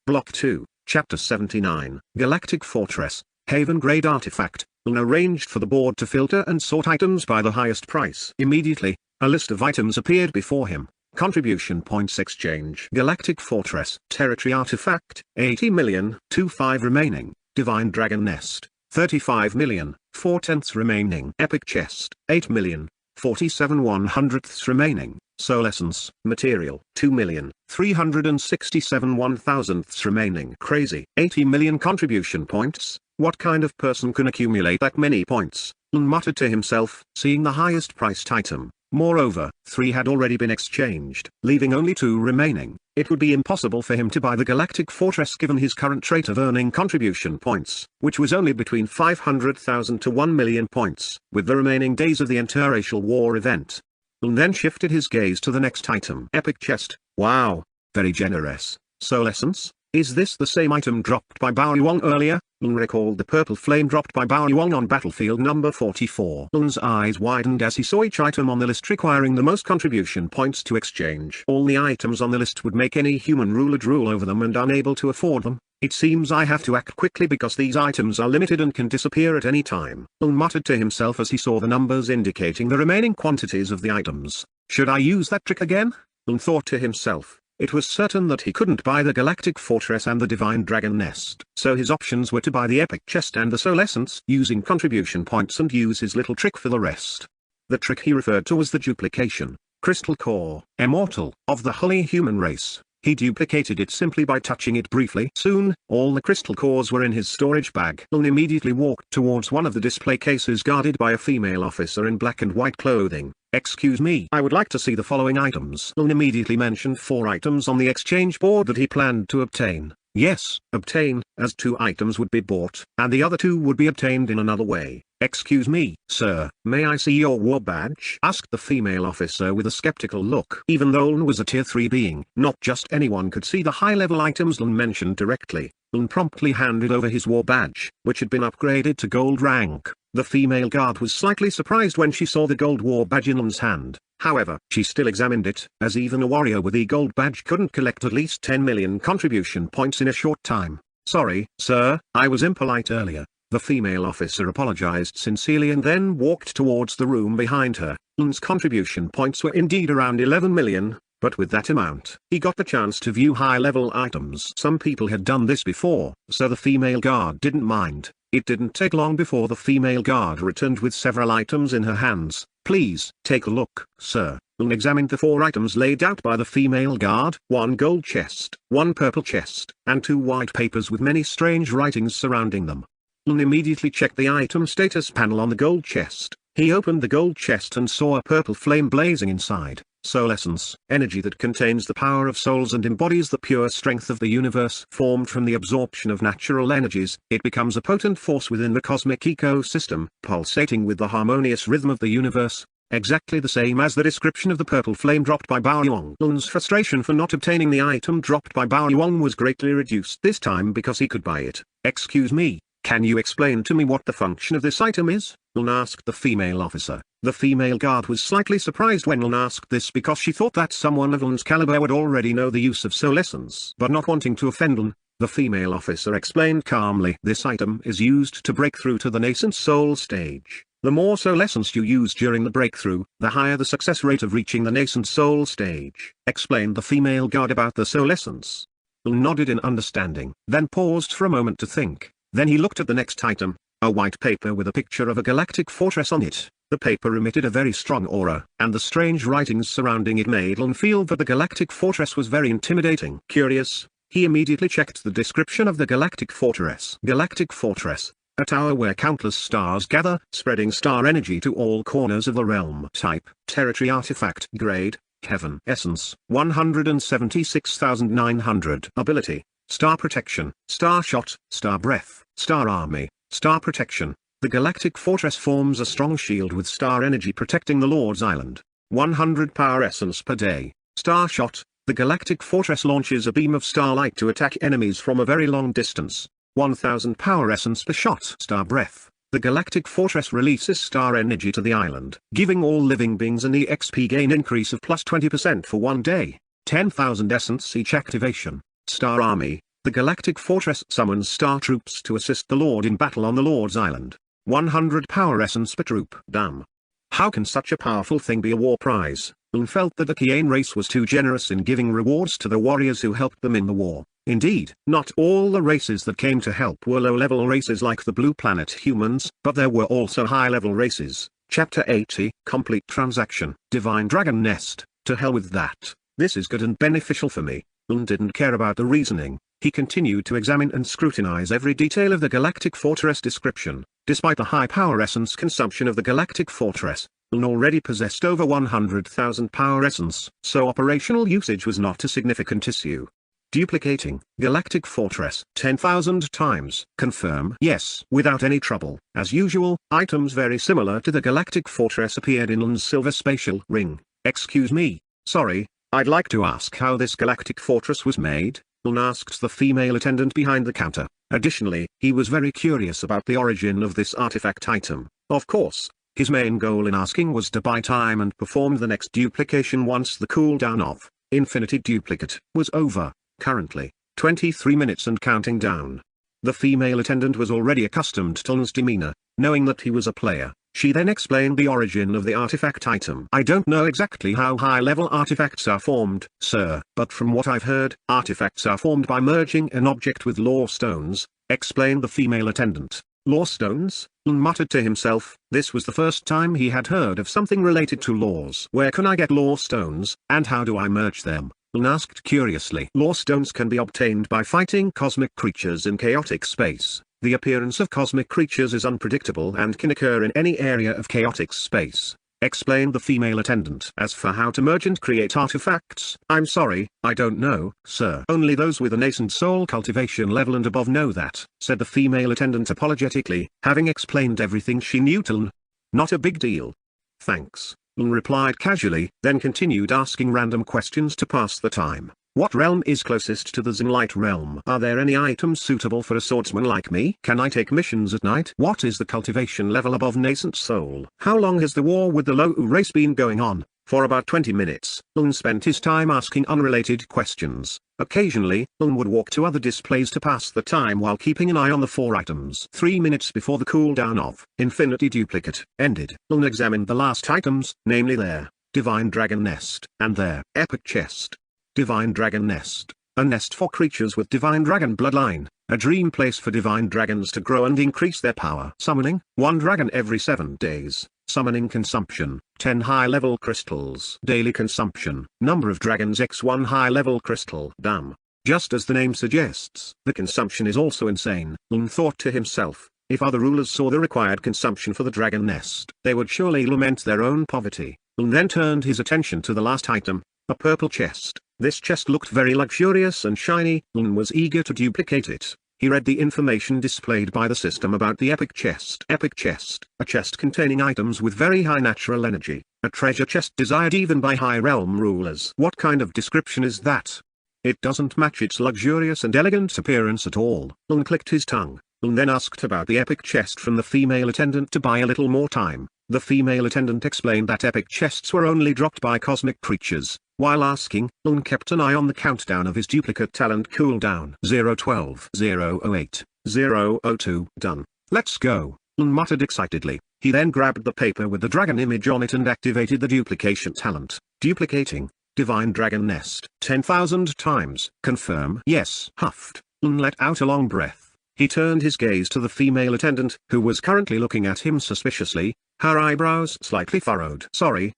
Block 2, Chapter 79, Galactic Fortress, Haven Grade Artifact. Arranged for the board to filter and sort items by the highest price. Immediately, a list of items appeared before him. Contribution points exchange. Galactic Fortress. Territory Artifact, 80 million, 25 remaining. Divine Dragon Nest, 35 million, 4/10 remaining. Epic Chest, 8 million, 47 1/100ths remaining. Soul Essence. Material, 2 million, 367 1,000ths remaining. Crazy. 80 million contribution points. What kind of person can accumulate that many points? Muttered to himself, seeing the highest priced item. Moreover, 3 had already been exchanged, leaving only 2 remaining. It would be impossible for him to buy the Galactic Fortress given his current trait of earning contribution points, which was only between 500,000 to 1 million points, with the remaining days of the interracial war event. Then shifted his gaze to the next item. Epic Chest. Wow, very generous. Soul Essence. Is this the same item dropped by Bao Yuan earlier? Recalled the purple flame dropped by Bao Yuan on battlefield number 44. Lun's eyes widened as he saw each item on the list requiring the most contribution points to exchange. All the items on the list would make any human ruler drool over them and unable to afford them. It seems I have to act quickly because these items are limited and can disappear at any time. Lun muttered to himself as he saw the numbers indicating the remaining quantities of the items. Should I use that trick again? Lun thought to himself. It was certain that he couldn't buy the Galactic Fortress and the Divine Dragon Nest. So his options were to buy the Epic Chest and the Soul Essence using contribution points and use his little trick for the rest. The trick he referred to was the duplication, crystal core, immortal, of the holy human race. He duplicated it simply by touching it briefly. Soon, all the crystal cores were in his storage bag. Lun immediately walked towards one of the display cases guarded by a female officer in black and white clothing. Excuse me, I would like to see the following items. Lun immediately mentioned 4 items on the exchange board that he planned to obtain. Yes, obtain, as 2 items would be bought, and the other 2 would be obtained in another way. Excuse me, sir, may I see your war badge? Asked the female officer with a skeptical look. Even though Lun was a tier 3 being, not just anyone could see the high-level items Lun mentioned directly. Lun promptly handed over his war badge, which had been upgraded to gold rank. The female guard was slightly surprised when she saw the gold war badge in Lun's hand. However, she still examined it, as even a warrior with the gold badge couldn't collect at least 10 million contribution points in a short time. Sorry, sir, I was impolite earlier. The female officer apologized sincerely and then walked towards the room behind her. Lun's contribution points were indeed around 11 million, but with that amount, he got the chance to view high-level items. Some people had done this before, so the female guard didn't mind. It didn't take long before the female guard returned with several items in her hands. Please, take a look, sir. Lun examined the 4 items laid out by the female guard. 1 gold chest, 1 purple chest, and 2 white papers with many strange writings surrounding them. Lun immediately checked the item status panel on the gold chest. He opened the gold chest and saw a purple flame blazing inside. Soul Essence, energy that contains the power of souls and embodies the pure strength of the universe. Formed from the absorption of natural energies, it becomes a potent force within the cosmic ecosystem, pulsating with the harmonious rhythm of the universe. Exactly the same as the description of the purple flame dropped by Bao Yuan. Lun's frustration for not obtaining the item dropped by Bao Yuan was greatly reduced this time because he could buy it. Excuse me, can you explain to me what the function of this item is? Lun asked the female officer. The female guard was slightly surprised when Lun asked this because she thought that someone of Lun's caliber would already know the use of Soul Essence. But not wanting to offend Lun, the female officer explained calmly. This item is used to break through to the nascent soul stage. The more Soul Essence you use during the breakthrough, the higher the success rate of reaching the nascent soul stage. Explained the female guard about the Soul Essence. Lun nodded in understanding, then paused for a moment to think. Then he looked at the next item, a white paper with a picture of a galactic fortress on it. The paper emitted a very strong aura, and the strange writings surrounding it made Lun feel that the galactic fortress was very intimidating. Curious, he immediately checked the description of the galactic fortress. Galactic fortress, a tower where countless stars gather, spreading star energy to all corners of the realm. Type, territory artifact. Grade, heaven. Essence, 176,900. Ability, star protection, star shot, star breath, star army, star protection. The galactic fortress forms a strong shield with star energy protecting the Lord's Island. 100 power essence per day. Star shot, the galactic fortress launches a beam of starlight to attack enemies from a very long distance. 1000 power essence per shot. Star breath, the galactic fortress releases star energy to the island, giving all living beings an EXP gain increase of plus 20% for 1 day. 10,000 essence each activation. Star army, The Galactic Fortress summons star troops to assist the Lord in battle on the Lord's Island. 100 power essence per troop. Damn. How can such a powerful thing be a war prize? Felt that the Kiane race was too generous in giving rewards to the warriors who helped them in the war. Indeed, not all the races that came to help were low-level races like the Blue Planet humans, but there were also high-level races. Chapter 80, Complete Transaction. Divine Dragon Nest. To hell with that. This is good and beneficial for me. Didn't care about the reasoning. He continued to examine and scrutinize every detail of the Galactic Fortress description. Despite the high power essence consumption of the Galactic Fortress, already possessed over 100,000 power essence, so operational usage was not a significant issue. Duplicating Galactic Fortress 10,000 times. Confirm yes without any trouble. As usual, items very similar to the Galactic Fortress appeared in Lun's silver spatial ring. Excuse me, sorry, I'd like to ask how this Galactic Fortress was made, Lun asked the female attendant behind the counter. Additionally, he was very curious about the origin of this artifact item. Of course, his main goal in asking was to buy time and perform the next duplication once the cooldown of Infinity Duplicate was over. Currently, 23 minutes and counting down. The female attendant was already accustomed to Lun's demeanor, knowing that he was a player. She then explained the origin of the artifact item. I don't know exactly how high-level artifacts are formed, sir, but from what I've heard, artifacts are formed by merging an object with lore stones, explained the female attendant. Lore stones? Lun muttered to himself. This was the first time he had heard of something related to laws. Where can I get lore stones, and how do I merge them? Lun asked curiously. Lore stones can be obtained by fighting cosmic creatures in chaotic space. The appearance of cosmic creatures is unpredictable and can occur in any area of chaotic space, explained the female attendant. As for how to merge and create artifacts, I'm sorry, I don't know, sir. Only those with a nascent soul cultivation level and above know that, said the female attendant apologetically, having explained everything she knew to Lun. Not a big deal. Thanks, Lun replied casually, then continued asking random questions to pass the time. What realm is closest to the Zenlight realm? Are there any items suitable for a swordsman like me? Can I take missions at night? What is the cultivation level above nascent soul? How long has the war with the Lo'u race been going on? For about 20 minutes, Lun spent his time asking unrelated questions. Occasionally, Lun would walk to other displays to pass the time while keeping an eye on the 4 items. 3 minutes before the cooldown of Infinity Duplicate ended, Lun examined the last items, namely their Divine Dragon Nest and their Epic Chest. Divine Dragon Nest, a nest for creatures with Divine Dragon bloodline, a dream place for Divine Dragons to grow and increase their power. Summoning, 1 dragon every 7 days. Summoning consumption, 10 high-level crystals. Daily consumption, number of dragons x 1 high-level crystal. Damn. Just as the name suggests, the consumption is also insane. Lun thought to himself, if other rulers saw the required consumption for the dragon nest, they would surely lament their own poverty. Lun then turned his attention to the last item, a purple chest. This chest looked very luxurious and shiny. Lun was eager to duplicate it. He read the information displayed by the system about the Epic Chest. Epic Chest, a chest containing items with very high natural energy, a treasure chest desired even by high realm rulers. What kind of description is that? It doesn't match its luxurious and elegant appearance at all. Lun clicked his tongue. Lun then asked about the Epic Chest from the female attendant to buy a little more time. The female attendant explained that epic chests were only dropped by cosmic creatures. While asking, Lun kept an eye on the countdown of his duplicate talent cooldown. 012, 008, 002. Done. Let's go, Lun muttered excitedly. He then grabbed the paper with the dragon image on it and activated the duplication talent. Duplicating. Divine Dragon Nest. 10,000 times. Confirm. Yes. Huffed. Lun let out a long breath. He turned his gaze to the female attendant, who was currently looking at him suspiciously, her eyebrows slightly furrowed. Sorry,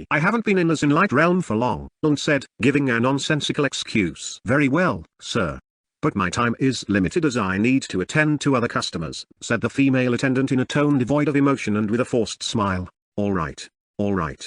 I haven't been in the Zenlight realm for long, Lun said, giving a nonsensical excuse. Very well, sir. But my time is limited as I need to attend to other customers, said the female attendant in a tone devoid of emotion and with a forced smile. Alright.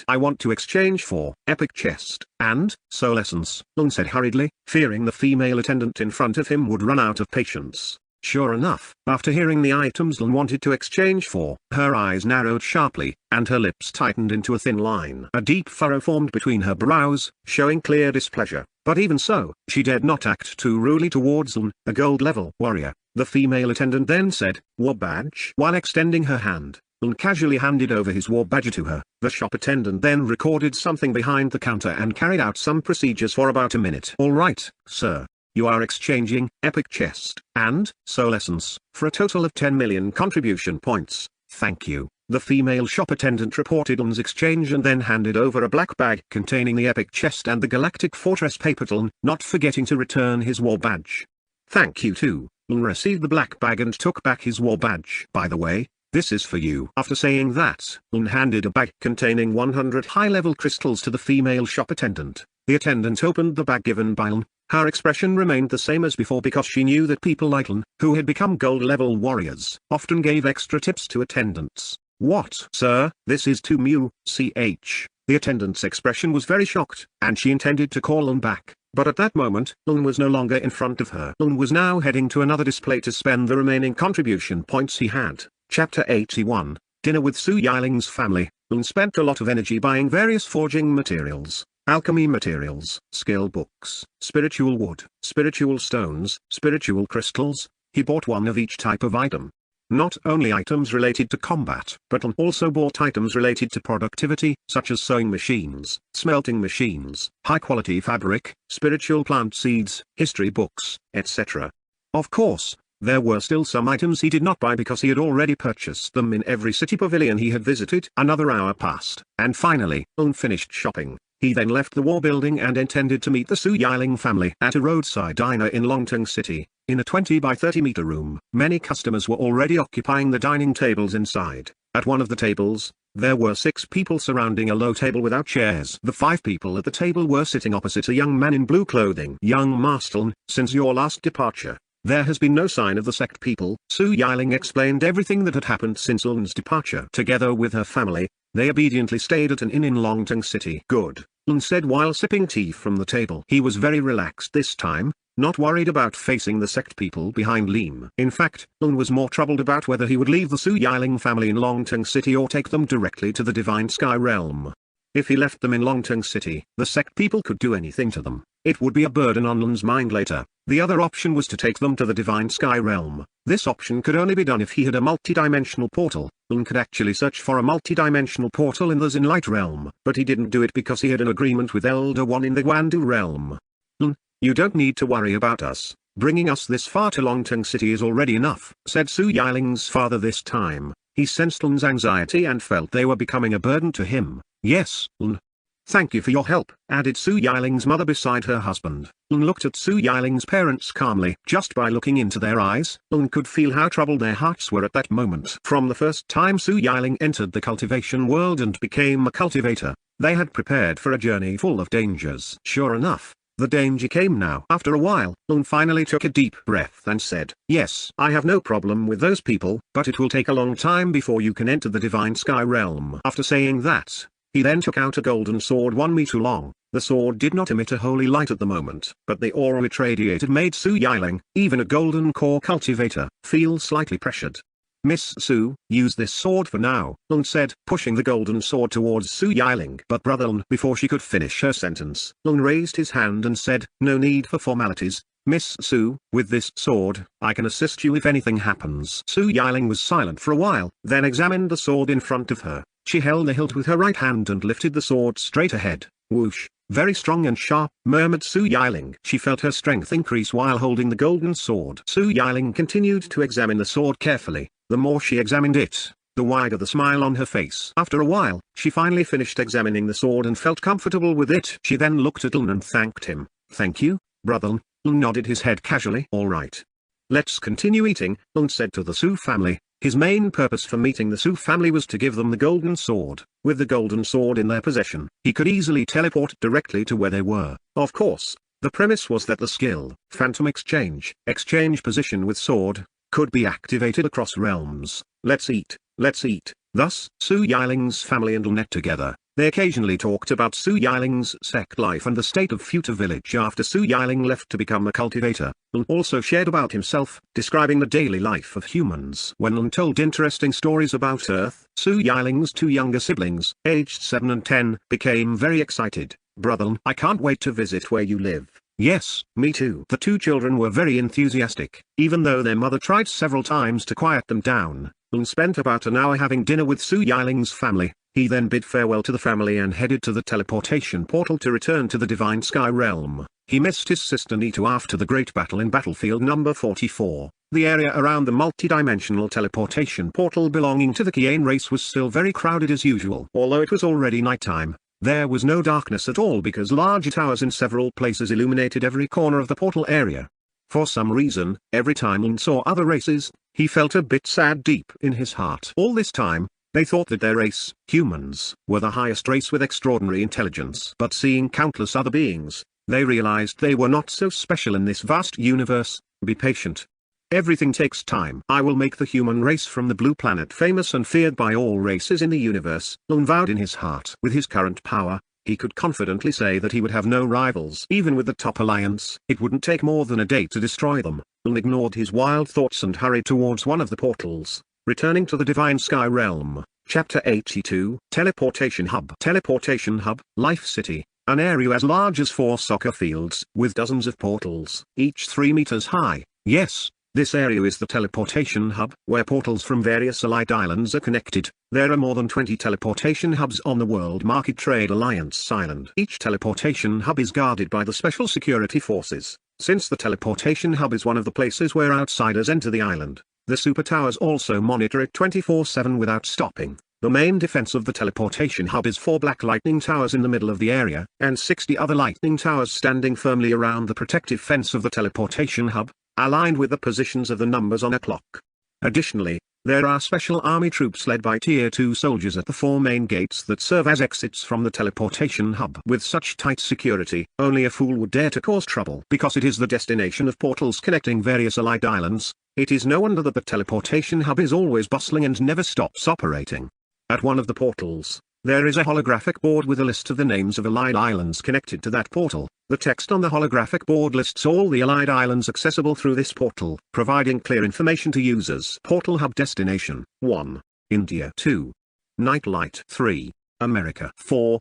I want to exchange for Epic Chest and Soul Essence, Lun said hurriedly, fearing the female attendant in front of him would run out of patience. Sure enough, after hearing the items Lun wanted to exchange for, her eyes narrowed sharply, and her lips tightened into a thin line. A deep furrow formed between her brows, showing clear displeasure, but even so, she dared not act too rudely towards Lun, a gold-level warrior. The female attendant then said, "War badge?" While extending her hand, Lun casually handed over his war badge to her. The shop attendant then recorded something behind the counter and carried out some procedures for about a minute. "All right, sir. you are exchanging epic chest and soul essence for a total of 10 million contribution points. Thank you. The female shop attendant reported Lun's exchange and then handed over a black bag containing the epic chest and the Galactic Fortress paper to Lun, not forgetting to return his war badge. Thank you too. Lun received the black bag and took back his war badge. By the way, this is for you. After saying that, Lun handed a bag containing 100 high-level crystals to the female shop attendant. The attendant opened the bag given by Lun. Her expression remained the same as before because she knew that people like Lun, who had become gold-level warriors, often gave extra tips to attendants. What? Sir, this is too much. The attendant's expression was very shocked, and she intended to call Lun back, but at that moment, Lun was no longer in front of her. Lun was now heading to another display to spend the remaining contribution points he had. Chapter 81, Dinner with Su Yiling's family. Lun spent a lot of energy buying various forging materials, alchemy materials, skill books, spiritual wood, spiritual stones, spiritual crystals. He bought one of each type of item. Not only items related to combat, but Lun also bought items related to productivity, such as sewing machines, smelting machines, high-quality fabric, spiritual plant seeds, history books, etc. Of course, there were still some items he did not buy because he had already purchased them in every city pavilion he had visited. Another hour passed, and finally, Lun finished shopping. He then left the war building and intended to meet the Su Yiling family at a roadside diner in Longteng City. In a 20 by 30 meter room, many customers were already occupying the dining tables inside. At one of the tables, there were 6 people surrounding a low table without chairs. The 5 people at the table were sitting opposite a young man in blue clothing. Young Master Lun, since your last departure, there has been no sign of the sect people. Su Yiling explained everything that had happened since Lun's departure. Together with her family, they obediently stayed at an inn in Longteng City. Good, Lun said while sipping tea from the table. He was very relaxed this time, not worried about facing the sect people behind Lim. In fact, Lun was more troubled about whether he would leave the Su Yiling family in Longteng City or take them directly to the Divine Sky Realm. If he left them in Longteng City, the sect people could do anything to them. It would be a burden on Lun's mind later. The other option was to take them to the Divine Sky Realm. This option could only be done if he had a multi-dimensional portal. Lun could actually search for a multi-dimensional portal in the Zinlight Realm, but he didn't do it because he had an agreement with Elder One in the Guandu Realm. Lun, you don't need to worry about us. Bringing us this far to Longteng City is already enough, said Su Yiling's father this time. He sensed Lun's anxiety and felt they were becoming a burden to him. Yes, Lun. Thank you for your help, added Su Yiling's mother beside her husband. Lun looked at Su Yiling's parents calmly. Just by looking into their eyes, Lun could feel how troubled their hearts were at that moment. From the first time Su Yiling entered the cultivation world and became a cultivator, they had prepared for a journey full of dangers. Sure enough, the danger came now. After a while, Lun finally took a deep breath and said, yes, I have no problem with those people, but it will take a long time before you can enter the Divine Sky Realm. After saying that, he then took out a golden sword 1 meter long. The sword did not emit a holy light at the moment, but the aura it radiated made Su Yiling, even a golden core cultivator, feel slightly pressured. Miss Su, use this sword for now, Lun said, pushing the golden sword towards Su Yiling. But brother Lun, before she could finish her sentence, Lun raised his hand and said, no need for formalities. Miss Su, with this sword, I can assist you if anything happens. Su Yiling was silent for a while, then examined the sword in front of her. She held the hilt with her right hand and lifted the sword straight ahead. Whoosh, very strong and sharp, murmured Su Yiling. She felt her strength increase while holding the golden sword. Su Yiling continued to examine the sword carefully. The more she examined it, the wider the smile on her face. After a while, she finally finished examining the sword and felt comfortable with it. She then looked at Lun and thanked him. Thank you, brother Lun. Lun nodded his head casually. All right. Let's continue eating, Lun said to the Su family. His main purpose for meeting the Su family was to give them the golden sword. With the golden sword in their possession, he could easily teleport directly to where they were. Of course, the premise was that the skill, Phantom Exchange position with sword, could be activated across realms. Let's eat, let's eat. Thus, Su Yiling's family and Lun met together. They occasionally talked about Su Yiling's sect life and the state of Futa village after Su Yiling left to become a cultivator. Lun also shared about himself, describing the daily life of humans. When Lun told interesting stories about Earth, Su Yiling's 2 younger siblings, aged 7 and 10, became very excited. Brother Lun, I can't wait to visit where you live. Yes, me too. The 2 children were very enthusiastic, even though their mother tried several times to quiet them down. Lun spent about an hour having dinner with Su Yiling's family. He then bid farewell to the family and headed to the teleportation portal to return to the Divine Sky Realm. He missed his sister Nito after the great battle in battlefield number 44. The area around the multi-dimensional teleportation portal belonging to the Kiane race was still very crowded as usual. Although it was already nighttime, there was no darkness at all because large towers in several places illuminated every corner of the portal area. For some reason, every time Lin saw other races, he felt a bit sad deep in his heart. All this time, they thought that their race, humans, were the highest race with extraordinary intelligence. But seeing countless other beings, they realized they were not so special in this vast universe. Be patient. Everything takes time. I will make the human race from the blue planet famous and feared by all races in the universe. Lun vowed in his heart. With his current power, he could confidently say that he would have no rivals. Even with the top alliance, it wouldn't take more than a day to destroy them. Lun ignored his wild thoughts and hurried towards one of the portals, returning to the Divine Sky Realm. Chapter 82, Teleportation Hub. Teleportation Hub, Life City. An area as large as 4 soccer fields, with dozens of portals, each 3 meters high. Yes, this area is the teleportation hub, where portals from various allied islands are connected. There are more than 20 teleportation hubs on the World Market Trade Alliance Island. Each teleportation hub is guarded by the special security forces. Since the teleportation hub is one of the places where outsiders enter the island, the super towers also monitor it 24/7 without stopping. The main defense of the teleportation hub is 4 black lightning towers in the middle of the area, and 60 other lightning towers standing firmly around the protective fence of the teleportation hub, aligned with the positions of the numbers on a clock. Additionally, there are special army troops led by Tier 2 soldiers at the 4 main gates that serve as exits from the teleportation hub. With such tight security, only a fool would dare to cause trouble. Because it is the destination of portals connecting various allied islands, it is no wonder that the teleportation hub is always bustling and never stops operating. At one of the portals, there is a holographic board with a list of the names of allied islands connected to that portal. The text on the holographic board lists all the allied islands accessible through this portal, providing clear information to users. Portal Hub Destination: 1. India. 2. Nightlight. 3. America. 4.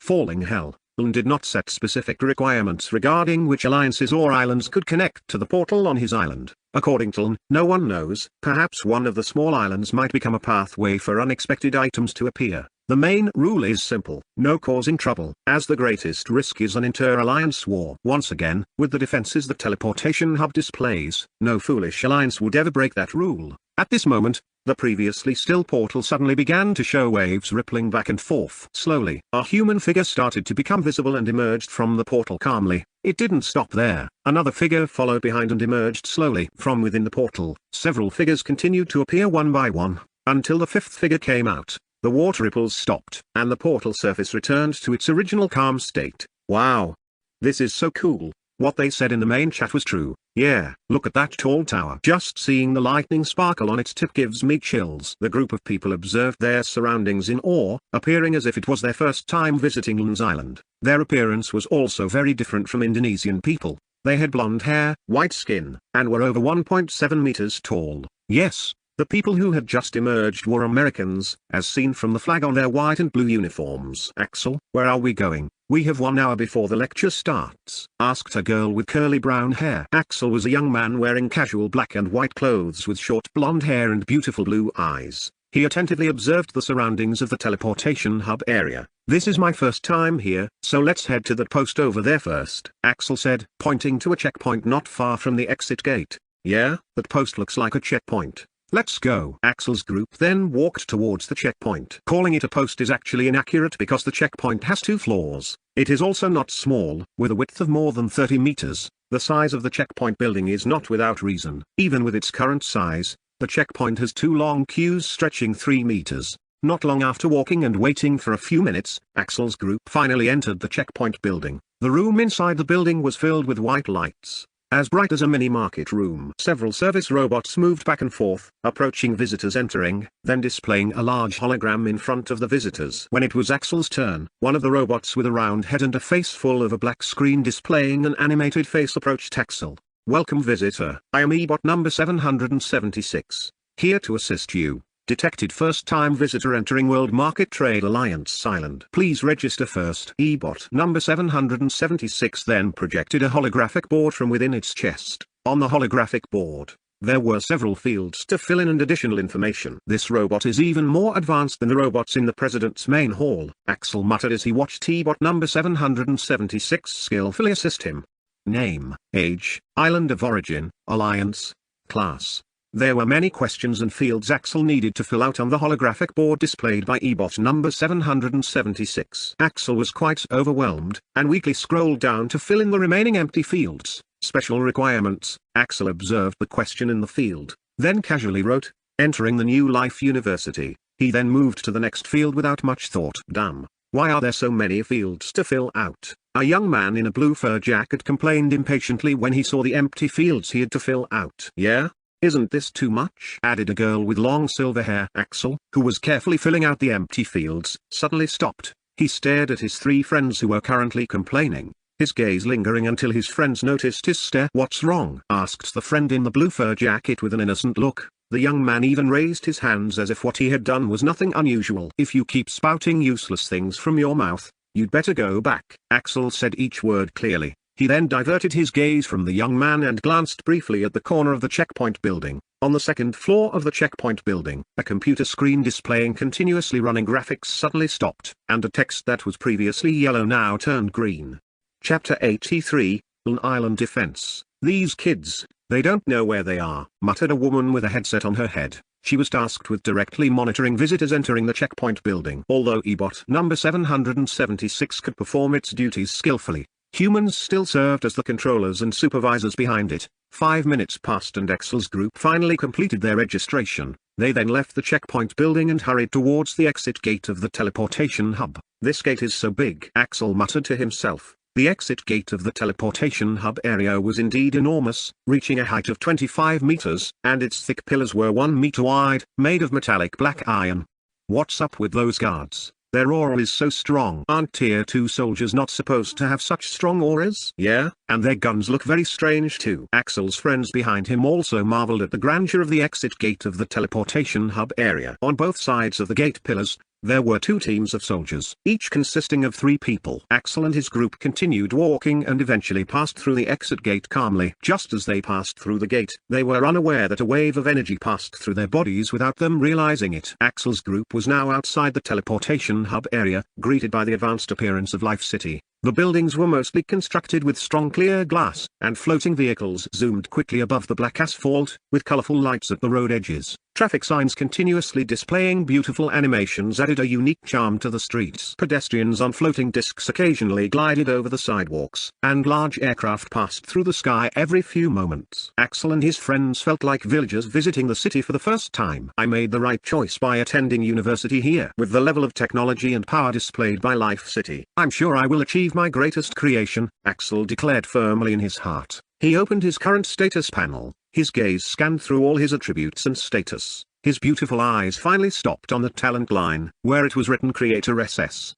Falling Hell. Lun did not set specific requirements regarding which alliances or islands could connect to the portal on his island. According to Lun, no one knows, perhaps one of the small islands might become a pathway for unexpected items to appear. The main rule is simple: no causing trouble, as the greatest risk is an inter-alliance war. Once again, with the defenses the teleportation hub displays, no foolish alliance would ever break that rule. At this moment, the previously still portal suddenly began to show waves rippling back and forth. Slowly, a human figure started to become visible and emerged from the portal calmly. It didn't stop there. Another figure followed behind and emerged slowly from within the portal. Several figures continued to appear one by one, until the 5th figure came out. The water ripples stopped, and the portal surface returned to its original calm state. Wow! This is so cool. What they said in the main chat was true. Yeah, look at that tall tower. Just seeing the lightning sparkle on its tip gives me chills. The group of people observed their surroundings in awe, appearing as if it was their first time visiting Lun's island. Their appearance was also very different from Indonesian people. They had blonde hair, white skin, and were over 1.7 meters tall. Yes, the people who had just emerged were Americans, as seen from the flag on their white and blue uniforms. Axel, where are we going? We have 1 hour before the lecture starts, asked a girl with curly brown hair. Axel was a young man wearing casual black and white clothes with short blonde hair and beautiful blue eyes. He attentively observed the surroundings of the teleportation hub area. This is my first time here, so let's head to that post over there first, Axel said, pointing to a checkpoint not far from the exit gate. Yeah, that post looks like a checkpoint. Let's go. Axel's group then walked towards the checkpoint. Calling it a post is actually inaccurate because the checkpoint has 2 floors. It is also not small, with a width of more than 30 meters. The size of the checkpoint building is not without reason. Even with its current size, the checkpoint has 2 long queues stretching 3 meters. Not long after walking and waiting for a few minutes, Axel's group finally entered the checkpoint building. The room inside the building was filled with white lights, as bright as a mini-market room. Several service robots moved back and forth, approaching visitors entering, then displaying a large hologram in front of the visitors. When it was Axel's turn, one of the robots with a round head and a face full of a black screen displaying an animated face approached Axel. Welcome visitor, I am eBot number 776. Here to assist you. Detected first-time visitor entering World Market Trade Alliance Island. Please register first. eBot number 776 then projected a holographic board from within its chest. On the holographic board, there were several fields to fill in and additional information. This robot is even more advanced than the robots in the president's main hall, Axel muttered as he watched eBot number 776 skillfully assist him. Name, age, island of origin, alliance, class. There were many questions and fields Axel needed to fill out on the holographic board displayed by eBot number 776. Axel was quite overwhelmed, and weakly scrolled down to fill in the remaining empty fields. Special requirements. Axel observed the question in the field, then casually wrote, entering the new life university. He then moved to the next field without much thought. Damn, why are there so many fields to fill out? A young man in a blue fur jacket complained impatiently when he saw the empty fields he had to fill out. Yeah? Isn't this too much? Added a girl with long silver hair. Axel, who was carefully filling out the empty fields, suddenly stopped. He stared at his three friends who were currently complaining, his gaze lingering until his friends noticed his stare. What's wrong? Asked the friend in the blue fur jacket with an innocent look. The young man even raised his hands as if what he had done was nothing unusual. If you keep spouting useless things from your mouth, you'd better go back. Axel said each word clearly. He then diverted his gaze from the young man and glanced briefly at the corner of the checkpoint building. On the second floor of the checkpoint building, a computer screen displaying continuously running graphics suddenly stopped, and a text that was previously yellow now turned green. Chapter 83, An Island Defense. These kids, they don't know where they are, muttered a woman with a headset on her head. She was tasked with directly monitoring visitors entering the checkpoint building. Although eBot number 776 could perform its duties skillfully, humans still served as the controllers and supervisors behind it. 5 minutes passed and Axel's group finally completed their registration. They then left the checkpoint building and hurried towards the exit gate of the teleportation hub. This gate is so big, Axel muttered to himself. The exit gate of the teleportation hub area was indeed enormous, reaching a height of 25 meters, and its thick pillars were 1 meter wide, made of metallic black iron. What's up with those guards? Their aura is so strong. Aren't tier 2 soldiers not supposed to have such strong auras? Yeah, and their guns look very strange too. Axel's friends behind him also marveled at the grandeur of the exit gate of the teleportation hub area. On both sides of the gate pillars, there were 2 teams of soldiers, each consisting of 3 people. Axel and his group continued walking and eventually passed through the exit gate calmly. Just as they passed through the gate, they were unaware that a wave of energy passed through their bodies without them realizing it. Axel's group was now outside the teleportation hub area, greeted by the advanced appearance of Life City. The buildings were mostly constructed with strong clear glass, and floating vehicles zoomed quickly above the black asphalt, with colorful lights at the road edges. Traffic signs continuously displaying beautiful animations added a unique charm to the streets. Pedestrians on floating discs occasionally glided over the sidewalks, and large aircraft passed through the sky every few moments. Axel and his friends felt like villagers visiting the city for the first time. I made the right choice by attending university here. With the level of technology and power displayed by Life City, I'm sure I will achieve my greatest creation, Axel declared firmly in his heart. He opened his current status panel. His gaze scanned through all his attributes and status. His beautiful eyes finally stopped on the talent line, where it was written Creator SS.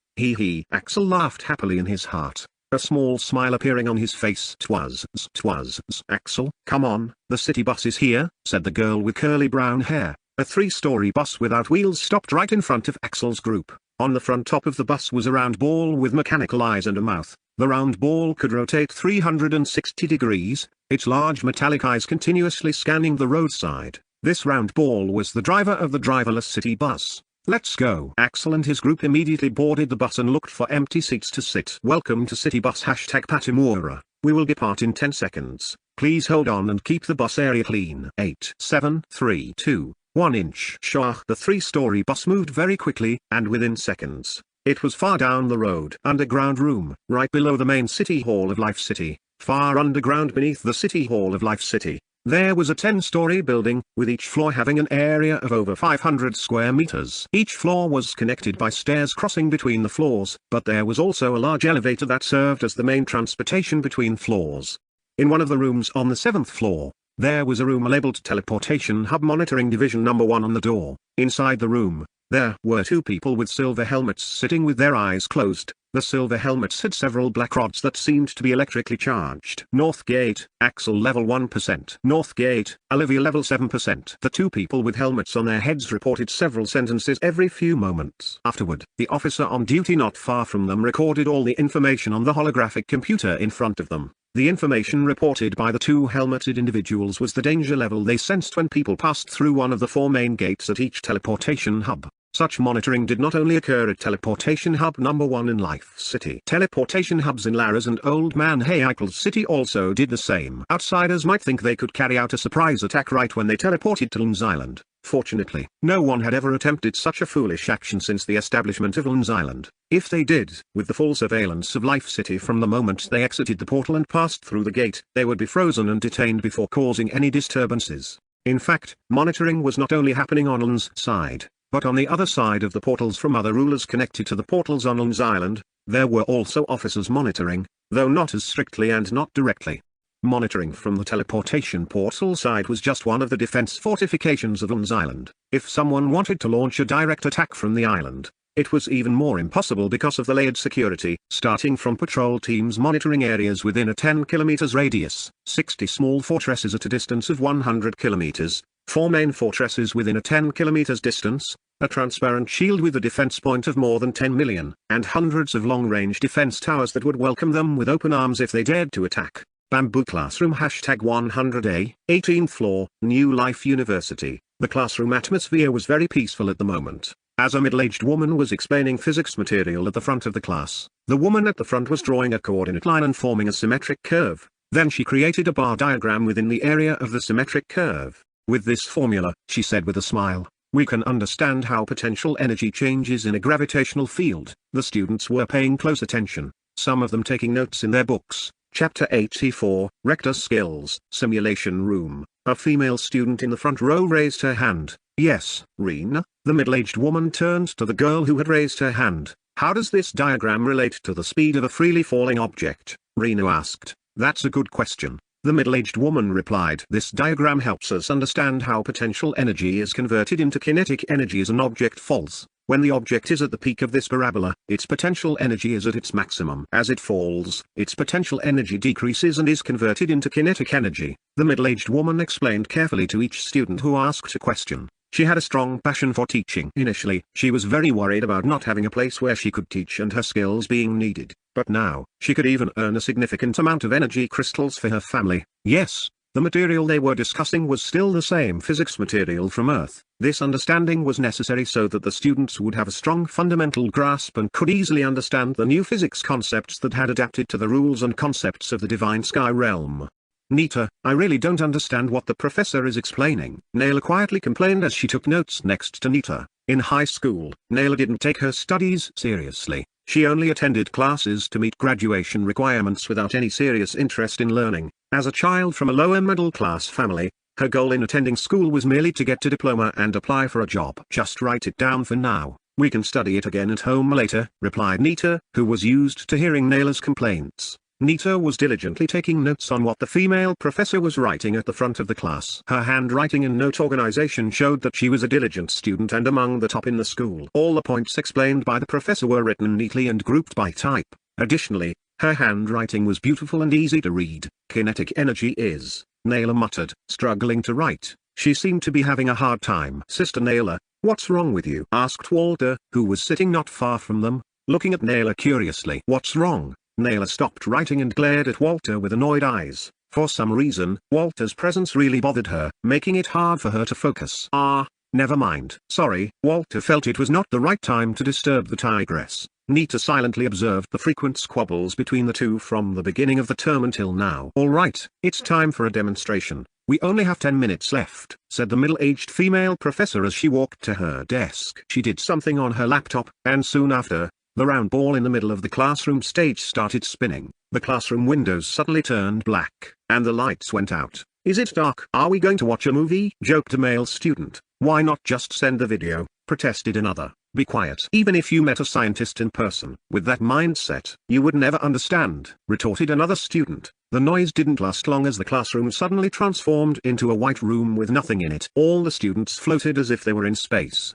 Axel laughed happily in his heart, a small smile appearing on his face. Twas Axel, come on, the city bus is here, said the girl with curly brown hair. A 3-story bus without wheels stopped right in front of Axel's group. On the front top of the bus was a round ball with mechanical eyes and a mouth. The round ball could rotate 360 degrees, its large metallic eyes continuously scanning the roadside. This round ball was the driver of the driverless city bus. Let's go. Axel and his group immediately boarded the bus and looked for empty seats to sit. Welcome to City Bus #Patimura. We will depart in 10 seconds. Please hold on and keep the bus area clean. 8, 7, 3, 2, 1 inch. Shah. The 3-story bus moved very quickly, and within seconds, it was far down the road. Underground room, right below the main city hall of Life City. Far underground beneath the city hall of Life City, there was a 10-story building, with each floor having an area of over 500 square meters. Each floor was connected by stairs crossing between the floors, but there was also a large elevator that served as the main transportation between floors. In one of the rooms on the 7th floor, there was a room labeled Teleportation Hub Monitoring Division Number 1 on the door. Inside the room, there were 2 people with silver helmets sitting with their eyes closed. The silver helmets had several black rods that seemed to be electrically charged. North Gate, Axel level 1%. North Gate, Olivia level 7%. The 2 people with helmets on their heads reported several sentences every few moments. Afterward, the officer on duty not far from them recorded all the information on the holographic computer in front of them. The information reported by the 2 helmeted individuals was the danger level they sensed when people passed through one of the 4 main gates at each teleportation hub. Such monitoring did not only occur at Teleportation Hub number 1 in Life City. Teleportation hubs in Laras and Old Man Haykel's City also did the same. Outsiders might think they could carry out a surprise attack right when they teleported to Lens Island. Fortunately, no one had ever attempted such a foolish action since the establishment of Lens Island. If they did, with the full surveillance of Life City from the moment they exited the portal and passed through the gate, they would be frozen and detained before causing any disturbances. In fact, monitoring was not only happening on Lens' side, but on the other side of the portals from other rulers connected to the portals on Lens Island. There were also officers monitoring, though not as strictly and not directly. Monitoring from the teleportation portal side was just one of the defense fortifications of Lens Island. If someone wanted to launch a direct attack from the island, it was even more impossible because of the layered security, starting from patrol teams monitoring areas within a 10 km radius, 60 small fortresses at a distance of 100 km, 4 main fortresses within a 10 km distance, a transparent shield with a defense point of more than 10 million, and hundreds of long-range defense towers that would welcome them with open arms if they dared to attack. Bamboo Classroom #100A, 18th floor, New Life University. The classroom atmosphere was very peaceful at the moment. As a middle-aged woman was explaining physics material at the front of the class, the woman at the front was drawing a coordinate line and forming a symmetric curve. Then she created a bar diagram within the area of the symmetric curve. With this formula, she said with a smile, we can understand how potential energy changes in a gravitational field. The students were paying close attention, some of them taking notes in their books. Chapter 84, Rector Skills, Simulation Room. A female student in the front row raised her hand. Yes, Rena. The middle-aged woman turned to the girl who had raised her hand. How does this diagram relate to the speed of a freely falling object? Rena asked. That's a good question. The middle-aged woman replied. This diagram helps us understand how potential energy is converted into kinetic energy as an object falls. When the object is at the peak of this parabola, its potential energy is at its maximum. As it falls, its potential energy decreases and is converted into kinetic energy. The middle-aged woman explained carefully to each student who asked a question. She had a strong passion for teaching. Initially, she was very worried about not having a place where she could teach and her skills being needed. But now, she could even earn a significant amount of energy crystals for her family. Yes, the material they were discussing was still the same physics material from Earth. This understanding was necessary so that the students would have a strong fundamental grasp and could easily understand the new physics concepts that had adapted to the rules and concepts of the divine sky realm. Nita, I really don't understand what the professor is explaining. Naila quietly complained as she took notes next to Nita. In high school, Naila didn't take her studies seriously. She only attended classes to meet graduation requirements without any serious interest in learning. As a child from a lower middle-class family, her goal in attending school was merely to get a diploma and apply for a job. Just write it down for now. We can study it again at home later, replied Nita, who was used to hearing Naila's complaints. Nita was diligently taking notes on what the female professor was writing at the front of the class. Her handwriting and note organization showed that she was a diligent student and among the top in the school. All the points explained by the professor were written neatly and grouped by type. Additionally, her handwriting was beautiful and easy to read. Kinetic energy is, Naila muttered, struggling to write. She seemed to be having a hard time. Sister Naila, what's wrong with you? Asked Walter, who was sitting not far from them, looking at Naila curiously. What's wrong? Naila stopped writing and glared at Walter with annoyed eyes. For some reason, Walter's presence really bothered her, making it hard for her to focus. Never mind. Sorry. Walter felt it was not the right time to disturb the tigress. Nita silently observed the frequent squabbles between the two from the beginning of the term until now. All right, it's time for a demonstration. We only have 10 minutes left, said the middle-aged female professor as she walked to her desk. She did something on her laptop, and soon after, the round ball in the middle of the classroom stage started spinning. The classroom windows suddenly turned black, and the lights went out. Is it dark? Are we going to watch a movie? Joked a male student. Why not just send the video? Protested another. Be quiet. Even if you met a scientist in person, with that mindset, you would never understand, retorted another student. The noise didn't last long as the classroom suddenly transformed into a white room with nothing in it. All the students floated as if they were in space.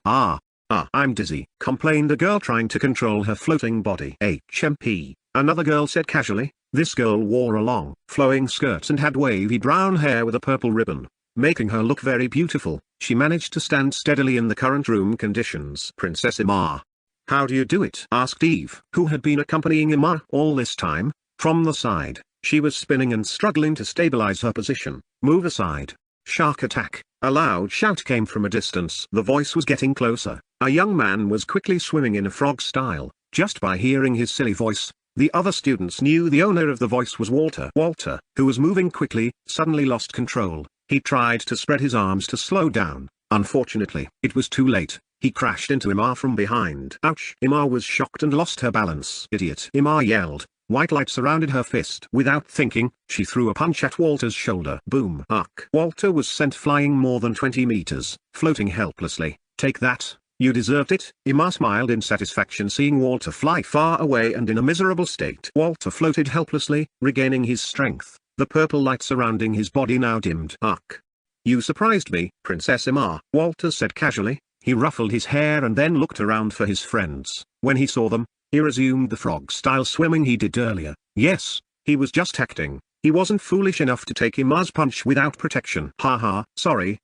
I'm dizzy, complained a girl trying to control her floating body. HMP, another girl said casually. This girl wore a long, flowing skirt and had wavy brown hair with a purple ribbon, making her look very beautiful. She managed to stand steadily in the current room conditions. Princess Ima. How do you do it? Asked Eve, who had been accompanying Ima all this time. From the side, she was spinning and struggling to stabilize her position. Move aside. Shark attack. A loud shout came from a distance. The voice was getting closer. A young man was quickly swimming in a frog style. Just by hearing his silly voice, the other students knew the owner of the voice was Walter. Walter, who was moving quickly, suddenly lost control. He tried to spread his arms to slow down. Unfortunately, it was too late. He crashed into Imar from behind. Ouch! Imar was shocked and lost her balance. Idiot! Imar yelled. White light surrounded her fist. Without thinking, she threw a punch at Walter's shoulder. Boom! Uck! Walter was sent flying more than 20 meters, floating helplessly. Take that! You deserved it. Imar smiled in satisfaction seeing Walter fly far away and in a miserable state. Walter floated helplessly, regaining his strength. The purple light surrounding his body now dimmed. Uck! You surprised me, Princess Imar, Walter said casually. He ruffled his hair and then looked around for his friends. When he saw them, he resumed the frog-style swimming he did earlier. Yes, he was just acting. He wasn't foolish enough to take Imar's punch without protection. Haha, sorry.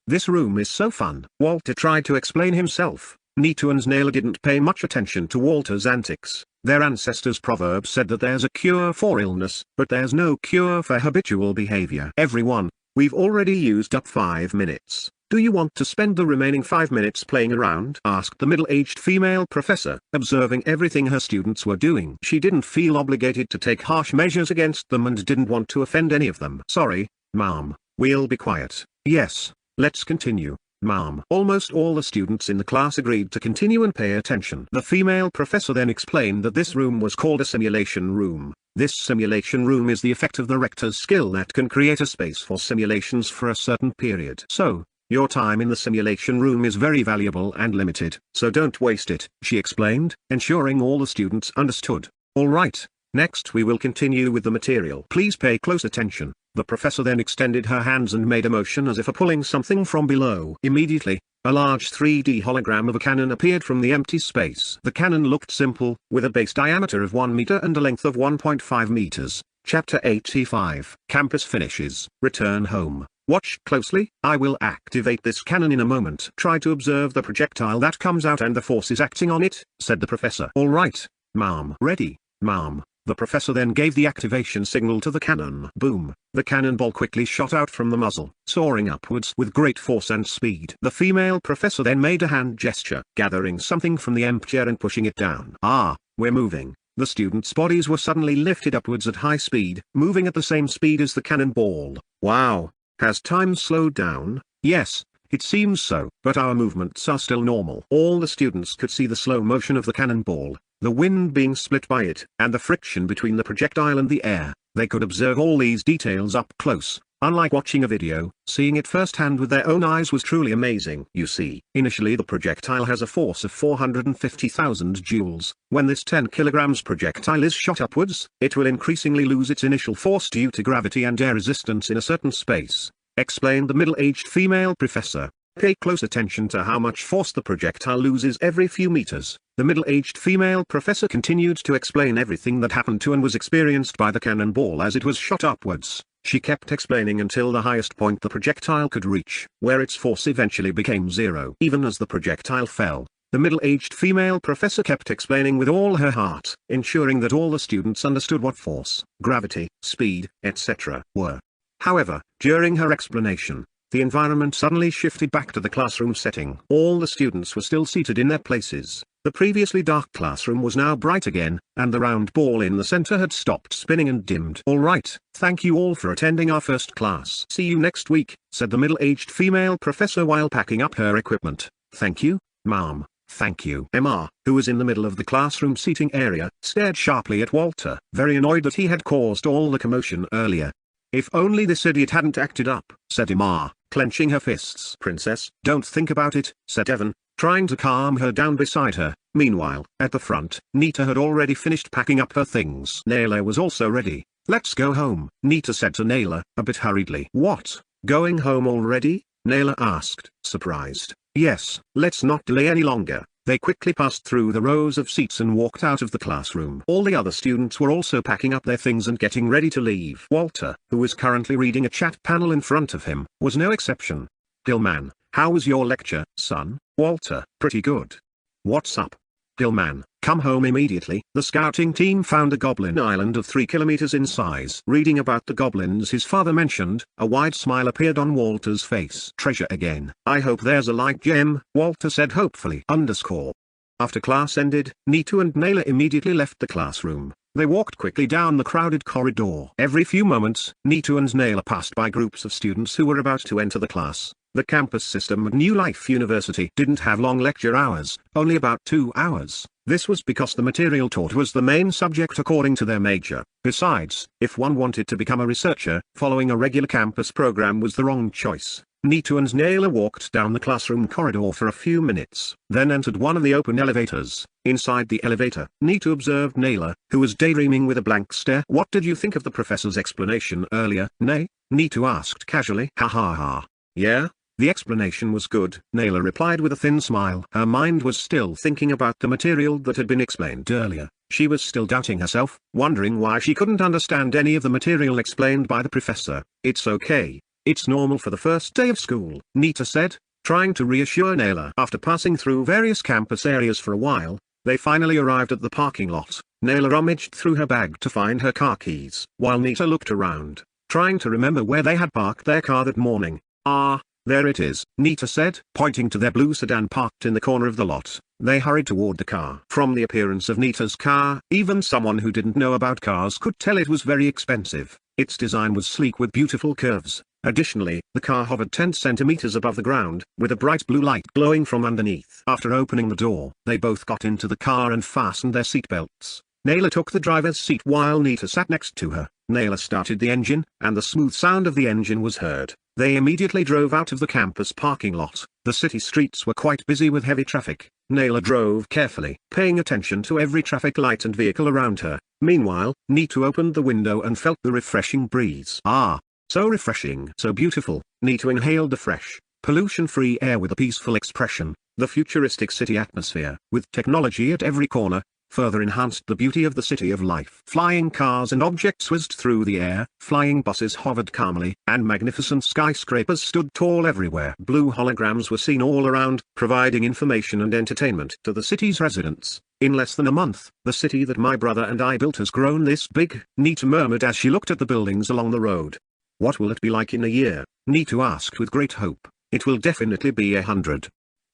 This room is so fun. Walter tried to explain himself. Nita and Nayla didn't pay much attention to Walter's antics. Their ancestors' proverb said that there's a cure for illness, but there's no cure for habitual behavior. Everyone, we've already used up 5 minutes. Do you want to spend the remaining 5 minutes playing around? Asked the middle-aged female professor, observing everything her students were doing. She didn't feel obligated to take harsh measures against them and didn't want to offend any of them. Sorry, ma'am, we'll be quiet. Yes, let's continue, ma'am. Almost all the students in the class agreed to continue and pay attention. The female professor then explained that this room was called a simulation room. This simulation room is the effect of the rector's skill that can create a space for simulations for a certain period. So, your time in the simulation room is very valuable and limited, so don't waste it, she explained, ensuring all the students understood. Alright, next we will continue with the material. Please pay close attention. The professor then extended her hands and made a motion as if pulling something from below. Immediately, a large 3D hologram of a cannon appeared from the empty space. The cannon looked simple, with a base diameter of 1 meter and a length of 1.5 meters. Chapter 85. Campus finishes. Return home. Watch closely. I will activate this cannon in a moment. Try to observe the projectile that comes out and the forces acting on it, said the professor. Alright, ma'am. Ready, ma'am. The professor then gave the activation signal to the cannon. Boom. The cannonball quickly shot out from the muzzle, soaring upwards with great force and speed. The female professor then made a hand gesture, gathering something from the empty air and pushing it down. Ah, we're moving. The students' bodies were suddenly lifted upwards at high speed, moving at the same speed as the cannonball. Wow. Has time slowed down? Yes, it seems so. But our movements are still normal. All the students could see the slow motion of the cannonball, the wind being split by it, and the friction between the projectile and the air. They could observe all these details up close. Unlike watching a video, seeing it firsthand with their own eyes was truly amazing. You see, initially the projectile has a force of 450,000 joules. When this 10 kilograms projectile is shot upwards, it will increasingly lose its initial force due to gravity and air resistance in a certain space, explained the middle-aged female professor. Pay close attention to how much force the projectile loses every few meters. The middle-aged female professor continued to explain everything that happened to and was experienced by the cannonball as it was shot upwards. She kept explaining until the highest point the projectile could reach, where its force eventually became zero. Even as the projectile fell, the middle-aged female professor kept explaining with all her heart, ensuring that all the students understood what force, gravity, speed, etc. were. However, during her explanation, the environment suddenly shifted back to the classroom setting. All the students were still seated in their places. The previously dark classroom was now bright again, and the round ball in the center had stopped spinning and dimmed. Alright, thank you all for attending our first class. See you next week, said the middle-aged female professor while packing up her equipment. Thank you, ma'am. Thank you. Emma, who was in the middle of the classroom seating area, stared sharply at Walter, very annoyed that he had caused all the commotion earlier. If only this idiot hadn't acted up, said Emma, clenching her fists. Princess, don't think about it, said Evan, trying to calm her down beside her. Meanwhile, at the front, Nita had already finished packing up her things. Nayla was also ready. Let's go home, Nita said to Nayla, a bit hurriedly. What? Going home already? Nayla asked, surprised. Yes, let's not delay any longer. They quickly passed through the rows of seats and walked out of the classroom. All the other students were also packing up their things and getting ready to leave. Walter, who was currently reading a chat panel in front of him, was no exception. Dillman, how was your lecture, son? Walter, pretty good. What's up? Gilman, come home immediately. The scouting team found a goblin island of 3 kilometers in size. Reading about the goblins his father mentioned, a wide smile appeared on Walter's face. Treasure again. I hope there's a light gem, Walter said hopefully. After class ended, Neetu and Naila immediately left the classroom. They walked quickly down the crowded corridor. Every few moments, Neetu and Naila passed by groups of students who were about to enter the class. The campus system at New Life University didn't have long lecture hours, only about 2 hours. This was because the material taught was the main subject according to their major. Besides, if one wanted to become a researcher, following a regular campus program was the wrong choice. Neetu and Naila walked down the classroom corridor for a few minutes, then entered one of the open elevators. Inside the elevator, Neetu observed Naila, who was daydreaming with a blank stare. What did you think of the professor's explanation earlier, Nay? Neetu asked casually. Ha ha ha. Yeah? The explanation was good, Naila replied with a thin smile. Her mind was still thinking about the material that had been explained earlier. She was still doubting herself, wondering why she couldn't understand any of the material explained by the professor. It's okay. It's normal for the first day of school, Neetu said, trying to reassure Naila. After passing through various campus areas for a while, they finally arrived at the parking lot. Naila rummaged through her bag to find her car keys, while Neetu looked around, trying to remember where they had parked their car that morning. Ah, there it is, Neetu said, pointing to their blue sedan parked in the corner of the lot. They hurried toward the car. From the appearance of Neetu's car, even someone who didn't know about cars could tell it was very expensive. Its design was sleek with beautiful curves. Additionally, the car hovered 10 centimeters above the ground, with a bright blue light glowing from underneath. After opening the door, they both got into the car and fastened their seatbelts. Naila took the driver's seat while Neetu sat next to her. Naila started the engine, and the smooth sound of the engine was heard. They immediately drove out of the campus parking lot. The city streets were quite busy with heavy traffic. Naila drove carefully, paying attention to every traffic light and vehicle around her. Meanwhile, Neetu opened the window and felt the refreshing breeze. Ah! So refreshing. So beautiful. Neetu inhaled the fresh, pollution-free air with a peaceful expression. The futuristic city atmosphere, with technology at every corner, further enhanced the beauty of the city of life. Flying cars and objects whizzed through the air, flying buses hovered calmly, and magnificent skyscrapers stood tall everywhere. Blue holograms were seen all around, providing information and entertainment to the city's residents. In less than a month, the city that my brother and I built has grown this big, Neetu murmured as she looked at the buildings along the road. What will it be like in a year? Neetu asked with great hope. It will definitely be 100.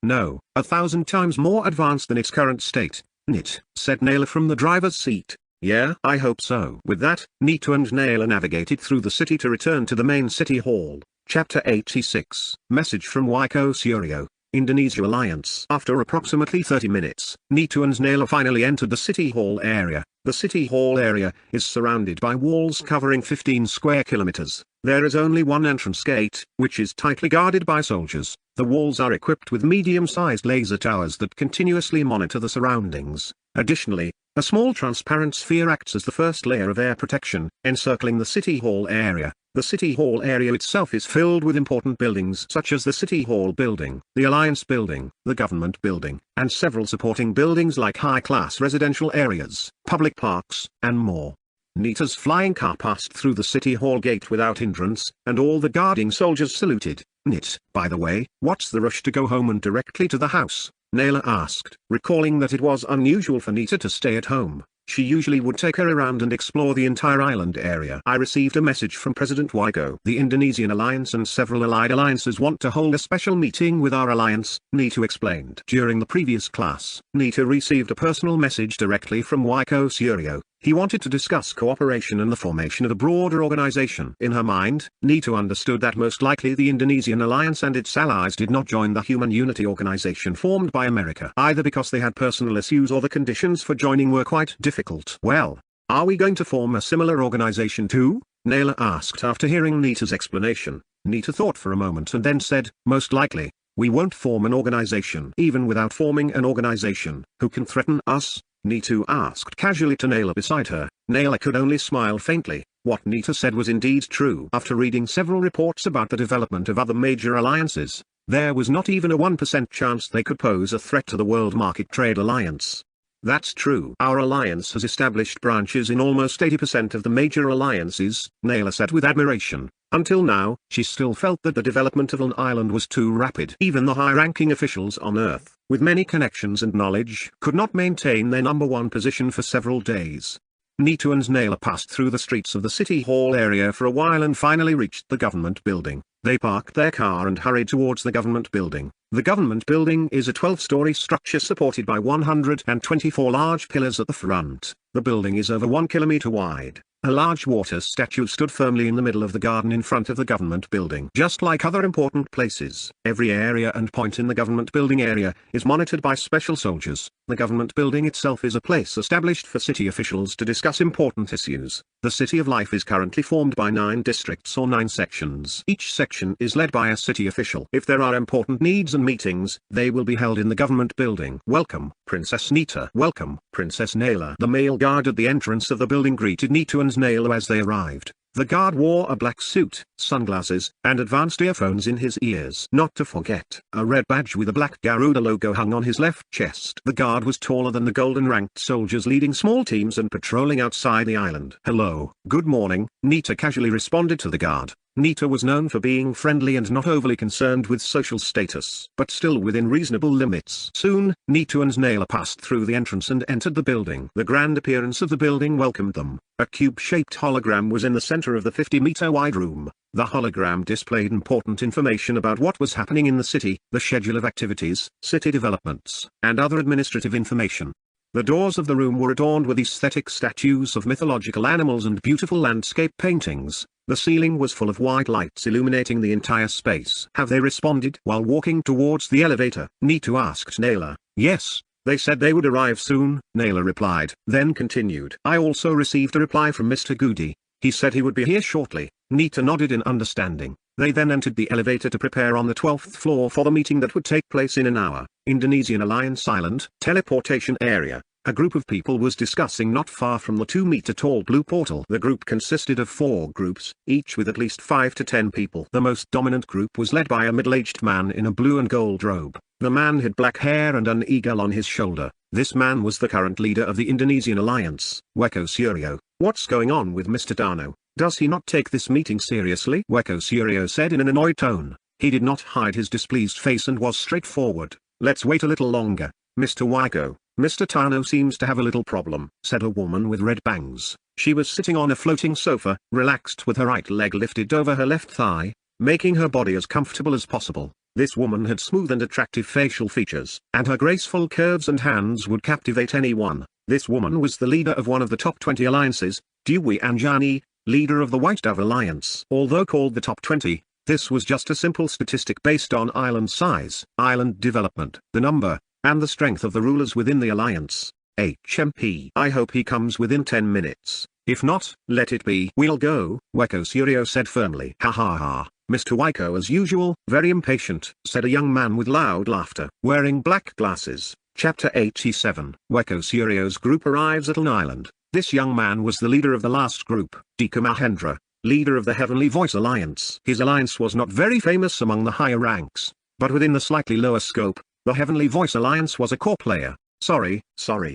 No, 1,000 times more advanced than its current state. Nit, said Naila from the driver's seat. Yeah, I hope so. With that, Neetu and Naila navigated through the city to return to the main city hall. Chapter 86. Message from Waiko Suryo, Indonesia Alliance. After approximately 30 minutes, Neetu and Naila finally entered the city hall area. The city hall area is surrounded by walls covering 15 square kilometers. There is only one entrance gate, which is tightly guarded by soldiers. The walls are equipped with medium-sized laser towers that continuously monitor the surroundings. Additionally, a small transparent sphere acts as the first layer of air protection, encircling the city hall area. The city hall area itself is filled with important buildings such as the City Hall building, the Alliance building, the Government building, and several supporting buildings like high-class residential areas, public parks, and more. Neetu's flying car passed through the City Hall gate without hindrance, and all the guarding soldiers saluted. Nit, by the way, what's the rush to go home and directly to the house? Naila asked, recalling that it was unusual for Neetu to stay at home. She usually would take her around and explore the entire island area. I received a message from President Waiko. The Indonesian Alliance and several allied alliances want to hold a special meeting with our alliance, Neetu explained. During the previous class, Neetu received a personal message directly from Waiko Suryo. He wanted to discuss cooperation and the formation of a broader organization. In her mind, Neetu understood that most likely the Indonesian Alliance and its allies did not join the Human Unity Organization formed by America, either because they had personal issues or the conditions for joining were quite difficult. Well, are we going to form a similar organization too? Naila asked after hearing Neetu's explanation. Neetu thought for a moment and then said, most likely, we won't form an organization. Even without forming an organization, who can threaten us? Neetu asked casually to Naila beside her. Naila could only smile faintly. What Neetu said was indeed true. After reading several reports about the development of other major alliances, there was not even a 1% chance they could pose a threat to the World Market Trade Alliance. That's true. Our alliance has established branches in almost 80% of the major alliances, Naila said with admiration. Until now, she still felt that the development of an island was too rapid. Even the high-ranking officials on Earth, with many connections and knowledge, could not maintain their number one position for several days. Nita and Naila passed through the streets of the City Hall area for a while and finally reached the government building. They parked their car and hurried towards the government building. The government building is a 12-story structure supported by 124 large pillars at the front. The building is over 1 kilometer wide. A large water statue stood firmly in the middle of the garden in front of the government building. Just like other important places, every area and point in the government building area is monitored by special soldiers. The government building itself is a place established for city officials to discuss important issues. The City of Life is currently formed by 9 districts or 9 sections. Each section is led by a city official. If there are important needs and meetings, they will be held in the government building. Welcome, Princess Nita. Welcome, Princess Naila. The male guard at the entrance of the building greeted Nita and Naila as they arrived. The guard wore a black suit, sunglasses, and advanced earphones in his ears. Not to forget, a red badge with a black Garuda logo hung on his left chest. The guard was taller than the golden-ranked soldiers leading small teams and patrolling outside the island. Hello, good morning, Nita casually responded to the guard. Nita was known for being friendly and not overly concerned with social status, but still within reasonable limits. Soon, Nita and Naila passed through the entrance and entered the building. The grand appearance of the building welcomed them. A cube-shaped hologram was in the center of the 50-meter-wide room. The hologram displayed important information about what was happening in the city, the schedule of activities, city developments, and other administrative information. The doors of the room were adorned with aesthetic statues of mythological animals and beautiful landscape paintings. The ceiling was full of white lights illuminating the entire space. Have they responded? While walking towards the elevator, Nita asked Naila. Yes, they said they would arrive soon, Naila replied. Then continued. I also received a reply from Mr. Goody. He said he would be here shortly. Nita nodded in understanding. They then entered the elevator to prepare on the 12th floor for the meeting that would take place in an hour. Indonesian Alliance Island, teleportation area. A group of people was discussing not far from the 2-meter-tall blue portal. The group consisted of 4 groups, each with at least 5 to 10 people. The most dominant group was led by a middle-aged man in a blue and gold robe. The man had black hair and an eagle on his shoulder. This man was the current leader of the Indonesian Alliance, Weko Suryo. What's going on with Mr. Dano? Does he not take this meeting seriously? Weko Suryo said in an annoyed tone. He did not hide his displeased face and was straightforward. Let's wait a little longer, Mr. Weko. Mr. Tano seems to have a little problem, said a woman with red bangs. She was sitting on a floating sofa, relaxed with her right leg lifted over her left thigh, making her body as comfortable as possible. This woman had smooth and attractive facial features, and her graceful curves and hands would captivate anyone. This woman was the leader of one of the top 20 alliances, Dewi Anjani, leader of the White Dove Alliance. Although called the top 20, this was just a simple statistic based on island size, island development, the number, and the strength of the rulers within the alliance. HMP. I hope he comes within 10 minutes. If not, let it be. We'll go, Weko Suryo said firmly. Ha ha ha. Mr. Weko as usual, very impatient, said a young man with loud laughter. Wearing black glasses. Chapter 87. Weko Suryo's group arrives at an island. This young man was the leader of the last group, Dika Mahendra, leader of the Heavenly Voice Alliance. His alliance was not very famous among the higher ranks, but within the slightly lower scope, the Heavenly Voice Alliance was a core player. Sorry,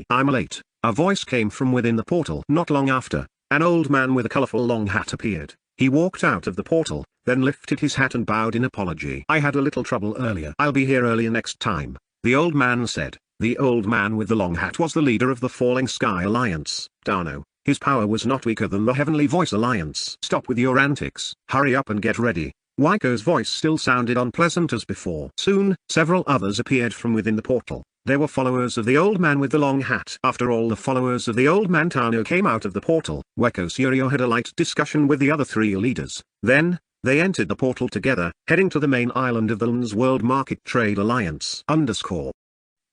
I'm late. A voice came from within the portal. Not long after, an old man with a colorful long hat appeared. He walked out of the portal, then lifted his hat and bowed in apology. I had a little trouble earlier. I'll be here earlier next time, the old man said. The old man with the long hat was the leader of the Falling Sky Alliance, Dano. His power was not weaker than the Heavenly Voice Alliance. Stop with your antics. Hurry up and get ready. Waiko's voice still sounded unpleasant as before. Soon, several others appeared from within the portal. They were followers of the old man with the long hat. After all the followers of the old man Tano came out of the portal, Weko Suryo had a light discussion with the other 3 leaders. Then, they entered the portal together, heading to the main island of the Lens World Market Trade Alliance.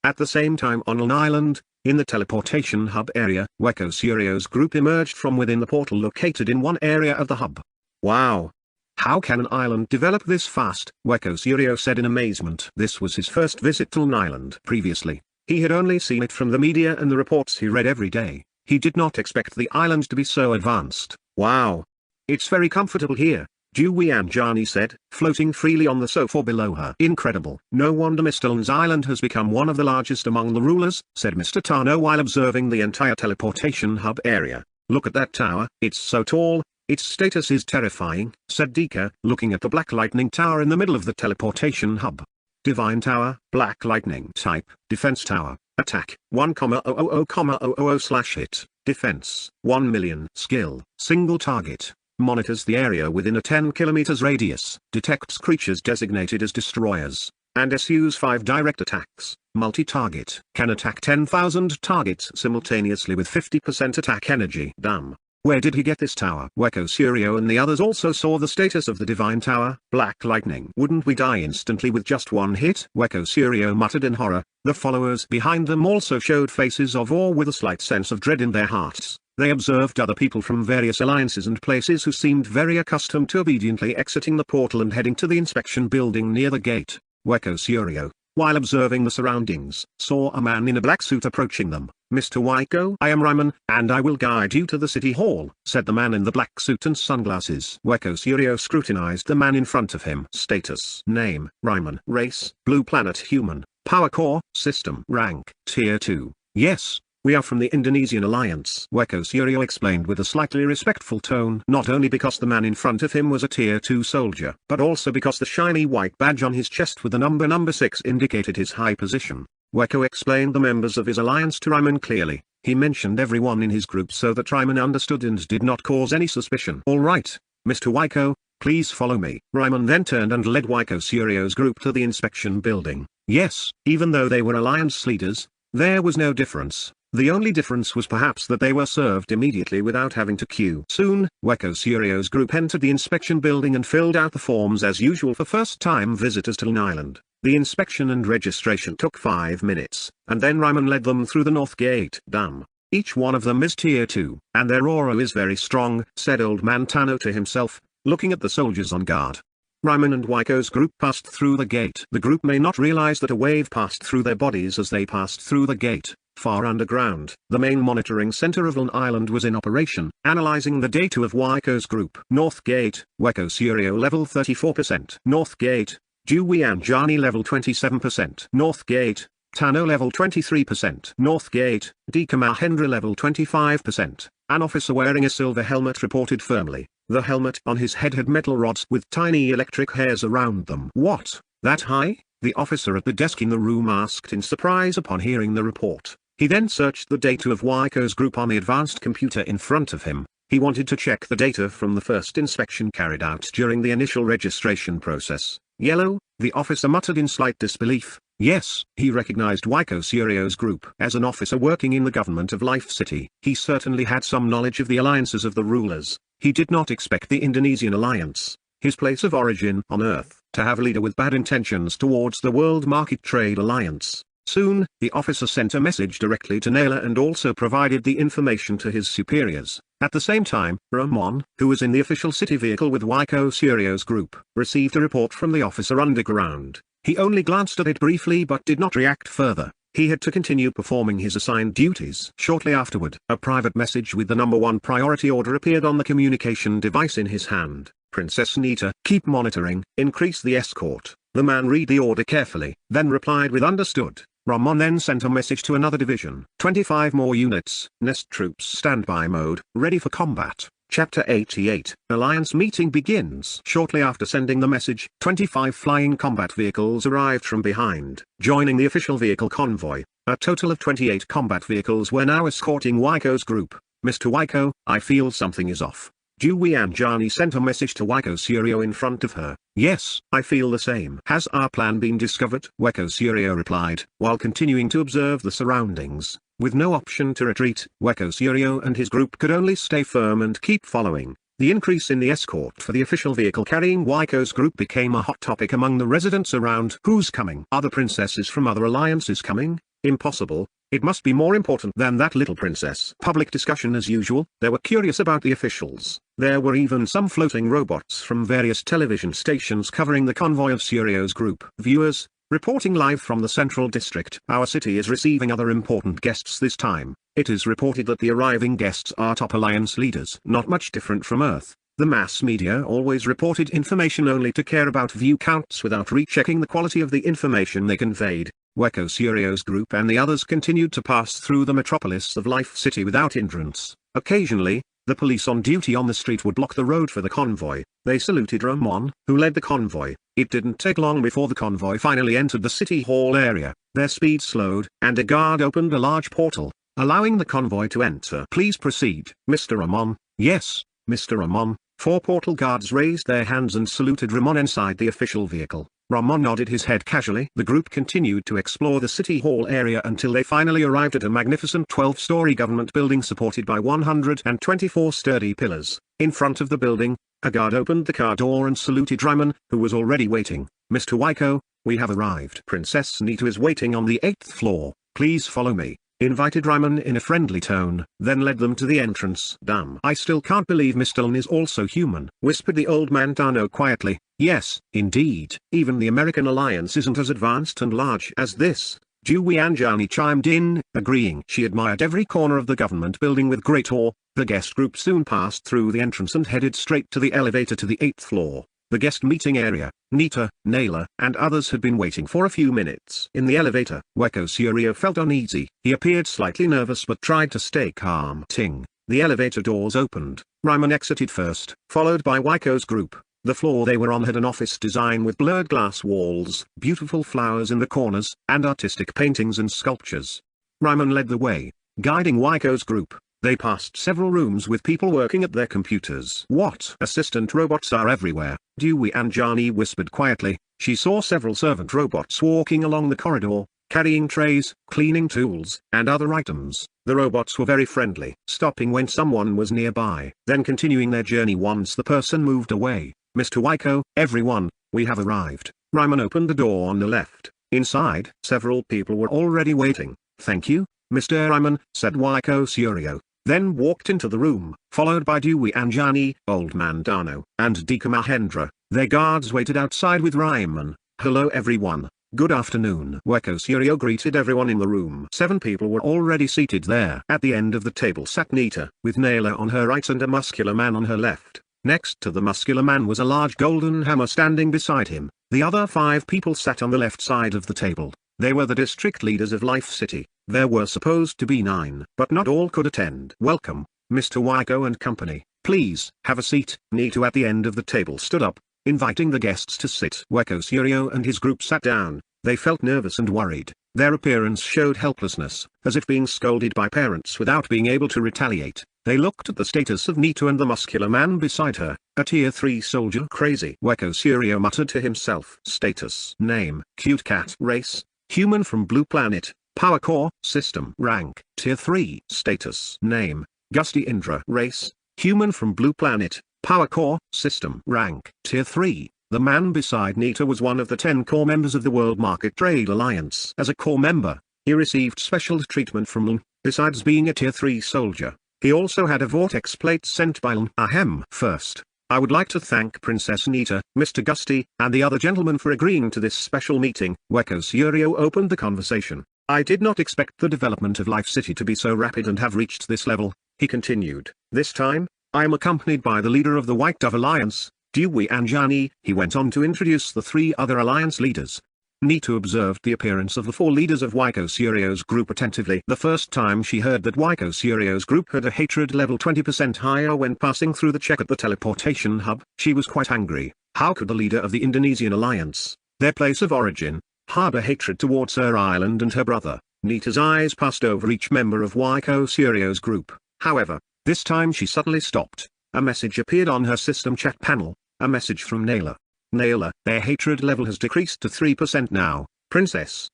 At the same time on an island, in the teleportation hub area, Weko Suryo's group emerged from within the portal located in one area of the hub. Wow! How can an island develop this fast? Weko Suryo said in amazement. This was his first visit to an island. Previously, he had only seen it from the media and the reports he read every day. He did not expect the island to be so advanced. Wow! It's very comfortable here, Dewi Anjani said, floating freely on the sofa below her. Incredible. No wonder Mr. Lan's island has become one of the largest among the rulers, said Mr. Tano while observing the entire teleportation hub area. Look at that tower, it's so tall. Its status is terrifying, said Dika, looking at the black lightning tower in the middle of the teleportation hub. Divine Tower, Black Lightning type, Defense Tower, Attack, 1,000,000/hit, Defense, 1 million. Skill, Single Target, monitors the area within a 10 km radius, detects creatures designated as destroyers, and issues 5 direct attacks. Multi-target, can attack 10,000 targets simultaneously with 50% attack energy. Damn. Where did he get this tower? Weko Surio and the others also saw the status of the Divine Tower, Black Lightning. Wouldn't we die instantly with just one hit? Weko Surio muttered in horror. The followers behind them also showed faces of awe with a slight sense of dread in their hearts. They observed other people from various alliances and places who seemed very accustomed to obediently exiting the portal and heading to the inspection building near the gate. Weko Surio, while observing the surroundings, saw a man in a black suit approaching them. "Mr. Waiko, I am Ryman, and I will guide you to the city hall," said the man in the black suit and sunglasses. Weko Surio scrutinized the man in front of him. Status: Name, Ryman. Race, Blue Planet Human. Power Core, System. Rank, Tier 2. Yes, we are from the Indonesian Alliance. Weko Surio explained with a slightly respectful tone, not only because the man in front of him was a Tier 2 soldier, but also because the shiny white badge on his chest with the number 6 indicated his high position. Weko explained the members of his alliance to Ryman clearly. He mentioned everyone in his group so that Ryman understood and did not cause any suspicion. "All right, Mr. Waiko, please follow me." Ryman then turned and led Weko Surio's group to the inspection building. Yes, even though they were alliance leaders, there was no difference. The only difference was perhaps that they were served immediately without having to queue. Soon, Weko Surio's group entered the inspection building and filled out the forms as usual for first-time visitors to Lun Island. The inspection and registration took 5 minutes, and then Ryman led them through the north gate. "Damn. Each one of them is Tier 2, and their aura is very strong," said Old Man Tano to himself, looking at the soldiers on guard. Ryman and Waiko's group passed through the gate. The group may not realize that a wave passed through their bodies as they passed through the gate. Far underground, the main monitoring center of Lun Island was in operation, analyzing the data of Waiko's group. North Gate, Weko Surio level 34%. North Gate, Dewey and Johnny level 27%. North Gate, Tano level 23%. North Gate, Dika Mahendra level 25%. An officer wearing a silver helmet reported firmly. The helmet on his head had metal rods with tiny electric hairs around them. "What, that high?" the officer at the desk in the room asked in surprise upon hearing the report. He then searched the data of Waiko's group on the advanced computer in front of him. He wanted to check the data from the first inspection carried out during the initial registration process. "Yellow," the officer muttered in slight disbelief. Yes, he recognized Weko Surio's group. As an officer working in the government of Life City, he certainly had some knowledge of the alliances of the rulers. He did not expect the Indonesian Alliance, his place of origin on Earth, to have a leader with bad intentions towards the World Market Trade Alliance. Soon, the officer sent a message directly to Naylor and also provided the information to his superiors. At the same time, Ramon, who was in the official city vehicle with Weko Surio's group, received a report from the officer underground. He only glanced at it briefly but did not react further. He had to continue performing his assigned duties. Shortly afterward, a private message with the number 1 priority order appeared on the communication device in his hand. "Princess Nita, keep monitoring, increase the escort." The man read the order carefully, then replied with "understood." Ramon then sent a message to another division. 25 more units, Nest troops standby mode, ready for combat. Chapter 88. Alliance meeting begins. Shortly after sending the message, 25 flying combat vehicles arrived from behind, joining the official vehicle convoy. A total of 28 combat vehicles were now escorting Waiko's group. "Mr. Waiko, I feel something is off." Dewey and Johnny sent a message to Weko Surio in front of her. "Yes, I feel the same." "Has our plan been discovered?" Weko Surio replied, while continuing to observe the surroundings. With no option to retreat, Weko Surio and his group could only stay firm and keep following. The increase in the escort for the official vehicle carrying Waiko's group became a hot topic among the residents around. "Who's coming? Are the princesses from other alliances coming? Impossible. It must be more important than that little princess." Public discussion as usual. They were curious about the officials. There were even some floating robots from various television stations covering the convoy of Surio's group. "Viewers, reporting live from the Central District. Our city is receiving other important guests this time. It is reported that the arriving guests are top alliance leaders. Not much different from Earth. The mass media always reported information only to care about view counts without rechecking the quality of the information they conveyed." Weko Surio's group and the others continued to pass through the metropolis of Life City without hindrance. Occasionally, The police on duty on the street would block the road for the convoy. They saluted Ramon, who led the convoy. It didn't take long before the convoy finally entered the city hall area. Their speed slowed, and a guard opened a large portal, allowing the convoy to enter. "Please proceed, Mr. Ramon." "Yes, Mr. Ramon." 4 portal guards raised their hands and saluted Ramon inside the official vehicle. Ramon nodded his head casually. The group continued to explore the city hall area until they finally arrived at a magnificent 12-story government building supported by 124 sturdy pillars. In front of the building, a guard opened the car door and saluted Ramon, who was already waiting. "Mr. Waiko, we have arrived. Princess Nita is waiting on the 8th floor. Please follow me," invited Ramon in a friendly tone, then led them to the entrance. "Damn, I still can't believe Mr. Lin is also human," whispered the old man Dano quietly. "Yes, indeed. Even the American alliance isn't as advanced and large as this." Dewey Anjani chimed in, agreeing. She admired every corner of the government building with great awe. The guest group soon passed through the entrance and headed straight to the elevator to the 8th floor. The guest meeting area. Nita, Naylor, and others had been waiting for a few minutes. In the elevator, Waiko Surio felt uneasy. He appeared slightly nervous but tried to stay calm. Ting. The elevator doors opened. Ramon exited first, followed by Waiko's group. The floor they were on had an office design with blurred glass walls, beautiful flowers in the corners, and artistic paintings and sculptures. Ramon led the way, guiding Waiko's group. They passed several rooms with people working at their computers. "What? Assistant robots are everywhere," Dewey Anjani whispered quietly. She saw several servant robots walking along the corridor, carrying trays, cleaning tools, and other items. The robots were very friendly, stopping when someone was nearby, then continuing their journey once the person moved away. "Mr. Waiko, everyone, we have arrived." Ramon opened the door on the left. Inside, several people were already waiting. "Thank you, Mr. Ramon," said Waiko Surio, then walked into the room, followed by Dewey Anjani, Old Man Dano, and Dika Mahendra. Their guards waited outside with Ramon. "Hello everyone. Good afternoon." Waiko Surio greeted everyone in the room. 7 people were already seated there. At the end of the table sat Nita, with Naylor on her right and a muscular man on her left. Next to the muscular man was a large golden hammer standing beside him. The other 5 people sat on the left side of the table. They were the district leaders of Life City. There were supposed to be 9, but not all could attend. "Welcome, Mr. Waiko and company. Please, have a seat." Nito at the end of the table stood up, inviting the guests to sit. Waiko Surio and his group sat down. They felt nervous and worried. Their appearance showed helplessness, as if being scolded by parents without being able to retaliate. They looked at the status of Nito and the muscular man beside her, a tier 3 soldier. "Crazy," Waiko Surio muttered to himself. Status: name, cute cat. Race: human from blue planet. Power core: system. Rank: tier 3. Status: name, Gusty Indra. Race: human from blue planet. Power core: system. Rank: tier 3. The man beside Nita was one of the 10 core members of the World Market Trade Alliance. As a core member, he received special treatment from Lung. Besides being a tier 3 soldier, he also had a vortex plate sent by Lung. Ahem. First, I would like to thank Princess Nita, Mr. Gusty, and the other gentlemen for agreeing to this special meeting. Waiko Surio opened the conversation. "I did not expect the development of Life City to be so rapid and have reached this level," he continued. "This time, I am accompanied by the leader of the White Dove Alliance, Dewey Anjani." He went on to introduce the 3 other alliance leaders. Nita observed the appearance of the 4 leaders of Waiko Surio's group attentively. The first time she heard that Waiko Surio's group had a hatred level 20% higher when passing through the check at the teleportation hub, she was quite angry. How could the leader of the Indonesian alliance, their place of origin, harbor hatred towards her island and her brother? Nita's eyes passed over each member of Waiko Surio's group. However, this time she suddenly stopped. A message appeared on her system chat panel, a message from Naylor. "Naylor, their hatred level has decreased to 3% now, Princess."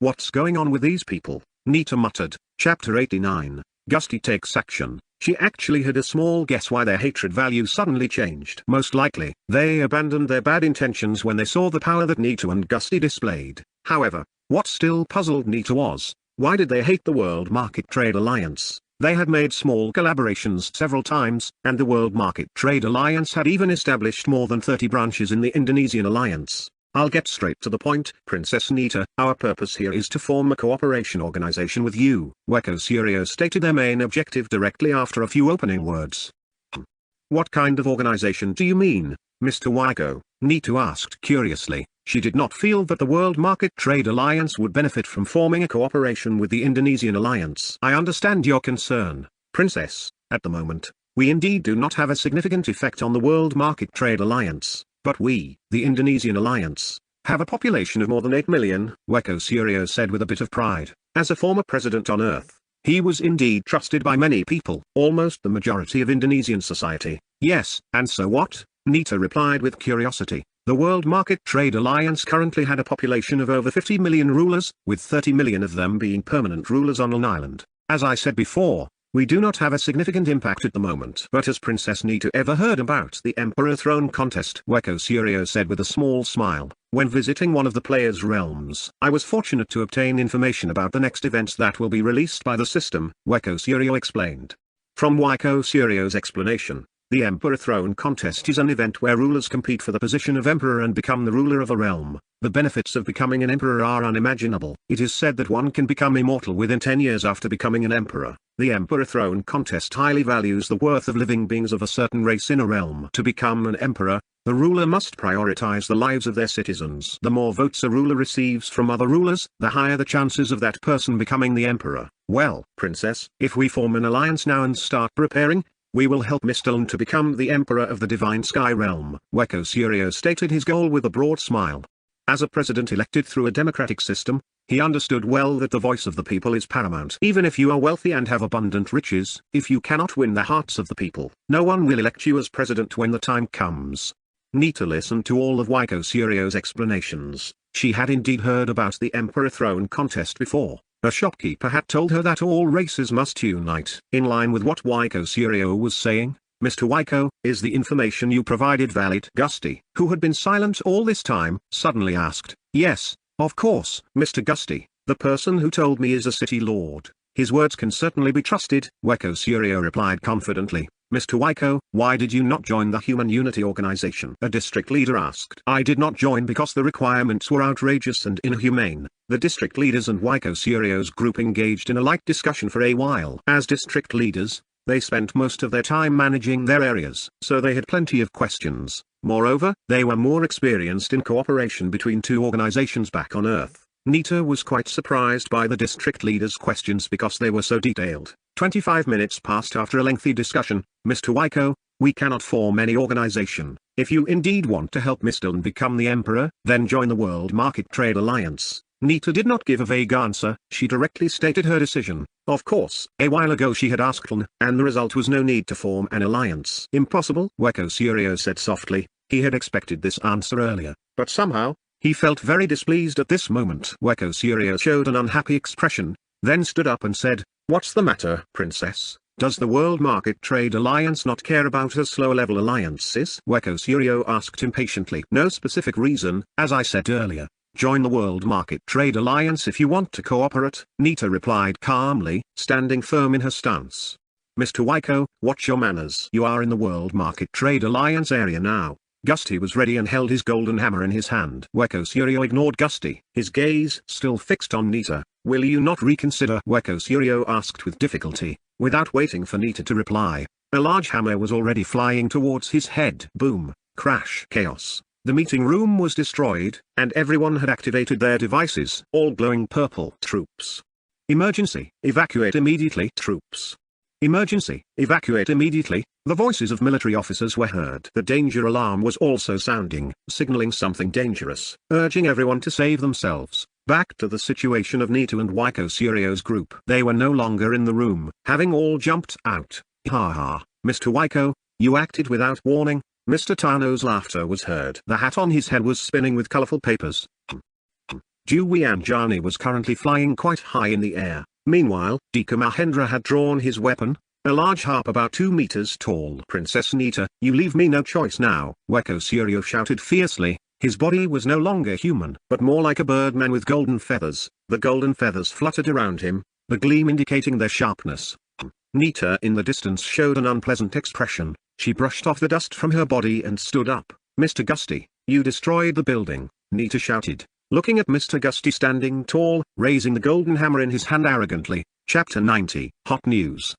"What's going on with these people?" Nita muttered. Chapter 89, Gusty Takes Action. She actually had a small guess why their hatred value suddenly changed. Most likely, they abandoned their bad intentions when they saw the power that Nita and Gusty displayed. However, what still puzzled Nita was, why did they hate the World Market Trade Alliance? They had made small collaborations several times, and the World Market Trade Alliance had even established more than 30 branches in the Indonesian alliance. "I'll get straight to the point, Princess Nita. Our purpose here is to form a cooperation organization with you." Waiko Surio stated their main objective directly after a few opening words. "What kind of organization do you mean, Mr. Waiko?" Nita asked curiously. She did not feel that the World Market Trade Alliance would benefit from forming a cooperation with the Indonesian alliance. "I understand your concern, Princess. At the moment, We indeed do not have a significant effect on the World Market Trade Alliance, but we, the Indonesian Alliance, have a population of more than 8 million, Weko Suryo said with a bit of pride. As a former president on Earth, he was indeed trusted by many people, almost the majority of Indonesian society. Yes, and so what? Nita replied with curiosity. The World Market Trade Alliance currently had a population of over 50 million rulers, with 30 million of them being permanent rulers on an island. As I said before, we do not have a significant impact at the moment. But has Princess Nita ever heard about the Emperor Throne Contest? Weko Suryo said with a small smile. When visiting one of the players' realms, I was fortunate to obtain information about the next events that will be released by the system, Weko Suryo explained. From Weko Suryo's explanation, the Emperor Throne Contest is an event where rulers compete for the position of emperor and become the ruler of a realm. The benefits of becoming an emperor are unimaginable. It is said that one can become immortal within 10 years after becoming an emperor. The Emperor Throne Contest highly values the worth of living beings of a certain race in a realm. To become an emperor, the ruler must prioritize the lives of their citizens. The more votes a ruler receives from other rulers, the higher the chances of that person becoming the emperor. Well, princess, if we form an alliance now and start preparing, we will help Mr. Lun to become the Emperor of the Divine Sky Realm. Weko Suryo stated his goal with a broad smile. As a president elected through a democratic system, he understood well that the voice of the people is paramount. Even if you are wealthy and have abundant riches, if you cannot win the hearts of the people, no one will elect you as president when the time comes. Nita listened to all of Weko Suryo's explanations. She had indeed heard about the Emperor Throne Contest before. A shopkeeper had told her that all races must unite. In line with what Weko Suryo was saying, Mr. Weko, is the information you provided valid? Gusty, who had been silent all this time, suddenly asked. Yes, of course, Mr. Gusty, the person who told me is a city lord. His words can certainly be trusted, Weko Suryo replied confidently. Mr. Weko, why did you not join the Human Unity Organization? A district leader asked. I did not join because the requirements were outrageous and inhumane. The district leaders and Weko Suryo's group engaged in a light discussion for a while. As district leaders, they spent most of their time managing their areas, so they had plenty of questions. Moreover, they were more experienced in cooperation between two organizations back on Earth. Nita was quite surprised by the district leaders' questions because they were so detailed. 25 minutes passed after a lengthy discussion. Mr. Weko, we cannot form any organization. If you indeed want to help Mr. Lun become the emperor, then join the World Market Trade Alliance. Nita did not give a vague answer, she directly stated her decision. Of course, a while ago she had asked Lun, and the result was no need to form an alliance. Impossible, Weko Suryo said softly. He had expected this answer earlier, but somehow, he felt very displeased at this moment. Weko Suryo showed an unhappy expression, then stood up and said, What's the matter, princess? Does the World Market Trade Alliance not care about us lower-level alliances? Weko Suryo asked impatiently. No specific reason, as I said earlier. Join the World Market Trade Alliance if you want to cooperate, Nita replied calmly, standing firm in her stance. Mr. Weko, watch your manners. You are in the World Market Trade Alliance area now. Gusty was ready and held his golden hammer in his hand. Weko Suryo ignored Gusty, his gaze still fixed on Nita. Will you not reconsider? Weko Suryo asked with difficulty, without waiting for Nita to reply. A large hammer was already flying towards his head. Boom, crash, chaos. The meeting room was destroyed, and everyone had activated their devices. All glowing purple. Troops. Emergency. Evacuate immediately. Troops. Emergency. Evacuate immediately. The voices of military officers were heard. The danger alarm was also sounding, signaling something dangerous, urging everyone to save themselves. Back to the situation of Nita and Weko Suryo's group. They were no longer in the room, having all jumped out. Ha ha, Mr. Weko, you acted without warning. Mr. Tano's laughter was heard. The hat on his head was spinning with colorful papers. Dewi Anjani was currently flying quite high in the air. Meanwhile, Dika Mahendra had drawn his weapon, a large harp about 2 meters tall. Princess Nita, you leave me no choice now, Weko Suryo shouted fiercely. His body was no longer human, but more like a birdman with golden feathers. The golden feathers fluttered around him, the gleam indicating their sharpness. Nita in the distance showed an unpleasant expression. She brushed off the dust from her body and stood up. Mr. Gusty, you destroyed the building, Nita shouted. Looking at Mr. Gusty standing tall, raising the golden hammer in his hand arrogantly. Chapter 90. Hot News.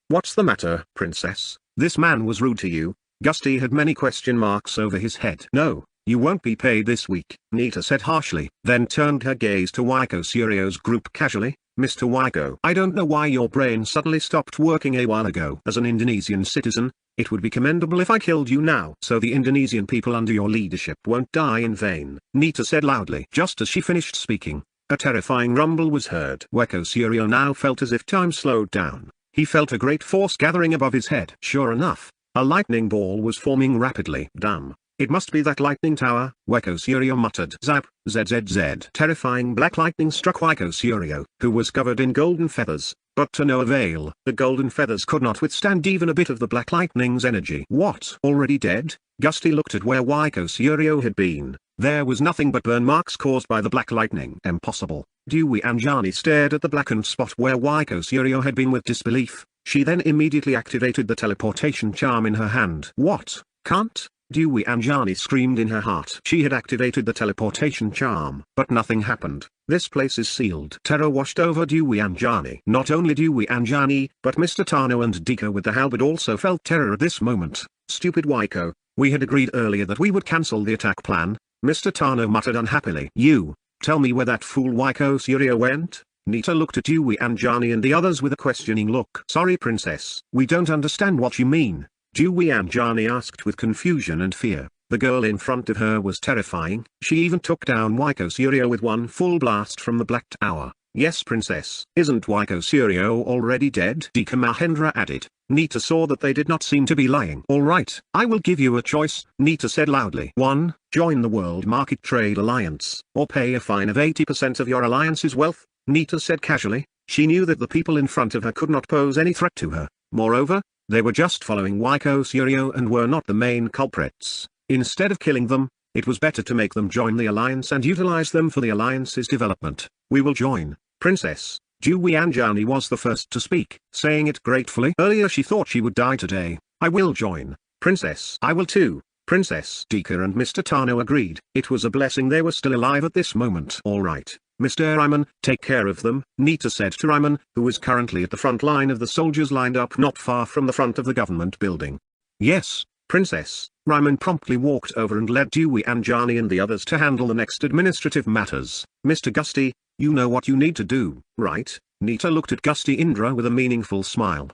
What's the matter, princess? This man was rude to you. Gusty had many question marks over his head. No, you won't be paid this week, Nita said harshly, then turned her gaze to Weko Suryo's group casually. Mr. Waiko. I don't know why your brain suddenly stopped working a while ago. As an Indonesian citizen, it would be commendable if I killed you now, so the Indonesian people under your leadership won't die in vain, Nita said loudly. Just as she finished speaking, a terrifying rumble was heard. Waiko Suryo now felt as if time slowed down. He felt a great force gathering above his head. Sure enough, a lightning ball was forming rapidly. Damn. It must be that lightning tower, Waiko Suryo muttered. Zap, zzz. Terrifying black lightning struck Waiko Suryo, who was covered in golden feathers, but to no avail. The golden feathers could not withstand even a bit of the black lightning's energy. What? Already dead? Gusty looked at where Waiko Suryo had been. There was nothing but burn marks caused by the black lightning. Impossible. Dewey Anjani stared at the blackened spot where Waiko Suryo had been with disbelief. She then immediately activated the teleportation charm in her hand. What? Can't? Dewey Anjani screamed in her heart. She had activated the teleportation charm, but nothing happened. This place is sealed. Terror washed over Dewey Anjani. Not only Dewey Anjani, but Mr. Tano and Dika with the halberd also felt terror at this moment. Stupid Waiko, we had agreed earlier that we would cancel the attack plan, Mr. Tano muttered unhappily. You, tell me where that fool Waiko Suryo went? Nita looked at Dewey Anjani and the others with a questioning look. Sorry princess, we don't understand what you mean, Dewey Anjani asked with confusion and fear. The girl in front of her was terrifying. She even took down Waiko Suryo with one full blast from the Black Tower. Yes princess. Isn't Waiko Suryo already dead? Dika Mahendra added. Nita saw that they did not seem to be lying. Alright, I will give you a choice, Nita said loudly. 1. Join the World Market Trade Alliance, or pay a fine of 80% of your alliance's wealth, Nita said casually. She knew that the people in front of her could not pose any threat to her. Moreover, they were just following Waiko Suryo and were not the main culprits. Instead of killing them, it was better to make them join the alliance and utilize them for the alliance's development. We will join, princess. Dewey Anjani was the first to speak, saying it gratefully. Earlier she thought she would die today. I will join, princess. I will too, princess. Dika and Mr. Tano agreed. It was a blessing they were still alive at this moment. Alright, Mr. Ryman, take care of them, Nita said to Ryman, who was currently at the front line of the soldiers lined up not far from the front of the government building. Yes, princess. Ryman promptly walked over and led Dewey Anjani and the others to handle the next administrative matters. Mr. Gusty, you know what you need to do, right? Nita looked at Gusty Indra with a meaningful smile.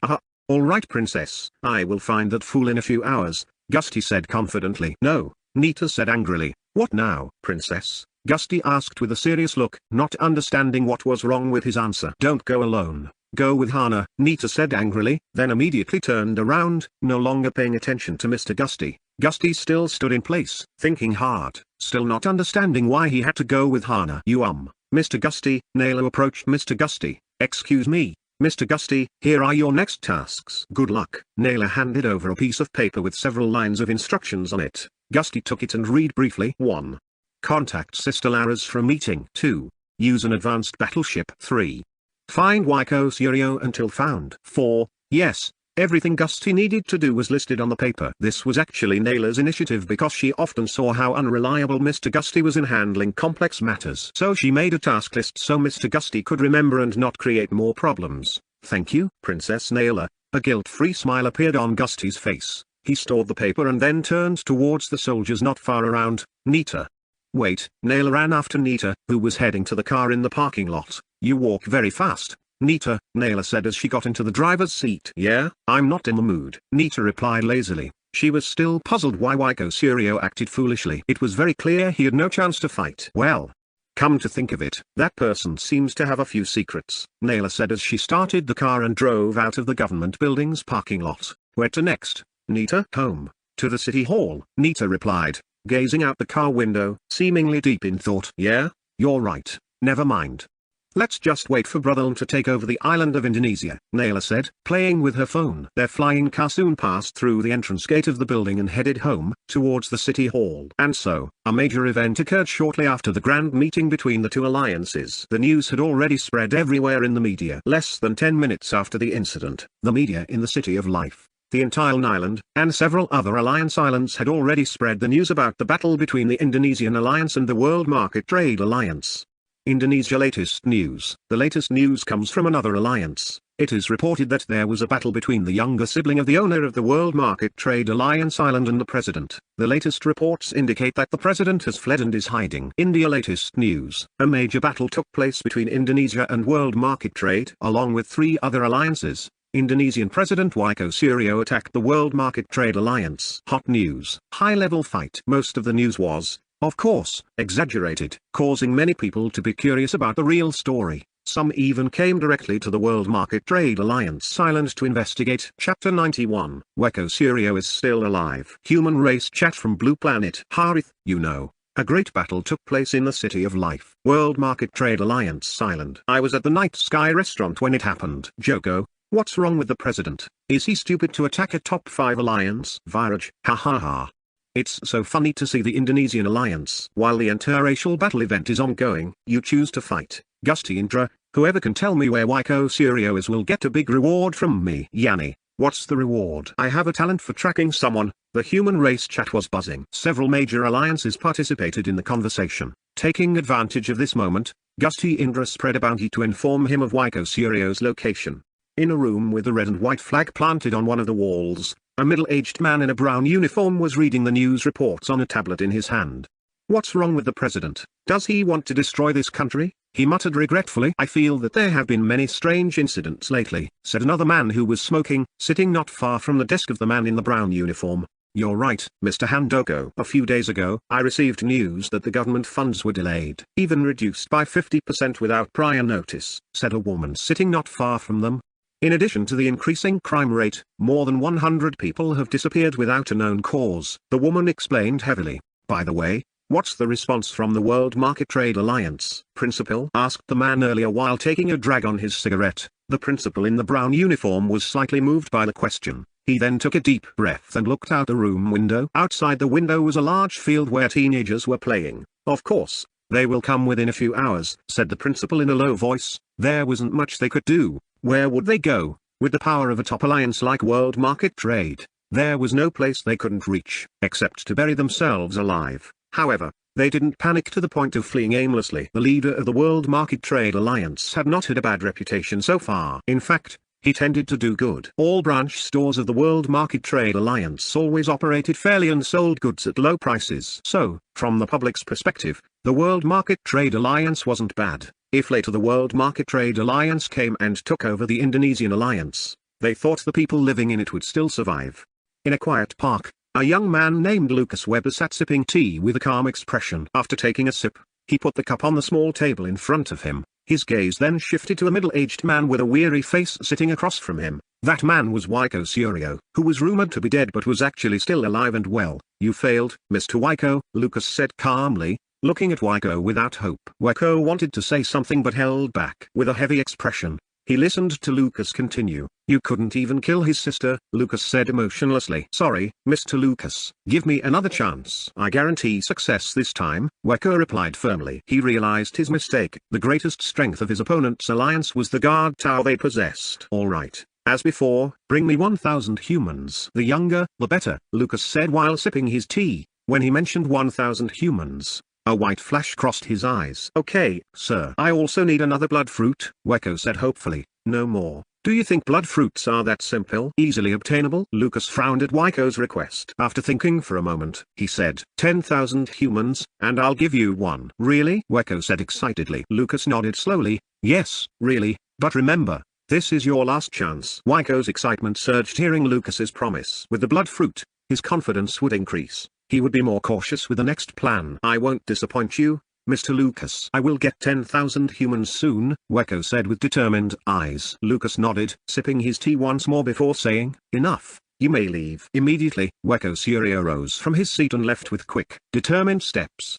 Alright princess. I will find that fool in a few hours, Gusty said confidently. No, Nita said angrily. What now, princess? Gusty asked with a serious look, not understanding what was wrong with his answer. Don't go alone. Go with Hana, Nita said angrily, then immediately turned around, no longer paying attention to Mr. Gusty. Gusty still stood in place, thinking hard, still not understanding why he had to go with Hana. Mr. Gusty. Nailo approached Mr. Gusty. Excuse me, Mr. Gusty, here are your next tasks. Good luck. Naila handed over a piece of paper with several lines of instructions on it. Gusty took it and read briefly. 1. Contact Sister Laras for a meeting. 2. Use an advanced battleship. 3. Find Waiko Suryo until found. 4. Yes, everything Gusty needed to do was listed on the paper. This was actually Naila's initiative because she often saw how unreliable Mr. Gusty was in handling complex matters. So she made a task list so Mr. Gusty could remember and not create more problems. Thank you, Princess Naila. A guilt-free smile appeared on Gusty's face. He stored the paper and then turned towards the soldiers not far around. Nita. Wait, Naila ran after Nita, who was heading to the car in the parking lot. You walk very fast, Nita, Naila said as she got into the driver's seat. Yeah, I'm not in the mood, Nita replied lazily. She was still puzzled why Waiko Suryo acted foolishly. It was very clear he had no chance to fight. Well, come to think of it, that person seems to have a few secrets, Naila said as she started the car and drove out of the government building's parking lot. Where to next, Nita? Home. To the city hall, Nita replied, gazing out the car window, seemingly deep in thought. Yeah, you're right, never mind. Let's just wait for Brother to take over the island of Indonesia, Naila said, playing with her phone. Their flying car soon passed through the entrance gate of the building and headed home, towards the city hall. And so, a major event occurred shortly after the grand meeting between the two alliances. The news had already spread everywhere in the media. Less than 10 minutes after the incident, the media in the City of Life, the entire island, and several other alliance islands had already spread the news about the battle between the Indonesian Alliance and the World Market Trade Alliance. Indonesia latest news. The latest news comes from another alliance, It is reported that there was a battle between the younger sibling of the owner of the World Market Trade Alliance Island and the president. The latest reports indicate that the president has fled and is hiding. India latest news. A major battle took place between Indonesia and World Market Trade along with 3 other alliances. Indonesian President Wiko Suryo attacked the World Market Trade Alliance. Hot news. High-level fight. Most of the news was, of course, exaggerated, causing many people to be curious about the real story. Some even came directly to the World Market Trade Alliance Island to investigate. Chapter 91. Weko Suryo is still alive. Human race chat from Blue Planet. Harith, you know, a great battle took place in the City of Life. World Market Trade Alliance Island. I was at the Night Sky restaurant when it happened. Joko, what's wrong with the president? Is he stupid to attack a top 5 alliance? Viraj, ha ha ha. It's so funny to see the Indonesian alliance. While the interracial battle event is ongoing, you choose to fight. Gusti Indra, whoever can tell me where Wiko Suryo is will get a big reward from me. Yanni, what's the reward? I have a talent for tracking someone. The human race chat was buzzing. Several major alliances participated in the conversation. Taking advantage of this moment, Gusti Indra spread a bounty to inform him of Wiko Suryo's location. In a room with a red and white flag planted on one of the walls, a middle-aged man in a brown uniform was reading the news reports on a tablet in his hand. What's wrong with the president? Does he want to destroy this country? He muttered regretfully. I feel that there have been many strange incidents lately, said another man who was smoking, sitting not far from the desk of the man in the brown uniform. You're right, Mr. Handoko. A few days ago, I received news that the government funds were delayed, even reduced by 50% without prior notice, said a woman sitting not far from them. In addition to the increasing crime rate, more than 100 people have disappeared without a known cause, the woman explained heavily. By the way, what's the response from the World Market Trade Alliance? Principal, asked the man earlier while taking a drag on his cigarette. The principal in the brown uniform was slightly moved by the question. He then took a deep breath and looked out the room window. Outside the window was a large field where teenagers were playing. Of course, they will come within a few hours, said the principal in a low voice. There wasn't much they could do. Where would they go? With the power of a top alliance like World Market Trade, there was no place they couldn't reach, except to bury themselves alive. However, they didn't panic to the point of fleeing aimlessly. The leader of the World Market Trade Alliance had not had a bad reputation so far. In fact, he tended to do good. All branch stores of the World Market Trade Alliance always operated fairly and sold goods at low prices. So, from the public's perspective, the World Market Trade Alliance wasn't bad. If later the World Market Trade Alliance came and took over the Indonesian alliance, they thought the people living in it would still survive. In a quiet park, a young man named Lucas Weber sat sipping tea with a calm expression. After taking a sip, he put the cup on the small table in front of him. His gaze then shifted to a middle-aged man with a weary face sitting across from him. That man was Wiko Suryo, who was rumored to be dead but was actually still alive and well. You failed, Mr. Wiko, Lucas said calmly, looking at Wiko without hope. Wiko wanted to say something but held back. With a heavy expression, he listened to Lucas continue. You couldn't even kill his sister, Lucas said emotionlessly. Sorry, Mr. Lucas. Give me another chance. I guarantee success this time, Weko replied firmly. He realized his mistake. The greatest strength of his opponent's alliance was the guard tower they possessed. All right. As before, bring me 1,000 humans. The younger, the better, Lucas said while sipping his tea. When he mentioned 1,000 humans, a white flash crossed his eyes. Okay, sir. I also need another blood fruit, Weko said hopefully. No more. Do you think blood fruits are that simple? Easily obtainable? Lucas frowned at Wiko's request. After thinking for a moment, he said, 10,000 humans, and I'll give you one. Really? Weko said excitedly. Lucas nodded slowly. Yes, really, but remember, this is your last chance. Wiko's excitement surged hearing Lucas's promise. With the blood fruit, his confidence would increase. He would be more cautious with the next plan. I won't disappoint you, Mr. Lucas. I will get 10,000 humans soon, Weko said with determined eyes. Lucas nodded, sipping his tea once more before saying, enough, you may leave. Immediately, Weko Suryo rose from his seat and left with quick, determined steps.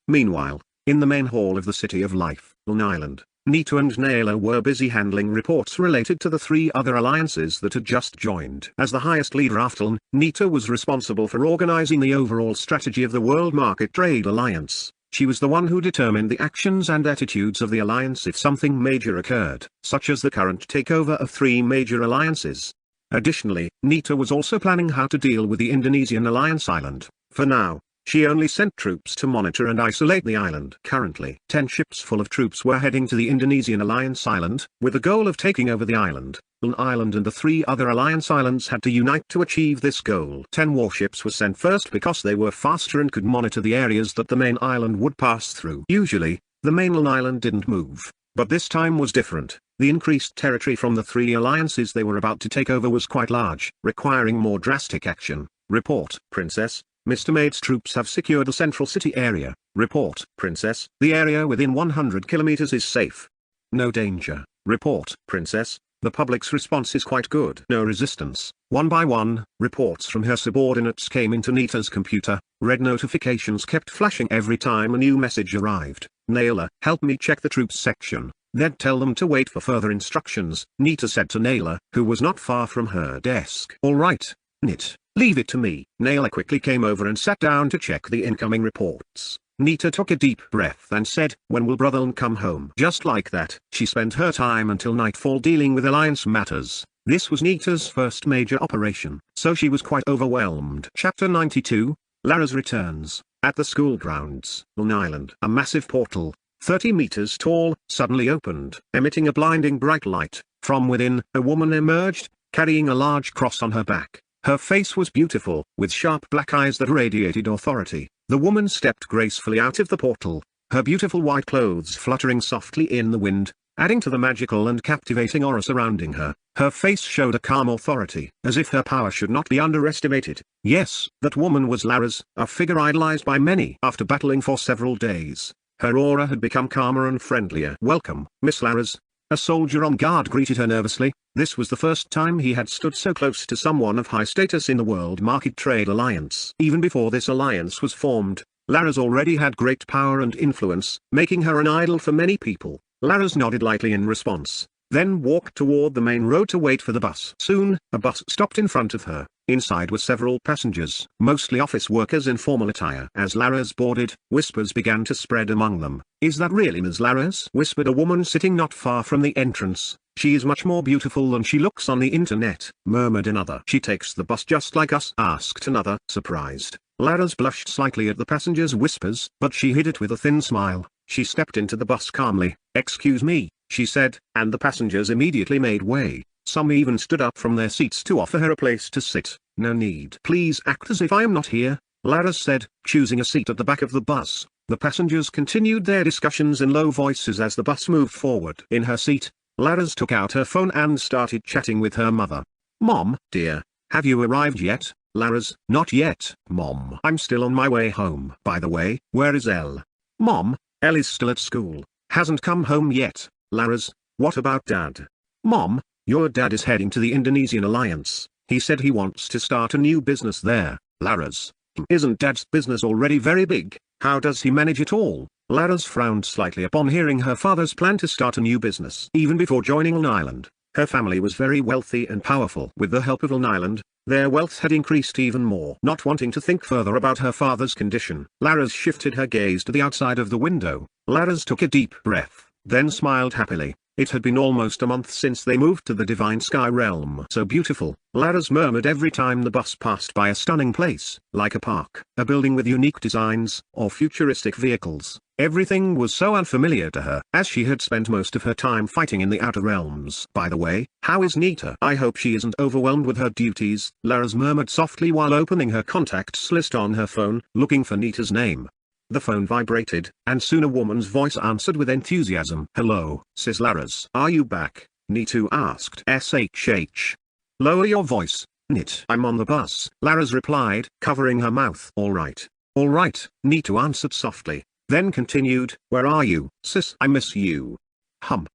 Meanwhile, in the main hall of the City of Life, on Island, Nito and Naila were busy handling reports related to the three other alliances that had just joined. As the highest leader after Ln, Nito was responsible for organizing the overall strategy of the World Market Trade Alliance. She was the one who determined the actions and attitudes of the alliance if something major occurred, such as the current takeover of three major alliances. Additionally, Nito was also planning how to deal with the Indonesian alliance island. For now, She only sent troops to monitor and isolate the island. Currently, 10 ships full of troops were heading to the Indonesian Alliance Island, with the goal of taking over the island. An island and the 3 other Alliance islands had to unite to achieve this goal. 10 warships were sent first because they were faster and could monitor the areas that the main island would pass through. Usually, the mainland island didn't move, but this time was different. The increased territory from the 3 alliances they were about to take over was quite large, requiring more drastic action. Report, Princess. Mr. Maid's troops have secured the central city area. Report, Princess. The area within 100 kilometers is safe. No danger. Report, Princess. The public's response is quite good. No resistance. One by one, reports from her subordinates came into Nita's computer. Red notifications kept flashing every time a new message arrived. Naila, help me check the troops section. Then tell them to wait for further instructions, Nita said to Naila, who was not far from her desk. All right, Nit, leave it to me. Naila quickly came over and sat down to check the incoming reports. Nita took a deep breath and said, when will Brotherlin come home? Just like that, she spent her time until nightfall dealing with alliance matters. This was Nita's first major operation, so she was quite overwhelmed. Chapter 92, Lara's returns. At the school grounds, on Island, a massive portal, 30 meters tall, suddenly opened, emitting a blinding bright light. From within, a woman emerged, carrying a large cross on her back. Her face was beautiful, with sharp black eyes that radiated authority. The woman stepped gracefully out of the portal, her beautiful white clothes fluttering softly in the wind, adding to the magical and captivating aura surrounding her. Her face showed a calm authority, as if her power should not be underestimated. Yes, that woman was Lara's, a figure idolized by many. After battling for several days, her aura had become calmer and friendlier. Welcome, Miss Lara's. A soldier on guard greeted her nervously. This was the first time he had stood so close to someone of high status in the World Market Trade Alliance. Even before this alliance was formed, Lara's already had great power and influence, making her an idol for many people. Lara's nodded lightly in response, then walked toward the main road to wait for the bus. Soon, a bus stopped in front of her. Inside were several passengers, mostly office workers in formal attire. As Lara's boarded, whispers began to spread among them. Is that really Ms. Lara's? Whispered a woman sitting not far from the entrance. She is much more beautiful than she looks on the internet, murmured another. She takes the bus just like us, asked another, surprised. Lara's blushed slightly at the passengers' whispers, but she hid it with a thin smile. She stepped into the bus calmly. Excuse me, she said, and the passengers immediately made way. Some even stood up from their seats to offer her a place to sit. No need. Please act as if I am not here, Lara said, choosing a seat at the back of the bus. The passengers continued their discussions in low voices as the bus moved forward. In her seat, Lara's took out her phone and started chatting with her mother. Mom, dear, have you arrived yet? Lara's, not yet, Mom. I'm still on my way home. By the way, where is Elle? Mom, Elle is still at school, hasn't come home yet. Lara's, what about Dad? Mom, your dad is heading to the Indonesian Alliance. He said he wants to start a new business there. Lara's, isn't Dad's business already very big? How does he manage it all? Lara's frowned slightly upon hearing her father's plan to start a new business. Even before joining Long Island, her family was very wealthy and powerful. With the help of Long Island, their wealth had increased even more. Not wanting to think further about her father's condition, Lara's shifted her gaze to the outside of the window. Lara's took a deep breath, then smiled happily. It had been almost a month since they moved to the Divine Sky Realm. So beautiful, Lara's murmured every time the bus passed by a stunning place, like a park, a building with unique designs, or futuristic vehicles. Everything was so unfamiliar to her, as she had spent most of her time fighting in the outer realms. By the way, how is Nita? I hope she isn't overwhelmed with her duties, Lara's murmured softly while opening her contacts list on her phone, looking for Nita's name. The phone vibrated, and soon a woman's voice answered with enthusiasm. Hello, Sis Lara's. Are you back? Nitu asked. SHH. Lower your voice, Nit. I'm on the bus, Lara's replied, covering her mouth. Alright, Nitu answered softly, then continued, where are you, Sis? I miss you. Hum.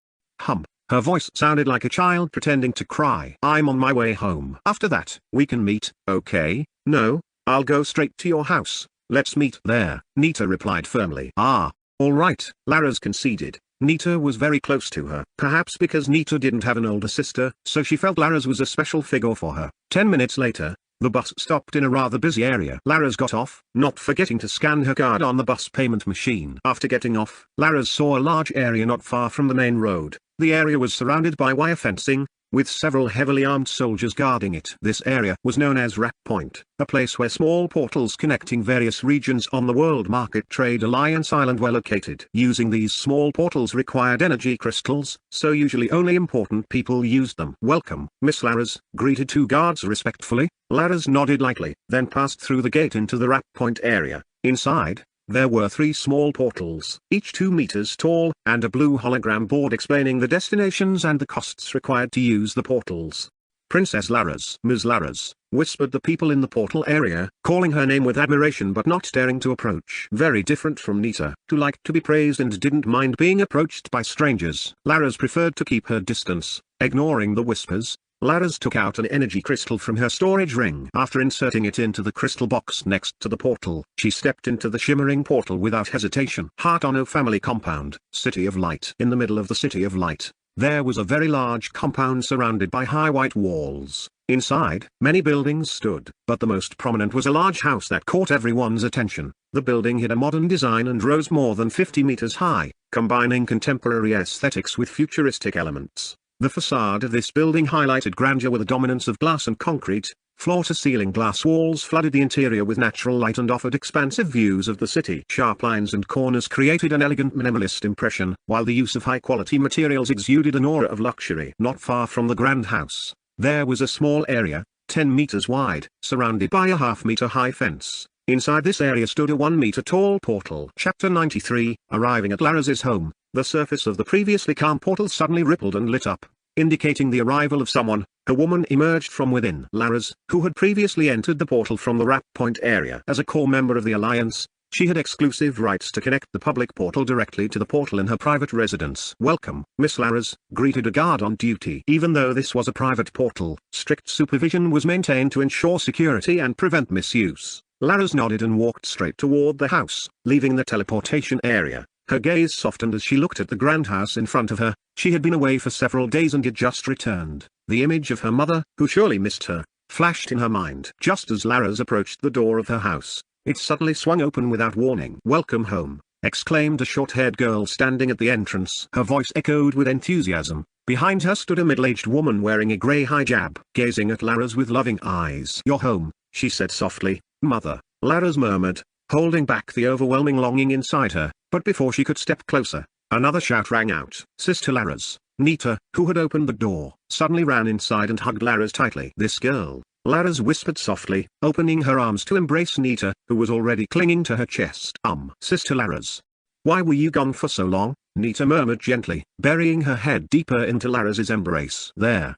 Her voice sounded like a child pretending to cry. I'm on my way home. After that, we can meet, okay? No, I'll go straight to your house. Let's meet there, Nita replied firmly. Ah, alright, Lara's conceded. Nita was very close to her. Perhaps because Nita didn't have an older sister, so she felt Lara's was a special figure for her. 10 minutes later, the bus stopped in a rather busy area. Lara's got off, not forgetting to scan her card on the bus payment machine. After getting off, Lara's saw a large area not far from the main road. The area was surrounded by wire fencing, with several heavily armed soldiers guarding it. This area was known as Rat Point, a place where small portals connecting various regions on the World Market Trade Alliance Island were located. Using these small portals required energy crystals, so usually only important people used them. "Welcome, Miss Laras," greeted two guards respectfully. Laras nodded lightly, then passed through the gate into the Rat Point area. Inside, there were 3 small portals, each 2 meters tall, and a blue hologram board explaining the destinations and the costs required to use the portals. "Princess Laras." "Ms. Laras," whispered the people in the portal area, calling her name with admiration but not daring to approach. Very different from Nita, who liked to be praised and didn't mind being approached by strangers. Laras preferred to keep her distance. Ignoring the whispers, Laras took out an energy crystal from her storage ring. After inserting it into the crystal box next to the portal, she stepped into the shimmering portal without hesitation. Heart Ono Family Compound, City of Light. In the middle of the City of Light, there was a very large compound surrounded by high white walls. Inside, many buildings stood, but the most prominent was a large house that caught everyone's attention. The building had a modern design and rose more than 50 meters high, combining contemporary aesthetics with futuristic elements. The facade of this building highlighted grandeur with a dominance of glass and concrete. Floor-to-ceiling glass walls flooded the interior with natural light and offered expansive views of the city. Sharp lines and corners created an elegant minimalist impression, while the use of high-quality materials exuded an aura of luxury. Not far from the grand house, there was a small area, 10 meters wide, surrounded by a half-meter-high fence. Inside this area stood a 1-meter-tall portal. Chapter 93, Arriving at Laras's home. The surface of the previously calm portal suddenly rippled and lit up, indicating the arrival of someone. A woman emerged from within. Laras, who had previously entered the portal from the Rat Point area. As a core member of the Alliance, she had exclusive rights to connect the public portal directly to the portal in her private residence. "Welcome, Miss Laras," greeted a guard on duty. Even though this was a private portal, strict supervision was maintained to ensure security and prevent misuse. Laras nodded and walked straight toward the house, leaving the teleportation area. Her gaze softened as she looked at the grand house in front of her. She had been away for several days and had just returned. The image of her mother, who surely missed her, flashed in her mind. Just as Laras approached the door of her house, it suddenly swung open without warning. "Welcome home," exclaimed a short-haired girl standing at the entrance. Her voice echoed with enthusiasm. Behind her stood a middle-aged woman wearing a grey hijab, gazing at Laras with loving eyes. "You're home," she said softly. "Mother," Laras murmured, holding back the overwhelming longing inside her. But before she could step closer, another shout rang out. Sister Laras. Nita, who had opened the door, suddenly ran inside and hugged Laras tightly. "This girl," Laras whispered softly, opening her arms to embrace Nita, who was already clinging to her chest. Sister Laras. Why were you gone for so long?" Nita murmured gently, burying her head deeper into Laras's embrace. There.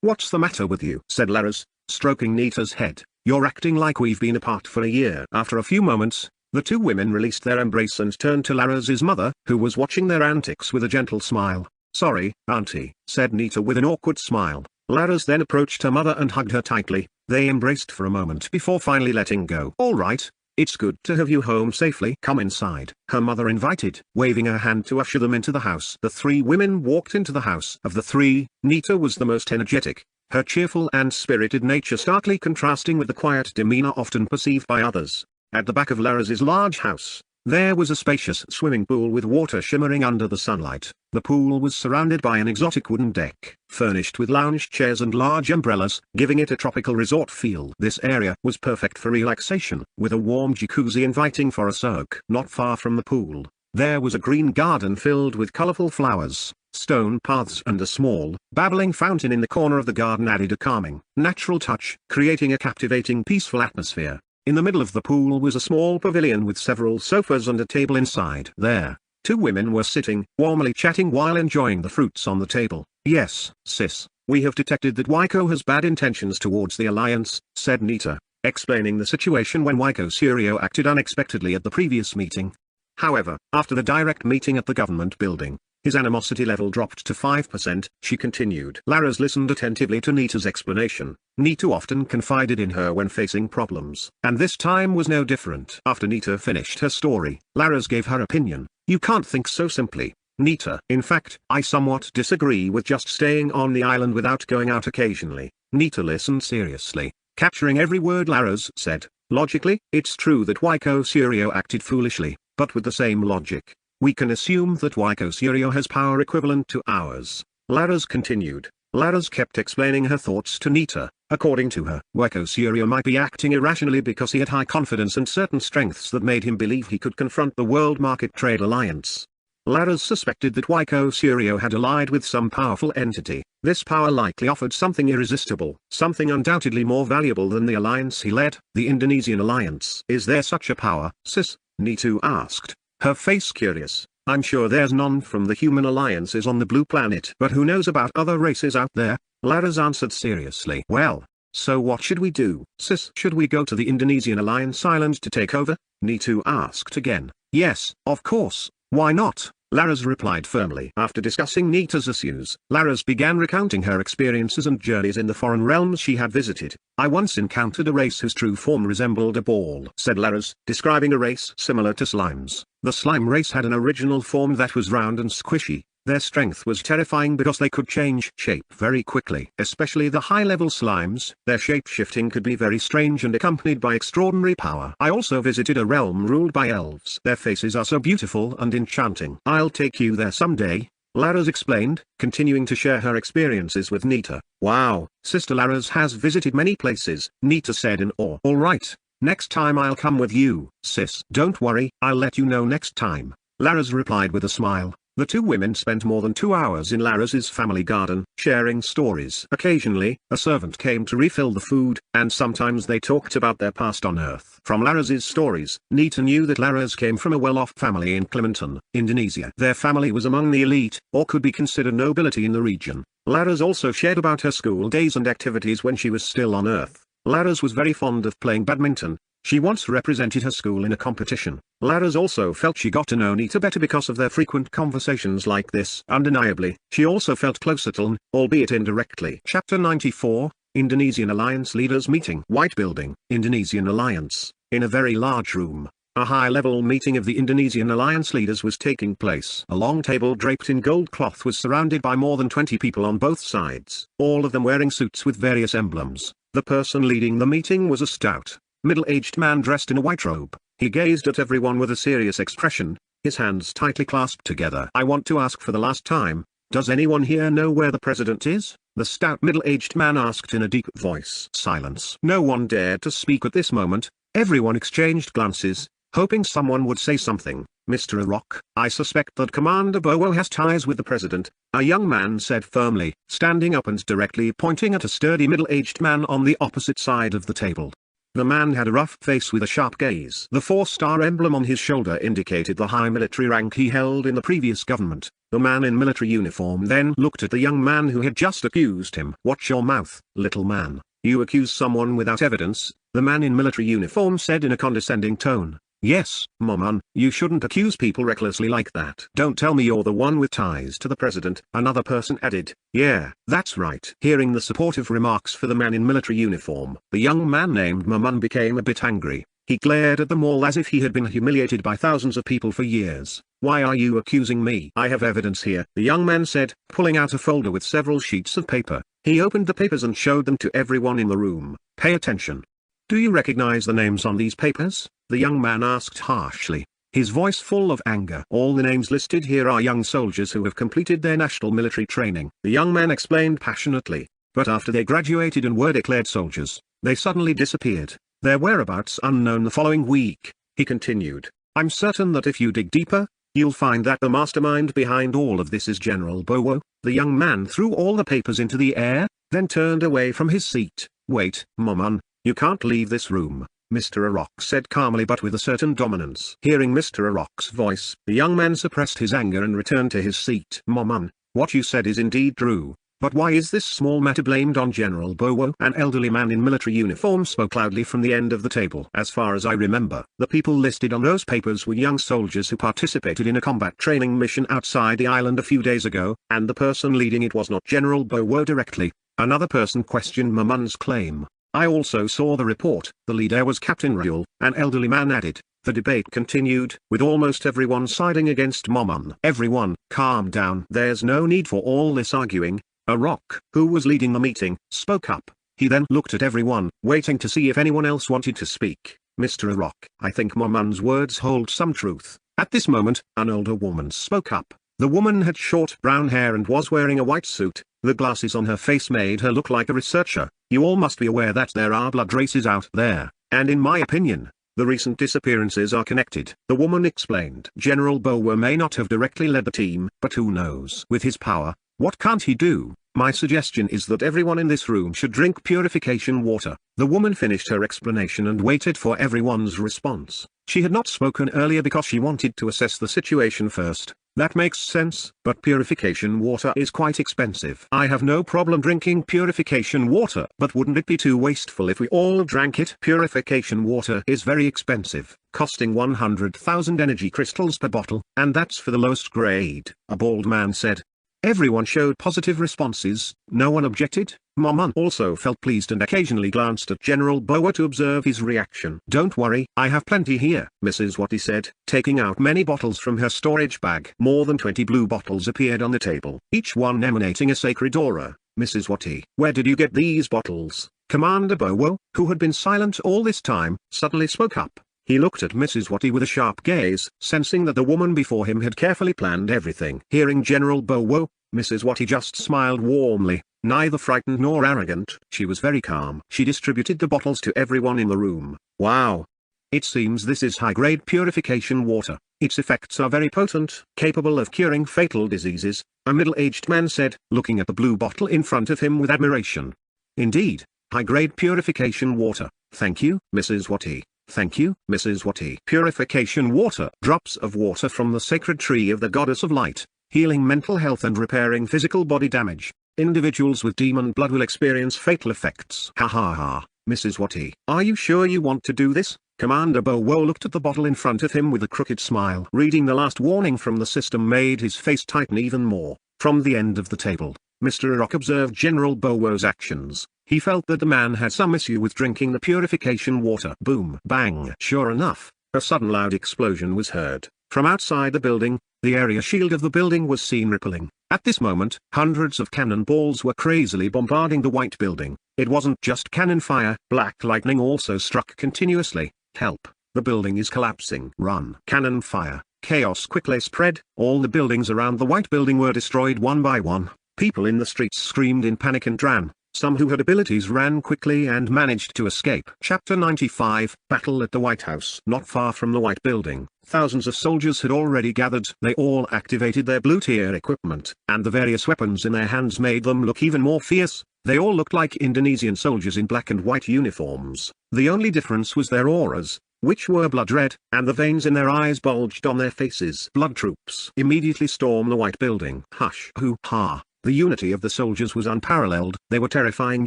"What's the matter with you?" said Laras, stroking Nita's head. "You're acting like we've been apart for a year." After a few moments, the two women released their embrace and turned to Laras's mother, who was watching their antics with a gentle smile. "Sorry, Auntie," said Nita with an awkward smile. Laras then approached her mother and hugged her tightly. They embraced for a moment before finally letting go. "All right, it's good to have you home safely. Come inside," her mother invited, waving her hand to usher them into the house. The 3 women walked into the house. Of the 3, Nita was the most energetic, her cheerful and spirited nature starkly contrasting with the quiet demeanor often perceived by others. At the back of Laras's large house, there was a spacious swimming pool with water shimmering under the sunlight. The pool was surrounded by an exotic wooden deck, furnished with lounge chairs and large umbrellas, giving it a tropical resort feel. This area was perfect for relaxation, with a warm jacuzzi inviting for a soak. Not far from the pool, there was a green garden filled with colorful flowers. Stone paths and a small, babbling fountain in the corner of the garden added a calming, natural touch, creating a captivating peaceful atmosphere. In the middle of the pool was a small pavilion with several sofas and a table inside. There, 2 women were sitting, warmly chatting while enjoying the fruits on the table. "Yes, sis, we have detected that Waiko has bad intentions towards the Alliance," said Nita, explaining the situation when Waiko Suryo acted unexpectedly at the previous meeting. However, after the direct meeting at the government building, his animosity level dropped to 5%, she continued. Laras listened attentively to Nita's explanation. Nita often confided in her when facing problems, and this time was no different. After Nita finished her story, Laras gave her opinion. "You can't think so simply, Nita. In fact, I somewhat disagree with just staying on the island without going out occasionally." Nita listened seriously, capturing every word Laras said. "Logically, it's true that Waiko Suryo acted foolishly, but with the same logic, we can assume that Waiko Suryo has power equivalent to ours." Laras continued. Laras kept explaining her thoughts to Nita. According to her, Waiko Suryo might be acting irrationally because he had high confidence and certain strengths that made him believe he could confront the World Market Trade Alliance. Laras suspected that Waiko Suryo had allied with some powerful entity. This power likely offered something irresistible, something undoubtedly more valuable than the alliance he led, the Indonesian alliance. Is there such a power, sis? Nitu asked, her face curious. I'm sure there's none from the human alliances on the blue planet. But who knows about other races out there? Laras answered seriously. Well, so what should we do, sis? Should we go to the Indonesian alliance island to take over? Nitu asked again. Yes, of course, why not? Laras replied firmly. After discussing Nita's issues, Laras began recounting her experiences and journeys in the foreign realms she had visited. I once encountered a race whose true form resembled a ball, said Laras, describing a race similar to slimes. The slime race had an original form that was round and squishy. Their strength was terrifying because they could change shape very quickly. Especially the high-level slimes, their shape-shifting could be very strange and accompanied by extraordinary power. I also visited a realm ruled by elves. Their faces are so beautiful and enchanting. I'll take you there someday, Laras explained, continuing to share her experiences with Nita. Wow, Sister Laras has visited many places, Nita said in awe. Alright, next time I'll come with you, sis. Don't worry, I'll let you know next time, Laras replied with a smile. The two women spent more than 2 hours in Laras's family garden, sharing stories. Occasionally, a servant came to refill the food, and sometimes they talked about their past on Earth. From Laras's stories, Nita knew that Laras came from a well-off family in Kalimantan, Indonesia. Their family was among the elite, or could be considered nobility in the region. Laras also shared about her school days and activities when she was still on Earth. Laras was very fond of playing badminton. She once represented her school in a competition. Laras also felt she got to know Nita better because of their frequent conversations like this. Undeniably, she also felt closer to Ln, albeit indirectly. Chapter 94, Indonesian Alliance Leaders Meeting. White Building, Indonesian Alliance. In a very large room, a high-level meeting of the Indonesian Alliance leaders was taking place. A long table draped in gold cloth was surrounded by more than 20 people on both sides, all of them wearing suits with various emblems. The person leading the meeting was a stout, middle-aged man dressed in a white robe. He gazed at everyone with a serious expression, his hands tightly clasped together. I want to ask for the last time, does anyone here know where the president is? The stout middle-aged man asked in a deep voice. Silence. No one dared to speak at this moment. Everyone exchanged glances, hoping someone would say something. Mr. Arok, I suspect that Commander Bowo has ties with the president, a young man said firmly, standing up and directly pointing at a sturdy middle-aged man on the opposite side of the table. The man had a rough face with a sharp gaze. The 4-star emblem on his shoulder indicated the high military rank he held in the previous government. The man in military uniform then looked at the young man who had just accused him. Watch your mouth, little man. You accuse someone without evidence, the man in military uniform said in a condescending tone. Yes, Maman, you shouldn't accuse people recklessly like that. Don't tell me you're the one with ties to the president, another person added. Yeah, that's right. Hearing the supportive remarks for the man in military uniform, the young man named Maman became a bit angry. He glared at them all as if he had been humiliated by thousands of people for years. Why are you accusing me? I have evidence here, the young man said, pulling out a folder with several sheets of paper. He opened the papers and showed them to everyone in the room. Pay attention. Do you recognize the names on these papers? The young man asked harshly, his voice full of anger. All the names listed here are young soldiers who have completed their national military training. The young man explained passionately, but after they graduated and were declared soldiers, they suddenly disappeared, their whereabouts unknown. The following week, he continued, I'm certain that if you dig deeper, you'll find that the mastermind behind all of this is General Bowo. The young man threw all the papers into the air, then turned away from his seat. Wait, Maman. You can't leave this room, Mr. Arok said calmly but with a certain dominance. Hearing Mr. Arok's voice, the young man suppressed his anger and returned to his seat. Maman, what you said is indeed true, but why is this small matter blamed on General Bowo? An elderly man in military uniform spoke loudly from the end of the table. As far as I remember, the people listed on those papers were young soldiers who participated in a combat training mission outside the island a few days ago, and the person leading it was not General Bowo directly. Another person questioned Maman's claim. I also saw the report. The leader was Captain Ryul, an elderly man added. The debate continued, with almost everyone siding against Maman. Everyone, calm down. There's no need for all this arguing. Arok, who was leading the meeting, spoke up. He then looked at everyone, waiting to see if anyone else wanted to speak. Mr. Arok, I think Maman's words hold some truth. At this moment, an older woman spoke up. The woman had short brown hair and was wearing a white suit. The glasses on her face made her look like a researcher. You all must be aware that there are blood races out there, and in my opinion, the recent disappearances are connected. The woman explained. General Bowo may not have directly led the team, but who knows? With his power, what can't he do? My suggestion is that everyone in this room should drink purification water. The woman finished her explanation and waited for everyone's response. She had not spoken earlier because she wanted to assess the situation first. That makes sense, but purification water is quite expensive. I have no problem drinking purification water, but wouldn't it be too wasteful if we all drank it? Purification water is very expensive, costing 100,000 energy crystals per bottle, and that's for the lowest grade, a bald man said. Everyone showed positive responses, no one objected. Maman also felt pleased and occasionally glanced at General Bowo to observe his reaction. Don't worry, I have plenty here, Mrs. Watty said, taking out many bottles from her storage bag. More than 20 blue bottles appeared on the table, each one emanating a sacred aura. Mrs. Watty, where did you get these bottles? Commander Bowo, who had been silent all this time, suddenly spoke up. He looked at Mrs. Watty with a sharp gaze, sensing that the woman before him had carefully planned everything. Hearing General Bowo, Mrs. Watty just smiled warmly, neither frightened nor arrogant. She was very calm. She distributed the bottles to everyone in the room. Wow! It seems this is high-grade purification water. Its effects are very potent, capable of curing fatal diseases, a middle-aged man said, looking at the blue bottle in front of him with admiration. Indeed, high-grade purification water. Thank you, Mrs. Watty. Thank you, Mrs. Watty. Purification water. Drops of water from the sacred tree of the goddess of light, healing mental health and repairing physical body damage. Individuals with demon blood will experience fatal effects. Ha ha ha, Mrs. Watty. Are you sure you want to do this? Commander Bowo looked at the bottle in front of him with a crooked smile. Reading the last warning from the system made his face tighten even more. From the end of the table, Mr. Rock observed General Bowo's actions. He felt that the man had some issue with drinking the purification water. Boom! Bang! Sure enough, a sudden loud explosion was heard. From outside the building, the area shield of the building was seen rippling. At this moment, hundreds of cannonballs were crazily bombarding the white building. It wasn't just cannon fire. Black lightning also struck continuously. Help! The building is collapsing. Run! Cannon fire. Chaos quickly spread. All the buildings around the white building were destroyed one by one. People in the streets screamed in panic and ran. Some who had abilities ran quickly and managed to escape. Chapter 95, Battle at the White House. Not far from the White Building, thousands of soldiers had already gathered. They all activated their blue-tier equipment, and the various weapons in their hands made them look even more fierce. They all looked like Indonesian soldiers in black and white uniforms. The only difference was their auras, which were blood red, and the veins in their eyes bulged on their faces. Blood troops immediately stormed the White Building. Hush! Hoo-ha! The unity of the soldiers was unparalleled. They were terrifying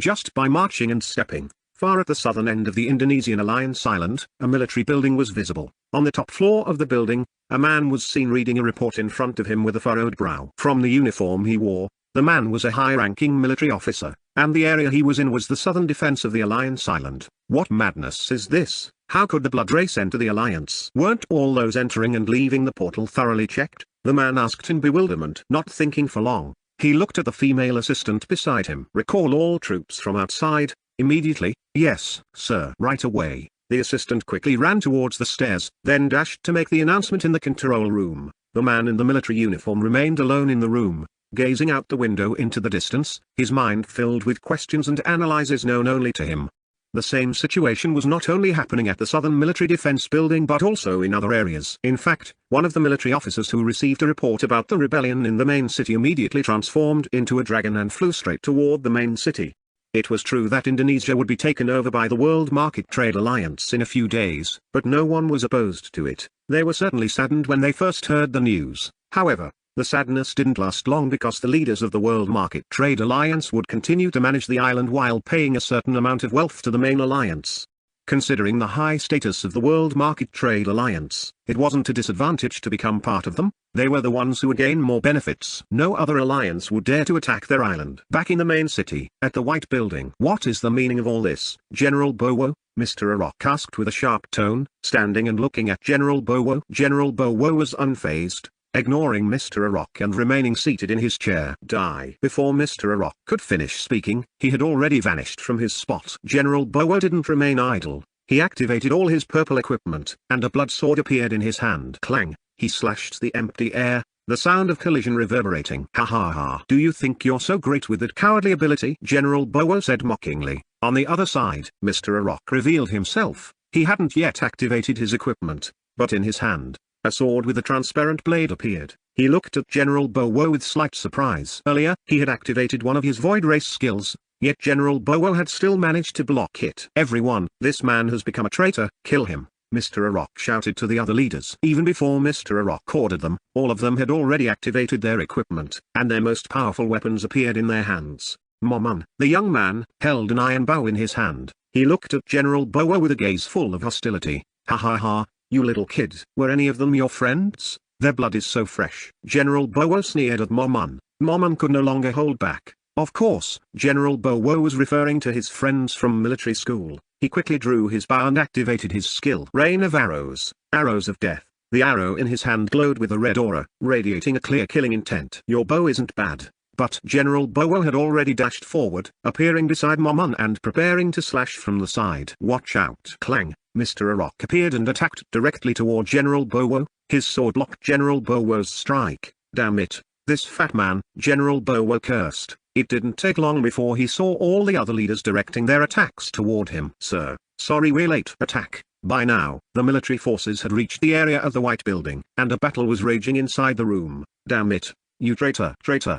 just by marching and stepping. Far at the southern end of the Indonesian Alliance Island, a military building was visible. On the top floor of the building, a man was seen reading a report in front of him with a furrowed brow. From the uniform he wore, the man was a high-ranking military officer, and the area he was in was the southern defense of the Alliance Island. What madness is this? How could the blood race enter the Alliance? Weren't all those entering and leaving the portal thoroughly checked? The man asked in bewilderment. Not thinking for long, he looked at the female assistant beside him. Recall all troops from outside, immediately. Yes, sir. Right away. The assistant quickly ran towards the stairs, then dashed to make the announcement in the control room. The man in the military uniform remained alone in the room, gazing out the window into the distance, his mind filled with questions and analyses known only to him. The same situation was not only happening at the Southern Military Defense Building but also in other areas. In fact, one of the military officers who received a report about the rebellion in the main city immediately transformed into a dragon and flew straight toward the main city. It was true that Indonesia would be taken over by the World Market Trade Alliance in a few days, but no one was opposed to it. They were certainly saddened when they first heard the news. However, the sadness didn't last long because the leaders of the World Market Trade Alliance would continue to manage the island while paying a certain amount of wealth to the main alliance. Considering the high status of the World Market Trade Alliance, it wasn't a disadvantage to become part of them. They were the ones who would gain more benefits. No other alliance would dare to attack their island. Back in the main city, at the White Building. What is the meaning of all this? General Bowo? Mr. Arok asked with a sharp tone, standing and looking at General Bowo. General Bowo was unfazed, ignoring Mr. Arok and remaining seated in his chair. Die. Before Mr. Arok could finish speaking, he had already vanished from his spot. General Bowo didn't remain idle. He activated all his purple equipment, and a blood sword appeared in his hand. Clang! He slashed the empty air. the sound of collision reverberating. Ha ha ha. Do you think you're so great with that cowardly ability? General Bowo said mockingly. On the other side, Mr. Arok revealed himself. He hadn't yet activated his equipment, but in his hand, a sword with a transparent blade appeared. He looked at General Bowo with slight surprise. Earlier, he had activated one of his Void Race skills, yet General Bowo had still managed to block it. Everyone, this man has become a traitor, kill him, Mr. Arok shouted to the other leaders. Even before Mr. Arok ordered them, all of them had already activated their equipment, and their most powerful weapons appeared in their hands. Moman, the young man, held an iron bow in his hand. He looked at General Bowo with a gaze full of hostility. Ha ha ha, you little kid. Were any of them your friends? Their blood is so fresh. General Bowo sneered at Moman. Moman could no longer hold back. Of course, General Bowo was referring to his friends from military school. He quickly drew his bow and activated his skill. Rain of arrows, arrows of death. The arrow in his hand glowed with a red aura, radiating a clear killing intent. Your bow isn't bad. But General Bowo had already dashed forward, appearing beside Moman and preparing to slash from the side. Watch out. Clang, Mr. Arok appeared and attacked directly toward General Bowo. His sword blocked General Bowo's strike. Damn it, this fat man, General Bowo cursed. It didn't take long before he saw all the other leaders directing their attacks toward him. Sir, sorry we're late. Attack. By now, the military forces had reached the area of the White Building, and a battle was raging inside the room. Damn it. You traitor,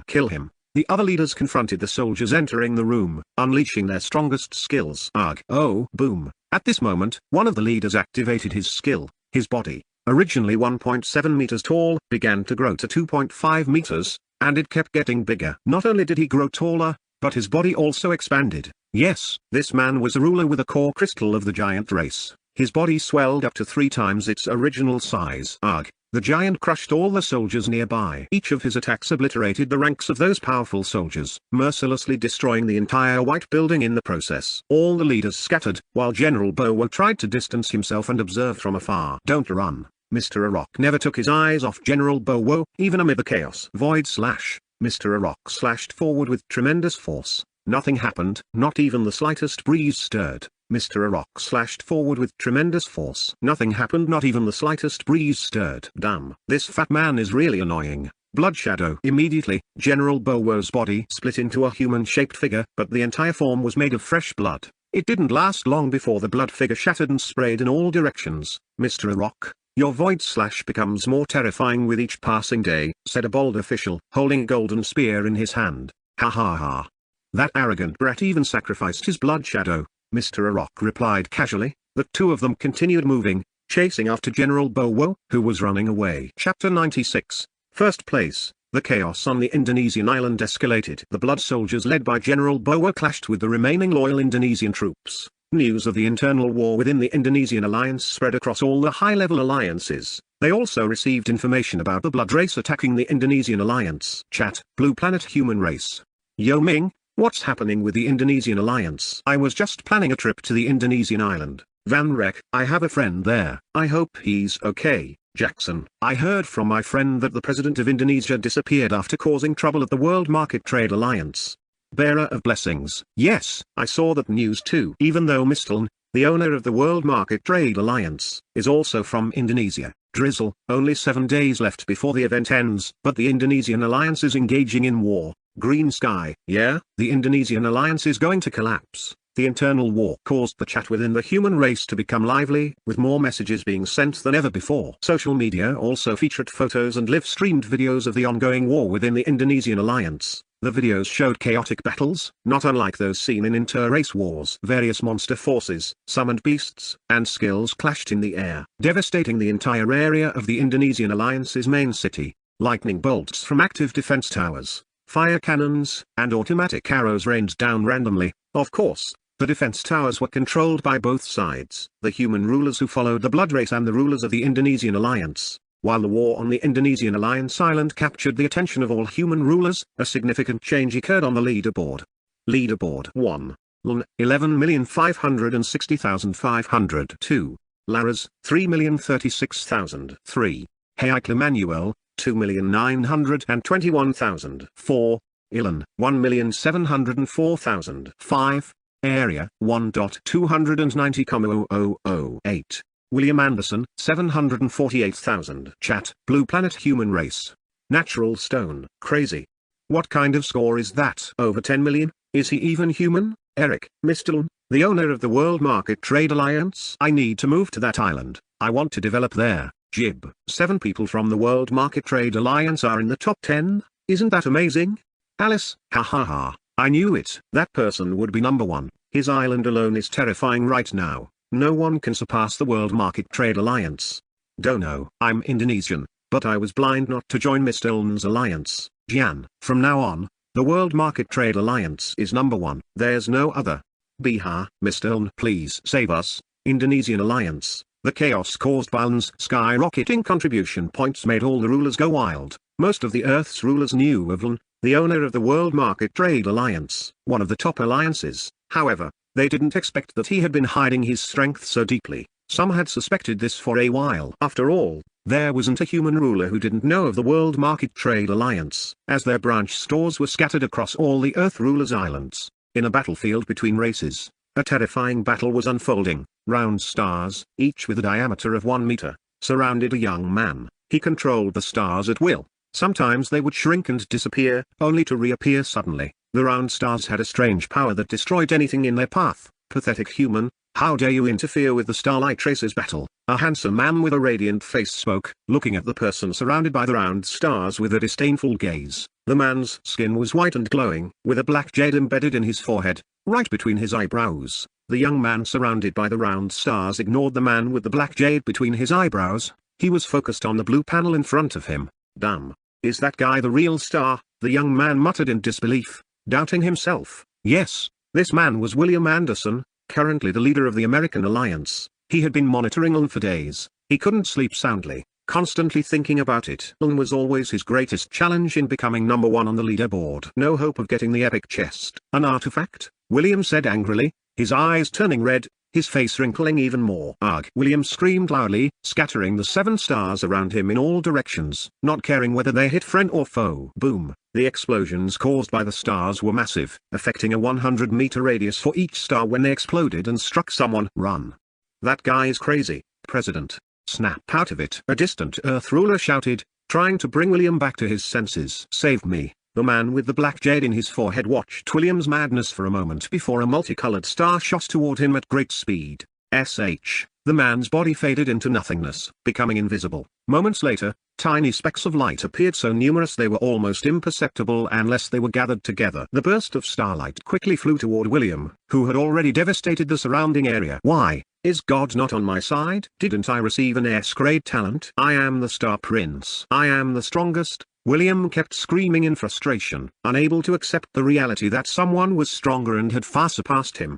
kill him. The other leaders confronted the soldiers entering the room, unleashing their strongest skills. Ugh. Oh, boom. At this moment, one of the leaders activated his skill. His body, originally 1.7 meters tall, began to grow to 2.5 meters, and it kept getting bigger. Not only did he grow taller, but his body also expanded. Yes, this man was a ruler with a core crystal of the giant race. His body swelled up to 3 times its original size. Ugh. The giant crushed all the soldiers nearby. Each of his attacks obliterated the ranks of those powerful soldiers, mercilessly destroying the entire White Building in the process. All the leaders scattered, while General Bowo tried to distance himself and observe from afar. Don't run. Mr. Arok never took his eyes off General Bowo, even amid the chaos. Void slash. Mr. Arok slashed forward with tremendous force. Nothing happened, not even the slightest breeze stirred. Mr. Arok slashed forward with tremendous force. Nothing happened, not even the slightest breeze stirred. Damn, this fat man is really annoying. Blood shadow. Immediately, General Bowo's body split into a human-shaped figure, but the entire form was made of fresh blood. It didn't last long before the blood figure shattered and sprayed in all directions. Mr. Arok, your void slash becomes more terrifying with each passing day, said a bold official, holding a golden spear in his hand. Ha ha ha. That arrogant brat even sacrificed his blood shadow. Mr. Arok replied casually. The two of them continued moving, chasing after General Bowo, who was running away. Chapter 96. First place. The chaos on the Indonesian island escalated. The blood soldiers led by General Bowo clashed with the remaining loyal Indonesian troops. News of the internal war within the Indonesian alliance spread across all the high-level alliances. They also received information about the blood race attacking the Indonesian alliance. Chat, Blue Planet Human Race. Yo Ming. What's happening with the Indonesian alliance? I was just planning a trip to the Indonesian island. Van Rek, I have a friend there. I hope he's okay. Jackson, I heard from my friend that the president of Indonesia disappeared after causing trouble at the World Market Trade Alliance. Bearer of blessings. Yes, I saw that news too. Even though Misteln, the owner of the World Market Trade Alliance, is also from Indonesia. Drizzle, only 7 days left before the event ends, but the Indonesian alliance is engaging in war. Green Sky, yeah, the Indonesian alliance is going to collapse. The internal war caused the chat within the human race to become lively, with more messages being sent than ever before. Social media also featured photos and live-streamed videos of the ongoing war within the Indonesian alliance. The videos showed chaotic battles, not unlike those seen in inter-race wars. Various monster forces, summoned beasts, and skills clashed in the air, devastating the entire area of the Indonesian alliance's main city. Lightning bolts from active defense towers, fire cannons, and automatic arrows rained down randomly. Of course, the defense towers were controlled by both sides, the human rulers who followed the blood race and the rulers of the Indonesian alliance. While the war on the Indonesian alliance island captured the attention of all human rulers, a significant change occurred on the leaderboard. Leaderboard 1. Lun, 11,560,500. 2. Laras, 3,036,000. 3. Heikle Manuel, 2,921,000. 4. Ilan, 1,704,000. 5. Area, 1.290,008. William Anderson, 748,000. Chat, Blue Planet Human Race. Natural stone. Crazy. What kind of score is that? Over 10 million? Is he even human? Eric, Mr. Lun, the owner of the World Market Trade Alliance. I need to move to that island. I want to develop there. Jib. 7 people from the World Market Trade Alliance are in the top 10. Isn't that amazing? Alice, ha ha ha. I knew it. That person would be number 1. His island alone is terrifying right now. No one can surpass the World Market Trade Alliance. Dono. I'm Indonesian, but I was blind not to join Mr. Lun's alliance. Jian. From now on, the World Market Trade Alliance is number 1. There's no other. Biha. Mr. Lun, please save us. Indonesian Alliance. The chaos caused by Lun's skyrocketing contribution points made all the rulers go wild. Most of the Earth's rulers knew of Lun, the owner of the World Market Trade Alliance, one of the top alliances. However, they didn't expect that he had been hiding his strength so deeply. Some had suspected this for a while. After all, there wasn't a human ruler who didn't know of the World Market Trade Alliance, as their branch stores were scattered across all the Earth rulers' islands. In a battlefield between races, a terrifying battle was unfolding. Round stars, each with a diameter of 1 meter, surrounded a young man. He controlled the stars at will. Sometimes they would shrink and disappear, only to reappear suddenly. The round stars had a strange power that destroyed anything in their path. Pathetic human, how dare you interfere with the Starlight Race's battle? A handsome man with a radiant face spoke, looking at the person surrounded by the round stars with a disdainful gaze. The man's skin was white and glowing, with a black jade embedded in his forehead, right between his eyebrows. The young man surrounded by the round stars ignored the man with the black jade between his eyebrows. He was focused on the blue panel in front of him. Damn. Is that guy the real star? The young man muttered in disbelief, doubting himself. Yes, this man was William Anderson, currently the leader of the American Alliance. He had been monitoring Lun for days. He couldn't sleep soundly, constantly thinking about it. Lun was always his greatest challenge in becoming number 1 on the leaderboard. No hope of getting the epic chest. An artifact? William said angrily, his eyes turning red, his face wrinkling even more. Ugh! William screamed loudly, scattering the 7 stars around him in all directions, not caring whether they hit friend or foe. Boom! The explosions caused by the stars were massive, affecting a 100-meter radius for each star when they exploded and struck someone. Run! That guy is crazy, President. Snap out of it! A distant Earth ruler shouted, trying to bring William back to his senses. Save me! The man with the black jade in his forehead watched William's madness for a moment before a multicolored star shot toward him at great speed. The man's body faded into nothingness, becoming invisible. Moments later, tiny specks of light appeared so numerous they were almost imperceptible unless they were gathered together. The burst of starlight quickly flew toward William, who had already devastated the surrounding area. Why? Is God not on my side? Didn't I receive an S-grade talent? I am the Star Prince. I am the strongest. William kept screaming in frustration, unable to accept the reality that someone was stronger and had far surpassed him.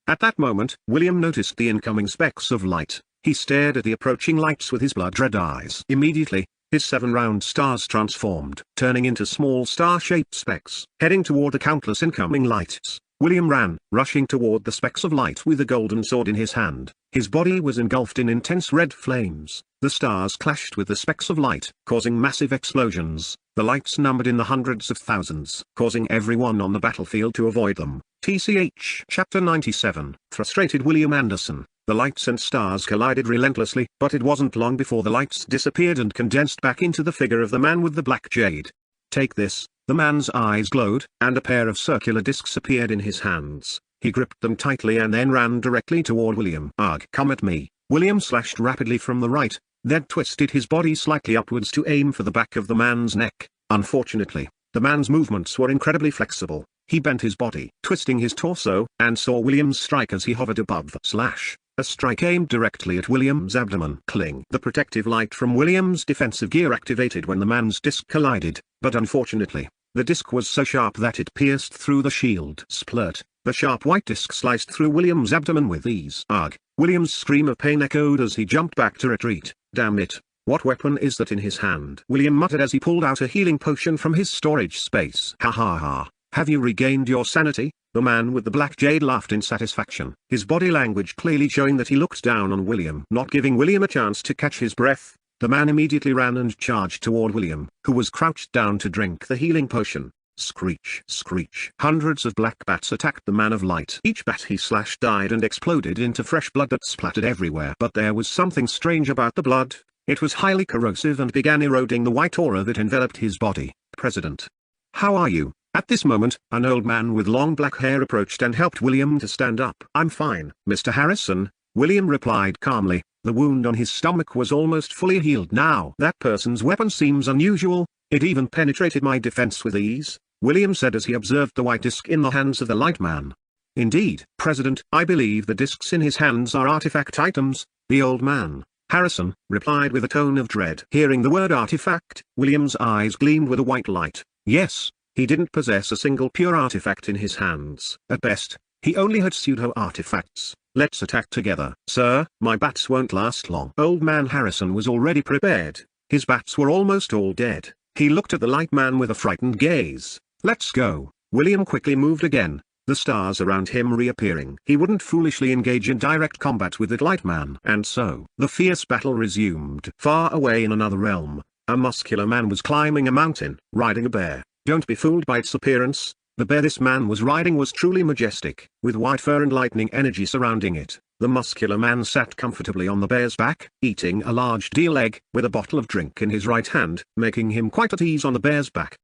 At that moment, William noticed the incoming specks of light. He stared at the approaching lights with his blood-red eyes. Immediately, his 7 round stars transformed, turning into small star-shaped specks. Heading toward the countless incoming lights, William ran, rushing toward the specks of light with a golden sword in his hand. His body was engulfed in intense red flames. The stars clashed with the specks of light, causing massive explosions. The lights numbered in the hundreds of thousands, causing everyone on the battlefield to avoid them. TCH Chapter 97. Frustrated William Anderson. The lights and stars collided relentlessly, but it wasn't long before the lights disappeared and condensed back into the figure of the man with the black jade. Take this. The man's eyes glowed, and a pair of circular discs appeared in his hands. He gripped them tightly and then ran directly toward William. Ugh! Come at me. William slashed rapidly from the right, then twisted his body slightly upwards to aim for the back of the man's neck. Unfortunately, the man's movements were incredibly flexible. He bent his body, twisting his torso, and saw William's strike as he hovered above. Slash! A strike aimed directly at William's abdomen. Cling! The protective light from William's defensive gear activated when the man's disc collided, but unfortunately, the disc was so sharp that it pierced through the shield. Splurt! The sharp white disc sliced through William's abdomen with ease. Ugh! William's scream of pain echoed as he jumped back to retreat. Damn it! What weapon is that in his hand? William muttered as he pulled out a healing potion from his storage space. Ha ha ha! Have you regained your sanity? The man with the black jade laughed in satisfaction, his body language clearly showing that he looked down on William. Not giving William a chance to catch his breath, the man immediately ran and charged toward William, who was crouched down to drink the healing potion. Screech! Screech! Hundreds of black bats attacked the man of light. Each bat he slashed died and exploded into fresh blood that splattered everywhere. But there was something strange about the blood. It was highly corrosive and began eroding the white aura that enveloped his body. President. How are you? At this moment, an old man with long black hair approached and helped William to stand up. I'm fine, Mr. Harrison, William replied calmly. The wound on his stomach was almost fully healed now. That person's weapon seems unusual, it even penetrated my defense with ease, William said as he observed the white disc in the hands of the light man. Indeed, President, I believe the discs in his hands are artifact items, the old man, Harrison, replied with a tone of dread. Hearing the word artifact, William's eyes gleamed with a white light. Yes, he didn't possess a single pure artifact in his hands. At best, he only had pseudo-artifacts. Let's attack together. Sir, my bats won't last long. Old man Harrison was already prepared. His bats were almost all dead. He looked at the light man with a frightened gaze. Let's go. William quickly moved again, the stars around him reappearing. He wouldn't foolishly engage in direct combat with the light man. And so, the fierce battle resumed. Far away in another realm, a muscular man was climbing a mountain, riding a bear. Don't be fooled by its appearance. The bear this man was riding was truly majestic, with white fur and lightning energy surrounding it. The muscular man sat comfortably on the bear's back, eating a large deer leg, with a bottle of drink in his right hand, making him quite at ease on the bear's back.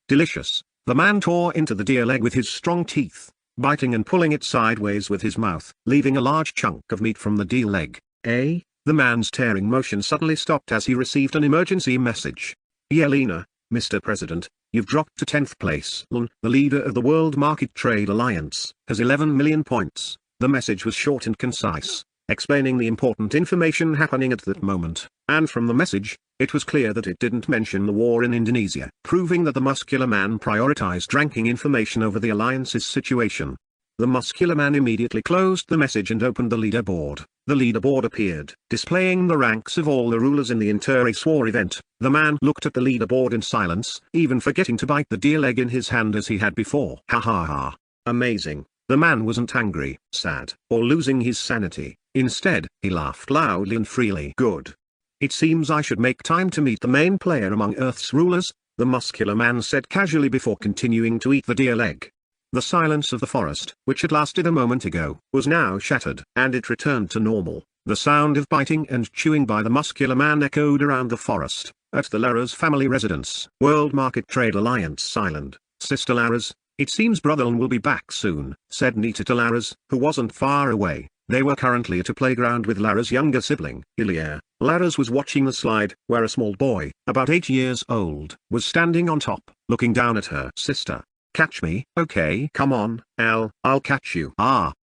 Delicious. The man tore into the deer leg with his strong teeth, biting and pulling it sideways with his mouth, leaving a large chunk of meat from the deer leg. The man's tearing motion suddenly stopped as he received an emergency message. Yelena, Mr. President, you've dropped to 10th place. The leader of the World Market Trade Alliance has 11 million points. The message was short and concise, explaining the important information happening at that moment, and from the message, it was clear that it didn't mention the war in Indonesia, proving that the muscular man prioritized ranking information over the Alliance's situation. The muscular man immediately closed the message and opened the leaderboard. The leaderboard appeared, displaying the ranks of all the rulers in the inter-race war event. The man looked at the leaderboard in silence, even forgetting to bite the deer leg in his hand as he had before. Ha ha ha. Amazing. The man wasn't angry, sad, or losing his sanity. Instead, he laughed loudly and freely. Good. It seems I should make time to meet the main player among Earth's rulers, the muscular man said casually before continuing to eat the deer leg. The silence of the forest, which had lasted a moment ago, was now shattered, and it returned to normal. The sound of biting and chewing by the muscular man echoed around the forest. At the Lara's family residence, World Market Trade Alliance Island, Sister Lara's, it seems Brotherlin will be back soon, said Nita to Lara's, who wasn't far away. They were currently at a playground with Lara's younger sibling, Ilya. Lara's was watching the slide, where a small boy, about 8 years old, was standing on top, looking down at her sister. Catch me? Okay. Come on, Al, I'll catch you.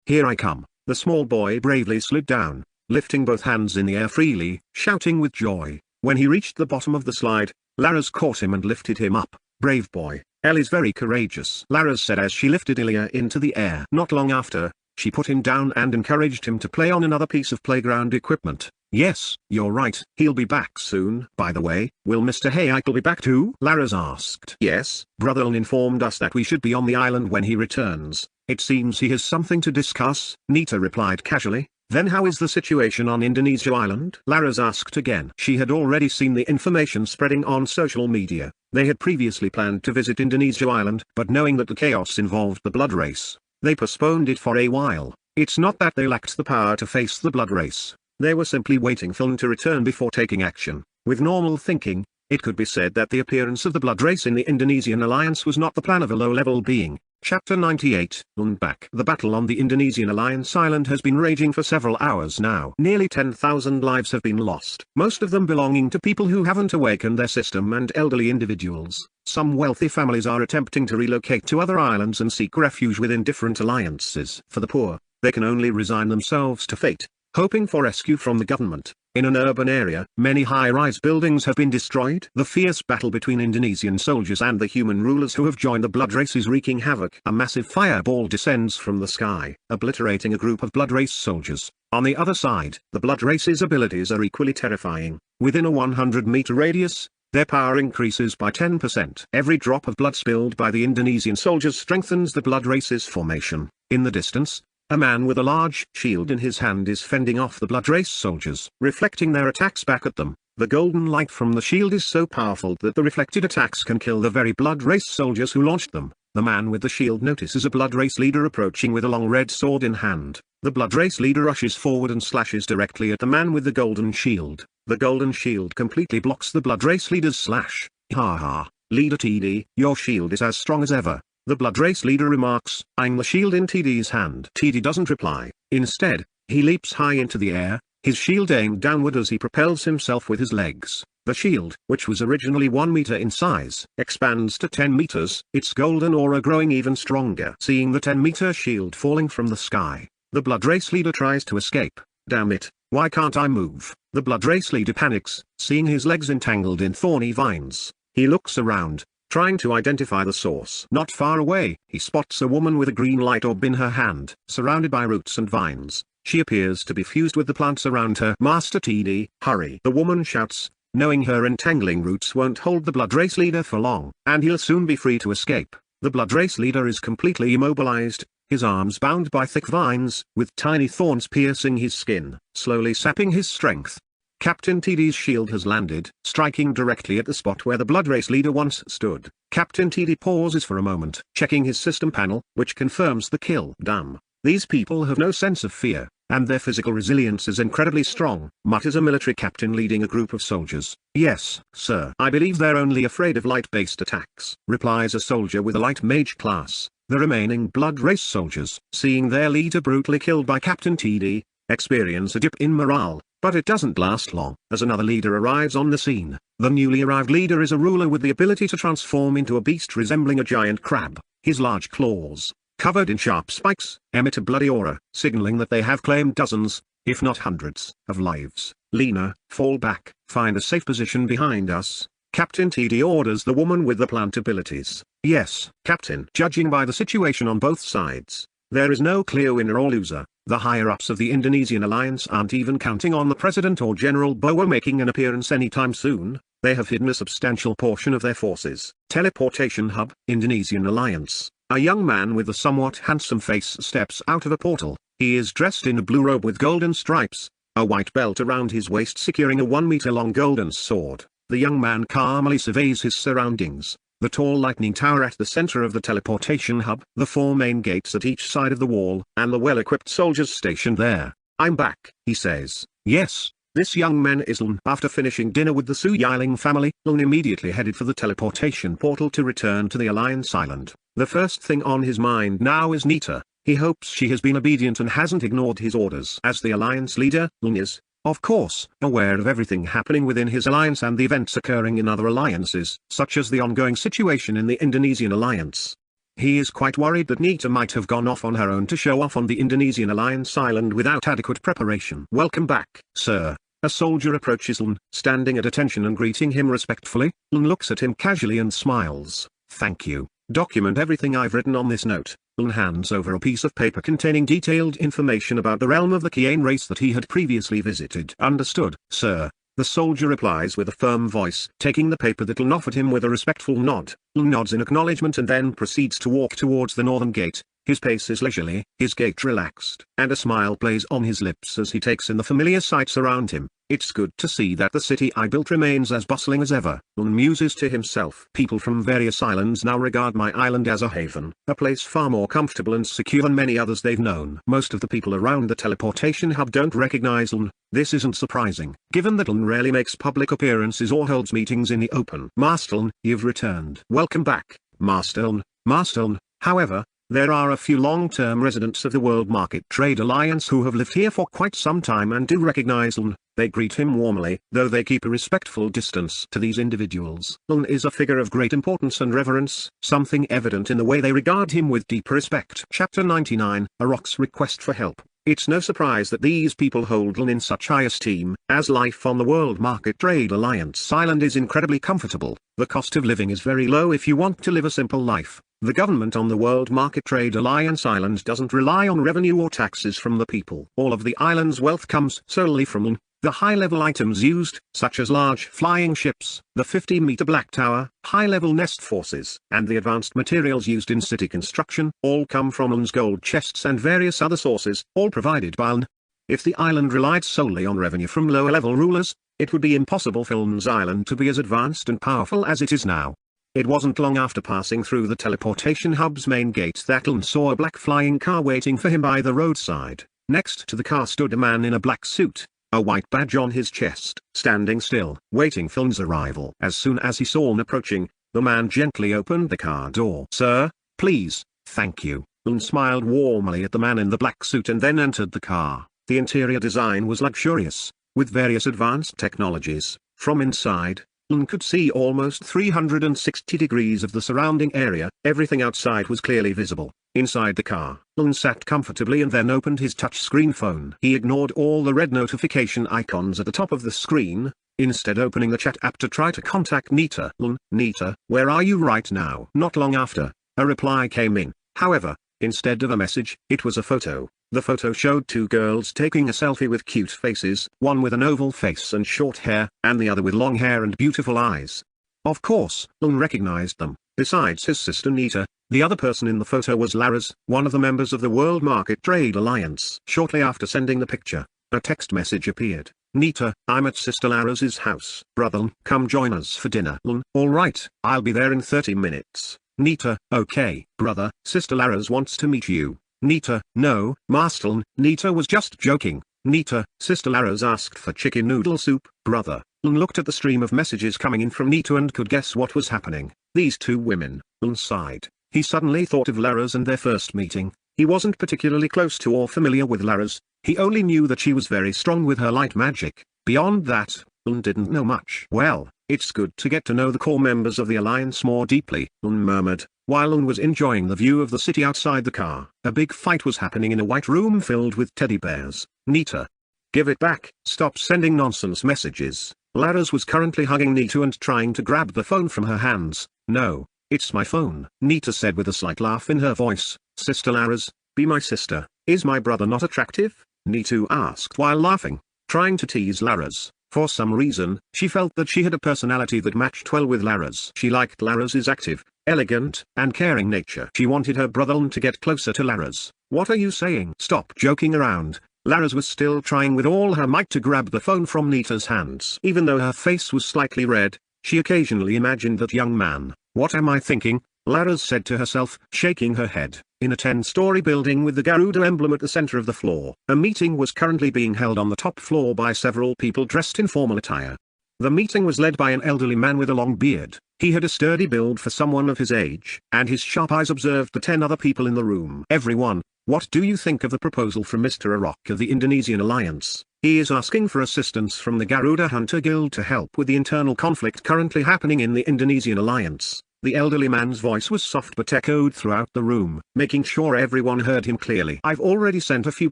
Here I come. The small boy bravely slid down, lifting both hands in the air freely, shouting with joy. When he reached the bottom of the slide, Lara's caught him and lifted him up. Brave boy. El is very courageous, Lara's said as she lifted Ilya into the air. Not long after, she put him down and encouraged him to play on another piece of playground equipment. Yes, you're right. He'll be back soon. By the way, will Mr. Hayek'll be back too? Lara's asked. Yes, Brotherlin informed us that we should be on the island when he returns. It seems he has something to discuss, Nita replied casually. Then how is the situation on Indonesia Island? Lara's asked again. She had already seen the information spreading on social media. They had previously planned to visit Indonesia Island, but knowing that the chaos involved the blood race, they postponed it for a while. It's not that they lacked the power to face the blood race. They were simply waiting for him to return before taking action. With normal thinking, it could be said that the appearance of the blood race in the Indonesian alliance was not the plan of a low-level being. Chapter 98, Back. The battle on the Indonesian Alliance Island has been raging for several hours now. Nearly 10,000 lives have been lost, most of them belonging to people who haven't awakened their system and elderly individuals. Some wealthy families are attempting to relocate to other islands and seek refuge within different alliances. For the poor, they can only resign themselves to fate, hoping for rescue from the government. In an urban area, many high-rise buildings have been destroyed. The fierce battle between Indonesian soldiers and the human rulers who have joined the blood race is wreaking havoc. A massive fireball descends from the sky, obliterating a group of blood race soldiers. On the other side, the blood race's abilities are equally terrifying. Within a 100-meter radius, their power increases by 10%. Every drop of blood spilled by the Indonesian soldiers strengthens the blood race's formation. In the distance, a man with a large shield in his hand is fending off the blood race soldiers, reflecting their attacks back at them. The golden light from the shield is so powerful that the reflected attacks can kill the very blood race soldiers who launched them. The man with the shield notices a blood race leader approaching with a long red sword in hand. The Blood Race leader rushes forward and slashes directly at the man with the golden shield. The golden shield completely blocks the Blood Race leader's slash. Ha ha, Leader TD, your shield is as strong as ever. The Blood Race leader remarks, eyeing the shield in TD's hand. TD doesn't reply. Instead, he leaps high into the air, his shield aimed downward as he propels himself with his legs. The shield, which was originally 1 meter in size, expands to 10 meters, its golden aura growing even stronger. Seeing the 10-meter shield falling from the sky, the Blood Race leader tries to escape. Damn it, why can't I move? The Blood Race leader panics, seeing his legs entangled in thorny vines. He looks around, trying to identify the source. Not far away, he spots a woman with a green light orb in her hand, surrounded by roots and vines. She appears to be fused with the plants around her. Master TD, hurry! The woman shouts, knowing her entangling roots won't hold the Blood Race leader for long, and he'll soon be free to escape. The Blood Race leader is completely immobilized, his arms bound by thick vines, with tiny thorns piercing his skin, slowly sapping his strength. Captain TD's shield has landed, striking directly at the spot where the Blood Race leader once stood. Captain TD pauses for a moment, checking his system panel, which confirms the kill. Damn, these people have no sense of fear, and their physical resilience is incredibly strong, mutters a military captain leading a group of soldiers. Yes, sir. I believe they're only afraid of light-based attacks, replies a soldier with a light mage class. The remaining Blood Race soldiers, seeing their leader brutally killed by Captain TD, experience a dip in morale, but it doesn't last long. As another leader arrives on the scene, the newly arrived leader is a ruler with the ability to transform into a beast resembling a giant crab. His large claws, covered in sharp spikes, emit a bloody aura, signaling that they have claimed dozens, if not hundreds, of lives. Lena, fall back, find a safe position behind us. Captain TD orders the woman with the plant abilities. Yes, Captain. Judging by the situation on both sides, there is no clear winner or loser. The higher-ups of the Indonesian alliance aren't even counting on the President or General Bowo making an appearance anytime soon. They have hidden a substantial portion of their forces. Teleportation hub, Indonesian alliance. A young man with a somewhat handsome face steps out of a portal. He is dressed in a blue robe with golden stripes, a white belt around his waist securing a 1-meter-long golden sword. The young man calmly surveys his surroundings. The tall lightning tower at the center of the teleportation hub, the 4 main gates at each side of the wall, and the well-equipped soldiers stationed there. I'm back, he says. Yes, this young man is Lun. After finishing dinner with the Su Yiling family, Lun immediately headed for the teleportation portal to return to the Alliance Island. The first thing on his mind now is Nita. He hopes she has been obedient and hasn't ignored his orders. As the Alliance leader, Lun is, of course, aware of everything happening within his alliance and the events occurring in other alliances, such as the ongoing situation in the Indonesian alliance. He is quite worried that Nita might have gone off on her own to show off on the Indonesian alliance island without adequate preparation. Welcome back, sir. A soldier approaches Lun, standing at attention and greeting him respectfully. Lun looks at him casually and smiles. Thank you. Document everything I've written on this note. Lun hands over a piece of paper containing detailed information about the realm of the Kiane race that he had previously visited. Understood, sir. The soldier replies with a firm voice, taking the paper that Lun offered him with a respectful nod. Lun nods in acknowledgement and then proceeds to walk towards the northern gate. His pace is leisurely, his gait relaxed, and a smile plays on his lips as he takes in the familiar sights around him. It's good to see that the city I built remains as bustling as ever. Lun muses to himself. People from various islands now regard my island as a haven, a place far more comfortable and secure than many others they've known. Most of the people around the teleportation hub don't recognize Lun. This isn't surprising, given that Lun rarely makes public appearances or holds meetings in the open. Master Lun, you've returned. Welcome back, Master Lun. Master Lun, however, there are a few long-term residents of the World Market Trade Alliance who have lived here for quite some time and do recognize Lun. They greet him warmly, though they keep a respectful distance to these individuals. Lun is a figure of great importance and reverence, something evident in the way they regard him with deep respect. Chapter 99, A Rock's Request for Help. It's no surprise that these people hold Lun in such high esteem, as life on the World Market Trade Alliance Island is incredibly comfortable. The cost of living is very low if you want to live a simple life. The government on the World Market Trade Alliance Island doesn't rely on revenue or taxes from the people. All of the island's wealth comes solely from Lun. The high-level items used, such as large flying ships, the 50-meter black tower, high-level nest forces, and the advanced materials used in city construction, all come from Lun's gold chests and various other sources, all provided by Lun. If the island relied solely on revenue from lower-level rulers, it would be impossible for Lun's island to be as advanced and powerful as it is now. It wasn't long after passing through the teleportation hub's main gate that Lun saw a black flying car waiting for him by the roadside. Next to the car stood a man in a black suit, a white badge on his chest, standing still, waiting for Ln's arrival. As soon as he saw Ln approaching, the man gently opened the car door. "Sir, please, thank you." Ln smiled warmly at the man in the black suit and then entered the car. The interior design was luxurious, with various advanced technologies. From inside, Ln could see almost 360 degrees of the surrounding area. Everything outside was clearly visible. Inside the car, Ln sat comfortably and then opened his touchscreen phone. He ignored all the red notification icons at the top of the screen, instead opening the chat app to try to contact Nita. "Ln, Nita, where are you right now?" Not long after, a reply came in. However, instead of a message, it was a photo. The photo showed two girls taking a selfie with cute faces, one with an oval face and short hair, and the other with long hair and beautiful eyes. Of course, Ln recognized them. Besides his sister Nita, the other person in the photo was Laras, one of the members of the World Market Trade Alliance. Shortly after sending the picture, a text message appeared. "Nita, I'm at Sister Laras's house. Brother Ln, come join us for dinner." Ln, "Alright, I'll be there in 30 minutes. Nita, "Okay, brother, Sister Laras wants to meet you." Nita, "No, Master Ln." Nita was just joking. Nita, "Sister Laras asked for chicken noodle soup." Brother Ln looked at the stream of messages coming in from Nita and could guess what was happening. These two women. Ln sighed. He suddenly thought of Laras and their first meeting. He wasn't particularly close to or familiar with Laras. He only knew that she was very strong with her light magic. Beyond that, Ln didn't know much. "Well, it's good to get to know the core members of the Alliance more deeply," Ln murmured, while Ln was enjoying the view of the city outside the car. A big fight was happening in a white room filled with teddy bears. "Nita, give it back. Stop sending nonsense messages." Laras was currently hugging Nita and trying to grab the phone from her hands. "No, it's my phone," Nita said with a slight laugh in her voice. "Sister Laras, be my sister." "Is my brother not attractive?" Nita asked while laughing, trying to tease Laras. For some reason, she felt that she had a personality that matched well with Laras. She liked Laras's active, elegant, and caring nature. She wanted her brother Ln to get closer to Laras. "What are you saying?" "Stop joking around." Laras was still trying with all her might to grab the phone from Nita's hands. Even though her face was slightly red, she occasionally imagined that young man. "What am I thinking?" Laras said to herself, shaking her head. In a 10-story building with the Garuda emblem at the center of the floor, a meeting was currently being held on the top floor by several people dressed in formal attire. The meeting was led by an elderly man with a long beard. He had a sturdy build for someone of his age, and his sharp eyes observed the 10 other people in the room. "Everyone, what do you think of the proposal from Mr. Arok of the Indonesian Alliance? He is asking for assistance from the Garuda Hunter Guild to help with the internal conflict currently happening in the Indonesian Alliance." The elderly man's voice was soft but echoed throughout the room, making sure everyone heard him clearly. "I've already sent a few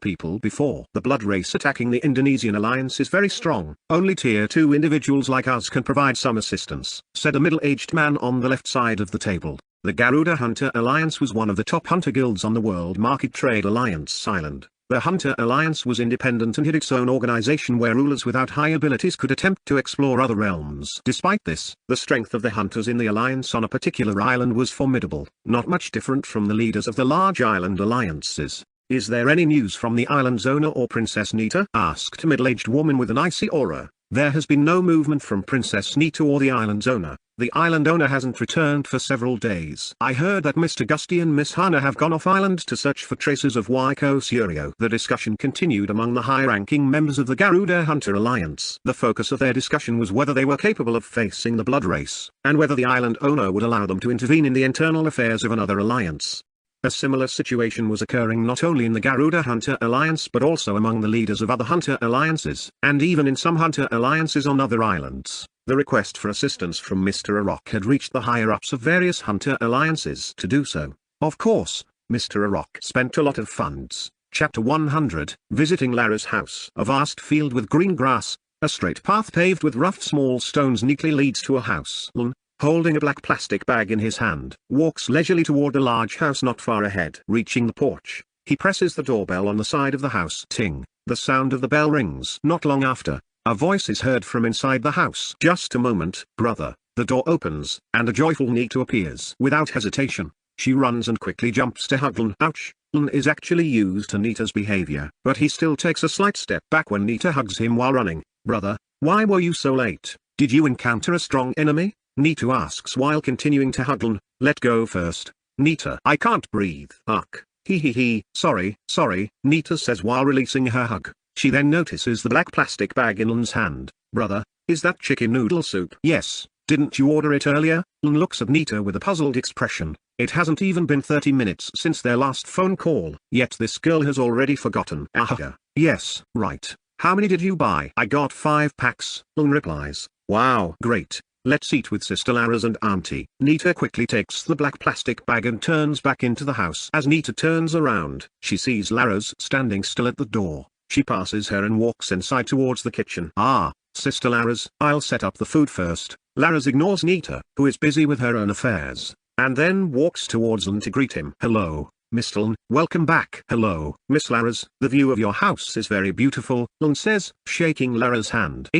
people before. The blood race attacking the Indonesian Alliance is very strong. Only tier 2 individuals like us can provide some assistance," said a middle-aged man on the left side of the table. The Garuda Hunter Alliance was one of the top hunter guilds on the World Market Trade Alliance island. The Hunter Alliance was independent and had its own organization where rulers without high abilities could attempt to explore other realms. Despite this, the strength of the hunters in the alliance on a particular island was formidable, not much different from the leaders of the large island alliances. "Is there any news from the island's owner or Princess Nita?" asked a middle-aged woman with an icy aura. "There has been no movement from Princess Nita or the island's owner. The island owner hasn't returned for several days. I heard that Mr. Gusty and Miss Hana have gone off island to search for traces of Waiko Surio." The discussion continued among the high-ranking members of the Garuda Hunter Alliance. The focus of their discussion was whether they were capable of facing the blood race, and whether the island owner would allow them to intervene in the internal affairs of another alliance. A similar situation was occurring not only in the Garuda Hunter Alliance but also among the leaders of other hunter alliances, and even in some hunter alliances on other islands. The request for assistance from Mr. Arok had reached the higher-ups of various hunter alliances to do so. Of course, Mr. Arok spent a lot of funds. Chapter 100, Visiting Lara's House. A vast field with green grass, a straight path paved with rough small stones neatly leads to a house. Ln, holding a black plastic bag in his hand, walks leisurely toward a large house not far ahead. Reaching the porch, he presses the doorbell on the side of the house. Ting, the sound of the bell rings. Not long after, a voice is heard from inside the house. "Just a moment, brother." The door opens, and a joyful Nita appears. Without hesitation, she runs and quickly jumps to hug Ln. Ouch! Ln is actually used to Nita's behavior, but he still takes a slight step back when Nita hugs him while running. "Brother, why were you so late? Did you encounter a strong enemy?" Nita asks while continuing to hug Ln. "Let go first, Nita. I can't breathe." "Ugh, Hee hee hee, sorry, Nita says while releasing her hug. She then notices the black plastic bag in Lun's hand. Brother, is that chicken noodle soup? Yes, didn't you order it earlier? Lun looks at Nita with a puzzled expression. It hasn't even been 30 minutes since their last phone call, yet this girl has already forgotten. Ahaha, yes, right. How many did you buy? I got 5 packs, Lun replies. Wow, great. Let's eat with Sister Lara's and Auntie. Nita quickly takes the black plastic bag and turns back into the house. As Nita turns around, she sees Lara's standing still at the door. She passes her and walks inside towards the kitchen. Ah, Sister Lara's, I'll set up the food first. Lara's ignores Nita, who is busy with her own affairs, and then walks towards Lun to greet him. Hello, Mr. Lun, welcome back. Hello, Miss Lara's, the view of your house is very beautiful, Lun says, shaking Lara's hand.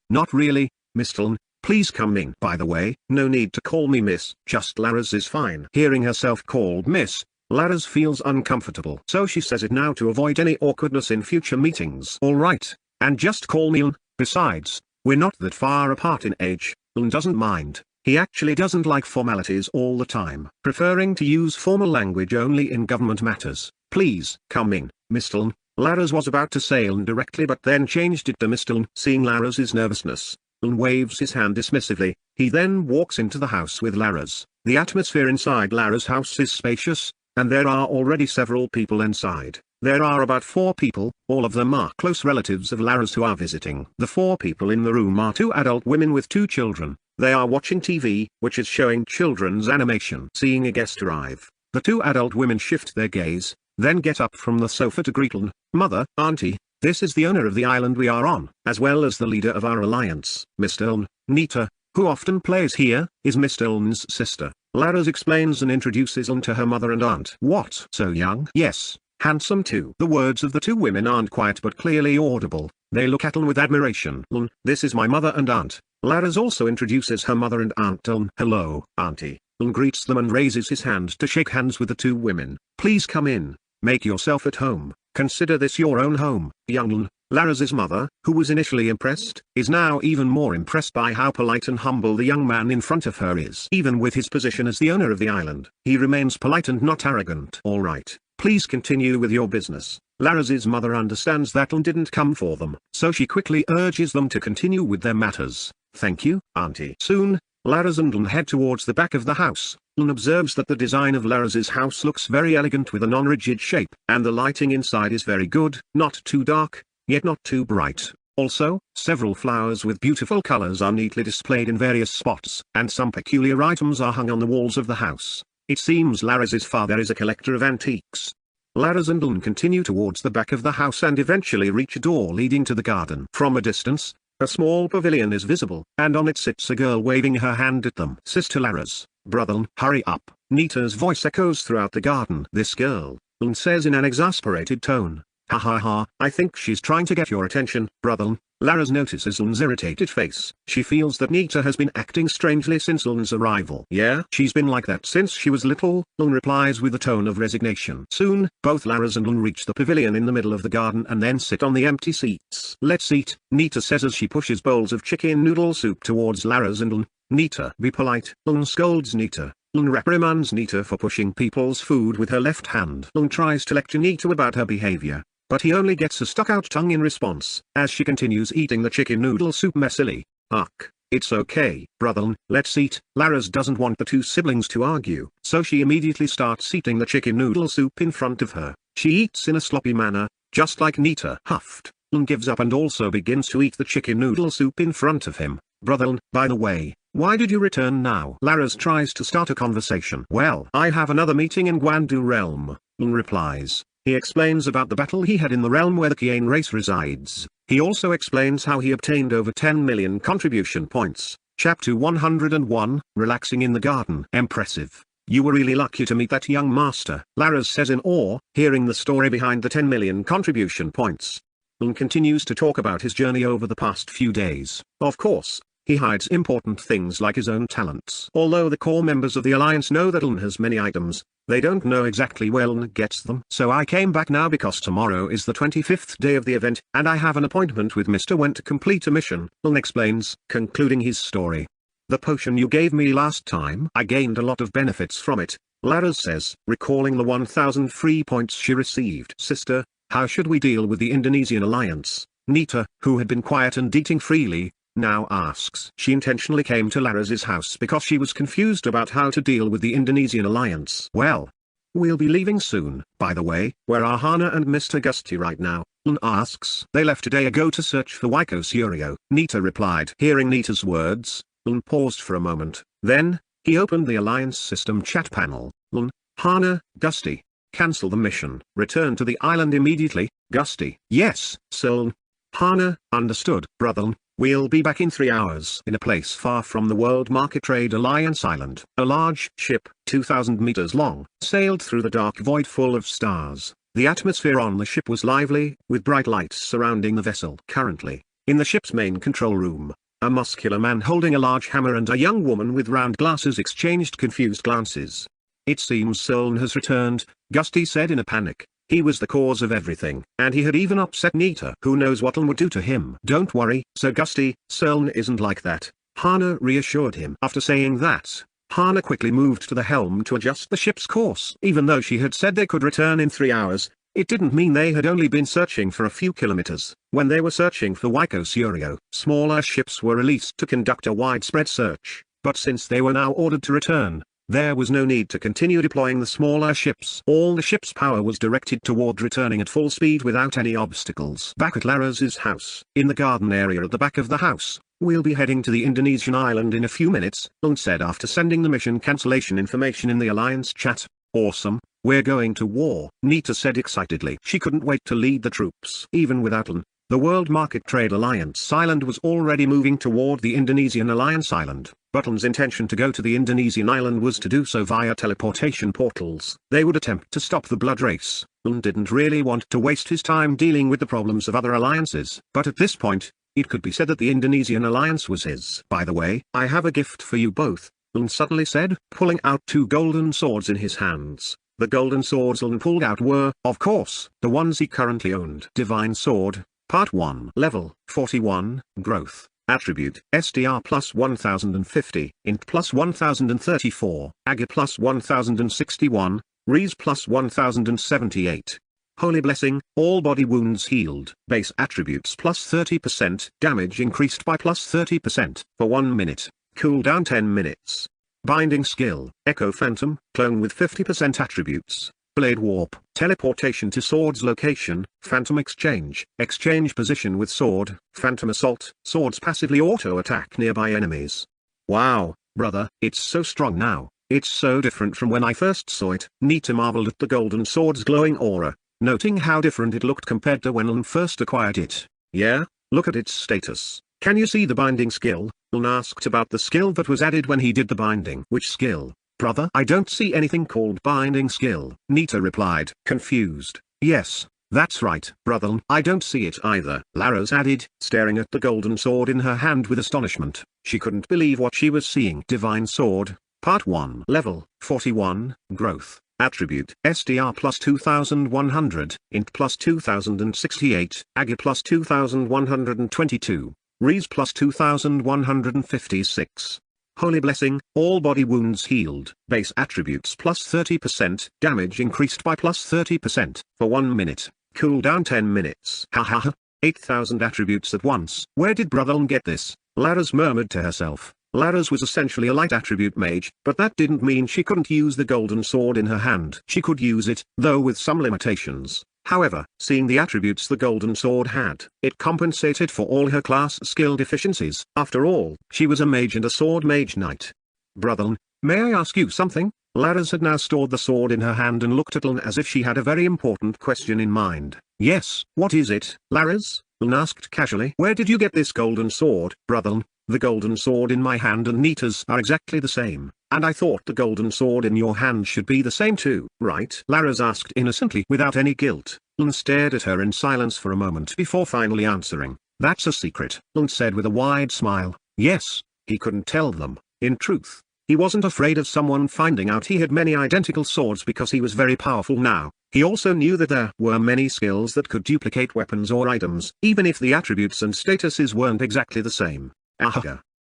Not really, Mr. Lun, please come in. By the way, no need to call me Miss, just Lara's is fine. Hearing herself called Miss, Lara's feels uncomfortable. So she says it now to avoid any awkwardness in future meetings. Alright, and just call me Lun, besides, we're not that far apart in age. Lun doesn't mind. He actually doesn't like formalities all the time, preferring to use formal language only in government matters. Please, come in, Mr. Lun. Lara's was about to say Lun directly but then changed it to Mr. Lun. Seeing Lara's nervousness, Lun waves his hand dismissively. He then walks into the house with Lara's. The atmosphere inside Lara's house is spacious, and there are already several people inside. There are about 4 people, all of them are close relatives of Lara's who are visiting. The 4 people in the room are 2 adult women with 2 children. They are watching TV, which is showing children's animation. Seeing a guest arrive, the 2 adult women shift their gaze, then get up from the sofa to greet Lun. Mother, Auntie, this is the owner of the island we are on, as well as the leader of our alliance. Mr. Lun. Nita, who often plays here, is Mr. Lun's sister. Lara's explains and introduces Lun to her mother and aunt. What? So young? Yes, handsome too. The words of the 2 women aren't quiet but clearly audible. They look at Lun with admiration. Lun, this is my mother and aunt. Lara's also introduces her mother and aunt to Lun. Hello, Auntie. Lun greets them and raises his hand to shake hands with the 2 women. Please come in. Make yourself at home. Consider this your own home. Young Lun, Lara's mother, who was initially impressed, is now even more impressed by how polite and humble the young man in front of her is. Even with his position as the owner of the island, he remains polite and not arrogant. Alright, please continue with your business. Lara's mother understands that Lun didn't come for them, so she quickly urges them to continue with their matters. Thank you, Auntie. Soon, Lara's and Lun head towards the back of the house. Lun observes that the design of Lara's house looks very elegant with a non-rigid shape, and the lighting inside is very good, not too dark, yet not too bright. Also, several flowers with beautiful colors are neatly displayed in various spots, and some peculiar items are hung on the walls of the house. It seems Lara's father is a collector of antiques. Lara's and Lun continue towards the back of the house and eventually reach a door leading to the garden. From a distance, a small pavilion is visible, and on it sits a girl waving her hand at them. Sister Lara's, brother Lun, hurry up. Nita's voice echoes throughout the garden. This girl, Lun says in an exasperated tone. Ha ha ha, I think she's trying to get your attention, brother Lun. Lara's notices Lun's irritated face. She feels that Nita has been acting strangely since Lun's arrival. Yeah, she's been like that since she was little, Lun replies with a tone of resignation. Soon, both Lara's and Lun reach the pavilion in the middle of the garden and then sit on the empty seats. Let's eat, Nita says as she pushes bowls of chicken noodle soup towards Lara's and Lun. Nita, be polite. Lun scolds Nita. Lun reprimands Nita for pushing people's food with her left hand. Lun tries to lecture Nita about her behavior, but he only gets a stuck-out tongue in response, as she continues eating the chicken noodle soup messily. Ugh, it's okay, brother Lun, let's eat. Lara's doesn't want the 2 siblings to argue, so she immediately starts eating the chicken noodle soup in front of her. She eats in a sloppy manner, just like Nita. Huffed, Lun gives up and also begins to eat the chicken noodle soup in front of him. Brother Lun, by the way, why did you return now? Lara's tries to start a conversation. Well, I have another meeting in Guandu realm, Lun replies. He explains about the battle he had in the realm where the Kiane race resides. He also explains how he obtained over 10 million contribution points. Chapter 101, Relaxing in the Garden. Impressive. You were really lucky to meet that young master, Lara's says in awe, hearing the story behind the 10 million contribution points. Lun continues to talk about his journey over the past few days. Of course, he hides important things like his own talents. Although the core members of the Alliance know that Lun has many items, they don't know exactly where Lun gets them. So I came back now because tomorrow is the 25th day of the event, and I have an appointment with Mr. Wen to complete a mission, Lun explains, concluding his story. The potion you gave me last time, I gained a lot of benefits from it, Lara says, recalling the 1,000 free points she received. Sister, how should we deal with the Indonesian alliance? Nita, who had been quiet and eating freely, now asks. She intentionally came to Lara's house because she was confused about how to deal with the Indonesian alliance. Well, we'll be leaving soon. By the way, where are Hana and Mr. Gusty right now? Lun asks. They left a day ago to search for Waiko Suryo. Nita replied. Hearing Nita's words, Lun paused for a moment. Then, he opened the alliance system chat panel. Lun, Hana, Gusty. Cancel the mission. Return to the island immediately. Gusty. Yes, Sir. Hana, understood. Brother Lun, we'll be back in 3 hours. In a place far from the World Market Trade Alliance Island, a large ship, 2,000 meters long, sailed through the dark void full of stars. The atmosphere on the ship was lively, with bright lights surrounding the vessel. Currently, in the ship's main control room, a muscular man holding a large hammer and a young woman with round glasses exchanged confused glances. It seems Soln has returned, Gusty said in a panic. He was the cause of everything, and he had even upset Nita. Who knows what Lun would do to him? Don't worry, Sir Gusty, Soln isn't like that. Hana reassured him. After saying that, Hana quickly moved to the helm to adjust the ship's course. Even though she had said they could return in 3 hours, it didn't mean they had only been searching for a few kilometers. When they were searching for Waiko Suryo, smaller ships were released to conduct a widespread search, but since they were now ordered to return, there was no need to continue deploying the smaller ships. All the ship's power was directed toward returning at full speed without any obstacles. Back at Lara's house, in the garden area at the back of the house, we'll be heading to the Indonesian island in a few minutes, Lun said after sending the mission cancellation information in the Alliance chat. Awesome, we're going to war, Nita said excitedly. She couldn't wait to lead the troops. Even without Lun, the World Market Trade Alliance Island was already moving toward the Indonesian Alliance Island. But Lun's intention to go to the Indonesian island was to do so via teleportation portals. They would attempt to stop the blood race. Lun didn't really want to waste his time dealing with the problems of other alliances. But at this point, it could be said that the Indonesian alliance was his. By the way, I have a gift for you both, Lun suddenly said, pulling out 2 golden swords in his hands. The golden swords Lun pulled out were, of course, the ones he currently owned. Divine Sword, Part 1. Level 41, Growth. Attribute, SDR plus 1050, Int plus 1034, Aga plus 1061, Rees plus 1078. Holy Blessing, all body wounds healed. Base attributes plus 30%, damage increased by plus 30%, for 1 minute, cooldown 10 minutes. Binding skill, Echo Phantom, clone with 50% attributes. Blade Warp, teleportation to sword's location, Phantom Exchange, exchange position with sword, Phantom Assault, swords passively auto-attack nearby enemies. Wow, brother, it's so strong now, it's so different from when I first saw it. Nita marveled at the golden sword's glowing aura, noting how different it looked compared to when Lun first acquired it. Yeah, look at its status. Can you see the binding skill? Lun asked about the skill that was added when he did the binding. Which skill? Brother, I don't see anything called binding skill. Nita replied, confused. Yes, that's right, brother. I don't see it either. Lara's added, staring at the golden sword in her hand with astonishment. She couldn't believe what she was seeing. Divine Sword, Part 1. Level 41, Growth. Attribute, SDR plus 2100, Int plus 2068, Aga plus 2122, Rees plus 2156. Holy Blessing, all body wounds healed. Base attributes plus 30%, damage increased by plus 30%, for 1 minute, cooldown 10 minutes. Haha, 8,000 attributes at once. Where did Brother Lun get this? Lara's murmured to herself. Lara's was essentially a light attribute mage, but that didn't mean she couldn't use the golden sword in her hand. She could use it, though with some limitations. However, seeing the attributes the golden sword had, it compensated for all her class skill deficiencies. After all, she was a mage and a sword mage knight. Brother Lun, may I ask you something? Lara's had now stored the sword in her hand and looked at Lun as if she had a very important question in mind. Yes, what is it? Lara's? Lun asked casually. Where did you get this golden sword? Brother Lun, the golden sword in my hand and Nita's are exactly the same, and I thought the golden sword in your hand should be the same too, right? Lara's asked innocently without any guilt. Lun stared at her in silence for a moment before finally answering. That's a secret, Lun said with a wide smile. Yes, he couldn't tell them. In truth, he wasn't afraid of someone finding out he had many identical swords because he was very powerful now. He also knew that there were many skills that could duplicate weapons or items, even if the attributes and statuses weren't exactly the same.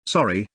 Sorry,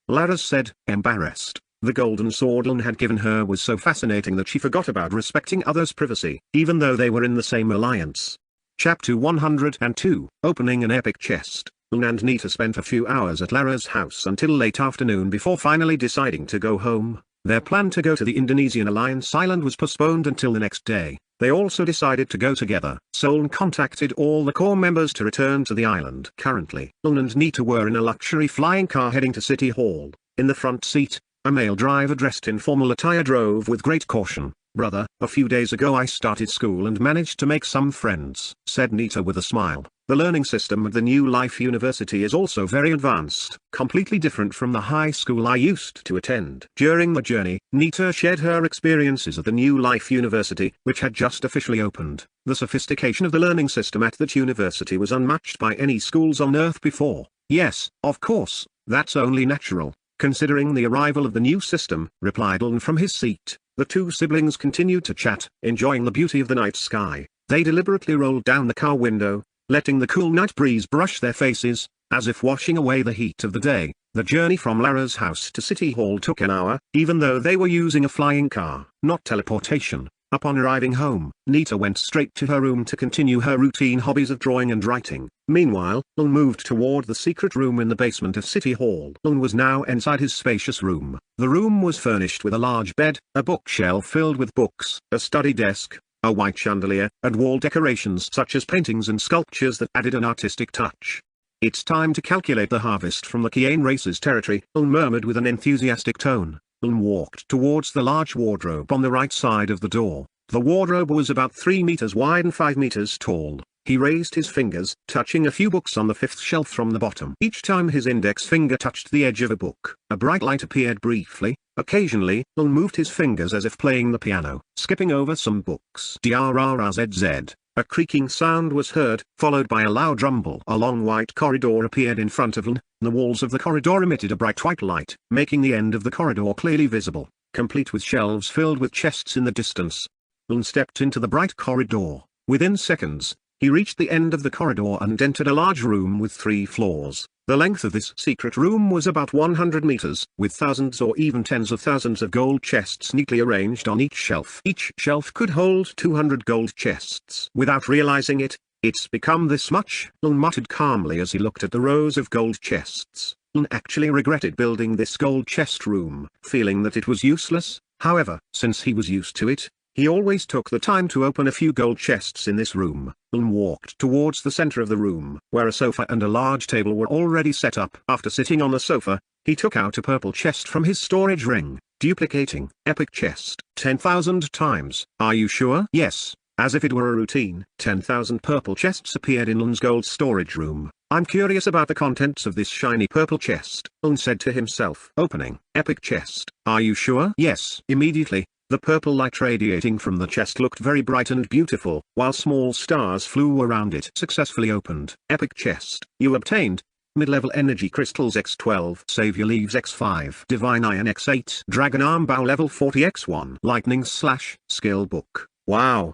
Lara said, embarrassed. The golden sword Lun had given her was so fascinating that she forgot about respecting others' privacy, even though they were in the same alliance. Chapter 102, Opening an Epic Chest. Lun and Nita spent a few hours at Lara's house until late afternoon before finally deciding to go home. Their plan to go to the Indonesian Alliance Island was postponed until the next day. They also decided to go together. Lun contacted all the core members to return to the island. Currently, Lun and Nita were in a luxury flying car heading to City Hall. In the front seat, a male driver dressed in formal attire drove with great caution. "Brother, a few days ago I started school and managed to make some friends," said Nita with a smile. "The learning system at the New Life University is also very advanced, completely different from the high school I used to attend." During the journey, Nita shared her experiences at the New Life University, which had just officially opened. The sophistication of the learning system at that university was unmatched by any schools on Earth before. "Yes, of course, that's only natural, considering the arrival of the new system," replied Lun from his seat. The two siblings continued to chat, enjoying the beauty of the night sky. They deliberately rolled down the car window, letting the cool night breeze brush their faces, as if washing away the heat of the day. The journey from Lara's house to City Hall took an hour, even though they were using a flying car, not teleportation. Upon arriving home, Nita went straight to her room to continue her routine hobbies of drawing and writing. Meanwhile, Lun moved toward the secret room in the basement of City Hall. Lun was now inside his spacious room. The room was furnished with a large bed, a bookshelf filled with books, a study desk, a white chandelier, and wall decorations such as paintings and sculptures that added an artistic touch. "It's time to calculate the harvest from the Kiane race's territory," Lun murmured with an enthusiastic tone. Lun walked towards the large wardrobe on the right side of the door. The wardrobe was about 3 meters wide and 5 meters tall. He raised his fingers, touching a few books on the 5th shelf from the bottom. Each time his index finger touched the edge of a book, a bright light appeared briefly. Occasionally, Lun moved his fingers as if playing the piano, skipping over some books. DRRZZ. A creaking sound was heard, followed by a loud rumble. A long white corridor appeared in front of Lun. The walls of the corridor emitted a bright white light, making the end of the corridor clearly visible, complete with shelves filled with chests in the distance. Lun stepped into the bright corridor. Within seconds, he reached the end of the corridor and entered a large room with 3 floors. The length of this secret room was about 100 meters, with thousands or even tens of thousands of gold chests neatly arranged on each shelf. Each shelf could hold 200 gold chests. Without realizing it, "It's become this much," Lun muttered calmly as he looked at the rows of gold chests. Lun actually regretted building this gold chest room, feeling that it was useless. However, since he was used to it, he always took the time to open a few gold chests in this room. Lun walked towards the center of the room, where a sofa and a large table were already set up. After sitting on the sofa, he took out a purple chest from his storage ring. Duplicating, epic chest, 10,000 times. "Are you sure?" "Yes." As if it were a routine, 10,000 purple chests appeared in Lun's gold storage room. "I'm curious about the contents of this shiny purple chest," Lun said to himself. Opening, epic chest. "Are you sure?" "Yes." Immediately, the purple light radiating from the chest looked very bright and beautiful, while small stars flew around it. Successfully opened. Epic chest. You obtained mid-level energy crystals X12, Savior Leaves X5, Divine Iron X8, Dragon Arm Bow level 40 X1, Lightning Slash, Skill Book. "Wow!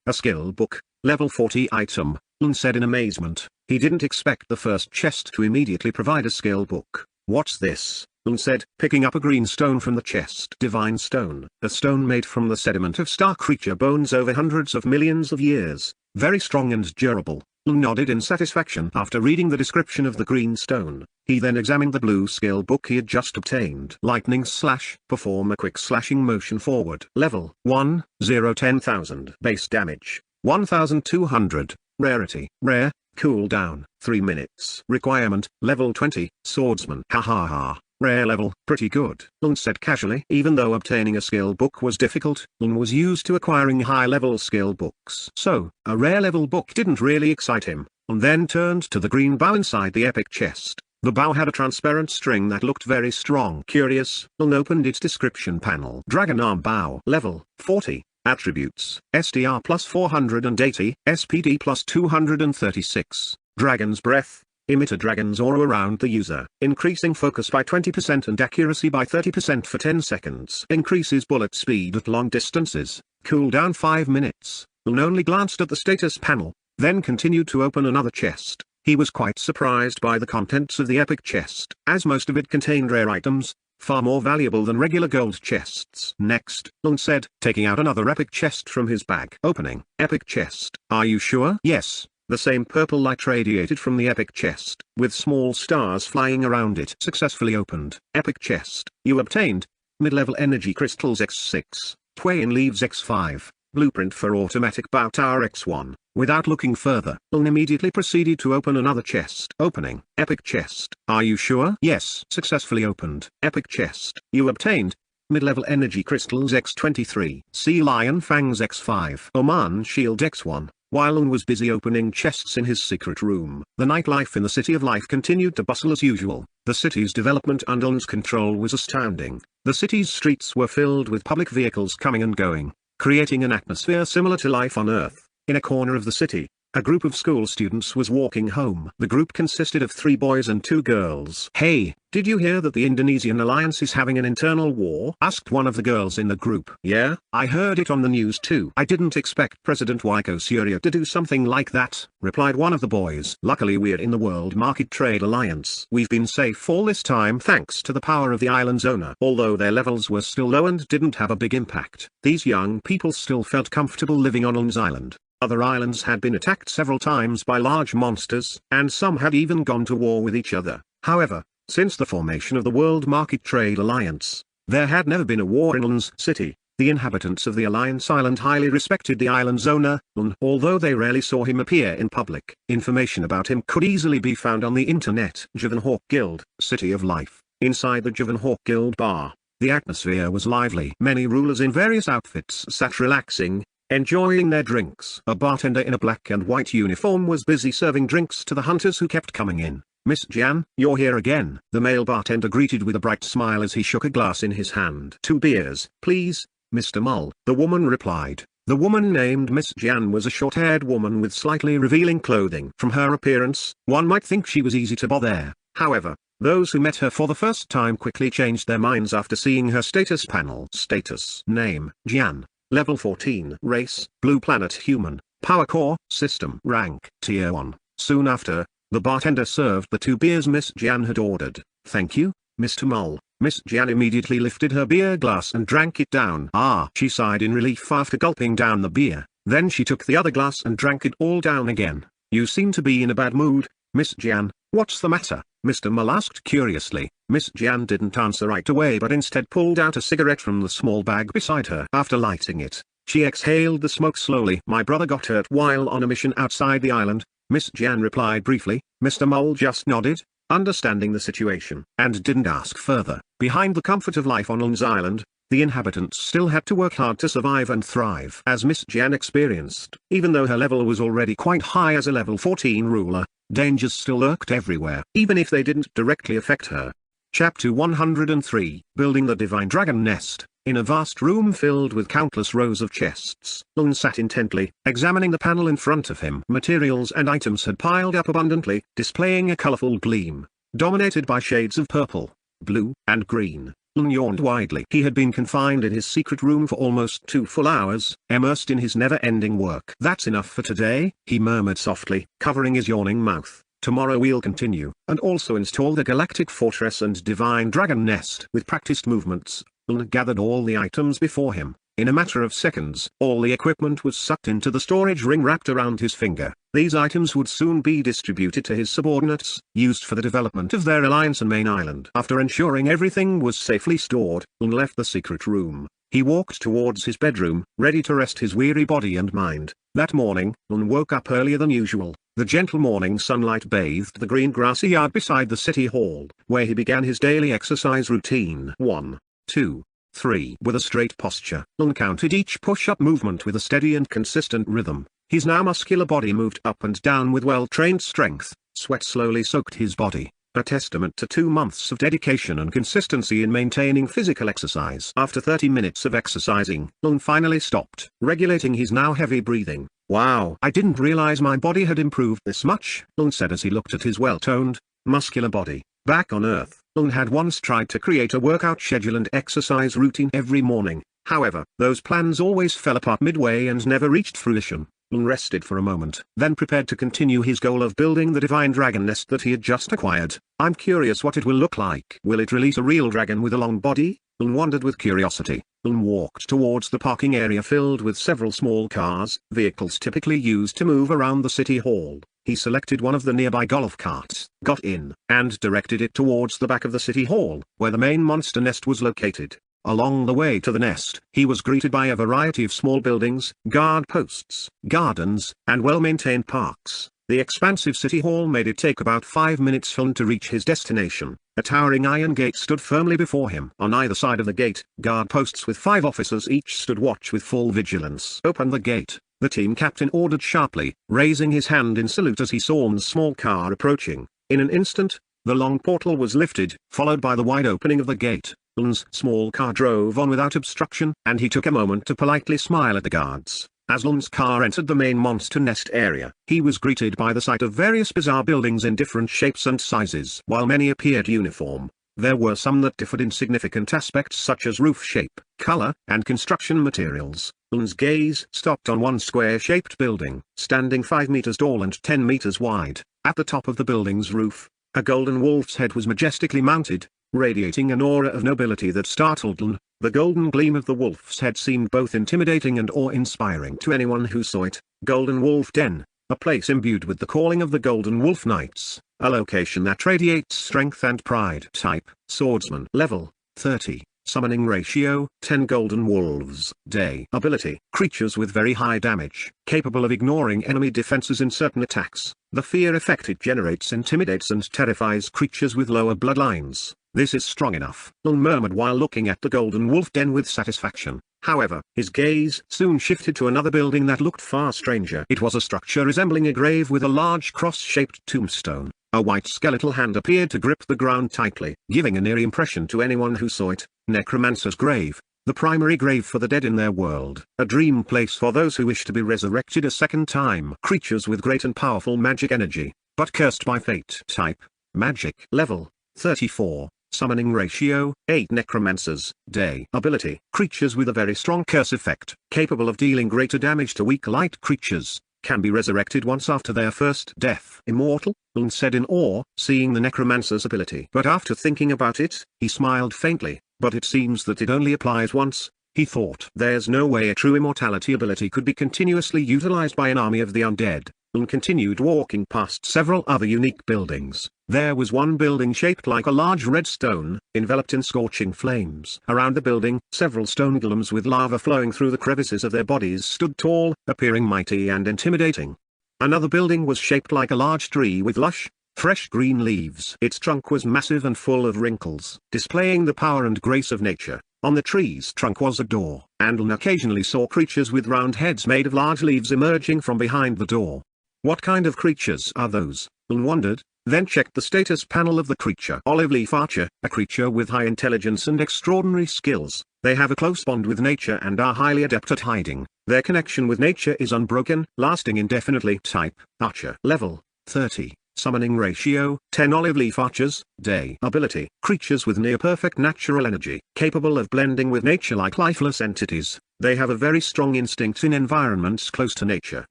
A skill book, level 40 item," Lun said in amazement. He didn't expect the first chest to immediately provide a skill book. "What's this?" Lun said, picking up a green stone from the chest. Divine Stone, a stone made from the sediment of star creature bones over hundreds of millions of years, very strong and durable. Lun nodded in satisfaction after reading the description of the green stone. He then examined the blue skill book he had just obtained. Lightning Slash, perform a quick slashing motion forward. Level 1, 0 10,000. Base damage, 1,200. Rarity, rare. Cooldown, 3 minutes. Requirement, level 20, swordsman. Ha ha ha. Rare level, pretty good, Lun said casually. Even though obtaining a skill book was difficult, Lun was used to acquiring high-level skill books. So, a rare level book didn't really excite him. Lun then turned to the green bow inside the epic chest. The bow had a transparent string that looked very strong. Curious, Lun opened its description panel. Dragon Arm Bow. Level, 40. Attributes, SDR plus 480, SPD plus 236. Dragon's Breath. Emit a dragon's aura around the user, increasing focus by 20% and accuracy by 30% for 10 seconds. Increases bullet speed at long distances. Cooldown 5 minutes. Lun only glanced at the status panel, then continued to open another chest. He was quite surprised by the contents of the epic chest. As most of it contained rare items, far more valuable than regular gold chests. Next, Lun said, taking out another epic chest from his bag. Opening. Epic chest. Are you sure? Yes. The same purple light radiated from the epic chest, with small stars flying around it. Successfully opened. Epic chest. You obtained mid-level energy crystals X6, Twain leaves X5, blueprint for automatic bow tower X1. Without looking further, Lun immediately proceeded to open another chest. Opening. Epic chest. Are you sure? Yes. Successfully opened. Epic chest. You obtained mid-level energy crystals X23, Sea Lion Fangs X5, Oman Shield X1. While Lun was busy opening chests in his secret room, the nightlife in the City of Life continued to bustle as usual. The city's development under Lun's control was astounding. The city's streets were filled with public vehicles coming and going, creating an atmosphere similar to life on Earth. In a corner of the city, a group of school students was walking home. The group consisted of 3 boys and 2 girls. "Hey, did you hear that the Indonesian alliance is having an internal war?" asked one of the girls in the group. "Yeah, I heard it on the news too. I didn't expect President Wiko Surya to do something like that," replied one of the boys. "Luckily we're in the World Market Trade Alliance. We've been safe all this time thanks to the power of the island's owner." Although their levels were still low and didn't have a big impact, these young people still felt comfortable living on Lun's island. Other islands had been attacked several times by large monsters, and some had even gone to war with each other. However, since the formation of the World Market Trade Alliance, there had never been a war in Lun's city. The inhabitants of the Alliance Island highly respected the island's owner, Lun, although they rarely saw him appear in public. Information about him could easily be found on the internet. Javanhawk Guild, City of Life. Inside the Javanhawk Guild bar, the atmosphere was lively. Many rulers in various outfits sat relaxing, enjoying their drinks. A bartender in a black and white uniform was busy serving drinks to the hunters who kept coming in. "Miss Jan, you're here again." The male bartender greeted with a bright smile as he shook a glass in his hand. "2 beers, please, Mr. Mull," the woman replied. The woman named Miss Jan was a short-haired woman with slightly revealing clothing. From her appearance, one might think she was easy to bother. However, those who met her for the first time quickly changed their minds after seeing her status panel. Status: Name, Jan. Level 14. Race, Blue Planet Human. Power Core, System. Rank, Tier 1. Soon after, the bartender served the 2 beers Miss Jan had ordered. "Thank you, Mr. Mull." Miss Jan immediately lifted her beer glass and drank it down. She sighed in relief after gulping down the beer. Then she took the other glass and drank it all down again. "You seem to be in a bad mood, Miss Jan. What's the matter?" Mr. Mull asked curiously. Miss Jan didn't answer right away but instead pulled out a cigarette from the small bag beside her. After lighting it, she exhaled the smoke slowly. "My brother got hurt while on a mission outside the island," Miss Jan replied briefly. Mr. Mull just nodded, understanding the situation, and didn't ask further. Behind the comfort of life on Lun's island, the inhabitants still had to work hard to survive and thrive. As Miss Jan experienced, even though her level was already quite high as a level 14 ruler, dangers still lurked everywhere, even if they didn't directly affect her. Chapter 103, Building the Divine Dragon Nest. In a vast room filled with countless rows of chests, Lun sat intently, examining the panel in front of him. Materials and items had piled up abundantly, displaying a colorful gleam, dominated by shades of purple, blue, and green. Lun yawned widely. He had been confined in his secret room for almost 2 full hours, immersed in his never-ending work. "That's enough for today," he murmured softly, covering his yawning mouth. "Tomorrow we'll continue, and also install the Galactic Fortress and Divine Dragon Nest." With practiced movements, Lun gathered all the items before him. In a matter of seconds, all the equipment was sucked into the storage ring wrapped around his finger. These items would soon be distributed to his subordinates, used for the development of their alliance and main island. After ensuring everything was safely stored, Lun left the secret room. He walked towards his bedroom, ready to rest his weary body and mind. That morning, Lun woke up earlier than usual. The gentle morning sunlight bathed the green grassy yard beside the city hall, where he began his daily exercise routine. 1, 2, 3. With a straight posture, Lun counted each push-up movement with a steady and consistent rhythm. His now muscular body moved up and down with well-trained strength. Sweat slowly soaked his body, a testament to 2 months of dedication and consistency in maintaining physical exercise. After 30 minutes of exercising, Lun finally stopped, regulating his now heavy breathing. "Wow, I didn't realize my body had improved this much," Lun said as he looked at his well-toned, muscular body. Back on Earth, Lun had once tried to create a workout schedule and exercise routine every morning. However, those plans always fell apart midway and never reached fruition. Lun rested for a moment, then prepared to continue his goal of building the divine dragon nest that he had just acquired. I'm curious what it will look like. Will it release a real dragon with a long body? Lun wondered with curiosity. Lun walked towards the parking area filled with several small cars, vehicles typically used to move around the city hall. He selected one of the nearby golf carts, got in, and directed it towards the back of the city hall, where the main monster nest was located. Along the way to the nest, he was greeted by a variety of small buildings, guard posts, gardens, and well-maintained parks. The expansive city hall made it take about 5 minutes for him to reach his destination. A towering iron gate stood firmly before him. On either side of the gate, guard posts with 5 officers each stood watch with full vigilance. "Open the gate," the team captain ordered sharply, raising his hand in salute as he saw Lun's small car approaching. In an instant, the long portal was lifted, followed by the wide opening of the gate. Lun's small car drove on without obstruction, and he took a moment to politely smile at the guards. As Lun's car entered the main monster nest area, he was greeted by the sight of various bizarre buildings in different shapes and sizes. While many appeared uniform, there were some that differed in significant aspects such as roof shape, color, and construction materials. Lun's gaze stopped on one square-shaped building, standing 5 meters tall and 10 meters wide. At the top of the building's roof, a golden wolf's head was majestically mounted, radiating an aura of nobility that startled Lun. The golden gleam of the wolf's head seemed both intimidating and awe-inspiring to anyone who saw it. Golden Wolf Den, a place imbued with the calling of the Golden Wolf Knights, a location that radiates strength and pride. Type, Swordsman. Level, 30. Summoning ratio, 10. Golden Wolves. Day. Ability, creatures with very high damage, capable of ignoring enemy defenses in certain attacks. The fear effect it generates intimidates and terrifies creatures with lower bloodlines. This is strong enough, Lun murmured while looking at the Golden Wolf Den with satisfaction. However, his gaze soon shifted to another building that looked far stranger. It was a structure resembling a grave with a large cross-shaped tombstone. A white skeletal hand appeared to grip the ground tightly, giving an eerie impression to anyone who saw it. Necromancer's Grave, the primary grave for the dead in their world. A dream place for those who wish to be resurrected a second time. Creatures with great and powerful magic energy, but cursed by fate. Type, Magic. Level, 34. Summoning ratio, 8. Necromancers. Day. Ability, creatures with a very strong curse effect, capable of dealing greater damage to weak light creatures, can be resurrected once after their first death. Immortal, Lun said in awe, seeing the necromancer's ability. But after thinking about it, he smiled faintly. But it seems that it only applies once, he thought. There's no way a true immortality ability could be continuously utilized by an army of the undead. Lun continued walking past several other unique buildings. There was one building shaped like a large red stone, enveloped in scorching flames. Around the building, several stone golems with lava flowing through the crevices of their bodies stood tall, appearing mighty and intimidating. Another building was shaped like a large tree with lush, fresh green leaves. Its trunk was massive and full of wrinkles, displaying the power and grace of nature. On the tree's trunk was a door, and Lun occasionally saw creatures with round heads made of large leaves emerging from behind the door. What kind of creatures are those? Lun wondered, then checked the status panel of the creature. Olive Leaf Archer, a creature with high intelligence and extraordinary skills. They have a close bond with nature and are highly adept at hiding. Their connection with nature is unbroken, lasting indefinitely. Type, Archer. Level, 30. Summoning ratio, 10. Olive Leaf Archers. Day. Ability, creatures with near-perfect natural energy, capable of blending with nature like lifeless entities. They have a very strong instinct in environments close to nature.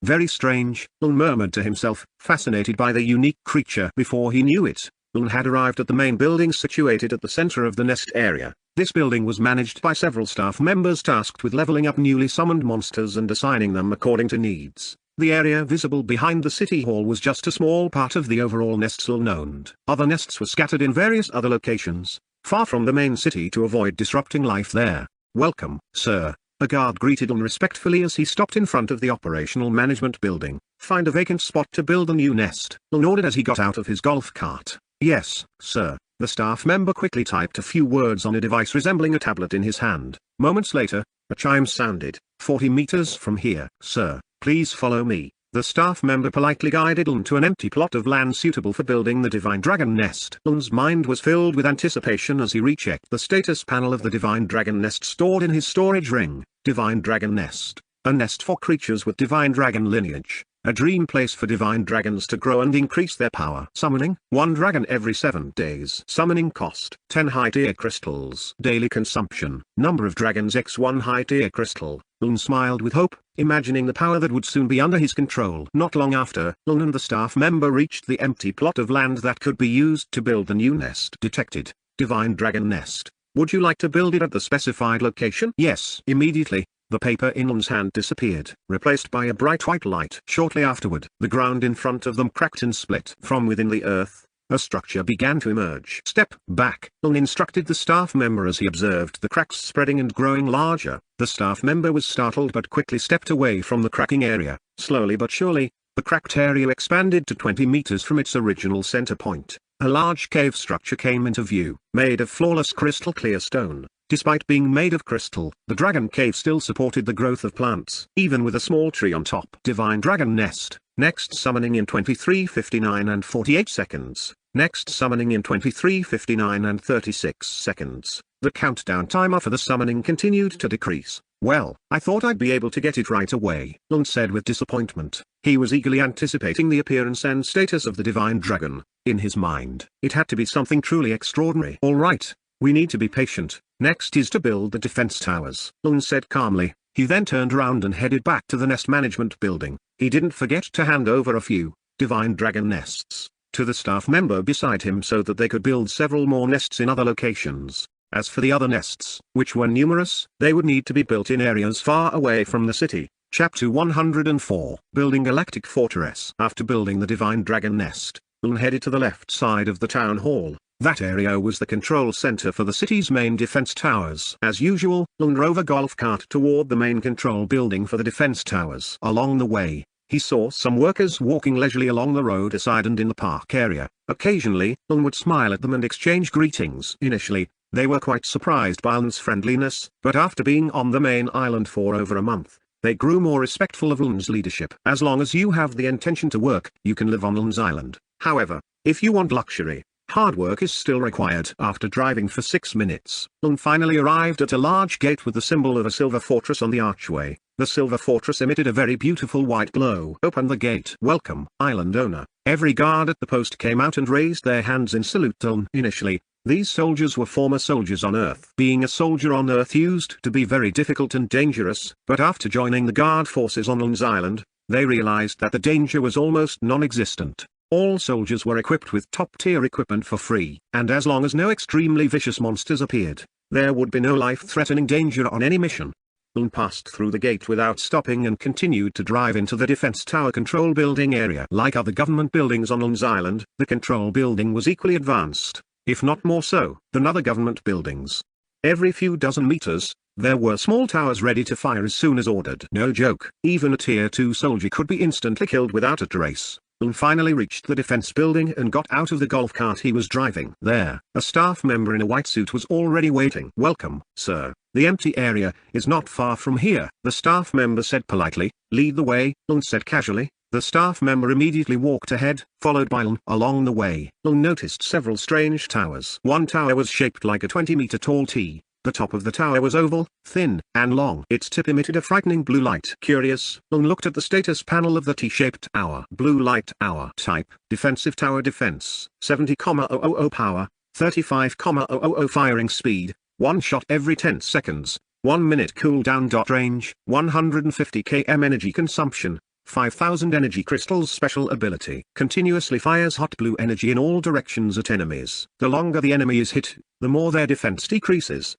Very strange, Lun murmured to himself, fascinated by the unique creature. Before he knew it, Lun had arrived at the main building situated at the center of the nest area. This building was managed by several staff members tasked with leveling up newly summoned monsters and assigning them according to needs. The area visible behind the city hall was just a small part of the overall nests Lun owned. Other nests were scattered in various other locations, far from the main city to avoid disrupting life there. Welcome, sir. A guard greeted Lun respectfully as he stopped in front of the operational management building. Find a vacant spot to build a new nest, Lun ordered as he got out of his golf cart. Yes, sir. The staff member quickly typed a few words on a device resembling a tablet in his hand. Moments later, a chime sounded. 40 meters from here, sir. Please follow me. The staff member politely guided Lun to an empty plot of land suitable for building the Divine Dragon Nest. Lun's mind was filled with anticipation as he rechecked the status panel of the Divine Dragon Nest stored in his storage ring. Divine Dragon Nest. A nest for creatures with Divine Dragon lineage. a dream place for divine dragons to grow and increase their power. Summoning, 1 dragon every 7 days. Summoning cost, 10 high tier crystals. Daily consumption, number of dragons x 1 high tier crystal. Lun smiled with hope, imagining the power that would soon be under his control. Not long after, Lun and the staff member reached the empty plot of land that could be used to build the new nest. Detected, divine dragon nest. Would you like to build it at the specified location? Yes. Immediately, the paper in Lun's hand disappeared, replaced by a bright white light. Shortly afterward, the ground in front of them cracked and split. From within the earth, a structure began to emerge. Step back, Lun instructed the staff member as he observed the cracks spreading and growing larger. The staff member was startled but quickly stepped away from the cracking area. Slowly but surely, the cracked area expanded to 20 meters from its original center point. A large cave structure came into view, made of flawless crystal clear stone. Despite being made of crystal, the dragon cave still supported the growth of plants, even with a small tree on top. Divine dragon nest, next summoning in 23:59 and 48 seconds. Next summoning in 23:59 and 36 seconds. The countdown timer for the summoning continued to decrease. Well, I thought I'd be able to get it right away, Lun said with disappointment. He was eagerly anticipating the appearance and status of the divine dragon. In his mind, it had to be something truly extraordinary. All right, we need to be patient. Next is to build the defense towers, Lun said calmly. He then turned around and headed back to the nest management building. He didn't forget to hand over a few divine dragon nests to the staff member beside him so that they could build several more nests in other locations. As for the other nests, which were numerous, they would need to be built in areas far away from the city. Chapter 104, Building Galactic Fortress. After building the divine dragon nest, Lun headed to the left side of the town hall. That area was the control center for the city's main defense towers. As usual, Lun drove a golf cart toward the main control building for the defense towers. Along the way, he saw some workers walking leisurely along the road aside and in the park area. Occasionally, Lun would smile at them and exchange greetings. Initially, they were quite surprised by Lun's friendliness, but after being on the main island for over a month, they grew more respectful of Lun's leadership. As long as you have the intention to work, you can live on Lun's island. However, if you want luxury, hard work is still required. After driving for 6 minutes, Lun finally arrived at a large gate with the symbol of a silver fortress on the archway. The silver fortress emitted a very beautiful white glow. Open the gate. Welcome, island owner. Every guard at the post came out and raised their hands in salute to Lun. Initially, these soldiers were former soldiers on Earth. Being a soldier on Earth used to be very difficult and dangerous, but after joining the guard forces on Lun's island, they realized that the danger was almost non-existent. All soldiers were equipped with top-tier equipment for free, and as long as no extremely vicious monsters appeared, there would be no life-threatening danger on any mission. Lun passed through the gate without stopping and continued to drive into the defense tower control building area. Like other government buildings on Lun's island, the control building was equally advanced, if not more so, than other government buildings. Every few dozen meters, there were small towers ready to fire as soon as ordered. No joke, even a tier 2 soldier could be instantly killed without a trace. Lun finally reached the defense building and got out of the golf cart he was driving. There, a staff member in a white suit was already waiting. Welcome, sir. The empty area is not far from here, the staff member said politely. Lead the way, Lun said casually. The staff member immediately walked ahead, followed by Lun. Along the way, Lun noticed several strange towers. One tower was shaped like a 20-meter tall T. The top of the tower was oval, thin, and long. Its tip emitted a frightening blue light. Curious, Lun looked at the status panel of the T-shaped tower. Blue light tower. Type, defensive tower defense. 70,000 power, 35,000 firing speed, 1 shot every 10 seconds, 1 minute cooldown. Range, 150 km energy consumption, 5,000 energy crystals. Special ability. Continuously fires hot blue energy in all directions at enemies. The longer the enemy is hit, the more their defense decreases.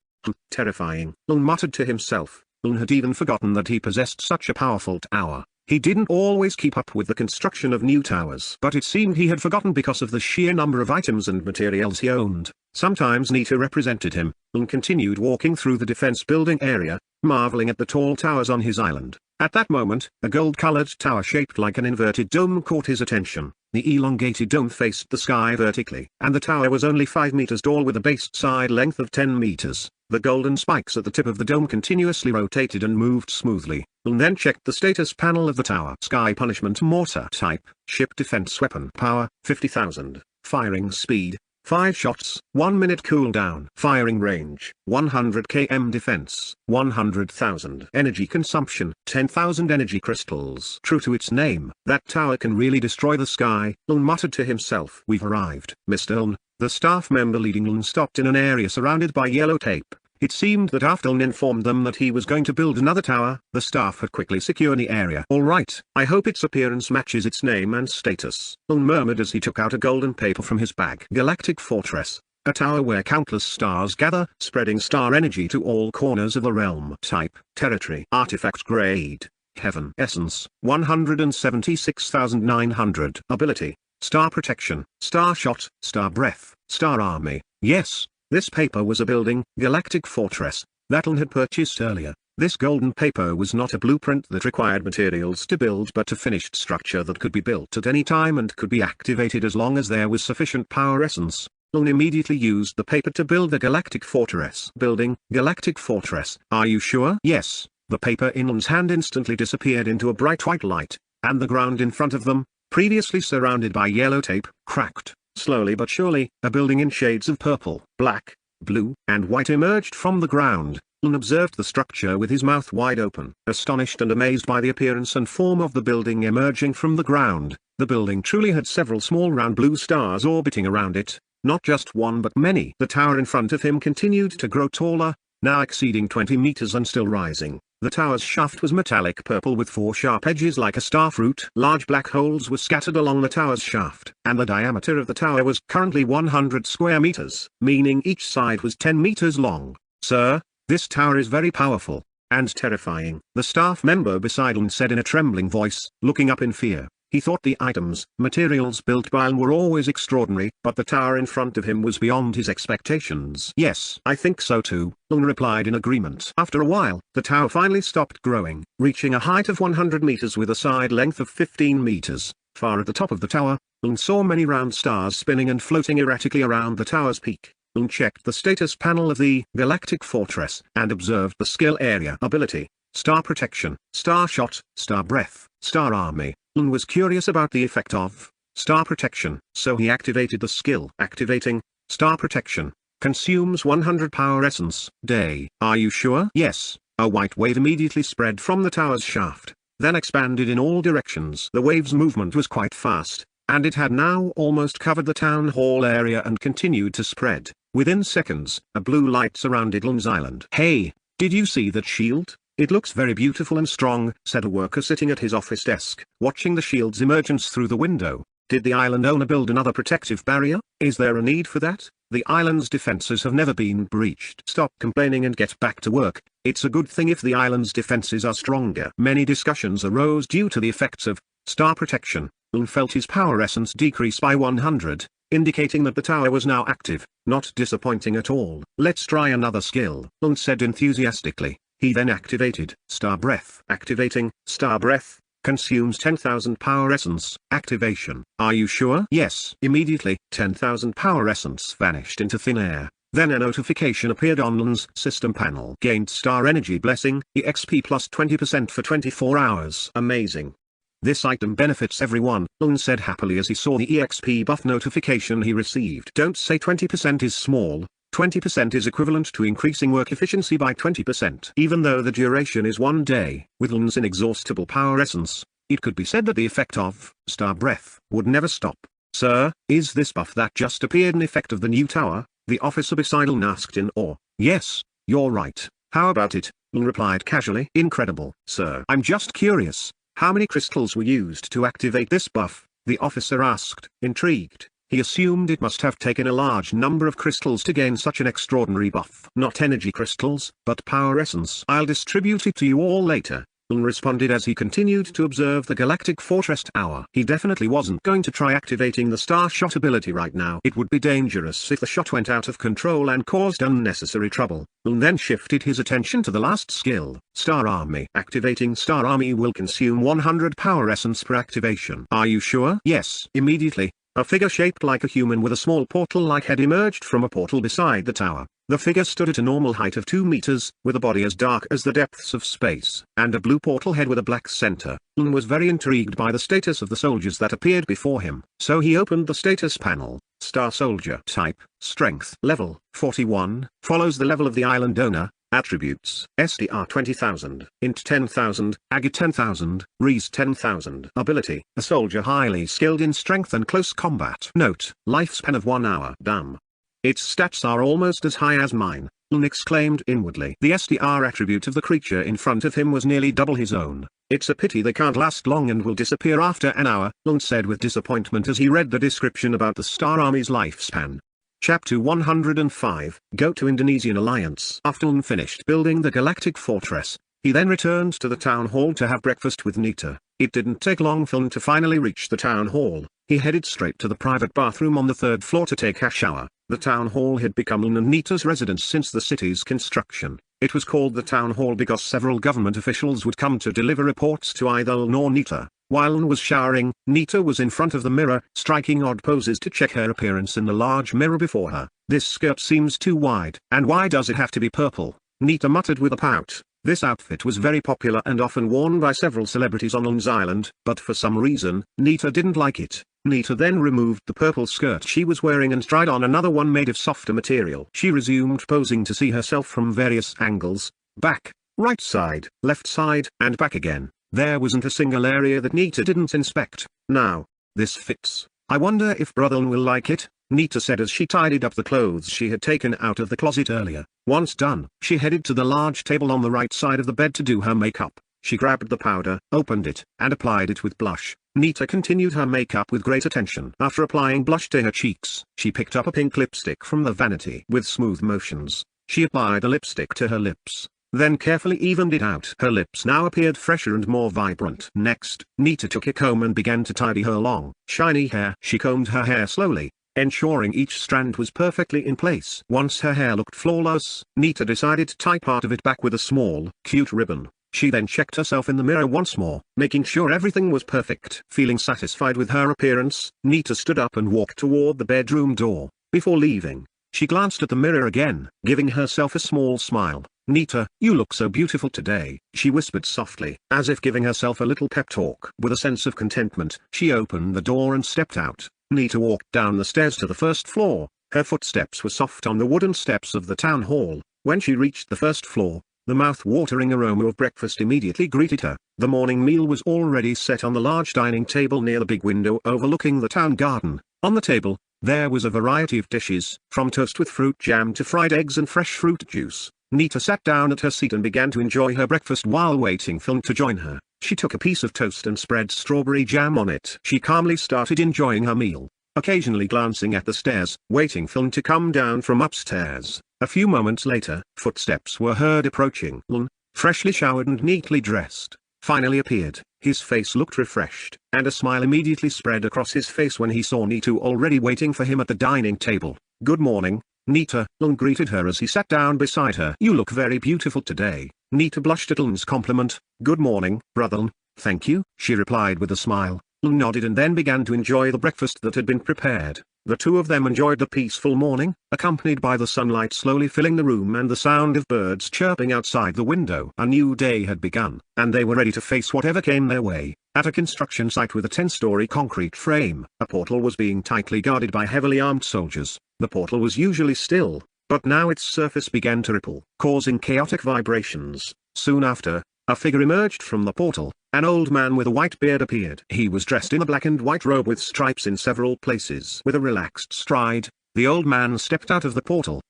Terrifying, Lun muttered to himself. Lun had even forgotten that he possessed such a powerful tower. He didn't always keep up with the construction of new towers. But it seemed he had forgotten because of the sheer number of items and materials he owned. Sometimes Nita represented him. Lun continued walking through the defense building area, marveling at the tall towers on his island. At that moment, a gold-colored tower shaped like an inverted dome caught his attention. The elongated dome faced the sky vertically, and the tower was only 5 meters tall with a base side length of 10 meters. The golden spikes at the tip of the dome continuously rotated and moved smoothly. Lun then checked the status panel of the tower. Sky punishment mortar. Type, ship defense weapon. Power, 50,000. Firing speed, 5 shots, 1 minute cooldown. Firing range, 100 km defense, 100,000 energy consumption, 10,000 energy crystals. True to its name, that tower can really destroy the sky, Lun muttered to himself. We've arrived, Mr. Lun. The staff member leading Lun stopped in an area surrounded by yellow tape. It seemed that after Lun informed them that he was going to build another tower, the staff had quickly secured the area. All right, I hope its appearance matches its name and status, Lun murmured as he took out a golden paper from his bag. Galactic Fortress, a tower where countless stars gather, spreading star energy to all corners of the realm. Type, territory. Artifact grade, heaven. Essence, 176,900. Ability, star protection, star shot, star breath, star army. Yes. This paper was a building, Galactic Fortress, that Lun had purchased earlier. This golden paper was not a blueprint that required materials to build but a finished structure that could be built at any time and could be activated as long as there was sufficient power essence. Lun immediately used the paper to build the Galactic Fortress. Building, Galactic Fortress. Are you sure? Yes. The paper in Lun's hand instantly disappeared into a bright white light, and the ground in front of them, previously surrounded by yellow tape, cracked. Slowly but surely, a building in shades of purple, black, blue, and white emerged from the ground. Lun observed the structure with his mouth wide open, astonished and amazed by the appearance and form of the building emerging from the ground. The building truly had several small round blue stars orbiting around it, not just one but many. The tower in front of him continued to grow taller, now exceeding 20 meters and still rising. The tower's shaft was metallic purple with 4 sharp edges like a star fruit. Large black holes were scattered along the tower's shaft, and the diameter of the tower was currently 100 square meters, meaning each side was 10 meters long. Sir, this tower is very powerful, and terrifying, the staff member beside Lun said in a trembling voice, looking up in fear. He thought the items, materials built by Lun were always extraordinary, but the tower in front of him was beyond his expectations. Yes, I think so too, Lun replied in agreement. After a while, the tower finally stopped growing, reaching a height of 100 meters with a side length of 15 meters. Far at the top of the tower, Lun saw many round stars spinning and floating erratically around the tower's peak. Lun checked the status panel of the Galactic Fortress and observed the skill area. Ability, star protection, star shot, star breath, star army. Lun was curious about the effect of star protection, so he activated the skill. Activating star protection consumes 100 power essence. Day. Are you sure? Yes. A white wave immediately spread from the tower's shaft, then expanded in all directions. The wave's movement was quite fast, and it had now almost covered the town hall area and continued to spread. Within seconds, a blue light surrounded Lun's island. Hey, did you see that shield? It looks very beautiful and strong, said a worker sitting at his office desk, watching the shield's emergence through the window. Did the island owner build another protective barrier? Is there a need for that? The island's defenses have never been breached. Stop complaining and get back to work. It's a good thing if the island's defenses are stronger. Many discussions arose due to the effects of star protection. Lun felt his power essence decrease by 100, indicating that the tower was now active. Not disappointing at all. Let's try another skill, Lun said enthusiastically. He then activated Star Breath. Activating Star Breath consumes 10,000 power essence. Activation. Are you sure? Yes. Immediately, 10,000 power essence vanished into thin air. Then a notification appeared on Lun's system panel. Gained Star Energy Blessing, EXP plus 20% for 24 hours. Amazing. This item benefits everyone, Lun said happily as he saw the EXP buff notification he received. Don't say 20% is small. 20% is equivalent to increasing work efficiency by 20%. Even though the duration is 1 day, with Lun's inexhaustible power essence, it could be said that the effect of Star Breath would never stop. Sir, is this buff that just appeared an effect of the new tower? The officer beside Lun asked in awe. Yes, you're right. How about it? Lun replied casually. Incredible. Sir, I'm just curious. How many crystals were used to activate this buff? The officer asked, intrigued. He assumed it must have taken a large number of crystals to gain such an extraordinary buff. Not energy crystals, but power essence. I'll distribute it to you all later, Lun responded as he continued to observe the Galactic Fortress Tower. He definitely wasn't going to try activating the Star Shot ability right now. It would be dangerous if the shot went out of control and caused unnecessary trouble. Lun then shifted his attention to the last skill, Star Army. Activating Star Army will consume 100 power essence per activation. Are you sure? Yes. Immediately, A figure shaped like a human with a small portal-like head emerged from a portal beside the tower. The figure stood at a normal height of 2 meters, with a body as dark as the depths of space, and a blue portal head with a black center. Lun was very intrigued by the status of the soldiers that appeared before him, so he opened the status panel. Star Soldier Type, Strength Level 41, follows the level of the island owner. Attributes: SDR 20,000, Int 10,000, Agi 10,000, Reese 10,000. Ability: a soldier highly skilled in strength and close combat. Note: lifespan of 1 hour. Damn. Its stats are almost as high as mine, Lun exclaimed inwardly. The SDR attribute of the creature in front of him was nearly double his own. It's a pity they can't last long and will disappear after an hour, Lun said with disappointment as he read the description about the Star Army's lifespan. Chapter 105, Go to Indonesian Alliance. After Lun finished building the Galactic Fortress, he then returned to the town hall to have breakfast with Nita. It didn't take long for Lun to finally reach the town hall. He headed straight to the private bathroom on the 3rd floor to take a shower. The town hall had become Lun and Nita's residence since the city's construction. It was called the town hall because several government officials would come to deliver reports to either Lun or Nita. While Lun was showering, Nita was in front of the mirror, striking odd poses to check her appearance in the large mirror before her. This skirt seems too wide. And why does it have to be purple? Nita muttered with a pout. This outfit was very popular and often worn by several celebrities on Lun's island, but for some reason, Nita didn't like it. Nita then removed the purple skirt she was wearing and tried on another one made of softer material. She resumed posing to see herself from various angles: back, right side, left side, and back again. There wasn't a single area that Nita didn't inspect. Now, this fits. I wonder if Brother will like it, Nita said as she tidied up the clothes she had taken out of the closet earlier. Once done, she headed to the large table on the right side of the bed to do her makeup. She grabbed the powder, opened it, and applied it with blush. Nita continued her makeup with great attention. After applying blush to her cheeks, she picked up a pink lipstick from the vanity. With smooth motions, she applied the lipstick to her lips, then carefully evened it out. Her lips now appeared fresher and more vibrant. Next, Nita took a comb and began to tidy her long, shiny hair. She combed her hair slowly, ensuring each strand was perfectly in place. Once her hair looked flawless, Nita decided to tie part of it back with a small, cute ribbon. She then checked herself in the mirror once more, making sure everything was perfect. Feeling satisfied with her appearance, Nita stood up and walked toward the bedroom door. Before leaving, she glanced at the mirror again, giving herself a small smile. Nita, you look so beautiful today, she whispered softly, as if giving herself a little pep talk. With a sense of contentment, she opened the door and stepped out. Nita walked down the stairs to the 1st floor. Her footsteps were soft on the wooden steps of the town hall. When she reached the 1st floor, the mouth-watering aroma of breakfast immediately greeted her. The morning meal was already set on the large dining table near the big window overlooking the town garden. On the table, there was a variety of dishes, from toast with fruit jam to fried eggs and fresh fruit juice. Nita sat down at her seat and began to enjoy her breakfast while waiting for Lun to join her. She took a piece of toast and spread strawberry jam on it. She calmly started enjoying her meal, occasionally glancing at the stairs, waiting for Lun to come down from upstairs. A few moments later, footsteps were heard approaching. Lun, freshly showered and neatly dressed, finally appeared. His face looked refreshed, and a smile immediately spread across his face when he saw Nita already waiting for him at the dining table. Good morning, Nita, Lun greeted her as he sat down beside her. You look very beautiful today. Nita blushed at Lun's compliment. Good morning, brother Lun. Thank you, she replied with a smile. Lun nodded and then began to enjoy the breakfast that had been prepared. The two of them enjoyed the peaceful morning, accompanied by the sunlight slowly filling the room and the sound of birds chirping outside the window. A new day had begun, and they were ready to face whatever came their way. At a construction site with a 10-story concrete frame, a portal was being tightly guarded by heavily armed soldiers. The portal was usually still, but now its surface began to ripple, causing chaotic vibrations. Soon after, a figure emerged from the portal. An old man with a white beard appeared. He was dressed in a black and white robe with stripes in several places. With a relaxed stride, the old man stepped out of the portal.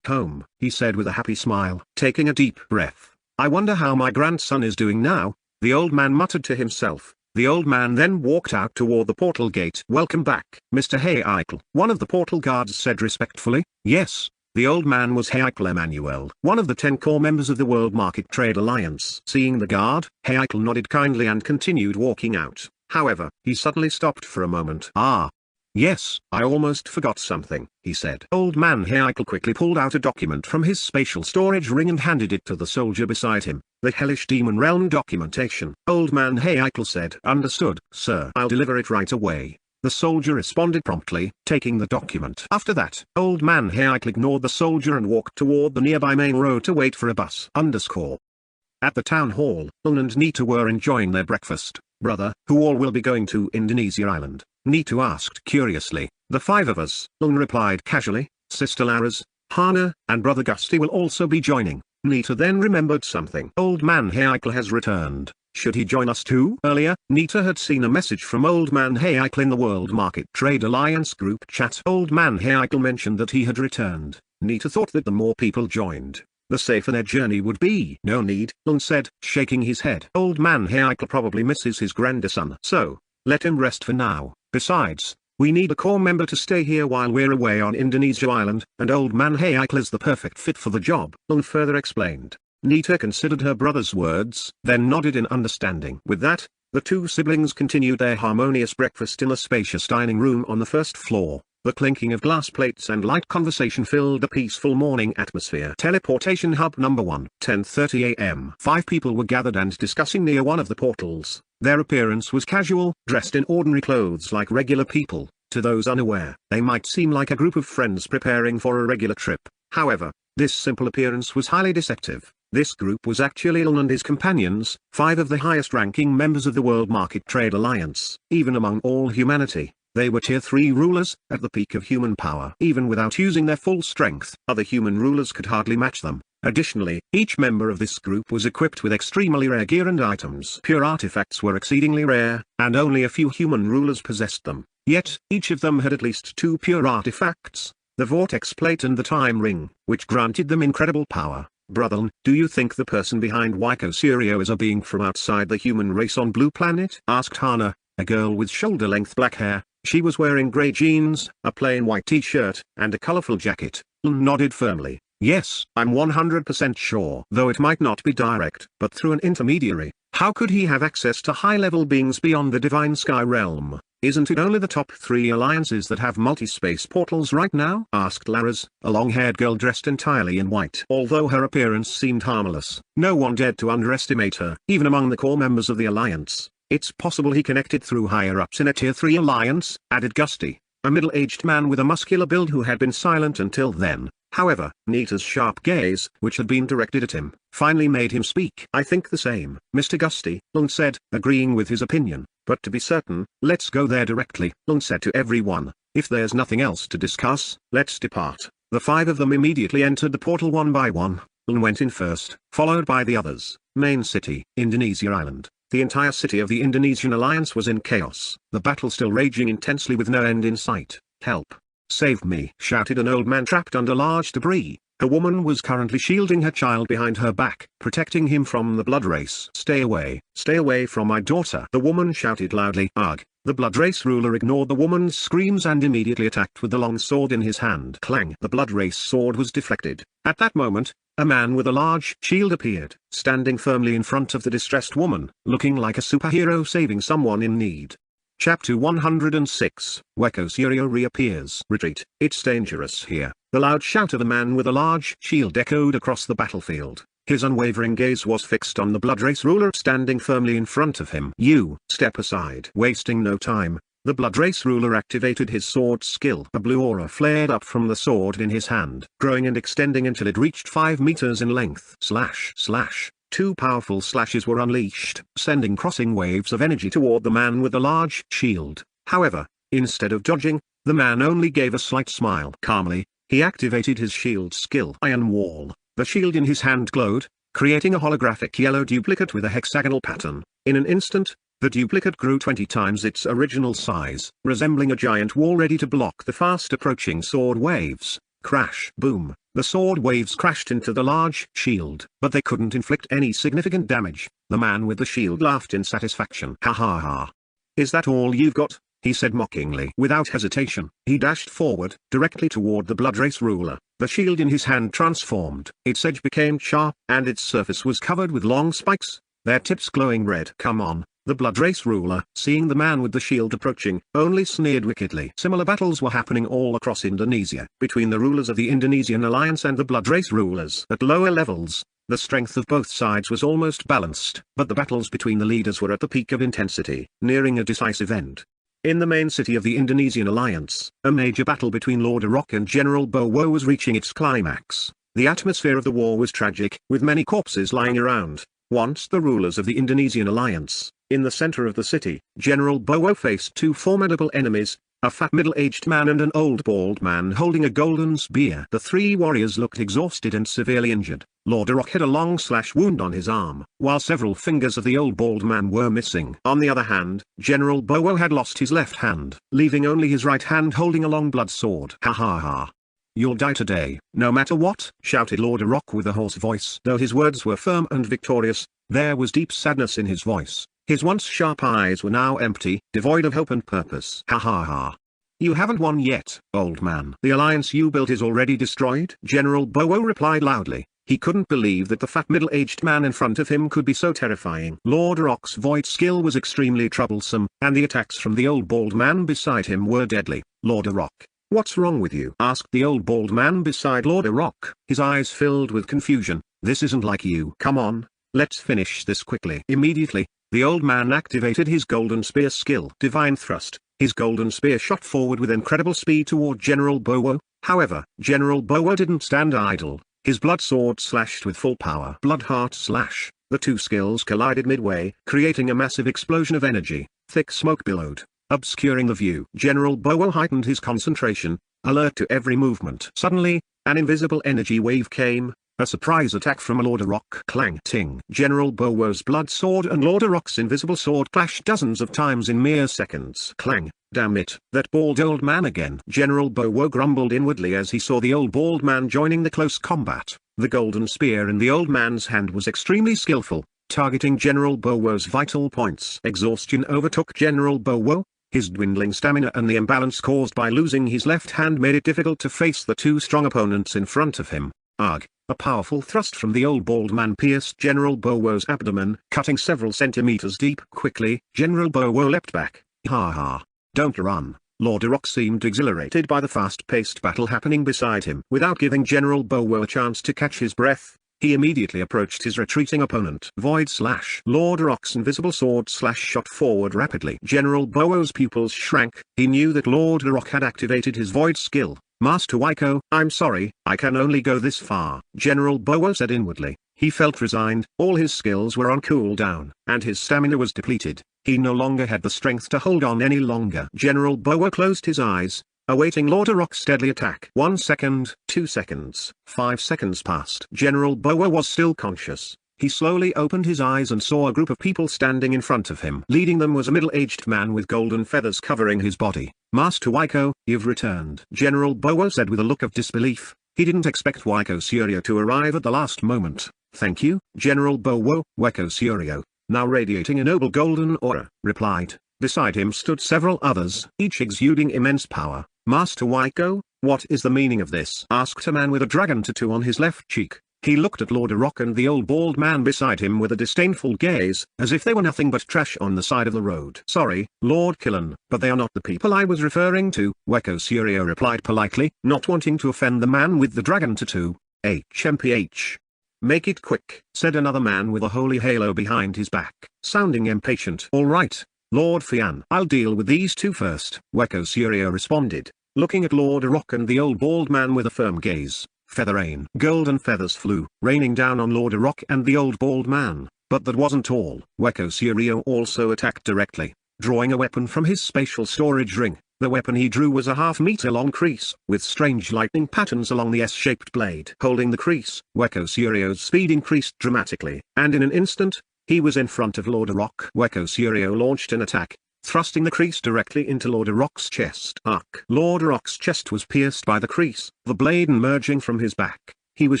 Home, he said with a happy smile, taking a deep breath. I wonder how my grandson is doing now, the old man muttered to himself. The old man then walked out toward the portal gate. Welcome back, Mr. Heikel, one of the portal guards said respectfully. Yes. The old man was Heikel Emmanuel, one of the 10 core members of the World Market Trade Alliance. Seeing the guard, Heikel nodded kindly and continued walking out. However, he suddenly stopped for a moment. Ah. Yes, I almost forgot something, he said. Old man Heikel quickly pulled out a document from his spatial storage ring and handed it to the soldier beside him. The hellish demon realm documentation. Old man Heikel said. Understood, sir. I'll deliver it right away. The soldier responded promptly, taking the document. After that, Old Man Haykel ignored the soldier and walked toward the nearby main road to wait for a bus. At the town hall, Uln and Nita were enjoying their breakfast. Brother, who all will be going to Indonesia Island? Nita asked curiously. The five of us, Uln replied casually. Sister Laras, Hana, and Brother Gusty will also be joining. Nita then remembered something. Old Man Haykel has returned. Should he join us too? Earlier, Nita had seen a message from Old Man Haykel in the World Market Trade Alliance group chat. Old Man Haykel mentioned that he had returned. Nita thought that the more people joined, the safer their journey would be. No need, Lung said, shaking his head. Old Man Haykel probably misses his grandson. So, let him rest for now. Besides, we need a core member to stay here while we're away on Indonesia Island, and Old Man Haykel is the perfect fit for the job, Lung further explained. Nita considered her brother's words, then nodded in understanding. With that, the two siblings continued their harmonious breakfast in a spacious dining room on the first floor. The clinking of glass plates and light conversation filled the peaceful morning atmosphere. Teleportation Hub Number 1. 10:30 a.m. 5 people were gathered and discussing near one of the portals. Their appearance was casual, dressed in ordinary clothes like regular people. To those unaware, they might seem like a group of friends preparing for a regular trip. However, this simple appearance was highly deceptive. This group was actually Uln and his companions, 5 of the highest-ranking members of the World Market Trade Alliance. Even among all humanity, they were Tier 3 rulers, at the peak of human power. Even without using their full strength, other human rulers could hardly match them. Additionally, each member of this group was equipped with extremely rare gear and items. Pure artifacts were exceedingly rare, and only a few human rulers possessed them. Yet, each of them had at least 2 pure artifacts, the Vortex Plate and the Time Ring, which granted them incredible power. Brother, do you think the person behind Waiko Serio is a being from outside the human race on Blue Planet? Asked Hana, a girl with shoulder-length black hair. She was wearing grey jeans, a plain white t-shirt, and a colourful jacket. Nodded firmly. Yes, I'm 100% sure. Though it might not be direct, but through an intermediary. How could he have access to high-level beings beyond the Divine Sky Realm? Isn't it only the top 3 alliances that have multi-space portals right now? Asked Laras, a long-haired girl dressed entirely in white. Although her appearance seemed harmless, no one dared to underestimate her. Even among the core members of the alliance, it's possible he connected through higher-ups in a Tier 3 alliance, added Gusty, a middle-aged man with a muscular build who had been silent until then. However, Nita's sharp gaze, which had been directed at him, finally made him speak. I think the same, Mr. Gusty, Lung said, agreeing with his opinion. But to be certain, let's go there directly, Lung said to everyone. If there's nothing else to discuss, let's depart. The 5 of them immediately entered the portal one by one. Lung went in first, followed by the others. Main city, Indonesia Island. The entire city of the Indonesian Alliance was in chaos. The battle still raging intensely with no end in sight. Help. Save me, shouted an old man trapped under large debris. A woman was currently shielding her child behind her back, protecting him from the blood race. Stay away from my daughter. The woman shouted loudly. Ugh. The blood race ruler ignored the woman's screams and immediately attacked with the long sword in his hand. Clang. The blood race sword was deflected. At that moment, a man with a large shield appeared, standing firmly in front of the distressed woman, looking like a superhero saving someone in need. Chapter 106, Waiko Serio reappears. Retreat, it's dangerous here. The loud shout of the man with a large shield echoed across the battlefield. His unwavering gaze was fixed on the blood race ruler standing firmly in front of him. You, step aside. Wasting no time, the blood race ruler activated his sword skill. A blue aura flared up from the sword in his hand, growing and extending until it reached 5 meters in length. Slash, slash. 2 powerful slashes were unleashed, sending crossing waves of energy toward the man with the large shield. However, instead of dodging, the man only gave a slight smile. Calmly, he activated his shield skill. Iron Wall. The shield in his hand glowed, creating a holographic yellow duplicate with a hexagonal pattern. In an instant, the duplicate grew 20 times its original size, resembling a giant wall ready to block the fast-approaching sword waves. Crash. Boom. The sword waves crashed into the large shield, but they couldn't inflict any significant damage. The man with the shield laughed in satisfaction. Ha ha ha. Is that all you've got? He said mockingly. Without hesitation, he dashed forward, directly toward the blood race ruler. The shield in his hand transformed. Its edge became sharp, and its surface was covered with long spikes, their tips glowing red. Come on. The blood race ruler, seeing the man with the shield approaching, only sneered wickedly. Similar battles were happening all across Indonesia, between the rulers of the Indonesian alliance and the blood race rulers. At lower levels, the strength of both sides was almost balanced, but the battles between the leaders were at the peak of intensity, nearing a decisive end. In the main city of the Indonesian alliance, a major battle between Lord Rock and General Bowo was reaching its climax. The atmosphere of the war was tragic, with many corpses lying around. Once the rulers of the Indonesian alliance, in the center of the city, General Bowo faced two formidable enemies, a fat middle-aged man and an old bald man holding a golden spear. The three warriors looked exhausted and severely injured. Lord Rock had a long slash wound on his arm, while several fingers of the old bald man were missing. On the other hand, General Bowo had lost his left hand, leaving only his right hand holding a long blood sword. Ha ha ha. You'll die today, no matter what, shouted Lord Rock with a hoarse voice. Though his words were firm and victorious, there was deep sadness in his voice. His once sharp eyes were now empty, devoid of hope and purpose. Ha ha ha. You haven't won yet, old man. The alliance you built is already destroyed? General Bowo replied loudly. He couldn't believe that the fat middle-aged man in front of him could be so terrifying. Lord Rock's void skill was extremely troublesome, and the attacks from the old bald man beside him were deadly. Lord Rock, what's wrong with you? Asked the old bald man beside Lord Rock, his eyes filled with confusion. This isn't like you. Come on, let's finish this quickly. Immediately, the old man activated his golden spear skill. Divine Thrust. His golden spear shot forward with incredible speed toward General Bowo. However, General Bowo didn't stand idle. His blood sword slashed with full power. Blood Heart Slash. The two skills collided midway, creating a massive explosion of energy. Thick smoke billowed, obscuring the view. General Bowo heightened his concentration, alert to every movement. Suddenly, an invisible energy wave came. A surprise attack from Lord Rock. Clang ting. General Bowo's blood sword and Lord Rock's invisible sword clashed dozens of times in mere seconds. Clang. Damn it, that bald old man again. General Bowo grumbled inwardly as he saw the old bald man joining the close combat. The golden spear in the old man's hand was extremely skillful, targeting General Bowo's vital points. Exhaustion overtook General Bowo. His dwindling stamina and the imbalance caused by losing his left hand made it difficult to face the two strong opponents in front of him. Ugh. A powerful thrust from the old bald man pierced General Bowo's abdomen, cutting several centimeters deep. Quickly, General Bowo leapt back. Ha ha. Don't run. Lord Rock seemed exhilarated by the fast-paced battle happening beside him. Without giving General Bowo a chance to catch his breath, he immediately approached his retreating opponent. Void Slash. Lord Rock's invisible sword slash shot forward rapidly. General Bowo's pupils shrank. He knew that Lord Rock had activated his void skill. Master Waiko, I'm sorry, I can only go this far. General Bowo said inwardly. He felt resigned. All his skills were on cooldown, and his stamina was depleted. He no longer had the strength to hold on any longer. General Bowo closed his eyes, awaiting Lord Rock's deadly attack. 1 second, 2 seconds, 5 seconds passed. General Bowo was still conscious. He slowly opened his eyes and saw a group of people standing in front of him. Leading them was a middle-aged man with golden feathers covering his body. Master Waiko, you've returned. General Bowo said with a look of disbelief. He didn't expect Waiko Suryo to arrive at the last moment. Thank you, General Bowo. Waiko Suryo, now radiating a noble golden aura, replied. Beside him stood several others, each exuding immense power. Master Waiko, what is the meaning of this? Asked a man with a dragon tattoo on his left cheek. He looked at Lord Rock and the old bald man beside him with a disdainful gaze, as if they were nothing but trash on the side of the road. Sorry, Lord Killen, but they are not the people I was referring to, Waiko Suryo replied politely, not wanting to offend the man with the dragon tattoo. HMPH. Make it quick, said another man with a holy halo behind his back, sounding impatient. All right, Lord Fian. I'll deal with these two first, Waiko Suryo responded, looking at Lord Rock and the old bald man with a firm gaze. Feather rain. Golden feathers flew, raining down on Lord Rock and the old bald man, but that wasn't all. Waiko Suryo also attacked directly, drawing a weapon from his spatial storage ring. The weapon he drew was a half-meter-long crease, with strange lightning patterns along the S-shaped blade. Holding the crease, Waiko Suryo's speed increased dramatically, and in an instant, he was in front of Lord Rock. Waiko Suryo launched an attack, thrusting the crease directly into Lord Rock's chest. Arc. Lord Rock's chest was pierced by the crease, the blade emerging from his back. He was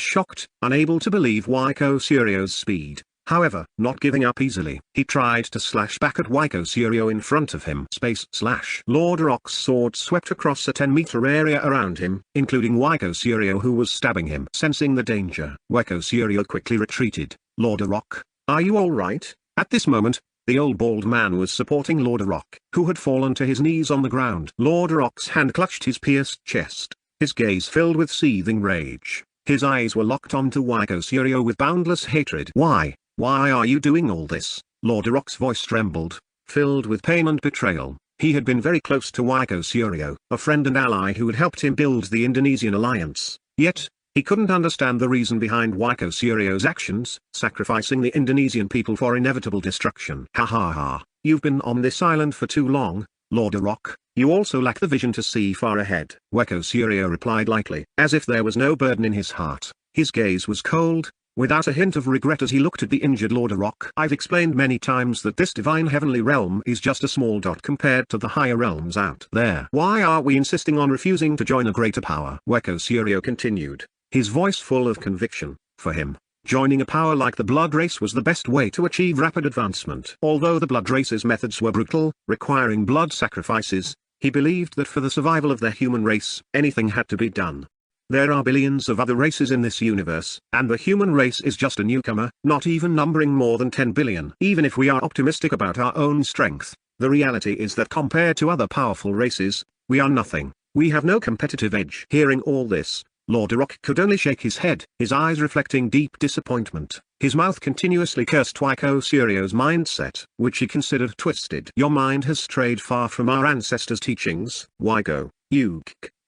shocked, unable to believe Waiko Suryo's speed. However, not giving up easily, he tried to slash back at Waiko Suryo in front of him. Space slash. Lord Rock's sword swept across a 10-meter area around him, including Waiko Suryo who was stabbing him. Sensing the danger, Waiko Suryo quickly retreated. Lord Rock, are you alright? At this moment, the old bald man was supporting Lord Rock, who had fallen to his knees on the ground. Lord Rock's hand clutched his pierced chest, his gaze filled with seething rage. His eyes were locked onto Waiko Suryo with boundless hatred. Why are you doing all this? Lord Rock's voice trembled, filled with pain and betrayal. He had been very close to Waiko Suryo, a friend and ally who had helped him build the Indonesian alliance. Yet, he couldn't understand the reason behind Waiko Suryo's actions, sacrificing the Indonesian people for inevitable destruction. Ha ha ha, you've been on this island for too long, Lord Rock. You also lack the vision to see far ahead. Waiko Suryo replied lightly, as if there was no burden in his heart. His gaze was cold, without a hint of regret as he looked at the injured Lord Rock. I've explained many times that this divine heavenly realm is just a small dot compared to the higher realms out there. Why are we insisting on refusing to join a greater power? Waiko Suryo continued, his voice full of conviction. For him, joining a power like the Blood Race was the best way to achieve rapid advancement. Although the Blood Race's methods were brutal, requiring blood sacrifices, he believed that for the survival of their human race, anything had to be done. There are billions of other races in this universe, and the human race is just a newcomer, not even numbering more than 10 billion. Even if we are optimistic about our own strength, the reality is that compared to other powerful races, we are nothing. We have no competitive edge. Hearing all this, Lord Rock could only shake his head, his eyes reflecting deep disappointment. His mouth continuously cursed Waiko Suryo's mindset, which he considered twisted. Your mind has strayed far from our ancestors' teachings, Waiko.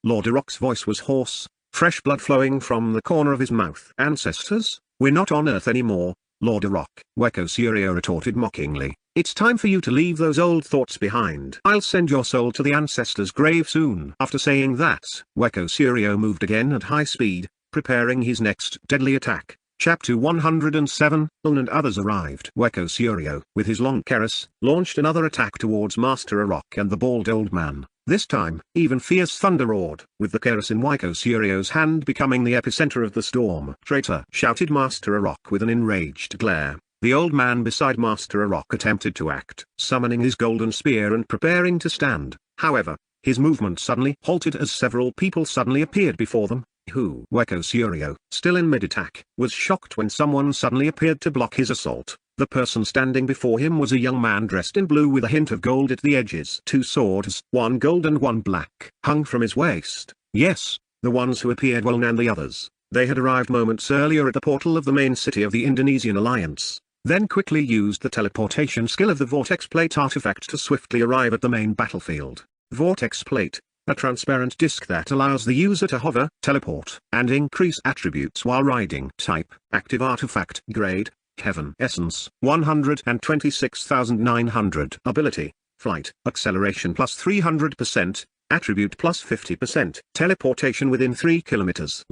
Lord Rock's voice was hoarse, fresh blood flowing from the corner of his mouth. Ancestors? We're not on Earth anymore, Lord Rock. Waiko Suryo retorted mockingly. It's time for you to leave those old thoughts behind. I'll send your soul to the ancestors' grave soon. After saying that, Waiko Suryo moved again at high speed, preparing his next deadly attack. Chapter 107, Uln and others arrived. Waiko Suryo, with his long keras, launched another attack towards Master Rock and the bald old man. This time, even fierce thunder roared, with the keras in Waiko Suryo's hand becoming the epicenter of the storm. Traitor! Shouted Master Rock with an enraged glare. The old man beside Master Rock attempted to act, summoning his golden spear and preparing to stand. However, his movement suddenly halted as several people suddenly appeared before them. Who? Waiko Suryo, still in mid-attack, was shocked when someone suddenly appeared to block his assault. The person standing before him was a young man dressed in blue with a hint of gold at the edges. Two swords, one gold and one black, hung from his waist. Yes, the ones who appeared were Uln and the others. They had arrived moments earlier at the portal of the main city of the Indonesian alliance, then quickly used the teleportation skill of the Vortex Plate artifact to swiftly arrive at the main battlefield. Vortex Plate, a transparent disc that allows the user to hover, teleport, and increase attributes while riding. Type, active artifact. Grade, Heaven. Essence, 126,900. Ability, Flight, acceleration plus 300%, attribute plus 50%. Teleportation within 3 kilometers.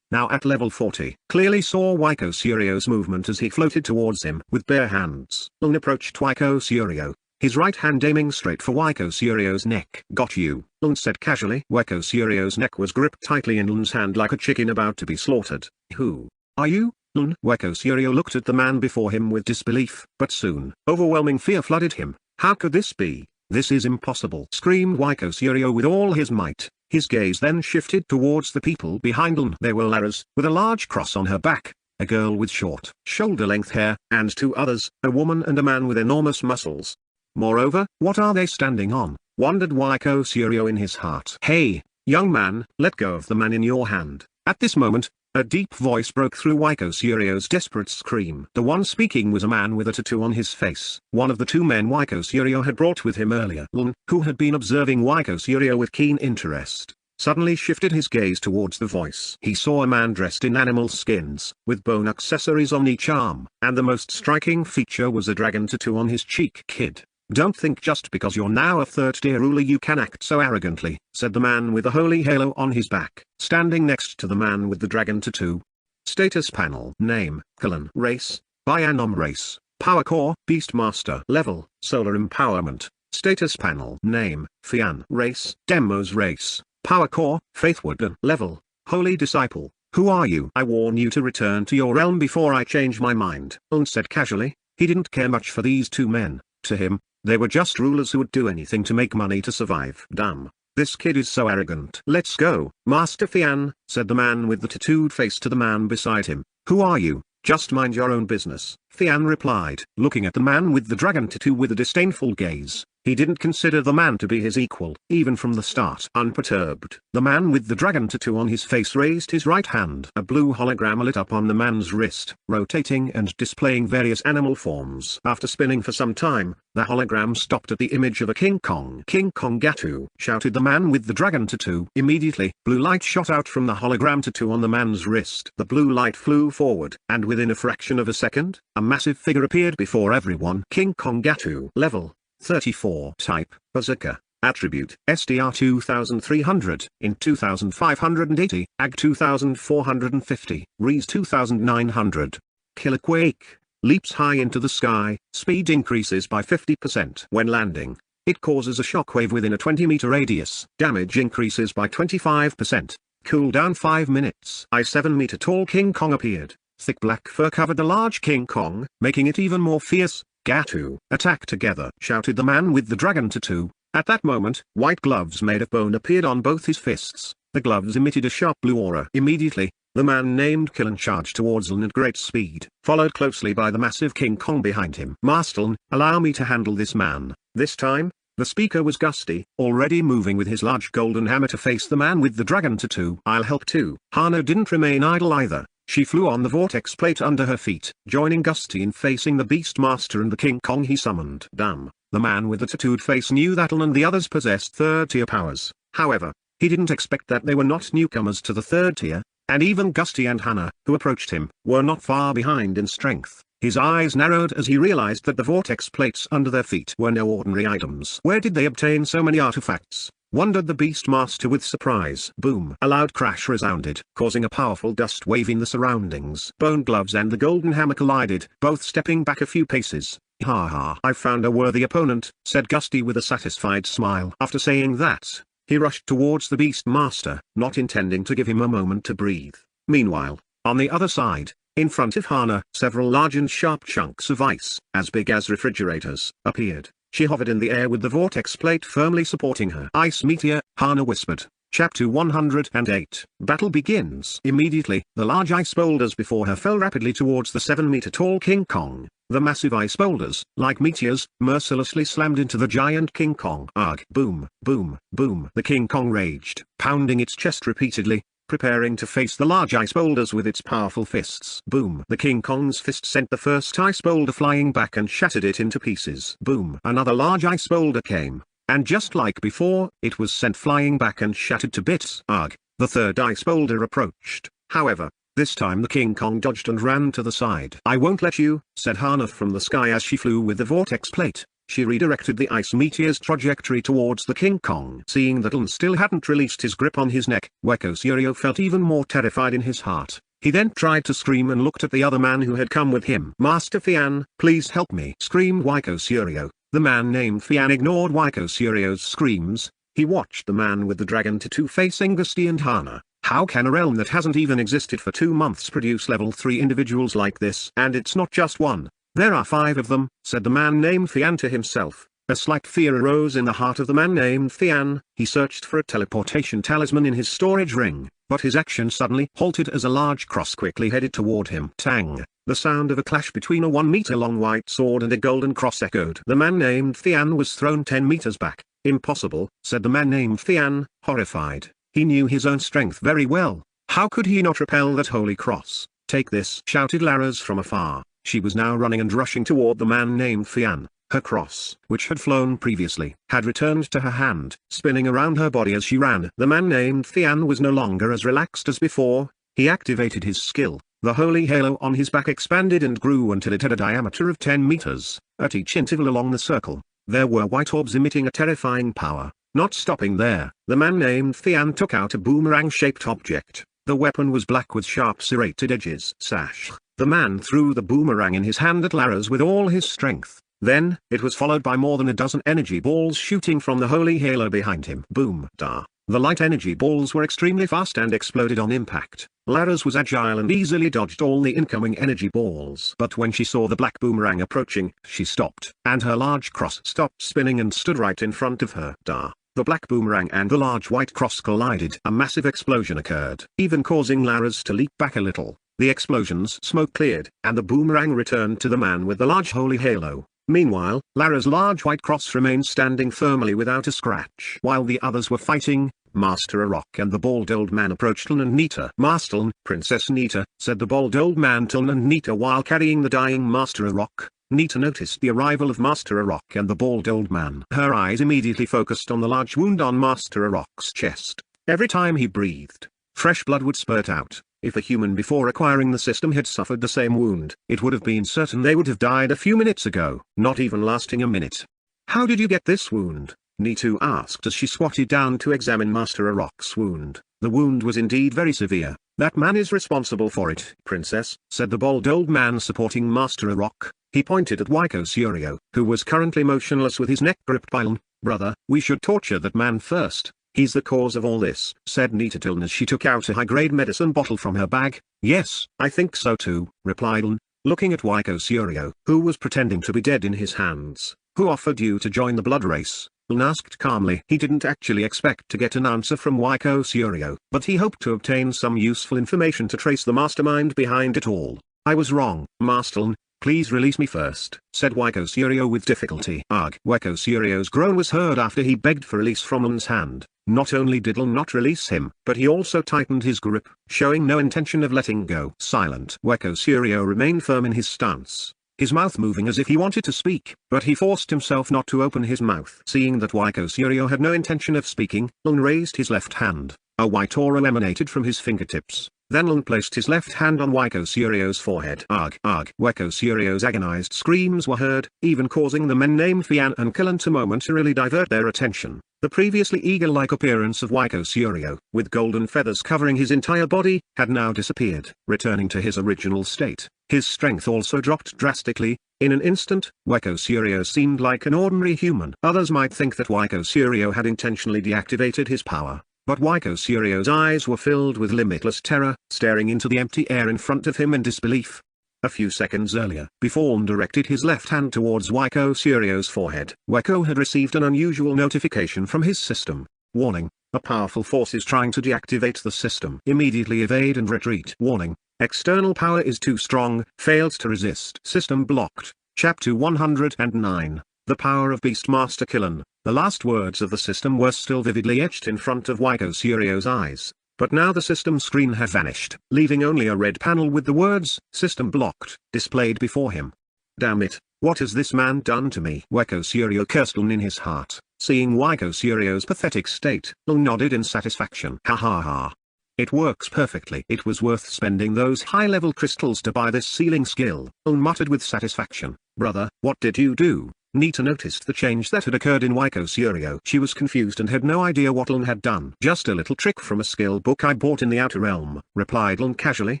Now at level 40, clearly saw Waiko Suryo's movement as he floated towards him with bare hands. Uln approached Waiko Suryo, his right hand aiming straight for Waiko Suryo's neck. Got you, Uln said casually. Waiko Suryo's neck was gripped tightly in Uln's hand like a chicken about to be slaughtered. Who are you, Uln? Waiko Suryo looked at the man before him with disbelief, but soon, overwhelming fear flooded him. How could this be? This is impossible, screamed Waiko Suryo with all his might. His gaze then shifted towards the people behind Uln. They were Laras, with a large cross on her back, a girl with short, shoulder-length hair, and two others, a woman and a man with enormous muscles. Moreover, what are they standing on? Wondered Waiko Suryo in his heart. Hey, young man, let go of the man in your hand. At this moment, a deep voice broke through Waiko Suryo's desperate scream. The one speaking was a man with a tattoo on his face. One of the two men Waiko Suryo had brought with him earlier. Uln, who had been observing Waiko Suryo with keen interest, suddenly shifted his gaze towards the voice. He saw a man dressed in animal skins, with bone accessories on each arm, and the most striking feature was a dragon tattoo on his cheek. Kid, don't think just because you're now a third-tier ruler you can act so arrogantly, said the man with the holy halo on his back, standing next to the man with the dragon tattoo. Status panel. Name, Kalan. Race, Bianom race. Power core, Beastmaster. Level, Solar empowerment. Status panel. Name, Fian. Race, Demos race. Power core, Faithwood. Level, Holy Disciple. Who are you? I warn you to return to your realm before I change my mind, Uln said casually. He didn't care much for these two men. To him, they were just rulers who would do anything to make money to survive. Damn, this kid is so arrogant. Let's go, Master Fian, said the man with the tattooed face to the man beside him. Who are you? Just mind your own business, Fian replied, looking at the man with the dragon tattoo with a disdainful gaze. He didn't consider the man to be his equal, even from the start. Unperturbed, the man with the dragon tattoo on his face raised his right hand. A blue hologram lit up on the man's wrist, rotating and displaying various animal forms. After spinning for some time, the hologram stopped at the image of a King Kong. "King Kong Gatu!" shouted the man with the dragon tattoo. Immediately, blue light shot out from the hologram tattoo on the man's wrist. The blue light flew forward, and within a fraction of a second, a massive figure appeared before everyone. King Kong Gatu. Level 34. Type, Berserker. Attribute, SDR 2300, in 2580, AG 2450, Res 2900. Killer Quake. Leaps high into the sky, speed increases by 50% when landing. It causes a shockwave within a 20-meter radius. Damage increases by 25%. Cooldown 5 minutes. A 7-meter tall King Kong appeared. Thick black fur covered the large King Kong, making it even more fierce. "Gatu, attack together!" shouted the man with the dragon tattoo. At that moment, white gloves made of bone appeared on both his fists. The gloves emitted a sharp blue aura. Immediately, the man named Killen charged towards Lin at great speed, followed closely by the massive King Kong behind him. "Master Lin, allow me to handle this man." This time, the speaker was Gusty, already moving with his large golden hammer to face the man with the dragon tattoo. "I'll help too." Hana didn't remain idle either. She flew on the vortex plate under her feet, joining Gusty in facing the Beastmaster and the King Kong he summoned. Damn, the man with the tattooed face knew that Lin and the others possessed third-tier powers. However, he didn't expect that they were not newcomers to the third tier, and even Gusty and Hana, who approached him, were not far behind in strength. His eyes narrowed as he realized that the vortex plates under their feet were no ordinary items. Where did they obtain so many artifacts? Wondered the Beastmaster with surprise. Boom! A loud crash resounded, causing a powerful dust wave in the surroundings. Bone gloves and the golden hammer collided, both stepping back a few paces. "Ha ha! I've found a worthy opponent," said Gusty with a satisfied smile. After saying that, he rushed towards the Beastmaster, not intending to give him a moment to breathe. Meanwhile, on the other side, in front of Hana, several large and sharp chunks of ice, as big as refrigerators, appeared. She hovered in the air with the vortex plate firmly supporting her. "Ice meteor," Hana whispered. Chapter 108. Battle begins. Immediately, the large ice boulders before her fell rapidly towards the 7-meter tall King Kong. The massive ice boulders, like meteors, mercilessly slammed into the giant King Kong. Ugh! Boom, boom, boom. The King Kong raged, pounding its chest repeatedly, preparing to face the large ice boulders with its powerful fists. Boom! The King Kong's fist sent the first ice boulder flying back and shattered it into pieces. Boom! Another large ice boulder came, and just like before, it was sent flying back and shattered to bits. Ugh! The third ice boulder approached. However, this time the King Kong dodged and ran to the side. "I won't let you," said Hana from the sky as she flew with the vortex plate. She redirected the ice meteor's trajectory towards the King Kong. Seeing that Lin still hadn't released his grip on his neck, Weko Suryo felt even more terrified in his heart. He then tried to scream and looked at the other man who had come with him. "Master Fian, please help me," screamed Weko Suryo. The man named Fian ignored Weko Suryo's screams. He watched the man with the dragon tattoo facing Gusty and Hana. How can a realm that hasn't even existed for 2 months produce level 3 individuals like this? And it's not just one. "There are 5 of them," said the man named Fian to himself. A slight fear arose in the heart of the man named Fian. He searched for a teleportation talisman in his storage ring, but his action suddenly halted as a large cross quickly headed toward him. Tang! The sound of a clash between a 1-meter-long white sword and a golden cross echoed. The man named Fian was thrown 10 meters back. "Impossible," said the man named Fian, horrified. He knew his own strength very well. How could he not repel that holy cross? "Take this!" shouted Laras from afar. She was now running and rushing toward the man named Fian. Her cross, which had flown previously, had returned to her hand, spinning around her body as she ran. The man named Fian was no longer as relaxed as before. He activated his skill. The holy halo on his back expanded and grew until it had a diameter of 10 meters. At each interval along the circle, there were white orbs emitting a terrifying power. Not stopping there, the man named Fian took out a boomerang-shaped object. The weapon was black with sharp serrated edges. Sash! The man threw the boomerang in his hand at Laras with all his strength. Then, it was followed by more than a dozen energy balls shooting from the holy halo behind him. Boom! Da! The light energy balls were extremely fast and exploded on impact. Laras was agile and easily dodged all the incoming energy balls. But when she saw the black boomerang approaching, she stopped, and her large cross stopped spinning and stood right in front of her. Da! The black boomerang and the large white cross collided. A massive explosion occurred, even causing Laras to leap back a little. The explosion's smoke cleared, and the boomerang returned to the man with the large holy halo. Meanwhile, Lara's large white cross remained standing firmly without a scratch. While the others were fighting, Master Arok and the bald old man approached Ln and Nita. "Master Ln, Princess Nita," said the bald old man to Ln and Nita while carrying the dying Master Arok. Nita noticed the arrival of Master Arok and the bald old man. Her eyes immediately focused on the large wound on Master Arok's chest. Every time he breathed, fresh blood would spurt out. If a human before acquiring the system had suffered the same wound, it would have been certain they would have died a few minutes ago, not even lasting a minute. "How did you get this wound?" Nitu asked as she squatted down to examine Master Arok's wound. The wound was indeed very severe. "That man is responsible for it, Princess," said the bald old man supporting Master Arok. He pointed at Waiko Surio, who was currently motionless with his neck gripped by Ln. "Brother, we should torture that man first. He's the cause of all this," said Nita to Ln as she took out a high-grade medicine bottle from her bag. "Yes, I think so too," replied Ln, looking at Waiko Surio, who was pretending to be dead in his hands. "Who offered you to join the blood race?" Ln asked calmly. He didn't actually expect to get an answer from Waiko Surio, but he hoped to obtain some useful information to trace the mastermind behind it all. "I was wrong, Master Ln. Please release me first," said Waiko Surio with difficulty. "Ugh." Waiko Surio's groan was heard after he begged for release from Ln's hand. Not only did Ln not release him, but he also tightened his grip, showing no intention of letting go. Silent. Waiko Surio remained firm in his stance, his mouth moving as if he wanted to speak, but he forced himself not to open his mouth. Seeing that Waiko Surio had no intention of speaking, Ln raised his left hand. A white aura emanated from his fingertips. Then Ln placed his left hand on Waiko Surio's forehead. "Ugh, ugh." Waiko Surio's agonized screams were heard, even causing the men named Fian and Killen to momentarily divert their attention. The previously eagle-like appearance of Waiko Surio, with golden feathers covering his entire body, had now disappeared, returning to his original state. His strength also dropped drastically. In an instant, Waiko Surio seemed like an ordinary human. Others might think that Waiko Surio had intentionally deactivated his power. But Waiko Surio's eyes were filled with limitless terror, staring into the empty air in front of him in disbelief. A few seconds earlier, before Ln directed his left hand towards Waiko Surio's forehead, Waiko had received an unusual notification from his system. Warning: a powerful force is trying to deactivate the system. Immediately evade and retreat. Warning: external power is too strong, failed to resist. System blocked. Chapter 109. The Power of Beastmaster Killen. The last words of the system were still vividly etched in front of Waiko Surio's eyes, but now the system screen had vanished, leaving only a red panel with the words, "System blocked," displayed before him. "Damn it, what has this man done to me?" Waiko Surio cursed Ln in his heart. Seeing Waiko Surio's pathetic state, Ln nodded in satisfaction. "Ha ha ha. It works perfectly." It was worth spending those high-level crystals to buy this sealing skill, Ln muttered with satisfaction. "Brother, what did you do?" Nita noticed the change that had occurred in Waiko Surio. She was confused and had no idea what Ln had done. "Just a little trick from a skill book I bought in the Outer Realm," replied Ln casually.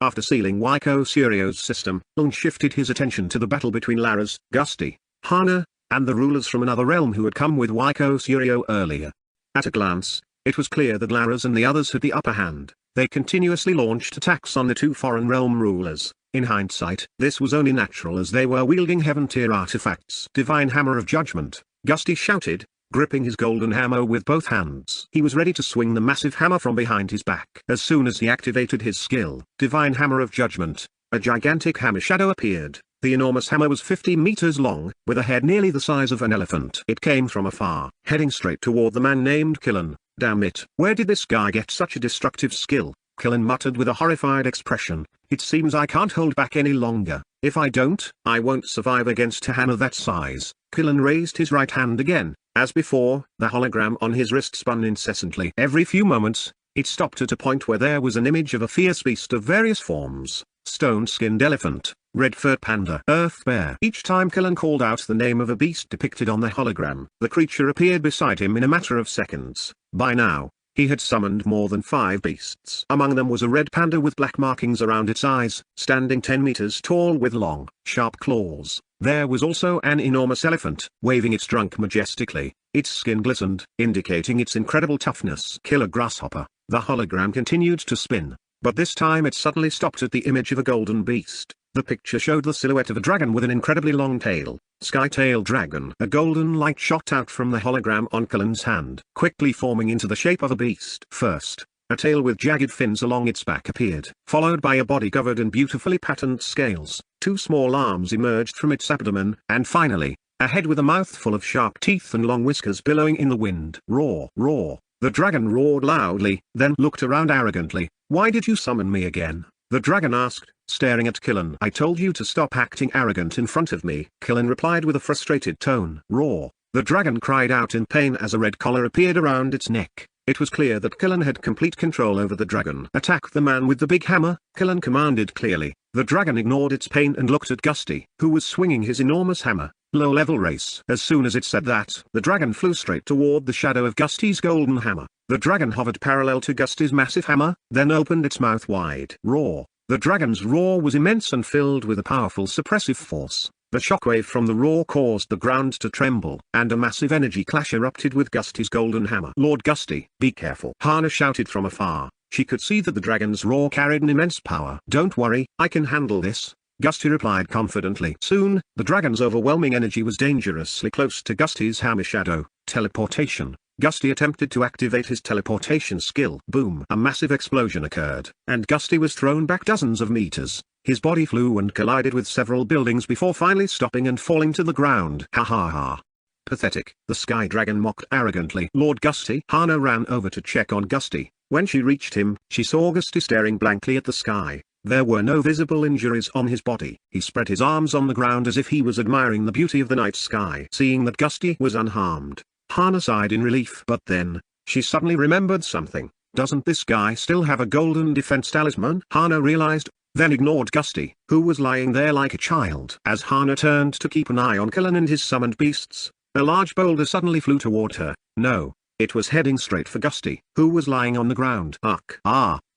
After sealing Waiko Surio's system, Ln shifted his attention to the battle between Laras, Gusty, Hana, and the rulers from another realm who had come with Waiko Surio earlier. At a glance, it was clear that Laras and the others had the upper hand. They continuously launched attacks on the two foreign realm rulers. In hindsight, this was only natural as they were wielding heaven-tier artifacts. "Divine Hammer of Judgment," Gusty shouted, gripping his golden hammer with both hands. He was ready to swing the massive hammer from behind his back. As soon as he activated his skill, Divine Hammer of Judgment, a gigantic hammer shadow appeared. The enormous hammer was 50 meters long, with a head nearly the size of an elephant. It came from afar, heading straight toward the man named Killen. "Damn it, where did this guy get such a destructive skill?" Killen muttered with a horrified expression. "It seems I can't hold back any longer. If I don't, I won't survive against a hammer that size." Killen raised his right hand again. As before, the hologram on his wrist spun incessantly. Every few moments, it stopped at a point where there was an image of a fierce beast of various forms: stone-skinned elephant, red-furred panda, earth bear. Each time Killen called out the name of a beast depicted on the hologram, the creature appeared beside him in a matter of seconds. By now, he had summoned more than 5 beasts. Among them was a red panda with black markings around its eyes, standing 10 meters tall with long, sharp claws. There was also an enormous elephant, waving its trunk majestically. Its skin glistened, indicating its incredible toughness. Killer grasshopper. The hologram continued to spin, but this time it suddenly stopped at the image of a golden beast. The picture showed the silhouette of a dragon with an incredibly long tail. Sky-tail dragon. A golden light shot out from the hologram on Killen's hand, quickly forming into the shape of a beast. First, a tail with jagged fins along its back appeared, followed by a body covered in beautifully patterned scales. 2 small arms emerged from its abdomen, and finally, a head with a mouth full of sharp teeth and long whiskers billowing in the wind. Roar, roar. The dragon roared loudly, then looked around arrogantly. "Why did you summon me again?" the dragon asked, staring at Killen. "I told you to stop acting arrogant in front of me," Killen replied with a frustrated tone. Roar. The dragon cried out in pain as a red collar appeared around its neck. It was clear that Killen had complete control over the dragon. "Attack the man with the big hammer," Killen commanded clearly. The dragon ignored its pain and looked at Gusty, who was swinging his enormous hammer. Low-level race. As soon as it said that, the dragon flew straight toward the shadow of Gusty's golden hammer. The dragon hovered parallel to Gusty's massive hammer, then opened its mouth wide. Roar. The dragon's roar was immense and filled with a powerful suppressive force. The shockwave from the roar caused the ground to tremble, and a massive energy clash erupted with Gusty's golden hammer. "Lord Gusty, be careful," Hana shouted from afar. She could see that the dragon's roar carried an immense power. "Don't worry, I can handle this," Gusty replied confidently. Soon, the dragon's overwhelming energy was dangerously close to Gusty's hammer shadow. Teleportation. Gusty attempted to activate his teleportation skill. Boom! A massive explosion occurred, and Gusty was thrown back dozens of meters. His body flew and collided with several buildings before finally stopping and falling to the ground. Ha ha ha. Pathetic. The Sky Dragon mocked arrogantly. "Lord Gusty." Hana ran over to check on Gusty. When she reached him, she saw Gusty staring blankly at the sky. There were no visible injuries on his body. He spread his arms on the ground as if he was admiring the beauty of the night sky. Seeing that Gusty was unharmed, Hana sighed in relief. But then, she suddenly remembered something. Doesn't this guy still have a golden defense talisman? Hana realized, then ignored Gusty, who was lying there like a child. As Hana turned to keep an eye on Killen and his summoned beasts, a large boulder suddenly flew toward her. No, it was heading straight for Gusty, who was lying on the ground.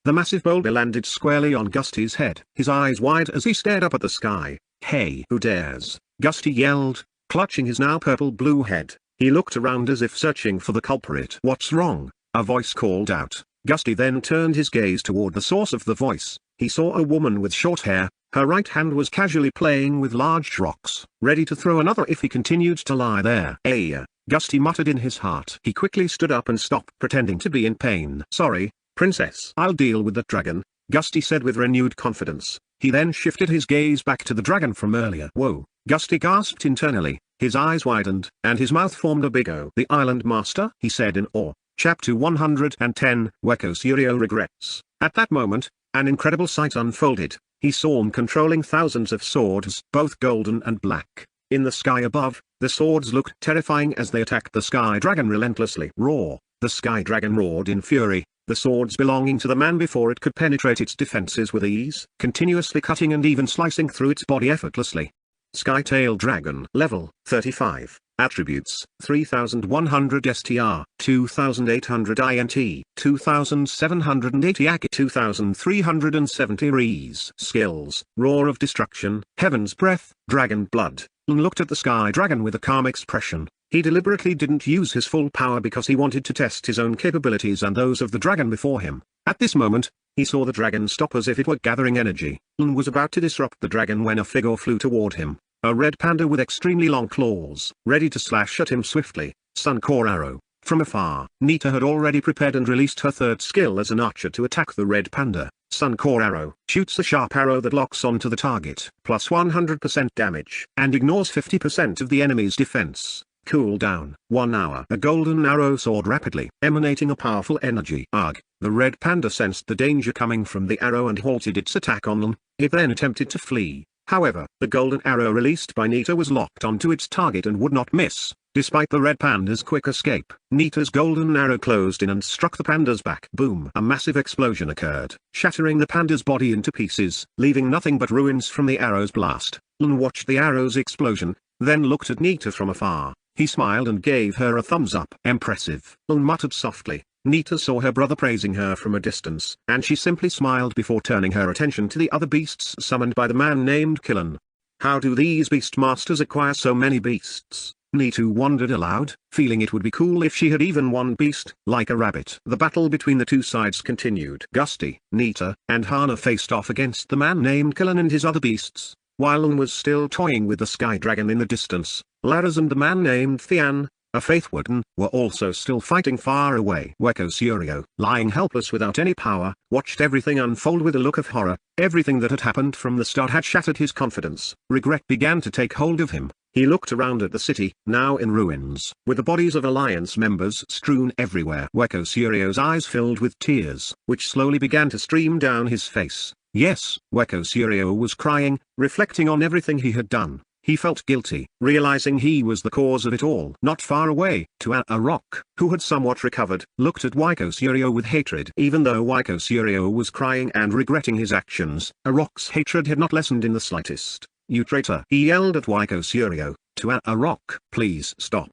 The massive boulder landed squarely on Gusty's head. His eyes wide as he stared up at the sky. "Hey, who dares?" Gusty yelled, clutching his now purple-blue head. He looked around as if searching for the culprit. "What's wrong?" a voice called out. Gusty then turned his gaze toward the source of the voice. He saw a woman with short hair. Her right hand was casually playing with large rocks, ready to throw another if he continued to lie there. Gusty muttered in his heart. He quickly stood up and stopped pretending to be in pain. "Sorry, Princess. I'll deal with that dragon," Gusty said with renewed confidence. He then shifted his gaze back to the dragon from earlier. "Whoa," Gusty gasped internally. His eyes widened, and his mouth formed a big O. "The Island Master?" he said in awe. Chapter 110, Weko Surio Regrets. At that moment, an incredible sight unfolded. He saw him controlling thousands of swords, both golden and black. In the sky above, the swords looked terrifying as they attacked the Sky Dragon relentlessly. Roar! The Sky Dragon roared in fury, the swords belonging to the man before it could penetrate its defenses with ease, continuously cutting and even slicing through its body effortlessly. Skytail Dragon. Level 35. Attributes 3100 STR, 2800 INT, 2780 AC, 2370 Res. Skills: Roar of Destruction, Heaven's Breath, Dragon Blood. Lun looked at the Sky Dragon with a calm expression. He deliberately didn't use his full power because he wanted to test his own capabilities and those of the dragon before him. At this moment, he saw the dragon stop as if it were gathering energy. Lun was about to disrupt the dragon when a figure flew toward him. A red panda with extremely long claws, ready to slash at him swiftly. Sun Core Arrow. From afar, Nita had already prepared and released her third skill as an archer to attack the red panda. Sun Core Arrow shoots a sharp arrow that locks onto the target, plus 100% damage, and ignores 50% of the enemy's defense. Cooldown 1 hour. A golden arrow soared rapidly, emanating a powerful energy. Ugh! The red panda sensed the danger coming from the arrow and halted its attack on them. It then attempted to flee. However, the golden arrow released by Nita was locked onto its target and would not miss. Despite the red panda's quick escape, Nita's golden arrow closed in and struck the panda's back. Boom! A massive explosion occurred, shattering the panda's body into pieces, leaving nothing but ruins from the arrow's blast. Lun watched the arrow's explosion, then looked at Nita from afar. He smiled and gave her a thumbs up. Impressive. Lun muttered softly. Nita saw her brother praising her from a distance, and she simply smiled before turning her attention to the other beasts summoned by the man named Killen. How do these beast masters acquire so many beasts? Nita wondered aloud, feeling it would be cool if she had even one beast, like a rabbit. The battle between the two sides continued. Gusty, Nita, and Hana faced off against the man named Killen and his other beasts, while Lun was still toying with the Sky Dragon in the distance. Laras and the man named Thian, a Faith Warden, were also still fighting far away. Weko Surio, lying helpless without any power, watched everything unfold with a look of horror. Everything that had happened from the start had shattered his confidence. Regret began to take hold of him. He looked around at the city, now in ruins, with the bodies of Alliance members strewn everywhere. Weko Suryo's eyes filled with tears, which slowly began to stream down his face. Yes, Weko Suryo was crying, reflecting on everything he had done. He felt guilty, realizing he was the cause of it all. Not far away, a rock, who had somewhat recovered, looked at Weko Suryo with hatred. Even though Weko Suryo was crying and regretting his actions, a rock's hatred had not lessened in the slightest. "You traitor!" he yelled at Weko Suryo. A rock, please stop.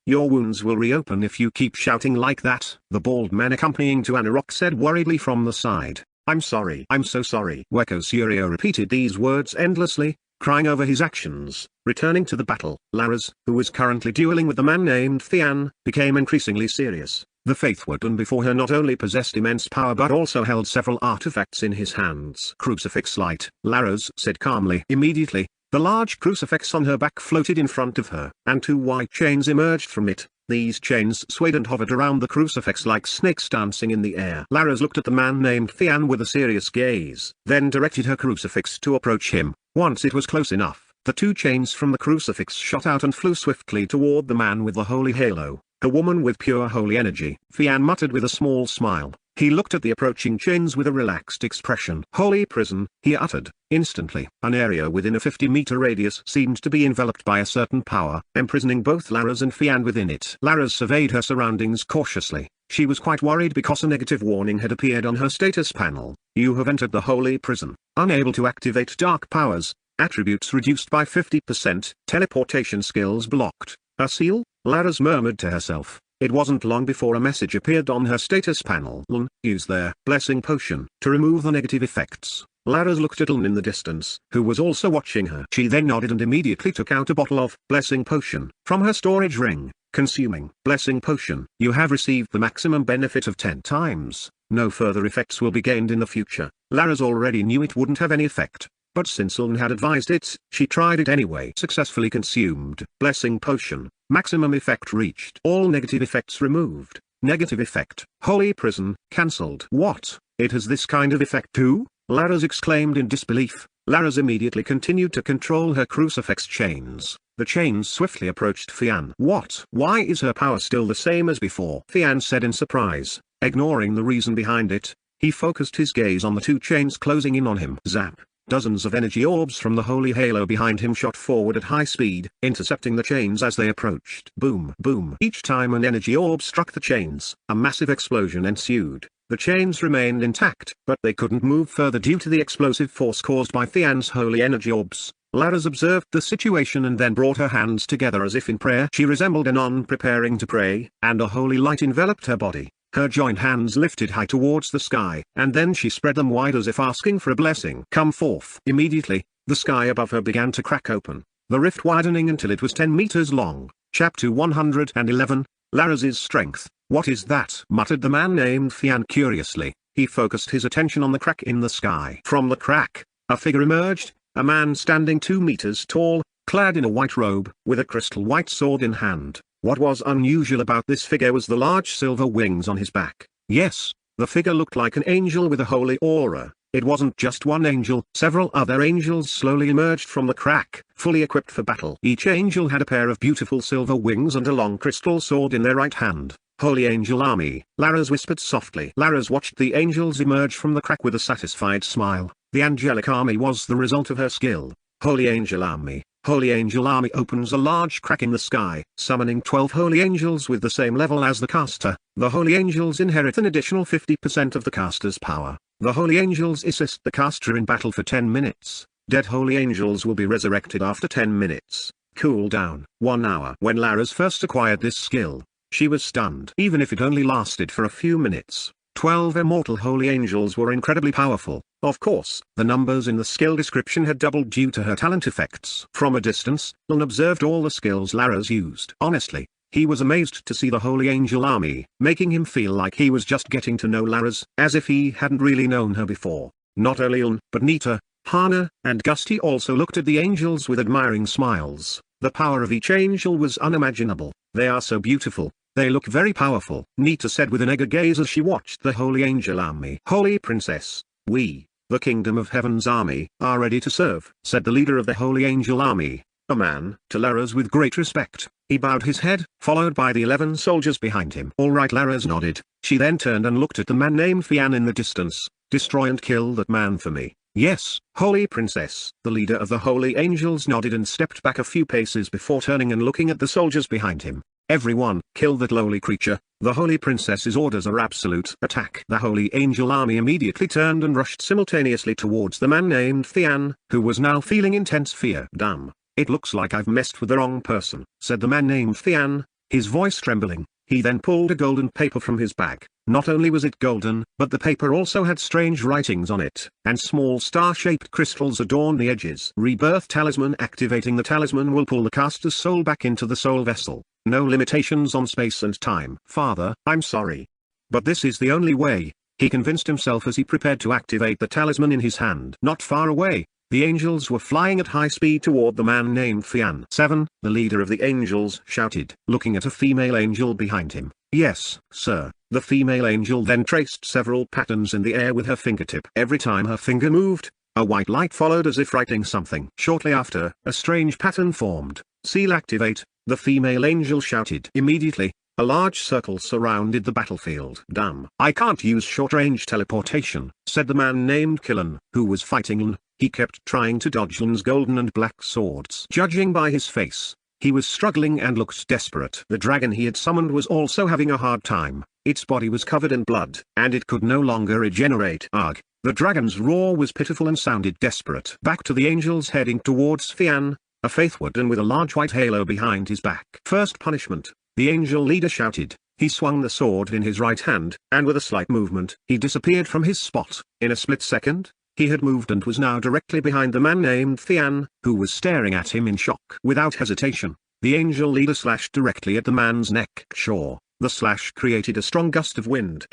Your wounds will reopen if you keep shouting like that. The bald man accompanying Rock said worriedly from the side. "I'm sorry. I'm so sorry." Weko Suryo repeated these words endlessly, crying over his actions. Returning to the battle, Laras, who was currently dueling with the man named Thian, became increasingly serious. The Faith Warden before her not only possessed immense power but also held several artifacts in his hands. "Crucifix light," Laras said calmly. Immediately, the large crucifix on her back floated in front of her, and 2 white chains emerged from it. These chains swayed and hovered around the crucifix like snakes dancing in the air. Laras looked at the man named Thian with a serious gaze, then directed her crucifix to approach him. Once it was close enough, the 2 chains from the crucifix shot out and flew swiftly toward the man with the holy halo. A woman with pure holy energy. Thian muttered with a small smile. He looked at the approaching chains with a relaxed expression. "Holy prison," he uttered. Instantly, an area within a 50-meter radius seemed to be enveloped by a certain power, imprisoning both Laras and Thian within it. Laras surveyed her surroundings cautiously. She was quite worried because a negative warning had appeared on her status panel. "You have entered the holy prison. Unable to activate dark powers. Attributes reduced by 50%. Teleportation skills blocked. A seal?" Laras murmured to herself. It wasn't long before a message appeared on her status panel. "Lun, use their blessing potion to remove the negative effects." Laras looked at Lun in the distance, who was also watching her. She then nodded and immediately took out a bottle of blessing potion from her storage ring. Consuming blessing potion. "You have received the maximum benefit of 10 times. No further effects will be gained in the future." Laras already knew it wouldn't have any effect, but since Lun had advised it, she tried it anyway. Successfully consumed blessing potion. Maximum effect reached. All negative effects removed. Negative effect. Holy prison, cancelled. "What? It has this kind of effect too?" Laras exclaimed in disbelief. Laras immediately continued to control her crucifix chains. The chains swiftly approached Thian. "What? Why is her power still the same as before?" Thian said in surprise. Ignoring the reason behind it, he focused his gaze on the 2 chains closing in on him. Zap. Dozens of energy orbs from the holy halo behind him shot forward at high speed, intercepting the chains as they approached. Boom, boom. Each time an energy orb struck the chains, a massive explosion ensued. The chains remained intact, but they couldn't move further due to the explosive force caused by Thian's holy energy orbs. Laras observed the situation and then brought her hands together as if in prayer. She resembled a nun preparing to pray, and a holy light enveloped her body. Her joined hands lifted high towards the sky, and then she spread them wide as if asking for a blessing. "Come forth." Immediately, the sky above her began to crack open, the rift widening until it was 10 meters long. Chapter 111, Laras's Strength. "What is that?" muttered the man named Thian curiously. He focused his attention on the crack in the sky. From the crack, a figure emerged, a man standing 2 meters tall, clad in a white robe, with a crystal white sword in hand. What was unusual about this figure was the large silver wings on his back. Yes, the figure looked like an angel with a holy aura. It wasn't just one angel. Several other angels slowly emerged from the crack, fully equipped for battle. Each angel had a pair of beautiful silver wings and a long crystal sword in their right hand. "Holy Angel Army," Laras whispered softly. Laras watched the angels emerge from the crack with a satisfied smile. The angelic army was the result of her skill. Holy Angel Army. Holy Angel Army opens a large crack in the sky, summoning 12 holy angels with the same level as the caster. The holy angels inherit an additional 50% of the caster's power. The holy angels assist the caster in battle for 10 minutes. Dead holy angels will be resurrected after 10 minutes. Cool down. 1 hour. When Laras first acquired this skill, she was stunned. Even if it only lasted for a few minutes, 12 immortal holy angels were incredibly powerful. Of course, the numbers in the skill description had doubled due to her talent effects. From a distance, Lun observed all the skills Laras used. Honestly, he was amazed to see the Holy Angel Army, making him feel like he was just getting to know Laras, as if he hadn't really known her before. Not only Lun, but Nita, Hana, and Gusty also looked at the angels with admiring smiles. The power of each angel was unimaginable. "They are so beautiful. They look very powerful," Nita said with an eager gaze as she watched the Holy Angel Army. "Holy Princess, we, the Kingdom of Heaven's army, are ready to serve," said the leader of the Holy Angel Army, a man, to Laras with great respect. He bowed his head, followed by the 11 soldiers behind him. "All right," Laras nodded. She then turned and looked at the man named Fian in the distance. "Destroy and kill that man for me." "Yes, Holy Princess." The leader of the Holy Angels nodded and stepped back a few paces before turning and looking at the soldiers behind him. "Everyone, kill that lowly creature. The Holy Princess's orders are absolute. Attack." The Holy Angel army immediately turned and rushed simultaneously towards the man named Fian, who was now feeling intense fear. "Damn, it looks like I've messed with the wrong person," said the man named Fian, his voice trembling. He then pulled a golden paper from his bag. Not only was it golden, but the paper also had strange writings on it, and small star-shaped crystals adorned the edges. "Rebirth talisman. Activating the talisman will pull the caster's soul back into the soul vessel. No limitations on space and time." "Father, I'm sorry, but this is the only way," he convinced himself as he prepared to activate the talisman in his hand. Not far away, the angels were flying at high speed toward the man named Fian. "7, the leader of the angels shouted, looking at a female angel behind him. "Yes, sir." The female angel then traced several patterns in the air with her fingertip. Every time her finger moved, a white light followed as if writing something. Shortly after, a strange pattern formed. "Seal activate," the female angel shouted. Immediately, a large circle surrounded the battlefield. "Damn, I can't use short-range teleportation," said the man named Killen, who was fighting Ln. He kept trying to dodge Ln's golden and black swords. Judging by his face, he was struggling and looked desperate. The dragon he had summoned was also having a hard time. Its body was covered in blood, and it could no longer regenerate. Ugh. The dragon's roar was pitiful and sounded desperate. Back to the angels heading towards Fian, a faithwarden with a large white halo behind his back. "First punishment," the angel leader shouted. He swung the sword in his right hand, and with a slight movement, he disappeared from his spot. In a split second, he had moved and was now directly behind the man named Fian, who was staring at him in shock. Without hesitation, the angel leader slashed directly at the man's neck. Sure, the slash created a strong gust of wind.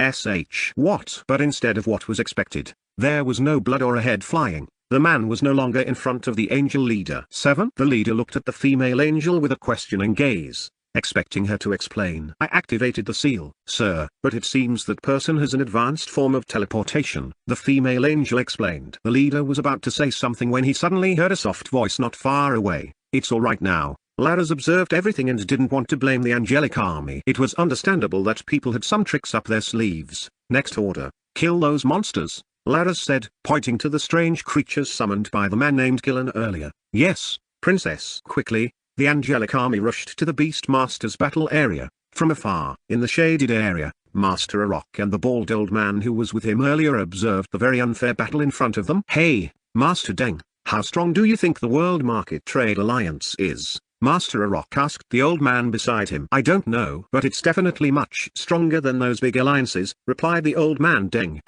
What? But instead of what was expected, there was no blood or a head flying. The man was no longer in front of the angel leader. 7. The leader looked at the female angel with a questioning gaze, expecting her to explain. "I activated the seal, sir, but it seems that person has an advanced form of teleportation," the female angel explained. The leader was about to say something when he suddenly heard a soft voice not far away. "It's all right now." Laras observed everything and didn't want to blame the angelic army. It was understandable that people had some tricks up their sleeves. "Next order, kill those monsters," Laras said, pointing to the strange creatures summoned by the man named Killen earlier. "Yes, princess." Quickly, the angelic army rushed to the Beastmaster's battle area. From afar, in the shaded area, Master Arok and the bald old man who was with him earlier observed the very unfair battle in front of them. "Hey, Master Deng, how strong do you think the World Market Trade Alliance is?" Master Arok asked the old man beside him. "I don't know, but it's definitely much stronger than those big alliances," replied the old man Deng.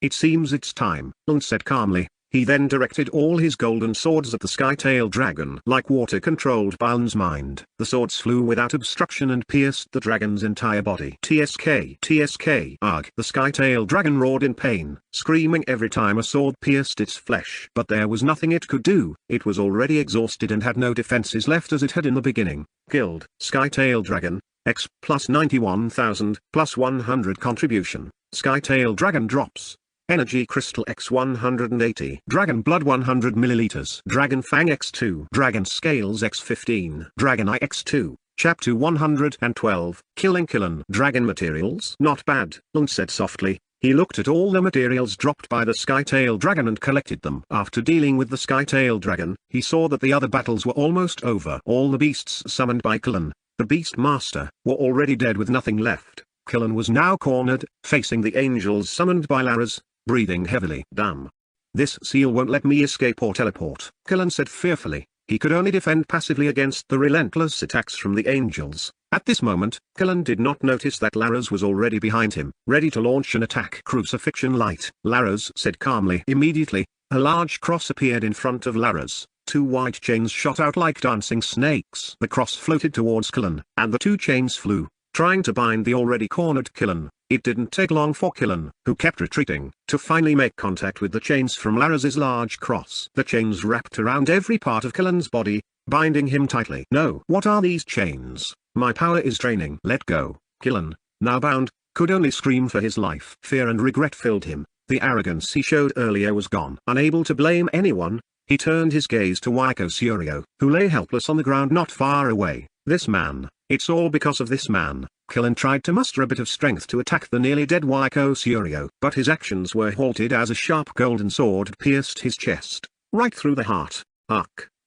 "It seems it's time," Lun said calmly. He then directed all his golden swords at the Skytail dragon. Like water controlled by Lun's mind, the swords flew without obstruction and pierced the dragon's entire body. "TSK, TSK, ugh." The Skytail dragon roared in pain, screaming every time a sword pierced its flesh. But there was nothing it could do. It was already exhausted and had no defenses left as it had in the beginning. Killed. Skytail dragon, X plus 91,000, plus 100 contribution. Skytail dragon drops. Energy Crystal X 180. Dragon Blood 100 milliliters. Dragon Fang X2. Dragon Scales X 15. Dragon Eye X2. Chapter 112. Killing Killen. Dragon Materials. Not bad, Lund said softly. He looked at all the materials dropped by the Skytail dragon and collected them. After dealing with the Skytail dragon, he saw that the other battles were almost over. All the beasts summoned by Killen, the Beast Master, were already dead with nothing left. Killen was now cornered, facing the angels summoned by Laras, breathing heavily. "Damn. This seal won't let me escape or teleport," Killen said fearfully. He could only defend passively against the relentless attacks from the angels. At this moment, Killen did not notice that Laras was already behind him, ready to launch an attack. "Crucifixion light," Laras said calmly. Immediately, a large cross appeared in front of Laras. Two white chains shot out like dancing snakes. The cross floated towards Killen, and the two chains flew, trying to bind the already cornered Killen. It didn't take long for Killen, who kept retreating, to finally make contact with the chains from Laras's large cross. The chains wrapped around every part of Killen's body, binding him tightly. "No. What are these chains? My power is draining." "Let go." Killen, now bound, could only scream for his life. Fear and regret filled him. The arrogance he showed earlier was gone. Unable to blame anyone, He turned his gaze to Waiko Suryo, who lay helpless on the ground not far away. This man, it's all because of this man. Killen tried to muster a bit of strength to attack the nearly dead Waiko Suryo, but his actions were halted as a sharp golden sword pierced his chest, right through the heart.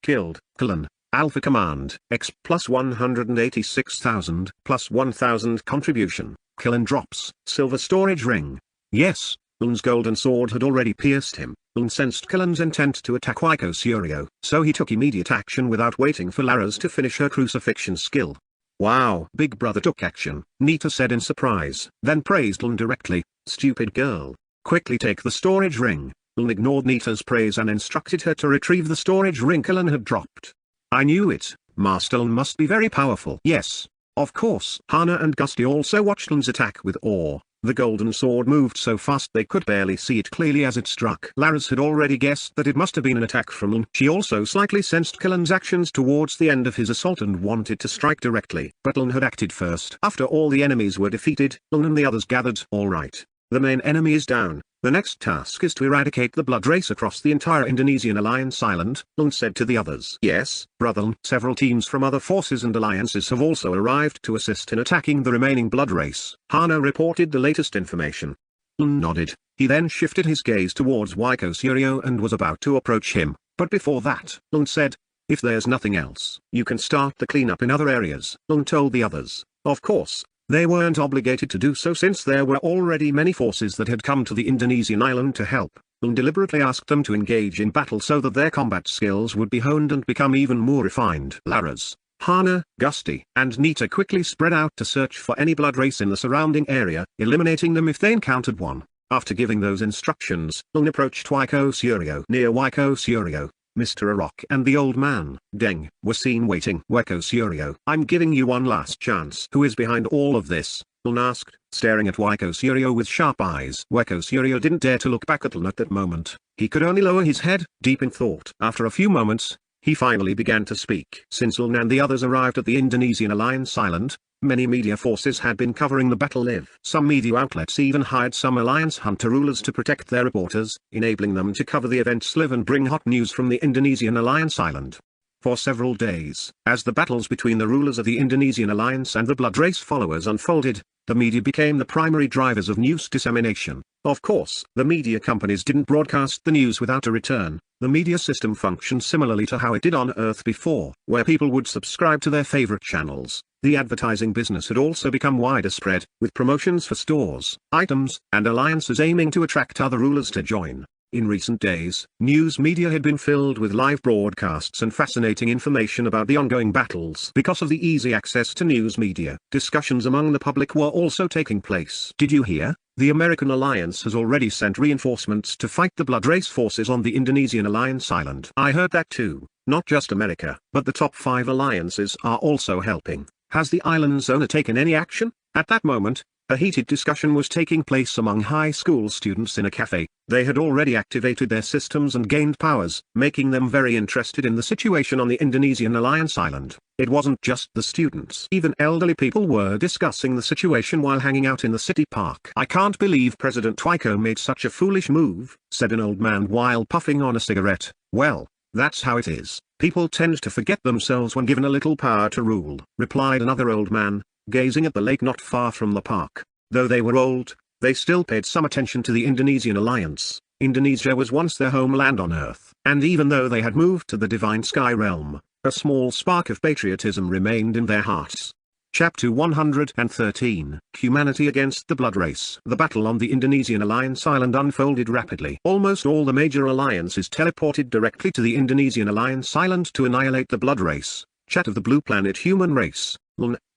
Killed, Killen. Alpha Command, X plus 186,000 plus 1,000 contribution. Killen drops. Silver storage ring. Yes, Killen's golden sword had already pierced him. Killen sensed Killen's intent to attack Waiko Suryo, so he took immediate action without waiting for Laras to finish her crucifixion skill. Wow, Big Brother took action, Nita said in surprise, then praised Killen directly. Stupid girl. Quickly take the storage ring. Killen ignored Nita's praise and instructed her to retrieve the storage ring Killen had dropped. I knew it, Master Killen must be very powerful. Yes, of course. Hana and Gusty also watched Killen's attack with awe. The golden sword moved so fast they could barely see it clearly as it struck. Laras had already guessed that it must have been an attack from Killen. She also slightly sensed Killen's actions towards the end of his assault and wanted to strike directly. But Killen had acted first. After all the enemies were defeated, Killen and the others gathered. Alright. The main enemy is down. The next task is to eradicate the blood race across the entire Indonesian alliance island, Killen said to the others. Yes, brother Killen. Several teams from other forces and alliances have also arrived to assist in attacking the remaining blood race. Hana reported the latest information. Killen nodded. He then shifted his gaze towards Waiko Suryo and was about to approach him, but before that, Killen said, if there's nothing else, you can start the cleanup in other areas. Killen told the others. Of course. They weren't obligated to do so since there were already many forces that had come to the Indonesian island to help, and deliberately asked them to engage in battle so that their combat skills would be honed and become even more refined. Laras, Hana, Gusty, and Nita quickly spread out to search for any blood race in the surrounding area, eliminating them if they encountered one. After giving those instructions, Killen approached Waiko Suryo. Near Waiko Suryo, Mr. Arok and the old man, Deng, were seen waiting. Waiko Suryo, I'm giving you one last chance. Who is behind all of this? Killen asked, staring at Waiko Suryo with sharp eyes. Waiko Suryo didn't dare to look back at Killen at that moment. He could only lower his head, deep in thought. After a few moments, he finally began to speak. Since Killen and the others arrived at the Indonesian alliance island, many media forces had been covering the battle live. Some media outlets even hired some alliance hunter rulers to protect their reporters, enabling them to cover the events live and bring hot news from the Indonesian alliance island. For several days, as the battles between the rulers of the Indonesian alliance and the blood race followers unfolded, the media became the primary drivers of news dissemination. Of course, the media companies didn't broadcast the news without a return. The media system functioned similarly to how it did on Earth before, where people would subscribe to their favorite channels. The advertising business had also become wider spread, with promotions for stores, items, and alliances aiming to attract other rulers to join. In recent days, news media had been filled with live broadcasts and fascinating information about the ongoing battles. Because of the easy access to news media, discussions among the public were also taking place. Did you hear? The American alliance has already sent reinforcements to fight the blood race forces on the Indonesian alliance island. I heard that too. Not just America, but the top 5 alliances are also helping. Has the island's owner taken any action? At that moment, a heated discussion was taking place among high school students in a cafe. They had already activated their systems and gained powers, making them very interested in the situation on the Indonesian alliance island. It wasn't just the students. Even elderly people were discussing the situation while hanging out in the city park. I can't believe President Waiko made such a foolish move, said an old man while puffing on a cigarette. Well, that's how it is. People tend to forget themselves when given a little power to rule, replied another old man, gazing at the lake not far from the park. Though they were old, they still paid some attention to the Indonesian alliance. Indonesia was once their homeland on Earth, and even though they had moved to the Divine Sky realm, a small spark of patriotism remained in their hearts. Chapter 113, Humanity Against the Blood Race. The battle on the Indonesian alliance island unfolded rapidly. Almost all the major alliances teleported directly to the Indonesian alliance island to annihilate the blood race. Chat of the Blue Planet Human Race.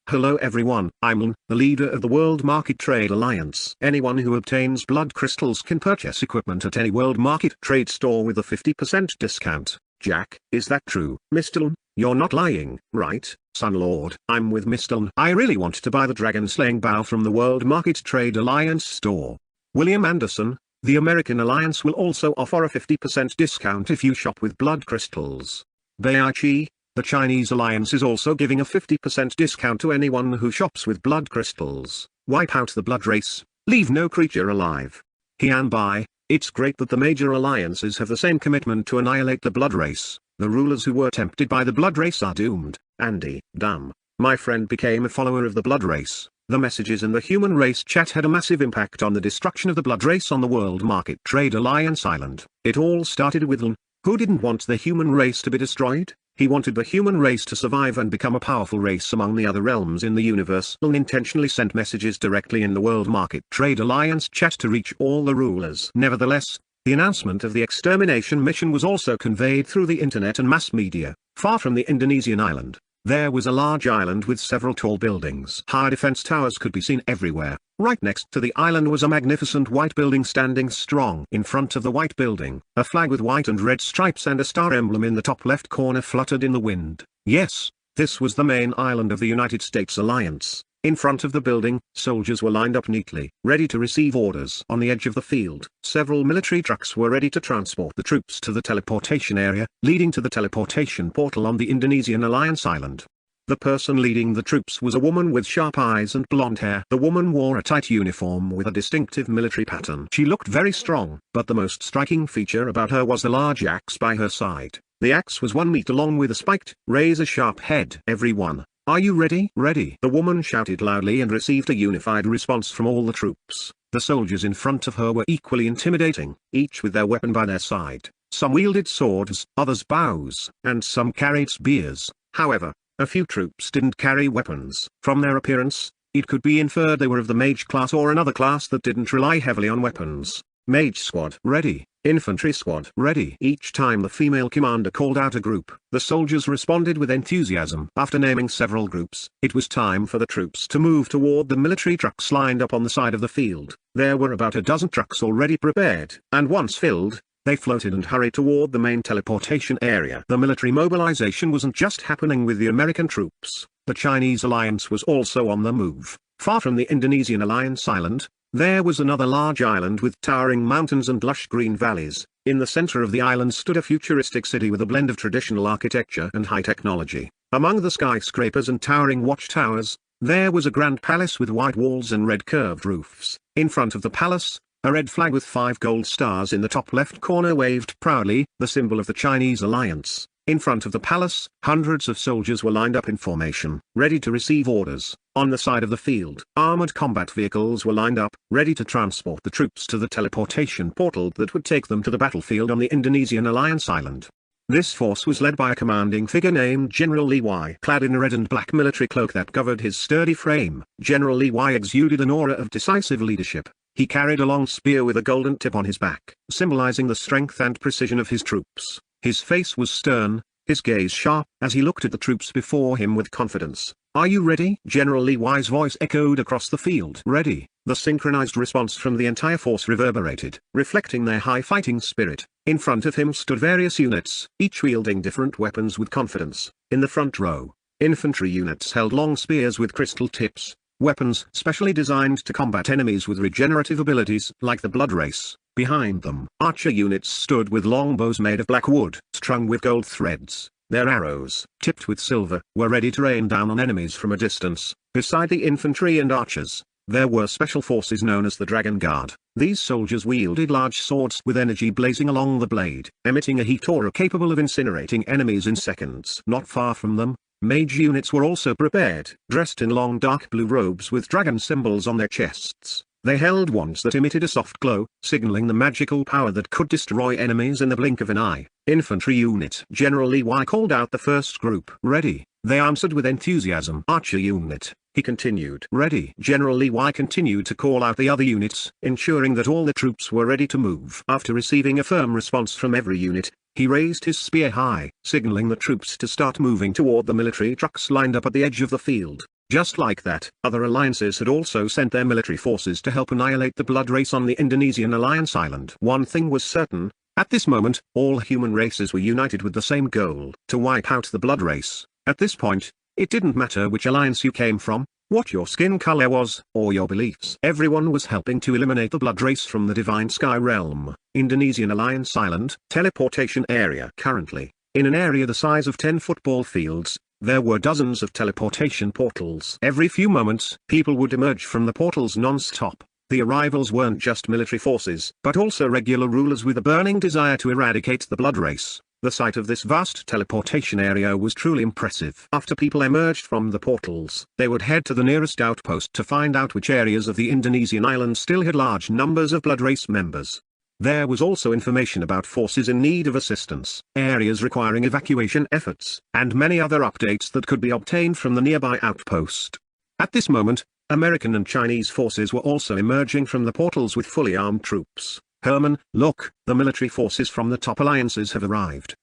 Hello everyone, I'm Lun, the leader of the World Market Trade Alliance. Anyone who obtains blood crystals can purchase equipment at any World Market Trade store with a 50% discount. Jack, is that true? Mr. Lun, you're not lying, right, Sun Lord? I'm with Mr. Lun. I really want to buy the dragon slaying bow from the World Market Trade Alliance store. William Anderson, the American Alliance will also offer a 50% discount if you shop with blood crystals. Baichi, the Chinese Alliance is also giving a 50% discount to anyone who shops with blood crystals. Wipe out the blood race, leave no creature alive. Hianbai, It's great that the major alliances have the same commitment to annihilate the blood race. The rulers who were tempted by the blood race are doomed. Andy, damn. My friend became a follower of the blood race. The messages in the human race chat had a massive impact on the destruction of the blood race on the World Market Trade Alliance Island. It all started with Ln, who didn't want the human race to be destroyed. He wanted the human race to survive and become a powerful race among the other realms in the universe. Ln intentionally sent messages directly in the World Market Trade Alliance chat to reach all the rulers. Nevertheless, the announcement of the extermination mission was also conveyed through the internet and mass media. Far from the Indonesian island, there was a large island with several tall buildings. High defense towers could be seen everywhere. Right next to the island was a magnificent white building standing strong. In front of the white building, a flag with white and red stripes and a star emblem in the top left corner fluttered in the wind. Yes, this was the main island of the United States Alliance. In front of the building, soldiers were lined up neatly, ready to receive orders. On the edge of the field, several military trucks were ready to transport the troops to the teleportation area, leading to the teleportation portal on the Indonesian Alliance Island. The person leading the troops was a woman with sharp eyes and blonde hair. The woman wore a tight uniform with a distinctive military pattern. She looked very strong, but the most striking feature about her was the large axe by her side. The axe was 1 meter long with a spiked, razor-sharp head. Everyone, are you ready? Ready. The woman shouted loudly and received a unified response from all the troops. The soldiers in front of her were equally intimidating, each with their weapon by their side. Some wielded swords, others bows, and some carried spears. However, a few troops didn't carry weapons. From their appearance, it could be inferred they were of the mage class or another class that didn't rely heavily on weapons. Mage squad ready. Infantry squad ready. Each time the female commander called out a group, the soldiers responded with enthusiasm. After naming several groups, it was time for the troops to move toward the military trucks lined up on the side of the field. There were about a dozen trucks already prepared, and once filled, they floated and hurried toward the main teleportation area. The military mobilization wasn't just happening with the American troops. The Chinese alliance was also on the move. Far from the Indonesian Alliance Island, there was another large island with towering mountains and lush green valleys. In the center of the island stood a futuristic city with a blend of traditional architecture and high technology. Among the skyscrapers and towering watchtowers, there was a grand palace with white walls and red curved roofs. In front of the palace, a red flag with 5 gold stars in the top left corner waved proudly, the symbol of the Chinese alliance. In front of the palace, hundreds of soldiers were lined up in formation, ready to receive orders. On the side of the field, armored combat vehicles were lined up, ready to transport the troops to the teleportation portal that would take them to the battlefield on the Indonesian Alliance Island. This force was led by a commanding figure named General Lee Y. Clad in a red and black military cloak that covered his sturdy frame, General Lee Y exuded an aura of decisive leadership. He carried a long spear with a golden tip on his back, symbolizing the strength and precision of his troops. His face was stern, his gaze sharp, as he looked at the troops before him with confidence. Are you ready? General Lee Y's voice echoed across the field. Ready. The synchronized response from the entire force reverberated, reflecting their high fighting spirit. In front of him stood various units, each wielding different weapons with confidence. In the front row, infantry units held long spears with crystal tips, weapons specially designed to combat enemies with regenerative abilities like the blood race. Behind them, archer units stood with long bows made of black wood, strung with gold threads. Their arrows, tipped with silver, were ready to rain down on enemies from a distance. Beside the infantry and archers, there were special forces known as the Dragon Guard. These soldiers wielded large swords with energy blazing along the blade, emitting a heat aura capable of incinerating enemies in seconds. Not far from them, mage units were also prepared, dressed in long dark blue robes with dragon symbols on their chests. They held wands that emitted a soft glow, signaling the magical power that could destroy enemies in the blink of an eye. Infantry unit. General Lee Y called out the first group. Ready. They answered with enthusiasm. Archer unit. He continued. Ready. General Lee Y continued to call out the other units, ensuring that all the troops were ready to move. After receiving a firm response from every unit, he raised his spear high, signaling the troops to start moving toward the military trucks lined up at the edge of the field. Just like that, other alliances had also sent their military forces to help annihilate the blood race on the Indonesian Alliance Island. One thing was certain, at this moment, all human races were united with the same goal, to wipe out the blood race. At this point, it didn't matter which alliance you came from, what your skin color was, or your beliefs. Everyone was helping to eliminate the blood race from the Divine Sky Realm. Indonesian Alliance Island, teleportation area. Currently, in an area the size of 10 football fields, there were dozens of teleportation portals. Every few moments, people would emerge from the portals non-stop. The arrivals weren't just military forces, but also regular rulers with a burning desire to eradicate the blood race. The sight of this vast teleportation area was truly impressive. After people emerged from the portals, they would head to the nearest outpost to find out which areas of the Indonesian island still had large numbers of blood race members. There was also information about forces in need of assistance, areas requiring evacuation efforts, and many other updates that could be obtained from the nearby outpost. At this moment, American and Chinese forces were also emerging from the portals with fully armed troops. Herman, look, the military forces from the top alliances have arrived.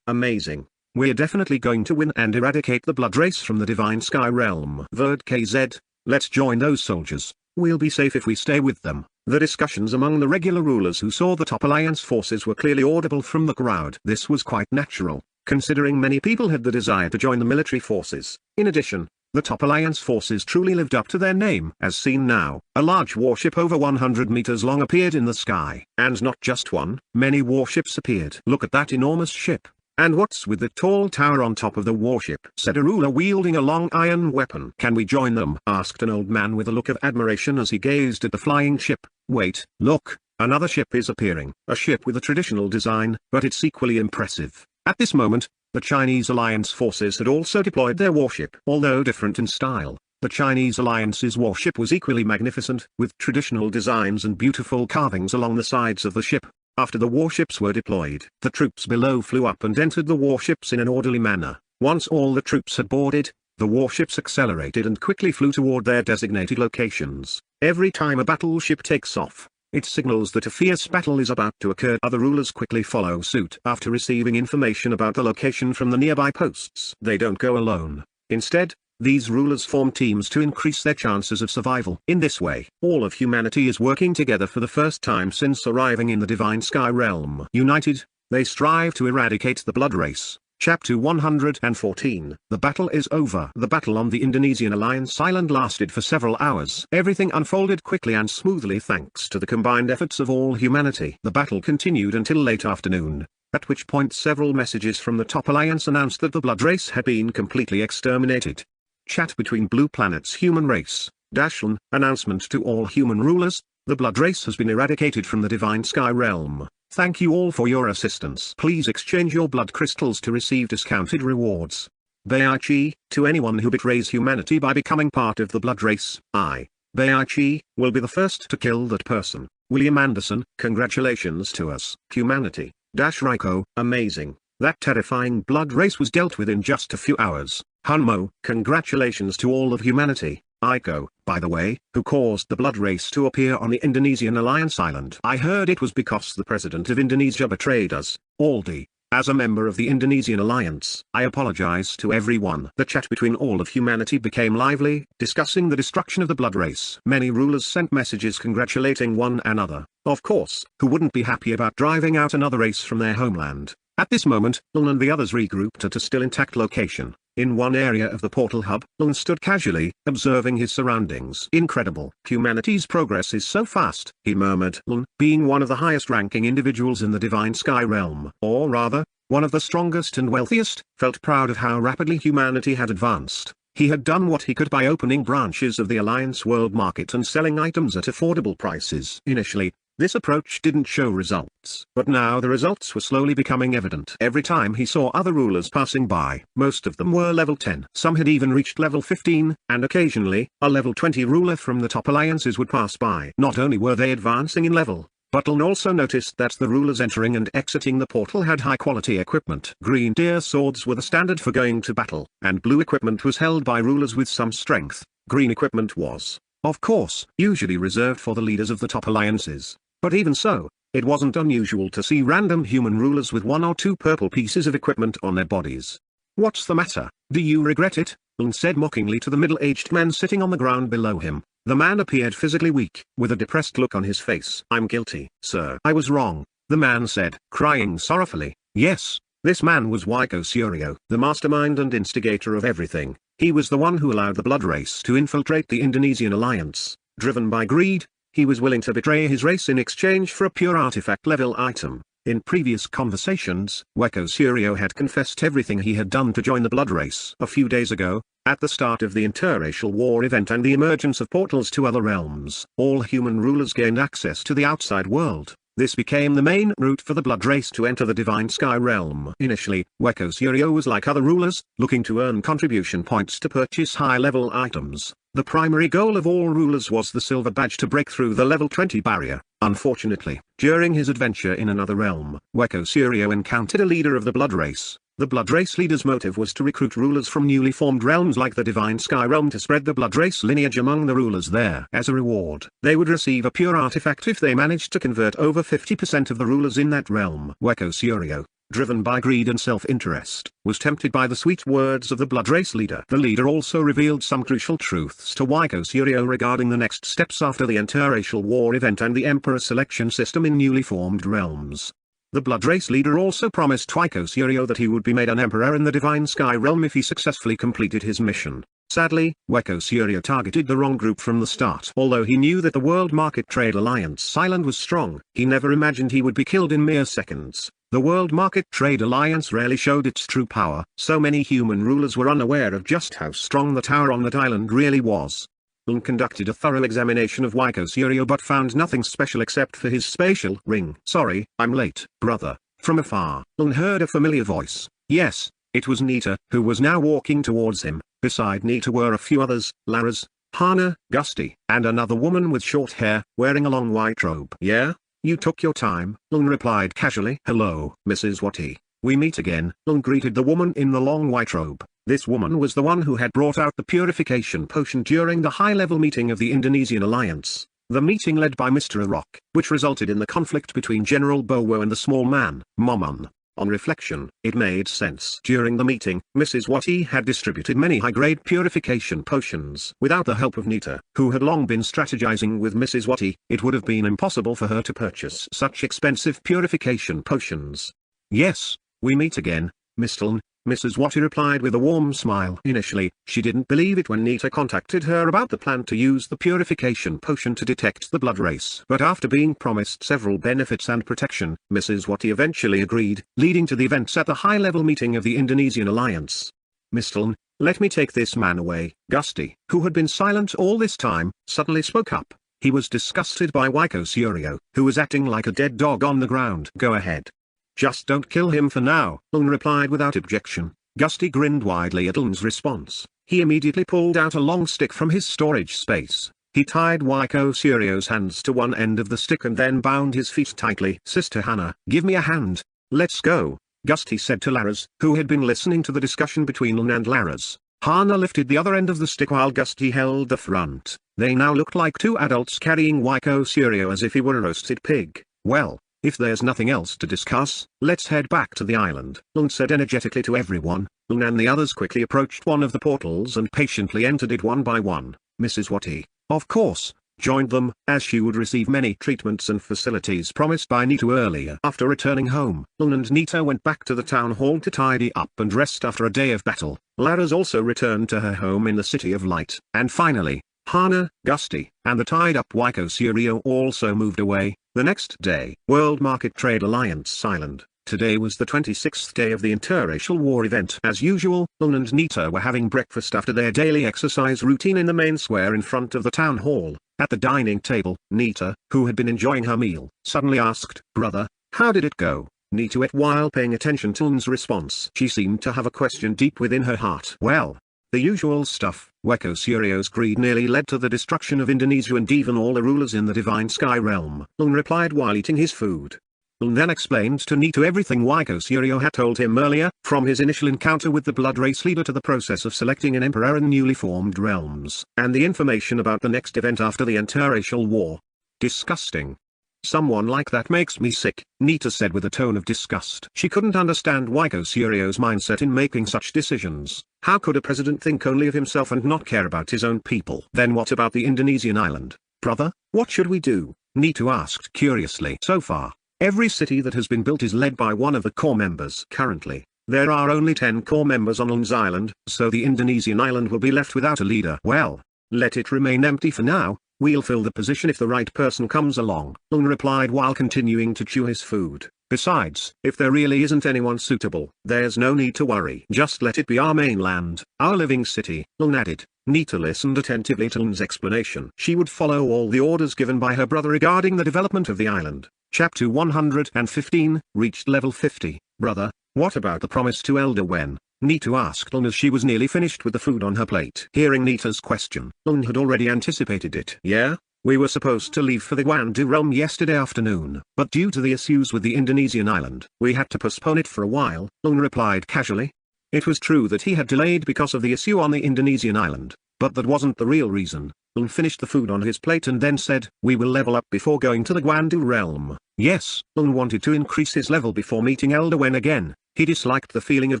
Amazing. We're definitely going to win and eradicate the blood race from the Divine Sky Realm. Verd KZ, let's join those soldiers. We'll be safe if we stay with them. The discussions among the regular rulers who saw the top alliance forces were clearly audible from the crowd. This was quite natural, considering many people had the desire to join the military forces. In addition, the top alliance forces truly lived up to their name. As seen now, a large warship over 100 meters long appeared in the sky. And not just one, many warships appeared. Look at that enormous ship. And what's with the tall tower on top of the warship? Said a ruler wielding a long iron weapon. Can we join them? Asked an old man with a look of admiration as he gazed at the flying ship. Wait, look, another ship is appearing. A ship with a traditional design, but it's equally impressive. At this moment, the Chinese alliance forces had also deployed their warship. Although different in style, the Chinese alliance's warship was equally magnificent, with traditional designs and beautiful carvings along the sides of the ship. After the warships were deployed, the troops below flew up and entered the warships in an orderly manner. Once all the troops had boarded, the warships accelerated and quickly flew toward their designated locations. Every time a battleship takes off, it signals that a fierce battle is about to occur. Other rulers quickly follow suit after receiving information about the location from the nearby posts. They don't go alone. Instead, these rulers form teams to increase their chances of survival. In this way, all of humanity is working together for the first time since arriving in the Divine Sky Realm. United, they strive to eradicate the blood race. Chapter 114. The battle is over. The battle on the Indonesian Alliance Island lasted for several hours. Everything unfolded quickly and smoothly thanks to the combined efforts of all humanity. The battle continued until late afternoon, at which point several messages from the top alliance announced that the blood race had been completely exterminated. Chat between Blue Planet's human race. Dashlin, announcement to all human rulers, the blood race has been eradicated from the Divine Sky Realm. Thank you all for your assistance. Please exchange your blood crystals to receive discounted rewards. Baichi, to anyone who betrays humanity by becoming part of the blood race, Baichi, will be the first to kill that person. William Anderson, congratulations to us. Humanity, Riko, amazing. That terrifying blood race was dealt with in just a few hours. Hunmo, congratulations to all of humanity. Iko, by the way, who caused the blood race to appear on the Indonesian Alliance Island. I heard it was because the president of Indonesia betrayed us. Aldi, as a member of the Indonesian Alliance, I apologize to everyone. The chat between all of humanity became lively, discussing the destruction of the blood race. Many rulers sent messages congratulating one another. Of course, who wouldn't be happy about driving out another race from their homeland? At this moment, Lun and the others regrouped at a still intact location. In one area of the portal hub, Lun stood casually, observing his surroundings. Incredible. Humanity's progress is so fast, he murmured. Lun, being one of the highest-ranking individuals in the Divine Sky Realm, or rather, one of the strongest and wealthiest, felt proud of how rapidly humanity had advanced. He had done what he could by opening branches of the Alliance World Market and selling items at affordable prices. Initially, this approach didn't show results, but now the results were slowly becoming evident. Every time he saw other rulers passing by, most of them were level 10. Some had even reached level 15, and occasionally, a level 20 ruler from the top alliances would pass by. Not only were they advancing in level, but Lun also noticed that the rulers entering and exiting the portal had high-quality equipment. Green deer swords were the standard for going to battle, and blue equipment was held by rulers with some strength. Green equipment was, of course, usually reserved for the leaders of the top alliances. But even so, it wasn't unusual to see random human rulers with one or two purple pieces of equipment on their bodies. What's the matter? Do you regret it? Lun said mockingly to the middle-aged man sitting on the ground below him. The man appeared physically weak, with a depressed look on his face. I'm guilty, sir. I was wrong, the man said, crying sorrowfully. Yes, this man was Waiko Suryo, the mastermind and instigator of everything. He was the one who allowed the blood race to infiltrate the Indonesian alliance. Driven by greed, he was willing to betray his race in exchange for a pure artifact-level item. In previous conversations, Waiko Suryo had confessed everything he had done to join the blood race. A few days ago, At the start of the interracial war event and the emergence of portals to other realms, all human rulers gained access to the outside world. This became the main route for the blood race to enter the divine sky realm. Initially, Weko Surio was like other rulers, looking to earn contribution points to purchase high-level items. The primary goal of all rulers was the silver badge to break through the level 20 barrier. Unfortunately, during his adventure in another realm, Weko Surio encountered a leader of the blood race. The blood race leader's motive was to recruit rulers from newly formed realms like the divine sky realm to spread the blood race lineage among the rulers there. As a reward, they would receive a pure artifact if they managed to convert over 50% of the rulers in that realm. Weko Surio, driven by greed and self-interest, was tempted by the sweet words of the blood race leader. The leader also revealed some crucial truths to Weko Surio regarding the next steps after the interracial war event and the emperor selection system in newly formed realms. The blood race leader also promised Weko Surio that he would be made an emperor in the divine sky realm if he successfully completed his mission. Sadly, Weko Surio targeted the wrong group from the start. Although he knew that the World Market Trade Alliance island was strong, he never imagined he would be killed in mere seconds. The World Market Trade Alliance rarely showed its true power. So many human rulers were unaware of just how strong the tower on that island really was. Lun conducted a thorough examination of Weko Surio but found nothing special except for his spatial ring. "Sorry, I'm late, brother." From afar, Lun heard a familiar voice. Yes, it was Nita, who was now walking towards him. Beside Nita were a few others, Laras, Hana, Gusty, and another woman with short hair, wearing a long white robe. "Yeah? You took your time," Lun replied casually. "Hello, Mrs. Wati. We meet again." Lun greeted the woman in the long white robe. This woman was the one who had brought out the purification potion during the high-level meeting of the Indonesian Alliance. The meeting led by Mr. Arok, which resulted in the conflict between General Bowo and the small man, Momon. On reflection, it made sense. During the meeting, Mrs. Wati had distributed many high-grade purification potions. Without the help of Nita, who had long been strategizing with Mrs. Wati, it would have been impossible for her to purchase such expensive purification potions. "Yes, we meet again, Mr. Lun," Mrs. Wati replied with a warm smile. Initially, she didn't believe it when Nita contacted her about the plan to use the purification potion to detect the blood race. But after being promised several benefits and protection, Mrs. Wati eventually agreed, leading to the events at the high-level meeting of the Indonesian Alliance. "Mr. Lun, let me take this man away." Gusty, who had been silent all this time, suddenly spoke up. He was disgusted by Weko Surio, who was acting like a dead dog on the ground. "Go ahead. Just don't kill him for now," Lun replied without objection. Gusty grinned widely at Lun's response. He immediately pulled out a long stick from his storage space. He tied Weko Surio's hands to one end of the stick and then bound his feet tightly. "Sister Hannah, give me a hand. Let's go," Gusty said to Laras, who had been listening to the discussion between Lun and Laras. Hannah lifted the other end of the stick while Gusty held the front. They now looked like two adults carrying Weko Surio as if he were a roasted pig. "Well, if there's nothing else to discuss, let's head back to the island," Lun said energetically to everyone. Lun and the others quickly approached one of the portals and patiently entered it one by one. Mrs. Wati, of course, joined them, as she would receive many treatments and facilities promised by Nita earlier. After returning home, Lun and Nita went back to the town hall to tidy up and rest after a day of battle. Laras also returned to her home in the City of Light. And finally, Hana, Gusty, and the tied-up Weko Surio also moved away. The next day, World Market Trade Alliance Island. Today was the 26th day of the interracial war event. As usual, Lun and Nita were having breakfast after their daily exercise routine in the main square in front of the town hall. At the dining table, Nita, who had been enjoying her meal, suddenly asked, "Brother, how did it go?" Nita ate while paying attention to Lun's response. She seemed to have a question deep within her heart. "Well, the usual stuff." Weko Surio's greed nearly led to the destruction of Indonesia and even all the rulers in the Divine Sky Realm, Lun replied while eating his food. Lun then explained to Nita everything Weko Surio had told him earlier, from his initial encounter with the Blood Race leader to the process of selecting an emperor in newly formed realms, and the information about the next event after the interracial war. "Disgusting. Someone like that makes me sick," Nita said with a tone of disgust. She couldn't understand Weko Surio's mindset in making such decisions. How could a president think only of himself and not care about his own people? "Then what about the Indonesian island, brother? What should we do?" Nita asked curiously. "So far, every city that has been built is led by one of the core members. Currently, there are only 10 core members on Lun's island, so the Indonesian island will be left without a leader." "Well, let it remain empty for now. We'll fill the position if the right person comes along," Lun replied while continuing to chew his food. Besides, if there really isn't anyone suitable, there's no need to worry. Just let it be our mainland, our living city, Lun added. Nita listened attentively to Lun's explanation. She would follow all the orders given by her brother regarding the development of the island. Chapter 115, reached level 50. Brother, what about the promise to Elder Wen? Nita asked Lun as she was nearly finished with the food on her plate. Hearing Nita's question, Lun had already anticipated it. Yeah? We were supposed to leave for the Guandu realm yesterday afternoon, but due to the issues with the Indonesian island, we had to postpone it for a while, Lun replied casually. It was true that he had delayed because of the issue on the Indonesian island, but that wasn't the real reason. Lun finished the food on his plate and then said, we will level up before going to the Guandu realm. Yes, Lun wanted to increase his level before meeting Elder Wen again. He disliked the feeling of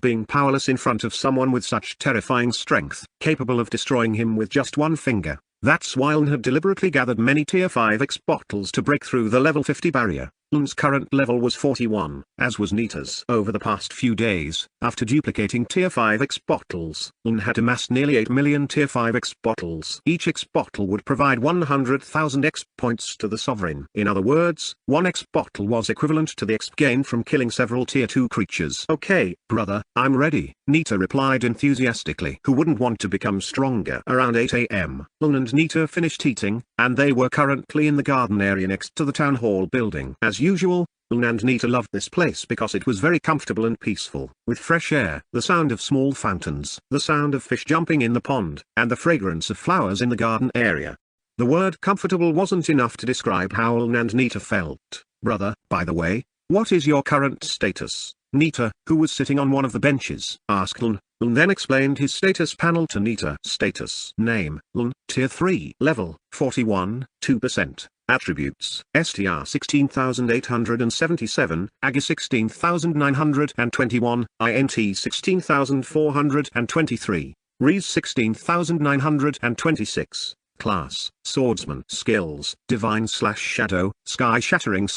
being powerless in front of someone with such terrifying strength, capable of destroying him with just one finger. That's why Lun had deliberately gathered many tier 5 X bottles to break through the level 50 barrier. Lun's current level was 41, as was Nita's. Over the past few days, after duplicating tier 5 X bottles, Lun had amassed nearly 8 million tier 5 X bottles. Each X bottle would provide 100,000 X points to the sovereign. In other words, one X bottle was equivalent to the X gained from killing several tier 2 creatures. Okay, brother, I'm ready, Nita replied enthusiastically. Who wouldn't want to become stronger? Around 8 AM, Lun and Nita finished eating, and they were currently in the garden area next to the town hall building. As usual, Lun and Nita loved this place because it was very comfortable and peaceful, with fresh air, the sound of small fountains, the sound of fish jumping in the pond, and the fragrance of flowers in the garden area. The word comfortable wasn't enough to describe how Lun and Nita felt. Brother, by the way, what is your current status? Nita, who was sitting on one of the benches, asked Lun. Lun then explained his status panel to Nita. Status: Name, Lun, Tier 3, Level, 41, 2%. Attributes: STR 16877, AGA 16921, INT 16423, RES 16926. Class: Swordsman. Skills: Divine/Shadow, Sky Shattering/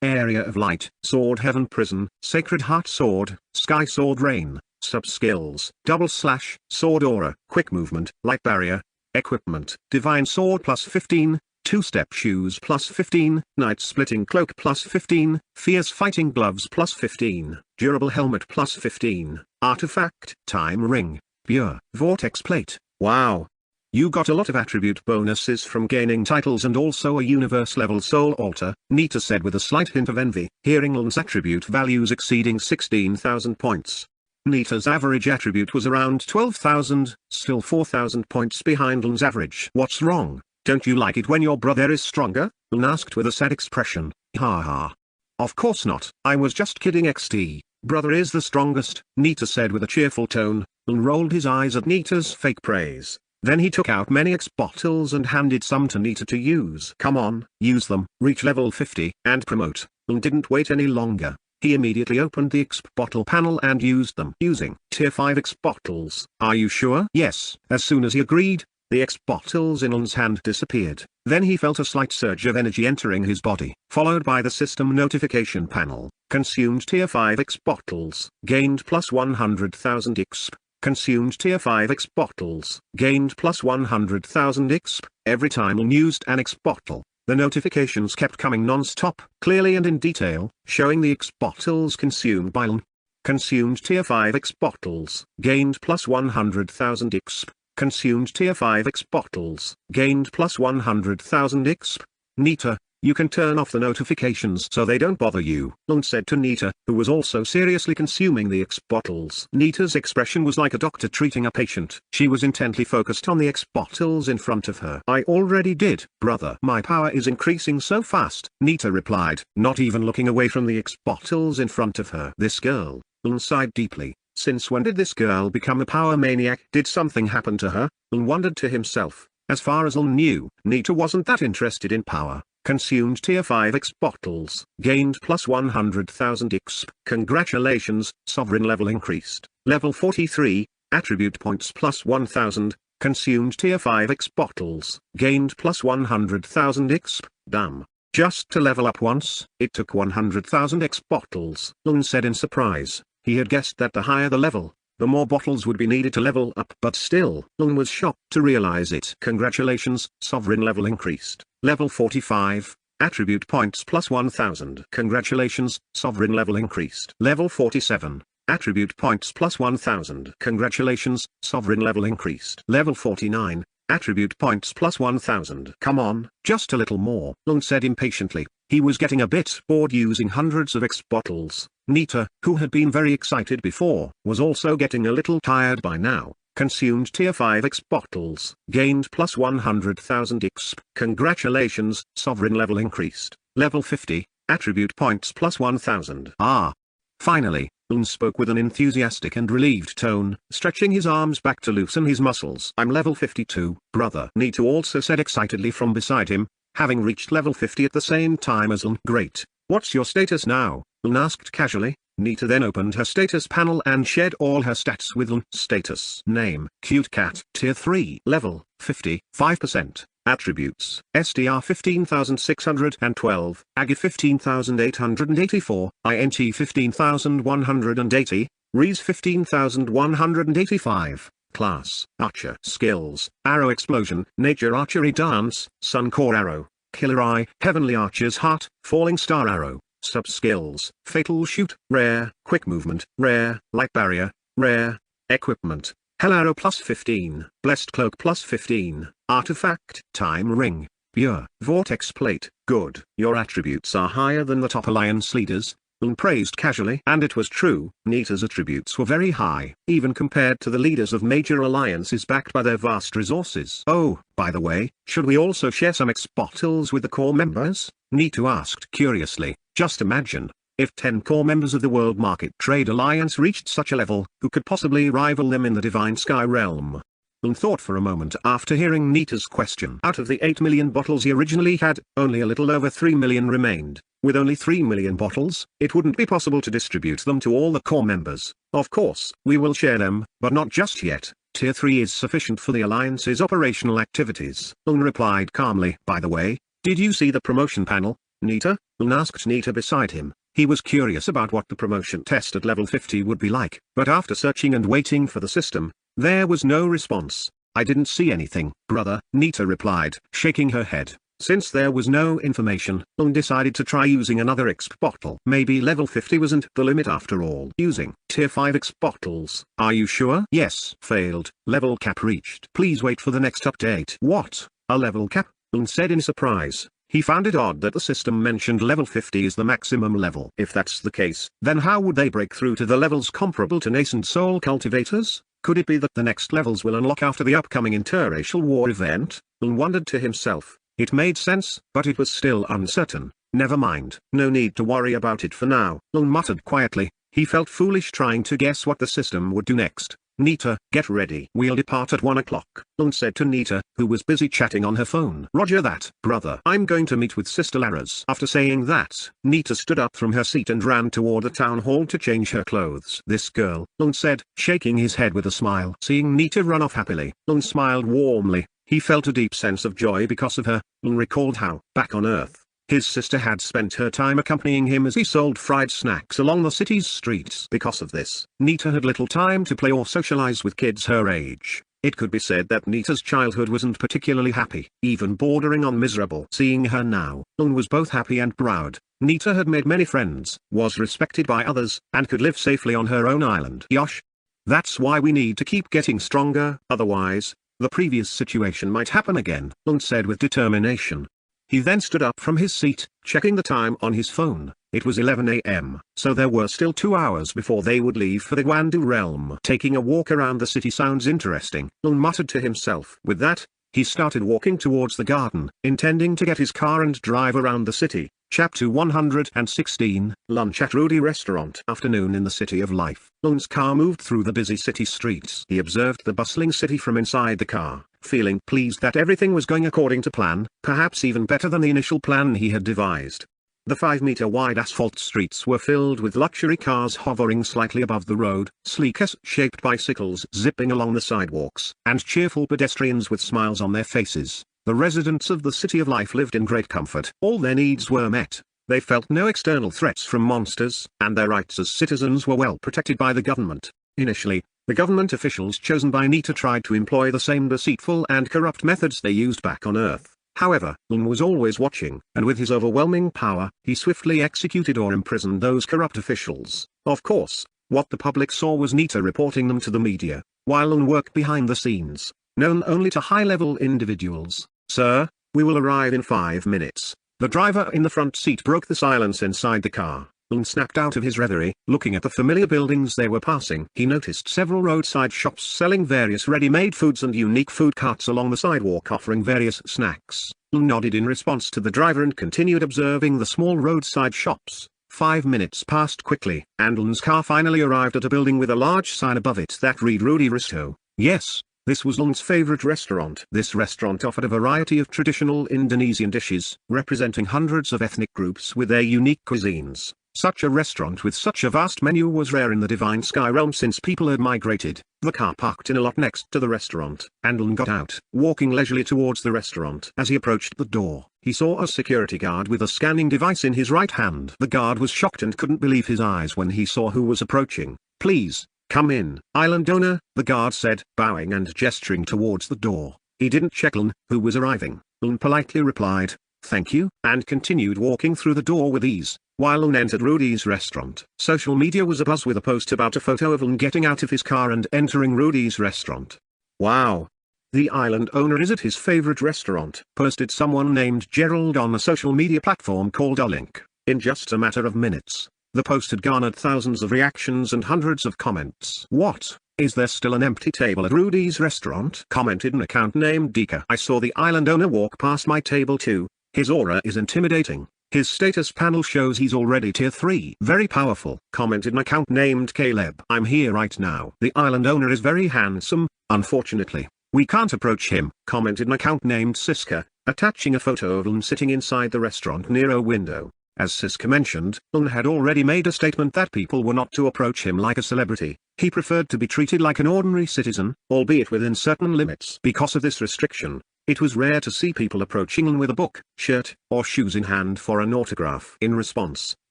Area of Light, Sword Heaven Prison, Sacred Heart Sword, Sky Sword Rain. Sub-skills: Double Slash, Sword Aura, Quick Movement, Light Barrier. Equipment: Divine Sword +15, Two-Step Shoes +15, Night Splitting Cloak +15, Fierce Fighting Gloves +15, Durable Helmet +15, Artifact: Time Ring, Pure Vortex Plate. Wow! You got a lot of attribute bonuses from gaining titles and also a universe-level soul altar, Nita said with a slight hint of envy, hearing Lun's attribute values exceeding 16,000 points. Nita's average attribute was around 12,000, still 4,000 points behind Lun's average. What's wrong? Don't you like it when your brother is stronger? Lun asked with a sad expression. Ha ha. Of course not. I was just kidding XD. Brother is the strongest, Nita said with a cheerful tone. Lun rolled his eyes at Nita's fake praise. Then he took out many X bottles and handed some to Nita to use. Come on, use them, reach level 50, and promote. Lun didn't wait any longer. He immediately opened the X bottle panel and used them. Using tier 5 X bottles. Are you sure? Yes. As soon as he agreed, the X bottles in Lun's hand disappeared. Then he felt a slight surge of energy entering his body, followed by the system notification panel. Consumed tier 5 X bottles. Gained plus 100,000 XP. Consumed tier 5 X bottles. Gained plus 100,000 XP. Every time Lun used an X bottle, the notifications kept coming non-stop, clearly and in detail, showing the X bottles consumed by Lun. Consumed tier 5 X bottles. Gained plus 100,000 XP. Consumed tier 5 X bottles. Gained plus 100,000 XP. Nita, you can turn off the notifications so they don't bother you, Lun said to Nita, who was also seriously consuming the X bottles. Nita's expression was like a doctor treating a patient. She was intently focused on the X bottles in front of her. I already did, brother. My power is increasing so fast, Nita replied, not even looking away from the X bottles in front of her. This girl, Lun sighed deeply. Since when did this girl become a power maniac? Did something happen to her? Lun wondered to himself. As far as Lun knew, Nita wasn't that interested in power. Consumed tier 5 X bottles. Gained plus 100,000 XP. Congratulations, sovereign level increased. Level 43, attribute points plus 1,000. Consumed tier 5 X bottles. Gained plus 100,000 XP. Damn. Just to level up once, it took 100,000 X bottles. Lun said in surprise. He had guessed that the higher the level, the more bottles would be needed to level up. But still, Lun was shocked to realize it. Congratulations, sovereign level increased. Level 45, Attribute points plus 1000. Congratulations, sovereign level increased. Level 47. Attribute points plus 1000. Congratulations, sovereign level increased. Level 49. Attribute points plus 1000. Come on, just a little more, Lung said impatiently. He was getting a bit bored using hundreds of X bottles. Nita, who had been very excited before, was also getting a little tired by now. Consumed tier 5 X bottles. Gained plus 100,000 XP. Congratulations, sovereign level increased. Level 50. Attribute points plus 1000. Ah. Finally, Lun spoke with an enthusiastic and relieved tone, stretching his arms back to loosen his muscles. I'm level 52, brother. Nita also said excitedly from beside him, having reached level 50 at the same time as Lun. Great. What's your status now? Lun asked casually. Nita then opened her status panel and shared all her stats with Lun. Status. Name, cute cat. Tier 3. Level, 50, 5%. Attributes, SDR 15612, AGI 15884, INT 15180, RES 15185, Class, Archer. Skills, Arrow Explosion, Nature Archery Dance, Sun Core Arrow, Killer Eye, Heavenly Archer's Heart, Falling Star Arrow. Sub-skills, Fatal Shoot, Rare, Quick Movement, Rare, Light Barrier, Rare, Equipment, Hell Arrow plus 15, Blessed Cloak plus 15, Artifact, Time Ring, Pure, Vortex Plate. Good. Your attributes are higher than the top alliance leaders, Lun praised casually. And it was true, Nita's attributes were very high, even compared to the leaders of major alliances backed by their vast resources. Oh, by the way, should we also share some X bottles with the core members? Nita asked curiously. Just imagine, if 10 core members of the World Market Trade Alliance reached such a level, who could possibly rival them in the Divine Sky Realm? Lun thought for a moment after hearing Nita's question. Out of the 8 million bottles he originally had, only a little over 3 million remained. With only 3 million bottles, it wouldn't be possible to distribute them to all the core members. Of course, we will share them, but not just yet. Tier 3 is sufficient for the Alliance's operational activities. Lun replied calmly. By the way, did you see the promotion panel, Nita? Lun asked Nita beside him. He was curious about what the promotion test at level 50 would be like, but after searching and waiting for the system, there was no response. I didn't see anything, brother, Nita replied, shaking her head. Since there was no information, Lung decided to try using another X bottle. Maybe level 50 wasn't the limit after all. Using tier 5 X bottles. Are you sure? Yes. Failed. Level cap reached. Please wait for the next update. What? A level cap? Lung said in surprise. He found it odd that the system mentioned level 50 is the maximum level. If that's the case, then how would they break through to the levels comparable to nascent soul cultivators? Could it be that the next levels will unlock after the upcoming interracial war event? Lun wondered to himself. It made sense, but it was still uncertain. Never mind. No need to worry about it for now, Lun muttered quietly. He felt foolish trying to guess what the system would do next. Nita, get ready. We'll depart at 1 o'clock, Lun said to Nita, who was busy chatting on her phone. Roger that, brother. I'm going to meet with Sister Laras. After saying that, Nita stood up from her seat and ran toward the town hall to change her clothes. This girl, Lun said, shaking his head with a smile. Seeing Nita run off happily, Lun smiled warmly. He felt a deep sense of joy because of her. Lun recalled how, back on Earth, his sister had spent her time accompanying him as he sold fried snacks along the city's streets. Because of this, Nita had little time to play or socialize with kids her age. It could be said that Nita's childhood wasn't particularly happy, even bordering on miserable. Seeing her now, Lun was both happy and proud. Nita had made many friends, was respected by others, and could live safely on her own island. Yosh. That's why we need to keep getting stronger, otherwise, the previous situation might happen again, Lun said with determination. He then stood up from his seat, checking the time on his phone. It was 11 a.m., so there were still 2 hours before they would leave for the Guandu realm. Taking a walk around the city sounds interesting, Lun muttered to himself. With that, he started walking towards the garden, intending to get his car and drive around the city. Chapter 116, Lunch at Rudy Restaurant. Afternoon in the City of Life. Lun's car moved through the busy city streets. He observed the bustling city from inside the car, feeling pleased that everything was going according to plan, perhaps even better than the initial plan he had devised. The 5-meter-wide asphalt streets were filled with luxury cars hovering slightly above the road, sleek S-shaped bicycles zipping along the sidewalks, and cheerful pedestrians with smiles on their faces. The residents of the City of Life lived in great comfort. All their needs were met. They felt no external threats from monsters, and their rights as citizens were well protected by the government. Initially, the government officials chosen by Nita tried to employ the same deceitful and corrupt methods they used back on Earth. However, Lun was always watching, and with his overwhelming power, he swiftly executed or imprisoned those corrupt officials. Of course, what the public saw was Nita reporting them to the media, while Lun worked behind the scenes, known only to high-level individuals. "Sir, we will arrive in 5 minutes." The driver in the front seat broke the silence inside the car. Lun snapped out of his reverie, looking at the familiar buildings they were passing. He noticed several roadside shops selling various ready-made foods and unique food carts along the sidewalk offering various snacks. Lun nodded in response to the driver and continued observing the small roadside shops. 5 minutes passed quickly, and Lun's car finally arrived at a building with a large sign above it that read Rudy Resto. Yes, this was Lun's favorite restaurant. This restaurant offered a variety of traditional Indonesian dishes, representing hundreds of ethnic groups with their unique cuisines. Such a restaurant with such a vast menu was rare in the Divine Sky realm since people had migrated. The car parked in a lot next to the restaurant, and Lun got out, walking leisurely towards the restaurant. As he approached the door, he saw a security guard with a scanning device in his right hand. The guard was shocked and couldn't believe his eyes when he saw who was approaching. "Please, come in, island owner," the guard said, bowing and gesturing towards the door. He didn't check Lun, who was arriving. Lun politely replied, "Thank you," and continued walking through the door with ease. While Lun entered Rudy's restaurant, social media was abuzz with a post about a photo of Lun getting out of his car and entering Rudy's restaurant. "Wow! The island owner is at his favorite restaurant," posted someone named Gerald on a social media platform called Ulink. In just a matter of minutes, the post had garnered thousands of reactions and hundreds of comments. "What? Is there still an empty table at Rudy's restaurant?" commented an account named Dika. "I saw the island owner walk past my table too. His aura is intimidating. His status panel shows he's already tier 3. Very powerful," commented an account named Caleb. "I'm here right now. The island owner is very handsome. Unfortunately, we can't approach him," commented an account named Siska, attaching a photo of Lun sitting inside the restaurant near a window. As Siska mentioned, Lun had already made a statement that people were not to approach him like a celebrity. He preferred to be treated like an ordinary citizen, albeit within certain limits. Because of this restriction, it was rare to see people approaching Lun with a book, shirt, or shoes in hand for an autograph. In response,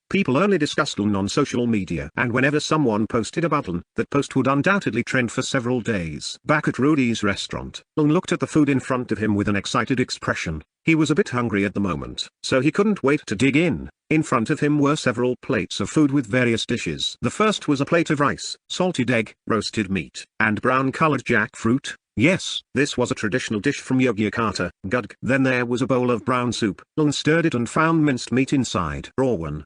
people only discussed Lun on social media, and whenever someone posted about Lun, that post would undoubtedly trend for several days. Back at Rudy's restaurant, Lun looked at the food in front of him with an excited expression. He was a bit hungry at the moment, so he couldn't wait to dig in. In front of him were several plates of food with various dishes. The first was a plate of rice, salted egg, roasted meat, and brown-colored jackfruit. Yes, this was a traditional dish from Yogyakarta. Gudg. Then there was a bowl of brown soup. Lun stirred it and found minced meat inside. "Rawan,"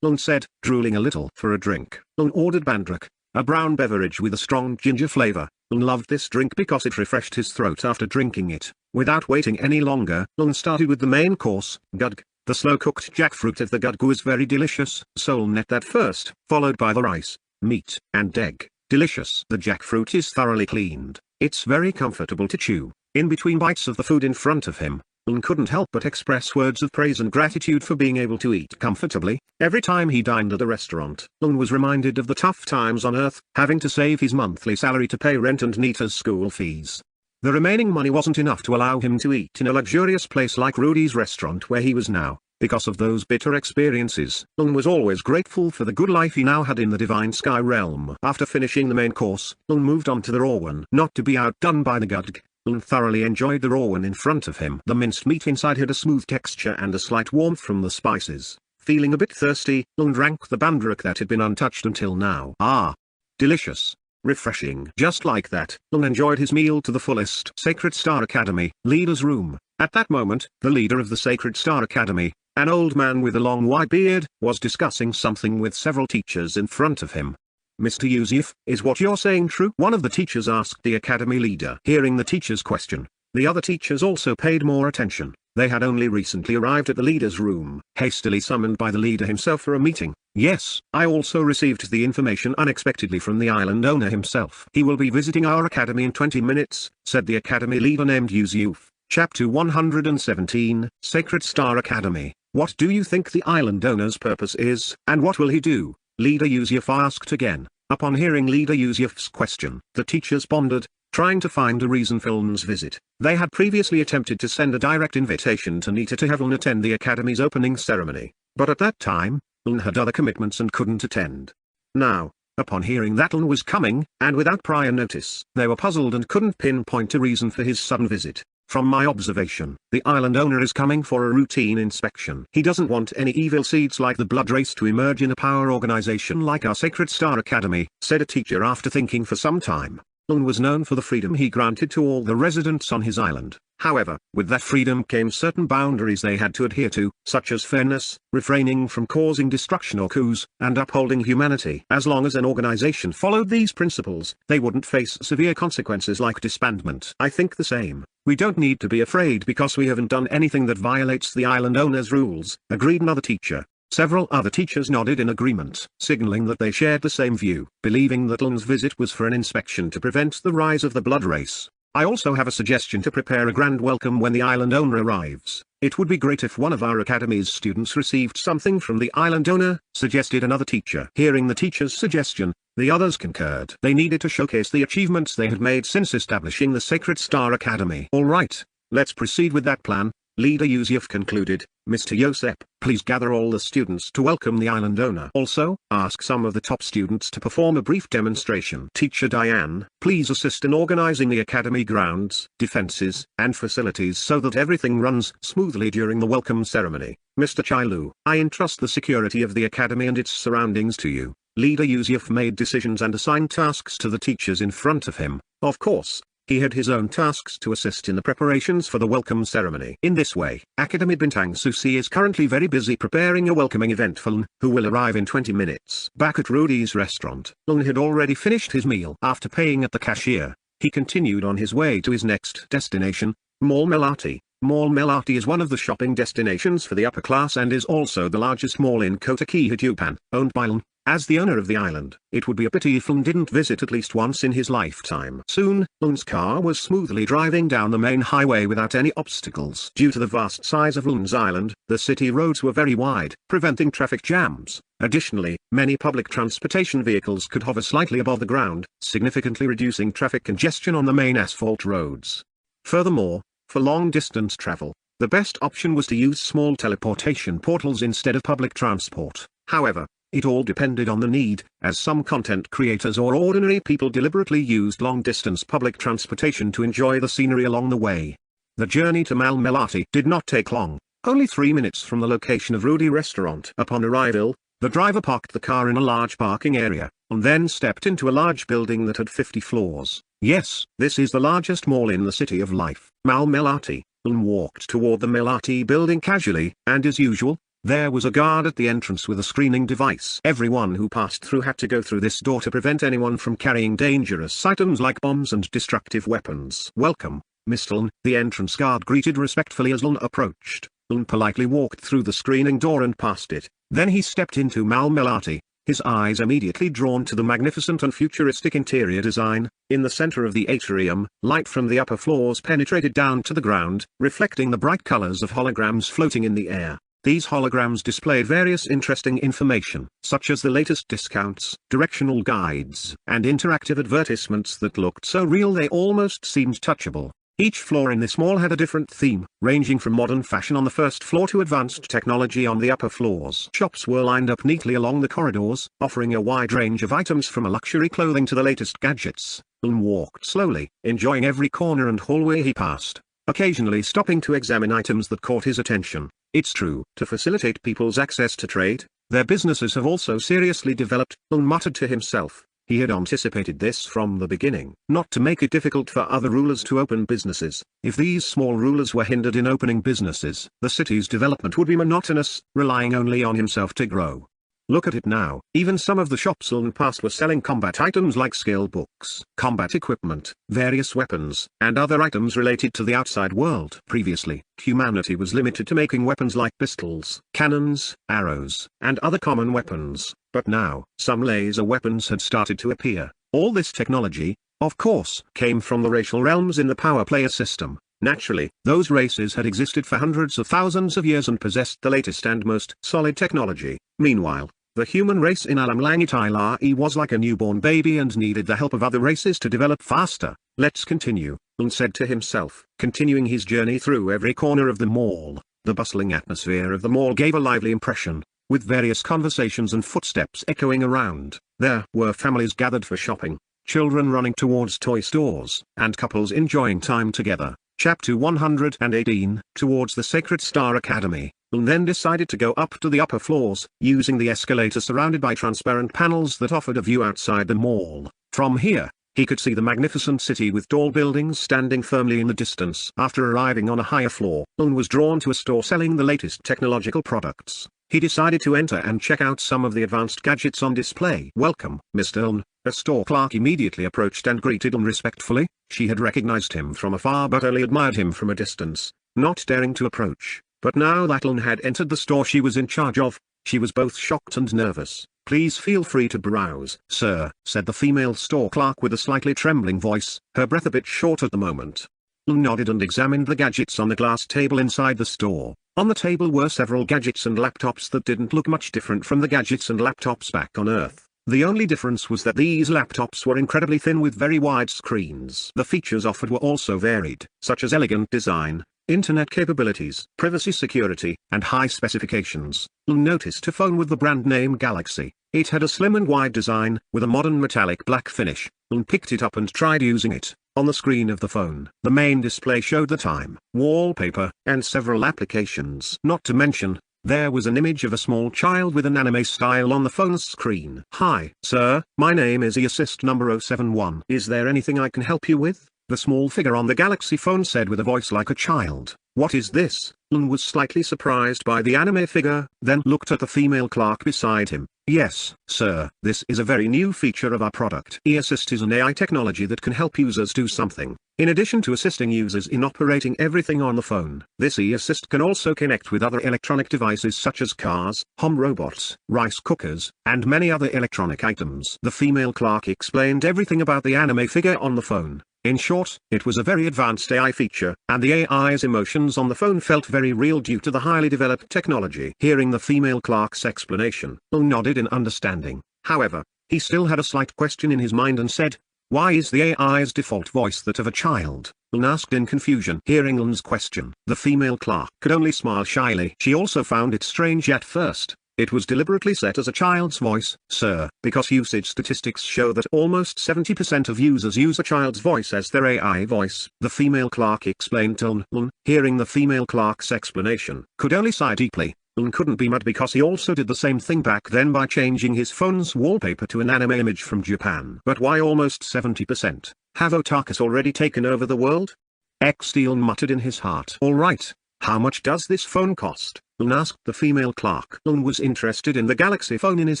Lun said, drooling a little. For a drink, Lun ordered bandrek, a brown beverage with a strong ginger flavor. Lun loved this drink because it refreshed his throat after drinking it. Without waiting any longer, Lun started with the main course, Gudg. The slow-cooked jackfruit of the Gudg was very delicious. Solnet at first, followed by the rice, meat, and egg. Delicious. The jackfruit is thoroughly cleaned. It's very comfortable to chew. In between bites of the food in front of him, Lun couldn't help but express words of praise and gratitude for being able to eat comfortably. Every time he dined at a restaurant, Lun was reminded of the tough times on Earth, having to save his monthly salary to pay rent and Nita's school fees. The remaining money wasn't enough to allow him to eat in a luxurious place like Rudy's restaurant where he was now. Because of those bitter experiences, Lun was always grateful for the good life he now had in the Divine Sky realm. After finishing the main course, Lun moved on to the raw one. Not to be outdone by the Gudg, Lun thoroughly enjoyed the raw one in front of him. The minced meat inside had a smooth texture and a slight warmth from the spices. Feeling a bit thirsty, Lun drank the bandrek that had been untouched until now. Ah! Delicious. Refreshing. Just like that, Lun enjoyed his meal to the fullest. Sacred Star Academy, Leader's Room. At that moment, the leader of the Sacred Star Academy, an old man with a long white beard, was discussing something with several teachers in front of him. "Mr. Yusuf, is what you're saying true?" one of the teachers asked the academy leader. Hearing the teacher's question, the other teachers also paid more attention. They had only recently arrived at the leader's room, hastily summoned by the leader himself for a meeting. "Yes, I also received the information unexpectedly from the island owner himself. He will be visiting our academy in 20 minutes, said the academy leader named Yusuf. Chapter 117, Sacred Star Academy. What do you think the island owner's purpose is, and what will he do? Leader Yusuf asked again. Upon hearing Leader Yusuf's question, the teachers pondered, trying to find a reason for Lun's visit. They had previously attempted to send a direct invitation to Nita to have Lun attend the academy's opening ceremony, but at that time, Lun had other commitments and couldn't attend. Now, upon hearing that Lun was coming, and without prior notice, they were puzzled and couldn't pinpoint a reason for his sudden visit. From my observation, the island owner is coming for a routine inspection. He doesn't want any evil seeds like the blood race to emerge in a power organization like our Sacred Star Academy, said a teacher after thinking for some time. Lun was known for the freedom he granted to all the residents on his island. However, with that freedom came certain boundaries they had to adhere to, such as fairness, refraining from causing destruction or coups, and upholding humanity. As long as an organization followed these principles, they wouldn't face severe consequences like disbandment. I think the same. We don't need to be afraid because we haven't done anything that violates the island owner's rules, agreed another teacher. Several other teachers nodded in agreement, signaling that they shared the same view, believing that Lun's visit was for an inspection to prevent the rise of the blood race. I also have a suggestion to prepare a grand welcome when the island owner arrives. It would be great if one of our academy's students received something from the island owner, suggested another teacher. Hearing the teacher's suggestion, the others concurred. They needed to showcase the achievements they had made since establishing the Sacred Star Academy. Alright, let's proceed with that plan, Leader Yusuf concluded. Mr. Yosep, please gather all the students to welcome the island owner. Also, ask some of the top students to perform a brief demonstration. Teacher Diane, please assist in organizing the academy grounds, defenses, and facilities so that everything runs smoothly during the welcome ceremony. Mr. Chailu, I entrust the security of the academy and its surroundings to you. Leader Yusuf made decisions and assigned tasks to the teachers in front of him. Of course, he had his own tasks to assist in the preparations for the welcome ceremony. In this way, Academy Bintang Susi is currently very busy preparing a welcoming event for Lun, who will arrive in 20 minutes. Back at Rudy's restaurant, Lun had already finished his meal. After paying at the cashier, he continued on his way to his next destination, Mall Melati. Mall Melati is one of the shopping destinations for the upper class and is also the largest mall in Kota Kehitupan, owned by Lun. As the owner of the island, it would be a pity if Lun didn't visit at least once in his lifetime. Soon, Lun's car was smoothly driving down the main highway without any obstacles. Due to the vast size of Lun's island, the city roads were very wide, preventing traffic jams. Additionally, many public transportation vehicles could hover slightly above the ground, significantly reducing traffic congestion on the main asphalt roads. Furthermore, for long-distance travel, the best option was to use small teleportation portals instead of public transport. However, it all depended on the need, as some content creators or ordinary people deliberately used long-distance public transportation to enjoy the scenery along the way. The journey to Mal Melati did not take long, only 3 minutes from the location of Rudy restaurant. Upon arrival, the driver parked the car in a large parking area, and then stepped into a large building that had 50 floors. Yes, this is the largest mall in the City of Life. Mal Melati. Lun walked toward the Melati building casually, and as usual, there was a guard at the entrance with a screening device. Everyone who passed through had to go through this door to prevent anyone from carrying dangerous items like bombs and destructive weapons. Welcome, Mr. Lun, the entrance guard greeted respectfully as Lun approached. Lun politely walked through the screening door and past it. Then he stepped into Mal Melati, his eyes immediately drawn to the magnificent and futuristic interior design. In the center of the atrium, light from the upper floors penetrated down to the ground, reflecting the bright colors of holograms floating in the air. These holograms displayed various interesting information, such as the latest discounts, directional guides, and interactive advertisements that looked so real they almost seemed touchable. Each floor in this mall had a different theme, ranging from modern fashion on the first floor to advanced technology on the upper floors. Shops were lined up neatly along the corridors, offering a wide range of items from luxury clothing to the latest gadgets. Lun walked slowly, enjoying every corner and hallway he passed, occasionally stopping to examine items that caught his attention. It's true, to facilitate people's access to trade, their businesses have also seriously developed, Lun muttered to himself. He had anticipated this from the beginning. Not to make it difficult for other rulers to open businesses. If these small rulers were hindered in opening businesses, the city's development would be monotonous, relying only on himself to grow. Look at it now. Even some of the shops Lun passed were selling combat items like skill books, combat equipment, various weapons, and other items related to the outside world. Previously, humanity was limited to making weapons like pistols, cannons, arrows, and other common weapons, but now, some laser weapons had started to appear. All this technology, of course, came from the racial realms in the power player system. Naturally, those races had existed for hundreds of thousands of years and possessed the latest and most solid technology. Meanwhile, the human race in Alam Langit Ila'i was like a newborn baby and needed the help of other races to develop faster. Let's continue, Lun said to himself. Continuing his journey through every corner of the mall, the bustling atmosphere of the mall gave a lively impression, with various conversations and footsteps echoing around. There were families gathered for shopping, children running towards toy stores, and couples enjoying time together. Chapter 118, Towards the Sacred Star Academy. Lun then decided to go up to the upper floors, using the escalator surrounded by transparent panels that offered a view outside the mall. From here, he could see the magnificent city with tall buildings standing firmly in the distance. After arriving on a higher floor, Lun was drawn to a store selling the latest technological products. He decided to enter and check out some of the advanced gadgets on display. "Welcome, Mr. Lun." A store clerk immediately approached and greeted Lun respectfully. She had recognized him from afar but only admired him from a distance, not daring to approach. But now that Lun had entered the store she was in charge of, she was both shocked and nervous. "Please feel free to browse, sir," said the female store clerk with a slightly trembling voice, her breath a bit short at the moment. Lun nodded and examined the gadgets on the glass table inside the store. On the table were several gadgets and laptops that didn't look much different from the gadgets and laptops back on Earth. The only difference was that these laptops were incredibly thin with very wide screens. The features offered were also varied, such as elegant design, internet capabilities, privacy security, and high specifications. Lun noticed a phone with the brand name Galaxy. It had a slim and wide design, with a modern metallic black finish. Lun picked it up and tried using it. On the screen of the phone, the main display showed the time, wallpaper, and several applications. Not to mention, there was an image of a small child with an anime style on the phone's screen. "Hi, sir, my name is eAssist number 071. Is there anything I can help you with?" The small figure on the Galaxy phone said with a voice like a child. "What is this?" Lun was slightly surprised by the anime figure, then looked at the female clerk beside him. "Yes, sir, this is a very new feature of our product. eAssist is an AI technology that can help users do something. In addition to assisting users in operating everything on the phone, this eAssist can also connect with other electronic devices such as cars, home robots, rice cookers, and many other electronic items." The female clerk explained everything about the anime figure on the phone. In short, it was a very advanced AI feature, and the AI's emotions on the phone felt very real due to the highly developed technology. Hearing the female clerk's explanation, Lun nodded in understanding. However, he still had a slight question in his mind and said, "Why is the AI's default voice that of a child?" Lun asked in confusion. Hearing Lun's question, the female clerk could only smile shyly. She also found it strange at first. It was deliberately set as a child's voice, sir, because usage statistics show that almost 70% of users use a child's voice as their AI voice. The female clerk explained to Lun. Hearing the female clerk's explanation, could only sigh deeply. Lun couldn't be mad because he also did the same thing back then by changing his phone's wallpaper to an anime image from Japan. But why almost 70%? Have otakus already taken over the world? Lun muttered in his heart. "Alright, how much does this phone cost?" Lun asked the female clerk. Lun was interested in the Galaxy phone in his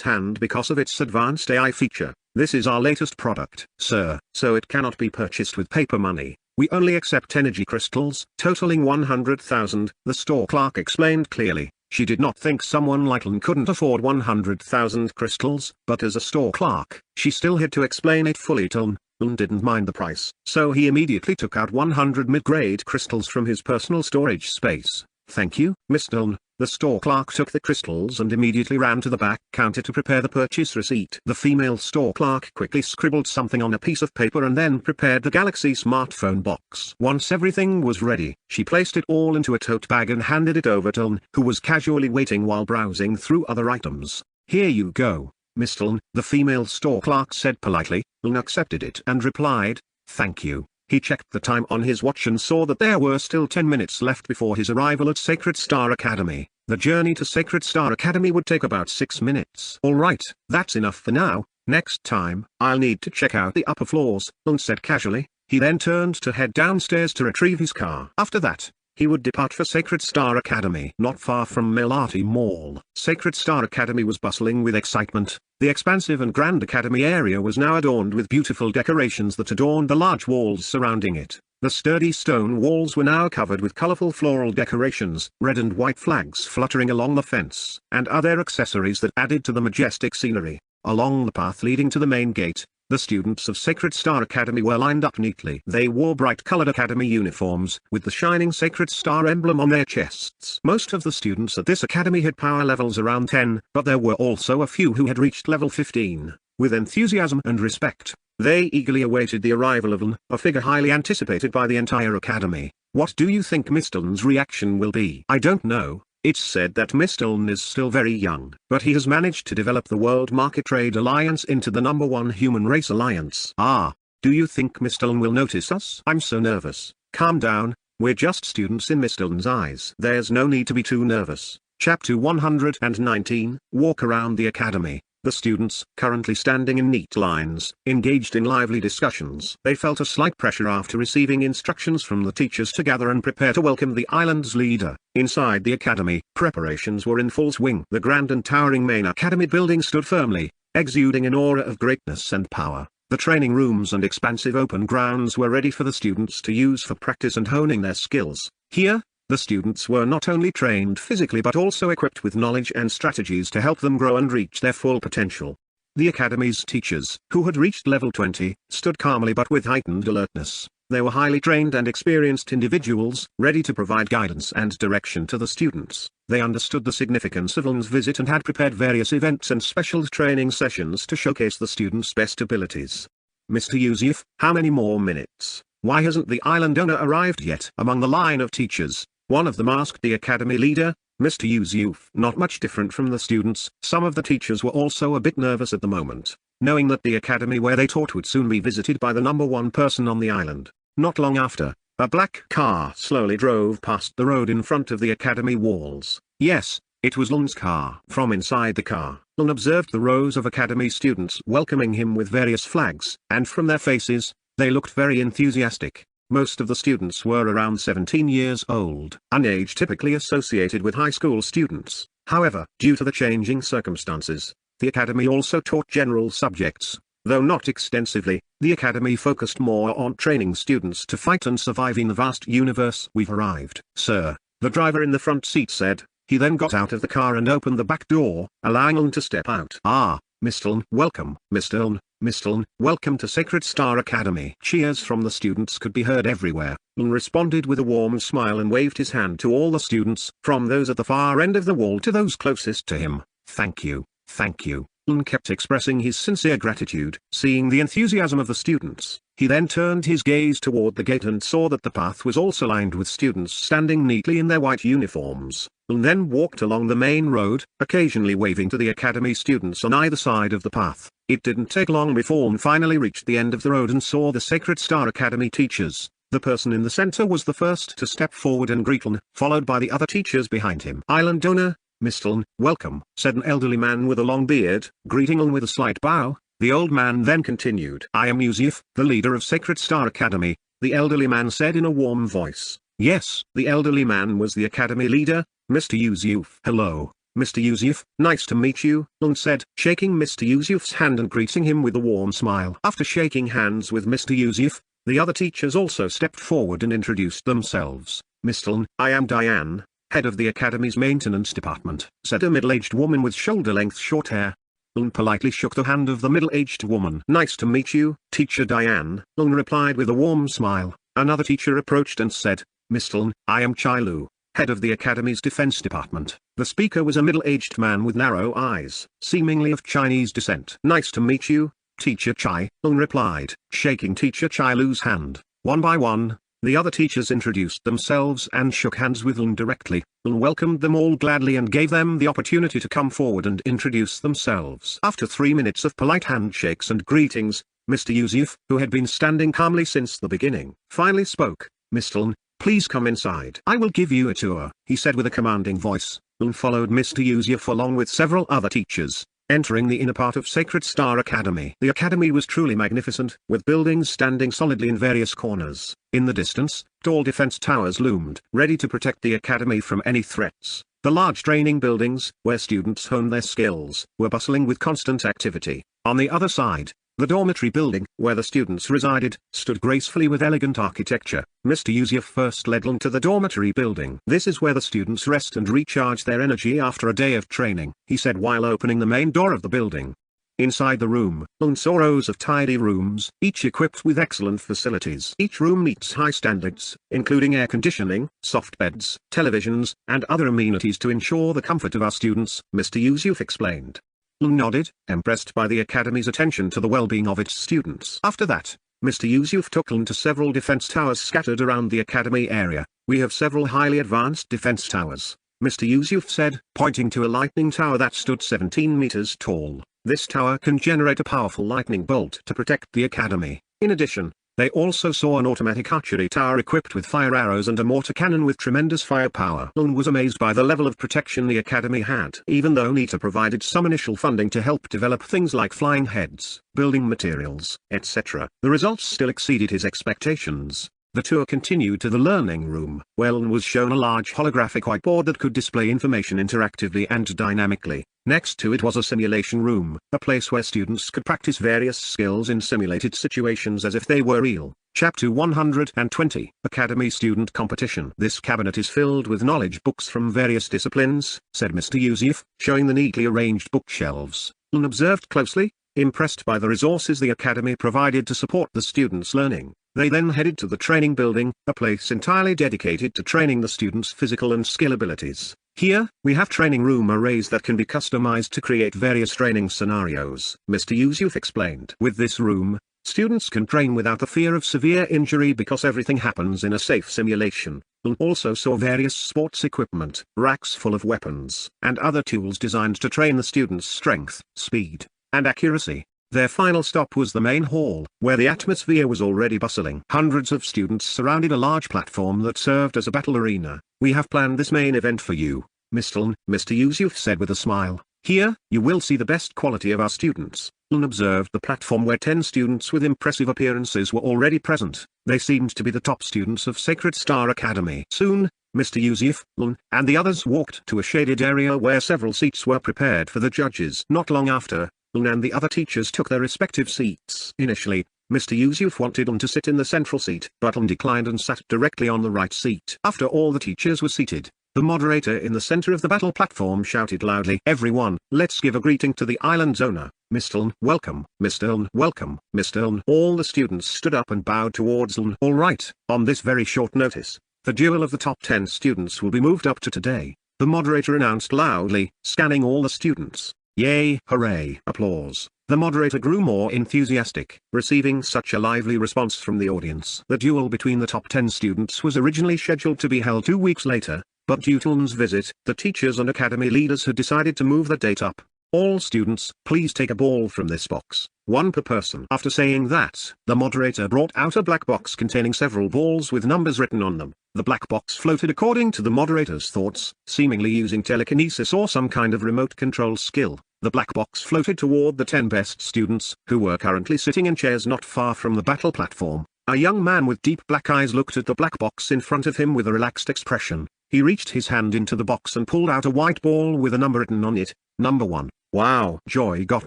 hand because of its advanced AI feature. "This is our latest product, sir, so it cannot be purchased with paper money. We only accept energy crystals, totaling 100,000, the store clerk explained clearly. She did not think someone like Lun couldn't afford 100,000 crystals, but as a store clerk, she still had to explain it fully to Lun. Lun didn't mind the price, so he immediately took out 100 mid-grade crystals from his personal storage space. "Thank you, Mr. Lun." The store clerk took the crystals and immediately ran to the back counter to prepare the purchase receipt. The female store clerk quickly scribbled something on a piece of paper and then prepared the Galaxy smartphone box. Once everything was ready, she placed it all into a tote bag and handed it over to Lun, who was casually waiting while browsing through other items. "Here you go, Mr. Lun," the female store clerk said politely. Lun accepted it and replied, "Thank you." He checked the time on his watch and saw that there were still 10 minutes left before his arrival at Sacred Star Academy. The journey to Sacred Star Academy would take about 6 minutes. "Alright, that's enough for now. Next time, I'll need to check out the upper floors," Lun said casually. He then turned to head downstairs to retrieve his car. After that, he would depart for Sacred Star Academy. Not far from Melati Mall, Sacred Star Academy was bustling with excitement. The expansive and grand academy area was now adorned with beautiful decorations that adorned the large walls surrounding it. The sturdy stone walls were now covered with colorful floral decorations, red and white flags fluttering along the fence, and other accessories that added to the majestic scenery. Along the path leading to the main gate, the students of Sacred Star Academy were lined up neatly. They wore bright-colored academy uniforms, with the shining Sacred Star emblem on their chests. Most of the students at this academy had power levels around 10, but there were also a few who had reached level 15. With enthusiasm and respect, they eagerly awaited the arrival of Lun, a figure highly anticipated by the entire academy. "What do you think Mr. Lun's reaction will be?" "I don't know. It's said that Mr. Lun is still very young, but he has managed to develop the World Market Trade Alliance into the #1 human race alliance." "Ah, do you think Mr. Lun will notice us?" "I'm so nervous." "Calm down, We're just students in Mr. Ln's eyes. There's no need to be too nervous. Chapter 119, Walk Around the Academy. The students, currently standing in neat lines, engaged in lively discussions. They felt a slight pressure after receiving instructions from the teachers to gather and prepare to welcome the island's leader. Inside the academy, preparations were in full swing. The grand and towering main academy building stood firmly, exuding an aura of greatness and power. The training rooms and expansive open grounds were ready for the students to use for practice and honing their skills. Here, the students were not only trained physically but also equipped with knowledge and strategies to help them grow and reach their full potential. The academy's teachers, who had reached level 20, stood calmly but with heightened alertness. They were highly trained and experienced individuals, ready to provide guidance and direction to the students. They understood the significance of Ln's visit and had prepared various events and special training sessions to showcase the students' best abilities. Mr. Yusuf, how many more minutes? Why hasn't the island owner arrived yet? Among the line of teachers, one of them asked the academy leader, Mr. Yusuf. Not much different from the students, some of the teachers were also a bit nervous at the moment, knowing that the academy where they taught would soon be visited by the #1 person on the island. Not long after, a black car slowly drove past the road in front of the academy walls. Yes, it was Ln's car. From inside the car, Ln observed the rows of academy students welcoming him with various flags, and from their faces, they looked very enthusiastic. Most of the students were around 17 years old, an age typically associated with high school students. However, due to the changing circumstances, the academy also taught general subjects. Though not extensively, the academy focused more on training students to fight and survive in the vast universe. We've arrived, sir, the driver in the front seat said. He then got out of the car and opened the back door, allowing Ln to step out. Ah, Mr. Ln, welcome, Mr. Ln. Mr. Ln, welcome to Sacred Star Academy. Cheers from the students could be heard everywhere. Ln responded with a warm smile and waved his hand to all the students, from those at the far end of the wall to those closest to him. Thank you, thank you. Ln kept expressing his sincere gratitude. Seeing the enthusiasm of the students, he then turned his gaze toward the gate and saw that the path was also lined with students standing neatly in their white uniforms. Ln then walked along the main road, occasionally waving to the academy students on either side of the path. It didn't take long before Ln finally reached the end of the road and saw the Sacred Star Academy teachers. The person in the center was the first to step forward and greet Ln, followed by the other teachers behind him. Island owner, Mr. Ln, welcome, said an elderly man with a long beard, greeting Ln with a slight bow. The old man then continued. I am Yusuf, the leader of Sacred Star Academy, the elderly man said in a warm voice. Yes, the elderly man was the academy leader, Mr. Yusuf. Hello, Mr. Yusuf, nice to meet you, Ln said, shaking Mr. Yusuf's hand and greeting him with a warm smile. After shaking hands with Mr. Yusuf, the other teachers also stepped forward and introduced themselves. Mr. Ln, I am Diane, head of the academy's maintenance department, said a middle-aged woman with shoulder-length short hair. Ln politely shook the hand of the middle-aged woman. Nice to meet you, Teacher Diane, Ln replied with a warm smile. Another teacher approached and said, Mr. Ln, I am Chai Lu, head of the academy's defense department. The speaker was a middle-aged man with narrow eyes, seemingly of Chinese descent. Nice to meet you, Teacher Chai, Ln replied, shaking Teacher Chai Lu's hand. One by one, the other teachers introduced themselves and shook hands with Ln directly. Ln welcomed them all gladly and gave them the opportunity to come forward and introduce themselves. After 3 minutes of polite handshakes and greetings, Mr. Yusuf, who had been standing calmly since the beginning, finally spoke. Mr. Ln, please come inside. I will give you a tour, he said with a commanding voice. Ln followed Mr. Yusuf along with several other teachers, entering the inner part of Sacred Star Academy. The academy was truly magnificent, with buildings standing solidly in various corners. In the distance, tall defense towers loomed, ready to protect the academy from any threats. The large training buildings, where students honed their skills, were bustling with constant activity. On the other side, the dormitory building, where the students resided, stood gracefully with elegant architecture. Mr. Yusuf first led Ln to the dormitory building. This is where the students rest and recharge their energy after a day of training, he said while opening the main door of the building. Inside the room, Ln saw rows of tidy rooms, each equipped with excellent facilities. Each room meets high standards, including air conditioning, soft beds, televisions, and other amenities to ensure the comfort of our students, Mr. Yusuf explained. Ln nodded, impressed by the academy's attention to the well-being of its students. After that, Mr. Yusuf took Ln to several defense towers scattered around the academy area. We have several highly advanced defense towers, Mr. Yusuf said, pointing to a lightning tower that stood 17 meters tall. This tower can generate a powerful lightning bolt to protect the academy. In addition, They also saw an automatic archery tower equipped with fire arrows and a mortar cannon with tremendous firepower. Lun was amazed by the level of protection the academy had. Even though NITA provided some initial funding to help develop things like flying heads, building materials, etc., the results still exceeded his expectations. The tour continued to the learning room, where Lun was shown a large holographic whiteboard that could display information interactively and dynamically. Next to it was a simulation room, a place where students could practice various skills in simulated situations as if they were real. Chapter 120, Academy Student Competition. This cabinet is filled with knowledge books from various disciplines, said Mr. Yusuf, showing the neatly arranged bookshelves. Lun observed closely, impressed by the resources the academy provided to support the students' learning. They then headed to the training building, a place entirely dedicated to training the students' physical and skill abilities. Here, we have training room arrays that can be customized to create various training scenarios, Mr. Yusuf explained. With this room, students can train without the fear of severe injury because everything happens in a safe simulation. Lun also saw various sports equipment, racks full of weapons, and other tools designed to train the students' strength, speed, and accuracy. Their final stop was the main hall, where the atmosphere was already bustling. Hundreds of students surrounded a large platform that served as a battle arena. We have planned this main event for you, Mr. Lun, Mr. Yusuf said with a smile. Here, you will see the best quality of our students. Lun observed the platform where 10 students with impressive appearances were already present. They seemed to be the top students of Sacred Star Academy. Soon, Mr. Yusuf, Lun, and the others walked to a shaded area where several seats were prepared for the judges. Not long after, Lun and the other teachers took their respective seats. Initially, Mr. Yusuf wanted Lun to sit in the central seat, but Lun declined and sat directly on the right seat. After all the teachers were seated, the moderator in the center of the battle platform shouted loudly, "Everyone, let's give a greeting to the island's owner, Mr. Lun. Welcome, Mr. Lun. Welcome, Mr. Lun." All the students stood up and bowed towards Lun. All right, on this very short notice, the duel of the top 10 students will be moved up to today, the moderator announced loudly, scanning all the students. Yay! Hooray! Applause. The moderator grew more enthusiastic, receiving such a lively response from the audience. The duel between the top 10 students was originally scheduled to be held 2 weeks later, but due to Lun's visit, the teachers and academy leaders had decided to move the date up. All students, please take a ball from this box, 1 per person. After saying that, the moderator brought out a black box containing several balls with numbers written on them. The black box floated according to the moderator's thoughts, seemingly using telekinesis or some kind of remote control skill. The black box floated toward the 10 best students, who were currently sitting in chairs not far from the battle platform. A young man with deep black eyes looked at the black box in front of him with a relaxed expression. He reached his hand into the box and pulled out a white ball with a number written on it, number 1. Wow! Joy got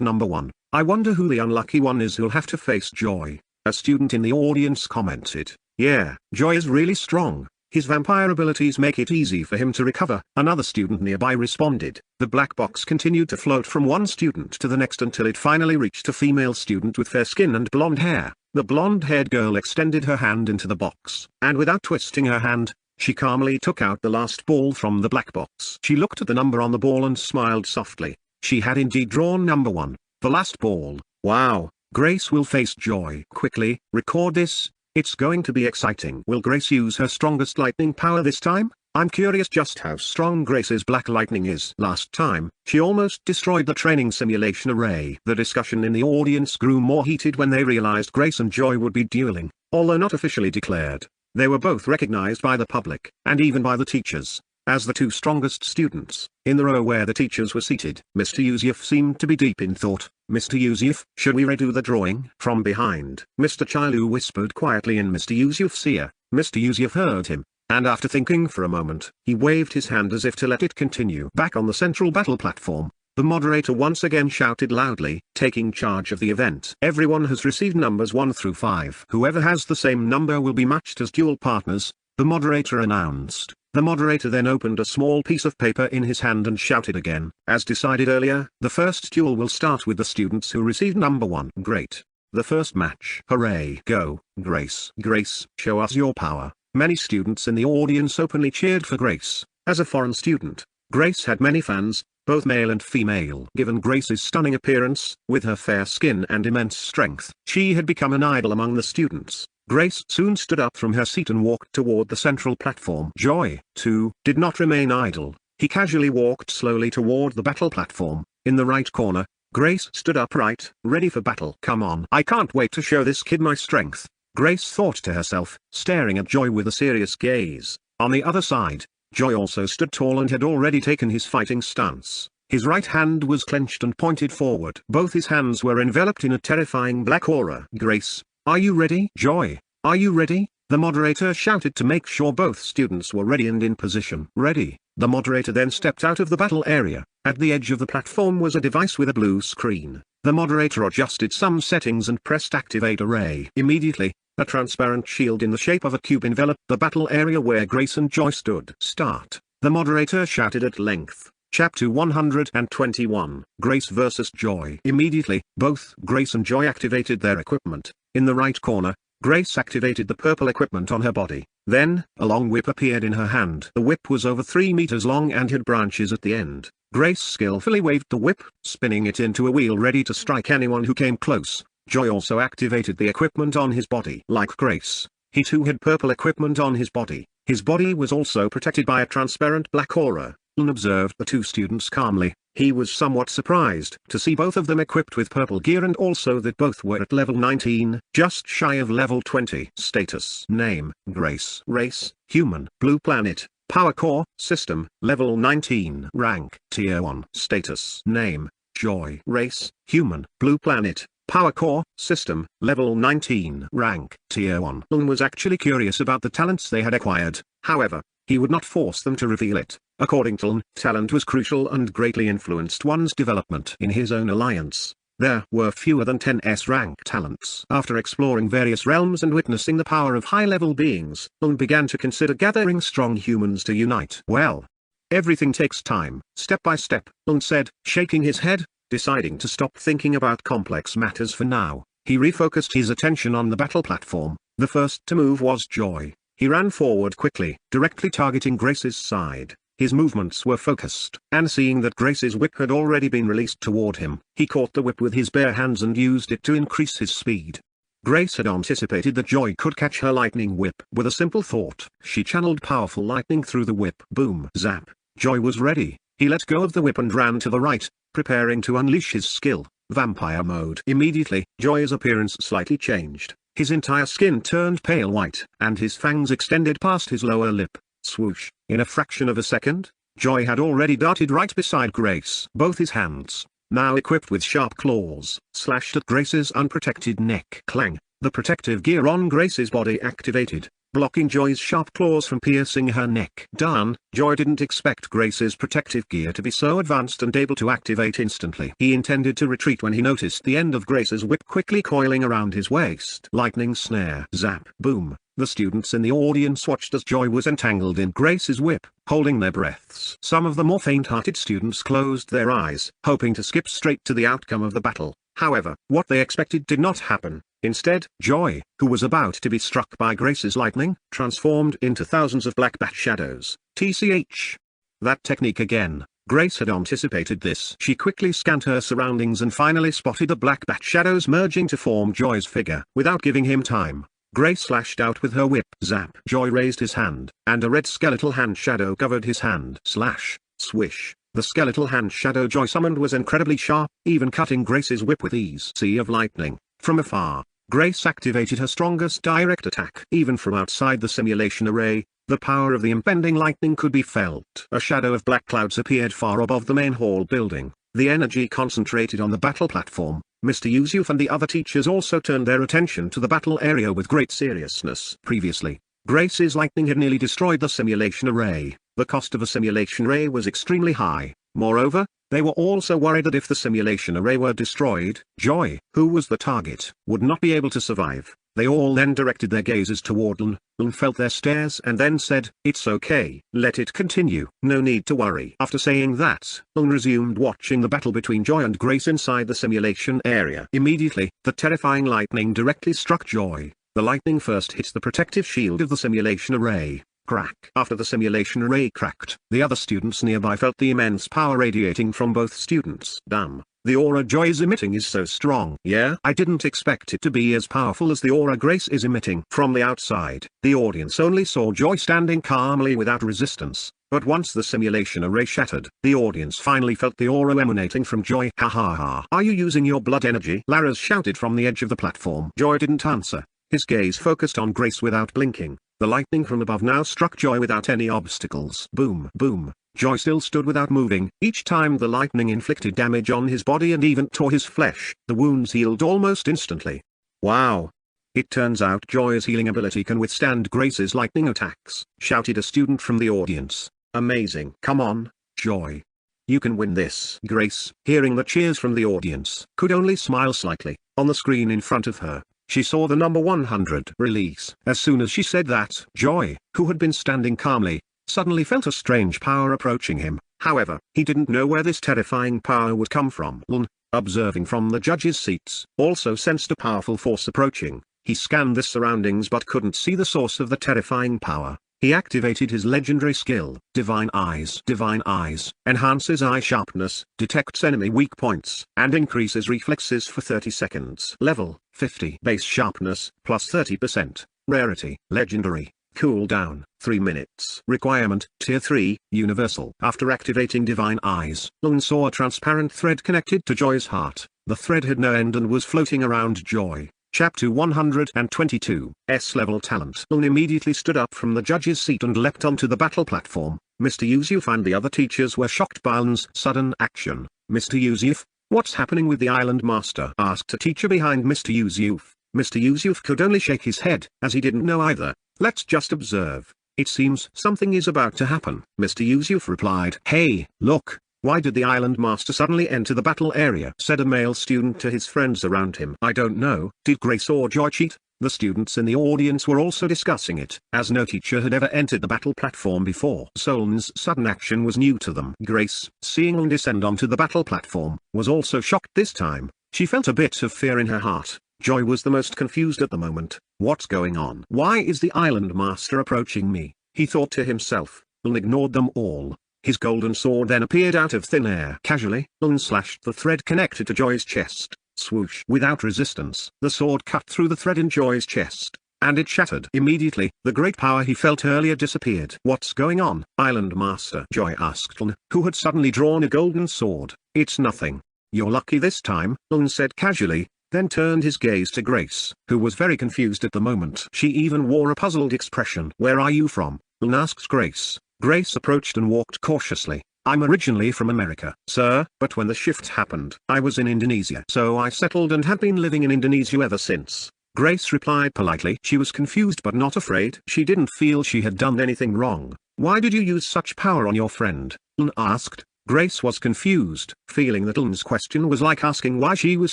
number 1. I wonder who the unlucky one is who'll have to face Joy. A student in the audience commented. Yeah, Joy is really strong. His vampire abilities make it easy for him to recover. Another student nearby responded. The black box continued to float from one student to the next until it finally reached a female student with fair skin and blonde hair. The blonde-haired girl extended her hand into the box, and without twisting her hand, she calmly took out the last ball from the black box. She looked at the number on the ball and smiled softly. She had indeed drawn number 1, the last ball. Wow, Grace will face Joy. Quickly, record this. It's going to be exciting. Will Grace use her strongest lightning power this time? I'm curious just how strong Grace's black lightning is. Last time, she almost destroyed the training simulation array. The discussion in the audience grew more heated when they realized Grace and Joy would be dueling. Although not officially declared, they were both recognized by the public, and even by the teachers, as the 2 strongest students. In the row where the teachers were seated, Mr. Yusuf seemed to be deep in thought. Mr. Yusuf, should we redo the drawing? From behind, Mr. Chailu whispered quietly in Mr. Yusuf's ear. Mr. Yusuf heard him, and after thinking for a moment, he waved his hand as if to let it continue. Back on the central battle platform, the moderator once again shouted loudly, taking charge of the event. Everyone has received numbers 1 through 5. Whoever has the same number will be matched as dual partners, the moderator announced. The moderator then opened a small piece of paper in his hand and shouted again. As decided earlier, the first duel will start with the students who received number 1. Great. The first match. Hooray. Go, Grace. Grace, show us your power. Many students in the audience openly cheered for Grace. As a foreign student, Grace had many fans, both male and female. Given Grace's stunning appearance, with her fair skin and immense strength, she had become an idol among the students. Grace soon stood up from her seat and walked toward the central platform. Joy, too, did not remain idle. He casually walked slowly toward the battle platform. In the right corner, Grace stood upright, ready for battle. Come on. I can't wait to show this kid my strength. Grace thought to herself, staring at Joy with a serious gaze. On the other side, Joy also stood tall and had already taken his fighting stance. His right hand was clenched and pointed forward. Both his hands were enveloped in a terrifying black aura. "Grace, are you ready?" "Joy, are you ready?" the moderator shouted to make sure both students were ready and in position. "Ready." The moderator then stepped out of the battle area. At the edge of the platform was a device with a blue screen. The moderator adjusted some settings and pressed Activate Array. Immediately, a transparent shield in the shape of a cube enveloped the battle area where Grace and Joy stood. "Start," the moderator shouted at length. Chapter 121, Grace vs. Joy. Immediately, both Grace and Joy activated their equipment. In the right corner, Grace activated the purple equipment on her body. Then, a long whip appeared in her hand. The whip was over 3 meters long and had branches at the end. Grace skillfully waved the whip, spinning it into a wheel ready to strike anyone who came close. Joy also activated the equipment on his body. Like Grace, he too had purple equipment on his body. His body was also protected by a transparent black aura. Lun observed the two students calmly. He was somewhat surprised to see both of them equipped with purple gear and also that both were at level 19, just shy of level 20. Status: Name, Grace. Race, Human. Blue Planet. Power Core, System, level 19. Rank, Tier 1. Status: Name, Joy. Race, Human. Blue Planet. Power Core, System, level 19. Rank, Tier 1. Lun was actually curious about the talents they had acquired. However, he would not force them to reveal it. According to Lun, talent was crucial and greatly influenced one's development. In his own alliance, there were fewer than 10 S-rank talents. After exploring various realms and witnessing the power of high-level beings, Lun began to consider gathering strong humans to unite. Well, everything takes time. Step by step, Lun said, shaking his head, deciding to stop thinking about complex matters for now. He refocused his attention on the battle platform. The first to move was Joy. He ran forward quickly, directly targeting Grace's side. His movements were focused, and seeing that Grace's whip had already been released toward him, he caught the whip with his bare hands and used it to increase his speed. Grace had anticipated that Joy could catch her lightning whip. With a simple thought, she channeled powerful lightning through the whip. Boom! Zap! Joy was ready. He let go of the whip and ran to the right, preparing to unleash his skill, Vampire Mode. Immediately, Joy's appearance slightly changed. His entire skin turned pale white, and his fangs extended past his lower lip. Swoosh! In a fraction of a second, Joy had already darted right beside Grace. Both his hands, now equipped with sharp claws, slashed at Grace's unprotected neck. Clang! The protective gear on Grace's body activated, blocking Joy's sharp claws from piercing her neck. Darn, Joy didn't expect Grace's protective gear to be so advanced and able to activate instantly. He intended to retreat when he noticed the end of Grace's whip quickly coiling around his waist. Lightning snare. Zap! Boom! The students in the audience watched as Joy was entangled in Grace's whip, holding their breaths. Some of the more faint-hearted students closed their eyes, hoping to skip straight to the outcome of the battle. However, what they expected did not happen. Instead, Joy, who was about to be struck by Grace's lightning, transformed into thousands of black bat shadows. TCH. That technique again. Grace had anticipated this. She quickly scanned her surroundings and finally spotted the black bat shadows merging to form Joy's figure. Without giving him time, Grace slashed out with her whip. Zap! Joy raised his hand, and a red skeletal hand shadow covered his hand. Slash! Swish! The skeletal hand shadow Joy summoned was incredibly sharp, even cutting Grace's whip with ease. Sea of lightning. From afar, Grace activated her strongest direct attack. Even from outside the simulation array, the power of the impending lightning could be felt. A shadow of black clouds appeared far above the main hall building. The energy concentrated on the battle platform. Mr. Yusuf and the other teachers also turned their attention to the battle area with great seriousness. Previously, Grace's lightning had nearly destroyed the simulation array. The cost of a simulation array was extremely high. Moreover, they were also worried that if the simulation array were destroyed, Joy, who was the target, would not be able to survive. They all then directed their gazes toward Lun. Lun felt their stares and then said, "It's okay, let it continue. No need to worry." After saying that, Lun resumed watching the battle between Joy and Grace inside the simulation area. Immediately, the terrifying lightning directly struck Joy. The lightning first hit the protective shield of the simulation array. Crack! After the simulation array cracked, the other students nearby felt the immense power radiating from both students. Damn! The aura Joy is emitting is so strong. Yeah, I didn't expect it to be as powerful as the aura Grace is emitting. From the outside, the audience only saw Joy standing calmly without resistance. But once the simulation array shattered, the audience finally felt the aura emanating from Joy. Ha ha ha. Are you using your blood energy? Laras shouted from the edge of the platform. Joy didn't answer. His gaze focused on Grace without blinking. The lightning from above now struck Joy without any obstacles. Boom, boom. Joy still stood without moving. Each time the lightning inflicted damage on his body and even tore his flesh. The wounds healed almost instantly. Wow. It turns out Joy's healing ability can withstand Grace's lightning attacks, shouted a student from the audience. Amazing. Come on, Joy. You can win this. Grace, hearing the cheers from the audience, could only smile slightly. On the screen in front of her, she saw the number 100 release. As soon as she said that, Joy, who had been standing calmly, suddenly felt a strange power approaching him. However, he didn't know where this terrifying power would come from. Lun, observing from the judges' seats, also sensed a powerful force approaching. He scanned the surroundings but couldn't see the source of the terrifying power. He activated his legendary skill, Divine Eyes. Divine Eyes enhances eye sharpness, detects enemy weak points, and increases reflexes for 30 seconds. Level 50. Base sharpness, plus 30%. Rarity, legendary. Cooldown, 3 minutes. Requirement, Tier 3, Universal. After activating Divine Eyes, Lun saw a transparent thread connected to Joy's heart. The thread had no end and was floating around Joy. Chapter 122, S-level talent. Lun immediately stood up from the judge's seat and leapt onto the battle platform. Mr. Yusuf and the other teachers were shocked by Lun's sudden action. Mr. Yusuf, what's happening with the Island Master? Asked a teacher behind Mr. Yusuf. Mr. Yusuf could only shake his head, as he didn't know either. Let's just observe. It seems something is about to happen. Mr. Yusuf replied. Hey, look. Why did the Island Master suddenly enter the battle area? Said a male student to his friends around him. I don't know. Did Grace or Joy cheat? The students in the audience were also discussing it, as no teacher had ever entered the battle platform before. Lun's sudden action was new to them. Grace, seeing Lun descend onto the battle platform, was also shocked this time. She felt a bit of fear in her heart. Joy was the most confused at the moment. What's going on? Why is the Island Master approaching me? He thought to himself. Lun ignored them all. His golden sword then appeared out of thin air. Casually, Lun slashed the thread connected to Joy's chest. Swoosh. Without resistance, the sword cut through the thread in Joy's chest, and it shattered. Immediately, the great power he felt earlier disappeared. What's going on, Island Master? Joy asked Lun, who had suddenly drawn a golden sword. It's nothing. You're lucky this time, Lun said casually, then turned his gaze to Grace, who was very confused at the moment. She even wore a puzzled expression. Where are you from? Lun asked Grace. Grace approached and walked cautiously. I'm originally from America, sir, but when the shift happened, I was in Indonesia. So I settled and have been living in Indonesia ever since. Grace replied politely. She was confused but not afraid. She didn't feel she had done anything wrong. Why did you use such power on your friend? Lun asked. Grace was confused, feeling that Lun's question was like asking why she was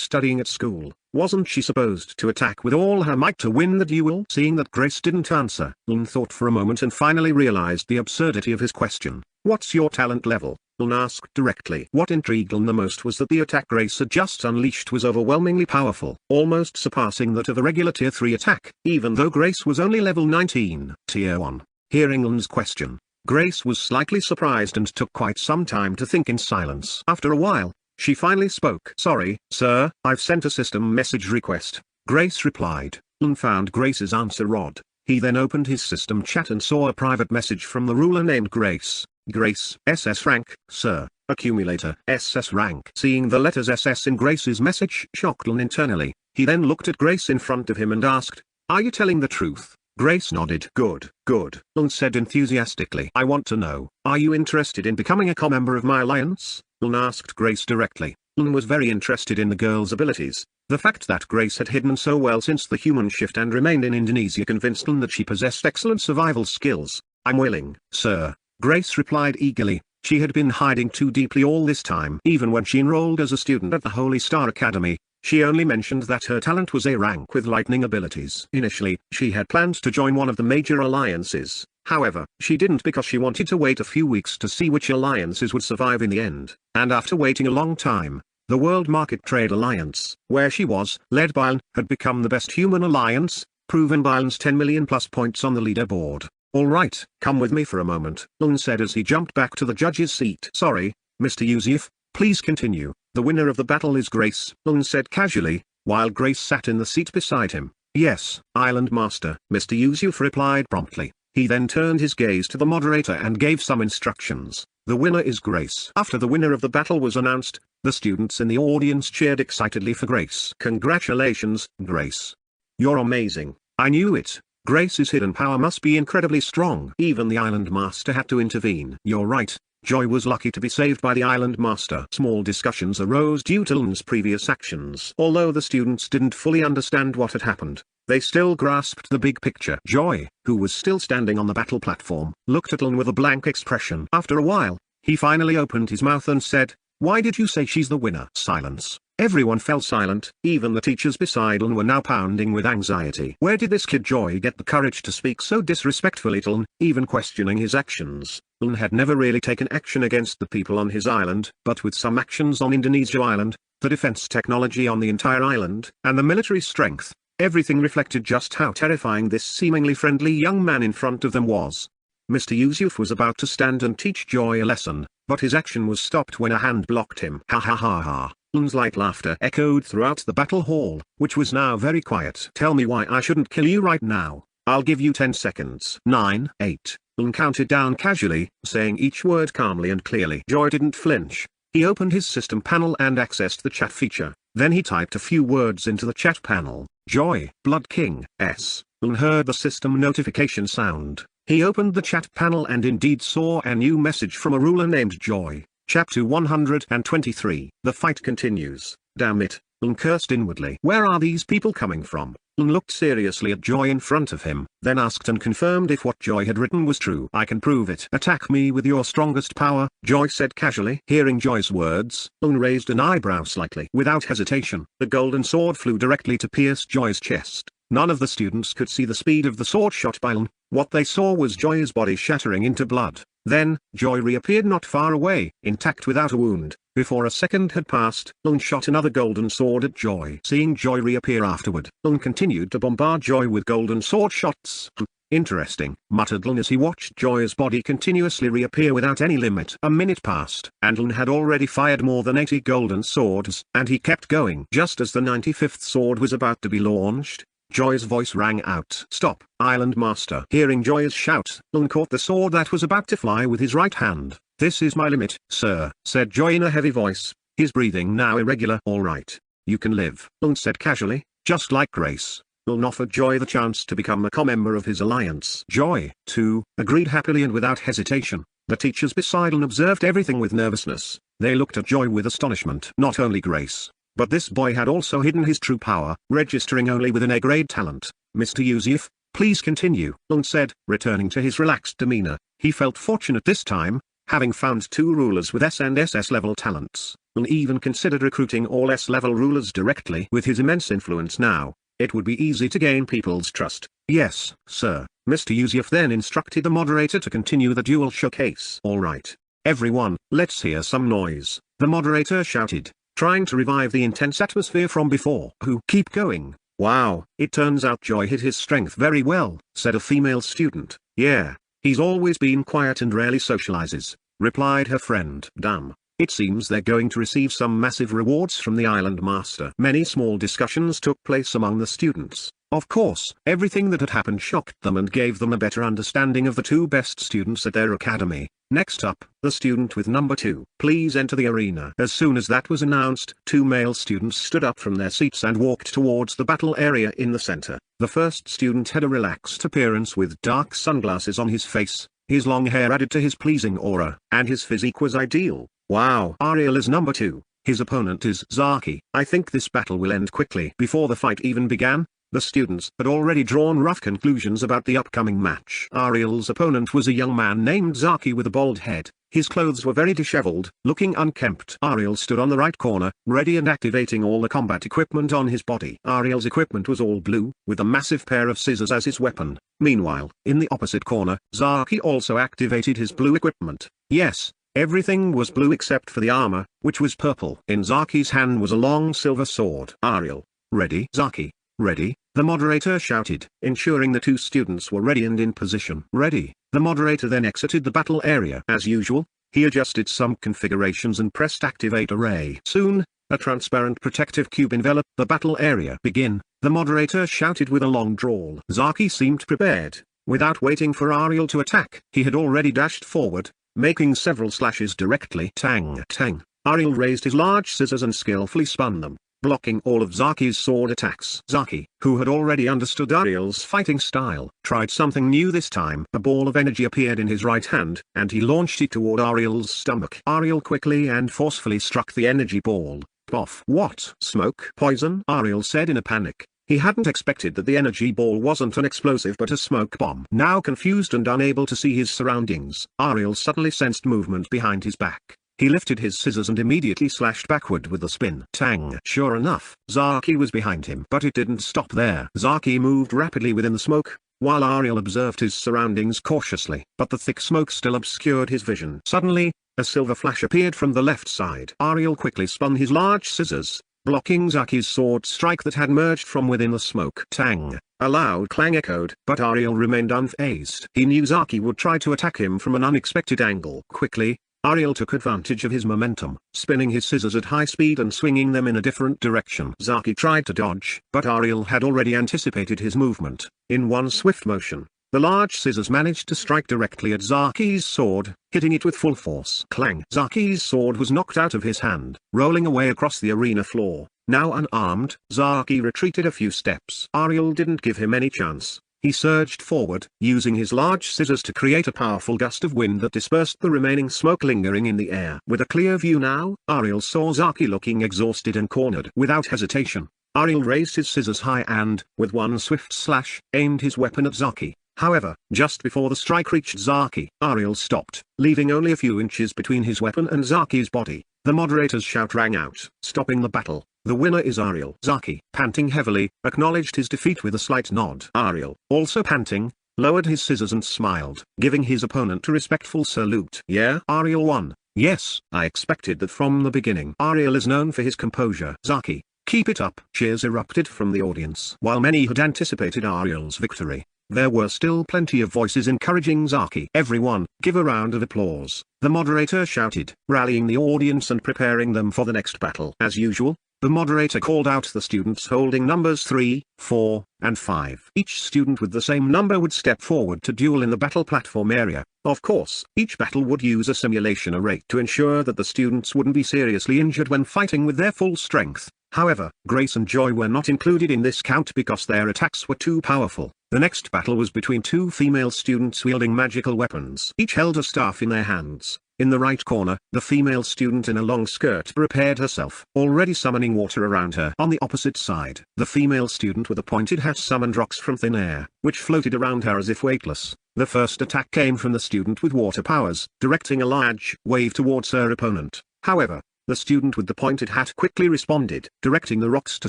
studying at school. Wasn't she supposed to attack with all her might to win the duel? Seeing that Grace didn't answer, Lun thought for a moment and finally realized the absurdity of his question. What's your talent level? Lun asked directly. What intrigued Lun the most was that the attack Grace had just unleashed was overwhelmingly powerful, almost surpassing that of a regular Tier 3 attack, even though Grace was only level 19. Tier 1. Hearing Lun's question, Grace was slightly surprised and took quite some time to think in silence. After a while, she finally spoke. Sorry, sir, I've sent a system message request. Grace replied. Lun found Grace's answer odd. He then opened his system chat and saw a private message from the ruler named Grace. Grace, SS rank, sir, accumulator, SS rank. Seeing the letters SS in Grace's message shocked Lun internally. He then looked at Grace in front of him and asked, are you telling the truth? Grace nodded. Good, good, Lun said enthusiastically. I want to know, are you interested in becoming a member of my alliance? Lun asked Grace directly. Lun was very interested in the girl's abilities. The fact that Grace had hidden so well since the human shift and remained in Indonesia convinced Lun that she possessed excellent survival skills. I'm willing, sir, Grace replied eagerly. She had been hiding too deeply all this time. Even when she enrolled as a student at the Holy Star Academy, she only mentioned that her talent was A rank with lightning abilities. Initially, she had planned to join one of the major alliances. However, she didn't because she wanted to wait a few weeks to see which alliances would survive in the end. And after waiting a long time, the World Market Trade Alliance, where she was, led by Lun, had become the best human alliance, proven by Lun's 10 million plus points on the leaderboard. Alright, come with me for a moment, Lun said as he jumped back to the judge's seat. Sorry, Mr. Yusuf, please continue. The winner of the battle is Grace, Lun said casually, while Grace sat in the seat beside him. Yes, Island Master, Mr. Yusuf replied promptly. He then turned his gaze to the moderator and gave some instructions. The winner is Grace. After the winner of the battle was announced, the students in the audience cheered excitedly for Grace. Congratulations, Grace. You're amazing. I knew it. Grace's hidden power must be incredibly strong. Even the Island Master had to intervene. You're right. Joy was lucky to be saved by the Island Master. Small discussions arose due to Lun's previous actions. Although the students didn't fully understand what had happened, they still grasped the big picture. Joy, who was still standing on the battle platform, looked at Lun with a blank expression. After a while, he finally opened his mouth and said, "Why did you say she's the winner?" Silence. Everyone fell silent. Even the teachers beside Lun were now pounding with anxiety. Where did this kid Joy get the courage to speak so disrespectfully to Lun, even questioning his actions? Lun had never really taken action against the people on his island, but with some actions on Indonesia Island, the defense technology on the entire island, and the military strength, everything reflected just how terrifying this seemingly friendly young man in front of them was. Mr. Yusuf was about to stand and teach Joy a lesson, but his action was stopped when a hand blocked him. Ha ha ha ha. Lun's light laughter echoed throughout the battle hall, which was now very quiet. Tell me why I shouldn't kill you right now. I'll give you 10 seconds. 9, 8. Lun counted down casually, saying each word calmly and clearly. Joy didn't flinch. He opened his system panel and accessed the chat feature. Then he typed a few words into the chat panel. Joy, Blood King, S. Lun heard the system notification sound. He opened the chat panel and indeed saw a new message from a ruler named Joy. Chapter 123. The fight continues. Damn it, Lun cursed inwardly. Where are these people coming from? Lun looked seriously at Joy in front of him, then asked and confirmed if what Joy had written was true. I can prove it. Attack me with your strongest power, Joy said casually. Hearing Joy's words, Lun raised an eyebrow slightly. Without hesitation, the golden sword flew directly to pierce Joy's chest. None of the students could see the speed of the sword shot by Lun. What they saw was Joy's body shattering into blood. Then, Joy reappeared not far away, intact without a wound. Before a second had passed, Lun shot another golden sword at Joy. Seeing Joy reappear afterward, Lun continued to bombard Joy with golden sword shots. Interesting, muttered Lun as he watched Joy's body continuously reappear without any limit. A minute passed, and Lun had already fired more than 80 golden swords, and he kept going. Just as the 95th sword was about to be launched, Joy's voice rang out. Stop, Island Master. Hearing Joy's shout, Lun caught the sword that was about to fly with his right hand. This is my limit, sir, said Joy in a heavy voice, his breathing now irregular. All right, you can live, Lun said casually, just like Grace. Lun offered Joy the chance to become a member of his alliance. Joy, too, agreed happily and without hesitation. The teachers beside Lun observed everything with nervousness. They looked at Joy with astonishment. Not only Grace, but this boy had also hidden his true power, registering only with an A-grade talent. Mr. Yusuf, please continue, Lun said, returning to his relaxed demeanor. He felt fortunate this time, having found 2 rulers with S and SS level talents. Lun even considered recruiting all S level rulers directly. With his immense influence now, it would be easy to gain people's trust. Yes, sir. Mr. Yusuf then instructed the moderator to continue the duel showcase. All right, everyone, let's hear some noise, the moderator shouted, trying to revive the intense atmosphere from before. Keep going. Wow, it turns out Joy hid his strength very well, said a female student. Yeah, he's always been quiet and rarely socializes, replied her friend. Damn, it seems they're going to receive some massive rewards from the Island Master. Many small discussions took place among the students. Of course, everything that had happened shocked them and gave them a better understanding of the 2 best students at their academy. Next up, the student with number 2. Please enter the arena. As soon as that was announced, 2 male students stood up from their seats and walked towards the battle area in the center. The first student had a relaxed appearance with dark sunglasses on his face. His long hair added to his pleasing aura, and his physique was ideal. Wow. Ariel is number 2. His opponent is Zaki. I think this battle will end quickly. Before the fight even began, the students had already drawn rough conclusions about the upcoming match. Ariel's opponent was a young man named Zaki with a bald head. His clothes were very disheveled, looking unkempt. Ariel stood on the right corner, ready and activating all the combat equipment on his body. Ariel's equipment was all blue, with a massive pair of scissors as his weapon. Meanwhile, in the opposite corner, Zaki also activated his blue equipment. Yes, everything was blue except for the armor, which was purple. In Zaki's hand was a long silver sword. Ariel, ready? Zaki, ready? The moderator shouted, ensuring the 2 students were ready and in position. Ready. The moderator then exited the battle area. As usual, he adjusted some configurations and pressed activate array. Soon, a transparent protective cube enveloped the battle area. Begin, the moderator shouted with a long drawl. Zaki seemed prepared. Without waiting for Ariel to attack, he had already dashed forward, making several slashes directly. Tang, tang. Ariel raised his large scissors and skillfully spun them. blocking all of Zaki's sword attacks. Zaki, who had already understood Ariel's fighting style, tried something new this time. A ball of energy appeared in his right hand, and he launched it toward Ariel's stomach. Ariel quickly and forcefully struck the energy ball. Off. What? Smoke? Poison? Ariel said in a panic. He hadn't expected that the energy ball wasn't an explosive but a smoke bomb. Now confused and unable to see his surroundings, Ariel suddenly sensed movement behind his back. He lifted his scissors and immediately slashed backward with a spin. Tang! Sure enough, Zaki was behind him. But it didn't stop there. Zaki moved rapidly within the smoke, while Ariel observed his surroundings cautiously. But the thick smoke still obscured his vision. Suddenly, a silver flash appeared from the left side. Ariel quickly spun his large scissors, blocking Zaki's sword strike that had merged from within the smoke. Tang! A loud clang echoed. But Ariel remained unfazed. He knew Zaki would try to attack him from an unexpected angle. Quickly, Ariel took advantage of his momentum, spinning his scissors at high speed and swinging them in a different direction. Zaki tried to dodge, but Ariel had already anticipated his movement. In one swift motion, the large scissors managed to strike directly at Zaki's sword, hitting it with full force. Clang! Zaki's sword was knocked out of his hand, rolling away across the arena floor. Now unarmed, Zaki retreated a few steps. Ariel didn't give him any chance. He surged forward, using his large scissors to create a powerful gust of wind that dispersed the remaining smoke lingering in the air. With a clear view now, Ariel saw Zaki looking exhausted and cornered. Without hesitation, Ariel raised his scissors high and, with one swift slash, aimed his weapon at Zaki. However, just before the strike reached Zaki, Ariel stopped, leaving only a few inches between his weapon and Zaki's body. The moderator's shout rang out, stopping the battle. The winner is Ariel. Zaki, panting heavily, acknowledged his defeat with a slight nod. Ariel, also panting, lowered his scissors and smiled, giving his opponent a respectful salute. Yeah? Ariel won. Yes, I expected that from the beginning. Ariel is known for his composure. Zaki, keep it up. Cheers erupted from the audience. While many had anticipated Ariel's victory, there were still plenty of voices encouraging Zaki. Everyone, give a round of applause, the moderator shouted, rallying the audience and preparing them for the next battle. As usual, the moderator called out the students holding numbers 3, 4, and 5. Each student with the same number would step forward to duel in the battle platform area. Of course, each battle would use a simulation array to ensure that the students wouldn't be seriously injured when fighting with their full strength. However, Grace and Joy were not included in this count because their attacks were too powerful. The next battle was between two female students wielding magical weapons. Each held a staff in their hands. In the right corner, the female student in a long skirt prepared herself, already summoning water around her. On the opposite side, the female student with a pointed hat summoned rocks from thin air, which floated around her as if weightless. The first attack came from the student with water powers, directing a large wave towards her opponent. However, the student with the pointed hat quickly responded, directing the rocks to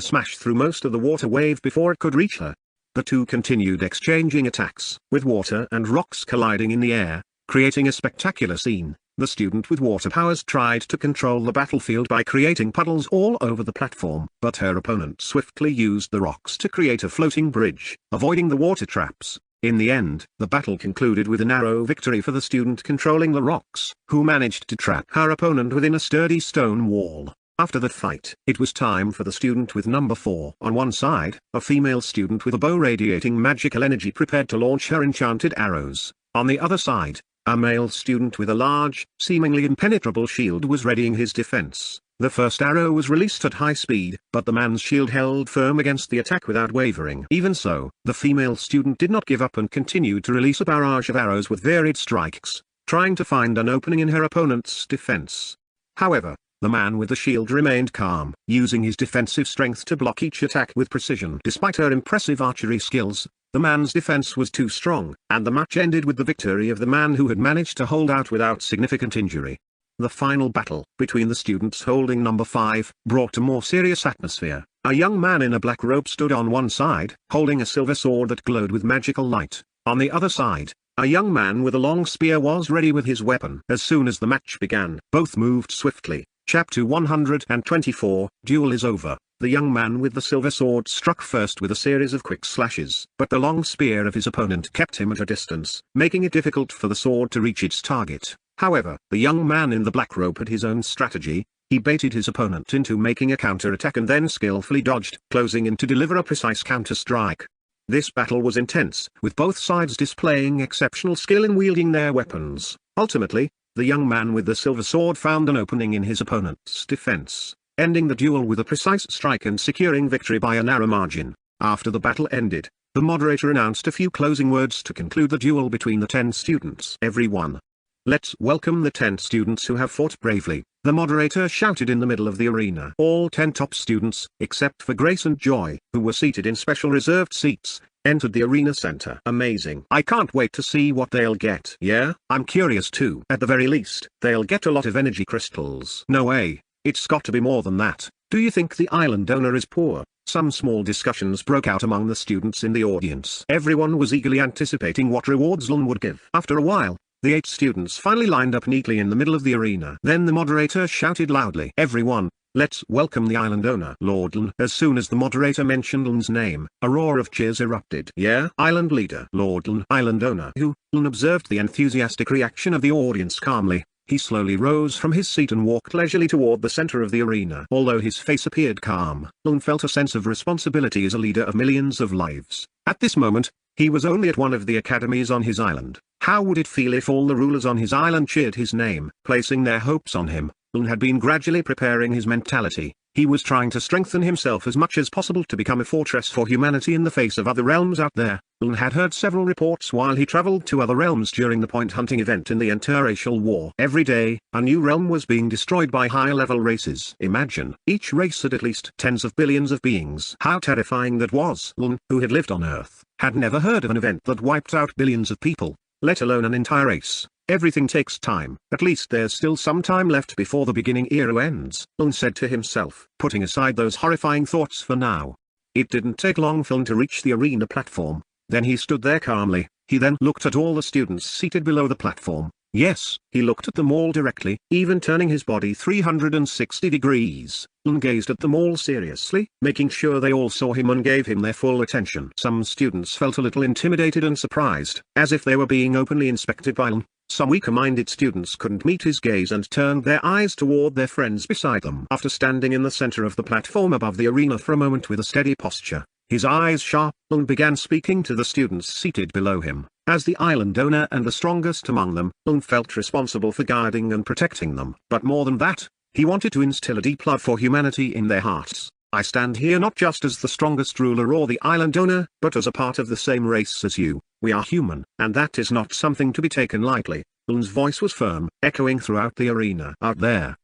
smash through most of the water wave before it could reach her. The two continued exchanging attacks, with water and rocks colliding in the air, creating a spectacular scene. The student with water powers tried to control the battlefield by creating puddles all over the platform, but her opponent swiftly used the rocks to create a floating bridge, avoiding the water traps. In the end, the battle concluded with a narrow victory for the student controlling the rocks, who managed to trap her opponent within a sturdy stone wall. After that fight, it was time for the student with number 4. On one side, a female student with a bow radiating magical energy prepared to launch her enchanted arrows. On the other side, a male student with a large, seemingly impenetrable shield was readying his defense. The first arrow was released at high speed, but the man's shield held firm against the attack without wavering. Even so, the female student did not give up and continued to release a barrage of arrows with varied strikes, trying to find an opening in her opponent's defense. However, the man with the shield remained calm, using his defensive strength to block each attack with precision. Despite her impressive archery skills, the man's defense was too strong, and the match ended with the victory of the man who had managed to hold out without significant injury. The final battle, between the students holding number 5, brought a more serious atmosphere. A young man in a black robe stood on one side, holding a silver sword that glowed with magical light. On the other side, a young man with a long spear was ready with his weapon. As soon as the match began, both moved swiftly. Chapter 124, Duel is over. The young man with the silver sword struck first with a series of quick slashes, but the long spear of his opponent kept him at a distance, making it difficult for the sword to reach its target. However, the young man in the black robe had his own strategy. He baited his opponent into making a counter-attack and then skillfully dodged, closing in to deliver a precise counter-strike. This battle was intense, with both sides displaying exceptional skill in wielding their weapons. Ultimately, the young man with the silver sword found an opening in his opponent's defense. ending the duel with a precise strike and securing victory by a narrow margin. After the battle ended, the moderator announced a few closing words to conclude the duel between the 10 students. Everyone, let's welcome the 10 students who have fought bravely, the moderator shouted in the middle of the arena. All 10 top students, except for Grace and Joy, who were seated in special reserved seats, entered the arena center. Amazing. I can't wait to see what they'll get. Yeah, I'm curious too. At the very least, they'll get a lot of energy crystals. No way, it's got to be more than that. Do you think the island owner is poor? Some small discussions broke out among the students in the audience. Everyone was eagerly anticipating what rewards Lun would give. After a while, the 8 students finally lined up neatly in the middle of the arena. Then the moderator shouted loudly, "Everyone, let's welcome the island owner, Lord Lun." As soon as the moderator mentioned Lun's name, a roar of cheers erupted. Yeah, island leader, Lord Lun, island owner. Who? Lun observed the enthusiastic reaction of the audience calmly. He slowly rose from his seat and walked leisurely toward the center of the arena. Although his face appeared calm, Lun felt a sense of responsibility as a leader of millions of lives. At this moment, he was only at one of the academies on his island. How would it feel if all the rulers on his island cheered his name, placing their hopes on him? Lun had been gradually preparing his mentality. He was trying to strengthen himself as much as possible to become a fortress for humanity in the face of other realms out there. Lun had heard several reports while he traveled to other realms during the point hunting event in the interracial war. Every day, a new realm was being destroyed by high-level races. Imagine, each race had at least tens of billions of beings. How terrifying that was. Lun, who had lived on Earth, had never heard of an event that wiped out billions of people, let alone an entire race. Everything takes time. At least there's still some time left before the beginning era ends, Lun said to himself, putting aside those horrifying thoughts for now. It didn't take long for Lun to reach the arena platform. Then he stood there calmly. He then looked at all the students seated below the platform. Yes, he looked at them all directly, even turning his body 360 degrees. Lun gazed at them all seriously, making sure they all saw him and gave him their full attention. Some students felt a little intimidated and surprised, as if they were being openly inspected by Lun. Some weaker-minded students couldn't meet his gaze and turned their eyes toward their friends beside them. After standing in the center of the platform above the arena for a moment with a steady posture, his eyes sharp, Lun began speaking to the students seated below him. As the island owner and the strongest among them, Lun felt responsible for guiding and protecting them. But more than that, he wanted to instill a deep love for humanity in their hearts. I stand here not just as the strongest ruler or the island owner, but as a part of the same race as you. We are human, and that is not something to be taken lightly. Lun's voice was firm, echoing throughout the arena. Out there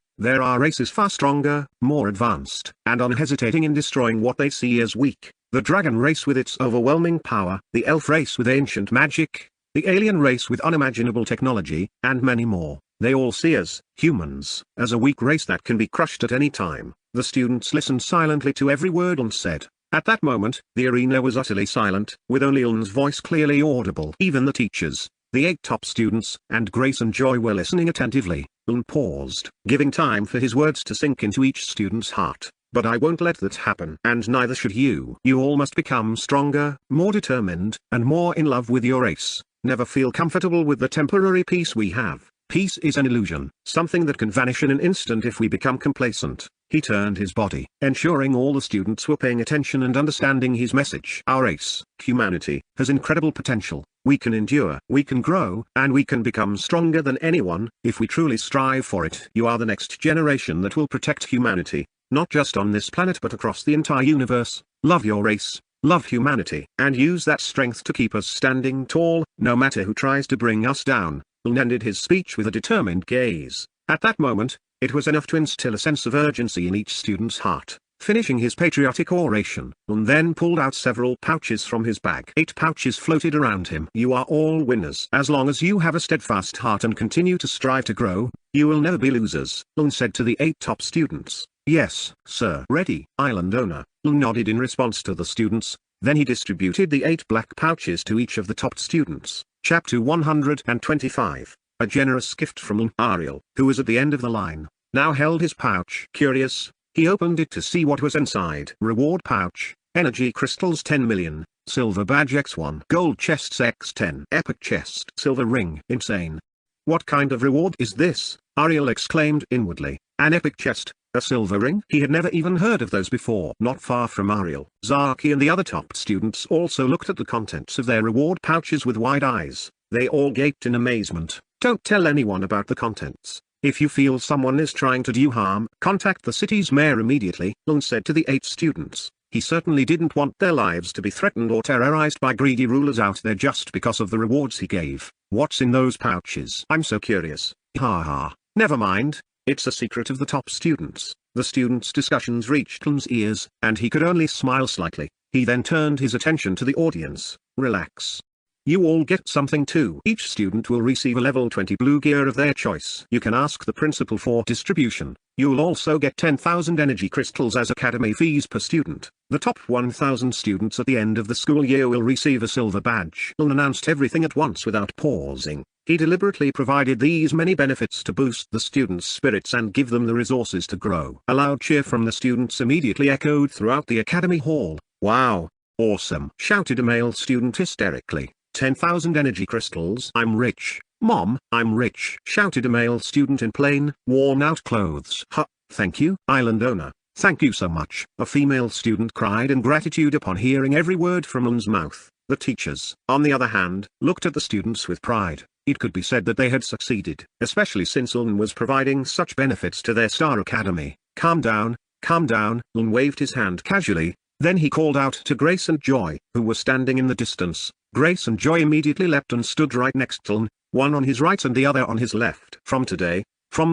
are races far stronger, more advanced, and unhesitating in destroying what they see as weak. The dragon race with its overwhelming power, the elf race with ancient magic, the alien race with unimaginable technology, and many more. They all see us, humans, as a weak race that can be crushed at any time. The students listened silently to every word Lun said. At that moment, the arena was utterly silent, with only Lun's voice clearly audible. Even the teachers, the 8 top students, and Grace and Joy were listening attentively. Lun paused, giving time for his words to sink into each student's heart. But I won't let that happen. And neither should you. You all must become stronger, more determined, and more in love with your race. Never feel comfortable with the temporary peace we have. Peace is an illusion, something that can vanish in an instant if we become complacent. He turned his body, ensuring all the students were paying attention and understanding his message. Our race, humanity, has incredible potential. We can endure, we can grow, and we can become stronger than anyone, if we truly strive for it. You are the next generation that will protect humanity, not just on this planet but across the entire universe. Love your race, love humanity, and use that strength to keep us standing tall, no matter who tries to bring us down. Lun ended his speech with a determined gaze. At that moment, it was enough to instill a sense of urgency in each student's heart. Finishing his patriotic oration, Lun then pulled out several pouches from his bag. 8 pouches floated around him. You are all winners. As long as you have a steadfast heart and continue to strive to grow, you will never be losers, Lun said to the 8 top students. Yes, sir. Ready, island owner. Lun nodded in response to the students. Then he distributed the 8 black pouches to each of the top students. Chapter 125. A generous gift from Lun. Ariel, who was at the end of the line, now held his pouch. Curious, he opened it to see what was inside. Reward pouch, energy crystals 10 million, silver badge x1, gold chests x10, epic chest, silver ring. Insane. What kind of reward is this? Ariel exclaimed inwardly. An epic chest, a silver ring? He had never even heard of those before. Not far from Ariel, Zaki and the other top students also looked at the contents of their reward pouches with wide eyes. They all gaped in amazement. Don't tell anyone about the contents, If you feel someone is trying to do you harm, contact the city's mayor immediately, Lun said to the 8 students. He certainly didn't want their lives to be threatened or terrorized by greedy rulers out there just because of the rewards he gave. What's in those pouches? I'm so curious. Ha ha. Never mind, it's a secret of the top students. The students' discussions reached Lun's ears, and he could only smile slightly. He then turned his attention to the audience. Relax. You all get something too. Each student will receive a level 20 blue gear of their choice. You can ask the principal for distribution. You'll also get 10,000 energy crystals as academy fees per student. The top 1,000 students at the end of the school year will receive a silver badge. Lun announced everything at once without pausing. He deliberately provided these many benefits to boost the students' spirits and give them the resources to grow. A loud cheer from the students immediately echoed throughout the academy hall. Wow! Awesome! Shouted a male student hysterically. 10,000 energy crystals. I'm rich. Mom, I'm rich. Shouted a male student in plain, worn-out clothes. Thank you, island owner. Thank you so much. A female student cried in gratitude upon hearing every word from Lun's mouth. The teachers, on the other hand, looked at the students with pride. It could be said that they had succeeded, especially since Lun was providing such benefits to their star academy. Calm down, Lun waved his hand casually. Then he called out to Grace and Joy, who were standing in the distance. Grace and Joy immediately leapt and stood right next to Lun, one on his right and the other on his left. From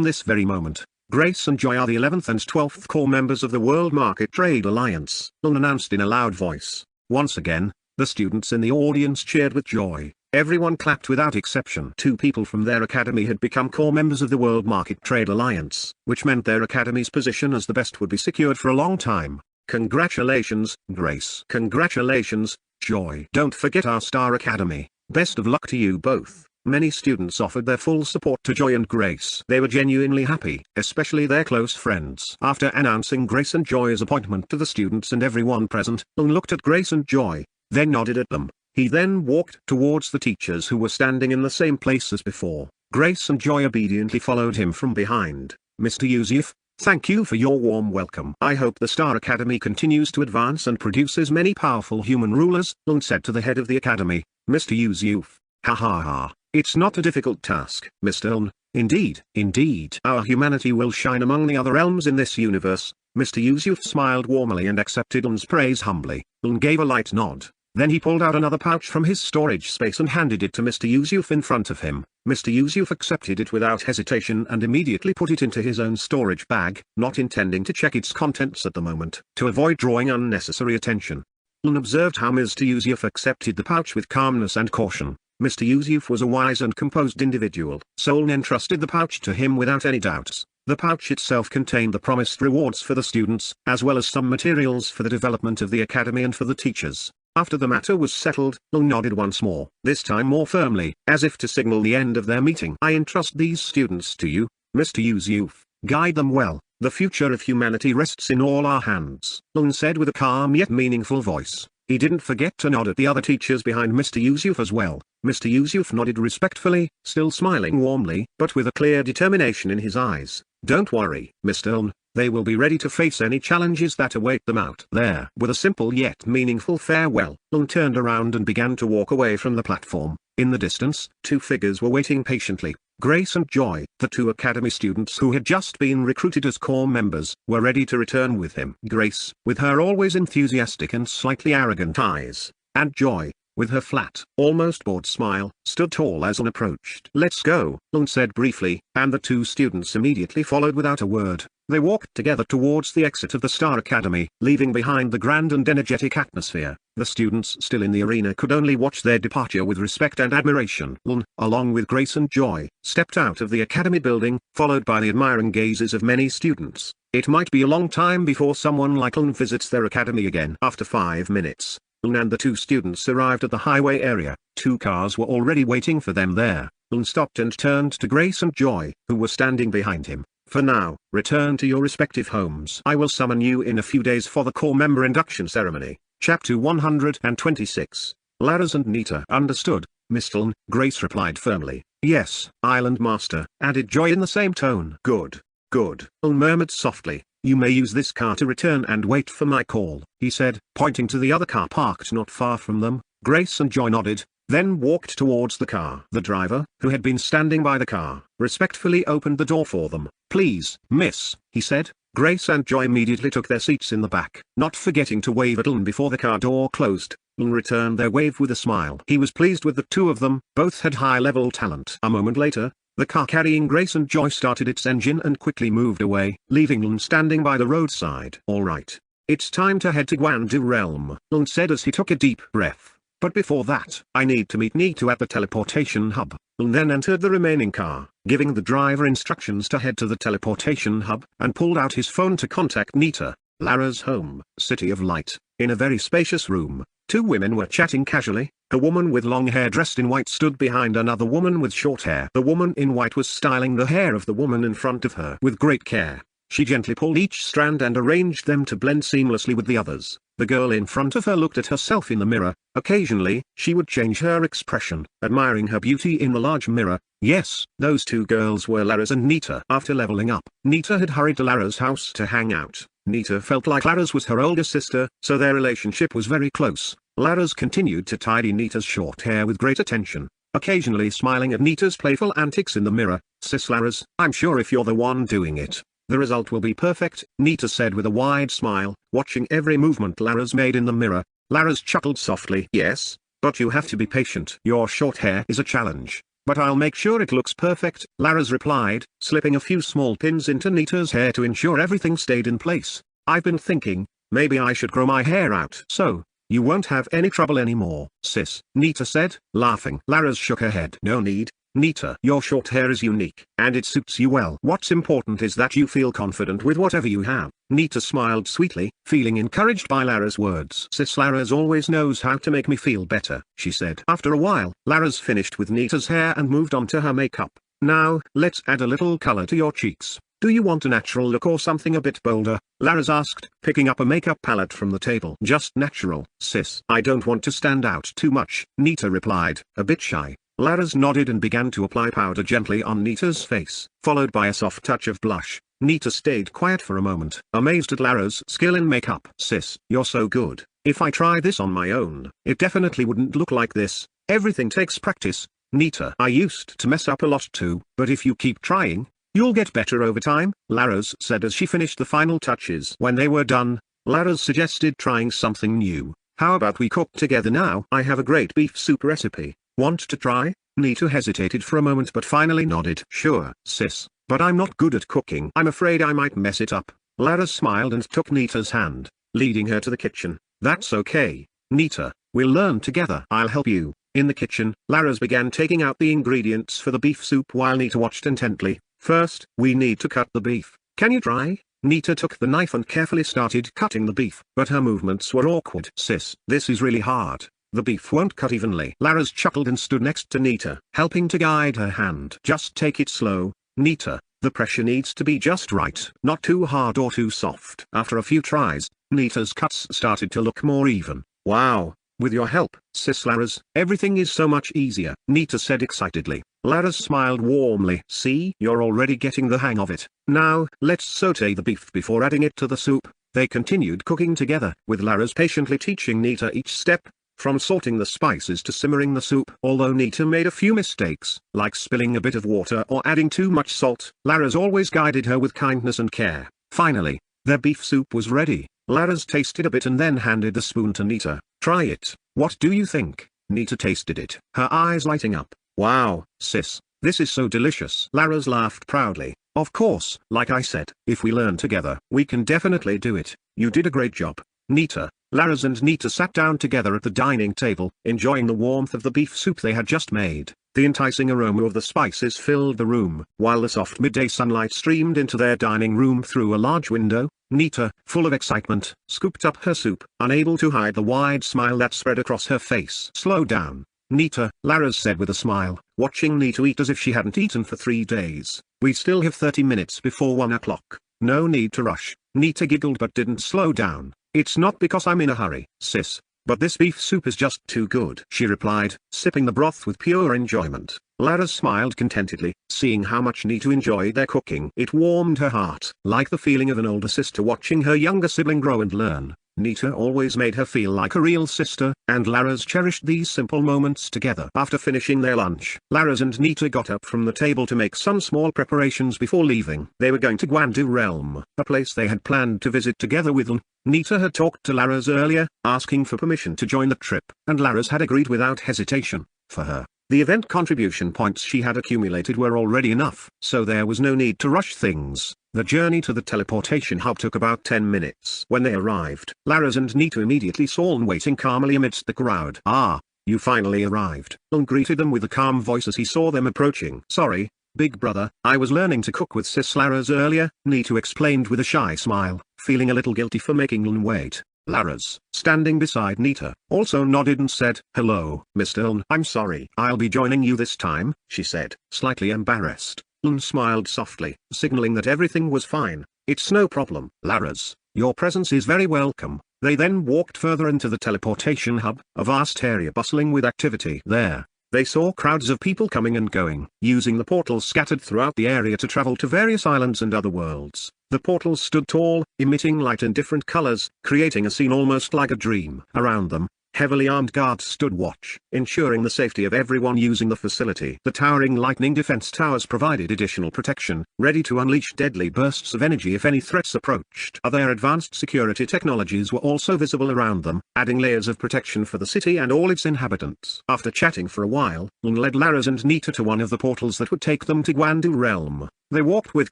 this very moment, Grace and Joy are the 11th and 12th core members of the World Market Trade Alliance, Lun announced in a loud voice. Once again, the students in the audience cheered with joy. Everyone clapped without exception. 2 people from their academy had become core members of the World Market Trade Alliance, which meant their academy's position as the best would be secured for a long time. Congratulations, Grace. Congratulations, Joy. Don't forget our Star Academy. Best of luck to you both. Many students offered their full support to Joy and Grace. They were genuinely happy, especially their close friends. After announcing Grace and Joy's appointment to the students and everyone present, Lun looked at Grace and Joy, then nodded at them. He then walked towards the teachers who were standing in the same place as before. Grace and Joy obediently followed him from behind. Mr. Yusuf, thank you for your warm welcome. I hope the Star Academy continues to advance and produces many powerful human rulers, Lun said to the head of the academy, Mr. Yusuf. Ha ha ha, it's not a difficult task, Mr. Lun. Indeed. Our humanity will shine among the other realms in this universe. Mr. Yusuf smiled warmly and accepted Lun's praise humbly. Lun gave a light nod. Then he pulled out another pouch from his storage space and handed it to Mr. Yusuf in front of him. Mr. Yusuf accepted it without hesitation and immediately put it into his own storage bag, not intending to check its contents at the moment, to avoid drawing unnecessary attention. Lun observed how Mr. Yusuf accepted the pouch with calmness and caution. Mr. Yusuf was a wise and composed individual, so Lun entrusted the pouch to him without any doubts. The pouch itself contained the promised rewards for the students, as well as some materials for the development of the academy and for the teachers. After the matter was settled, Lun nodded once more, this time more firmly, as if to signal the end of their meeting. I entrust these students to you, Mr. Yusuf. Guide them well. The future of humanity rests in all our hands, Lun said with a calm yet meaningful voice. He didn't forget to nod at the other teachers behind Mr. Yusuf as well. Mr. Yusuf nodded respectfully, still smiling warmly, but with a clear determination in his eyes. Don't worry, Mr. Lun. They will be ready to face any challenges that await them out there. With a simple yet meaningful farewell, Lun turned around and began to walk away from the platform. In the distance, 2 figures were waiting patiently. Grace and Joy, the 2 academy students who had just been recruited as core members, were ready to return with him. Grace, with her always enthusiastic and slightly arrogant eyes, and Joy, with her flat, almost bored smile, stood tall as Lun approached. Let's go, Lun said briefly, and the 2 students immediately followed without a word. They walked together towards the exit of the Star Academy, leaving behind the grand and energetic atmosphere. The students still in the arena could only watch their departure with respect and admiration. Lun, along with Grace and Joy, stepped out of the academy building, followed by the admiring gazes of many students. It might be a long time before someone like Lun visits their academy again. After 5 minutes, Lun and the 2 students arrived at the highway area. 2 cars were already waiting for them there. Lun stopped and turned to Grace and Joy, who were standing behind him. For now, return to your respective homes. I will summon you in a few days for the core member induction ceremony. Chapter 126. Laras and Nita. Understood, Mr. Lun, Grace replied firmly. Yes, Island Master, added Joy in the same tone. Good. Lun murmured softly. You may use this car to return and wait for my call, he said, pointing to the other car parked not far from them. Grace and Joy nodded, then walked towards the car. The driver, who had been standing by the car, respectfully opened the door for them. "Please, miss," he said. Grace and Joy immediately took their seats in the back, not forgetting to wave at Lynn before the car door closed. Lynn returned their wave with a smile. He was pleased with the two of them, both had high-level talent. A moment later, the car carrying Grace and Joy started its engine and quickly moved away, leaving Lynn standing by the roadside. "All right. It's time to head to Guandu Realm," Lynn said as he took a deep breath. "But before that, I need to meet Nita at the teleportation hub." Lynn then entered the remaining car, giving the driver instructions to head to the teleportation hub, and pulled out his phone to contact Nita. Lara's home, City of Light. In a very spacious room, two women were chatting casually. A woman with long hair dressed in white stood behind another woman with short hair. The woman in white was styling the hair of the woman in front of her with great care. She gently pulled each strand and arranged them to blend seamlessly with the others. The girl in front of her looked at herself in the mirror. Occasionally, she would change her expression, admiring her beauty in the large mirror. Yes, those two girls were Lara's and Nita. After leveling up, Nita had hurried to Lara's house to hang out. Nita felt like Lara's was her older sister, so their relationship was very close. Lara's continued to tidy Nita's short hair with great attention, occasionally smiling at Nita's playful antics in the mirror. "Sis Lara's, I'm sure if you're the one doing it, the result will be perfect," Nita said with a wide smile, watching every movement Lara's made in the mirror. Lara's chuckled softly. "Yes, but you have to be patient. Your short hair is a challenge, but I'll make sure it looks perfect," Lara's replied, slipping a few small pins into Nita's hair to ensure everything stayed in place. "I've been thinking, maybe I should grow my hair out. So, you won't have any trouble anymore, sis," Nita said, laughing. Lara's shook her head. "No need, Nita. Your short hair is unique, and it suits you well. What's important is that you feel confident with whatever you have." Nita smiled sweetly, feeling encouraged by Lara's words. "Sis Lara's always knows how to make me feel better," she said. After a while, Lara's finished with Nita's hair and moved on to her makeup. "Now, let's add a little color to your cheeks. Do you want a natural look or something a bit bolder?" Lara's asked, picking up a makeup palette from the table. "Just natural, sis. I don't want to stand out too much," Nita replied, a bit shy. Lara's nodded and began to apply powder gently on Nita's face, followed by a soft touch of blush. Nita stayed quiet for a moment, amazed at Lara's skill in makeup. "Sis, you're so good. If I try this on my own, it definitely wouldn't look like this. Everything takes practice, Nita. I used to mess up a lot too, but if you keep trying, you'll get better over time," Lara's said as she finished the final touches. When they were done, Lara's suggested trying something new. "How about we cook together now? I have a great beef soup recipe. Want to try?" Nita hesitated for a moment but finally nodded. "Sure, sis, but I'm not good at cooking. I'm afraid I might mess it up." Lara smiled and took Nita's hand, leading her to the kitchen. "That's okay, Nita, we'll learn together. I'll help you." In the kitchen, Lara's began taking out the ingredients for the beef soup while Nita watched intently. "First, we need to cut the beef. Can you try?" Nita took the knife and carefully started cutting the beef, but her movements were awkward. "Sis, this is really hard. The beef won't cut evenly." Lara's chuckled and stood next to Nita, helping to guide her hand. "Just take it slow, Nita. The pressure needs to be just right. Not too hard or too soft." After a few tries, Nita's cuts started to look more even. "Wow, with your help, sis Lara's, everything is so much easier," Nita said excitedly. Lara smiled warmly. "See, you're already getting the hang of it. Now, let's saute the beef before adding it to the soup." They continued cooking together, with Lara's patiently teaching Nita each step, from salting the spices to simmering the soup. Although Nita made a few mistakes, like spilling a bit of water or adding too much salt, Lara's always guided her with kindness and care. Finally, their beef soup was ready. Lara's tasted a bit and then handed the spoon to Nita. "Try it. What do you think?" Nita tasted it, her eyes lighting up. "Wow, sis, this is so delicious." Lara's laughed proudly. "Of course, like I said, if we learn together, we can definitely do it. You did a great job, Nita." Lara's and Nita sat down together at the dining table, enjoying the warmth of the beef soup they had just made. The enticing aroma of the spices filled the room, while the soft midday sunlight streamed into their dining room through a large window. Nita, full of excitement, scooped up her soup, unable to hide the wide smile that spread across her face. "Slow down, Nita," Lara's said with a smile, watching Nita eat as if she hadn't eaten for 3 days. "We still have 30 minutes before 1 o'clock. No need to rush." Nita giggled but didn't slow down. "It's not because I'm in a hurry, sis, but this beef soup is just too good," she replied, sipping the broth with pure enjoyment. Lara smiled contentedly, seeing how much Nita enjoyed their cooking. It warmed her heart, like the feeling of an older sister watching her younger sibling grow and learn. Nita always made her feel like a real sister, and Laras cherished these simple moments together. After finishing their lunch, Laras and Nita got up from the table to make some small preparations before leaving. They were going to Guandu Realm, a place they had planned to visit together with Lun. Nita had talked to Laras earlier, asking for permission to join the trip, and Laras had agreed without hesitation. For her, the event contribution points she had accumulated were already enough, so there was no need to rush things. The journey to the teleportation hub took about 10 minutes. When they arrived, Laras and Nita immediately saw Lun waiting calmly amidst the crowd. "Ah, you finally arrived." Lun greeted them with a calm voice as he saw them approaching. "Sorry, big brother, I was learning to cook with Sis Laras earlier," Nita explained with a shy smile, feeling a little guilty for making Lun wait. Laras, standing beside Nita, also nodded and said, "Hello, Mr. Lun. I'm sorry. I'll be joining you this time," she said, slightly embarrassed. Lun smiled softly, signaling that everything was fine. "It's no problem." "Laras, your presence is very welcome." They then walked further into the teleportation hub, a vast area bustling with activity. There, they saw crowds of people coming and going, using the portals scattered throughout the area to travel to various islands and other worlds. The portals stood tall, emitting light in different colors, creating a scene almost like a dream. Around them, heavily armed guards stood watch, ensuring the safety of everyone using the facility. The towering lightning defense towers provided additional protection, ready to unleash deadly bursts of energy if any threats approached. Other advanced security technologies were also visible around them, adding layers of protection for the city and all its inhabitants. After chatting for a while, Lun led Laras and Nita to one of the portals that would take them to Guandu Realm. They walked with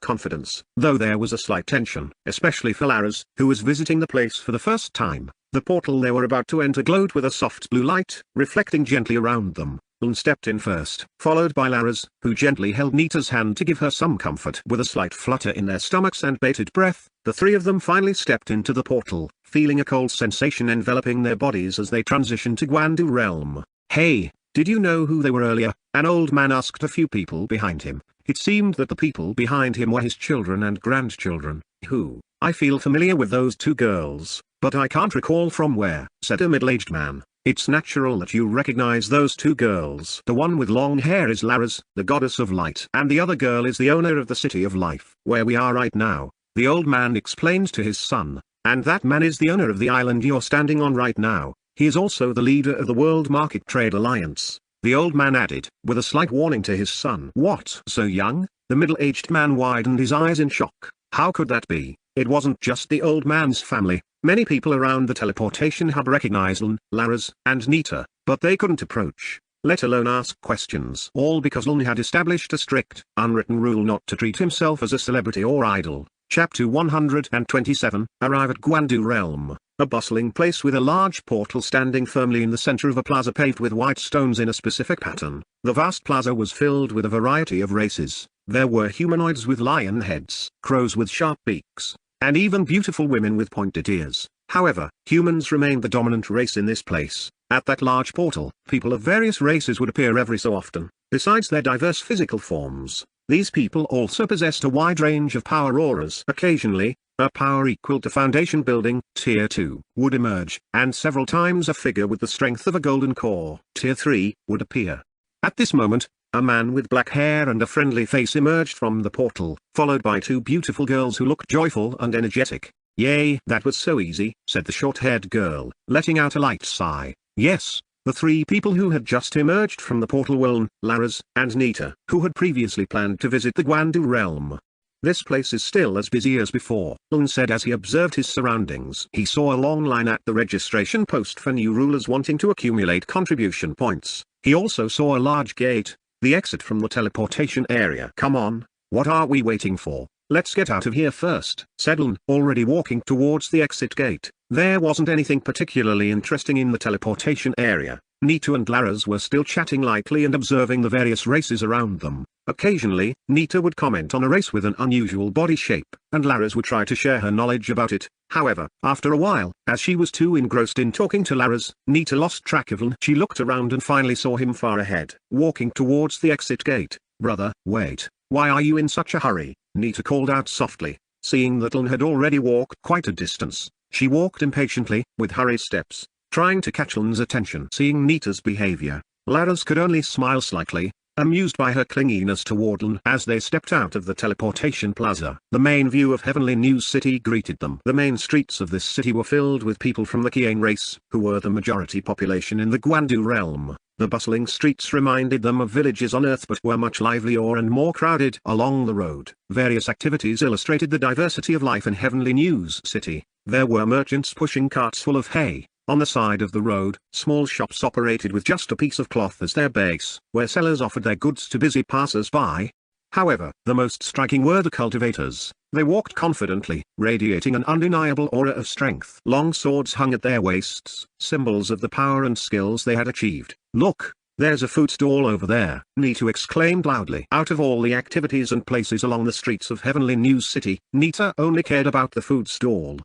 confidence, though there was a slight tension, especially for Laras, who was visiting the place for the first time. The portal they were about to enter glowed with a soft blue light, reflecting gently around them. Lun stepped in first, followed by Laras, who gently held Nita's hand to give her some comfort. With a slight flutter in their stomachs and bated breath, the three of them finally stepped into the portal, feeling a cold sensation enveloping their bodies as they transitioned to Guandu Realm. "Hey, did you know who they were earlier?" an old man asked a few people behind him. It seemed that the people behind him were his children and grandchildren. "Who? I feel familiar with those two girls, but I can't recall from where," said a middle-aged man. "It's natural that you recognize those two girls. The one with long hair is Laras, the goddess of light, and the other girl is the owner of the City of Life, where we are right now," the old man explained to his son. "And that man is the owner of the island you're standing on right now. He is also the leader of the World Market Trade Alliance," the old man added, with a slight warning to his son. "What? So young?" The middle-aged man widened his eyes in shock. How could that be? It wasn't just the old man's family. Many people around the teleportation hub recognized Lun, Laras, and Nita, but they couldn't approach, let alone ask questions. All because Lun had established a strict, unwritten rule not to treat himself as a celebrity or idol. Chapter 127, Arrive at Guandu Realm. A bustling place with a large portal standing firmly in the center of a plaza paved with white stones in a specific pattern. The vast plaza was filled with a variety of races. There were humanoids with lion heads, crows with sharp beaks, and even beautiful women with pointed ears. However, humans remained the dominant race in this place. At that large portal, people of various races would appear every so often. Besides their diverse physical forms, these people also possessed a wide range of power auras. Occasionally, a power equal to foundation building, Tier 2, would emerge, and several times a figure with the strength of a golden core, Tier 3, would appear. At this moment, a man with black hair and a friendly face emerged from the portal, followed by two beautiful girls who looked joyful and energetic. "Yay, that was so easy," said the short-haired girl, letting out a light sigh. Yes, the three people who had just emerged from the portal were Lun, Laras, and Nita, who had previously planned to visit the Guandu Realm. "This place is still as busy as before," Lun said as he observed his surroundings. He saw a long line at the registration post for new rulers wanting to accumulate contribution points. He also saw a large gate, the exit from the teleportation area. "Come on, what are we waiting for? Let's get out of here first," said Lun, already walking towards the exit gate. There wasn't anything particularly interesting in the teleportation area. Nita and Laras were still chatting lightly and observing the various races around them. Occasionally, Nita would comment on a race with an unusual body shape, and Laras would try to share her knowledge about it. However, after a while, as she was too engrossed in talking to Laras, Nita lost track of Lun. She looked around and finally saw him far ahead, walking towards the exit gate. "Brother, wait, why are you in such a hurry?" Nita called out softly. Seeing that Lun had already walked quite a distance, she walked impatiently, with hurried steps, trying to catch Lun's attention. Seeing Nita's behavior, Laras could only smile slightly. amused by her clinginess toward Lun as they stepped out of the teleportation plaza. The main view of Heavenly News City greeted them. The main streets of this city were filled with people from the Kiang race, who were the majority population in the Guandu realm. The bustling streets reminded them of villages on Earth but were much livelier and more crowded. Along the road, various activities illustrated the diversity of life in Heavenly News City. There were merchants pushing carts full of hay. On the side of the road, small shops operated with just a piece of cloth as their base, where sellers offered their goods to busy passers-by. However, the most striking were the cultivators. They walked confidently, radiating an undeniable aura of strength. Long swords hung at their waists, symbols of the power and skills they had achieved. "Look, there's a food stall over there," Nita exclaimed loudly. Out of all the activities and places along the streets of Heavenly News City, Nita only cared about the food stall.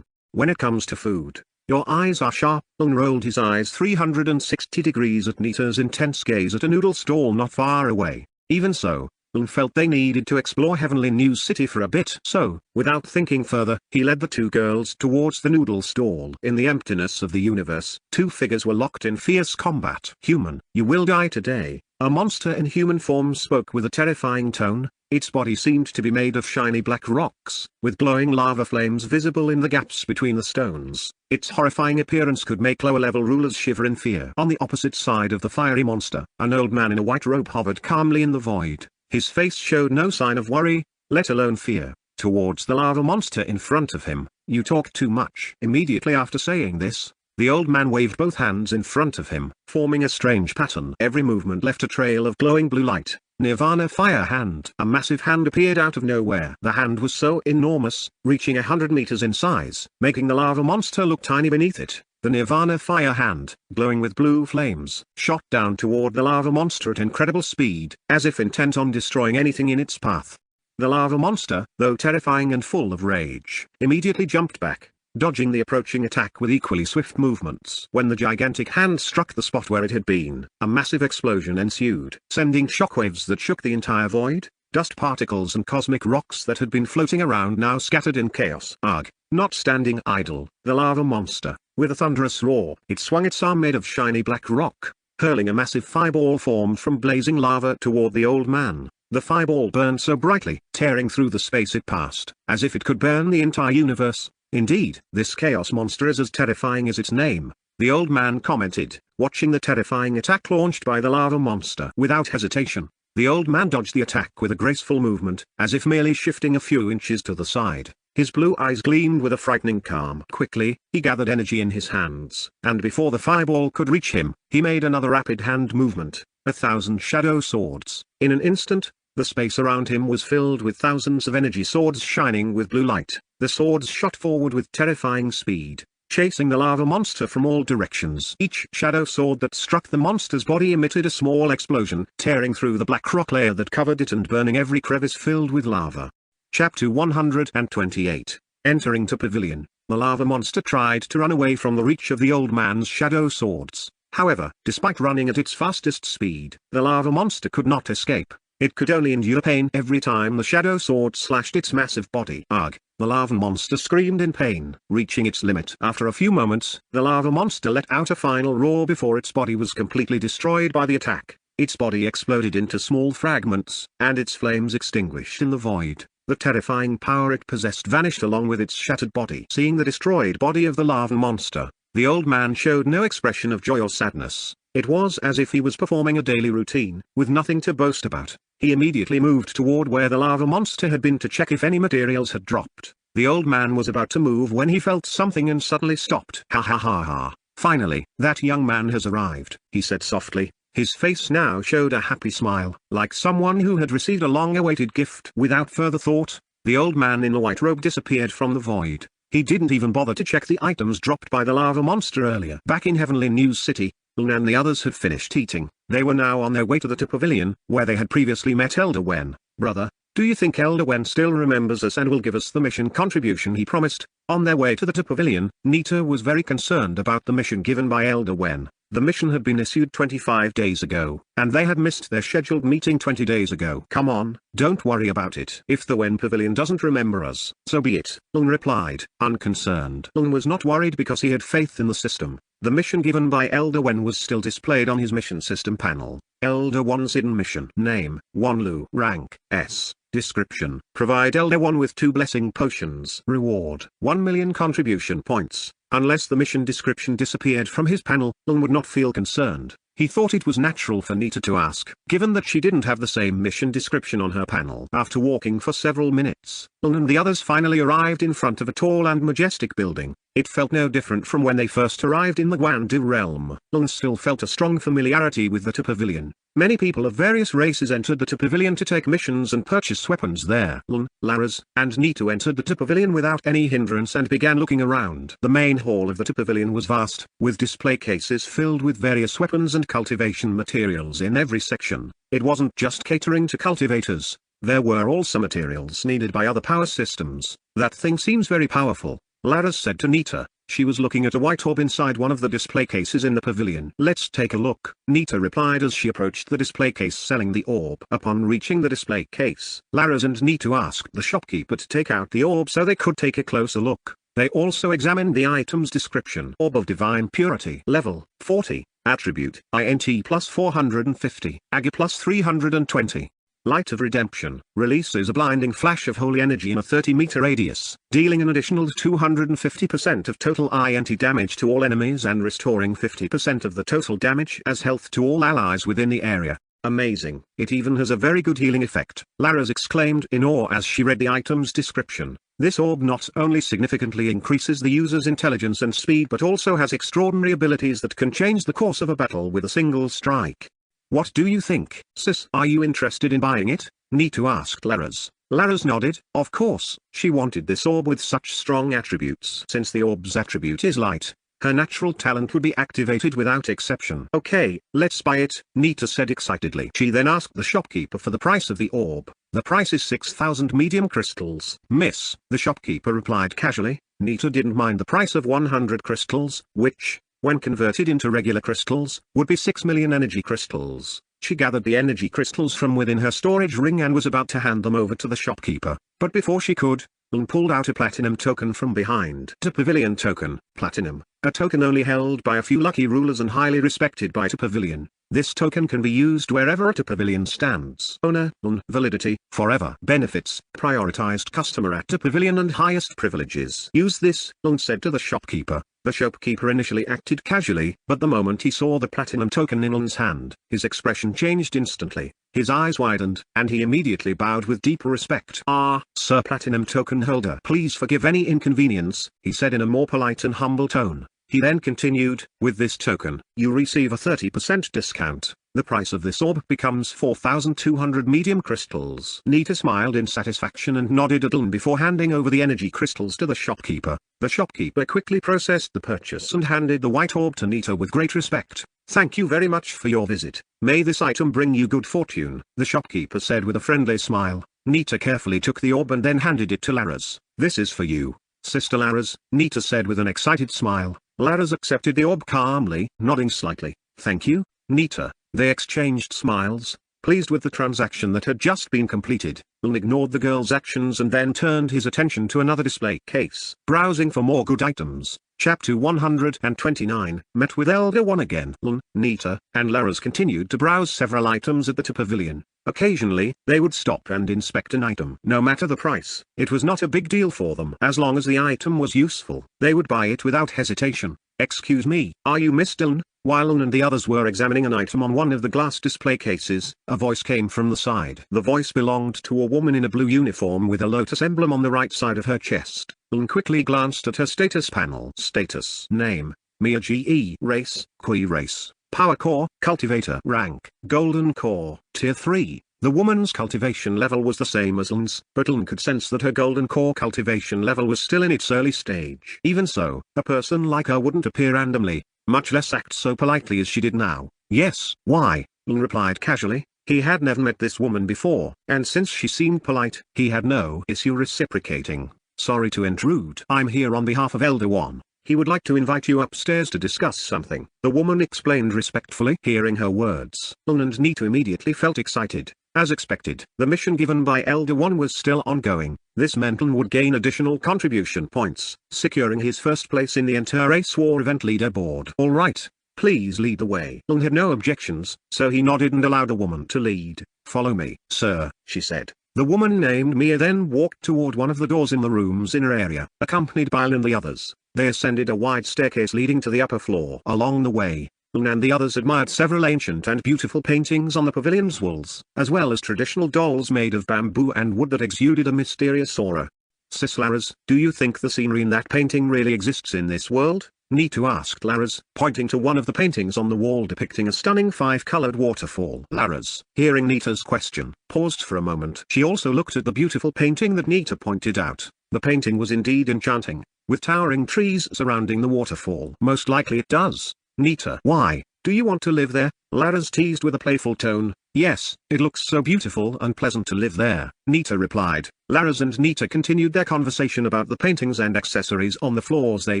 "When it comes to food, your eyes are sharp." Lun rolled his eyes 360 degrees at Nita's intense gaze at a noodle stall not far away. Even so, Lun felt they needed to explore Heavenly News City for a bit. So, without thinking further, he led the two girls towards the noodle stall. In the emptiness of the universe, two figures were locked in fierce combat. "Human, you will die today." A monster in human form spoke with a terrifying tone. Its body seemed to be made of shiny black rocks, with glowing lava flames visible in the gaps between the stones. Its horrifying appearance could make lower-level rulers shiver in fear. On the opposite side of the fiery monster, an old man in a white robe hovered calmly in the void. His face showed no sign of worry, let alone fear. Towards the lava monster in front of him, "You talk too much." Immediately after saying this, the old man waved both hands in front of him, forming a strange pattern. Every movement left a trail of glowing blue light. Nirvana Fire Hand. A massive hand appeared out of nowhere. The hand was so enormous, reaching 100 meters in size, making the lava monster look tiny beneath it. The Nirvana Fire Hand, glowing with blue flames, shot down toward the lava monster at incredible speed, as if intent on destroying anything in its path. The lava monster, though terrifying and full of rage, immediately jumped back, dodging the approaching attack with equally swift movements. When the gigantic hand struck the spot where it had been, a massive explosion ensued, sending shockwaves that shook the entire void. Dust particles and cosmic rocks that had been floating around now scattered in chaos. Ugh! Not standing idle, the lava monster, with a thunderous roar, it swung its arm made of shiny black rock, hurling a massive fireball formed from blazing lava toward the old man. The fireball burned so brightly, tearing through the space it passed, as if it could burn the entire universe. "Indeed, this chaos monster is as terrifying as its name," the old man commented, watching the terrifying attack launched by the lava monster. Without hesitation, the old man dodged the attack with a graceful movement, as if merely shifting a few inches to the side. His blue eyes gleamed with a frightening calm. Quickly, he gathered energy in his hands, and before the fireball could reach him, he made another rapid hand movement, 1,000 shadow swords. In an instant, the space around him was filled with thousands of energy swords shining with blue light. The swords shot forward with terrifying speed, chasing the lava monster from all directions. Each shadow sword that struck the monster's body emitted a small explosion, tearing through the black rock layer that covered it and burning every crevice filled with lava. Chapter 128. Entering the pavilion, the lava monster tried to run away from the reach of the old man's shadow swords. However, despite running at its fastest speed, the lava monster could not escape. It could only endure pain every time the shadow sword slashed its massive body. Ugh! The lava monster screamed in pain, reaching its limit. After a few moments, the lava monster let out a final roar before its body was completely destroyed by the attack. Its body exploded into small fragments, and its flames extinguished in the void. The terrifying power it possessed vanished along with its shattered body. Seeing the destroyed body of the lava monster, the old man showed no expression of joy or sadness. It was as if he was performing a daily routine, with nothing to boast about. He immediately moved toward where the lava monster had been to check if any materials had dropped. The old man was about to move when he felt something and suddenly stopped. "Ha ha ha ha, finally, that young man has arrived," he said softly. His face now showed a happy smile, like someone who had received a long-awaited gift. Without further thought, the old man in the white robe disappeared from the void. He didn't even bother to check the items dropped by the lava monster earlier. Back in Heavenly News City, Lun and the others had finished eating. They were now on their way to the pavilion, where they had previously met Elder Wen. "Brother, do you think Elder Wen still remembers us and will give us the mission contribution he promised?" On their way to the pavilion, Nita was very concerned about the mission given by Elder Wen. The mission had been issued 25 days ago, and they had missed their scheduled meeting 20 days ago. "Come on, don't worry about it. If the Wen Pavilion doesn't remember us, so be it," Lun replied, unconcerned. Lun was not worried because he had faith in the system. The mission given by Elder Wen was still displayed on his mission system panel. Elder One's hidden mission. Name, Wanlu. Rank, S. Description: provide Elder One with 2 blessing potions. Reward, 1 million contribution points. Unless the mission description disappeared from his panel, Lun would not feel concerned. He thought it was natural for Nita to ask, given that she didn't have the same mission description on her panel. After walking for several minutes, Lun and the others finally arrived in front of a tall and majestic building. It felt no different from when they first arrived in the Guandu realm. Lun still felt a strong familiarity with the Pavilion. Many people of various races entered the Pavilion to take missions and purchase weapons there. Lun, Laras, and Nita entered the Pavilion without any hindrance and began looking around. The main hall of the Pavilion was vast, with display cases filled with various weapons and cultivation materials in every section. It wasn't just catering to cultivators. There were also materials needed by other power systems. That thing seems very powerful, Laras said to Nita. She was looking at a white orb inside one of the display cases in the pavilion. Let's take a look, Nita replied as she approached the display case selling the orb. Upon reaching the display case, Laras and Nita asked the shopkeeper to take out the orb so they could take a closer look. They also examined the item's description. Orb of Divine Purity. Level, 40. Attribute, INT plus 450. AGA plus 320. Light of Redemption, releases a blinding flash of holy energy in a 30-meter radius, dealing an additional 250% of total INT damage to all enemies and restoring 50% of the total damage as health to all allies within the area. Amazing. It even has a very good healing effect, Laras exclaimed in awe as she read the item's description. This orb not only significantly increases the user's intelligence and speed but also has extraordinary abilities that can change the course of a battle with a single strike. What do you think, sis? Are you interested in buying it? Nita asked Laras. Laras nodded. Of course, she wanted this orb with such strong attributes. Since the orb's attribute is light, her natural talent would be activated without exception. Okay, let's buy it, Nita said excitedly. She then asked the shopkeeper for the price of the orb. The price is 6,000 medium crystals. Miss, the shopkeeper replied casually. Nita didn't mind the price of 100 crystals, which, when converted into regular crystals, would be 6 million energy crystals. She gathered the energy crystals from within her storage ring and was about to hand them over to the shopkeeper. But before she could, Lun pulled out a platinum token from behind. A pavilion token, platinum, a token only held by a few lucky rulers and highly respected by a pavilion. This token can be used wherever a pavilion stands. Owner, Lun, validity, forever. Benefits, prioritized customer at a pavilion and highest privileges. Use this, Lun said to the shopkeeper. The shopkeeper initially acted casually, but the moment he saw the platinum token in Lun's hand, his expression changed instantly. His eyes widened, and he immediately bowed with deep respect. Ah, Sir Platinum Token Holder. Please forgive any inconvenience, he said in a more polite and humble tone. He then continued, with this token, you receive a 30% discount. The price of this orb becomes 4,200 medium crystals. Nita smiled in satisfaction and nodded at Lun before handing over the energy crystals to the shopkeeper. The shopkeeper quickly processed the purchase and handed the white orb to Nita with great respect. Thank you very much for your visit. May this item bring you good fortune, the shopkeeper said with a friendly smile. Nita carefully took the orb and then handed it to Laras. This is for you, Sister Laras, Nita said with an excited smile. Laras accepted the orb calmly, nodding slightly. Thank you, Nita. They exchanged smiles, pleased with the transaction that had just been completed. Lun ignored the girl's actions and then turned his attention to another display case. Browsing for more good items, Chapter 129, met with Elder One again. Lun, Nita, and Laras continued to browse several items at the pavilion. Occasionally, they would stop and inspect an item. No matter the price, it was not a big deal for them. As long as the item was useful, they would buy it without hesitation. Excuse me, are you Miss Dillon? While Lun and the others were examining an item on one of the glass display cases, a voice came from the side. The voice belonged to a woman in a blue uniform with a lotus emblem on the right side of her chest. Lun quickly glanced at her status panel. Status. Name, Mia GE. Race, Kui race. Power Core, Cultivator. Rank, Golden Core. Tier 3. The woman's cultivation level was the same as Lun's, but Lun could sense that her Golden Core cultivation level was still in its early stage. Even so, a person like her wouldn't appear randomly, much less act so politely as she did now. Yes, why? Lun replied casually. He had never met this woman before, and since she seemed polite, he had no issue reciprocating. Sorry to intrude. I'm here on behalf of Elder One. He would like to invite you upstairs to discuss something, the woman explained respectfully. Hearing her words, Lun and Nita immediately felt excited. As expected, the mission given by Elder One was still ongoing. This meant Lun would gain additional contribution points, securing his first place in the entire Race War event leaderboard. Alright, please lead the way. Lun had no objections, so he nodded and allowed the woman to lead. Follow me, sir, she said. The woman named Mia then walked toward one of the doors in the room's inner area, accompanied by Lun and the others. They ascended a wide staircase leading to the upper floor. Along the way, Lun and the others admired several ancient and beautiful paintings on the pavilion's walls, as well as traditional dolls made of bamboo and wood that exuded a mysterious aura. Sis Laras, do you think the scenery in that painting really exists in this world? Nitu asked Laras, pointing to one of the paintings on the wall depicting a stunning 5-colored waterfall. Laras, hearing Nita's question, paused for a moment. She also looked at the beautiful painting that Nita pointed out. The painting was indeed enchanting, with towering trees surrounding the waterfall. Most likely it does. Nita, why, do you want to live there? Laras teased with a playful tone. Yes, it looks so beautiful and pleasant to live there, Nita replied. Laras and Nita continued their conversation about the paintings and accessories on the floors they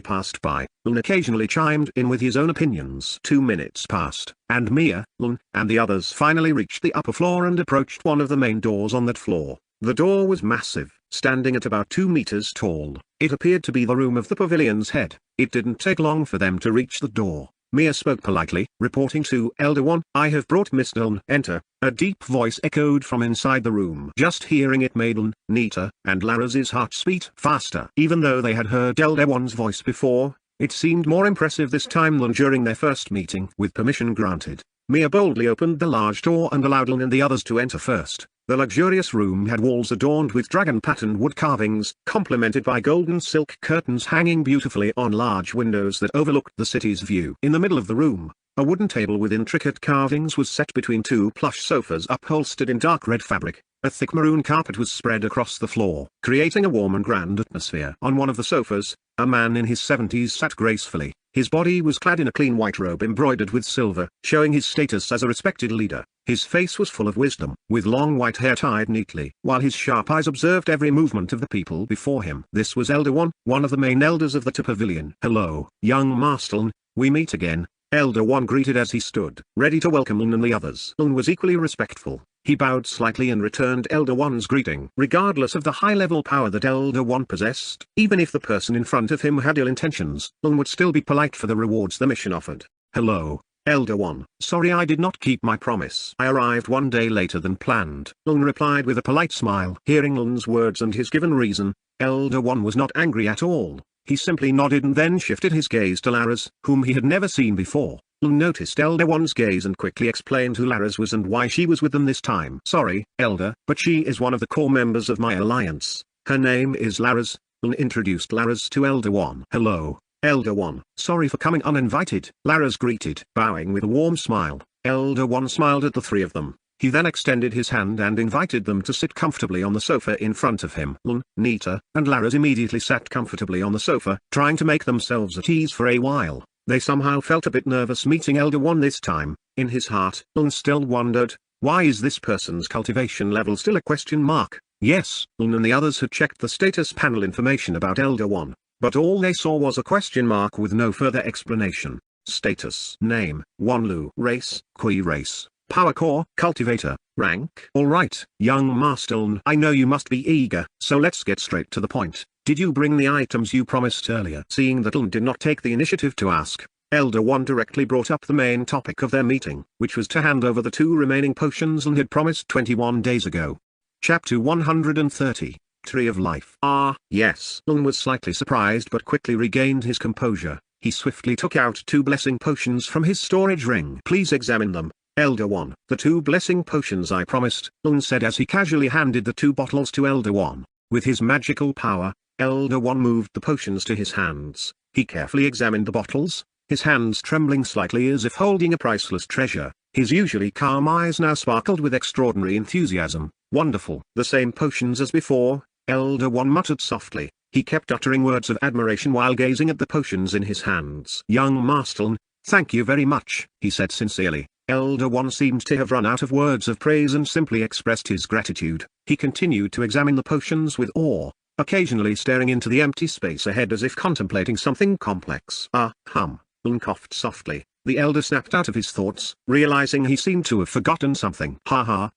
passed by. Lun occasionally chimed in with his own opinions. 2 minutes passed, and Mia, Lun, and the others finally reached the upper floor and approached one of the main doors on that floor. The door was massive, standing at about 2 meters tall. It appeared to be the room of the pavilion's head. It didn't take long for them to reach the door. Mia spoke politely, reporting to Elder One. I have brought Miss Lun. Enter. A deep voice echoed from inside the room. Just hearing it made Lun, Nita, and Laras's hearts beat faster. Even though they had heard Elder One's voice before, it seemed more impressive this time than during their first meeting. With permission granted, Mia boldly opened the large door and allowed Lun and the others to enter first. The luxurious room had walls adorned with dragon-patterned wood carvings, complemented by golden silk curtains hanging beautifully on large windows that overlooked the city's view. In the middle of the room, a wooden table with intricate carvings was set between 2 plush sofas upholstered in dark red fabric. A thick maroon carpet was spread across the floor, creating a warm and grand atmosphere. On one of the sofas, a man in his 70s sat gracefully. His body was clad in a clean white robe embroidered with silver, showing his status as a respected leader. His face was full of wisdom, with long white hair tied neatly, while his sharp eyes observed every movement of the people before him. This was Elder One of the main elders of the pavilion. Hello, young Master Lun, we meet again, Elder One greeted as he stood, ready to welcome Lun and the others. Lun was equally respectful. He bowed slightly and returned Elder One's greeting. Regardless of the high-level power that Elder One possessed, even if the person in front of him had ill intentions, Lun would still be polite for the rewards the mission offered. Hello, Elder One. Sorry I did not keep my promise. I arrived 1 day later than planned, Lun replied with a polite smile. Hearing Lun's words and his given reason, Elder One was not angry at all. He simply nodded and then shifted his gaze to Laras, whom he had never seen before. Lun noticed Elder One's gaze and quickly explained who Laras was and why she was with them this time. Sorry, Elder, but she is one of the core members of my alliance. Her name is Laras. Lun introduced Laras to Elder One. Hello, Elder One. Sorry for coming uninvited, Laras greeted. Bowing with a warm smile, Elder One smiled at the 3 of them. He then extended his hand and invited them to sit comfortably on the sofa in front of him. Lun, Nita, and Laras immediately sat comfortably on the sofa, trying to make themselves at ease for a while. They somehow felt a bit nervous meeting Elder One this time. In his heart, Lun still wondered, why is this person's cultivation level still a question mark? Yes, Lun and the others had checked the status panel information about Elder One, but all they saw was a question mark with no further explanation. Status: Name, Wanlu. Race, Kui race. Power core, cultivator. Rank. Alright, young Master Lun. I know you must be eager, so let's get straight to the point. Did you bring the items you promised earlier? Seeing that Lun did not take the initiative to ask, Elder One directly brought up the main topic of their meeting, which was to hand over the 2 remaining potions Lun had promised 21 days ago. Chapter 130, Tree of Life. Yes. Lun was slightly surprised but quickly regained his composure. He swiftly took out 2 blessing potions from his storage ring. Please examine them, Elder One. The 2 blessing potions I promised, Lun said as he casually handed the 2 bottles to Elder One. With his magical power, Elder One moved the potions to his hands. He carefully examined the bottles, his hands trembling slightly as if holding a priceless treasure. His usually calm eyes now sparkled with extraordinary enthusiasm. Wonderful. The same potions as before, Elder One muttered softly. He kept uttering words of admiration while gazing at the potions in his hands. Young Master Lun, thank you very much, he said sincerely. Elder One seemed to have run out of words of praise and simply expressed his gratitude. He continued to examine the potions with awe, occasionally staring into the empty space ahead as if contemplating something complex. Lun coughed softly. The elder snapped out of his thoughts, realizing he seemed to have forgotten something.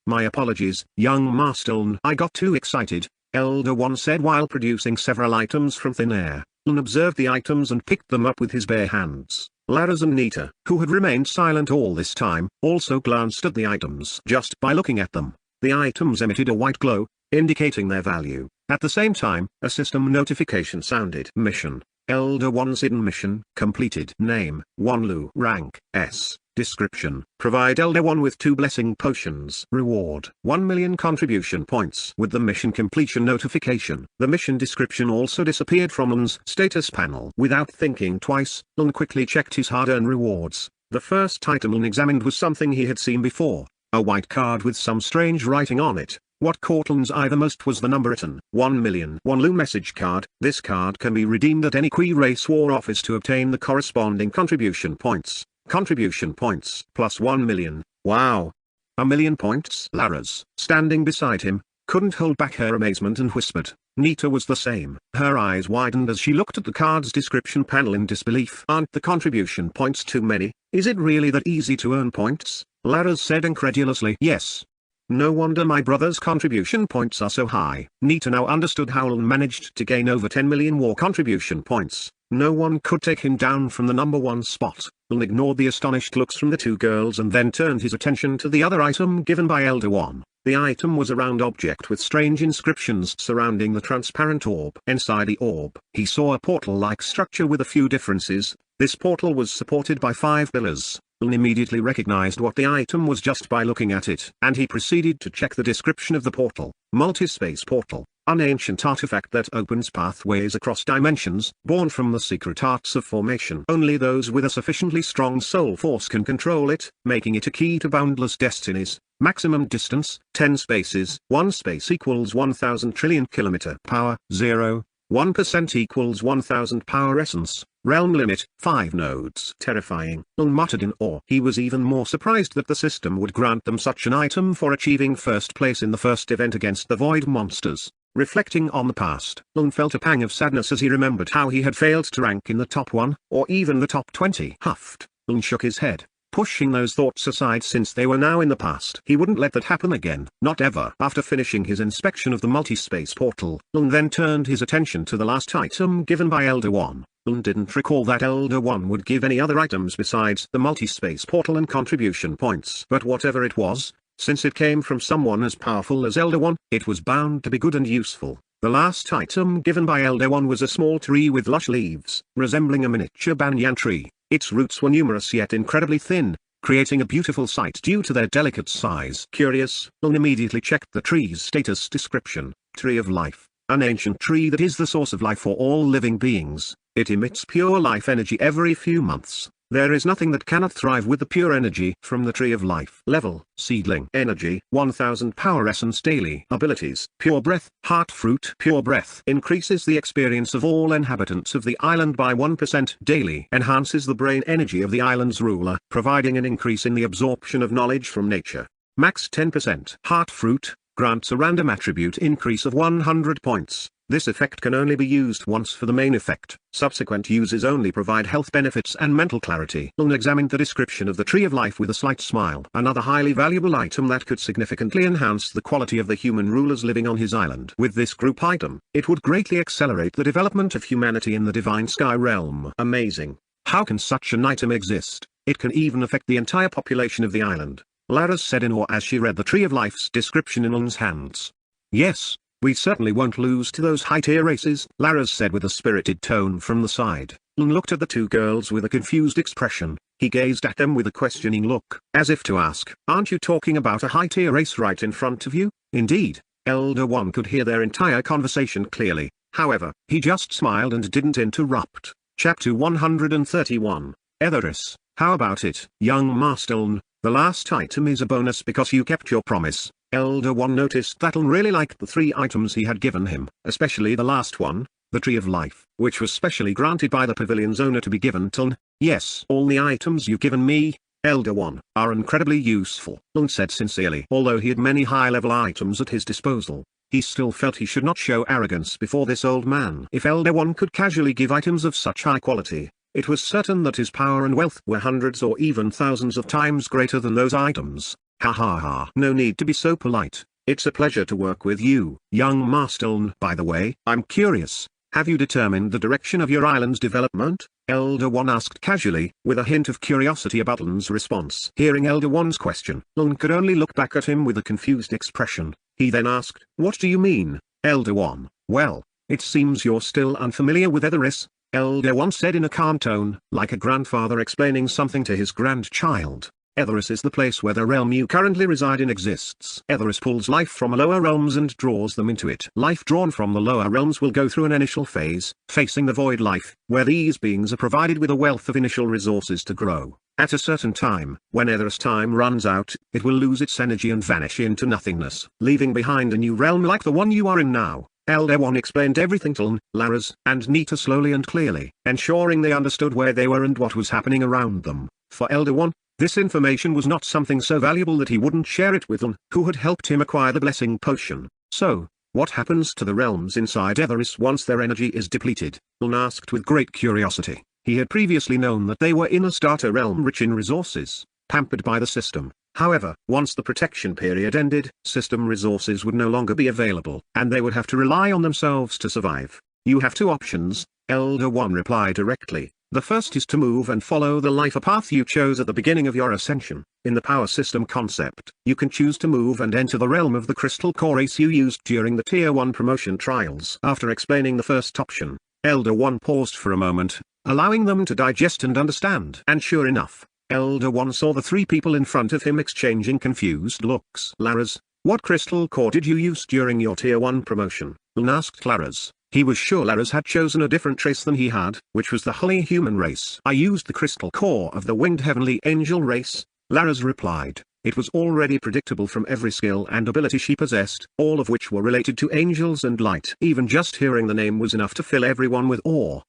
My apologies, young Master Lun. I got too excited, Elder One said while producing several items from thin air. Lun observed the items and picked them up with his bare hands. Laras and Nita, who had remained silent all this time, also glanced at the items. Just by looking at them, the items emitted a white glow, indicating their value. At the same time, a system notification sounded. Mission: Elder 1's hidden mission completed. Name: Wanlu. Rank: S. Description: provide Elder 1 with 2 blessing potions. Reward: 1 million contribution points. With the mission completion notification, the mission description also disappeared from Lun's status panel. Without thinking twice, Lun quickly checked his hard-earned rewards. The first item Lun examined was something he had seen before: a white card with some strange writing on it. What caught Lun's eye the most was the number written: 1 million. Wanlu message card. This card can be redeemed at any Kui Race War office to obtain the corresponding contribution points. Contribution points plus 1 million. Wow! 1 million points? Laras, standing beside him, couldn't hold back her amazement and whispered. Nita was the same. Her eyes widened as she looked at the card's description panel in disbelief. Aren't the contribution points too many? Is it really that easy to earn points? Laras said incredulously. Yes. No wonder my brother's contribution points are so high. Nita now understood how Lun managed to gain over 10 million war contribution points. No one could take him down from the number 1 spot. Lun ignored the astonished looks from the 2 girls and then turned his attention to the other item given by Elder 1. The item was a round object with strange inscriptions surrounding the transparent orb. Inside the orb, he saw a portal-like structure with a few differences. This portal was supported by 5 pillars. Lun immediately recognized what the item was just by looking at it, and he proceeded to check the description of the portal. Multi-space portal, an ancient artifact that opens pathways across dimensions, born from the secret arts of formation. Only those with a sufficiently strong soul force can control it, making it a key to boundless destinies. Maximum distance, 10 spaces. 1 space equals 1000 trillion kilometer. Power, 0. 1% equals 1000 power essence. Realm limit, 5 nodes. Terrifying. Lun muttered in awe. He was even more surprised that the system would grant them such an item for achieving first place in the first event against the Void monsters. Reflecting on the past, Lun felt a pang of sadness as he remembered how he had failed to rank in the top 1, or even the top 20. Huffed. Lun shook his head, pushing those thoughts aside since they were now in the past. He wouldn't let that happen again, not ever. After finishing his inspection of the multi-space portal, Lun then turned his attention to the last item given by Elder 1. Lun didn't recall that Elder 1 would give any other items besides the multi-space portal and contribution points. But whatever it was, since it came from someone as powerful as Elder 1, it was bound to be good and useful. The last item given by Elder 1 was a small tree with lush leaves, resembling a miniature banyan tree. Its roots were numerous yet incredibly thin, creating a beautiful sight due to their delicate size. Curious, Lun immediately checked the tree's status description. Tree of Life, an ancient tree that is the source of life for all living beings. It emits pure life energy every few months. There is nothing that cannot thrive with the pure energy from the Tree of Life. Level: Seedling. Energy: 1000 Power Essence daily. Abilities: Pure Breath. Heart Fruit. Pure Breath increases the experience of all inhabitants of the island by 1% daily. Enhances the brain energy of the island's ruler, providing an increase in the absorption of knowledge from nature. Max 10%. Heart Fruit grants a random attribute increase of 100 points. This effect can only be used once for the main effect. Subsequent uses only provide health benefits and mental clarity. Lun examined the description of the Tree of Life with a slight smile. Another highly valuable item that could significantly enhance the quality of the human rulers living on his island. With this group item, it would greatly accelerate the development of humanity in the Divine Sky Realm. Amazing. How can such an item exist? It can even affect the entire population of the island. Laras said in awe as she read the Tree of Life's description in Lun's hands. Yes. We certainly won't lose to those high-tier races, Laras said with a spirited tone from the side. Lun looked at the 2 girls with a confused expression. He gazed at them with a questioning look, as if to ask, aren't you talking about a high-tier race right in front of you? Indeed, Elder 1 could hear their entire conversation clearly. However, he just smiled and didn't interrupt. Chapter 131. Etheris, how about it? Young Master Lun, the last item is a bonus because you kept your promise. Elder 1 noticed that Lun really liked the 3 items he had given him, especially the last one, the Tree of Life, which was specially granted by the pavilion's owner to be given to Lun. Yes, all the items you've given me, Elder 1, are incredibly useful, Lun said sincerely. Although he had many high-level items at his disposal, he still felt he should not show arrogance before this old man. If Elder 1 could casually give items of such high quality, it was certain that his power and wealth were hundreds or even thousands of times greater than those items. Ha ha ha. No need to be so polite. It's a pleasure to work with you, young Master Lun. By the way, I'm curious, have you determined the direction of your island's development? Elder One asked casually, with a hint of curiosity about Ln's response. Hearing Elder One's question, Ln could only look back at him with a confused expression. He then asked, "What do you mean, Elder One?" "Well, it seems you're still unfamiliar with Etheris," Elder One said in a calm tone, like a grandfather explaining something to his grandchild. Etheris is the place where the realm you currently reside in exists. Etheris pulls life from lower realms and draws them into it. Life drawn from the lower realms will go through an initial phase, facing the void life, where these beings are provided with a wealth of initial resources to grow. At a certain time, when Etheris time runs out, it will lose its energy and vanish into nothingness, leaving behind a new realm like the one you are in now. Elder One explained everything to Ln, Laras, and Nita slowly and clearly, ensuring they understood where they were and what was happening around them. For Elder One, this information was not something so valuable that he wouldn't share it with Ln, who had helped him acquire the blessing potion. So, what happens to the realms inside Etheris once their energy is depleted? Ln asked with great curiosity. He had previously known that they were in a starter realm rich in resources, pampered by the system. However, once the protection period ended, system resources would no longer be available, and they would have to rely on themselves to survive. You have two options, Elder One replied directly. The first is to move and follow the life path you chose at the beginning of your ascension. In the power system concept, you can choose to move and enter the realm of the crystal core race you used during the Tier 1 promotion trials. After explaining the first option, Elder One paused for a moment, allowing them to digest and understand. And sure enough, Elder One saw the three people in front of him exchanging confused looks. Laras, what crystal core did you use during your Tier 1 promotion? Ln asked Laras. He was sure Laras had chosen a different race than he had, which was the holy human race. I used the crystal core of the winged heavenly angel race, Laras replied. It was already predictable from every skill and ability she possessed, all of which were related to angels and light. Even just hearing the name was enough to fill everyone with awe.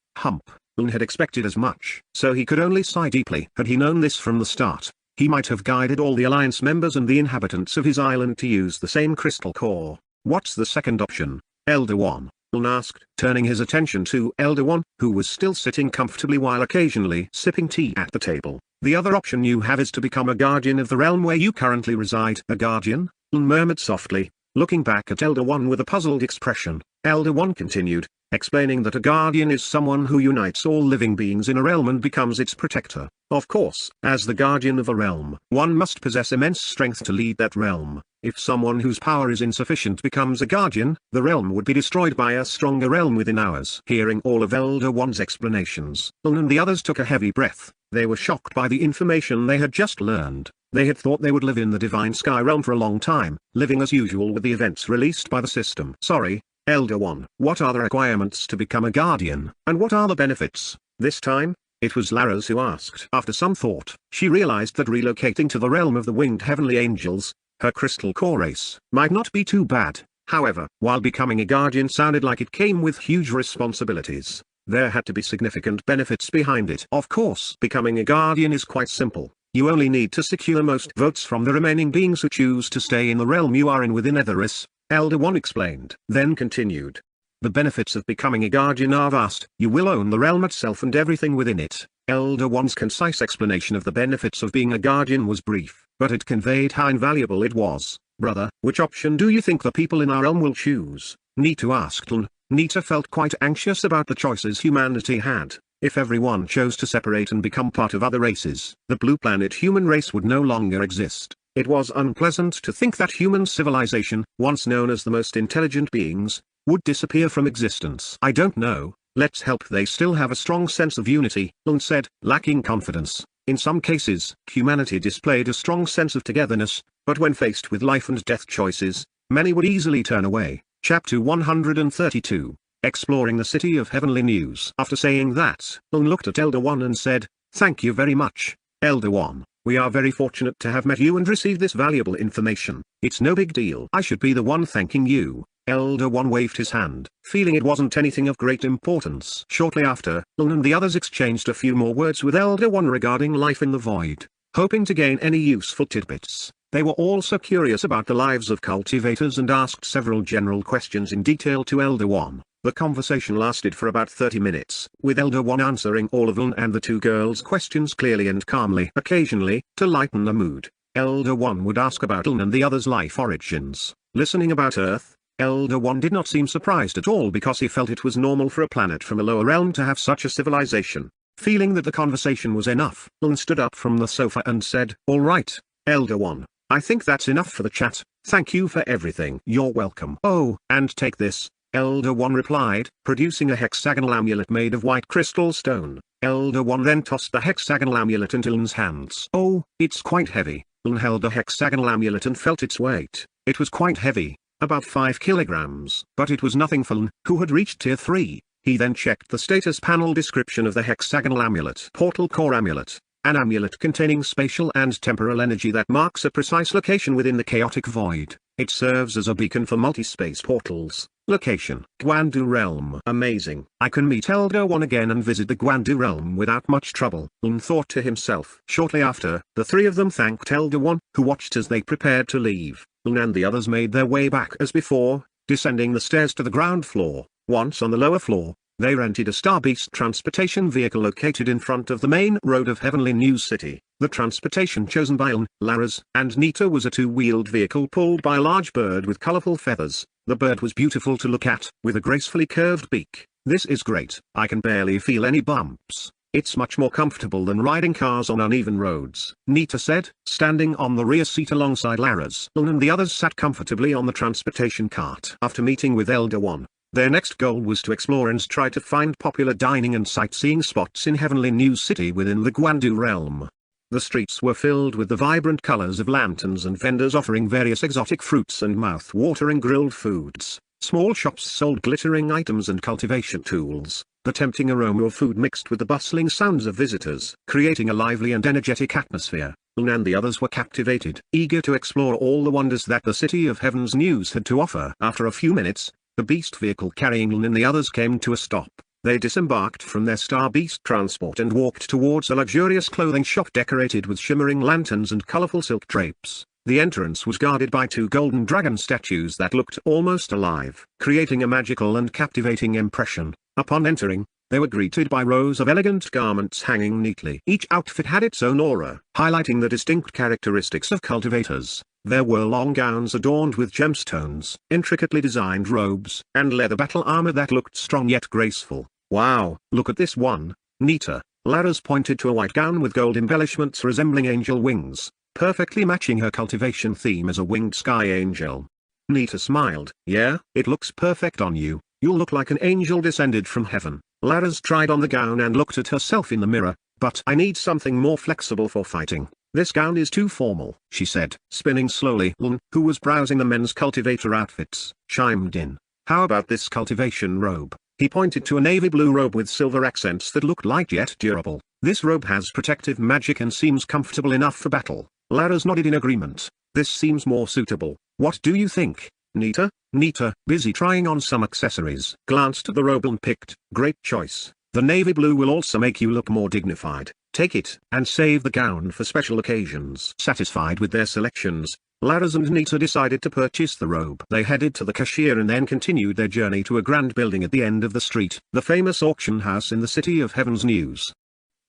Ln had expected as much. So he could only sigh deeply. Had he known this from the start, he might have guided all the Alliance members and the inhabitants of his island to use the same crystal core. What's the second option, Elder One? Ln asked, turning his attention to Elder One, who was still sitting comfortably while occasionally sipping tea at the table. The other option you have is to become a guardian of the realm where you currently reside. A guardian? Ln murmured softly, looking back at Elder One with a puzzled expression. Elder One continued, explaining that a guardian is someone who unites all living beings in a realm and becomes its protector. Of course, as the guardian of a realm, one must possess immense strength to lead that realm. If someone whose power is insufficient becomes a guardian, the realm would be destroyed by a stronger realm within hours. Hearing all of Elder One's explanations, Ln and the others took a heavy breath. They were shocked by the information they had just learned. They had thought they would live in the Divine Sky realm for a long time, living as usual with the events released by the system. Sorry, Elder One. What are the requirements to become a guardian, and what are the benefits? This time, it was Laras who asked. After some thought, she realized that relocating to the realm of the winged heavenly angels, her crystal core race, might not be too bad. However, while becoming a guardian sounded like it came with huge responsibilities, there had to be significant benefits behind it. Of course, becoming a guardian is quite simple. You only need to secure most votes from the remaining beings who choose to stay in the realm you are in within Etheris, Elder One explained. Then continued. The benefits of becoming a guardian are vast. You will own the realm itself and everything within it. Elder One's concise explanation of the benefits of being a guardian was brief, but it conveyed how invaluable it was. Brother, which option do you think the people in our realm will choose? Nita asked Ln. Nita felt quite anxious about the choices humanity had. If everyone chose to separate and become part of other races, the blue planet human race would no longer exist. It was unpleasant to think that human civilization, once known as the most intelligent beings, would disappear from existence. I don't know, let's hope they still have a strong sense of unity, Ln said, lacking confidence. In some cases, humanity displayed a strong sense of togetherness, but when faced with life and death choices, many would easily turn away. Chapter 132, Exploring the City of Heavenly News. After saying that, Ln looked at Elder One and said, "Thank you very much, Elder One. We are very fortunate to have met you and received this valuable information. It's no big deal. I should be the one thanking you." Elder One waved his hand, feeling it wasn't anything of great importance. Shortly after, Ln and the others exchanged a few more words with Elder One regarding life in the void, hoping to gain any useful tidbits. They were also curious about the lives of cultivators and asked several general questions in detail to Elder One. The conversation lasted for about 30 minutes, with Elder One answering all of Ln and the two girls' questions clearly and calmly. Occasionally, to lighten the mood, Elder One would ask about Ln and the others' life origins. Listening about Earth, Elder One did not seem surprised at all because he felt it was normal for a planet from a lower realm to have such a civilization. Feeling that the conversation was enough, Lun stood up from the sofa and said, "All right, Elder One. I think that's enough for the chat. Thank you for everything." "You're welcome." "Oh, and take this," Elder One replied, producing a hexagonal amulet made of white crystal stone. Elder One then tossed the hexagonal amulet into Lun's hands. "Oh, it's quite heavy." Lun held the hexagonal amulet and felt its weight. It was quite heavy, about 5 kilograms. But it was nothing for Lun, who had reached tier 3. He then checked the status panel description of the hexagonal amulet. Portal Core Amulet. An amulet containing spatial and temporal energy that marks a precise location within the chaotic void. It serves as a beacon for multi-space portals. Location: Guandu Realm. Amazing. I can meet Elder One again and visit the Guandu Realm without much trouble, Lun thought to himself. Shortly after, the three of them thanked Elder One, who watched as they prepared to leave. Lun and the others made their way back as before, descending the stairs to the ground floor. Once on the lower floor, they rented a Star Beast transportation vehicle located in front of the main road of Heavenly New City. The transportation chosen by Lun, Laras, and Nita was a two-wheeled vehicle pulled by a large bird with colorful feathers. The bird was beautiful to look at, with a gracefully curved beak. "This is great. I can barely feel any bumps. It's much more comfortable than riding cars on uneven roads," Nita said, standing on the rear seat alongside Laras. Lun and the others sat comfortably on the transportation cart. After meeting with Elder One, their next goal was to explore and try to find popular dining and sightseeing spots in Heavenly New City within the Guandu Realm. The streets were filled with the vibrant colors of lanterns and vendors offering various exotic fruits and mouth-watering grilled foods. Small shops sold glittering items and cultivation tools. The tempting aroma of food mixed with the bustling sounds of visitors, creating a lively and energetic atmosphere. Lun and the others were captivated, eager to explore all the wonders that the City of Heaven's News had to offer. After a few minutes, the beast vehicle carrying Lun and the others came to a stop. They disembarked from their Star Beast transport and walked towards a luxurious clothing shop decorated with shimmering lanterns and colorful silk drapes. The entrance was guarded by 2 golden dragon statues that looked almost alive, creating a magical and captivating impression. Upon entering, they were greeted by rows of elegant garments hanging neatly. Each outfit had its own aura, highlighting the distinct characteristics of cultivators. There were long gowns adorned with gemstones, intricately designed robes, and leather battle armor that looked strong yet graceful. "Wow, look at this one." Nita, Laras pointed to a white gown with gold embellishments resembling angel wings, perfectly matching her cultivation theme as a winged sky angel. Nita smiled. "Yeah, it looks perfect on you. You'll look like an angel descended from heaven." Laras tried on the gown and looked at herself in the mirror. "But I need something more flexible for fighting. This gown is too formal," she said. Spinning slowly, Lun, who was browsing the men's cultivator outfits, chimed in. "How about this cultivation robe?" He pointed to a navy blue robe with silver accents that looked light yet durable. "This robe has protective magic and seems comfortable enough for battle." Laras nodded in agreement. "This seems more suitable. What do you think, Nita?" Nita, busy trying on some accessories, glanced at the robe and picked, "Great choice. The navy blue will also make you look more dignified. Take it, and save the gown for special occasions." Satisfied with their selections, Laras and Nita decided to purchase the robe. They headed to the cashier and then continued their journey to a grand building at the end of the street, the famous auction house in the City of Heaven's News.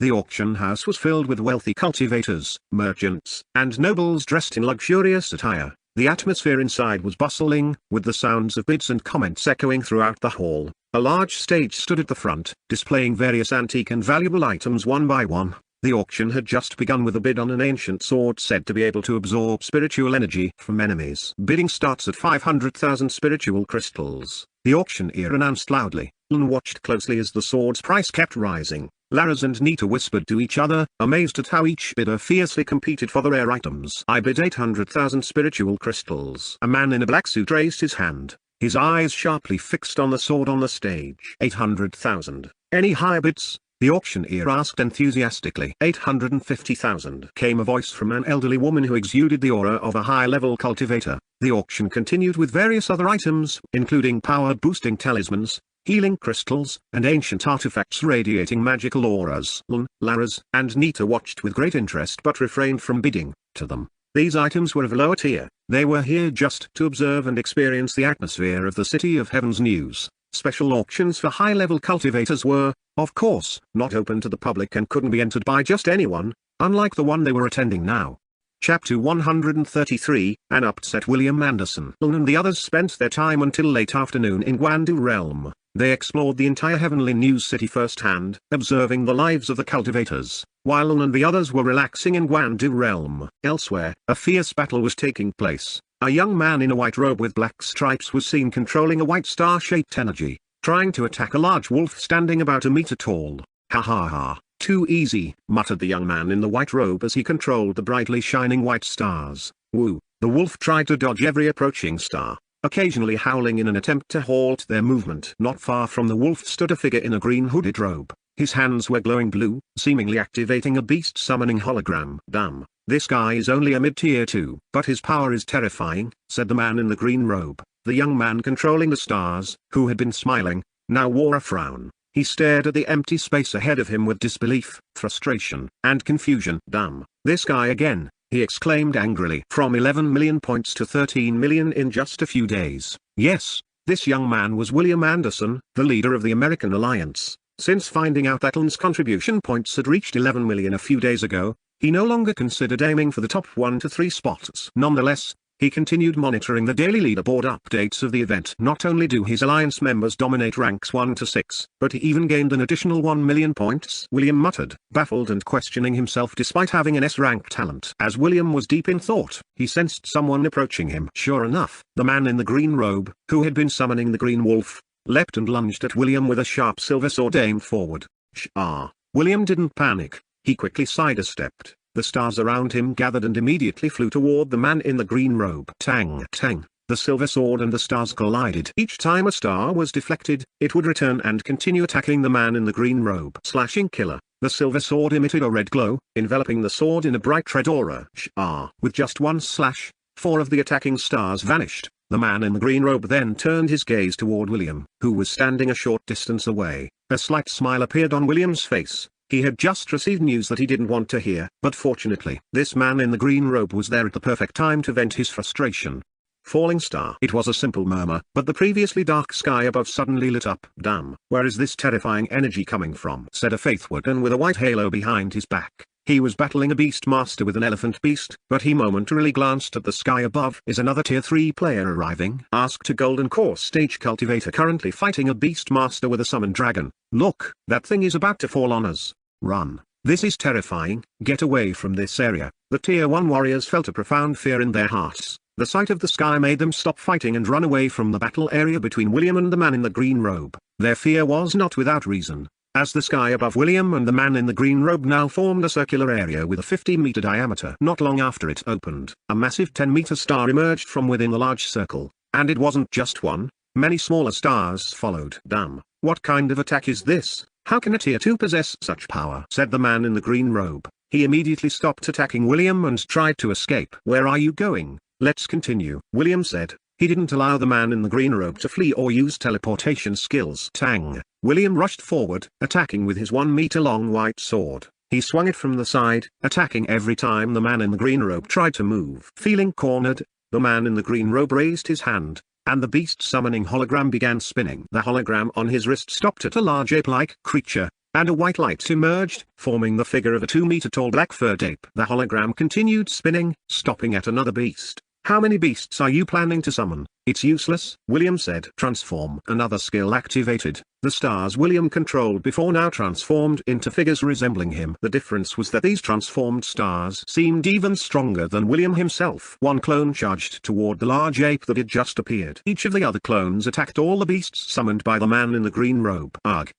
The auction house was filled with wealthy cultivators, merchants, and nobles dressed in luxurious attire. The atmosphere inside was bustling, with the sounds of bids and comments echoing throughout the hall. A large stage stood at the front, displaying various antique and valuable items one by one. The auction had just begun with a bid on an ancient sword said to be able to absorb spiritual energy from enemies. Bidding starts at 500,000 spiritual crystals. The auctioneer announced loudly. Lun watched closely as the sword's price kept rising. Laras and Nita whispered to each other, amazed at how each bidder fiercely competed for the rare items. "I bid 800,000 spiritual crystals." A man in a black suit raised his hand, his eyes sharply fixed on the sword on the stage. 800,000. "Any higher bids?" the auctioneer asked enthusiastically. 850,000. Came a voice from an elderly woman who exuded the aura of a high-level cultivator. The auction continued with various other items, including power-boosting talismans, healing crystals, and ancient artifacts radiating magical auras. Lun, Laras, and Nita watched with great interest but refrained from bidding. To them, these items were of a lower tier. They were here just to observe and experience the atmosphere of the City of Heaven's News. Special auctions for high-level cultivators were, of course, not open to the public and couldn't be entered by just anyone, unlike the one they were attending now. Chapter 133, An Upset William Anderson. Lun and the others spent their time until late afternoon in Guandu Realm. They explored the entire Heavenly News City firsthand, observing the lives of the cultivators, while Lun and the others were relaxing in Guandu realm. Elsewhere, a fierce battle was taking place. A young man in a white robe with black stripes was seen controlling a white star-shaped energy, trying to attack a large wolf standing about a meter tall. Ha ha ha, too easy, muttered the young man in the white robe as he controlled the brightly shining white stars. Woo, the wolf tried to dodge every approaching star, occasionally howling in an attempt to halt their movement. Not far from the wolf stood a figure in a green hooded robe. His hands were glowing blue, seemingly activating a beast summoning hologram. Damn, this guy is only a mid-tier 2. But his power is terrifying, said the man in the green robe. The young man controlling the stars, who had been smiling, now wore a frown. He stared at the empty space ahead of him with disbelief, frustration, and confusion. Damn, this guy again, he exclaimed angrily. From 11 million points to 13 million in just a few days. Yes, this young man was William Anderson, the leader of the American Alliance. Since finding out that Lun's contribution points had reached 11 million a few days ago, he no longer considered aiming for the top 1 to 3 spots. Nonetheless, he continued monitoring the daily leaderboard updates of the event. Not only do his alliance members dominate ranks 1 to 6, but he even gained an additional 1 million points. William muttered, baffled and questioning himself despite having an S-rank talent. As William was deep in thought, he sensed someone approaching him. Sure enough, the man in the green robe, who had been summoning the green wolf, leapt and lunged at William with a sharp silver sword aimed forward. William didn't panic. He quickly sidestepped. The stars around him gathered and immediately flew toward the man in the green robe. Tang, tang. The silver sword and the stars collided. Each time a star was deflected, it would return and continue attacking the man in the green robe. Slashing killer. The silver sword emitted a red glow, enveloping the sword in a bright red aura. With just one slash, 4 of the attacking stars vanished. The man in the green robe then turned his gaze toward William, who was standing a short distance away. A slight smile appeared on William's face. He had just received news that he didn't want to hear. But fortunately, this man in the green robe was there at the perfect time to vent his frustration. Falling star. It was a simple murmur, but the previously dark sky above suddenly lit up. Damn, where is this terrifying energy coming from? Said a Faithwood with a white halo behind his back. He was battling a beast master with an elephant beast, but he momentarily glanced at the sky above. Is another tier 3 player arriving? Asked a golden core stage cultivator currently fighting a beast master with a summoned dragon. Look, that thing is about to fall on us. Run. This is terrifying. Get away from this area. The tier 1 warriors felt a profound fear in their hearts. The sight of the sky made them stop fighting and run away from the battle area between William and the man in the green robe. Their fear was not without reason, as the sky above William and the man in the green robe now formed a circular area with a 50-meter diameter. Not long after it opened, a massive 10-meter star emerged from within the large circle, and it wasn't just one, many smaller stars followed. Damn, what kind of attack is this? How can a tier 2 possess such power? Said the man in the green robe. He immediately stopped attacking William and tried to escape. Where are you going? Let's continue, William said. He didn't allow the man in the green robe to flee or use teleportation skills. Tang. William rushed forward, attacking with his 1-meter-long white sword. He swung it from the side, attacking every time the man in the green robe tried to move. Feeling cornered, the man in the green robe raised his hand, and the beast summoning hologram began spinning. The hologram on his wrist stopped at a large ape-like creature, and a white light emerged, forming the figure of a 2-meter-tall black-furred ape. The hologram continued spinning, stopping at another beast. How many beasts are you planning to summon? It's useless, William said. Transform. Another skill activated. The stars William controlled before now transformed into figures resembling him. The difference was that these transformed stars seemed even stronger than William himself. One clone charged toward the large ape that had just appeared. Each of the other clones attacked all the beasts summoned by the man in the green robe. Ugh.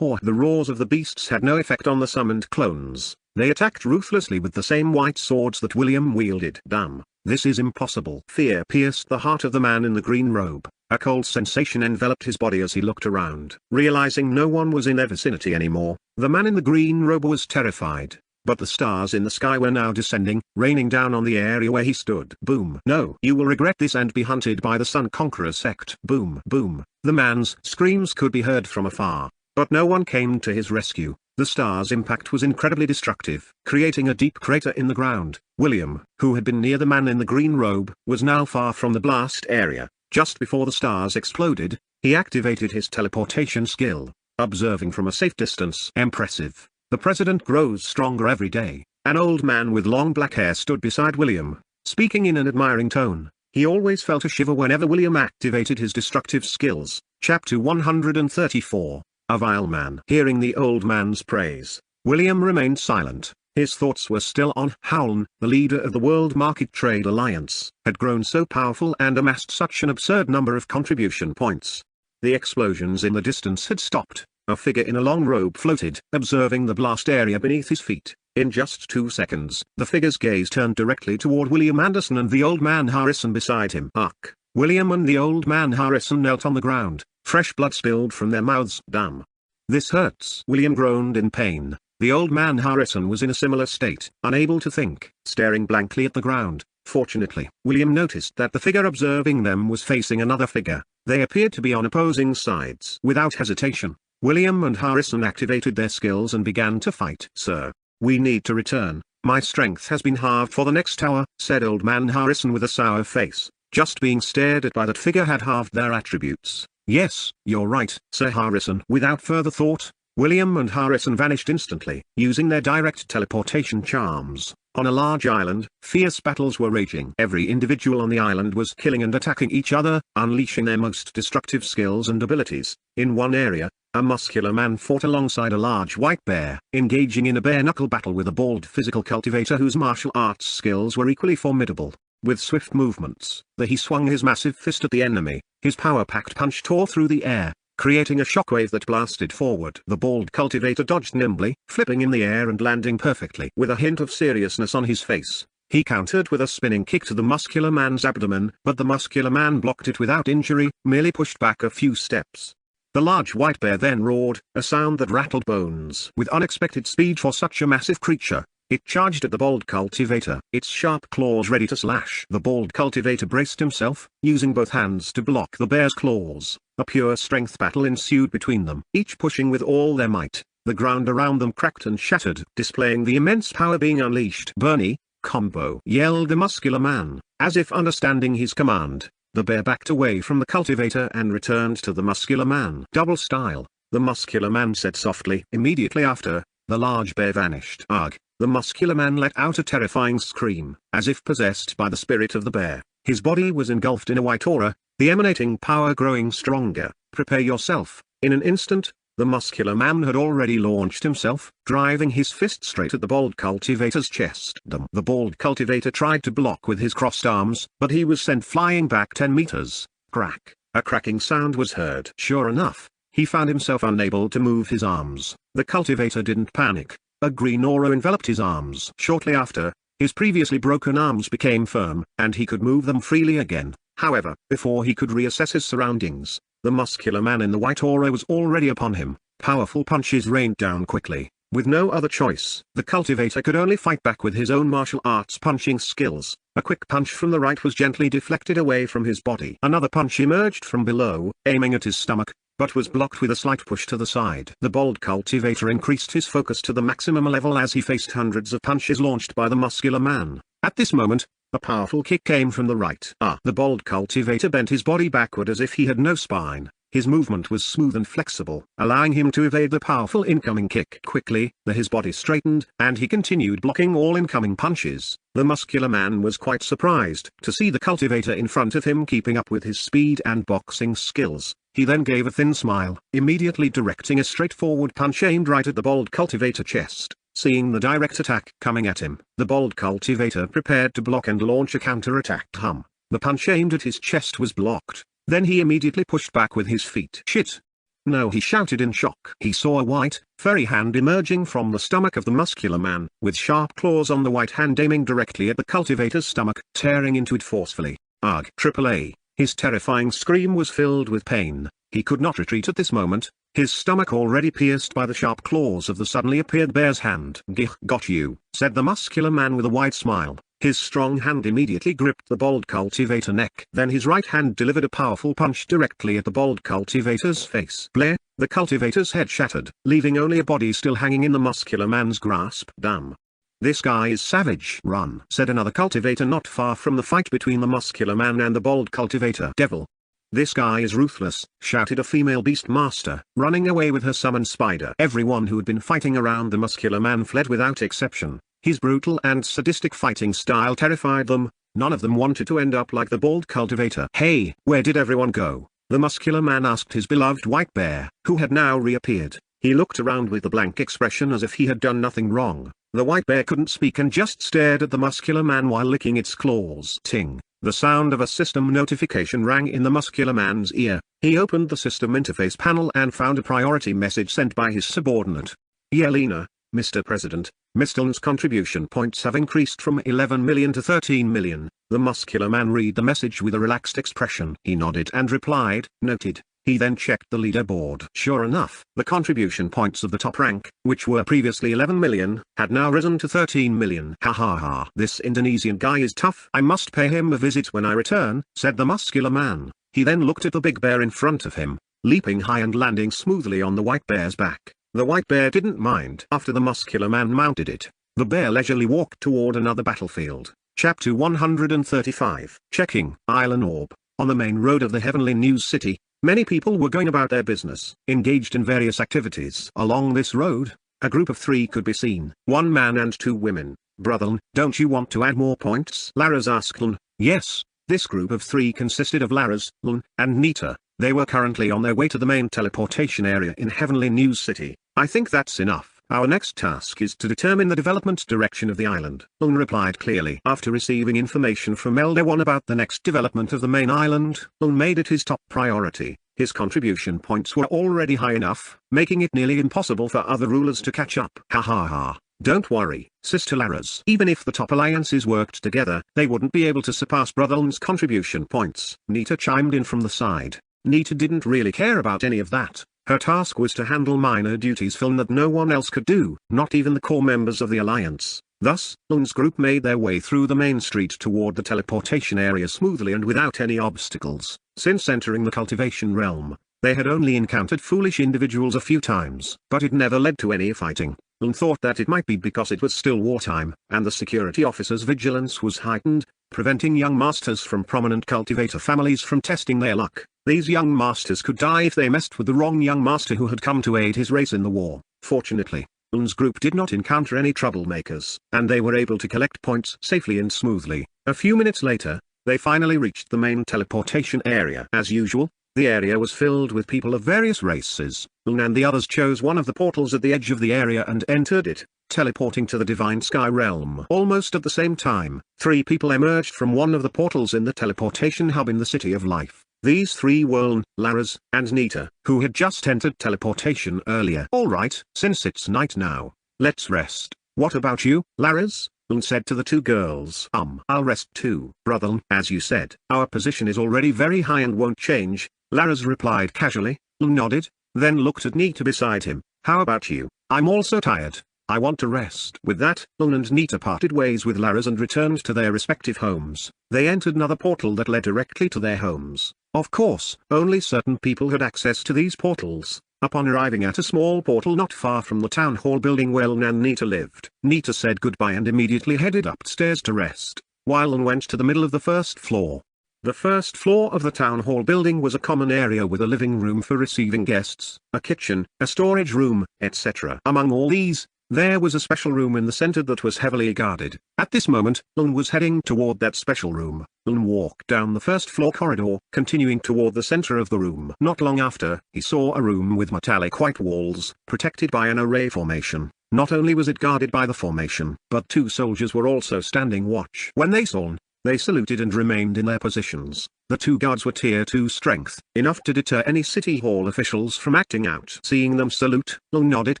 The roars of the beasts had no effect on the summoned clones. They attacked ruthlessly with the same white swords that William wielded. Damn. This is impossible. Fear pierced the heart of the man in the green robe. A cold sensation enveloped his body as he looked around. Realizing no one was in their vicinity anymore, the man in the green robe was terrified. But the stars in the sky were now descending, raining down on the area where he stood. Boom. No. You will regret this and be hunted by the Sun Conqueror sect. Boom. Boom. The man's screams could be heard from afar, but no one came to his rescue. The star's impact was incredibly destructive, creating a deep crater in the ground. William, who had been near the man in the green robe, was now far from the blast area. Just before the stars exploded, he activated his teleportation skill, observing from a safe distance. Impressive. The president grows stronger every day. An old man with long black hair stood beside William, speaking in an admiring tone. He always felt a shiver whenever William activated his destructive skills. Chapter 134, A Vile Man. Hearing the old man's praise, William remained silent. His thoughts were still on Howlin. The leader of the World Market Trade Alliance had grown so powerful and amassed such an absurd number of contribution points. The explosions in the distance had stopped. A figure in a long robe floated, observing the blast area beneath his feet. In just 2 seconds, the figure's gaze turned directly toward William Anderson and the old man Harrison beside him. Ugh. William and the old man Harrison knelt on the ground, fresh blood spilled from their mouths. Damn. This hurts. William groaned in pain. The old man Harrison was in a similar state, unable to think, staring blankly at the ground. Fortunately, William noticed that the figure observing them was facing another figure. They appeared to be on opposing sides. Without hesitation, William and Harrison activated their skills and began to fight. Sir, we need to return. My strength has been halved for the next hour, said old man Harrison with a sour face. Just being stared at by that figure had halved their attributes. Yes, you're right, Sir Harrison. Without further thought, William and Harrison vanished instantly, using their direct teleportation charms. On a large island, fierce battles were raging. Every individual on the island was killing and attacking each other, unleashing their most destructive skills and abilities. In one area, a muscular man fought alongside a large white bear, engaging in a bare-knuckle battle with a bald physical cultivator whose martial arts skills were equally formidable. With swift movements, he swung his massive fist at the enemy. His power-packed punch tore through the air, creating a shockwave that blasted forward. The bald cultivator dodged nimbly, flipping in the air and landing perfectly. With a hint of seriousness on his face, he countered with a spinning kick to the muscular man's abdomen, but the muscular man blocked it without injury, merely pushed back a few steps. The large white bear then roared, a sound that rattled bones. With unexpected speed for such a massive creature, it charged at the bald cultivator, its sharp claws ready to slash. The bald cultivator braced himself, using both hands to block the bear's claws. A pure strength battle ensued between them, each pushing with all their might. The ground around them cracked and shattered, displaying the immense power being unleashed. Bernie, combo, yelled the muscular man. As if understanding his command, the bear backed away from the cultivator and returned to the muscular man. Double style, the muscular man said softly. Immediately after, the large bear vanished. Ugh. The muscular man let out a terrifying scream, as if possessed by the spirit of the bear. His body was engulfed in a white aura, the emanating power growing stronger. Prepare yourself. In an instant, the muscular man had already launched himself, driving his fist straight at the bald cultivator's chest. The bald cultivator tried to block with his crossed arms, but he was sent flying back 10 meters. Crack. A cracking sound was heard. Sure enough, he found himself unable to move his arms. The cultivator didn't panic. A green aura enveloped his arms. Shortly after, his previously broken arms became firm, and he could move them freely again. However, before he could reassess his surroundings, the muscular man in the white aura was already upon him. Powerful punches rained down quickly. With no other choice, the cultivator could only fight back with his own martial arts punching skills. A quick punch from the right was gently deflected away from his body. Another punch emerged from below, aiming at his stomach, but was blocked with a slight push to the side. The bald cultivator increased his focus to the maximum level as he faced hundreds of punches launched by the muscular man. At this moment, a powerful kick came from the right. The bald cultivator bent his body backward as if he had no spine. His movement was smooth and flexible, allowing him to evade the powerful incoming kick. Quickly, his body straightened, and he continued blocking all incoming punches. The muscular man was quite surprised to see the cultivator in front of him keeping up with his speed and boxing skills. He then gave a thin smile, immediately directing a straightforward punch aimed right at the bald cultivator chest. Seeing the direct attack coming at him, the bald cultivator prepared to block and launch a counter-attack. The punch aimed at his chest was blocked. Then he immediately pushed back with his feet. Shit! No, he shouted in shock. He saw a white, furry hand emerging from the stomach of the muscular man, with sharp claws on the white hand aiming directly at the cultivator's stomach, tearing into it forcefully. Ugh! AAA. His terrifying scream was filled with pain. He could not retreat at this moment, his stomach already pierced by the sharp claws of the suddenly appeared bear's hand. "Gih, got you," said the muscular man with a wide smile. His strong hand immediately gripped the bald cultivator neck. Then his right hand delivered a powerful punch directly at the bald cultivator's face. Bleh! The cultivator's head shattered, leaving only a body still hanging in the muscular man's grasp. Damn. "This guy is savage." "Run," said another cultivator not far from the fight between the muscular man and the bald cultivator. "Devil. This guy is ruthless," shouted a female beast master, running away with her summoned spider. Everyone who had been fighting around the muscular man fled without exception. His brutal and sadistic fighting style terrified them. None of them wanted to end up like the bald cultivator. "Hey, where did everyone go?" The muscular man asked his beloved white bear, who had now reappeared. He looked around with a blank expression as if he had done nothing wrong. The white bear couldn't speak and just stared at the muscular man while licking its claws. Ting! The sound of a system notification rang in the muscular man's ear. He opened the system interface panel and found a priority message sent by his subordinate. Yelena, Mr. President, Mr. Ln's contribution points have increased from 11 million to 13 million. The muscular man read the message with a relaxed expression. He nodded and replied, noted. He then checked the leaderboard. Sure enough, the contribution points of the top rank, which were previously 11 million, had now risen to 13 million. Ha ha ha. This Indonesian guy is tough. I must pay him a visit when I return, said the muscular man. He then looked at the big bear in front of him, leaping high and landing smoothly on the white bear's back. The white bear didn't mind. After the muscular man mounted it, the bear leisurely walked toward another battlefield. Chapter 135. Checking Island Orb. On the main road of the Heavenly News City, many people were going about their business, engaged in various activities. Along this road, a group of 3 could be seen. 1 man and 2 women. Brother Ln, don't you want to add more points? Laras asked Ln. Yes, this group of 3 consisted of Laras, Ln, and Nita. They were currently on their way to the main teleportation area in Heavenly News City. I think that's enough. Our next task is to determine the development direction of the island. Ln replied clearly. After receiving information from Elder One about the next development of the main island, Ln made it his top priority. His contribution points were already high enough, making it nearly impossible for other rulers to catch up. Ha ha ha. Don't worry, Sister Laras. Even if the top alliances worked together, they wouldn't be able to surpass Brother Ln's contribution points. Nita chimed in from the side. Nita didn't really care about any of that. Her task was to handle minor duties for Ln that no one else could do, not even the core members of the alliance. Thus, Ln's group made their way through the main street toward the teleportation area smoothly and without any obstacles. Since entering the cultivation realm, they had only encountered foolish individuals a few times, but it never led to any fighting. Ln thought that it might be because it was still wartime, and the security officers' vigilance was heightened, preventing young masters from prominent cultivator families from testing their luck. These young masters could die if they messed with the wrong young master who had come to aid his race in the war. Fortunately, Ln's group did not encounter any troublemakers, and they were able to collect points safely and smoothly. A few minutes later, they finally reached the main teleportation area. As usual, the area was filled with people of various races. Ln and the others chose one of the portals at the edge of the area and entered it, teleporting to the Divine Sky Realm. Almost at the same time, 3 people emerged from one of the portals in the teleportation hub in the City of Life. These 3 were Ln, Laras, and Nita, who had just entered teleportation earlier. Alright, since it's night now, let's rest. What about you, Laras? Ln said to the 2 girls. I'll rest too. Brother Ln, as you said, our position is already very high and won't change, Laras replied casually. Ln nodded, then looked at Nita beside him. How about you? I'm also tired. I want to rest. With that, Ln and Nita parted ways with Laras and returned to their respective homes. They entered another portal that led directly to their homes. Of course, only certain people had access to these portals. Upon arriving at a small portal not far from the town hall building where Ln and Nita lived, Nita said goodbye and immediately headed upstairs to rest, while Ln went to the middle of the first floor. The first floor of the town hall building was a common area with a living room for receiving guests, a kitchen, a storage room, etc. Among all these, there was a special room in the center that was heavily guarded. At this moment, Ln was heading toward that special room. Ln walked down the first floor corridor, continuing toward the center of the room. Not long after, he saw a room with metallic white walls, protected by an array formation. Not only was it guarded by the formation, but 2 soldiers were also standing watch. When they saw Ln, they saluted and remained in their positions. The 2 guards were tier 2 strength, enough to deter any city hall officials from acting out. Seeing them salute, Ln nodded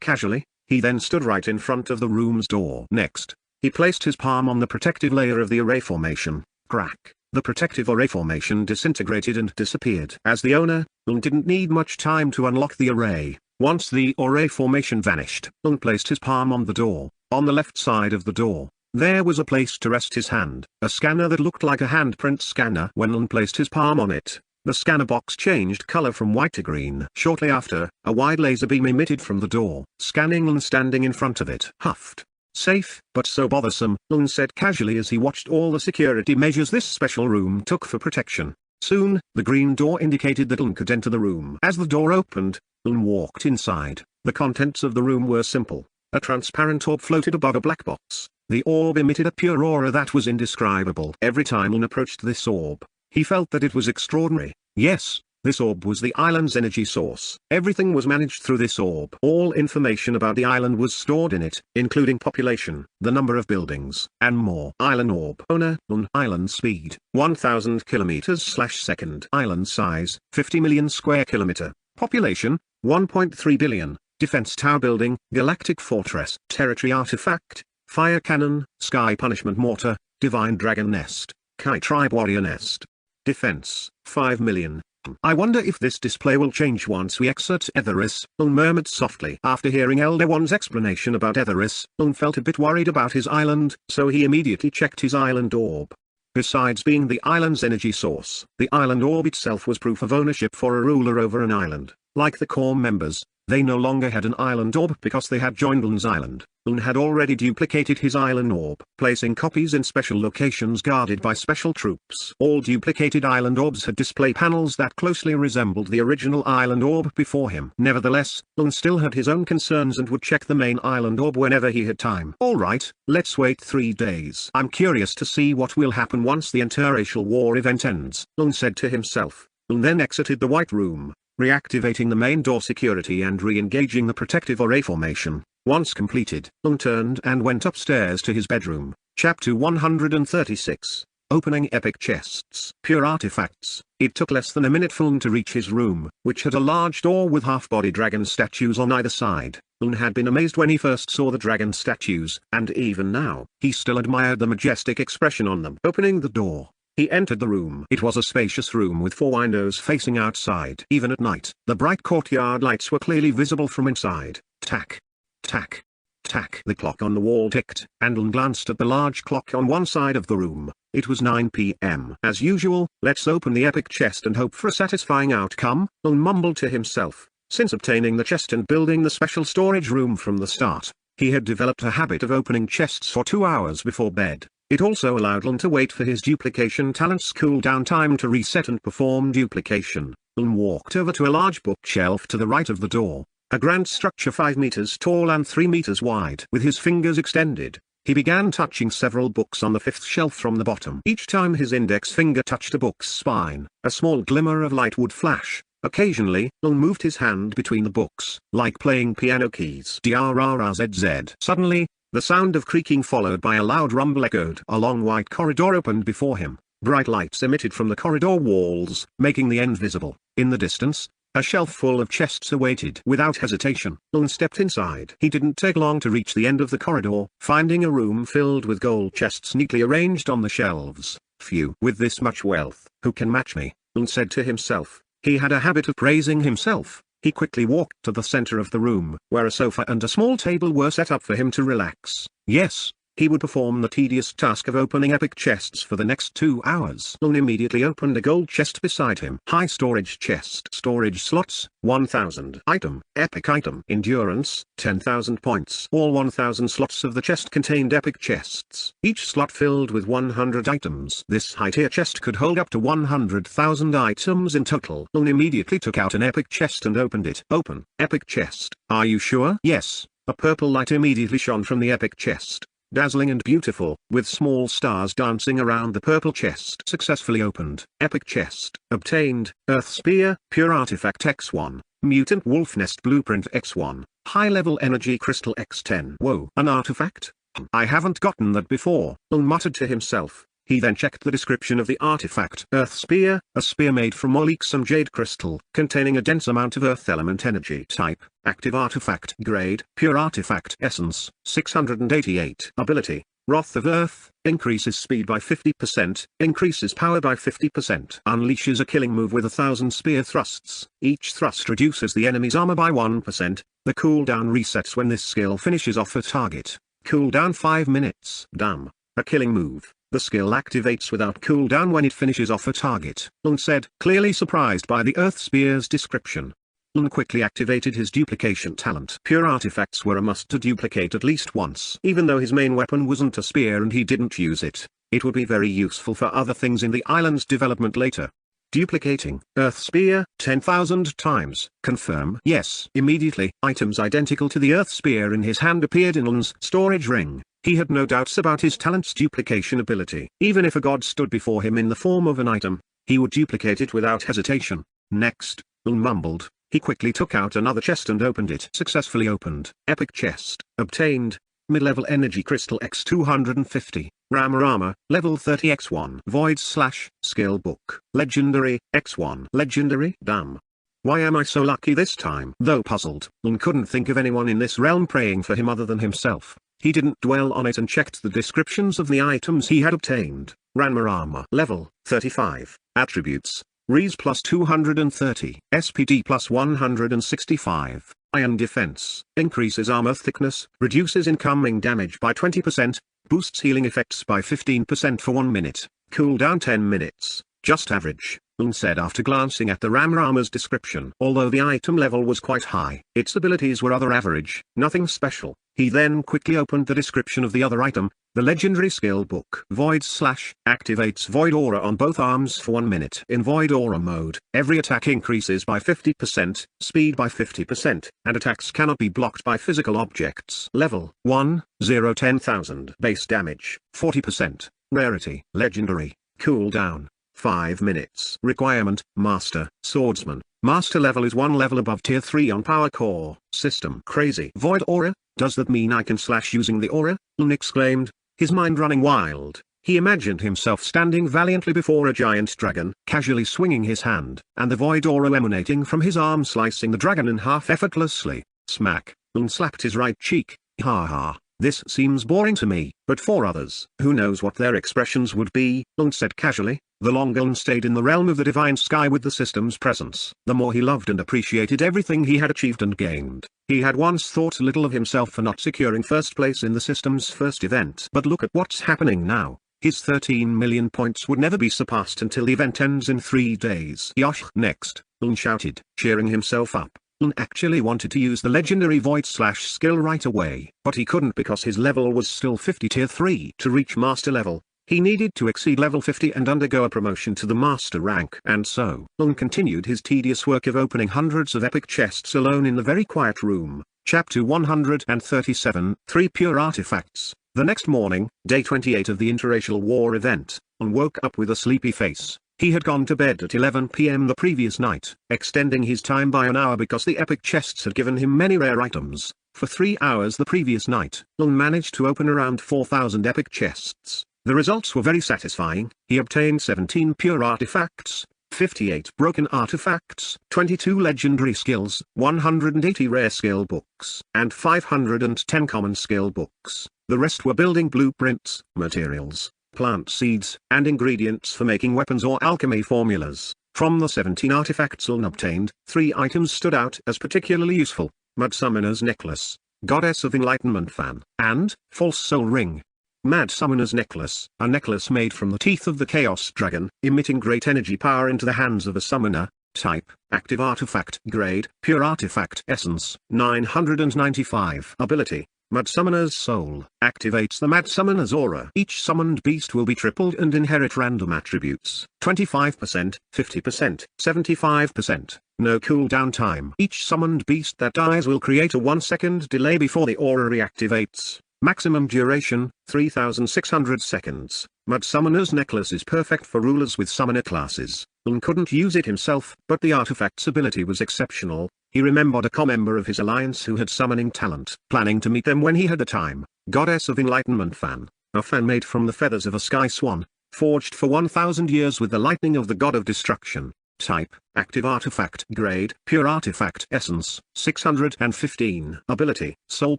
casually. He then stood right in front of the room's door. Next, he placed his palm on the protective layer of the array formation. Crack. The protective array formation disintegrated and disappeared. As the owner, Ln didn't need much time to unlock the array. Once the array formation vanished, Ln placed his palm on the door. On the left side of the door, there was a place to rest his hand, a scanner that looked like a handprint scanner. When Ln placed his palm on it, the scanner box changed color from white to green. Shortly after, a wide laser beam emitted from the door, scanning Ln standing in front of it. Huffed. Safe, but so bothersome, Ln said casually as he watched all the security measures this special room took for protection. Soon, the green door indicated that Ln could enter the room. As the door opened, Ln walked inside. The contents of the room were simple. A transparent orb floated above a black box. The orb emitted a pure aura that was indescribable. Every time Ln approached this orb, he felt that it was extraordinary. Yes, This orb was the island's energy source. Everything was managed through this orb. All information about the island was stored in it, including population, the number of buildings, and more. Island orb owner, island speed, 1000 km/s. Island size, 50 million square kilometer. Population, 1.3 billion. Defense tower building, galactic fortress. Territory artifact, fire cannon, sky punishment mortar, divine dragon nest, Kai tribe warrior nest. Defense, 5 million. I wonder if this display will change once we exit Etheris, murmured softly. After hearing Elder One's explanation about Etheris, felt a bit worried about his island, so he immediately checked his island orb. Besides being the island's energy source, the island orb itself was proof of ownership for a ruler over an island. Like the core members, they no longer had an island orb because they had joined Lun's island. Lun had already duplicated his island orb, placing copies in special locations guarded by special troops. All duplicated island orbs had display panels that closely resembled the original island orb before him. Nevertheless, Lun still had his own concerns and would check the main island orb whenever he had time. Alright, let's wait 3 days. I'm curious to see what will happen once the interracial war event ends, Lun said to himself. Lun then exited the White Room, reactivating the main door security and re-engaging the protective array formation. Once completed, Lung turned and went upstairs to his bedroom. Chapter 136. Opening epic chests. Pure artifacts. It took less than a minute for Lung to reach his room, which had a large door with half-body dragon statues on either side. Lung had been amazed when he first saw the dragon statues, and even now, he still admired the majestic expression on them. Opening the door, he entered the room. It was a spacious room with 4 windows facing outside. Even at night, the bright courtyard lights were clearly visible from inside. Tack. Tack. Tack. The clock on the wall ticked, and Lun glanced at the large clock on one side of the room. It was 9 p.m. As usual, let's open the epic chest and hope for a satisfying outcome, Lun mumbled to himself. Since obtaining the chest and building the special storage room from the start, he had developed a habit of opening chests for 2 hours before bed. It also allowed Lun to wait for his duplication talent's cooldown time to reset and perform duplication. Lun walked over to a large bookshelf to the right of the door. A grand structure 5 meters tall and 3 meters wide. With his fingers extended, he began touching several books on the 5th shelf from the bottom. Each time his index finger touched a book's spine, a small glimmer of light would flash. Occasionally, Lung moved his hand between the books, like playing piano keys. DRRRZZ. Suddenly, the sound of creaking followed by a loud rumble echoed. A long white corridor opened before him. Bright lights emitted from the corridor walls, making the end visible. In the distance, a shelf full of chests awaited. Without hesitation, Lun stepped inside. He didn't take long to reach the end of the corridor, finding a room filled with gold chests neatly arranged on the shelves. Phew. With this much wealth, who can match me? Lun said to himself. He had a habit of praising himself. He quickly walked to the center of the room, where a sofa and a small table were set up for him to relax. Yes, he would perform the tedious task of opening epic chests for the next 2 hours. Lun immediately opened a gold chest beside him. High storage chest. Storage slots, 1000. Item, epic item. Endurance, 10,000 points. All 1000 slots of the chest contained epic chests, each slot filled with 100 items. This high-tier chest could hold up to 100,000 items in total. Lun immediately took out an epic chest and opened it. Open. Epic chest. Are you sure? Yes. A purple light immediately shone from the epic chest. Dazzling and beautiful, with small stars dancing around the purple chest. Successfully opened. Epic chest. Obtained. Earth Spear, Pure Artifact X1, Mutant Wolf Nest Blueprint X1, High Level Energy Crystal X10. Whoa. An artifact? I haven't gotten that before, Lung muttered to himself. He then checked the description of the artifact. Earth Spear, a spear made from Molixum jade crystal, containing a dense amount of earth element energy. Type, active artifact. Grade, pure artifact. Essence, 688. Ability, Wrath of Earth, increases speed by 50%, increases power by 50%. Unleashes a killing move with 1000 spear thrusts. Each thrust reduces the enemy's armor by 1%. The cooldown resets when this skill finishes off a target. Cooldown 5 minutes. Damn, a killing move. The skill activates without cooldown when it finishes off a target, Lung said, clearly surprised by the Earth Spear's description. Lung quickly activated his duplication talent. Pure artifacts were a must to duplicate at least once. Even though his main weapon wasn't a spear and he didn't use it, it would be very useful for other things in the island's development later. Duplicating. Earth Spear, 10,000 times. Confirm. Yes. Immediately, items identical to the Earth Spear in his hand appeared in Lung's storage ring. He had no doubts about his talent's duplication ability. Even if a god stood before him in the form of an item, he would duplicate it without hesitation. Next, mumbled. He quickly took out another chest and opened it. Successfully opened. Epic chest. Obtained. Mid-level energy crystal x250. Armor, level 30 x1. Skill book. Legendary, x1. Legendary, damn. Why am I so lucky this time? Though puzzled, couldn't think of anyone in this realm praying for him other than himself. He didn't dwell on it and checked the descriptions of the items he had obtained. Armor, level 35. Attributes. Res plus 230. SPD plus 165. Iron defense. Increases armor thickness. Reduces incoming damage by 20%. Boosts healing effects by 15% for 1 minute. Cooldown 10 minutes. Just average, said after glancing at the armor's description. Although the item level was quite high, its abilities were other average, nothing special. He then quickly opened the description of the other item, the legendary skill book. Activates Void Aura on both arms for 1 minute. In Void Aura mode, every attack increases by 50%, speed by 50%, and attacks cannot be blocked by physical objects. Level 1, 10,000. Base damage, 40%. Rarity, legendary. Cooldown, 5 minutes. Requirement, Master, Swordsman. Master level is 1 level above tier 3 on power core. System. Crazy. Void Aura? Does that mean I can slash using the aura? Exclaimed, his mind running wild. He imagined himself standing valiantly before a giant dragon, casually swinging his hand, and the void aura emanating from his arm slicing the dragon in half effortlessly. Smack. Slapped his right cheek. Ha ha. This seems boring to me, but for others, who knows what their expressions would be, said casually. The longer stayed in the realm of the divine sky with the system's presence, the more he loved and appreciated everything he had achieved and gained. He had once thought little of himself for not securing first place in the system's first event. But look at what's happening now. His 13 million points would never be surpassed until the event ends in 3 days. Yosh! Next, shouted, cheering himself up. Actually wanted to use the legendary void slash skill right away, but he couldn't because his level was still 50 tier 3. To reach master level, he needed to exceed level 50 and undergo a promotion to the master rank. And so, continued his tedious work of opening hundreds of epic chests alone in the very quiet room. Chapter 137, 3 Pure Artifacts. The next morning, day 28 of the interracial war event, woke up with a sleepy face. He had gone to bed at 11 p.m. the previous night, extending his time by an hour because the epic chests had given him many rare items. For 3 hours the previous night, managed to open around 4,000 epic chests. The results were very satisfying. He obtained 17 pure artifacts, 58 broken artifacts, 22 legendary skills, 180 rare skill books, and 510 common skill books. The rest were building blueprints, materials, plant seeds, and ingredients for making weapons or alchemy formulas. From the 17 artifacts obtained, 3 items stood out as particularly useful: Mud Summoner's Necklace, Goddess of Enlightenment Fan, and False Soul Ring. Mad Summoner's Necklace, a necklace made from the teeth of the Chaos Dragon, emitting great energy power into the hands of a summoner. Type, Active Artifact. Grade, Pure Artifact. Essence, 995. Ability, Mad Summoner's Soul, activates the Mad Summoner's Aura. Each summoned beast will be tripled and inherit random attributes. 25%, 50%, 75%. No cooldown time. Each summoned beast that dies will create a 1-second delay before the aura reactivates. Maximum duration, 3,600 seconds. Mud Summoner's Necklace is perfect for rulers with summoner classes. Couldn't use it himself, but the artifact's ability was exceptional. He remembered a member of his alliance who had summoning talent, planning to meet them when he had the time. Goddess of Enlightenment Fan, a fan made from the feathers of a sky swan, forged for 1,000 years with the lightning of the god of destruction. Type, Active Artifact. Grade, Pure Artifact. Essence, 615. Ability, Soul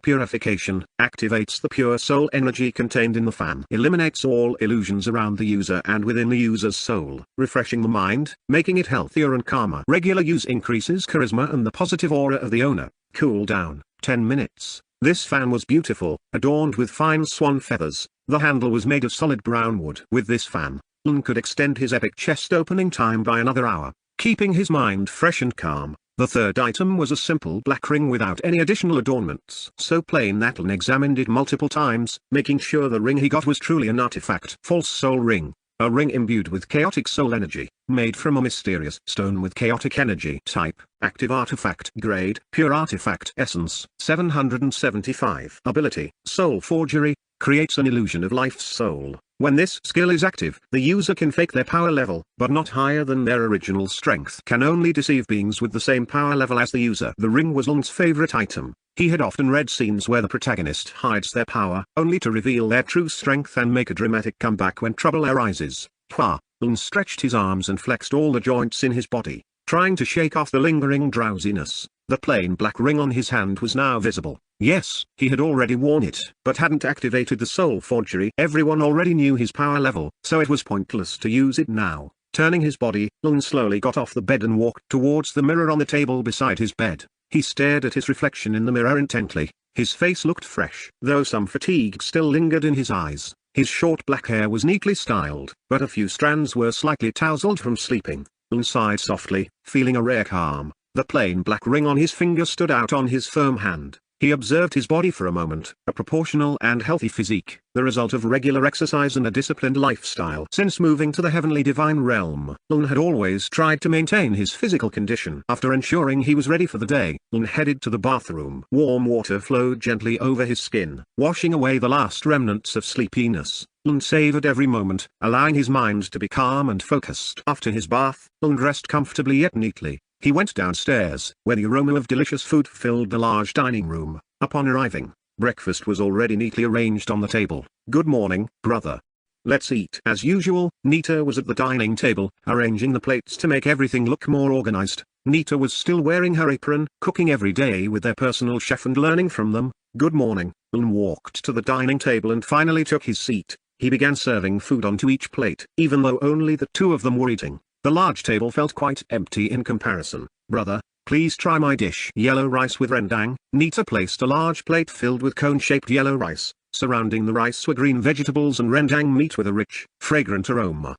Purification, activates the pure soul energy contained in the fan. Eliminates all illusions around the user and within the user's soul, refreshing the mind, making it healthier and calmer. Regular use increases charisma and the positive aura of the owner. Cooldown, 10 minutes. This fan was beautiful, adorned with fine swan feathers. The handle was made of solid brown wood. With this fan, could extend his epic chest opening time by another hour, keeping his mind fresh and calm. The third item was a simple black ring without any additional adornments. So plain that examined it multiple times, making sure the ring he got was truly an artifact. False Soul Ring, a ring imbued with chaotic soul energy, made from a mysterious stone with chaotic energy. Type, Active Artifact. Grade, Pure Artifact. Essence, 775. Ability, Soul Forgery, creates an illusion of life's soul, When this skill is active, the user can fake their power level, but not higher than their original strength. Can only deceive beings with the same power level as the user. The ring was Lung's favorite item. He had often read scenes where the protagonist hides their power, only to reveal their true strength and make a dramatic comeback when trouble arises. Hua! Lung stretched his arms and flexed all the joints in his body, trying to shake off the lingering drowsiness. The plain black ring on his hand was now visible. Yes, he had already worn it, but hadn't activated the soul forgery. Everyone already knew his power level, so it was pointless to use it now. Turning his body, Lung slowly got off the bed and walked towards the mirror on the table beside his bed. He stared at his reflection in the mirror intently. His face looked fresh, though some fatigue still lingered in his eyes. His short black hair was neatly styled, but a few strands were slightly tousled from sleeping. Lung sighed softly, feeling a rare calm. The plain black ring on his finger stood out on his firm hand. He observed his body for a moment, a proportional and healthy physique, the result of regular exercise and a disciplined lifestyle. Since moving to the heavenly divine realm, Lung had always tried to maintain his physical condition. After ensuring he was ready for the day, Lung headed to the bathroom. Warm water flowed gently over his skin, washing away the last remnants of sleepiness. Lung savored every moment, allowing his mind to be calm and focused. After his bath, Lung dressed comfortably yet neatly. He went downstairs, where the aroma of delicious food filled the large dining room. Upon arriving, breakfast was already neatly arranged on the table. "Good morning, brother. Let's eat." As usual, Nita was at the dining table, arranging the plates to make everything look more organized. Nita was still wearing her apron, cooking every day with their personal chef and learning from them. "Good morning." Lun walked to the dining table and finally took his seat. He began serving food onto each plate. Even though only the two of them were eating, the large table felt quite empty in comparison. "Brother, please try my dish." Yellow rice with rendang. Nita placed a large plate filled with cone-shaped yellow rice. Surrounding the rice were green vegetables and rendang meat with a rich, fragrant aroma.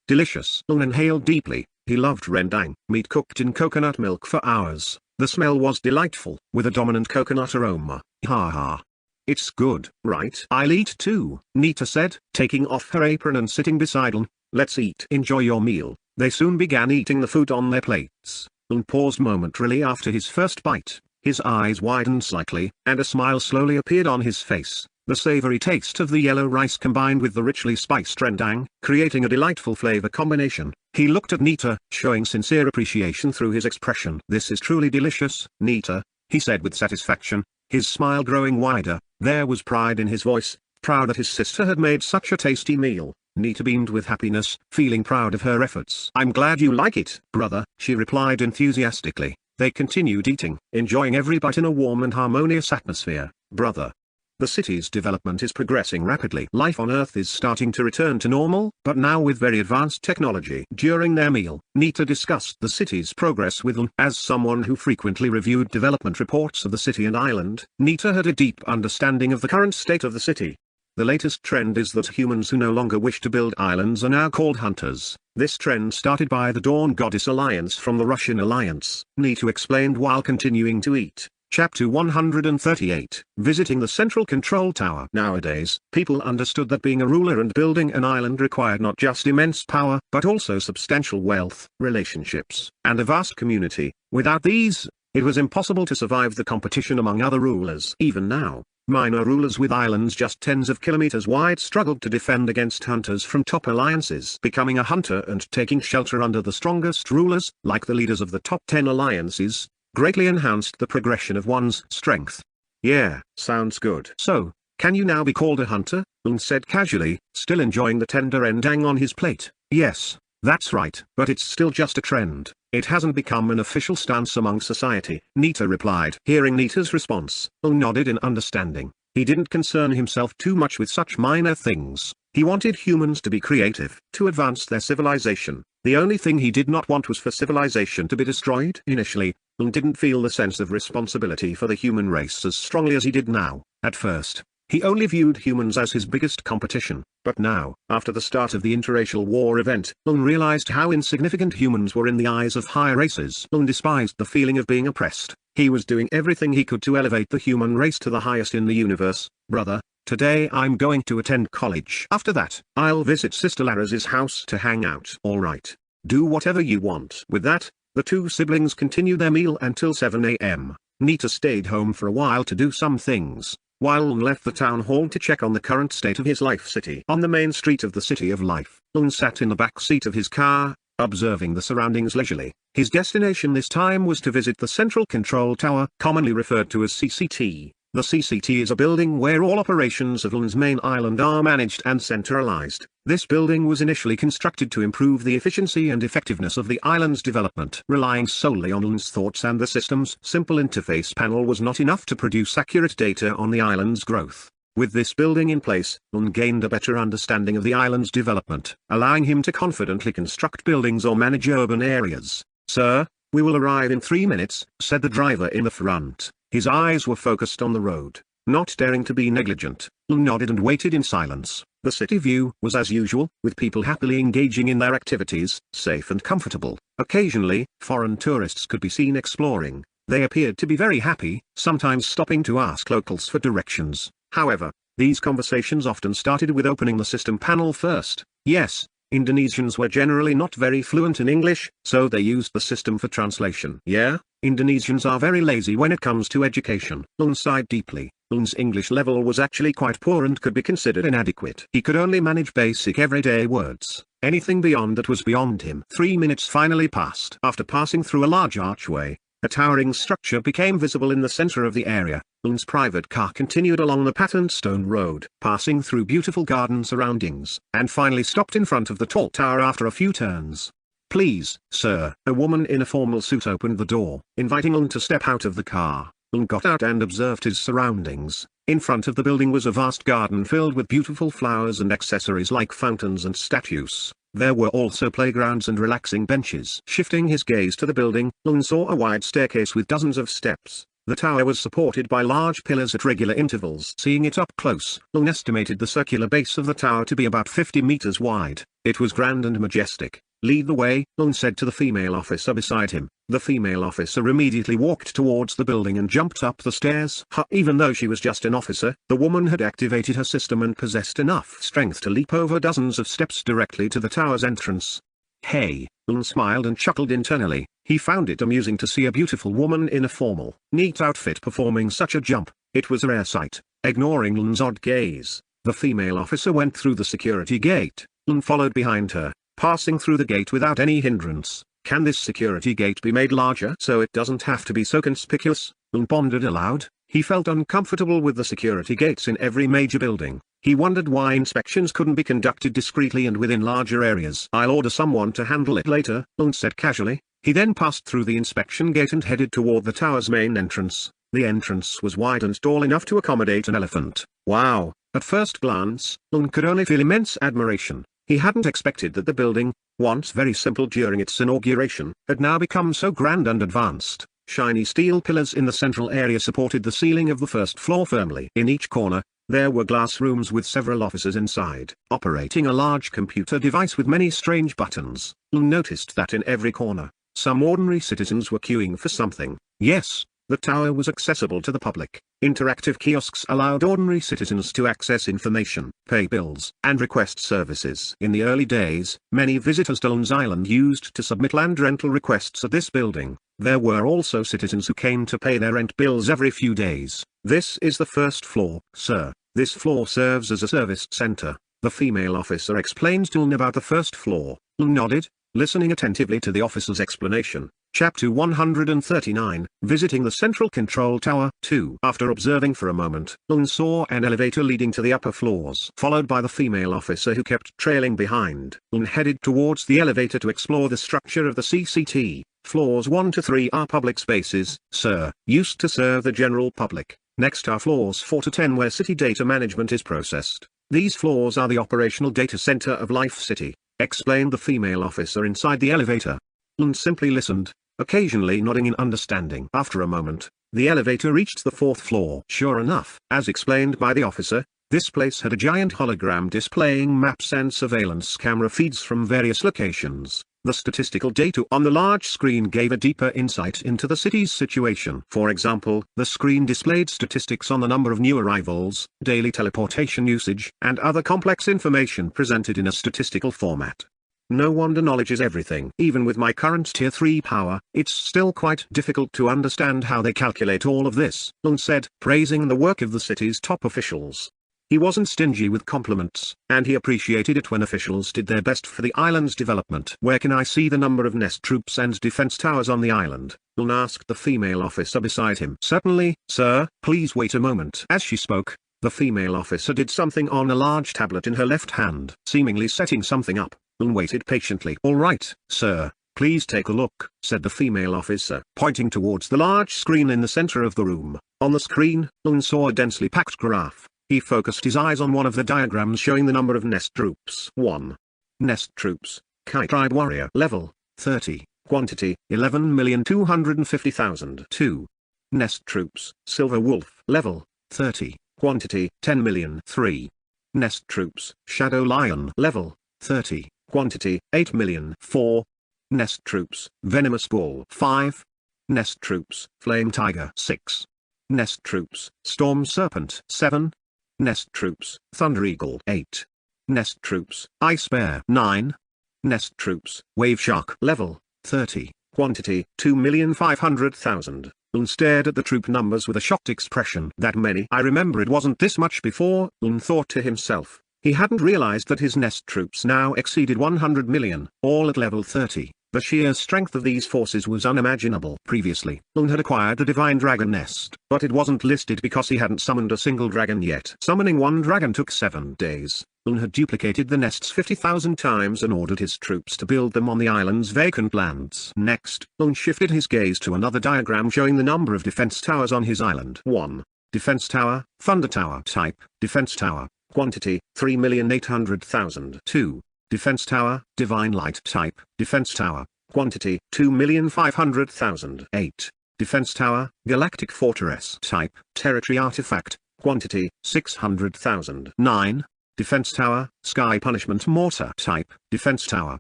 Delicious. Lung inhaled deeply. He loved rendang meat cooked in coconut milk for hours. The smell was delightful, with a dominant coconut aroma. Ha ha. "It's good, right?" "I'll eat too," Nita said, taking off her apron and sitting beside Lung. "Let's eat." "Enjoy your meal." They soon began eating the food on their plates. Lung paused momentarily after his first bite. His eyes widened slightly, and a smile slowly appeared on his face. The savory taste of the yellow rice combined with the richly spiced rendang, creating a delightful flavor combination. He looked at Nita, showing sincere appreciation through his expression. "This is truly delicious, Nita," he said with satisfaction, his smile growing wider. There was pride in his voice, proud that his sister had made such a tasty meal. Nita beamed with happiness, feeling proud of her efforts. "I'm glad you like it, brother," she replied enthusiastically. They continued eating, enjoying every bite in a warm and harmonious atmosphere. "Brother, the city's development is progressing rapidly. Life on Earth is starting to return to normal, but now with very advanced technology." During their meal, Nita discussed the city's progress with Lun. As someone who frequently reviewed development reports of the city and island, Nita had a deep understanding of the current state of the city. The latest trend is that humans who no longer wish to build islands are now called hunters. This trend started by the Dawn Goddess Alliance from the Russian Alliance, Nita explained while continuing to eat. Chapter 138, Visiting the Central Control Tower. Nowadays, people understood that being a ruler and building an island required not just immense power, but also substantial wealth, relationships, and a vast community. Without these, it was impossible to survive the competition among other rulers. Even now, minor rulers with islands just tens of kilometers wide struggled to defend against hunters from top alliances. Becoming a hunter and taking shelter under the strongest rulers, like the leaders of the top 10 alliances, greatly enhanced the progression of one's strength. "Yeah, sounds good." "So, can you now be called a hunter?" Lung said casually, still enjoying the tender rendang on his plate. "Yes, that's right. But it's still just a trend. It hasn't become an official stance among society," Nita replied. Hearing Nita's response, Lung nodded in understanding. He didn't concern himself too much with such minor things. He wanted humans to be creative, to advance their civilization. The only thing he did not want was for civilization to be destroyed. Initially, Lung didn't feel the sense of responsibility for the human race as strongly as he did now. At first, he only viewed humans as his biggest competition. But now, after the start of the interracial war event, Lung realized how insignificant humans were in the eyes of higher races. Lung despised the feeling of being oppressed. He was doing everything he could to elevate the human race to the highest in the universe. "Brother, today I'm going to attend college. After that, I'll visit Sister Lara's house to hang out." "All right. Do whatever you want." With that, the two siblings continued their meal until 7 a.m. Nita stayed home for a while to do some things. While Lun left the town hall to check on the current state of his life city. On the main street of the City of Life, Lun sat in the back seat of his car, observing the surroundings leisurely. His destination this time was to visit the Central Control Tower, commonly referred to as CCT. The CCT is a building where all operations of Lun's main island are managed and centralized. This building was initially constructed to improve the efficiency and effectiveness of the island's development. Relying solely on Lun's thoughts and the system's simple interface panel was not enough to produce accurate data on the island's growth. With this building in place, Lun gained a better understanding of the island's development, allowing him to confidently construct buildings or manage urban areas. "Sir, we will arrive in 3 minutes," said the driver in the front. His eyes were focused on the road. Not daring to be negligent, Lun nodded and waited in silence. The city view was as usual, with people happily engaging in their activities, safe and comfortable. Occasionally, foreign tourists could be seen exploring. They appeared to be very happy, sometimes stopping to ask locals for directions. However, these conversations often started with opening the system panel first. Yes, Indonesians were generally not very fluent in English, so they used the system for translation. Yeah, Indonesians are very lazy when it comes to education. Lun sighed deeply. Lun's English level was actually quite poor and could be considered inadequate. He could only manage basic everyday words. Anything beyond that was beyond him. 3 minutes finally passed. After passing through a large archway, a towering structure became visible in the center of the area. Lun's private car continued along the patterned stone road, passing through beautiful garden surroundings, and finally stopped in front of the tall tower after a few turns. "Please, sir." A woman in a formal suit opened the door, inviting Lun to step out of the car. Lun got out and observed his surroundings. In front of the building was a vast garden filled with beautiful flowers and accessories like fountains and statues. There were also playgrounds and relaxing benches. Shifting his gaze to the building, Lun saw a wide staircase with dozens of steps. The tower was supported by large pillars at regular intervals. Seeing it up close, Lun estimated the circular base of the tower to be about 50 meters wide. It was grand and majestic. "Lead the way," Lun said to the female officer beside him. The female officer immediately walked towards the building and jumped up the stairs. Even though she was just an officer, the woman had activated her system and possessed enough strength to leap over dozens of steps directly to the tower's entrance. "Hey," Lun smiled and chuckled internally. He found it amusing to see a beautiful woman in a formal, neat outfit performing such a jump. It was a rare sight. Ignoring Lun's odd gaze, the female officer went through the security gate. Lun followed behind her, passing through the gate without any hindrance. Can this security gate be made larger so it doesn't have to be so conspicuous? Lun pondered aloud. He felt uncomfortable with the security gates in every major building. He wondered why inspections couldn't be conducted discreetly and within larger areas. "I'll order someone to handle it later," Lun said casually. He then passed through the inspection gate and headed toward the tower's main entrance. The entrance was wide and tall enough to accommodate an elephant. Wow! At first glance, Lun could only feel immense admiration. He hadn't expected that the building, once very simple during its inauguration, had now become so grand and advanced. Shiny steel pillars in the central area supported the ceiling of the first floor firmly. In each corner, there were glass rooms with several officers inside, operating a large computer device with many strange buttons. Lun noticed that in every corner, some ordinary citizens were queuing for something. Yes, the tower was accessible to the public. Interactive kiosks allowed ordinary citizens to access information, pay bills, and request services. In the early days, many visitors to Lun's Island used to submit land rental requests at this building. There were also citizens who came to pay their rent bills every few days. "This is the first floor, sir. This floor serves as a service center," the female officer explained to Lun about the first floor. Lun nodded, listening attentively to the officer's explanation. Chapter 139, Visiting the Central Control Tower 2. After observing for a moment, Lun saw an elevator leading to the upper floors. Followed by the female officer who kept trailing behind, Lun headed towards the elevator to explore the structure of the CCT. Floors 1 to 3 are public spaces, sir, used to serve the general public. Next are floors 4 to 10 where city data management is processed. These floors are the operational data center of Life City, explained the female officer inside the elevator. Lun simply listened, occasionally nodding in understanding. After a moment, the elevator reached the 4th floor. Sure enough, as explained by the officer, this place had a giant hologram displaying maps and surveillance camera feeds from various locations. The statistical data on the large screen gave a deeper insight into the city's situation. For example, the screen displayed statistics on the number of new arrivals, daily teleportation usage, and other complex information presented in a statistical format. No wonder knowledge is everything. Even with my current tier 3 power, it's still quite difficult to understand how they calculate all of this, Lun said, praising the work of the city's top officials. He wasn't stingy with compliments, and he appreciated it when officials did their best for the island's development. Where can I see the number of nest troops and defense towers on the island? Lun asked the female officer beside him. Certainly, sir. Please wait a moment. As she spoke, the female officer did something on a large tablet in her left hand, seemingly setting something up. Lun waited patiently. All right, sir. Please take a look, said the female officer, pointing towards the large screen in the center of the room. On the screen, Lun saw a densely packed graph. He focused his eyes on one of the diagrams showing the number of nest troops. 1. Nest troops, Kai Tribe Warrior. Level, 30. Quantity, 11,250,000. 2. Nest troops, Silver Wolf. Level, 30. Quantity, 10 million. 3. Nest troops, Shadow Lion. Level, 30. Quantity, 8 million. 4. Nest troops, Venomous Bull. 5. Nest troops, Flame Tiger. 6. Nest troops, Storm Serpent. 7. Nest troops, Thunder Eagle. 8. Nest troops, Ice Bear. 9. Nest troops, Wave Shark. Level, 30. Quantity, 2,500,000. Lun stared at the troop numbers with a shocked expression. That many? I remember it wasn't this much before, Lun thought to himself. He hadn't realized that his nest troops now exceeded 100 million, all at level 30. The sheer strength of these forces was unimaginable. Previously, Lun had acquired a divine dragon nest, but it wasn't listed because he hadn't summoned a single dragon yet. Summoning one dragon took 7 days. Lun had duplicated the nests 50,000 times and ordered his troops to build them on the island's vacant lands. Next, Lun shifted his gaze to another diagram showing the number of defense towers on his island. 1. Defense Tower, Thunder Tower. Type, Defense Tower. Quantity, 3,800,000. 2. Defense Tower, Divine Light. Type, Defense Tower. Quantity, 2,500,000. 8. Defense Tower, Galactic Fortress. Type, Territory Artifact. Quantity, 600,000. 9. Defense Tower, Sky Punishment Mortar. Type, Defense Tower.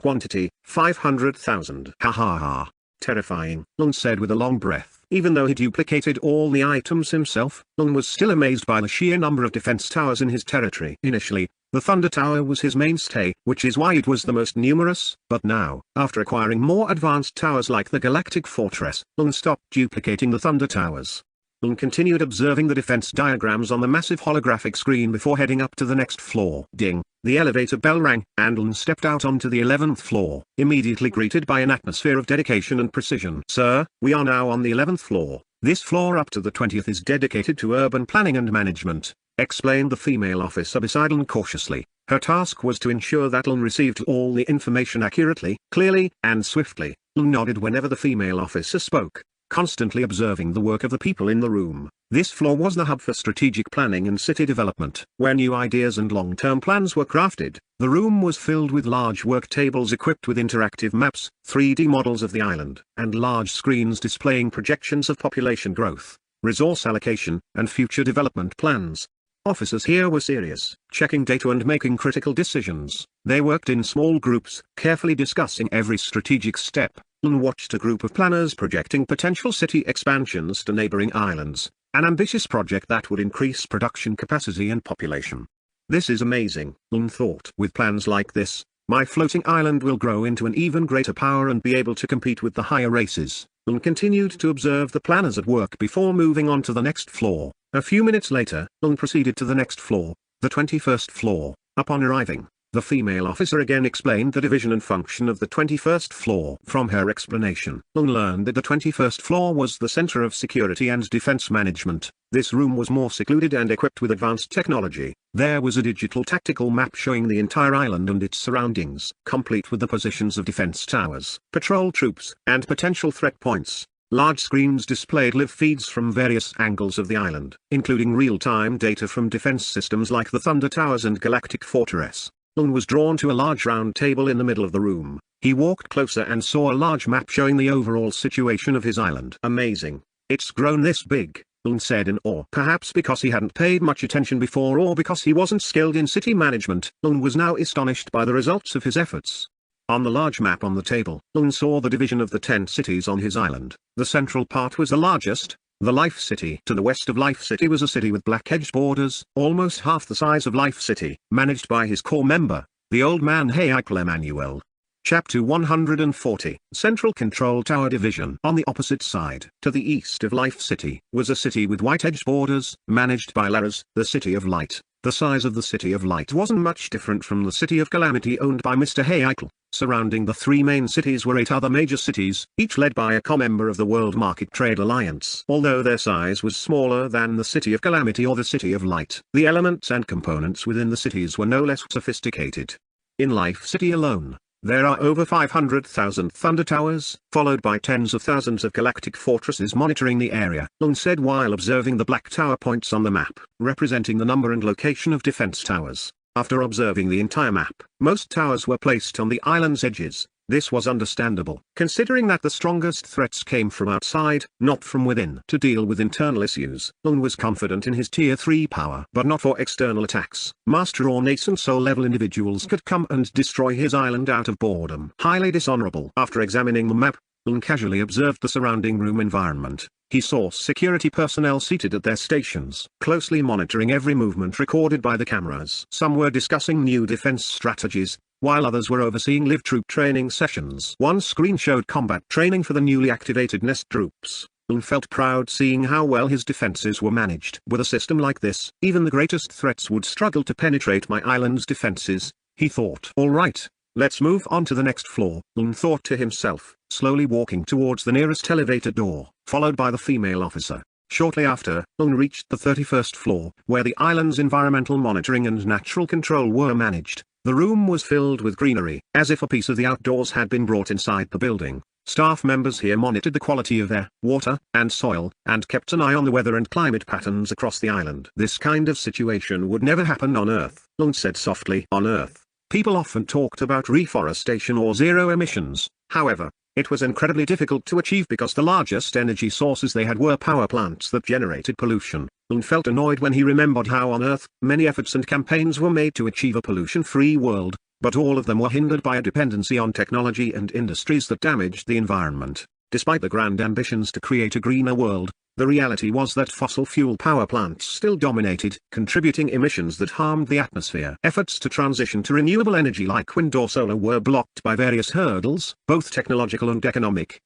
Quantity, 500,000. Ha ha ha. Terrifying, Lun said with a long breath. Even though he duplicated all the items himself, Lun was still amazed by the sheer number of defense towers in his territory. Initially, the Thunder Tower was his mainstay, which is why it was the most numerous, but now, after acquiring more advanced towers like the Galactic Fortress, Lun stopped duplicating the Thunder Towers. Lun continued observing the defense diagrams on the massive holographic screen before heading up to the next floor. Ding! The elevator bell rang, and Lun stepped out onto the 11th floor, immediately greeted by an atmosphere of dedication and precision. Sir, we are now on the 11th floor. This floor up to the 20th is dedicated to urban planning and management, explained the female officer beside Lun cautiously. Her task was to ensure that Lun received all the information accurately, clearly, and swiftly. Lun nodded whenever the female officer spoke, constantly observing the work of the people in the room. This floor was the hub for strategic planning and city development. Where new ideas and long-term plans were crafted, the room was filled with large work tables equipped with interactive maps, 3D models of the island, and large screens displaying projections of population growth, resource allocation, and future development plans. Officers here were serious, checking data and making critical decisions. They worked in small groups, carefully discussing every strategic step. Lun watched a group of planners projecting potential city expansions to neighboring islands, an ambitious project that would increase production capacity and population. This is amazing, Lun thought. With plans like this, my floating island will grow into an even greater power and be able to compete with the higher races. Lun continued to observe the planners at work before moving on to the next floor. A few minutes later, Lun proceeded to the next floor, the 21st floor. Upon arriving, the female officer again explained the division and function of the 21st floor. From her explanation, Lun learned that the 21st floor was the center of security and defense management. This room was more secluded and equipped with advanced technology. There was a digital tactical map showing the entire island and its surroundings, complete with the positions of defense towers, patrol troops, and potential threat points. Large screens displayed live feeds from various angles of the island, including real-time data from defense systems like the Thunder Towers and Galactic Fortress. Lun was drawn to a large round table in the middle of the room. He walked closer and saw a large map showing the overall situation of his island. Amazing. It's grown this big, Lun said in awe. Perhaps because he hadn't paid much attention before or because he wasn't skilled in city management, Lun was now astonished by the results of his efforts. On the large map on the table, Lun saw the division of the 10 cities on his island. The central part was the largest, the Life City. To the west of Life City was a city with black-edged borders, almost half the size of Life City, managed by his core member, the old man Haykel Emmanuel. Chapter 140. Central Control Tower Division. On the opposite side, to the east of Life City, was a city with white-edged borders, managed by Laras, the City of Light. The size of the City of Light wasn't much different from the City of Calamity owned by Mr. Haykel. Surrounding the three main cities were 8 other major cities, each led by a co-member of the World Market Trade Alliance. Although their size was smaller than the City of Calamity or the City of Light, the elements and components within the cities were no less sophisticated. In Life City alone, there are over 500,000 Thunder Towers, followed by tens of thousands of galactic fortresses monitoring the area, Lung said while observing the black tower points on the map, representing the number and location of defense towers. After observing the entire map, most towers were placed on the island's edges. This was understandable, considering that the strongest threats came from outside, not from within. To deal with internal issues, Lung was confident in his Tier 3 power, but not for external attacks. Master or nascent soul-level individuals could come and destroy his island out of boredom. Highly dishonorable. After examining the map, Lung casually observed the surrounding room environment. He saw security personnel seated at their stations, closely monitoring every movement recorded by the cameras. Some were discussing new defense strategies, while others were overseeing live troop training sessions. One screen showed combat training for the newly activated Nest troops. Lung felt proud seeing how well his defenses were managed. With a system like this, even the greatest threats would struggle to penetrate my island's defenses, he thought. All right, let's move on to the next floor, Lung thought to himself, slowly walking towards the nearest elevator door, followed by the female officer. Shortly after, Lung reached the 31st floor, where the island's environmental monitoring and natural control were managed. The room was filled with greenery, as if a piece of the outdoors had been brought inside the building. Staff members here monitored the quality of air, water, and soil, and kept an eye on the weather and climate patterns across the island. This kind of situation would never happen on Earth, Lung said softly. On Earth, people often talked about reforestation or zero emissions. However, it was incredibly difficult to achieve because the largest energy sources they had were power plants that generated pollution. Lung felt annoyed when he remembered how on Earth, many efforts and campaigns were made to achieve a pollution-free world, but all of them were hindered by a dependency on technology and industries that damaged the environment. Despite the grand ambitions to create a greener world, the reality was that fossil fuel power plants still dominated, contributing emissions that harmed the atmosphere. Efforts to transition to renewable energy like wind or solar were blocked by various hurdles, both technological and economic.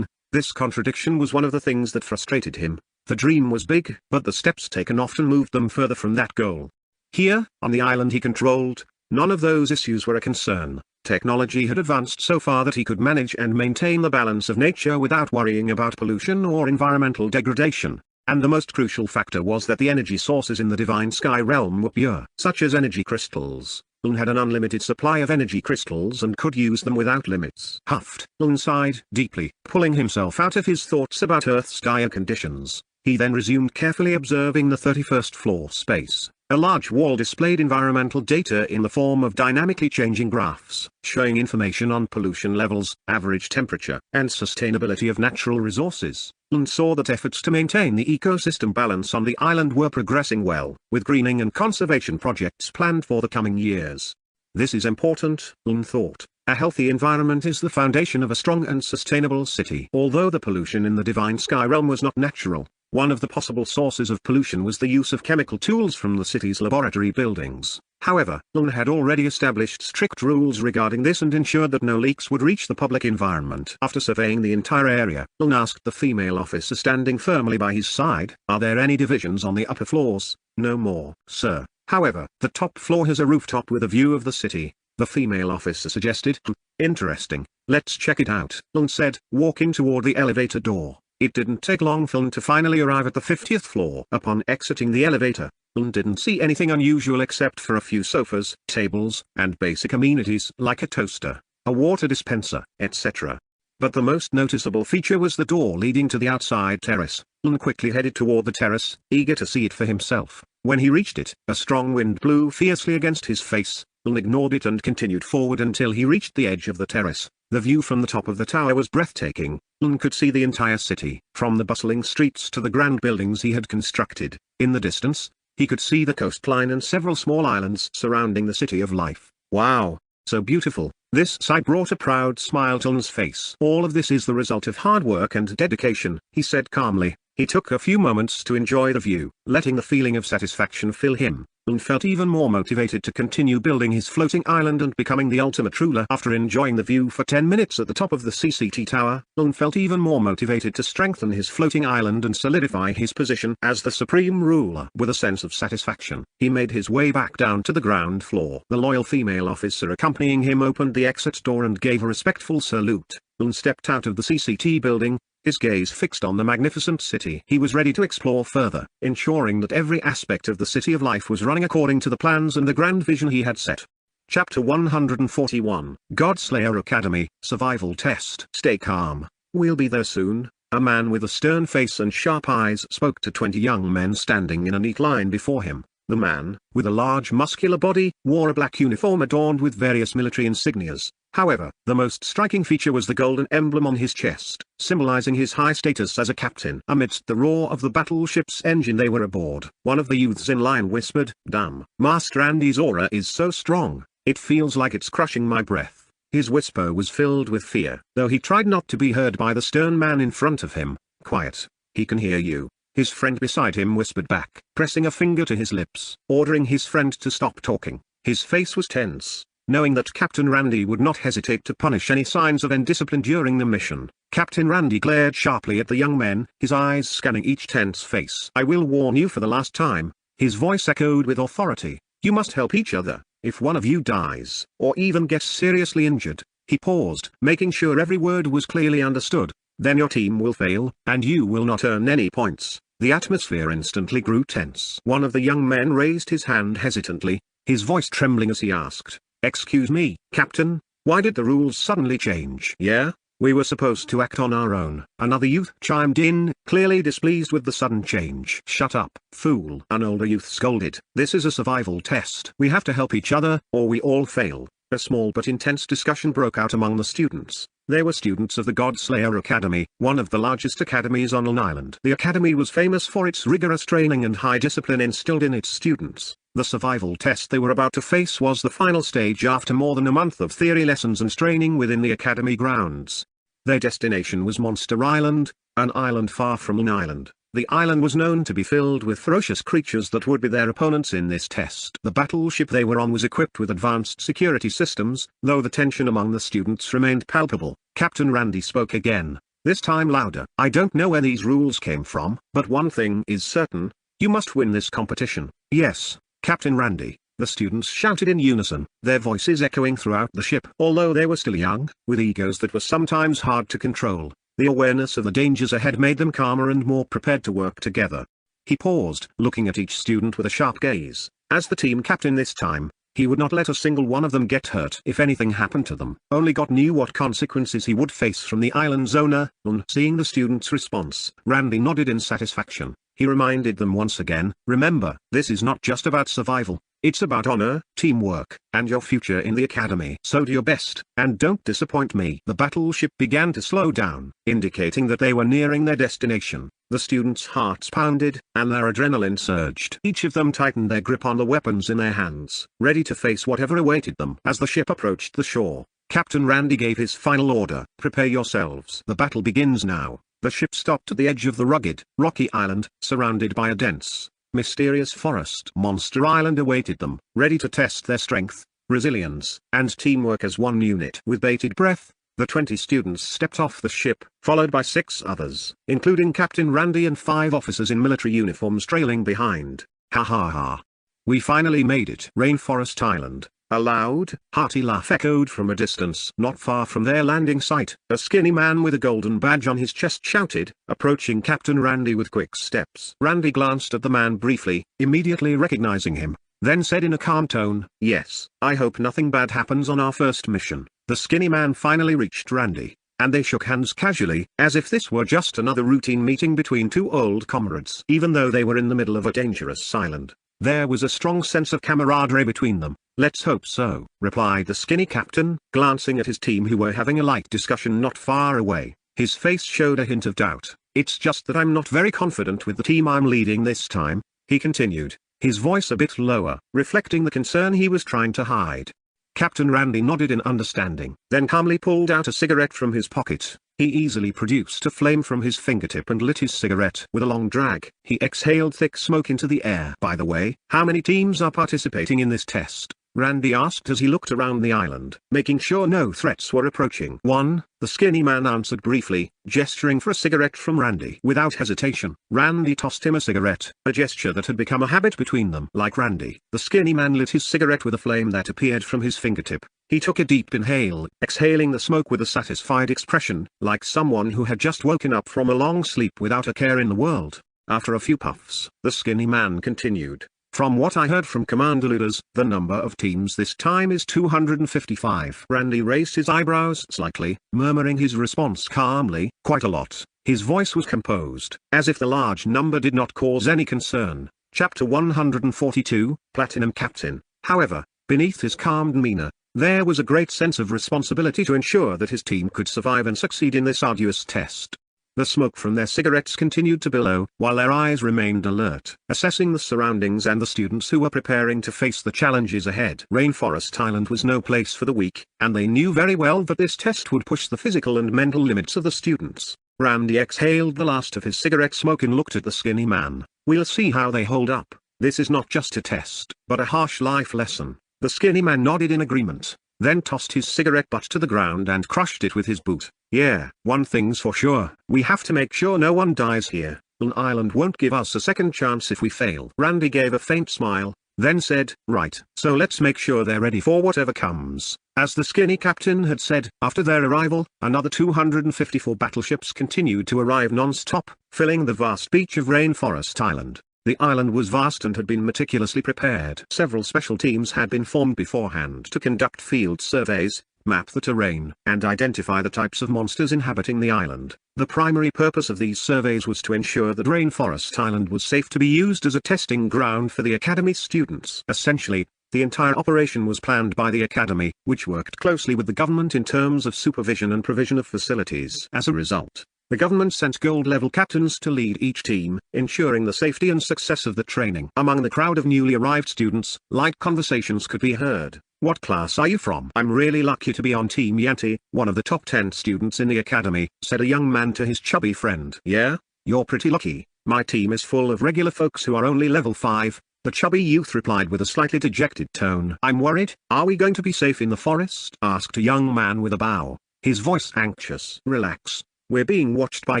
This contradiction was one of the things that frustrated him. The dream was big, but the steps taken often moved them further from that goal. Here, on the island he controlled, none of those issues were a concern. Technology had advanced so far that he could manage and maintain the balance of nature without worrying about pollution or environmental degradation. And the most crucial factor was that the energy sources in the Divine Sky realm were pure, such as energy crystals. Lung had an unlimited supply of energy crystals and could use them without limits. Huffed, Lung sighed deeply, pulling himself out of his thoughts about Earth's dire conditions. He then resumed carefully observing the 31st floor space. A large wall displayed environmental data in the form of dynamically changing graphs, showing information on pollution levels, average temperature, and sustainability of natural resources. Lung saw that efforts to maintain the ecosystem balance on the island were progressing well, with greening and conservation projects planned for the coming years. This is important, Lung thought. A healthy environment is the foundation of a strong and sustainable city. Although the pollution in the Divine Sky realm was not natural, one of the possible sources of pollution was the use of chemical tools from the city's laboratory buildings. However, Lung had already established strict rules regarding this and ensured that no leaks would reach the public environment. After surveying the entire area, Lung asked the female officer standing firmly by his side, "Are there any divisions on the upper floors?" "No more, sir. However, the top floor has a rooftop with a view of the city," the female officer suggested. Interesting. Let's check it out, Lung said, walking toward the elevator door. It didn't take long for Lung to finally arrive at the 50th floor. Upon exiting the elevator, Lung didn't see anything unusual except for a few sofas, tables, and basic amenities like a toaster, a water dispenser, etc. But the most noticeable feature was the door leading to the outside terrace. Lung quickly headed toward the terrace, eager to see it for himself. When he reached it, a strong wind blew fiercely against his face. Lung ignored it and continued forward until he reached the edge of the terrace. The view from the top of the tower was breathtaking. Lung could see the entire city, from the bustling streets to the grand buildings he had constructed. In the distance, he could see the coastline and several small islands surrounding the City of Life. Wow, so beautiful. This sight brought a proud smile to Lung's face. All of this is the result of hard work and dedication, he said calmly. He took a few moments to enjoy the view, letting the feeling of satisfaction fill him, and felt even more motivated to continue building his floating island and becoming the ultimate ruler. After enjoying the view for 10 minutes at the top of the CCT tower, Lun felt even more motivated to strengthen his floating island and solidify his position as the supreme ruler. With a sense of satisfaction, he made his way back down to the ground floor. The loyal female officer accompanying him opened the exit door and gave a respectful salute. Lun stepped out of the CCT building, his gaze fixed on the magnificent city. He was ready to explore further, ensuring that every aspect of the City of Life was running according to the plans and the grand vision he had set. Chapter 141, Godslayer Academy, Survival Test. Stay calm, we'll be there soon. A man with a stern face and sharp eyes spoke to 20 young men standing in a neat line before him. The man, with a large muscular body, wore a black uniform adorned with various military insignias. However, the most striking feature was the golden emblem on his chest, symbolizing his high status as a captain. Amidst the roar of the battleship's engine they were aboard, one of the youths in line whispered, "Damn, Master Randy's aura is so strong, it feels like it's crushing my breath." His whisper was filled with fear, though he tried not to be heard by the stern man in front of him. "Quiet, he can hear you," his friend beside him whispered back, pressing a finger to his lips, ordering his friend to stop talking. His face was tense, knowing that Captain Randy would not hesitate to punish any signs of indiscipline during the mission. Captain Randy glared sharply at the young men, his eyes scanning each tense face. "I will warn you for the last time," his voice echoed with authority. "You must help each other. If one of you dies, or even gets seriously injured," he paused, making sure every word was clearly understood, "then your team will fail, and you will not earn any points." The atmosphere instantly grew tense. One of the young men raised his hand hesitantly, his voice trembling as he asked, "Excuse me, Captain, why did the rules suddenly change?" "Yeah, we were supposed to act on our own," another youth chimed in, clearly displeased with the sudden change. "Shut up, fool," an older youth scolded. "This is a survival test. We have to help each other, or we all fail." A small but intense discussion broke out among the students. They were students of the Godslayer Academy, one of the largest academies on Long Island. The academy was famous for its rigorous training and high discipline instilled in its students. The survival test they were about to face was the final stage after more than a month of theory lessons and training within the academy grounds. Their destination was Monster Island, an island far from Long Island. The island was known to be filled with ferocious creatures that would be their opponents in this test. The battleship they were on was equipped with advanced security systems, though the tension among the students remained palpable. Captain Randy spoke again, this time louder. "I don't know where these rules came from, but one thing is certain, you must win this competition." "Yes, Captain Randy," the students shouted in unison, their voices echoing throughout the ship. Although they were still young, with egos that were sometimes hard to control, the awareness of the dangers ahead made them calmer and more prepared to work together. He paused, looking at each student with a sharp gaze. As the team captain this time, he would not let a single one of them get hurt. If anything happened to them, only God knew what consequences he would face from the island's owner. Seeing the students' response, Randy nodded in satisfaction. He reminded them once again, "Remember, this is not just about survival. It's about honor, teamwork, and your future in the academy. So do your best, and don't disappoint me." The battleship began to slow down, indicating that they were nearing their destination. The students' hearts pounded, and their adrenaline surged. Each of them tightened their grip on the weapons in their hands, ready to face whatever awaited them. As the ship approached the shore, Captain Randy gave his final order, "Prepare yourselves. The battle begins now." The ship stopped at the edge of the rugged, rocky island, surrounded by a dense, mysterious forest. Monster Island awaited them, ready to test their strength, resilience, and teamwork as one unit. With bated breath, the 20 students stepped off the ship, followed by 6 others, including Captain Randy and 5 officers in military uniforms trailing behind. "Ha ha ha. We finally made it." Rainforest Island. A loud, hearty laugh echoed from a distance. Not far from their landing site, a skinny man with a golden badge on his chest shouted, approaching Captain Randy with quick steps. Randy glanced at the man briefly, immediately recognizing him, then said in a calm tone, "Yes, I hope nothing bad happens on our first mission." The skinny man finally reached Randy, and they shook hands casually, as if this were just another routine meeting between 2 old comrades. Even though they were in the middle of a dangerous island, there was a strong sense of camaraderie between them. "Let's hope so," replied the skinny captain, glancing at his team who were having a light discussion not far away. His face showed a hint of doubt. "It's just that I'm not very confident with the team I'm leading this time," he continued, his voice a bit lower, reflecting the concern he was trying to hide. Captain Randy nodded in understanding, then calmly pulled out a cigarette from his pocket. He easily produced a flame from his fingertip and lit his cigarette with a long drag. He exhaled thick smoke into the air. By the way, how many teams are participating in this test? Randy asked as he looked around the island, making sure no threats were approaching. One, the skinny man answered briefly, gesturing for a cigarette from Randy. Without hesitation, Randy tossed him a cigarette, a gesture that had become a habit between them. Like Randy, the skinny man lit his cigarette with a flame that appeared from his fingertip. He took a deep inhale, exhaling the smoke with a satisfied expression, like someone who had just woken up from a long sleep without a care in the world. After a few puffs, the skinny man continued. From what I heard from Commander Luders, the number of teams this time is 255. Randy raised his eyebrows slightly, murmuring his response calmly, quite a lot. His voice was composed, as if the large number did not cause any concern. Chapter 142, Platinum Captain. However, beneath his calm demeanor, there was a great sense of responsibility to ensure that his team could survive and succeed in this arduous test. The smoke from their cigarettes continued to billow, while their eyes remained alert, assessing the surroundings and the students who were preparing to face the challenges ahead. Rainforest Island was no place for the weak, and they knew very well that this test would push the physical and mental limits of the students. Randy exhaled the last of his cigarette smoke and looked at the skinny man. We'll see how they hold up. This is not just a test, but a harsh life lesson. The skinny man nodded in agreement, then tossed his cigarette butt to the ground and crushed it with his boot. Yeah, one thing's for sure, we have to make sure no one dies here. An island won't give us a second chance if we fail. Randy gave a faint smile, then said, right, so let's make sure they're ready for whatever comes. As the skinny captain had said, after their arrival, another 254 battleships continued to arrive non-stop, filling the vast beach of Rainforest Island. The island was vast and had been meticulously prepared. Several special teams had been formed beforehand to conduct field surveys, map the terrain, and identify the types of monsters inhabiting the island. The primary purpose of these surveys was to ensure that Rainforest Island was safe to be used as a testing ground for the Academy students. Essentially, the entire operation was planned by the Academy, which worked closely with the government in terms of supervision and provision of facilities. As a result, the government sent gold-level captains to lead each team, ensuring the safety and success of the training. Among the crowd of newly arrived students, light conversations could be heard. What class are you from? I'm really lucky to be on Team Yanti, one of the top 10 students in the academy, said a young man to his chubby friend. Yeah, you're pretty lucky. My team is full of regular folks who are only level 5, the chubby youth replied with a slightly dejected tone. I'm worried. Are we going to be safe in the forest? Asked a young man with a bow, his voice anxious. Relax. We're being watched by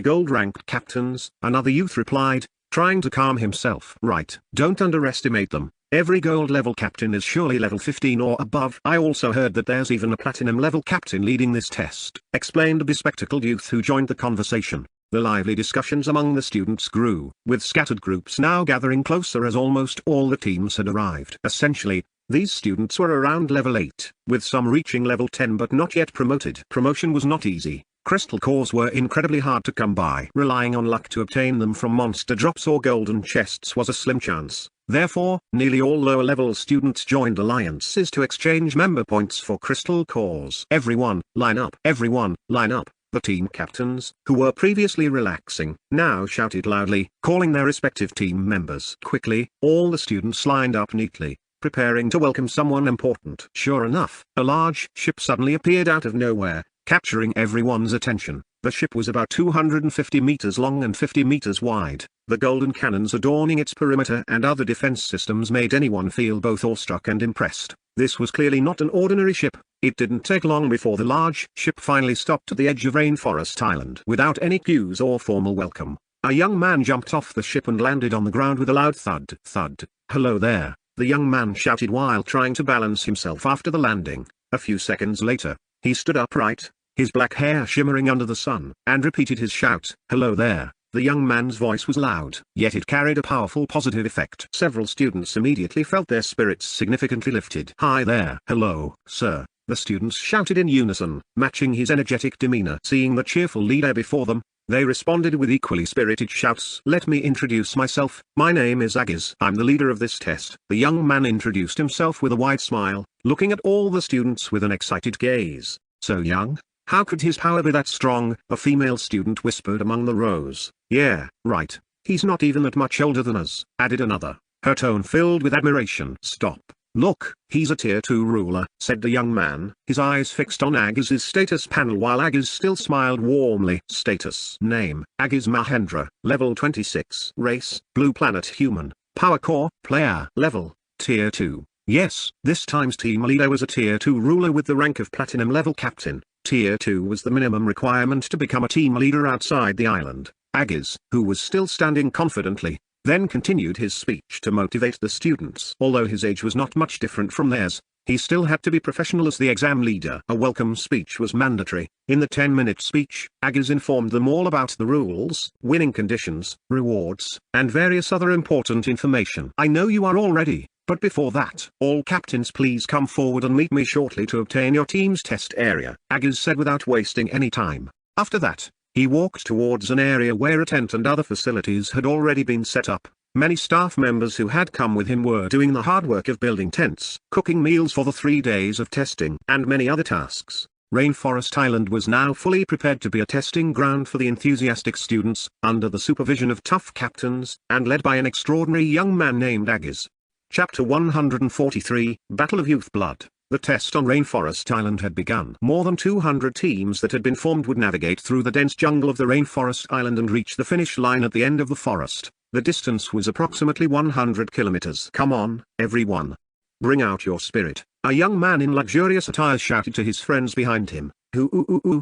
gold-ranked captains, another youth replied, trying to calm himself. Right. Don't underestimate them. Every gold-level captain is surely level 15 or above. I also heard that there's even a platinum-level captain leading this test, explained a bespectacled youth who joined the conversation. The lively discussions among the students grew, with scattered groups now gathering closer as almost all the teams had arrived. Essentially, these students were around level 8, with some reaching level 10 but not yet promoted. Promotion was not easy. Crystal cores were incredibly hard to come by. Relying on luck to obtain them from monster drops or golden chests was a slim chance. Therefore, nearly all lower-level students joined alliances to exchange member points for crystal cores. Everyone, line up. Everyone, line up. The team captains, who were previously relaxing, now shouted loudly, calling their respective team members. Quickly, all the students lined up neatly, preparing to welcome someone important. Sure enough, a large ship suddenly appeared out of nowhere, capturing everyone's attention. The ship was about 250 meters long and 50 meters wide. The golden cannons adorning its perimeter and other defense systems made anyone feel both awestruck and impressed. This was clearly not an ordinary ship. It didn't take long before the large ship finally stopped at the edge of Rainforest Island. Without any cues or formal welcome, a young man jumped off the ship and landed on the ground with a loud thud. Thud. Hello there, the young man shouted while trying to balance himself after the landing. A few seconds later, he stood upright, his black hair shimmering under the sun, and repeated his shout. Hello there. The young man's voice was loud, yet it carried a powerful positive effect. Several students immediately felt their spirits significantly lifted. Hi there. Hello, sir. The students shouted in unison, matching his energetic demeanor. Seeing the cheerful leader before them, they responded with equally spirited shouts. Let me introduce myself. My name is Agiz. I'm the leader of this test. The young man introduced himself with a wide smile, looking at all the students with an excited gaze. So young? How could his power be that strong? A female student whispered among the rows. Yeah, right. He's not even that much older than us, added another, her tone filled with admiration. Stop. "Look, he's a tier 2 ruler," said the young man, his eyes fixed on Agiz's status panel while Agiz still smiled warmly. Status: Name: Agiz Mahendra, level 26. Race: Blue Planet Human. Power Core: Player. Level: Tier 2. Yes, this time's team leader was a Tier 2 ruler with the rank of Platinum level Captain. Tier 2 was the minimum requirement to become a team leader outside the island. Agiz, who was still standing confidently, then continued his speech to motivate the students. Although his age was not much different from theirs, he still had to be professional as the exam leader. A welcome speech was mandatory. In the 10-minute speech, Agiz informed them all about the rules, winning conditions, rewards, and various other important information. "I know you are all ready, but before that, all captains please come forward and meet me shortly to obtain your team's test area," Agiz said without wasting any time. After that, he walked towards an area where a tent and other facilities had already been set up. Many staff members who had come with him were doing the hard work of building tents, cooking meals for the 3 days of testing, and many other tasks. Rainforest Island was now fully prepared to be a testing ground for the enthusiastic students, under the supervision of tough captains, and led by an extraordinary young man named Agiz. Chapter 143, Battle of Youth Blood. The test on Rainforest Island had begun. More than 200 teams that had been formed would navigate through the dense jungle of the Rainforest Island and reach the finish line at the end of the forest. The distance was approximately 100 kilometers. "Come on, everyone. Bring out your spirit," a young man in luxurious attire shouted to his friends behind him.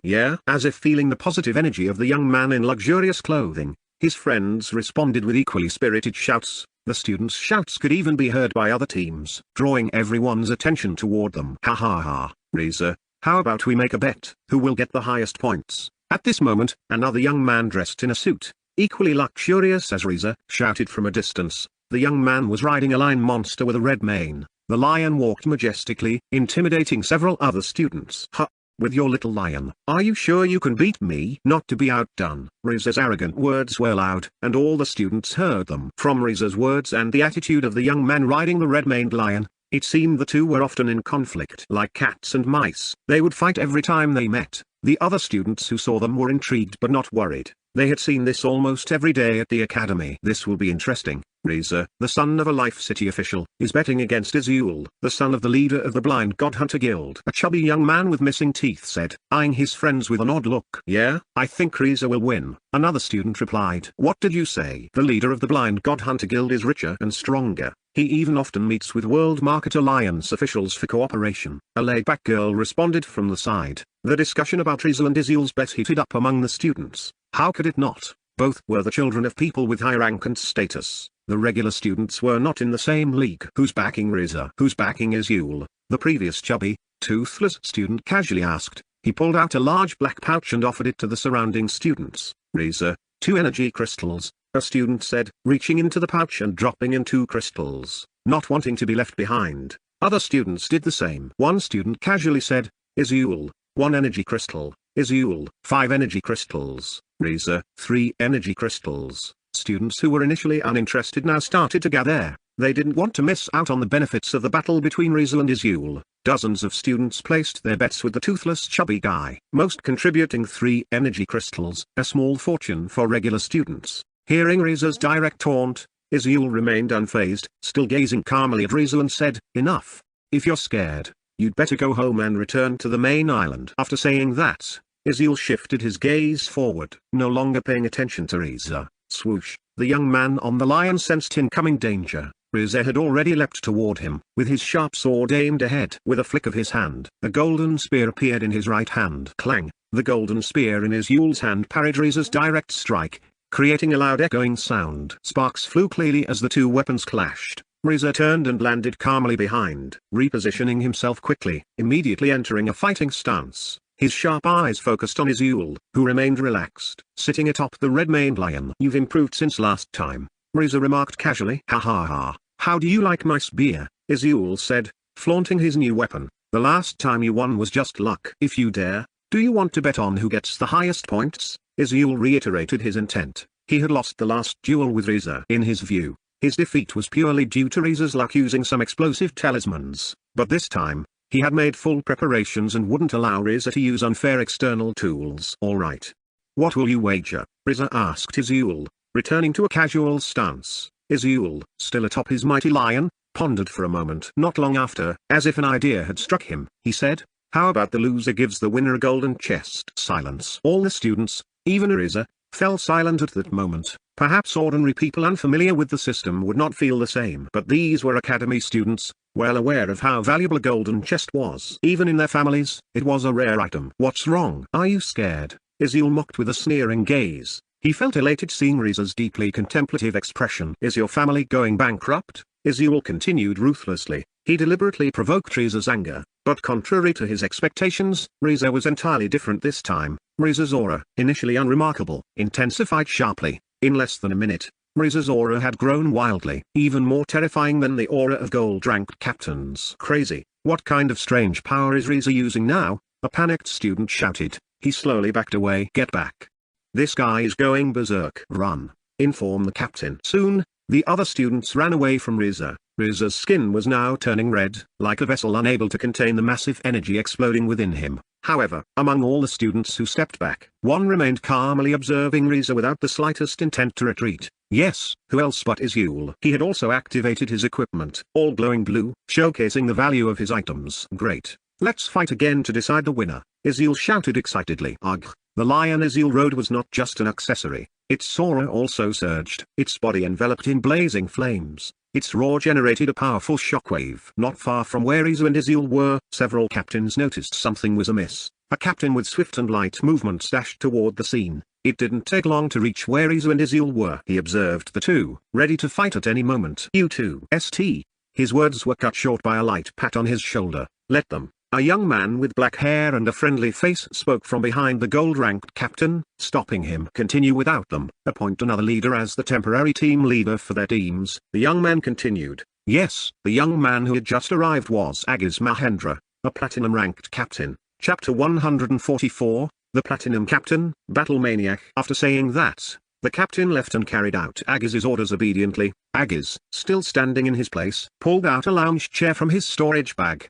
Yeah? As if feeling the positive energy of the young man in luxurious clothing, his friends responded with equally spirited shouts. The students' shouts could even be heard by other teams, drawing everyone's attention toward them. "Ha ha ha, Riza, how about we make a bet? Who will get the highest points?" At this moment, another young man dressed in a suit, equally luxurious as Riza, shouted from a distance. The young man was riding a lion monster with a red mane. The lion walked majestically, intimidating several other students. "Ha! With your little lion, are you sure you can beat me?" Not to be outdone, Riza's arrogant words were loud, and all the students heard them. From Riza's words and the attitude of the young man riding the red-maned lion, it seemed the two were often in conflict. Like cats and mice, they would fight every time they met. The other students who saw them were intrigued but not worried. They had seen this almost every day at the academy. "This will be interesting. Riza, the son of a Life City official, is betting against Azul, the son of the leader of the Blind God Hunter Guild," a chubby young man with missing teeth said, eyeing his friends with an odd look. "Yeah, I think Riza will win," another student replied. "What did you say?" "The leader of the Blind God Hunter Guild is richer and stronger. He even often meets with World Market Alliance officials for cooperation," a laid-back girl responded from the side. The discussion about Riza and Azul's bet heated up among the students. How could it not? Both were the children of people with high rank and status. The regular students were not in the same league. "Who's backing Riza? Who's backing Azul?" the previous chubby, toothless student casually asked. He pulled out a large black pouch and offered it to the surrounding students. "Riza, 2 energy crystals," a student said, reaching into the pouch and dropping in 2 crystals, not wanting to be left behind. Other students did the same. One student casually said, "Azul, 1 energy crystal. Azul, 5 energy crystals. Riza, 3 energy crystals." Students who were initially uninterested now started to gather. They didn't want to miss out on the benefits of the battle between Riza and Azul. Dozens of students placed their bets with the toothless chubby guy, most contributing 3 energy crystals, a small fortune for regular students. Hearing Riza's direct taunt, Azul remained unfazed, still gazing calmly at Riza, and said, "Enough. If you're scared, you'd better go home and return to the main island." After saying that, Azul shifted his gaze forward, no longer paying attention to Riza. Swoosh, the young man on the lion sensed incoming danger. Riza had already leapt toward him, with his sharp sword aimed ahead. With a flick of his hand, a golden spear appeared in his right hand. Clang, the golden spear in Azul's hand parried Riza's direct strike, creating a loud echoing sound. Sparks flew clearly as the two weapons clashed. Riza turned and landed calmly behind, repositioning himself quickly, immediately entering a fighting stance. His sharp eyes focused on Azul, who remained relaxed, sitting atop the red-maned lion. "You've improved since last time," Riza remarked casually. "Ha ha ha, how do you like my spear?" Azul said, flaunting his new weapon. "The last time you won was just luck." "If you dare, do you want to bet on who gets the highest points?" Azul reiterated his intent. He had lost the last duel with Riza. In his view, his defeat was purely due to Riza's luck using some explosive talismans, but this time, he had made full preparations and wouldn't allow Riza to use unfair external tools. "All right. What will you wager?" Riza asked Azul, returning to a casual stance. Azul, still atop his mighty lion, pondered for a moment. Not long after, as if an idea had struck him, he said, "How about the loser gives the winner a golden chest?" Silence. All the students, even Riza, fell silent at that moment. Perhaps ordinary people unfamiliar with the system would not feel the same. But these were academy students, well aware of how valuable a golden chest was. Even in their families, it was a rare item. "What's wrong? Are you scared?" Isil mocked with a sneering gaze. He felt elated seeing Riza's deeply contemplative expression. "Is your family going bankrupt?" Isil continued ruthlessly. He deliberately provoked Riza's anger, but contrary to his expectations, Riza was entirely different this time. Riza's aura, initially unremarkable, intensified sharply. In less than a minute, Riza's aura had grown wildly, even more terrifying than the aura of gold-ranked captains. "Crazy, what kind of strange power is Riza using now?" a panicked student shouted. He slowly backed away. "Get back. This guy is going berserk." "Run. Inform the captain." Soon, the other students ran away from Riza. Riza's skin was now turning red, like a vessel unable to contain the massive energy exploding within him. However, among all the students who stepped back, one remained calmly observing Riza without the slightest intent to retreat. Yes, who else but Isil? He had also activated his equipment, all glowing blue, showcasing the value of his items. "Great. Let's fight again to decide the winner," Isil shouted excitedly. Ugh. The lion Isil rode was not just an accessory. Its aura also surged. Its body enveloped in blazing flames. Its roar generated a powerful shockwave. Not far from where Izu and Isil were, several captains noticed something was amiss. A captain with swift and light movements dashed toward the scene. It didn't take long to reach where Izu and Isil were. He observed the two, ready to fight at any moment. "You two, St." His words were cut short by a light pat on his shoulder. "Let them." A young man with black hair and a friendly face spoke from behind the gold-ranked captain, stopping him. "Continue without them. Appoint another leader as the temporary team leader for their teams." The young man continued. Yes, the young man who had just arrived was Agiz Mahendra, a platinum-ranked captain. Chapter 144, The Platinum Captain, Battle Maniac. After saying that, the captain left and carried out Agiz's orders obediently. Agiz, still standing in his place, pulled out a lounge chair from his storage bag.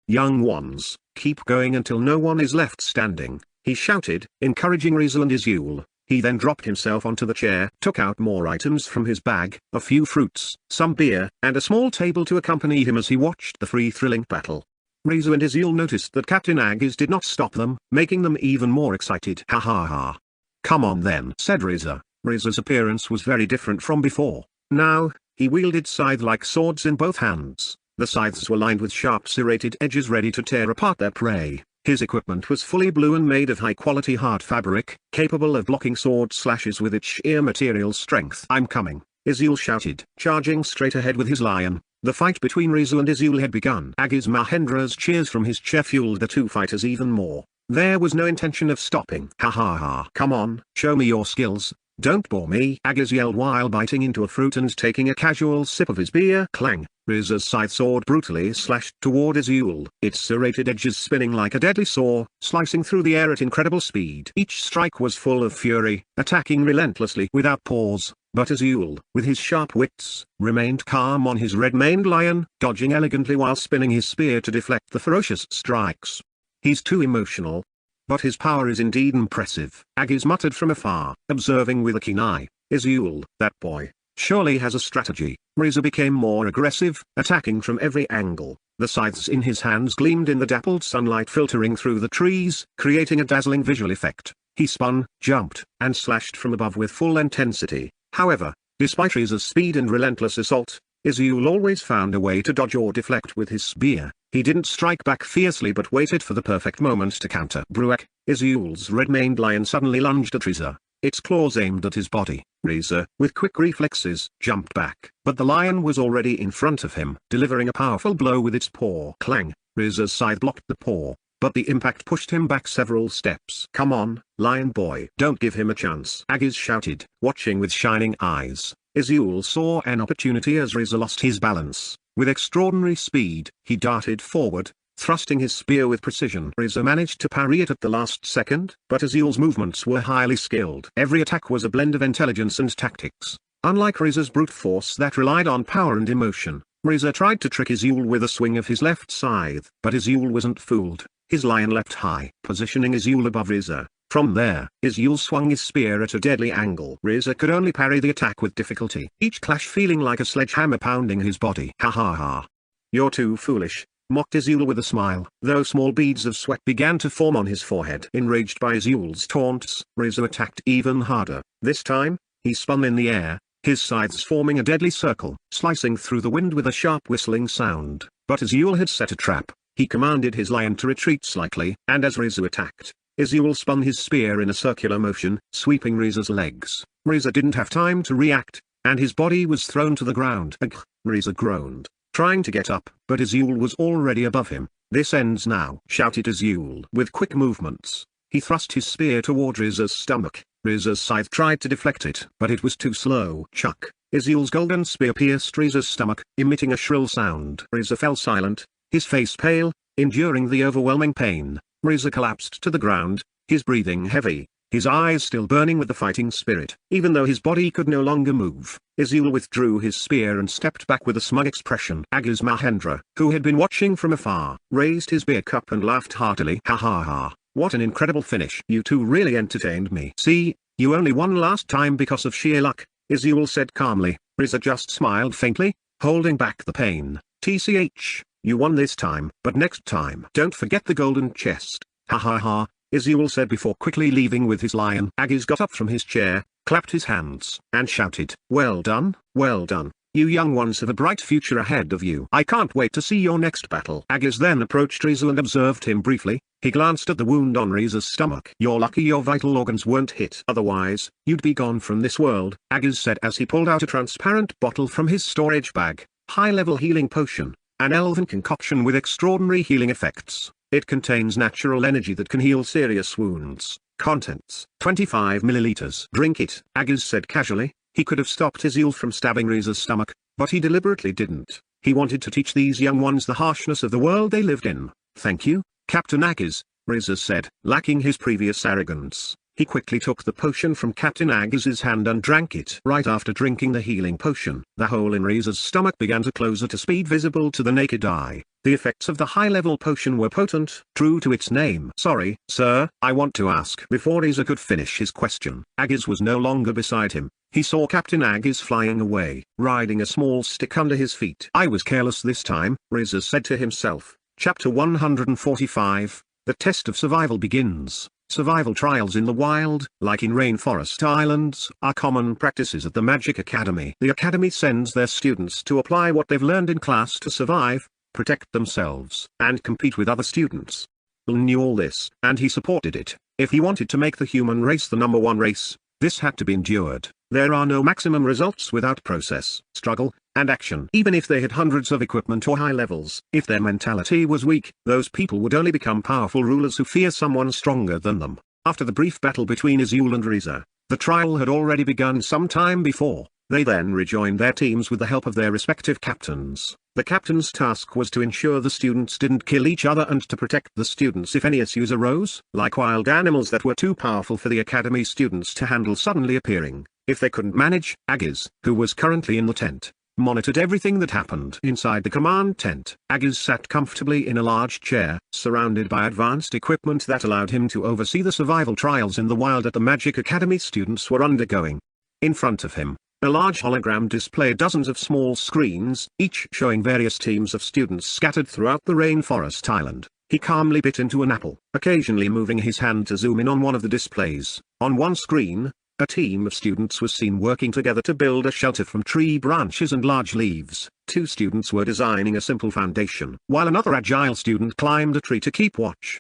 "Young ones, keep going until no one is left standing," he shouted, encouraging Rizel and Isul. He then dropped himself onto the chair, took out more items from his bag, a few fruits, some beer, and a small table to accompany him as he watched the free-thrilling battle. Rizu and Isul noticed that Captain Agiz did not stop them, making them even more excited. "Ha ha ha. Come on then," said Riza. Riza's appearance was very different from before. Now, he wielded scythe-like swords in both hands. The scythes were lined with sharp serrated edges ready to tear apart their prey. His equipment was fully blue and made of high-quality hard fabric, capable of blocking sword slashes with its sheer material strength. "I'm coming," Isil shouted. Charging straight ahead with his lion, the fight between Rizu and Isil had begun. Agiz Mahendra's cheers from his chair fueled the two fighters even more. There was no intention of stopping. "Ha ha ha. Come on, show me your skills. Don't bore me," Agiz yelled while biting into a fruit and taking a casual sip of his beer. Clang! Riza's scythe sword brutally slashed toward Isul, its serrated edges spinning like a deadly saw, slicing through the air at incredible speed. Each strike was full of fury, attacking relentlessly without pause, but Isul, with his sharp wits, remained calm on his red-maned lion, dodging elegantly while spinning his spear to deflect the ferocious strikes. "He's too emotional. But his power is indeed impressive," Agiz muttered from afar, observing with a keen eye. "Isul, that boy, surely has a strategy." Riza became more aggressive, attacking from every angle. The scythes in his hands gleamed in the dappled sunlight filtering through the trees, creating a dazzling visual effect. He spun, jumped, and slashed from above with full intensity. However, despite Riza's speed and relentless assault, Isul always found a way to dodge or deflect with his spear. He didn't strike back fiercely but waited for the perfect moment to counter. Bruak, Isul's red-maned lion suddenly lunged at Riza, its claws aimed at his body. Riza, with quick reflexes, jumped back. But the lion was already in front of him, delivering a powerful blow with its paw. Clang! Riza's scythe blocked the paw, but the impact pushed him back several steps. "Come on, lion boy. Don't give him a chance," Agiz shouted, watching with shining eyes. Isul saw an opportunity as Riza lost his balance. With extraordinary speed, he darted forward, thrusting his spear with precision. Riza managed to parry it at the last second, but Isil's movements were highly skilled. Every attack was a blend of intelligence and tactics. Unlike Riza's brute force that relied on power and emotion, Riza tried to trick Isul with a swing of his left scythe. But Isul wasn't fooled. His lion leapt high, positioning Isul above Riza. From there, Izul swung his spear at a deadly angle. Riza could only parry the attack with difficulty, each clash feeling like a sledgehammer pounding his body. Ha ha ha. You're too foolish, mocked Izul with a smile, though small beads of sweat began to form on his forehead. Enraged by Izul's taunts, Riza attacked even harder. This time, he spun in the air, his scythes forming a deadly circle, slicing through the wind with a sharp whistling sound. But Izul had set a trap. He commanded his lion to retreat slightly, and as Riza attacked, Izul spun his spear in a circular motion, sweeping Riza's legs. Riza didn't have time to react, and his body was thrown to the ground. Ugh, Riza groaned, trying to get up, but Izul was already above him. This ends now, shouted Izul. With quick movements, he thrust his spear toward Riza's stomach. Riza's scythe tried to deflect it, but it was too slow. Chuck! Izul's golden spear pierced Riza's stomach, emitting a shrill sound. Riza fell silent, his face pale, enduring the overwhelming pain. Riza collapsed to the ground, his breathing heavy, his eyes still burning with the fighting spirit. Even though his body could no longer move, Izul withdrew his spear and stepped back with a smug expression. Agis Mahendra, who had been watching from afar, raised his beer cup and laughed heartily. Ha ha ha, what an incredible finish. You two really entertained me. See, you only won last time because of sheer luck, Izul said calmly. Riza just smiled faintly, holding back the pain. TCH. You won this time, but next time don't forget the golden chest. Ha ha ha, Izul said before quickly leaving with his lion. Agis got up from his chair, clapped his hands, and shouted, well done, well done. You young ones have a bright future ahead of you. I can't wait to see your next battle. Agis then approached Riza and observed him briefly. He glanced at the wound on Riza's stomach. You're lucky your vital organs weren't hit. Otherwise, you'd be gone from this world, Agis said as he pulled out a transparent bottle from his storage bag. High-level healing potion. An elven concoction with extraordinary healing effects. It contains natural energy that can heal serious wounds. Contents: 25 milliliters. Drink it, Agis said casually. He could have stopped Izul from stabbing Riza's stomach, but he deliberately didn't. He wanted to teach these young ones the harshness of the world they lived in. Thank you, Captain Agis, Riza said. Lacking his previous arrogance, he quickly took the potion from Captain Agis's hand and drank it. Right after drinking the healing potion, the hole in Riza's stomach began to close at a speed visible to the naked eye. The effects of the high-level potion were potent, true to its name. Sorry, sir, I want to ask. Before Riza could finish his question, Agis was no longer beside him. He saw Captain Agis flying away, riding a small stick under his feet. I was careless this time, Riza said to himself. Chapter 145, The Test of Survival begins. Survival trials in the wild, like in rainforest islands, are common practices at the Magic Academy. The Academy sends their students to apply what they've learned in class to survive, protect themselves, and compete with other students. Will knew all this, and he supported it. If he wanted to make the human race the number one race, this had to be endured. There are no maximum results without process, struggle, and action. Even if they had hundreds of equipment or high levels, if their mentality was weak, those people would only become powerful rulers who fear someone stronger than them. After the brief battle between Izul and Riza, the trial had already begun some time before. They then rejoined their teams with the help of their respective captains. The captain's task was to ensure the students didn't kill each other and to protect the students if any issues arose, like wild animals that were too powerful for the academy students to handle suddenly appearing. If they couldn't manage, Agis, who was currently in the tent, monitored everything that happened inside the command tent. Agis sat comfortably in a large chair, surrounded by advanced equipment that allowed him to oversee the survival trials in the wild that the Magic Academy students were undergoing. In front of him, a large hologram displayed dozens of small screens, each showing various teams of students scattered throughout the rainforest island. He calmly bit into an apple, occasionally moving his hand to zoom in on one of the displays. On one screen, a team of students was seen working together to build a shelter from tree branches and large leaves. Two students were designing a simple foundation, while another agile student climbed a tree to keep watch.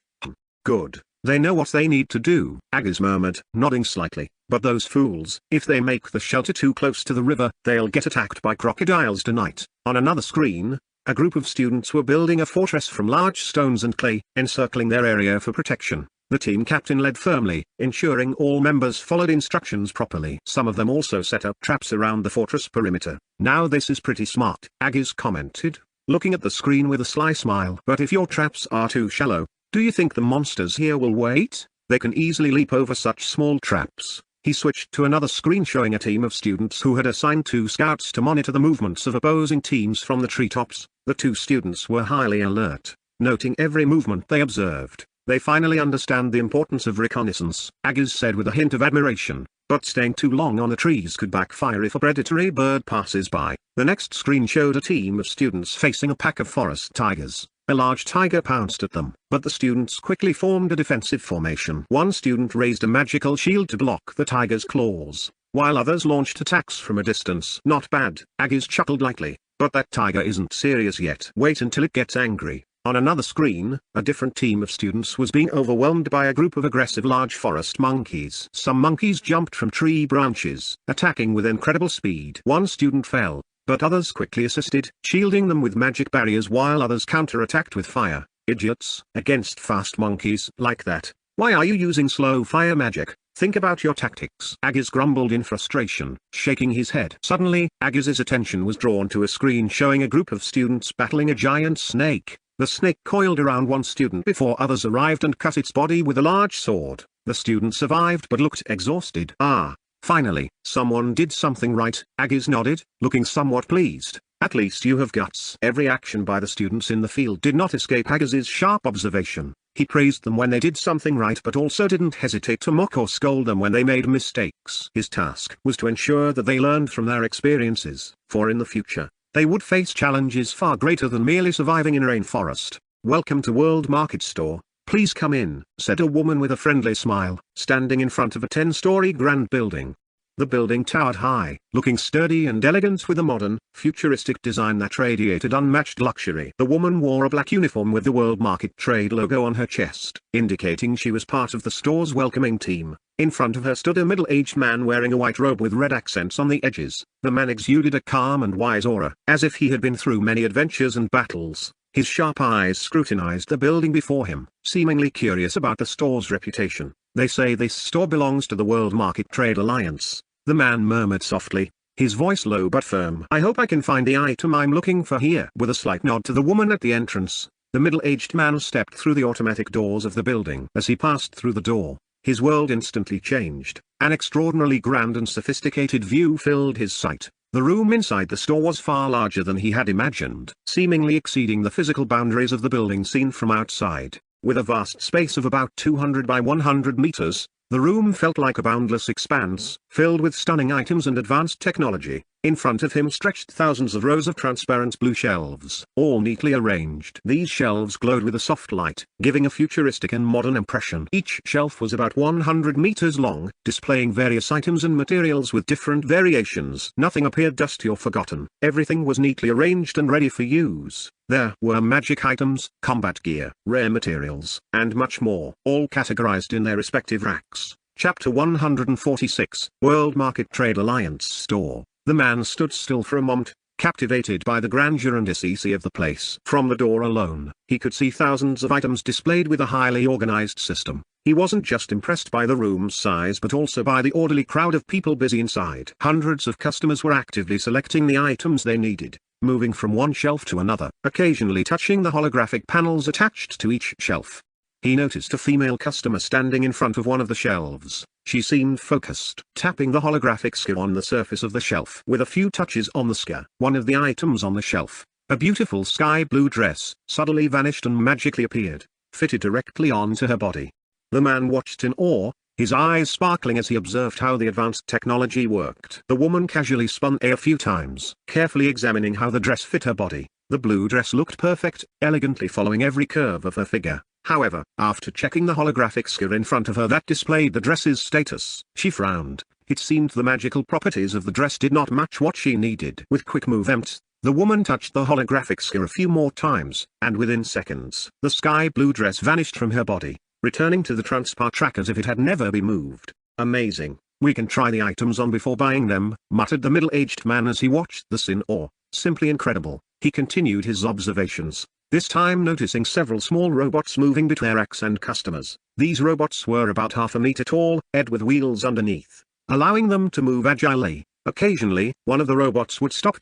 Good. They know what they need to do, Agis murmured, nodding slightly. But those fools, if they make the shelter too close to the river, they'll get attacked by crocodiles tonight. On another screen, a group of students were building a fortress from large stones and clay, encircling their area for protection. The team captain led firmly, ensuring all members followed instructions properly. Some of them also set up traps around the fortress perimeter. Now this is pretty smart, Agis commented, looking at the screen with a sly smile. But if your traps are too shallow, do you think the monsters here will wait? They can easily leap over such small traps. He switched to another screen showing a team of students who had assigned two scouts to monitor the movements of opposing teams from the treetops. The two students were highly alert, noting every movement they observed. They finally understand the importance of reconnaissance, Agis said with a hint of admiration. But staying too long on the trees could backfire if a predatory bird passes by. The next screen showed a team of students facing a pack of forest tigers. A large tiger pounced at them, but the students quickly formed a defensive formation. One student raised a magical shield to block the tiger's claws, while others launched attacks from a distance. Not bad, Agis chuckled lightly, but that tiger isn't serious yet. Wait until it gets angry. On another screen, a different team of students was being overwhelmed by a group of aggressive large forest monkeys. Some monkeys jumped from tree branches, attacking with incredible speed. One student fell, but others quickly assisted, shielding them with magic barriers while others counter-attacked with fire. Idiots, against fast monkeys like that. Why are you using slow fire magic? Think about your tactics. Agis grumbled in frustration, shaking his head. Suddenly, Agis's attention was drawn to a screen showing a group of students battling a giant snake. The snake coiled around one student before others arrived and cut its body with a large sword. The student survived but looked exhausted. Ah, finally, someone did something right, Agis nodded, looking somewhat pleased. At least you have guts. Every action by the students in the field did not escape Agis's sharp observation. He praised them when they did something right but also didn't hesitate to mock or scold them when they made mistakes. His task was to ensure that they learned from their experiences, for in the future, they would face challenges far greater than merely surviving in a rainforest. Welcome to World Market Store, please come in, said a woman with a friendly smile, standing in front of a 10-story grand building. The building towered high, looking sturdy and elegant with a modern, futuristic design that radiated unmatched luxury. The woman wore a black uniform with the World Market Trade logo on her chest, indicating she was part of the store's welcoming team. In front of her stood a middle-aged man wearing a white robe with red accents on the edges. The man exuded a calm and wise aura, as if he had been through many adventures and battles. His sharp eyes scrutinized the building before him, seemingly curious about the store's reputation. They say this store belongs to the World Market Trade Alliance. The man murmured softly, his voice low but firm. I hope I can find the item I'm looking for here. With a slight nod to the woman at the entrance, the middle-aged man stepped through the automatic doors of the building. As he passed through the door, his world instantly changed. An extraordinarily grand and sophisticated view filled his sight. The room inside the store was far larger than he had imagined, seemingly exceeding the physical boundaries of the building seen from outside. With a vast space of about 200 by 100 meters, the room felt like a boundless expanse, filled with stunning items and advanced technology. In front of him stretched thousands of rows of transparent blue shelves, all neatly arranged. These shelves glowed with a soft light, giving a futuristic and modern impression. Each shelf was about 100 meters long, displaying various items and materials with different variations. Nothing appeared dusty or forgotten. Everything was neatly arranged and ready for use. There were magic items, combat gear, rare materials, and much more, all categorized in their respective racks. Chapter 146, World Market Trade Alliance Store. The man stood still for a moment, captivated by the grandeur and decency of the place. From the door alone, he could see thousands of items displayed with a highly organized system. He wasn't just impressed by the room's size but also by the orderly crowd of people busy inside. Hundreds of customers were actively selecting the items they needed, moving from one shelf to another, occasionally touching the holographic panels attached to each shelf. He noticed a female customer standing in front of one of the shelves. She seemed focused, tapping the holographic skill on the surface of the shelf. With a few touches on the skill, one of the items on the shelf, a beautiful sky blue dress, suddenly vanished and magically appeared, fitted directly onto her body. The man watched in awe, his eyes sparkling as he observed how the advanced technology worked. The woman casually spun a few times, carefully examining how the dress fit her body. The blue dress looked perfect, elegantly following every curve of her figure. However, after checking the holographic skill in front of her that displayed the dress's status, she frowned. It seemed the magical properties of the dress did not match what she needed. With quick movement, the woman touched the holographic skill a few more times, and within seconds, the sky blue dress vanished from her body, returning to the transport track as if it had never been moved. Amazing. We can try the items on before buying them, muttered the middle-aged man as he watched the scene in awe. Simply incredible. He continued his observations, this time noticing several small robots moving between racks and customers. These robots were about half a meter tall, with wheels underneath, allowing them to move agilely. Occasionally, one of the robots would stop.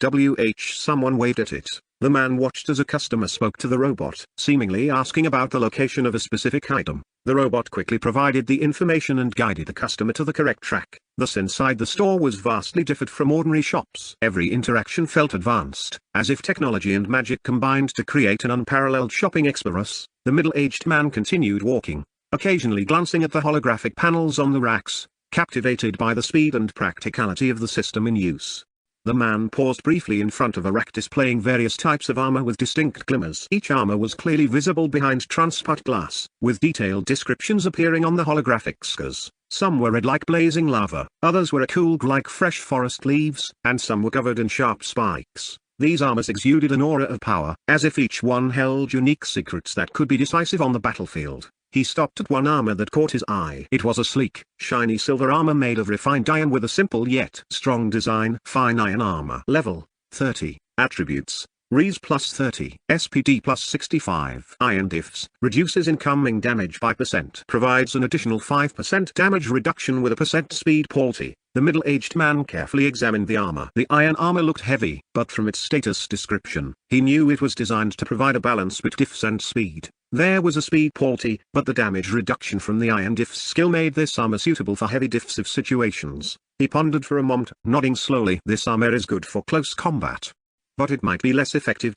Someone waved at it. The man watched as a customer spoke to the robot, seemingly asking about the location of a specific item. The robot quickly provided the information and guided the customer to the correct track. Thus inside the store was vastly different from ordinary shops. Every interaction felt advanced, as if technology and magic combined to create an unparalleled shopping experience. The middle-aged man continued walking, occasionally glancing at the holographic panels on the racks, captivated by the speed and practicality of the system in use. The man paused briefly in front of a rack displaying various types of armor with distinct glimmers. Each armor was clearly visible behind transparent glass, with detailed descriptions appearing on the holographic scars. Some were red like blazing lava, others were cool like fresh forest leaves, and some were covered in sharp spikes. These armors exuded an aura of power, as if each one held unique secrets that could be decisive on the battlefield. He stopped at one armor that caught his eye. It was a sleek, shiny silver armor made of refined iron with a simple yet strong design. Fine iron armor. Level 30. Attributes: Res plus 30, SPD plus 65. Iron diffs, reduces incoming damage by %. Provides an additional 5% damage reduction with a % speed penalty. The middle-aged man carefully examined the armor. The iron armor looked heavy, but from its status description, he knew it was designed to provide a balance between diffs and speed. There was a speed penalty, but the damage reduction from the iron diffs skill made this armor suitable for heavy defensive situations. He pondered for a moment, nodding slowly. This armor is good for close combat, but it might be less effective.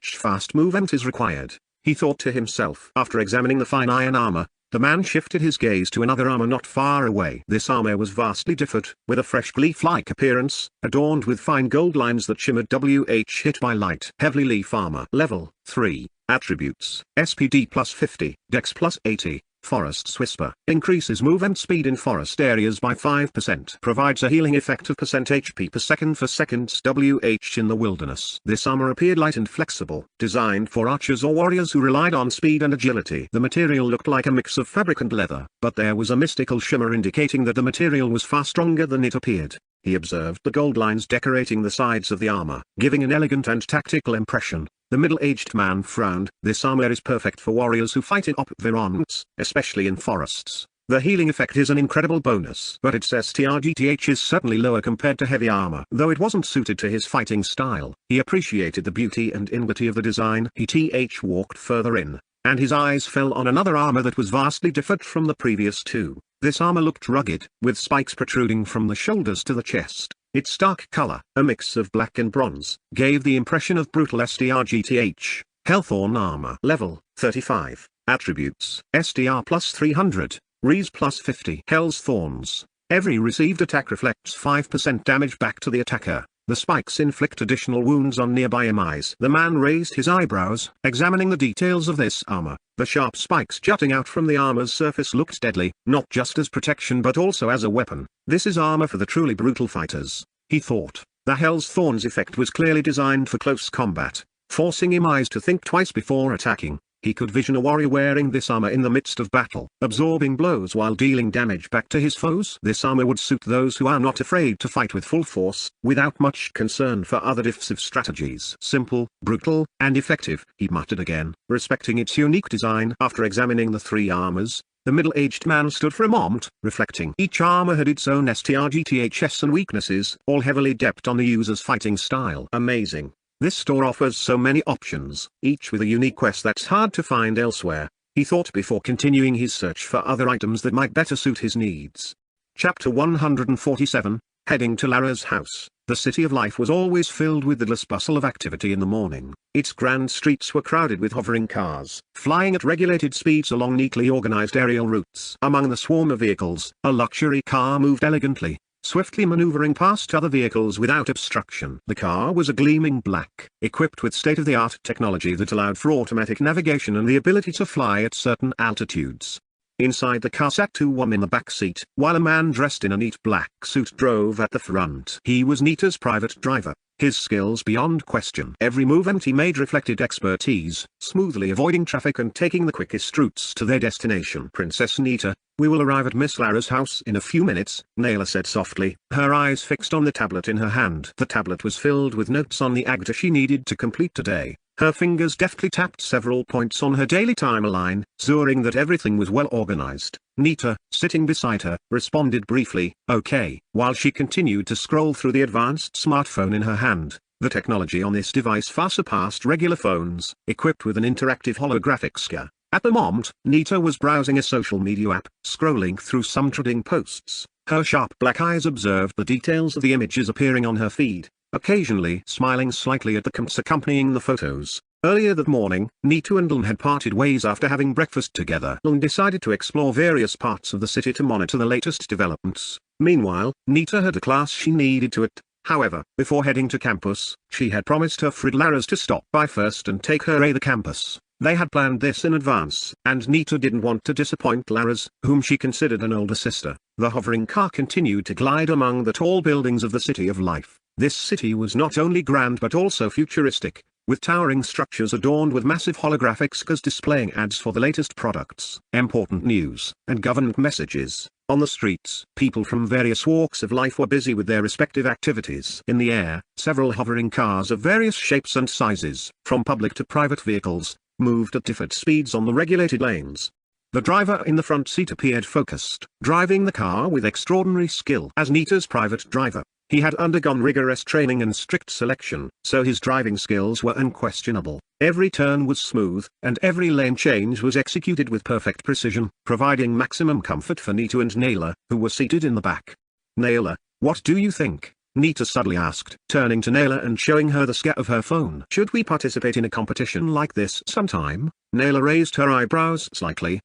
Fast movement is required, he thought to himself. After examining the fine iron armor, the man shifted his gaze to another armor not far away. This armor was vastly different, with a fresh leaf-like appearance, adorned with fine gold lines that shimmered. Hit by light. Heavily leaf armor. Level 3. Attributes: SPD plus 50, Dex plus 80. Forest's Whisper increases movement speed in forest areas by 5%. Provides a healing effect of % HP per second for seconds in the wilderness. This armor appeared light and flexible, designed for archers or warriors who relied on speed and agility. The material looked like a mix of fabric and leather, but there was a mystical shimmer indicating that the material was far stronger than it appeared. He observed the gold lines decorating the sides of the armor, giving an elegant and tactical impression. The middle-aged man frowned. This armor is perfect for warriors who fight in environments, especially in forests. The healing effect is an incredible bonus, but its STRGTH is certainly lower compared to heavy armor. Though it wasn't suited to his fighting style, he appreciated the beauty and ingenuity of the design. He walked further in, and his eyes fell on another armor that was vastly different from the previous two. This armor looked rugged, with spikes protruding from the shoulders to the chest. Its dark color, a mix of black and bronze, gave the impression of brutal STRGTH. Hellthorn armor. Level 35. Attributes: SDR plus 300, Res plus 50. Hell's Thorns. Every received attack reflects 5% damage back to the attacker. The spikes inflict additional wounds on nearby enemies. The man raised his eyebrows, examining the details of this armor. The sharp spikes jutting out from the armor's surface looked deadly, not just as protection but also as a weapon. This is armor for the truly brutal fighters, he thought. The Hell's Thorns effect was clearly designed for close combat, forcing enemies to think twice before attacking. He could vision a warrior wearing this armor in the midst of battle, absorbing blows while dealing damage back to his foes. This armor would suit those who are not afraid to fight with full force, without much concern for other defensive strategies. Simple, brutal, and effective, he muttered again, respecting its unique design. After examining the three armors, the middle-aged man stood for a moment, reflecting. Each armor had its own STRGTHs and weaknesses, all heavily dependent on the user's fighting style. Amazing. This store offers so many options, each with a unique quest that's hard to find elsewhere, he thought before continuing his search for other items that might better suit his needs. Chapter 147, Heading to Lara's house. The city of life was always filled with the endless bustle of activity in the morning. Its grand streets were crowded with hovering cars, flying at regulated speeds along neatly organized aerial routes. Among the swarm of vehicles, a luxury car moved elegantly, swiftly maneuvering past other vehicles without obstruction. The car was a gleaming black, equipped with state-of-the-art technology that allowed for automatic navigation and the ability to fly at certain altitudes. Inside the car sat two women in the back seat, while a man dressed in a neat black suit drove at the front. He was Nita's private driver, his skills beyond question. Every movement he made reflected expertise, smoothly avoiding traffic and taking the quickest routes to their destination. Princess Nita, we will arrive at Miss Lara's house in a few minutes, Nayla said softly, her eyes fixed on the tablet in her hand. The tablet was filled with notes on the acta she needed to complete today. Her fingers deftly tapped several points on her daily timeline, ensuring that everything was well organized. Nita, sitting beside her, responded briefly, okay, while she continued to scroll through the advanced smartphone in her hand. The technology on this device far surpassed regular phones, equipped with an interactive holographic scanner. At the moment, Nita was browsing a social media app, scrolling through some trending posts. Her sharp black eyes observed the details of the images appearing on her feed, occasionally smiling slightly at the comments accompanying the photos. Earlier that morning, Nita and Lun had parted ways after having breakfast together. Lun decided to explore various parts of the city to monitor the latest developments. Meanwhile, Nita had a class she needed to attend. However, before heading to campus, she had promised her friend Laras to stop by first and take her to the campus. They had planned this in advance, and Nita didn't want to disappoint Laras, whom she considered an older sister. The hovering car continued to glide among the tall buildings of the City of Life. This city was not only grand but also futuristic, with towering structures adorned with massive holographic screens displaying ads for the latest products, important news, and government messages. On the streets, people from various walks of life were busy with their respective activities. In the air, several hovering cars of various shapes and sizes, from public to private vehicles, moved at different speeds on the regulated lanes. The driver in the front seat appeared focused, driving the car with extraordinary skill. As Nita's private driver, he had undergone rigorous training and strict selection, so his driving skills were unquestionable. Every turn was smooth, and every lane change was executed with perfect precision, providing maximum comfort for Nita and Naila, who were seated in the back. "Naila, what do you think?" Nita suddenly asked, turning to Naila and showing her the scan of her phone. "Should we participate in a competition like this sometime?" Naila raised her eyebrows slightly.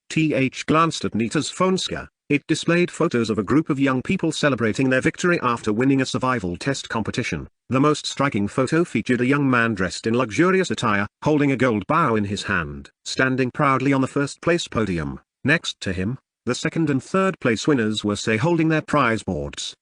Glanced at Nita's phone scan. It displayed photos of a group of young people celebrating their victory after winning a survival test competition. The most striking photo featured a young man dressed in luxurious attire, holding a gold bow in his hand, standing proudly on the first place podium. Next to him, the second and third place winners were holding their prize boards.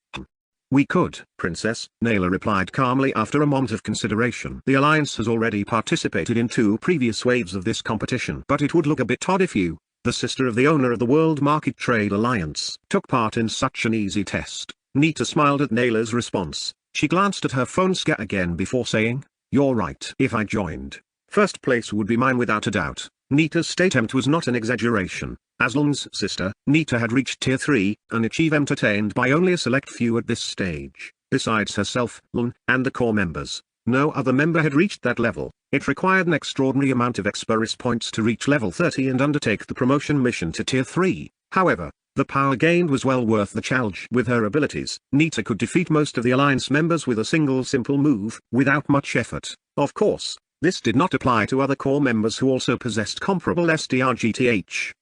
"We could, Princess," Naila replied calmly after a moment of consideration. "The Alliance has already participated in 2 previous waves of this competition. But it would look a bit odd if you, the sister of the owner of the World Market Trade Alliance, took part in such an easy test." Nita smiled at Naila's response. She glanced at her phone scan again before saying, "You're right. If I joined, first place would be mine without a doubt." Nita's statement was not an exaggeration. As Lun's sister, Nita had reached Tier 3, an achievement attained by only a select few at this stage. Besides herself, Lun, and the core members, no other member had reached that level. It required an extraordinary amount of experience points to reach level 30 and undertake the promotion mission to Tier 3. However, the power gained was well worth the challenge. With her abilities, Nita could defeat most of the Alliance members with a single simple move, without much effort. Of course, this did not apply to other core members who also possessed comparable SDRGTH.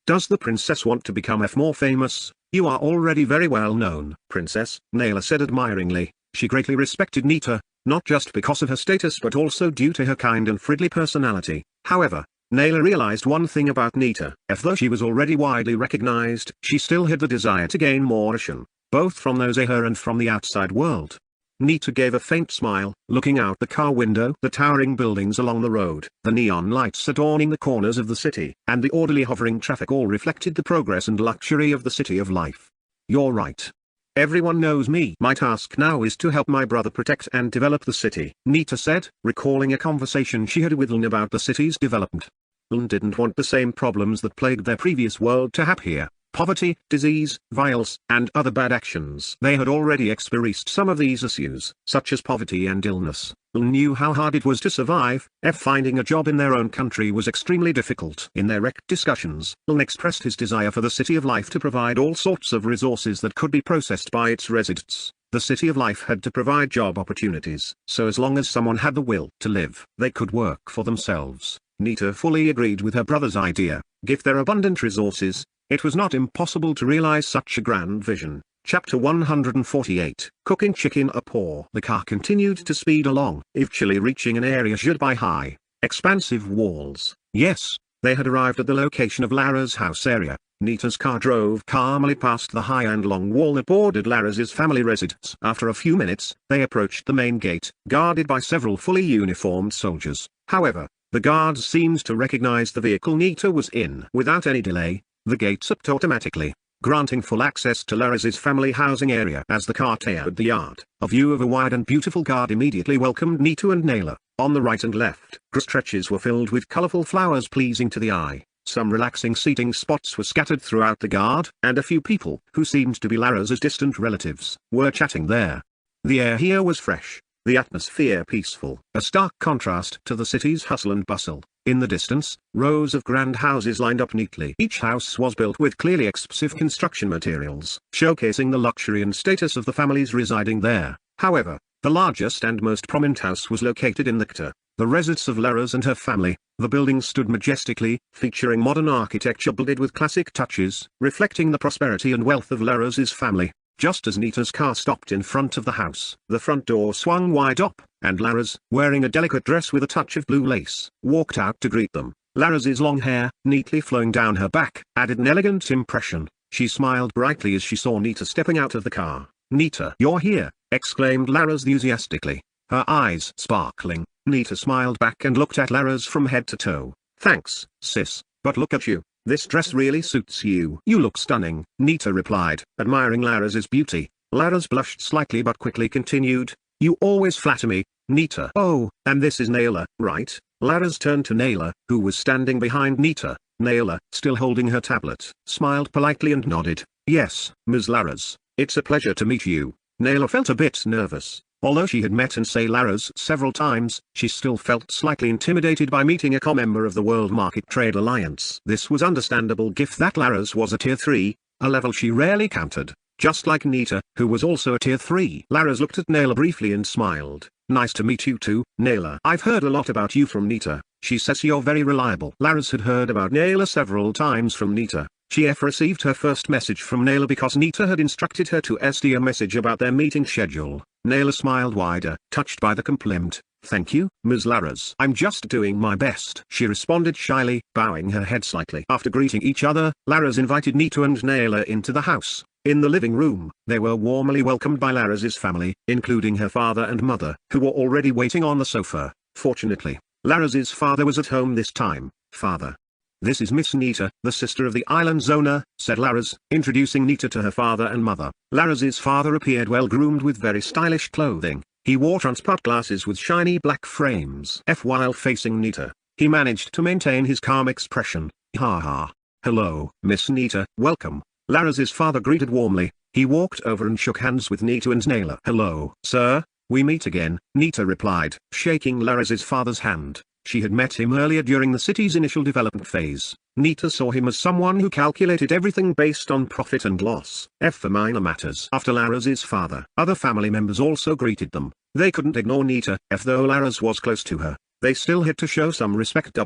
"Does the princess want to become more famous? You are already very well known, Princess," Naila said admiringly. She greatly respected Nita, not just because of her status but also due to her kind and friendly personality. However, Naila realized one thing about Nita. Though she was already widely recognized, she still had the desire to gain more attention, both from those near her and from the outside world. Nita gave a faint smile, looking out the car window. The towering buildings along the road, the neon lights adorning the corners of the city, and the orderly hovering traffic all reflected the progress and luxury of the City of Life. "You're right. Everyone knows me. My task now is to help my brother protect and develop the city," Nita said, recalling a conversation she had with Lun about the city's development. Lun didn't want the same problems that plagued their previous world to happen here. Poverty, disease, violence, and other bad actions. They had already experienced some of these issues, such as poverty and illness. Lun knew how hard it was to survive. Finding a job in their own country was extremely difficult. In their discussions, Lun expressed his desire for the City of Life to provide all sorts of resources that could be processed by its residents. The City of Life had to provide job opportunities, so as long as someone had the will to live, they could work for themselves. Nita fully agreed with her brother's idea. Given their abundant resources, it was not impossible to realize such a grand vision. Chapter 148, Cooking Chicken a Pour. The car continued to speed along, eventually reaching an area shut by high, expansive walls. Yes, they had arrived at the location of Lara's house area. Nita's car drove calmly past the high and long wall that bordered Lara's family residence. After a few minutes, they approached the main gate, guarded by several fully uniformed soldiers. However, the guards seemed to recognize the vehicle Nita was in. Without any delay, the gates opened automatically, granting full access to Lara's family housing area. As the car entered the yard, a view of a wide and beautiful garden immediately welcomed Nita and Naila. On the right and left, stretches were filled with colorful flowers pleasing to the eye. Some relaxing seating spots were scattered throughout the garden, and a few people, who seemed to be Lara's distant relatives, were chatting there. The air here was fresh, the atmosphere peaceful, a stark contrast to the city's hustle and bustle. In the distance, rows of grand houses lined up neatly. Each house was built with clearly expensive construction materials, showcasing the luxury and status of the families residing there. However, the largest and most prominent house was located in the center. the residence of Laras and her family. The building stood majestically, featuring modern architecture blended with classic touches, reflecting the prosperity and wealth of Laras's family. Just as Nita's car stopped in front of the house, the front door swung wide up, and Laras, wearing a delicate dress with a touch of blue lace, walked out to greet them. Laras's long hair, neatly flowing down her back, added an elegant impression. She smiled brightly as she saw Nita stepping out of the car. "Nita, you're here!" exclaimed Laras enthusiastically. Her eyes sparkling, Nita smiled back and looked at Laras from head to toe. "Thanks, sis, but look at you. This dress really suits you." "You look stunning," Nita replied, admiring Laras's beauty. Laras blushed slightly but quickly continued, "You always flatter me, Nita." "Oh, and this is Naila, right?" Laras turned to Naila, who was standing behind Nita. Naila, still holding her tablet, smiled politely and nodded. "Yes, Ms. Laras, it's a pleasure to meet you." Naila felt a bit nervous. Although she had met Laras several times, she still felt slightly intimidated by meeting a co-member of the World Market Trade Alliance. This was understandable given that Laras was a Tier 3, a level she rarely countered, just like Nita, who was also a Tier 3. Laras looked at Naila briefly and smiled. "Nice to meet you too, Naila. I've heard a lot about you from Nita. She says you're very reliable." Laras had heard about Naila several times from Nita. She had received her first message from Naila because Nita had instructed her to SD a message about their meeting schedule. Naila smiled wider, touched by the compliment. "Thank you, Ms. Laras. I'm just doing my best," she responded shyly, bowing her head slightly. After greeting each other, Laras invited Nita and Naila into the house. In the living room, they were warmly welcomed by Laras's family, including her father and mother, who were already waiting on the sofa. Fortunately, Laras's father was at home this time. "Father. This is Miss Nita, the sister of the island's owner," said Laras, introducing Nita to her father and mother. Laras's father appeared well-groomed with very stylish clothing. He wore transparent glasses with shiny black frames. While facing Nita, he managed to maintain his calm expression. "Ha ha. Hello, Miss Nita." "Welcome." Laras's father greeted warmly. He walked over and shook hands with Nita and Naila. "Hello, sir. We meet again," Nita replied, shaking Laras's father's hand. She had met him earlier during the city's initial development phase. Nita saw him as someone who calculated everything based on profit and loss. For minor matters. After Laras's father, other family members also greeted them. They couldn't ignore Nita, though Laras was close to her. They still had to show some respect.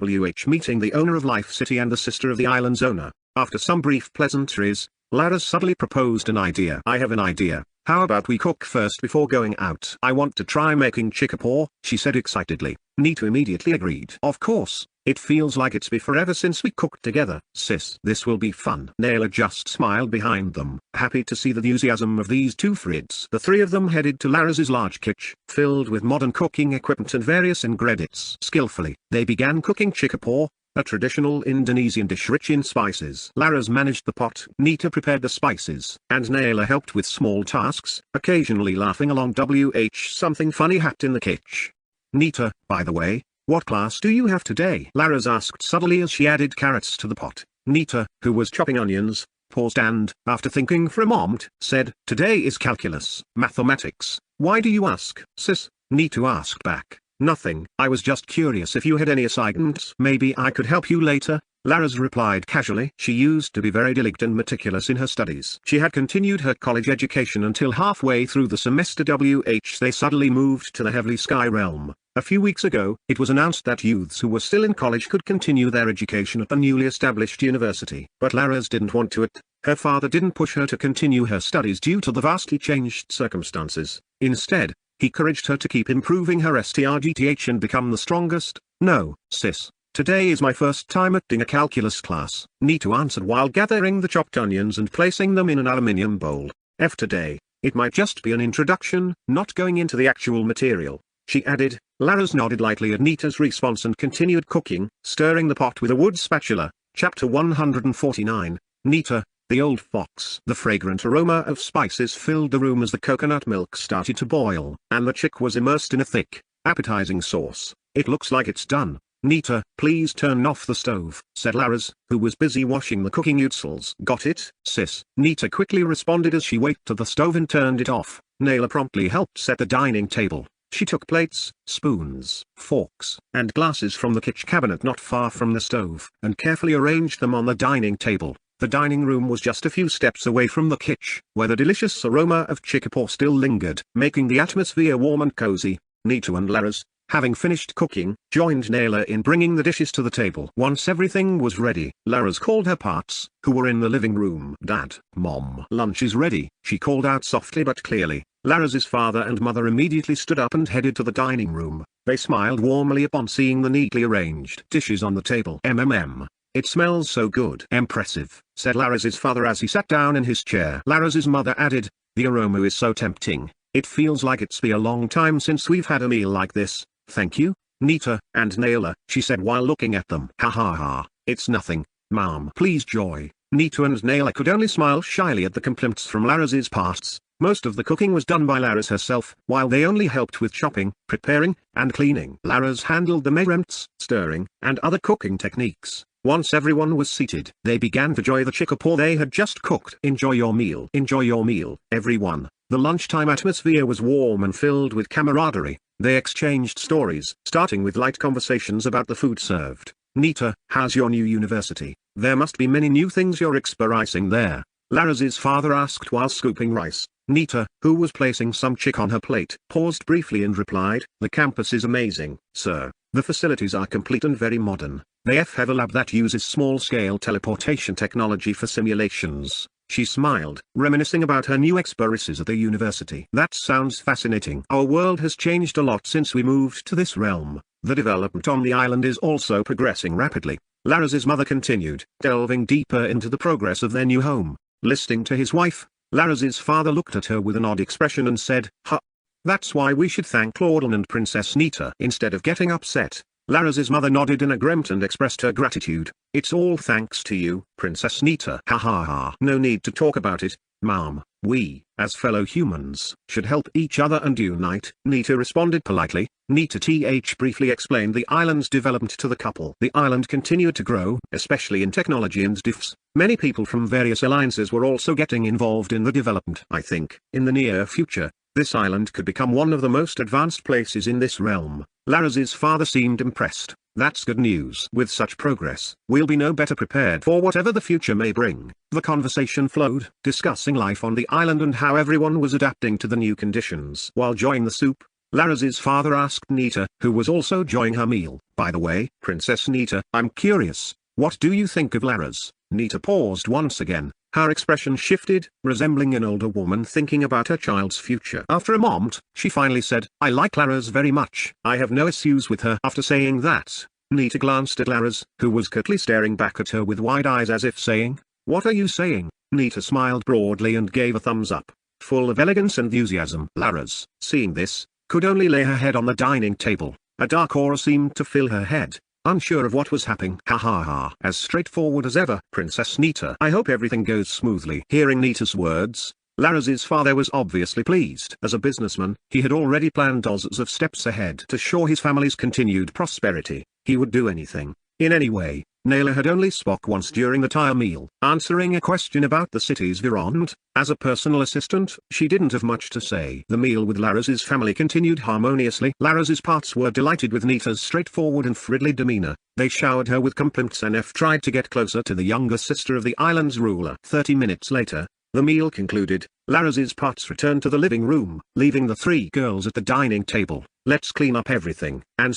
Meeting the owner of Life City and the sister of the island's owner. After some brief pleasantries, Laras suddenly proposed an idea. "I have an idea. How about we cook first before going out?" "I want to try making chickapoo," she said excitedly. Nita immediately agreed. "Of course, it feels like it's been forever since we cooked together, sis. This will be fun." Naila just smiled behind them, happy to see the enthusiasm of these two friends. The three of them headed to Laras's large kitchen, filled with modern cooking equipment and various ingredients. Skillfully, they began cooking chickapoo, a traditional Indonesian dish rich in spices. Laras managed the pot, Nita prepared the spices, and Naila helped with small tasks, occasionally laughing along. Something funny happened in the kitchen. "Nita, by the way, what class do you have today?" Laras asked suddenly as she added carrots to the pot. Nita, who was chopping onions, paused and, after thinking for a moment, said, "Today is calculus, mathematics." "Why do you ask, sis?" Nita asked back. "Nothing. I was just curious if you had any assignments. Maybe I could help you later." Laras replied casually. She used to be very diligent and meticulous in her studies. She had continued her college education until halfway through the semester. They suddenly moved to the Heavenly Sky realm. A few weeks ago, it was announced that youths who were still in college could continue their education at the newly established university. But Laras didn't want to. Her father didn't push her to continue her studies due to the vastly changed circumstances. Instead, he encouraged her to keep improving her STRGTH and become the strongest. "No, sis. Today is my first time attending a calculus class," Nita answered while gathering the chopped onions and placing them in an aluminium bowl. Today, it might just be an introduction, not going into the actual material," she added. Laras nodded lightly at Nita's response and continued cooking, stirring the pot with a wood spatula. Chapter 149, Nita, the Old Fox. The fragrant aroma of spices filled the room as the coconut milk started to boil, and the chick was immersed in a thick, appetizing sauce. "It looks like it's done. Nita, please turn off the stove," said Laras, who was busy washing the cooking utensils. "Got it, sis." Nita quickly responded as she went to the stove and turned it off. Naila promptly helped set the dining table. She took plates, spoons, forks, and glasses from the kitchen cabinet not far from the stove, and carefully arranged them on the dining table. The dining room was just a few steps away from the kitchen, where the delicious aroma of chickapoo still lingered, making the atmosphere warm and cozy. Nita and Laras, having finished cooking, joined Nayla in bringing the dishes to the table. Once everything was ready, Laras called her parts, who were in the living room. "Dad, Mom, lunch is ready," she called out softly but clearly. Laras's father and mother immediately stood up and headed to the dining room. They smiled warmly upon seeing the neatly arranged dishes on the table. "It smells so good." "Impressive," said Laras's father as he sat down in his chair. Laras's mother added, "The aroma is so tempting. It feels like it's been a long time since we've had a meal like this." "Thank you, Nita and Nayla," she said while looking at them. "Ha ha ha, it's nothing, Mom." "Please Joy." Nita and Nayla could only smile shyly at the compliments from Laras's parts. Most of the cooking was done by Laras herself, while they only helped with chopping, preparing, and cleaning. Laras handled the measurements, stirring, and other cooking techniques. Once everyone was seated, they began to enjoy the chickapoo they had just cooked. "Enjoy your meal. Enjoy your meal, everyone." The lunchtime atmosphere was warm and filled with camaraderie. They exchanged stories, starting with light conversations about the food served. "Nita, how's your new university? There must be many new things you're experiencing there," Laras's father asked while scooping rice. Nita, who was placing some chick on her plate, paused briefly and replied, "The campus is amazing, sir. The facilities are complete and very modern. They have a lab that uses small-scale teleportation technology for simulations." She smiled, reminiscing about her new experiences at the university. "That sounds fascinating. Our world has changed a lot since we moved to this realm. The development on the island is also progressing rapidly." Laras's mother continued, delving deeper into the progress of their new home. Listening to his wife, Laras's father looked at her with an odd expression and said, "Huh. That's why we should thank Claudine and Princess Nita." Instead of getting upset, Laras's mother nodded in agreement and expressed her gratitude. "It's all thanks to you, Princess Nita." "Ha ha ha. No need to talk about it, Mom. We, as fellow humans, should help each other and unite." Nita responded politely. Nita briefly explained the island's development to the couple. The island continued to grow, especially in technology and defense. Many people from various alliances were also getting involved in the development. "I think, in the near future, this island could become one of the most advanced places in this realm." Laras's father seemed impressed. "That's good news. With such progress, we'll be no better prepared for whatever the future may bring." The conversation flowed, discussing life on the island and how everyone was adapting to the new conditions. While enjoying the soup, Laras's father asked Nita, who was also enjoying her meal, "By the way, Princess Nita, I'm curious, what do you think of Laras?" Nita paused once again. Her expression shifted, resembling an older woman thinking about her child's future. After a moment, she finally said, "I like Laras very much. I have no issues with her." After saying that, Nita glanced at Laras, who was curtly staring back at her with wide eyes as if saying, "What are you saying?" Nita smiled broadly and gave a thumbs up, full of elegance and enthusiasm. Laras, seeing this, could only lay her head on the dining table. A dark aura seemed to fill her head, unsure of what was happening. "Ha ha ha. As straightforward as ever, Princess Nita. I hope everything goes smoothly." Hearing Nita's words, Laras's father was obviously pleased. As a businessman, he had already planned dozens of steps ahead to ensure his family's continued prosperity. He would do anything, in any way. Nayla had only spoke once during the entire meal, answering a question about the city's environment. As a personal assistant, she didn't have much to say. The meal with Laras's family continued harmoniously. Laras's parts were delighted with Nita's straightforward and friendly demeanor. They showered her with compliments and tried to get closer to the younger sister of the island's ruler. 30 minutes later, the meal concluded. Laras's parts returned to the living room, leaving the three girls at the dining table. "Let's clean up everything, and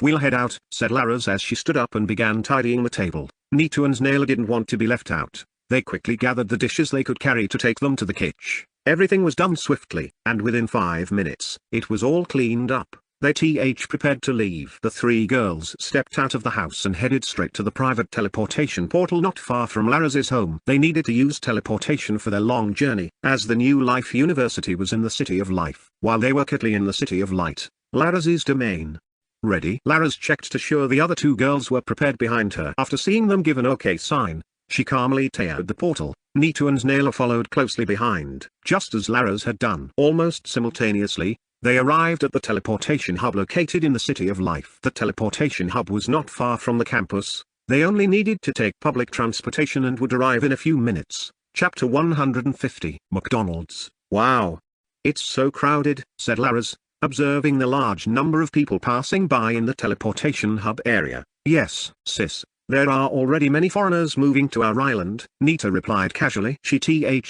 we'll head out," said Laras as she stood up and began tidying the table. Nita and Nayla didn't want to be left out. They quickly gathered the dishes they could carry to take them to the kitchen. Everything was done swiftly, and within 5 minutes, it was all cleaned up. They prepared to leave. The three girls stepped out of the house and headed straight to the private teleportation portal not far from Laras's home. They needed to use teleportation for their long journey, as the New Life University was in the City of Life, while they were currently in the City of Light, Laras's domain. "Ready?" Laras checked to ensure the other two girls were prepared behind her. After seeing them give an OK sign, she calmly entered the portal. Nita and Nayla followed closely behind, just as Laras had done. Almost simultaneously, they arrived at the teleportation hub located in the City of Life. The teleportation hub was not far from the campus. They only needed to take public transportation and would arrive in a few minutes. Chapter 150. McDonald's. "Wow. It's so crowded," said Laras, observing the large number of people passing by in the teleportation hub area. "Yes, sis. There are already many foreigners moving to our island, Nita replied casually. She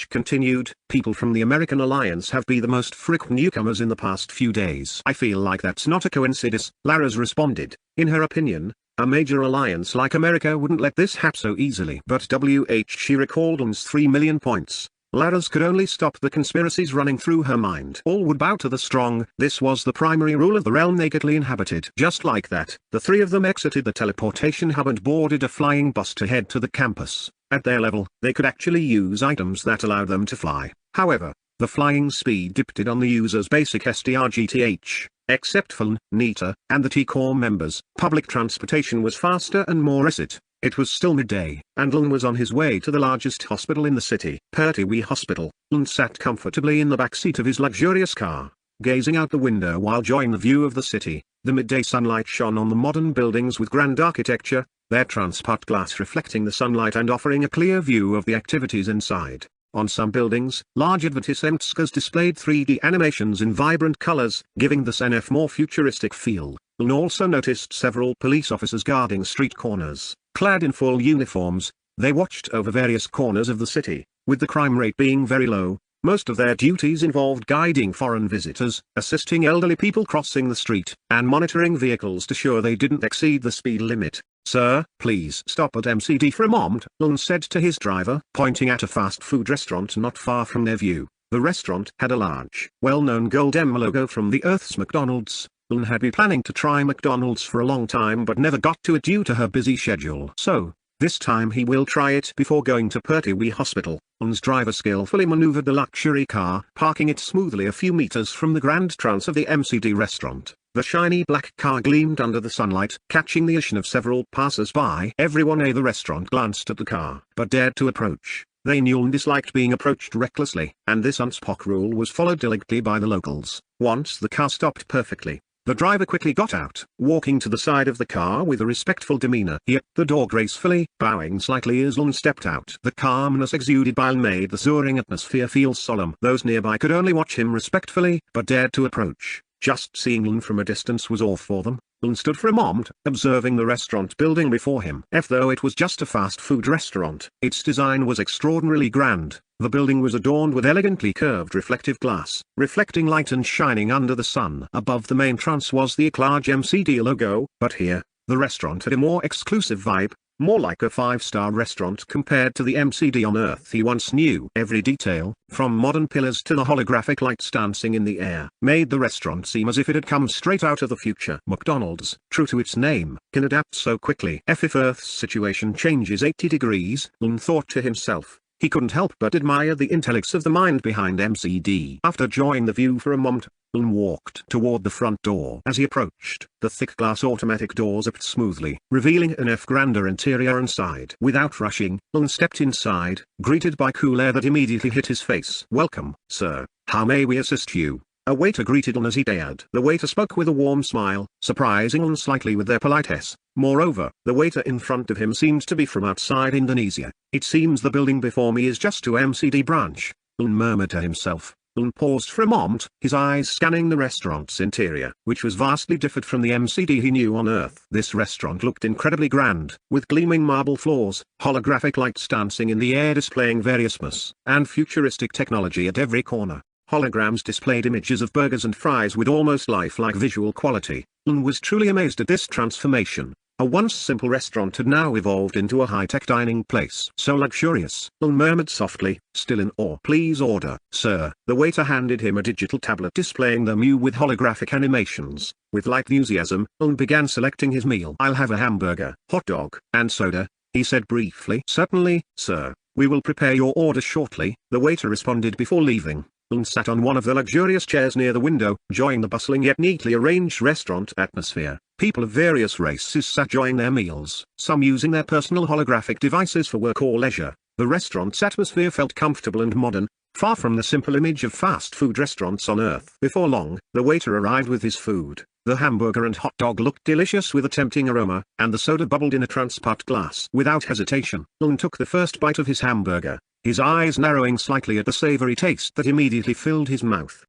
continued, people from the American alliance have been the most frequent newcomers in the past few days. I feel like that's not a coincidence, Laras responded. In her opinion, a major alliance like America wouldn't let this happen so easily. But she recalled Un's 3 million points. Laras could only stop the conspiracies running through her mind. All would bow to the strong. This was the primary rule of the realm they nakedly inhabited. Just like that, the three of them exited the teleportation hub and boarded a flying bus to head to the campus. At their level, they could actually use items that allowed them to fly. However, the flying speed depended on the user's basic STRGTH. Except for Nita and the T-Core members, public transportation was faster and more asset. It was still midday, and Lun was on his way to the largest hospital in the city, Pertwee Hospital. Lun sat comfortably in the backseat of his luxurious car, gazing out the window while enjoying the view of the city. The midday sunlight shone on the modern buildings with grand architecture, their transport glass reflecting the sunlight and offering a clear view of the activities inside. On some buildings, large advertisements displayed 3D animations in vibrant colors, giving the SNF more futuristic feel. Lun also noticed several police officers guarding street corners. Clad in full uniforms, they watched over various corners of the city. With the crime rate being very low, most of their duties involved guiding foreign visitors, assisting elderly people crossing the street, and monitoring vehicles to ensure they didn't exceed the speed limit. Sir, please stop at MCD for a moment, Lun said to his driver, pointing at a fast food restaurant not far from their view. The restaurant had a large, well-known gold M logo from the Earth's McDonald's. Lun had been planning to try McDonald's for a long time but never got to it due to her busy schedule. So, this time he will try it before going to Pertwee Hospital. Lun's driver skillfully maneuvered the luxury car, parking it smoothly a few meters from the grand trance of the MCD restaurant. The shiny black car gleamed under the sunlight, catching the attention of several passers-by. Everyone at the restaurant glanced at the car, but dared to approach. They knew and disliked being approached recklessly, and this unspoken rule was followed diligently by the locals. Once the car stopped perfectly, the driver quickly got out, walking to the side of the car with a respectful demeanor. He opened the door gracefully, bowing slightly as Lun stepped out. The calmness exuded by Lun made the soaring atmosphere feel solemn. Those nearby could only watch him respectfully, but dared to approach. Just seeing Lun from a distance was all for them. Lun stood for a moment, observing the restaurant building before him. Though it was just a fast food restaurant, its design was extraordinarily grand. The building was adorned with elegantly curved reflective glass, reflecting light and shining under the sun. Above the main entrance was the large MCD logo, but here, the restaurant had a more exclusive vibe, more like a 5-star restaurant compared to the MCD on Earth he once knew. Every detail, from modern pillars to the holographic lights dancing in the air, made the restaurant seem as if it had come straight out of the future. McDonald's, true to its name, can adapt so quickly. If Earth's situation changes 80 degrees, Lun thought to himself. He couldn't help but admire the intellects of the mind behind MCD. After enjoying the view for a moment, Lun walked toward the front door. As he approached, the thick glass automatic doors opened smoothly, revealing an grander interior inside. Without rushing, Lun stepped inside, greeted by cool air that immediately hit his face. Welcome, sir. How may we assist you? A waiter greeted Lun as he dared. The waiter spoke with a warm smile, surprising Lun slightly with their politeness. Moreover, the waiter in front of him seemed to be from outside Indonesia. It seems the building before me is just to MCD branch, Lun murmured to himself. Lun paused for a moment, his eyes scanning the restaurant's interior, which was vastly different from the MCD he knew on Earth. This restaurant looked incredibly grand, with gleaming marble floors, holographic lights dancing in the air displaying various and futuristic technology at every corner. Holograms displayed images of burgers and fries with almost lifelike visual quality. Lun was truly amazed at this transformation. A once simple restaurant had now evolved into a high-tech dining place. So luxurious, Lun murmured softly, still in awe. Please order, sir. The waiter handed him a digital tablet displaying the menu with holographic animations. With light enthusiasm, Lun began selecting his meal. I'll have a hamburger, hot dog, and soda, he said briefly. Certainly, sir. We will prepare your order shortly, the waiter responded before leaving. Lun sat on one of the luxurious chairs near the window, enjoying the bustling yet neatly arranged restaurant atmosphere. People of various races sat enjoying their meals, some using their personal holographic devices for work or leisure. The restaurant's atmosphere felt comfortable and modern, far from the simple image of fast food restaurants on Earth. Before long, the waiter arrived with his food. The hamburger and hot dog looked delicious with a tempting aroma, and the soda bubbled in a transparent glass. Without hesitation, Lun took the first bite of his hamburger, his eyes narrowing slightly at the savory taste that immediately filled his mouth.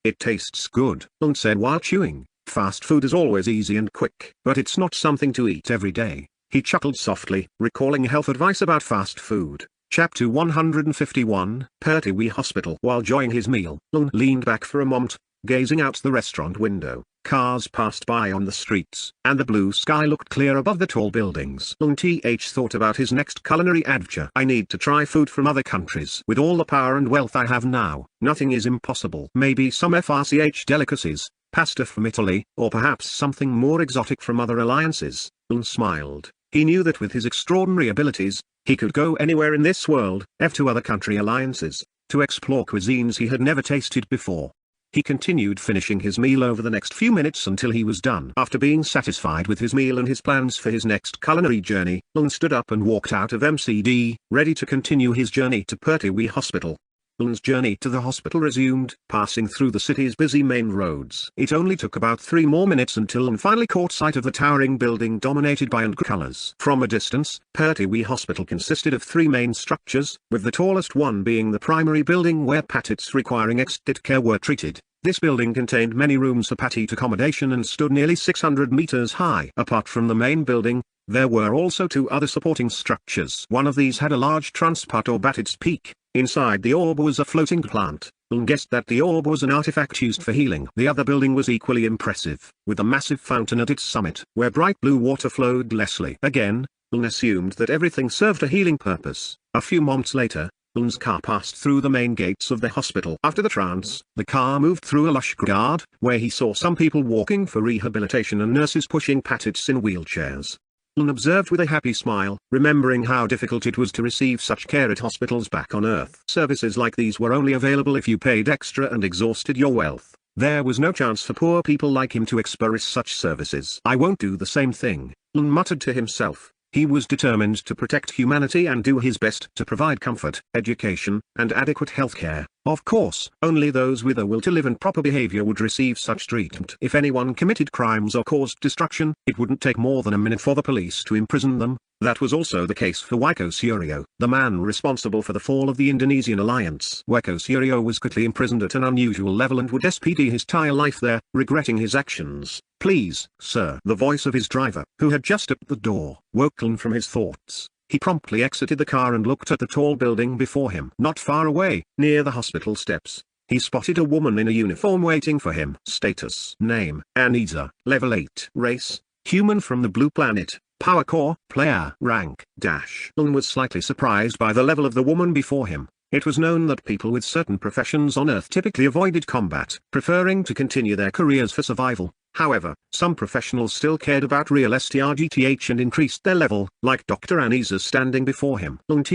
It tastes good, Lun said while chewing. Fast food is always easy and quick, but it's not something to eat every day. He chuckled softly, recalling health advice about fast food. Chapter 151, Pertwee Hospital. While enjoying his meal, Lung leaned back for a moment, gazing out the restaurant window. Cars passed by on the streets, and the blue sky looked clear above the tall buildings. Lung thought about his next culinary adventure. I need to try food from other countries. With all the power and wealth I have now, nothing is impossible. Maybe some FRCH delicacies, pasta from Italy, or perhaps something more exotic from other alliances. Lung smiled. He knew that with his extraordinary abilities, he could go anywhere in this world, to other country alliances, to explore cuisines he had never tasted before. He continued finishing his meal over the next few minutes until he was done. After being satisfied with his meal and his plans for his next culinary journey, Lung stood up and walked out of MCD, ready to continue his journey to Pertwee Hospital. Lung's journey to the hospital resumed, passing through the city's busy main roads. It only took about 3 more minutes until Lung finally caught sight of the towering building dominated by colors. From a distance, Pertwee Hospital consisted of 3 main structures, with the tallest one being the primary building where patients requiring extended care were treated. This building contained many rooms for patient accommodation and stood nearly 600 meters high. Apart from the main building, there were also 2 other supporting structures. One of these had a large transport orb at its peak. Inside the orb was a floating plant. Lung guessed that the orb was an artifact used for healing. The other building was equally impressive, with a massive fountain at its summit, where bright blue water flowed endlessly. Again, Lung assumed that everything served a healing purpose. A few moments later, Lung's car passed through the main gates of the hospital. After the trance, the car moved through a lush garden, where he saw some people walking for rehabilitation and nurses pushing patients in wheelchairs. Lung observed with a happy smile, remembering how difficult it was to receive such care at hospitals back on Earth. Services like these were only available if you paid extra and exhausted your wealth. There was no chance for poor people like him to experience such services. I won't do the same thing, Lung muttered to himself. He was determined to protect humanity and do his best to provide comfort, education, and adequate healthcare. Of course, only those with a will to live and proper behavior would receive such treatment. If anyone committed crimes or caused destruction, it wouldn't take more than a minute for the police to imprison them. That was also the case for Waiko Suryo, the man responsible for the fall of the Indonesian alliance. Waiko Suryo was quickly imprisoned at an unusual level and would spend his entire life there, regretting his actions. Please, sir. The voice of his driver, who had just opened the door, woke Lung from his thoughts. He promptly exited the car and looked at the tall building before him. Not far away, near the hospital steps, he spotted a woman in a uniform waiting for him. Status: name, Anisa, level 8. Race: human from the blue planet. Power core: player. Rank: dash. Lung was slightly surprised by the level of the woman before him. It was known that people with certain professions on Earth typically avoided combat, preferring to continue their careers for survival. However, some professionals still cared about real STRGTH and increased their level, like Dr. Anisa standing before him. Lung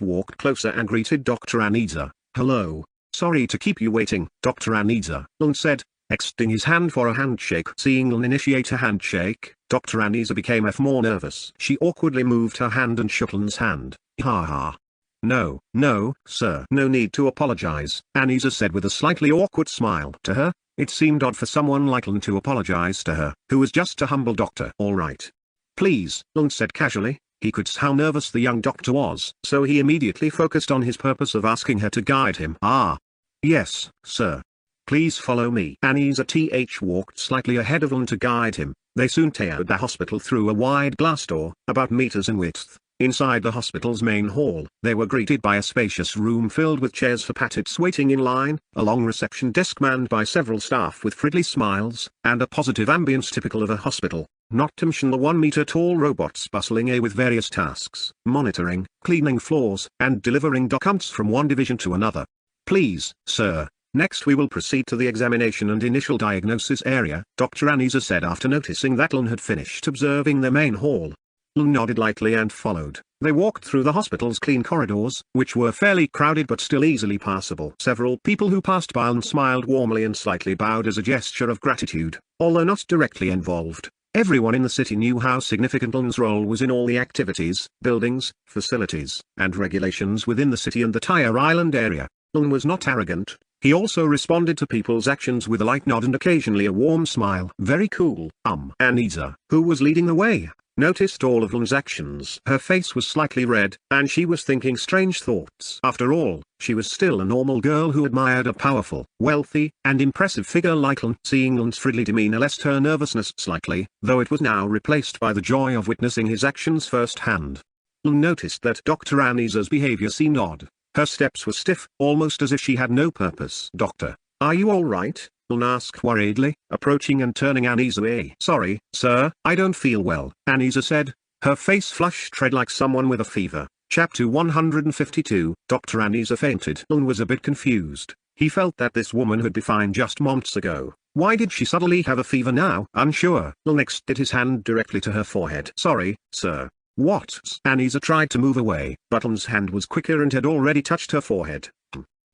walked closer and greeted Dr. Anisa. Hello. Sorry to keep you waiting, Dr. Anisa, Lung said, extending his hand for a handshake. Seeing Lung initiate a handshake, Dr. Anisa became more nervous. She awkwardly moved her hand and shook Lung's hand. Ha ha. No, sir. No need to apologize, Anisa said with a slightly awkward smile. To her, it seemed odd for someone like Lung to apologize to her, who was just a humble doctor. All right. Please, Lung said casually. He could see how nervous the young doctor was, so he immediately focused on his purpose of asking her to guide him. Ah. Yes, sir. Please follow me. Anisa walked slightly ahead of Lung to guide him. They soon entered the hospital through a wide glass door, about meters in width. Inside the hospital's main hall, they were greeted by a spacious room filled with chairs for patients waiting in line, a long reception desk manned by several staff with friendly smiles, and a positive ambience typical of a hospital, not to mention the 1-meter-tall robots bustling with various tasks, monitoring, cleaning floors, and delivering documents from one division to another. Please, sir. Next we will proceed to the examination and initial diagnosis area, Dr. Anisa said after noticing that Lung had finished observing the main hall. Lung nodded lightly and followed. They walked through the hospital's clean corridors, which were fairly crowded but still easily passable. Several people who passed by Lung smiled warmly and slightly bowed as a gesture of gratitude, although not directly involved. Everyone in the city knew how significant Lung's role was in all the activities, buildings, facilities, and regulations within the city and the entire island area. Lung was not arrogant. He also responded to people's actions with a light nod and occasionally a warm smile. Very cool. Anisa, who was leading the way, noticed all of Lun's actions. Her face was slightly red, and she was thinking strange thoughts. After all, she was still a normal girl who admired a powerful, wealthy, and impressive figure like Lun. Seeing Lun's friendly demeanor lessened her nervousness slightly, though it was now replaced by the joy of witnessing his actions firsthand. Lun noticed that Dr. Anisa's behavior seemed odd. Her steps were stiff, almost as if she had no purpose. "Doctor, are you all right?" Lun asked worriedly, approaching and turning Anisa away. "Sorry, sir, I don't feel well," Anisa said. Her face flushed red like someone with a fever. Chapter 152, Dr. Anisa fainted. Lun was a bit confused. He felt that this woman had been fine just months ago. Why did she suddenly have a fever now? Unsure, Lun extended his hand directly to her forehead. "Sorry, sir." "What?" Anisa tried to move away, but Lun's hand was quicker and had already touched her forehead.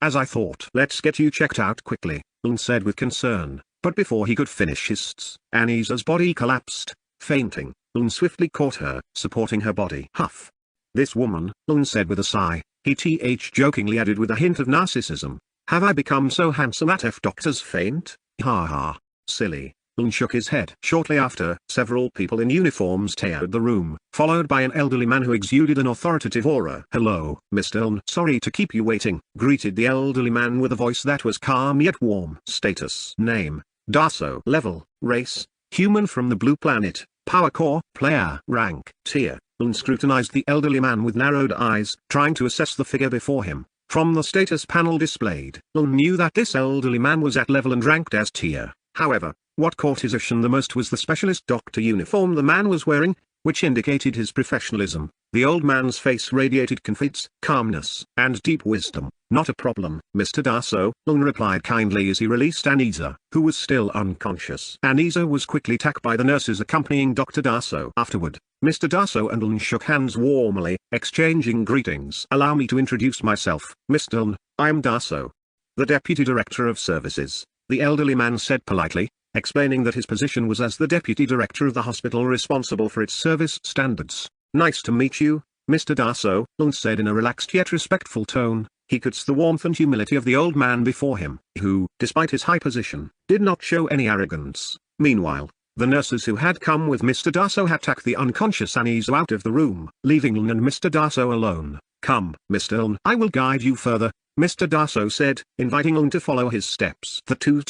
"As I thought. Let's get you checked out quickly," Lun said with concern, but before he could finish his Anisa's body collapsed, fainting. Lun swiftly caught her, supporting her body. "Huff. This woman," Lun said with a sigh. He jokingly added with a hint of narcissism, "Have I become so handsome that if doctors faint? Ha ha. Silly." Lun shook his head. Shortly after, several people in uniforms entered the room, followed by an elderly man who exuded an authoritative aura. "Hello, Mr. Lun. Sorry to keep you waiting," greeted the elderly man with a voice that was calm yet warm. "Status: Name: Darso. Level: Race: Human from the Blue Planet. Power Core: Player. Rank: Tier." Lun scrutinized the elderly man with narrowed eyes, trying to assess the figure before him. From the status panel displayed, Lun knew that this elderly man was at level and ranked as Tier. However, what caught his attention the most was the specialist doctor uniform the man was wearing, which indicated his professionalism. The old man's face radiated confidence, calmness, and deep wisdom. "Not a problem, Mr. Darso," Lun replied kindly as he released Anisa, who was still unconscious. Anisa was quickly taken by the nurses accompanying Dr. Darso. Afterward, Mr. Darso and Lun shook hands warmly, exchanging greetings. "Allow me to introduce myself, Mr. Lun. I am Darso, the Deputy Director of Services," the elderly man said politely, explaining that his position was as the deputy director of the hospital responsible for its service standards. "Nice to meet you, Mr. Darso," Lun said in a relaxed yet respectful tone. He could see the warmth and humility of the old man before him, who, despite his high position, did not show any arrogance. Meanwhile, the nurses who had come with Mr. Darso had taken the unconscious Anisa out of the room, leaving Lun and Mr. Darso alone. "Come, Mr. Lun, I will guide you further," Mr. Darso said, inviting Lun to follow his steps. The two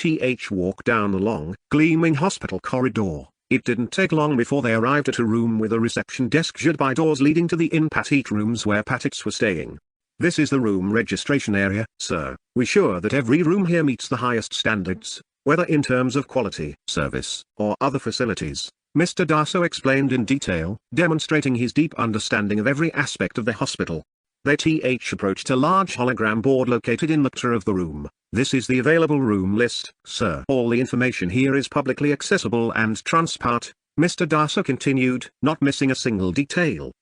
walked down the long, gleaming hospital corridor. It didn't take long before they arrived at a room with a reception desk shut by doors leading to the in-Patit rooms where Patits were staying. "This is the room registration area, sir. We're sure that every room here meets the highest standards, whether in terms of quality, service, or other facilities," Mr. Darso explained in detail, demonstrating his deep understanding of every aspect of the hospital. They approached a large hologram board located in the center of the room. "This is the available room list, sir. All the information here is publicly accessible and transparent," Mr. Darso continued, not missing a single detail.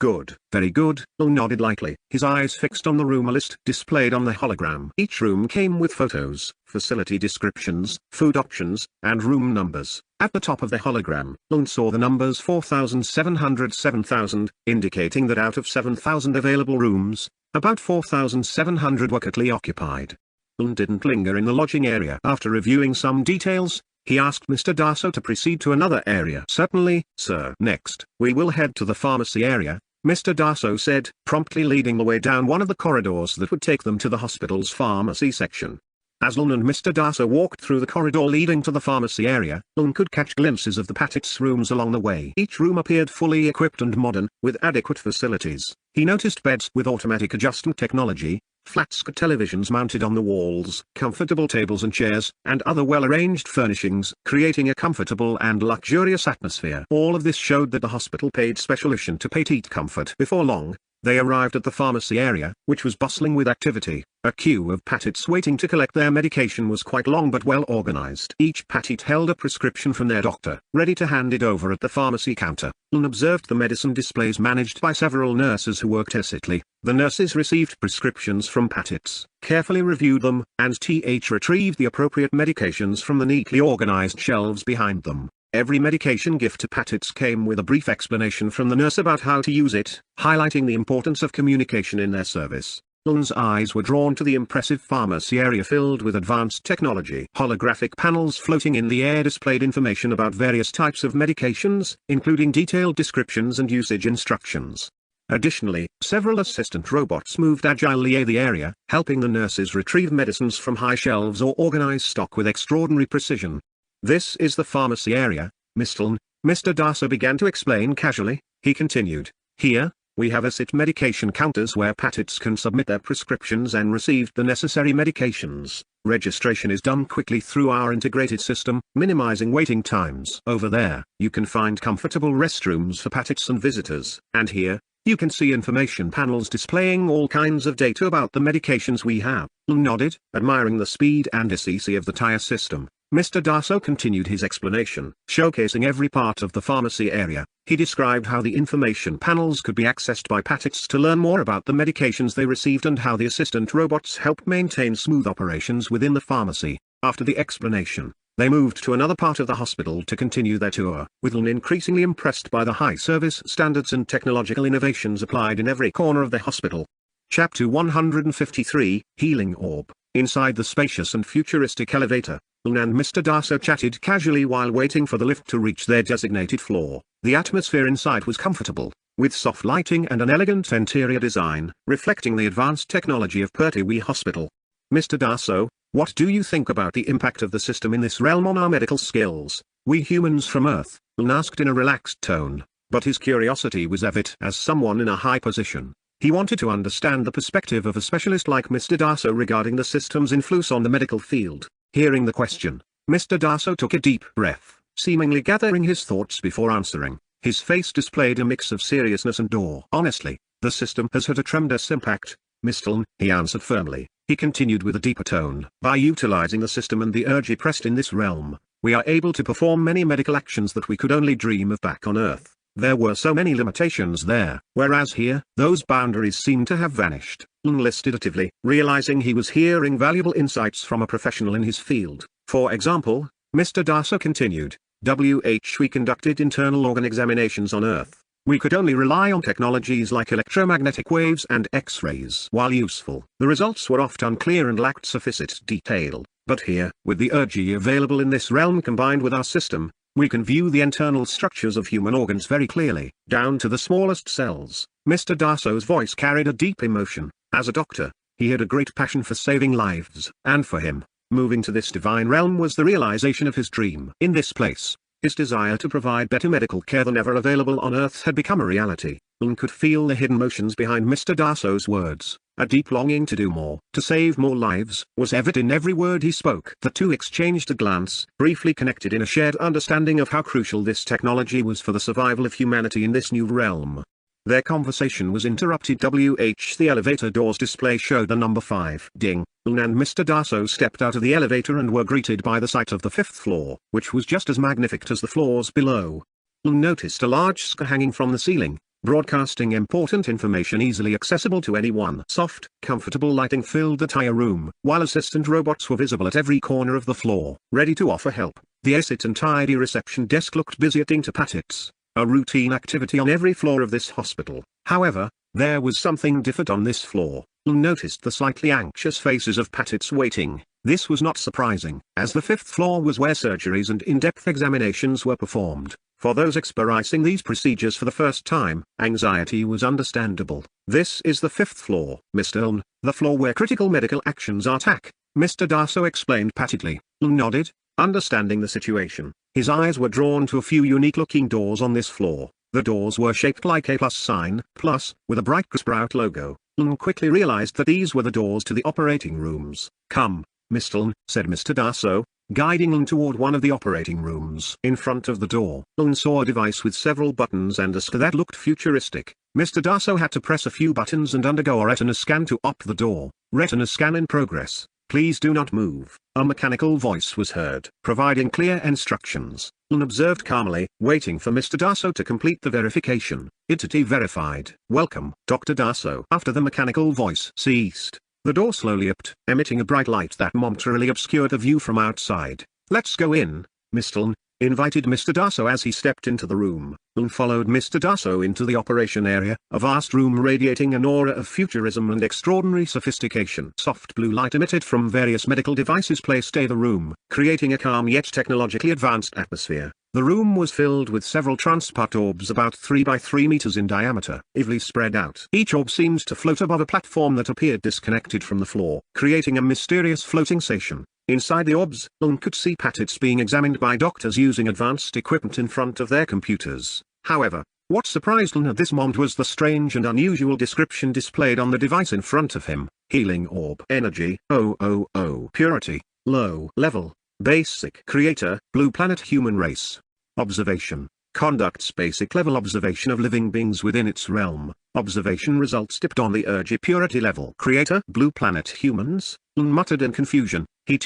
"Good, very good," Lun nodded lightly, his eyes fixed on the room list displayed on the hologram. Each room came with photos, facility descriptions, food options, and room numbers. At the top of the hologram, Lun saw the numbers 4,707,000, indicating that out of 7,000 available rooms, about 4,700 were currently occupied. Lun didn't linger in the lodging area. After reviewing some details, he asked Mr. Darso to proceed to another area. "Certainly, sir." "Next, we will head to the pharmacy area," Mr. Darso said, promptly leading the way down one of the corridors that would take them to the hospital's pharmacy section. As Lun and Mr. Darso walked through the corridor leading to the pharmacy area, Lun could catch glimpses of the Patits rooms along the way. Each room appeared fully equipped and modern, with adequate facilities. He noticed beds with automatic adjustment technology, flat-screen televisions mounted on the walls, comfortable tables and chairs, and other well-arranged furnishings, creating a comfortable and luxurious atmosphere. All of this showed that the hospital paid special attention to Patient comfort. Before long, they arrived at the pharmacy area, which was bustling with activity. A queue of Patits waiting to collect their medication was quite long but well organized. Each Patit held a prescription from their doctor, ready to hand it over at the pharmacy counter. Lun observed the medicine displays managed by several nurses who worked tacitly. The nurses received prescriptions from Patits, carefully reviewed them, and retrieved the appropriate medications from the neatly organized shelves behind them. Every medication gift to Patits came with a brief explanation from the nurse about how to use it, highlighting the importance of communication in their service. Lung's eyes were drawn to the impressive pharmacy area filled with advanced technology. Holographic panels floating in the air displayed information about various types of medications, including detailed descriptions and usage instructions. Additionally, several assistant robots moved agilely in the area, helping the nurses retrieve medicines from high shelves or organize stock with extraordinary precision. "This is the pharmacy area, Mr. Lung," Mr. Darso began to explain casually. He continued, "Here, we have asset medication counters where patients can submit their prescriptions and receive the necessary medications. Registration is done quickly through our integrated system, minimizing waiting times. Over there, you can find comfortable restrooms for patients and visitors. And here, you can see information panels displaying all kinds of data about the medications we have." Lung nodded, admiring the speed and efficiency of the entire system. Mr. Darso continued his explanation, showcasing every part of the pharmacy area. He described how the information panels could be accessed by patients to learn more about the medications they received and how the assistant robots help maintain smooth operations within the pharmacy. After the explanation, they moved to another part of the hospital to continue their tour, with Lun increasingly impressed by the high service standards and technological innovations applied in every corner of the hospital. Chapter 153, Healing Orb. Inside the spacious and futuristic elevator, Lun and Mr. Darso chatted casually while waiting for the lift to reach their designated floor. The atmosphere inside was comfortable, with soft lighting and an elegant interior design, reflecting the advanced technology of Pertwee Hospital. "Mr. Darso, what do you think about the impact of the system in this realm on our medical skills? We humans from Earth," Lun asked in a relaxed tone, but his curiosity was evident as someone in a high position. He wanted to understand the perspective of a specialist like Mr. Darso regarding the system's influence on the medical field. Hearing the question, Mr. Darso took a deep breath, seemingly gathering his thoughts before answering. His face displayed a mix of seriousness and awe. "Honestly, the system has had a tremendous impact, Mr. Lung," he answered firmly. He continued with a deeper tone. "By utilizing the system and the urge pressed in this realm, we are able to perform many medical actions that we could only dream of back on Earth. There were so many limitations there, whereas here, those boundaries seem to have vanished." Lung listed attentively, realizing he was hearing valuable insights from a professional in his field. "For example," Mr. Darso continued, "we conducted internal organ examinations on Earth. We could only rely on technologies like electromagnetic waves and X-rays. While useful, the results were often unclear and lacked sufficient detail. But here, with the energy available in this realm combined with our system, we can view the internal structures of human organs very clearly, down to the smallest cells." Mr. Darso's voice carried a deep emotion. As a doctor, he had a great passion for saving lives, and for him, moving to this divine realm was the realization of his dream. In this place, his desire to provide better medical care than ever available on Earth had become a reality. Lung could feel the hidden emotions behind Mr. Darso's words. A deep longing to do more, to save more lives, was evident in every word he spoke. The two exchanged a glance, briefly connected in a shared understanding of how crucial this technology was for the survival of humanity in this new realm. Their conversation was interrupted. The elevator door's display showed the number 5. Ding. Lun and Mr. Darso stepped out of the elevator and were greeted by the sight of the 5th floor, which was just as magnificent as the floors below. Lun noticed a large screen hanging from the ceiling, broadcasting important information easily accessible to anyone. Soft, comfortable lighting filled the entire room, while assistant robots were visible at every corner of the floor, ready to offer help. The asset and tidy reception desk looked busy attending to patients, a routine activity on every floor of this hospital. However, there was something different on this floor. Lung noticed the slightly anxious faces of patients waiting. This was not surprising, as the 5th floor was where surgeries and in-depth examinations were performed. For those experiencing these procedures for the first time, anxiety was understandable. "This is the 5th floor, Mr. Lung, the floor where critical medical actions are taken," Mr. Darso explained patiently. Lung nodded, understanding the situation. His eyes were drawn to a few unique-looking doors on this floor. The doors were shaped like a plus sign, plus, with a bright sprout logo. Lung quickly realized that these were the doors to the operating rooms. "Come, Mr. Lung," said Mr. Darso, guiding Lung toward one of the operating rooms. In front of the door, Lung saw a device with several buttons and a screen that looked futuristic. Mr. Darso had to press a few buttons and undergo a retina scan to open the door. "Retina scan in progress. Please do not move." A mechanical voice was heard, providing clear instructions. Lung observed calmly, waiting for Mr. Darso to complete the verification. Entity verified. "Welcome, Dr. Darso." After the mechanical voice ceased, the door slowly opened, emitting a bright light that momentarily obscured the view from outside. "Let's go in, Mr. Lung," invited Mr. Darso as he stepped into the room, and followed Mr. Darso into the operation area, a vast room radiating an aura of futurism and extraordinary sophistication. Soft blue light emitted from various medical devices placed in the room, creating a calm yet technologically advanced atmosphere. The room was filled with several transport orbs about 3 by 3 meters in diameter, evenly spread out. Each orb seemed to float above a platform that appeared disconnected from the floor, creating a mysterious floating station. Inside the orbs, one could see patients being examined by doctors using advanced equipment in front of their computers. However, what surprised Lun at this moment was the strange and unusual description displayed on the device in front of him. Healing orb. Energy, 000. Purity, low level. Basic. Creator, blue planet human race. Observation. Conducts basic level observation of living beings within its realm. Observation results dipped on the energy purity level. Creator, blue planet humans. Lun muttered in confusion. He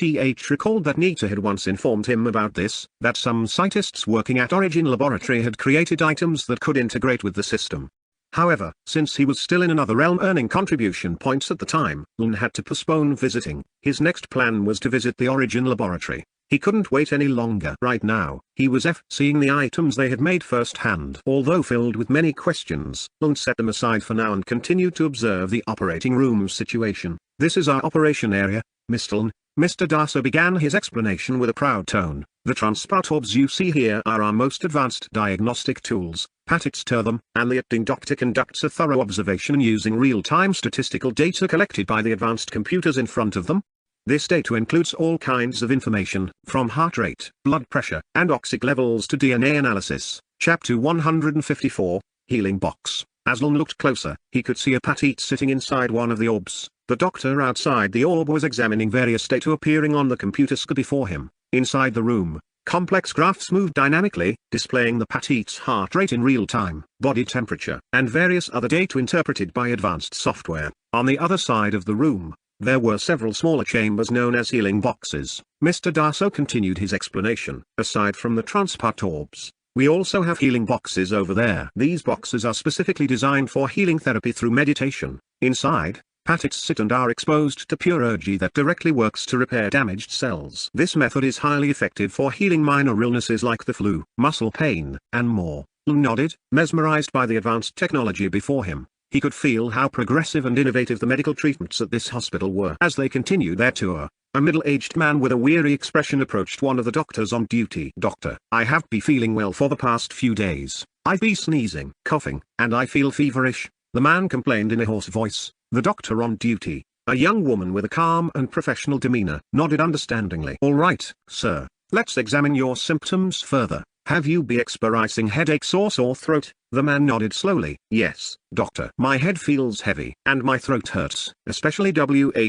recalled that Nita had once informed him about this, that some scientists working at Origin Laboratory had created items that could integrate with the system. However, since he was still in another realm earning contribution points at the time, Lun had to postpone visiting. His next plan was to visit the Origin Laboratory. He couldn't wait any longer. Right now, he was seeing the items they had made firsthand. Although filled with many questions, Lun set them aside for now and continued to observe the operating room situation. This is our operation area, Mr. Lun. Mr. Darso began his explanation with a proud tone. The transport orbs you see here are our most advanced diagnostic tools. Patits to them, and the acting doctor conducts a thorough observation using real-time statistical data collected by the advanced computers in front of them. This data includes all kinds of information, from heart rate, blood pressure, and oxygen levels to DNA analysis. Chapter 154, Healing Box. As Lun looked closer, he could see a patit sitting inside one of the orbs. The doctor outside the orb was examining various data appearing on the computer screen before him. Inside the room, complex graphs moved dynamically, displaying the patit's heart rate in real time, body temperature, and various other data interpreted by advanced software. On the other side of the room, there were several smaller chambers known as healing boxes. Mr. Darso continued his explanation. Aside from the transport orbs, we also have healing boxes over there. These boxes are specifically designed for healing therapy through meditation. Inside, patits sit and are exposed to pure energy that directly works to repair damaged cells. This method is highly effective for healing minor illnesses like the flu, muscle pain, and more. Lun nodded, mesmerized by the advanced technology before him. He could feel how progressive and innovative the medical treatments at this hospital were. As they continued their tour, a middle-aged man with a weary expression approached one of the doctors on duty. Doctor, I have been feeling well for the past few days. I've been sneezing, coughing, and I feel feverish, the man complained in a hoarse voice. The doctor on duty, a young woman with a calm and professional demeanor, nodded understandingly. All right, sir, let's examine your symptoms further. Have you been experiencing headaches or sore throat? The man nodded slowly. Yes, doctor. My head feels heavy, and my throat hurts, especially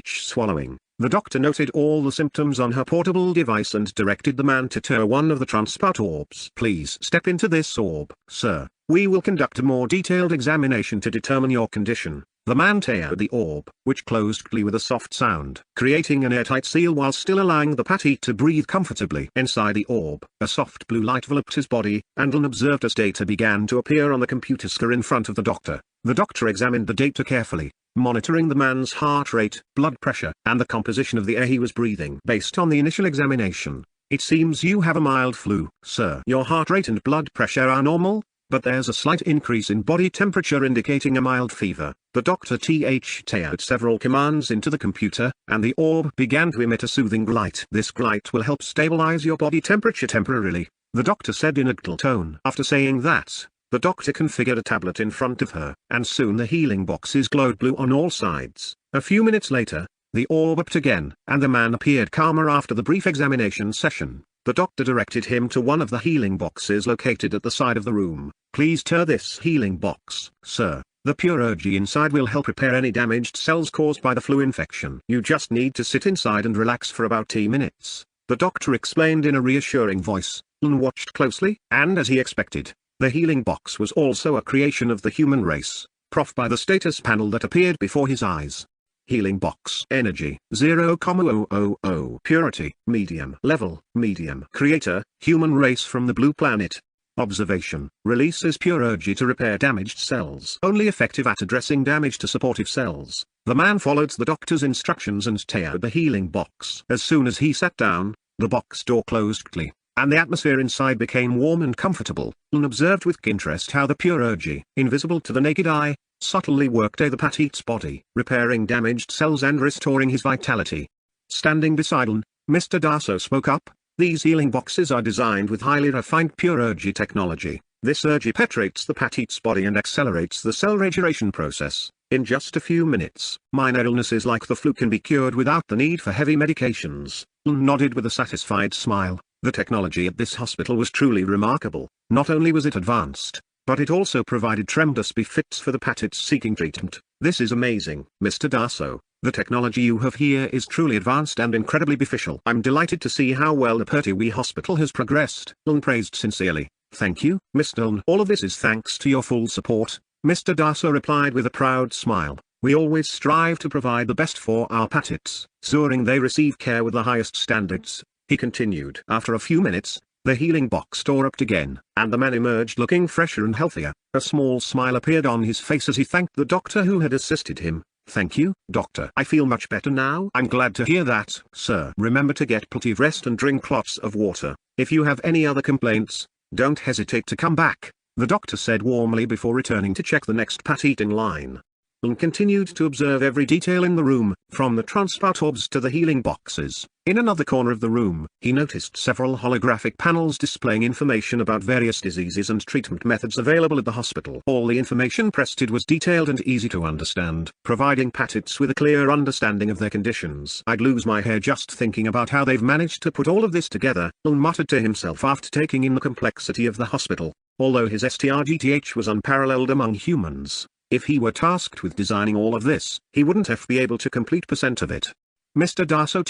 swallowing. The doctor noted all the symptoms on her portable device and directed the man to one of the transport orbs. Please step into this orb, sir. We will conduct a more detailed examination to determine your condition. The man teared the orb, which closed quickly with a soft sound, creating an airtight seal while still allowing the patit to breathe comfortably. Inside the orb, a soft blue light enveloped his body, and Lun observed as data began to appear on the computer screen in front of the doctor. The doctor examined the data carefully, monitoring the man's heart rate, blood pressure, and the composition of the air he was breathing. Based on the initial examination, it seems you have a mild flu, sir. Your heart rate and blood pressure are normal, but there's a slight increase in body temperature indicating a mild fever. The doctor typed several commands into the computer, and the orb began to emit a soothing light. This light will help stabilize your body temperature temporarily, the doctor said in a gentle tone. After saying that, the doctor configured a tablet in front of her, and soon the healing boxes glowed blue on all sides. A few minutes later, the orb upped again, and the man appeared calmer after the brief examination session. The doctor directed him to one of the healing boxes located at the side of the room. Please turn this healing box, sir. The pure energy inside will help repair any damaged cells caused by the flu infection. You just need to sit inside and relax for about 10 minutes. The doctor explained in a reassuring voice. Lun watched closely, and as he expected, the healing box was also a creation of the human race, prof by the status panel that appeared before his eyes. Healing box. Energy, 0,000. Purity, medium. Level, medium. Creator, human race from the blue planet. Observation, releases pure energy to repair damaged cells. Only effective at addressing damage to supportive cells. The man followed the doctor's instructions and teared the healing box. As soon as he sat down, the box door closed quickly, and the atmosphere inside became warm and comfortable. Lun observed with interest how the pure energy, invisible to the naked eye, subtly worked the Patit's body, repairing damaged cells and restoring his vitality. Standing beside Lun, Mr. Daso spoke up. These healing boxes are designed with highly refined pure energy technology. This energy penetrates the Patit's body and accelerates the cell regeneration process. In just a few minutes, minor illnesses like the flu can be cured without the need for heavy medications. Lun nodded with a satisfied smile. The technology at this hospital was truly remarkable. Not only was it advanced, but it also provided tremendous benefits for the Patits seeking treatment. This is amazing, Mr. Daso. The technology you have here is truly advanced and incredibly beneficial. I'm delighted to see how well the Pertwee Hospital has progressed. Lun praised sincerely. Thank you, Mr. Lun. All of this is thanks to your full support. Mr. Daso replied with a proud smile. We always strive to provide the best for our Patits, ensuring they receive care with the highest standards. He continued. After a few minutes, the healing box door opened again, and the man emerged looking fresher and healthier. A small smile appeared on his face as he thanked the doctor who had assisted him. Thank you, doctor. I feel much better now. I'm glad to hear that, sir. Remember to get plenty of rest and drink lots of water. If you have any other complaints, don't hesitate to come back, the doctor said warmly before returning to check the next Patit in line. Lun continued to observe every detail in the room, from the transport orbs to the healing boxes. In another corner of the room, he noticed several holographic panels displaying information about various diseases and treatment methods available at the hospital. All the information presented was detailed and easy to understand, providing Patits with a clear understanding of their conditions. I'd lose my hair just thinking about how they've managed to put all of this together, Lun muttered to himself after taking in the complexity of the hospital. Although his STRGTH was unparalleled among humans, if he were tasked with designing all of this, he wouldn't have been able to complete % of it. Mr. Daso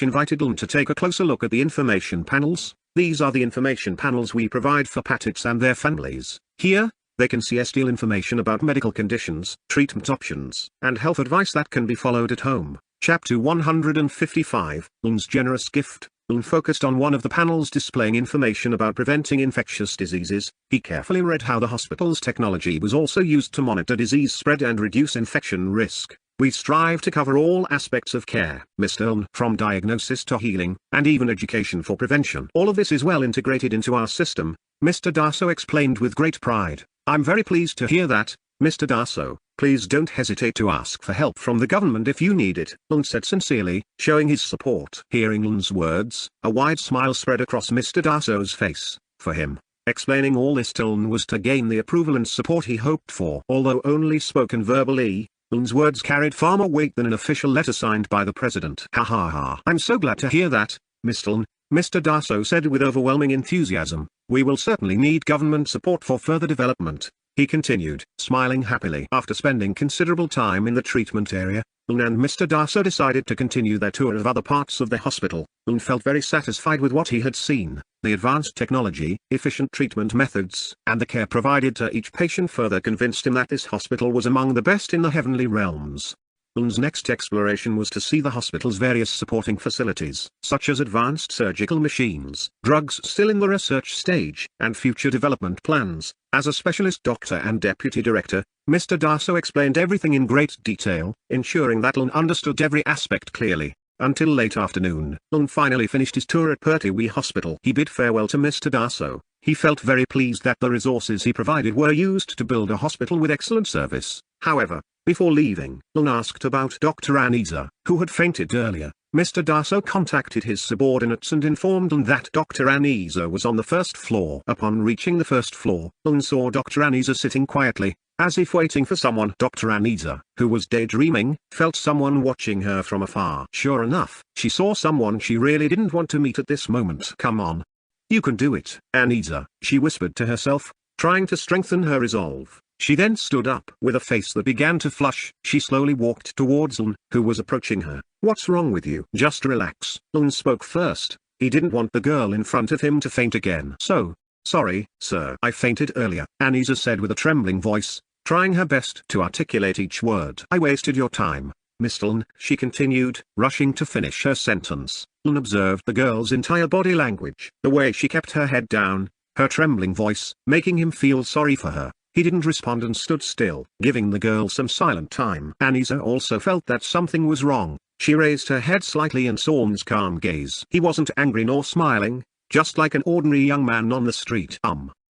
invited Lun to take a closer look at the information panels. These are the information panels we provide for Patits and their families. Here, they can see STL information about medical conditions, treatment options, and health advice that can be followed at home. Chapter 155, Lun's Generous Gift. Lun focused on one of the panels displaying information about preventing infectious diseases. He carefully read how the hospital's technology was also used to monitor disease spread and reduce infection risk. We strive to cover all aspects of care, Mr. Lun, from diagnosis to healing, and even education for prevention. All of this is well integrated into our system, Mr. Daso explained with great pride. I'm very pleased to hear that, Mr. Daso. Please don't hesitate to ask for help from the government if you need it, Lun said sincerely, showing his support. Hearing Lun's words, a wide smile spread across Mr. Daso's face. For him, explaining all this to Lun was to gain the approval and support he hoped for. Although only spoken verbally, Lun's words carried far more weight than an official letter signed by the president. Ha ha ha. I'm so glad to hear that, Mr. Lun, Mr. Daso said with overwhelming enthusiasm. We will certainly need government support for further development, he continued, smiling happily. After spending considerable time in the treatment area, Lun and Mr. Daso decided to continue their tour of other parts of the hospital. Lun felt very satisfied with what he had seen. The advanced technology, efficient treatment methods, and the care provided to each patient further convinced him that this hospital was among the best in the heavenly realms. Lun's next exploration was to see the hospital's various supporting facilities, such as advanced surgical machines, drugs still in the research stage, and future development plans. As a specialist doctor and deputy director, Mr. Daso explained everything in great detail, ensuring that Lun understood every aspect clearly. Until late afternoon, Lun finally finished his tour at Pertwee Hospital. He bid farewell to Mr. Daso. He felt very pleased that the resources he provided were used to build a hospital with excellent service. However, before leaving, Lun asked about Dr. Anisa, who had fainted earlier. Mr. Daso contacted his subordinates and informed Lun that Dr. Anisa was on the first floor. Upon reaching the first floor, Lun saw Dr. Anisa sitting quietly, as if waiting for someone. Dr. Anisa, who was daydreaming, felt someone watching her from afar. Sure enough, she saw someone she really didn't want to meet at this moment. Come on. You can do it, Anisa, she whispered to herself, trying to strengthen her resolve. She then stood up. With a face that began to flush, she slowly walked towards Lun, who was approaching her. What's wrong with you? Just relax. Lun spoke first. He didn't want the girl in front of him to faint again. So, sorry, sir. I fainted earlier, Anisa said with a trembling voice, trying her best to articulate each word. I wasted your time, Mr. Lun, she continued, rushing to finish her sentence. Lun observed the girl's entire body language, the way she kept her head down, her trembling voice, making him feel sorry for her. He didn't respond and stood still, giving the girl some silent time. Anisa also felt that something was wrong. She raised her head slightly and saw Lun's calm gaze. He wasn't angry nor smiling, just like an ordinary young man on the street.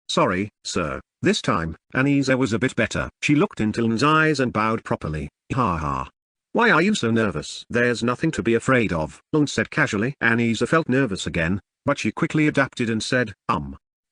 Sorry, sir. This time, Anisa was a bit better. She looked into Lung's eyes and bowed properly. Ha ha. Why are you so nervous? There's nothing to be afraid of, Lung said casually. Anisa felt nervous again, but she quickly adapted and said,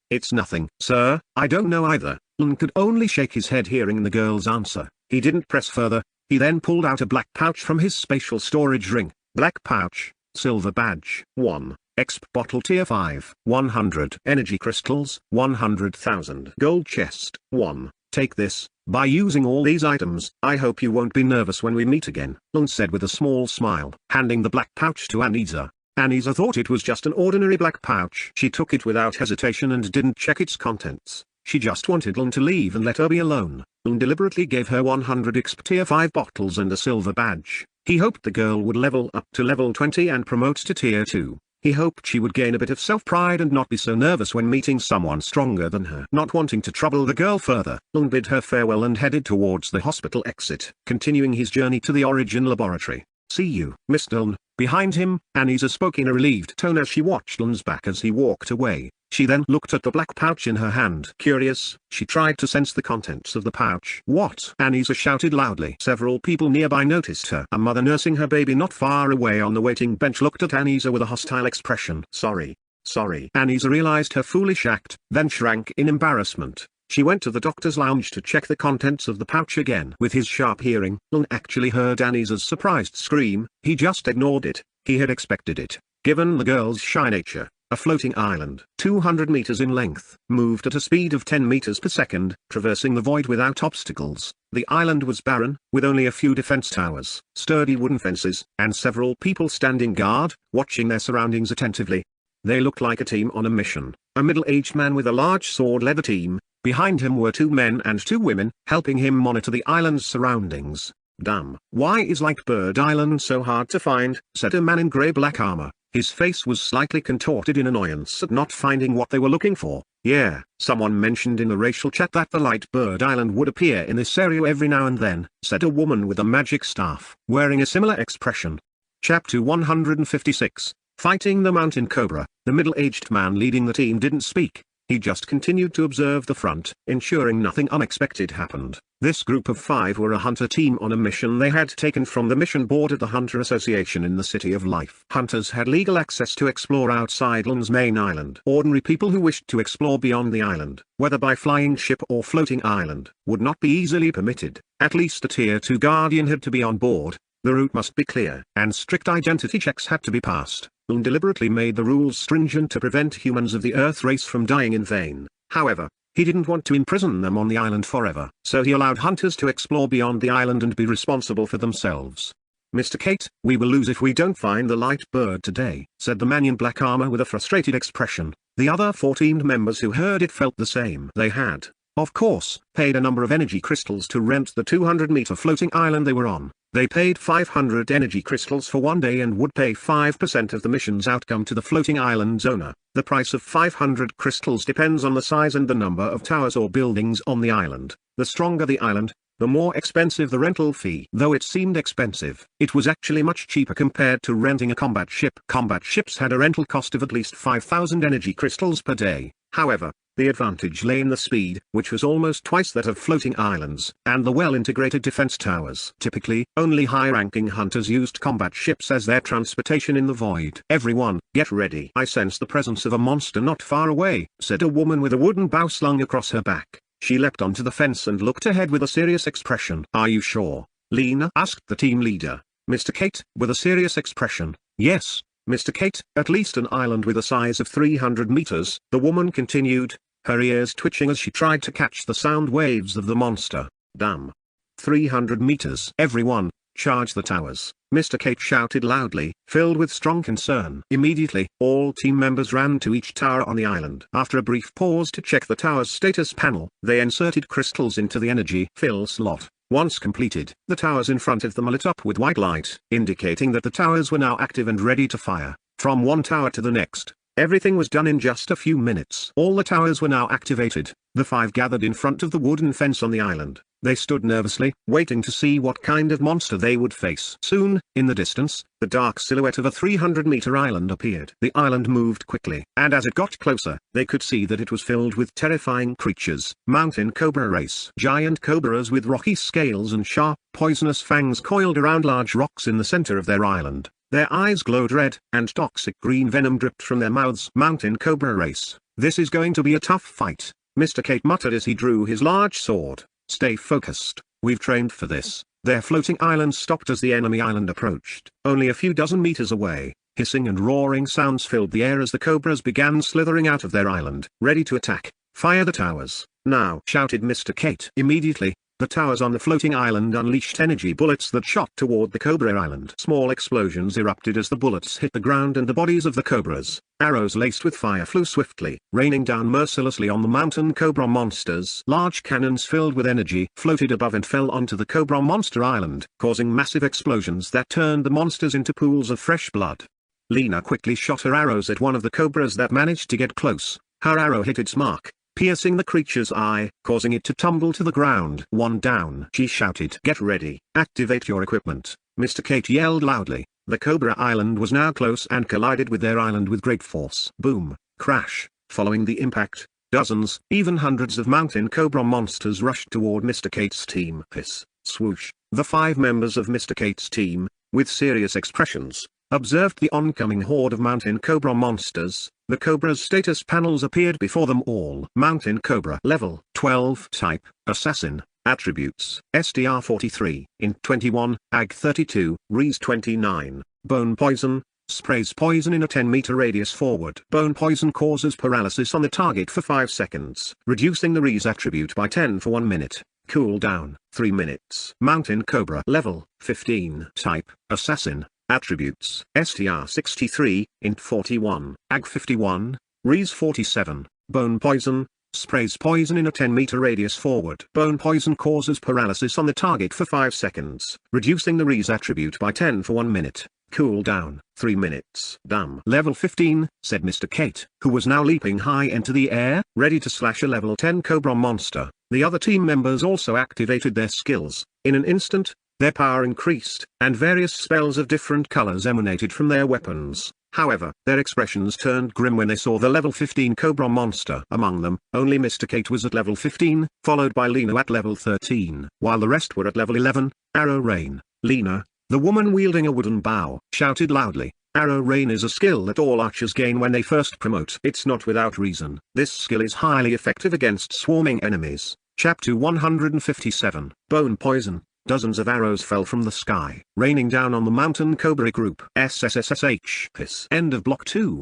It's nothing. Sir, I don't know either. Lung could only shake his head hearing the girl's answer. He didn't press further. He then pulled out a black pouch from his spatial storage ring. Black pouch, silver badge. 1. Exp bottle tier 5. 100 energy crystals. 100,000 gold chest. 1. Take this. By using all these items, I hope you won't be nervous when we meet again, Lung said with a small smile, handing the black pouch to Anisa. Anisa thought it was just an ordinary black pouch. She took it without hesitation and didn't check its contents. She just wanted Lung to leave and let her be alone. Lung deliberately gave her 100 exp tier 5 bottles and a silver badge. He hoped the girl would level up to level 20 and promote to tier 2. He hoped she would gain a bit of self-pride and not be so nervous when meeting someone stronger than her. Not wanting to trouble the girl further, Lung bid her farewell and headed towards the hospital exit, continuing his journey to the Origin laboratory. See you, Mr. Lung. Behind him, Anisa spoke in a relieved tone as she watched Lung's back as he walked away. She then looked at the black pouch in her hand. Curious, she tried to sense the contents of the pouch. What? Anisa shouted loudly. Several people nearby noticed her. A mother nursing her baby not far away on the waiting bench looked at Anisa with a hostile expression. Sorry. Anisa realized her foolish act, then shrank in embarrassment. She went to the doctor's lounge to check the contents of the pouch again. With his sharp hearing, Lung actually heard Anisa's surprised scream. He just ignored it. He had expected it, given the girl's shy nature. A floating island, 200 meters in length, moved at a speed of 10 meters per second, traversing the void without obstacles. The island was barren, with only a few defense towers, sturdy wooden fences, and several people standing guard, watching their surroundings attentively. They looked like a team on a mission. A middle-aged man with a large sword led the team. Behind him were 2 men and 2 women, helping him monitor the island's surroundings. Damn. Why is Lightbird Island so hard to find? Said a man in grey-black armor. His face was slightly contorted in annoyance at not finding what they were looking for. Yeah, someone mentioned in the racial chat that the Lightbird Island would appear in this area every now and then, said a woman with a magic staff, wearing a similar expression. Chapter 156, Fighting the Mountain Cobra. The middle-aged man leading the team didn't speak. He just continued to observe the front, ensuring nothing unexpected happened. This group of 5 were a hunter team on a mission they had taken from the mission board at the Hunter Association in the City of Life. Hunters had legal access to explore outside Lung's main island. Ordinary people who wished to explore beyond the island, whether by flying ship or floating island, would not be easily permitted. At least a tier 2 guardian had to be on board. The route must be clear, and strict identity checks had to be passed. Lung deliberately made the rules stringent to prevent humans of the Earth race from dying in vain. However, he didn't want to imprison them on the island forever, so he allowed hunters to explore beyond the island and be responsible for themselves. Mr. Kate, we will lose if we don't find the light bird today, said the man in black armor with a frustrated expression. The other 4 team members who heard it felt the same. They had, of course, paid a number of energy crystals to rent the 200-meter floating island they were on. They paid 500 energy crystals for 1 day and would pay 5% of the mission's outcome to the floating island's owner. The price of 500 crystals depends on the size and the number of towers or buildings on the island. The stronger the island, the more expensive the rental fee. Though it seemed expensive, it was actually much cheaper compared to renting a combat ship. Combat ships had a rental cost of at least 5,000 energy crystals per day. However, the advantage lay in the speed, which was almost twice that of floating islands, and the well-integrated defense towers. Typically, only high-ranking hunters used combat ships as their transportation in the void. Everyone, get ready. I sense the presence of a monster not far away, said a woman with a wooden bow slung across her back. She leapt onto the fence and looked ahead with a serious expression. Are you sure, Lena? Asked the team leader. Mr. Kate, with a serious expression. Yes, Mr. Kate. At least an island with a size of 300 meters, the woman continued, her ears twitching as she tried to catch the sound waves of the monster. Damn. 300 meters. Everyone, charge the towers, Mr. Kate shouted loudly, filled with strong concern. Immediately, all team members ran to each tower on the island. After a brief pause to check the tower's status panel, they inserted crystals into the energy fill slot. Once completed, the towers in front of them lit up with white light, indicating that the towers were now active and ready to fire. From one tower to the next, everything was done in just a few minutes. All the towers were now activated. The 5 gathered in front of the wooden fence on the island. They stood nervously, waiting to see what kind of monster they would face. Soon, in the distance, the dark silhouette of a 300-meter island appeared. The island moved quickly, and as it got closer, they could see that it was filled with terrifying creatures. Mountain cobra race. Giant cobras with rocky scales and sharp, poisonous fangs coiled around large rocks in the center of their island. Their eyes glowed red, and toxic green venom dripped from their mouths. Mountain cobra race. This is going to be a tough fight, Mr. Kate muttered as he drew his large sword. Stay focused, we've trained for this. Their floating island stopped as the enemy island approached. Only a few dozen meters away, hissing and roaring sounds filled the air as the cobras began slithering out of their island. Ready to attack. Fire the towers, now, shouted Mr. Kate. Immediately, the towers on the floating island unleashed energy bullets that shot toward the Cobra Island. Small explosions erupted as the bullets hit the ground and the bodies of the cobras. Arrows laced with fire flew swiftly, raining down mercilessly on the mountain cobra monsters. Large cannons filled with energy floated above and fell onto the Cobra Monster Island, causing massive explosions that turned the monsters into pools of fresh blood. Lena quickly shot her arrows at one of the cobras that managed to get close. Her arrow hit its mark, piercing the creature's eye, causing it to tumble to the ground. One down. She shouted. Get ready. Activate your equipment. Mr. Kate yelled loudly. The Cobra Island was now close and collided with their island with great force. Boom. Crash. Following the impact, dozens, even hundreds of mountain cobra monsters rushed toward Mr. Kate's team. Hiss. Swoosh. The 5 members of Mr. Kate's team, with serious expressions, observed the oncoming horde of mountain cobra monsters. The cobra's status panels appeared before them all. Mountain cobra level 12 type, assassin, attributes, SDR 43, int 21, ag 32, res 29, bone poison, sprays poison in a 10-meter radius forward. Bone poison causes paralysis on the target for 5 seconds, reducing the res attribute by 10 for 1 minute. Cool down, 3 minutes. Mountain cobra level 15 type, assassin, attributes, STR 63, int 41, ag 51, res 47, bone poison, sprays poison in a 10-meter radius forward. Bone poison causes paralysis on the target for 5 seconds, reducing the res attribute by 10 for 1 minute. Cool down, 3 minutes. Dumb. Level 15, said Mr. Kate, who was now leaping high into the air, ready to slash a level 10 cobra monster. The other team members also activated their skills. In an instant, their power increased, and various spells of different colors emanated from their weapons. However, their expressions turned grim when they saw the level 15 Cobra monster. Among them, only Mr. Kate was at level 15, followed by Lena at level 13, while the rest were at level 11. Arrow Rain. Lena, the woman wielding a wooden bow, shouted loudly. Arrow Rain is a skill that all archers gain when they first promote. It's not without reason. This skill is highly effective against swarming enemies. Chapter 157. Bone Poison. Dozens of arrows fell from the sky, raining down on the mountain cobra group. SSSSH. This. End of block 2.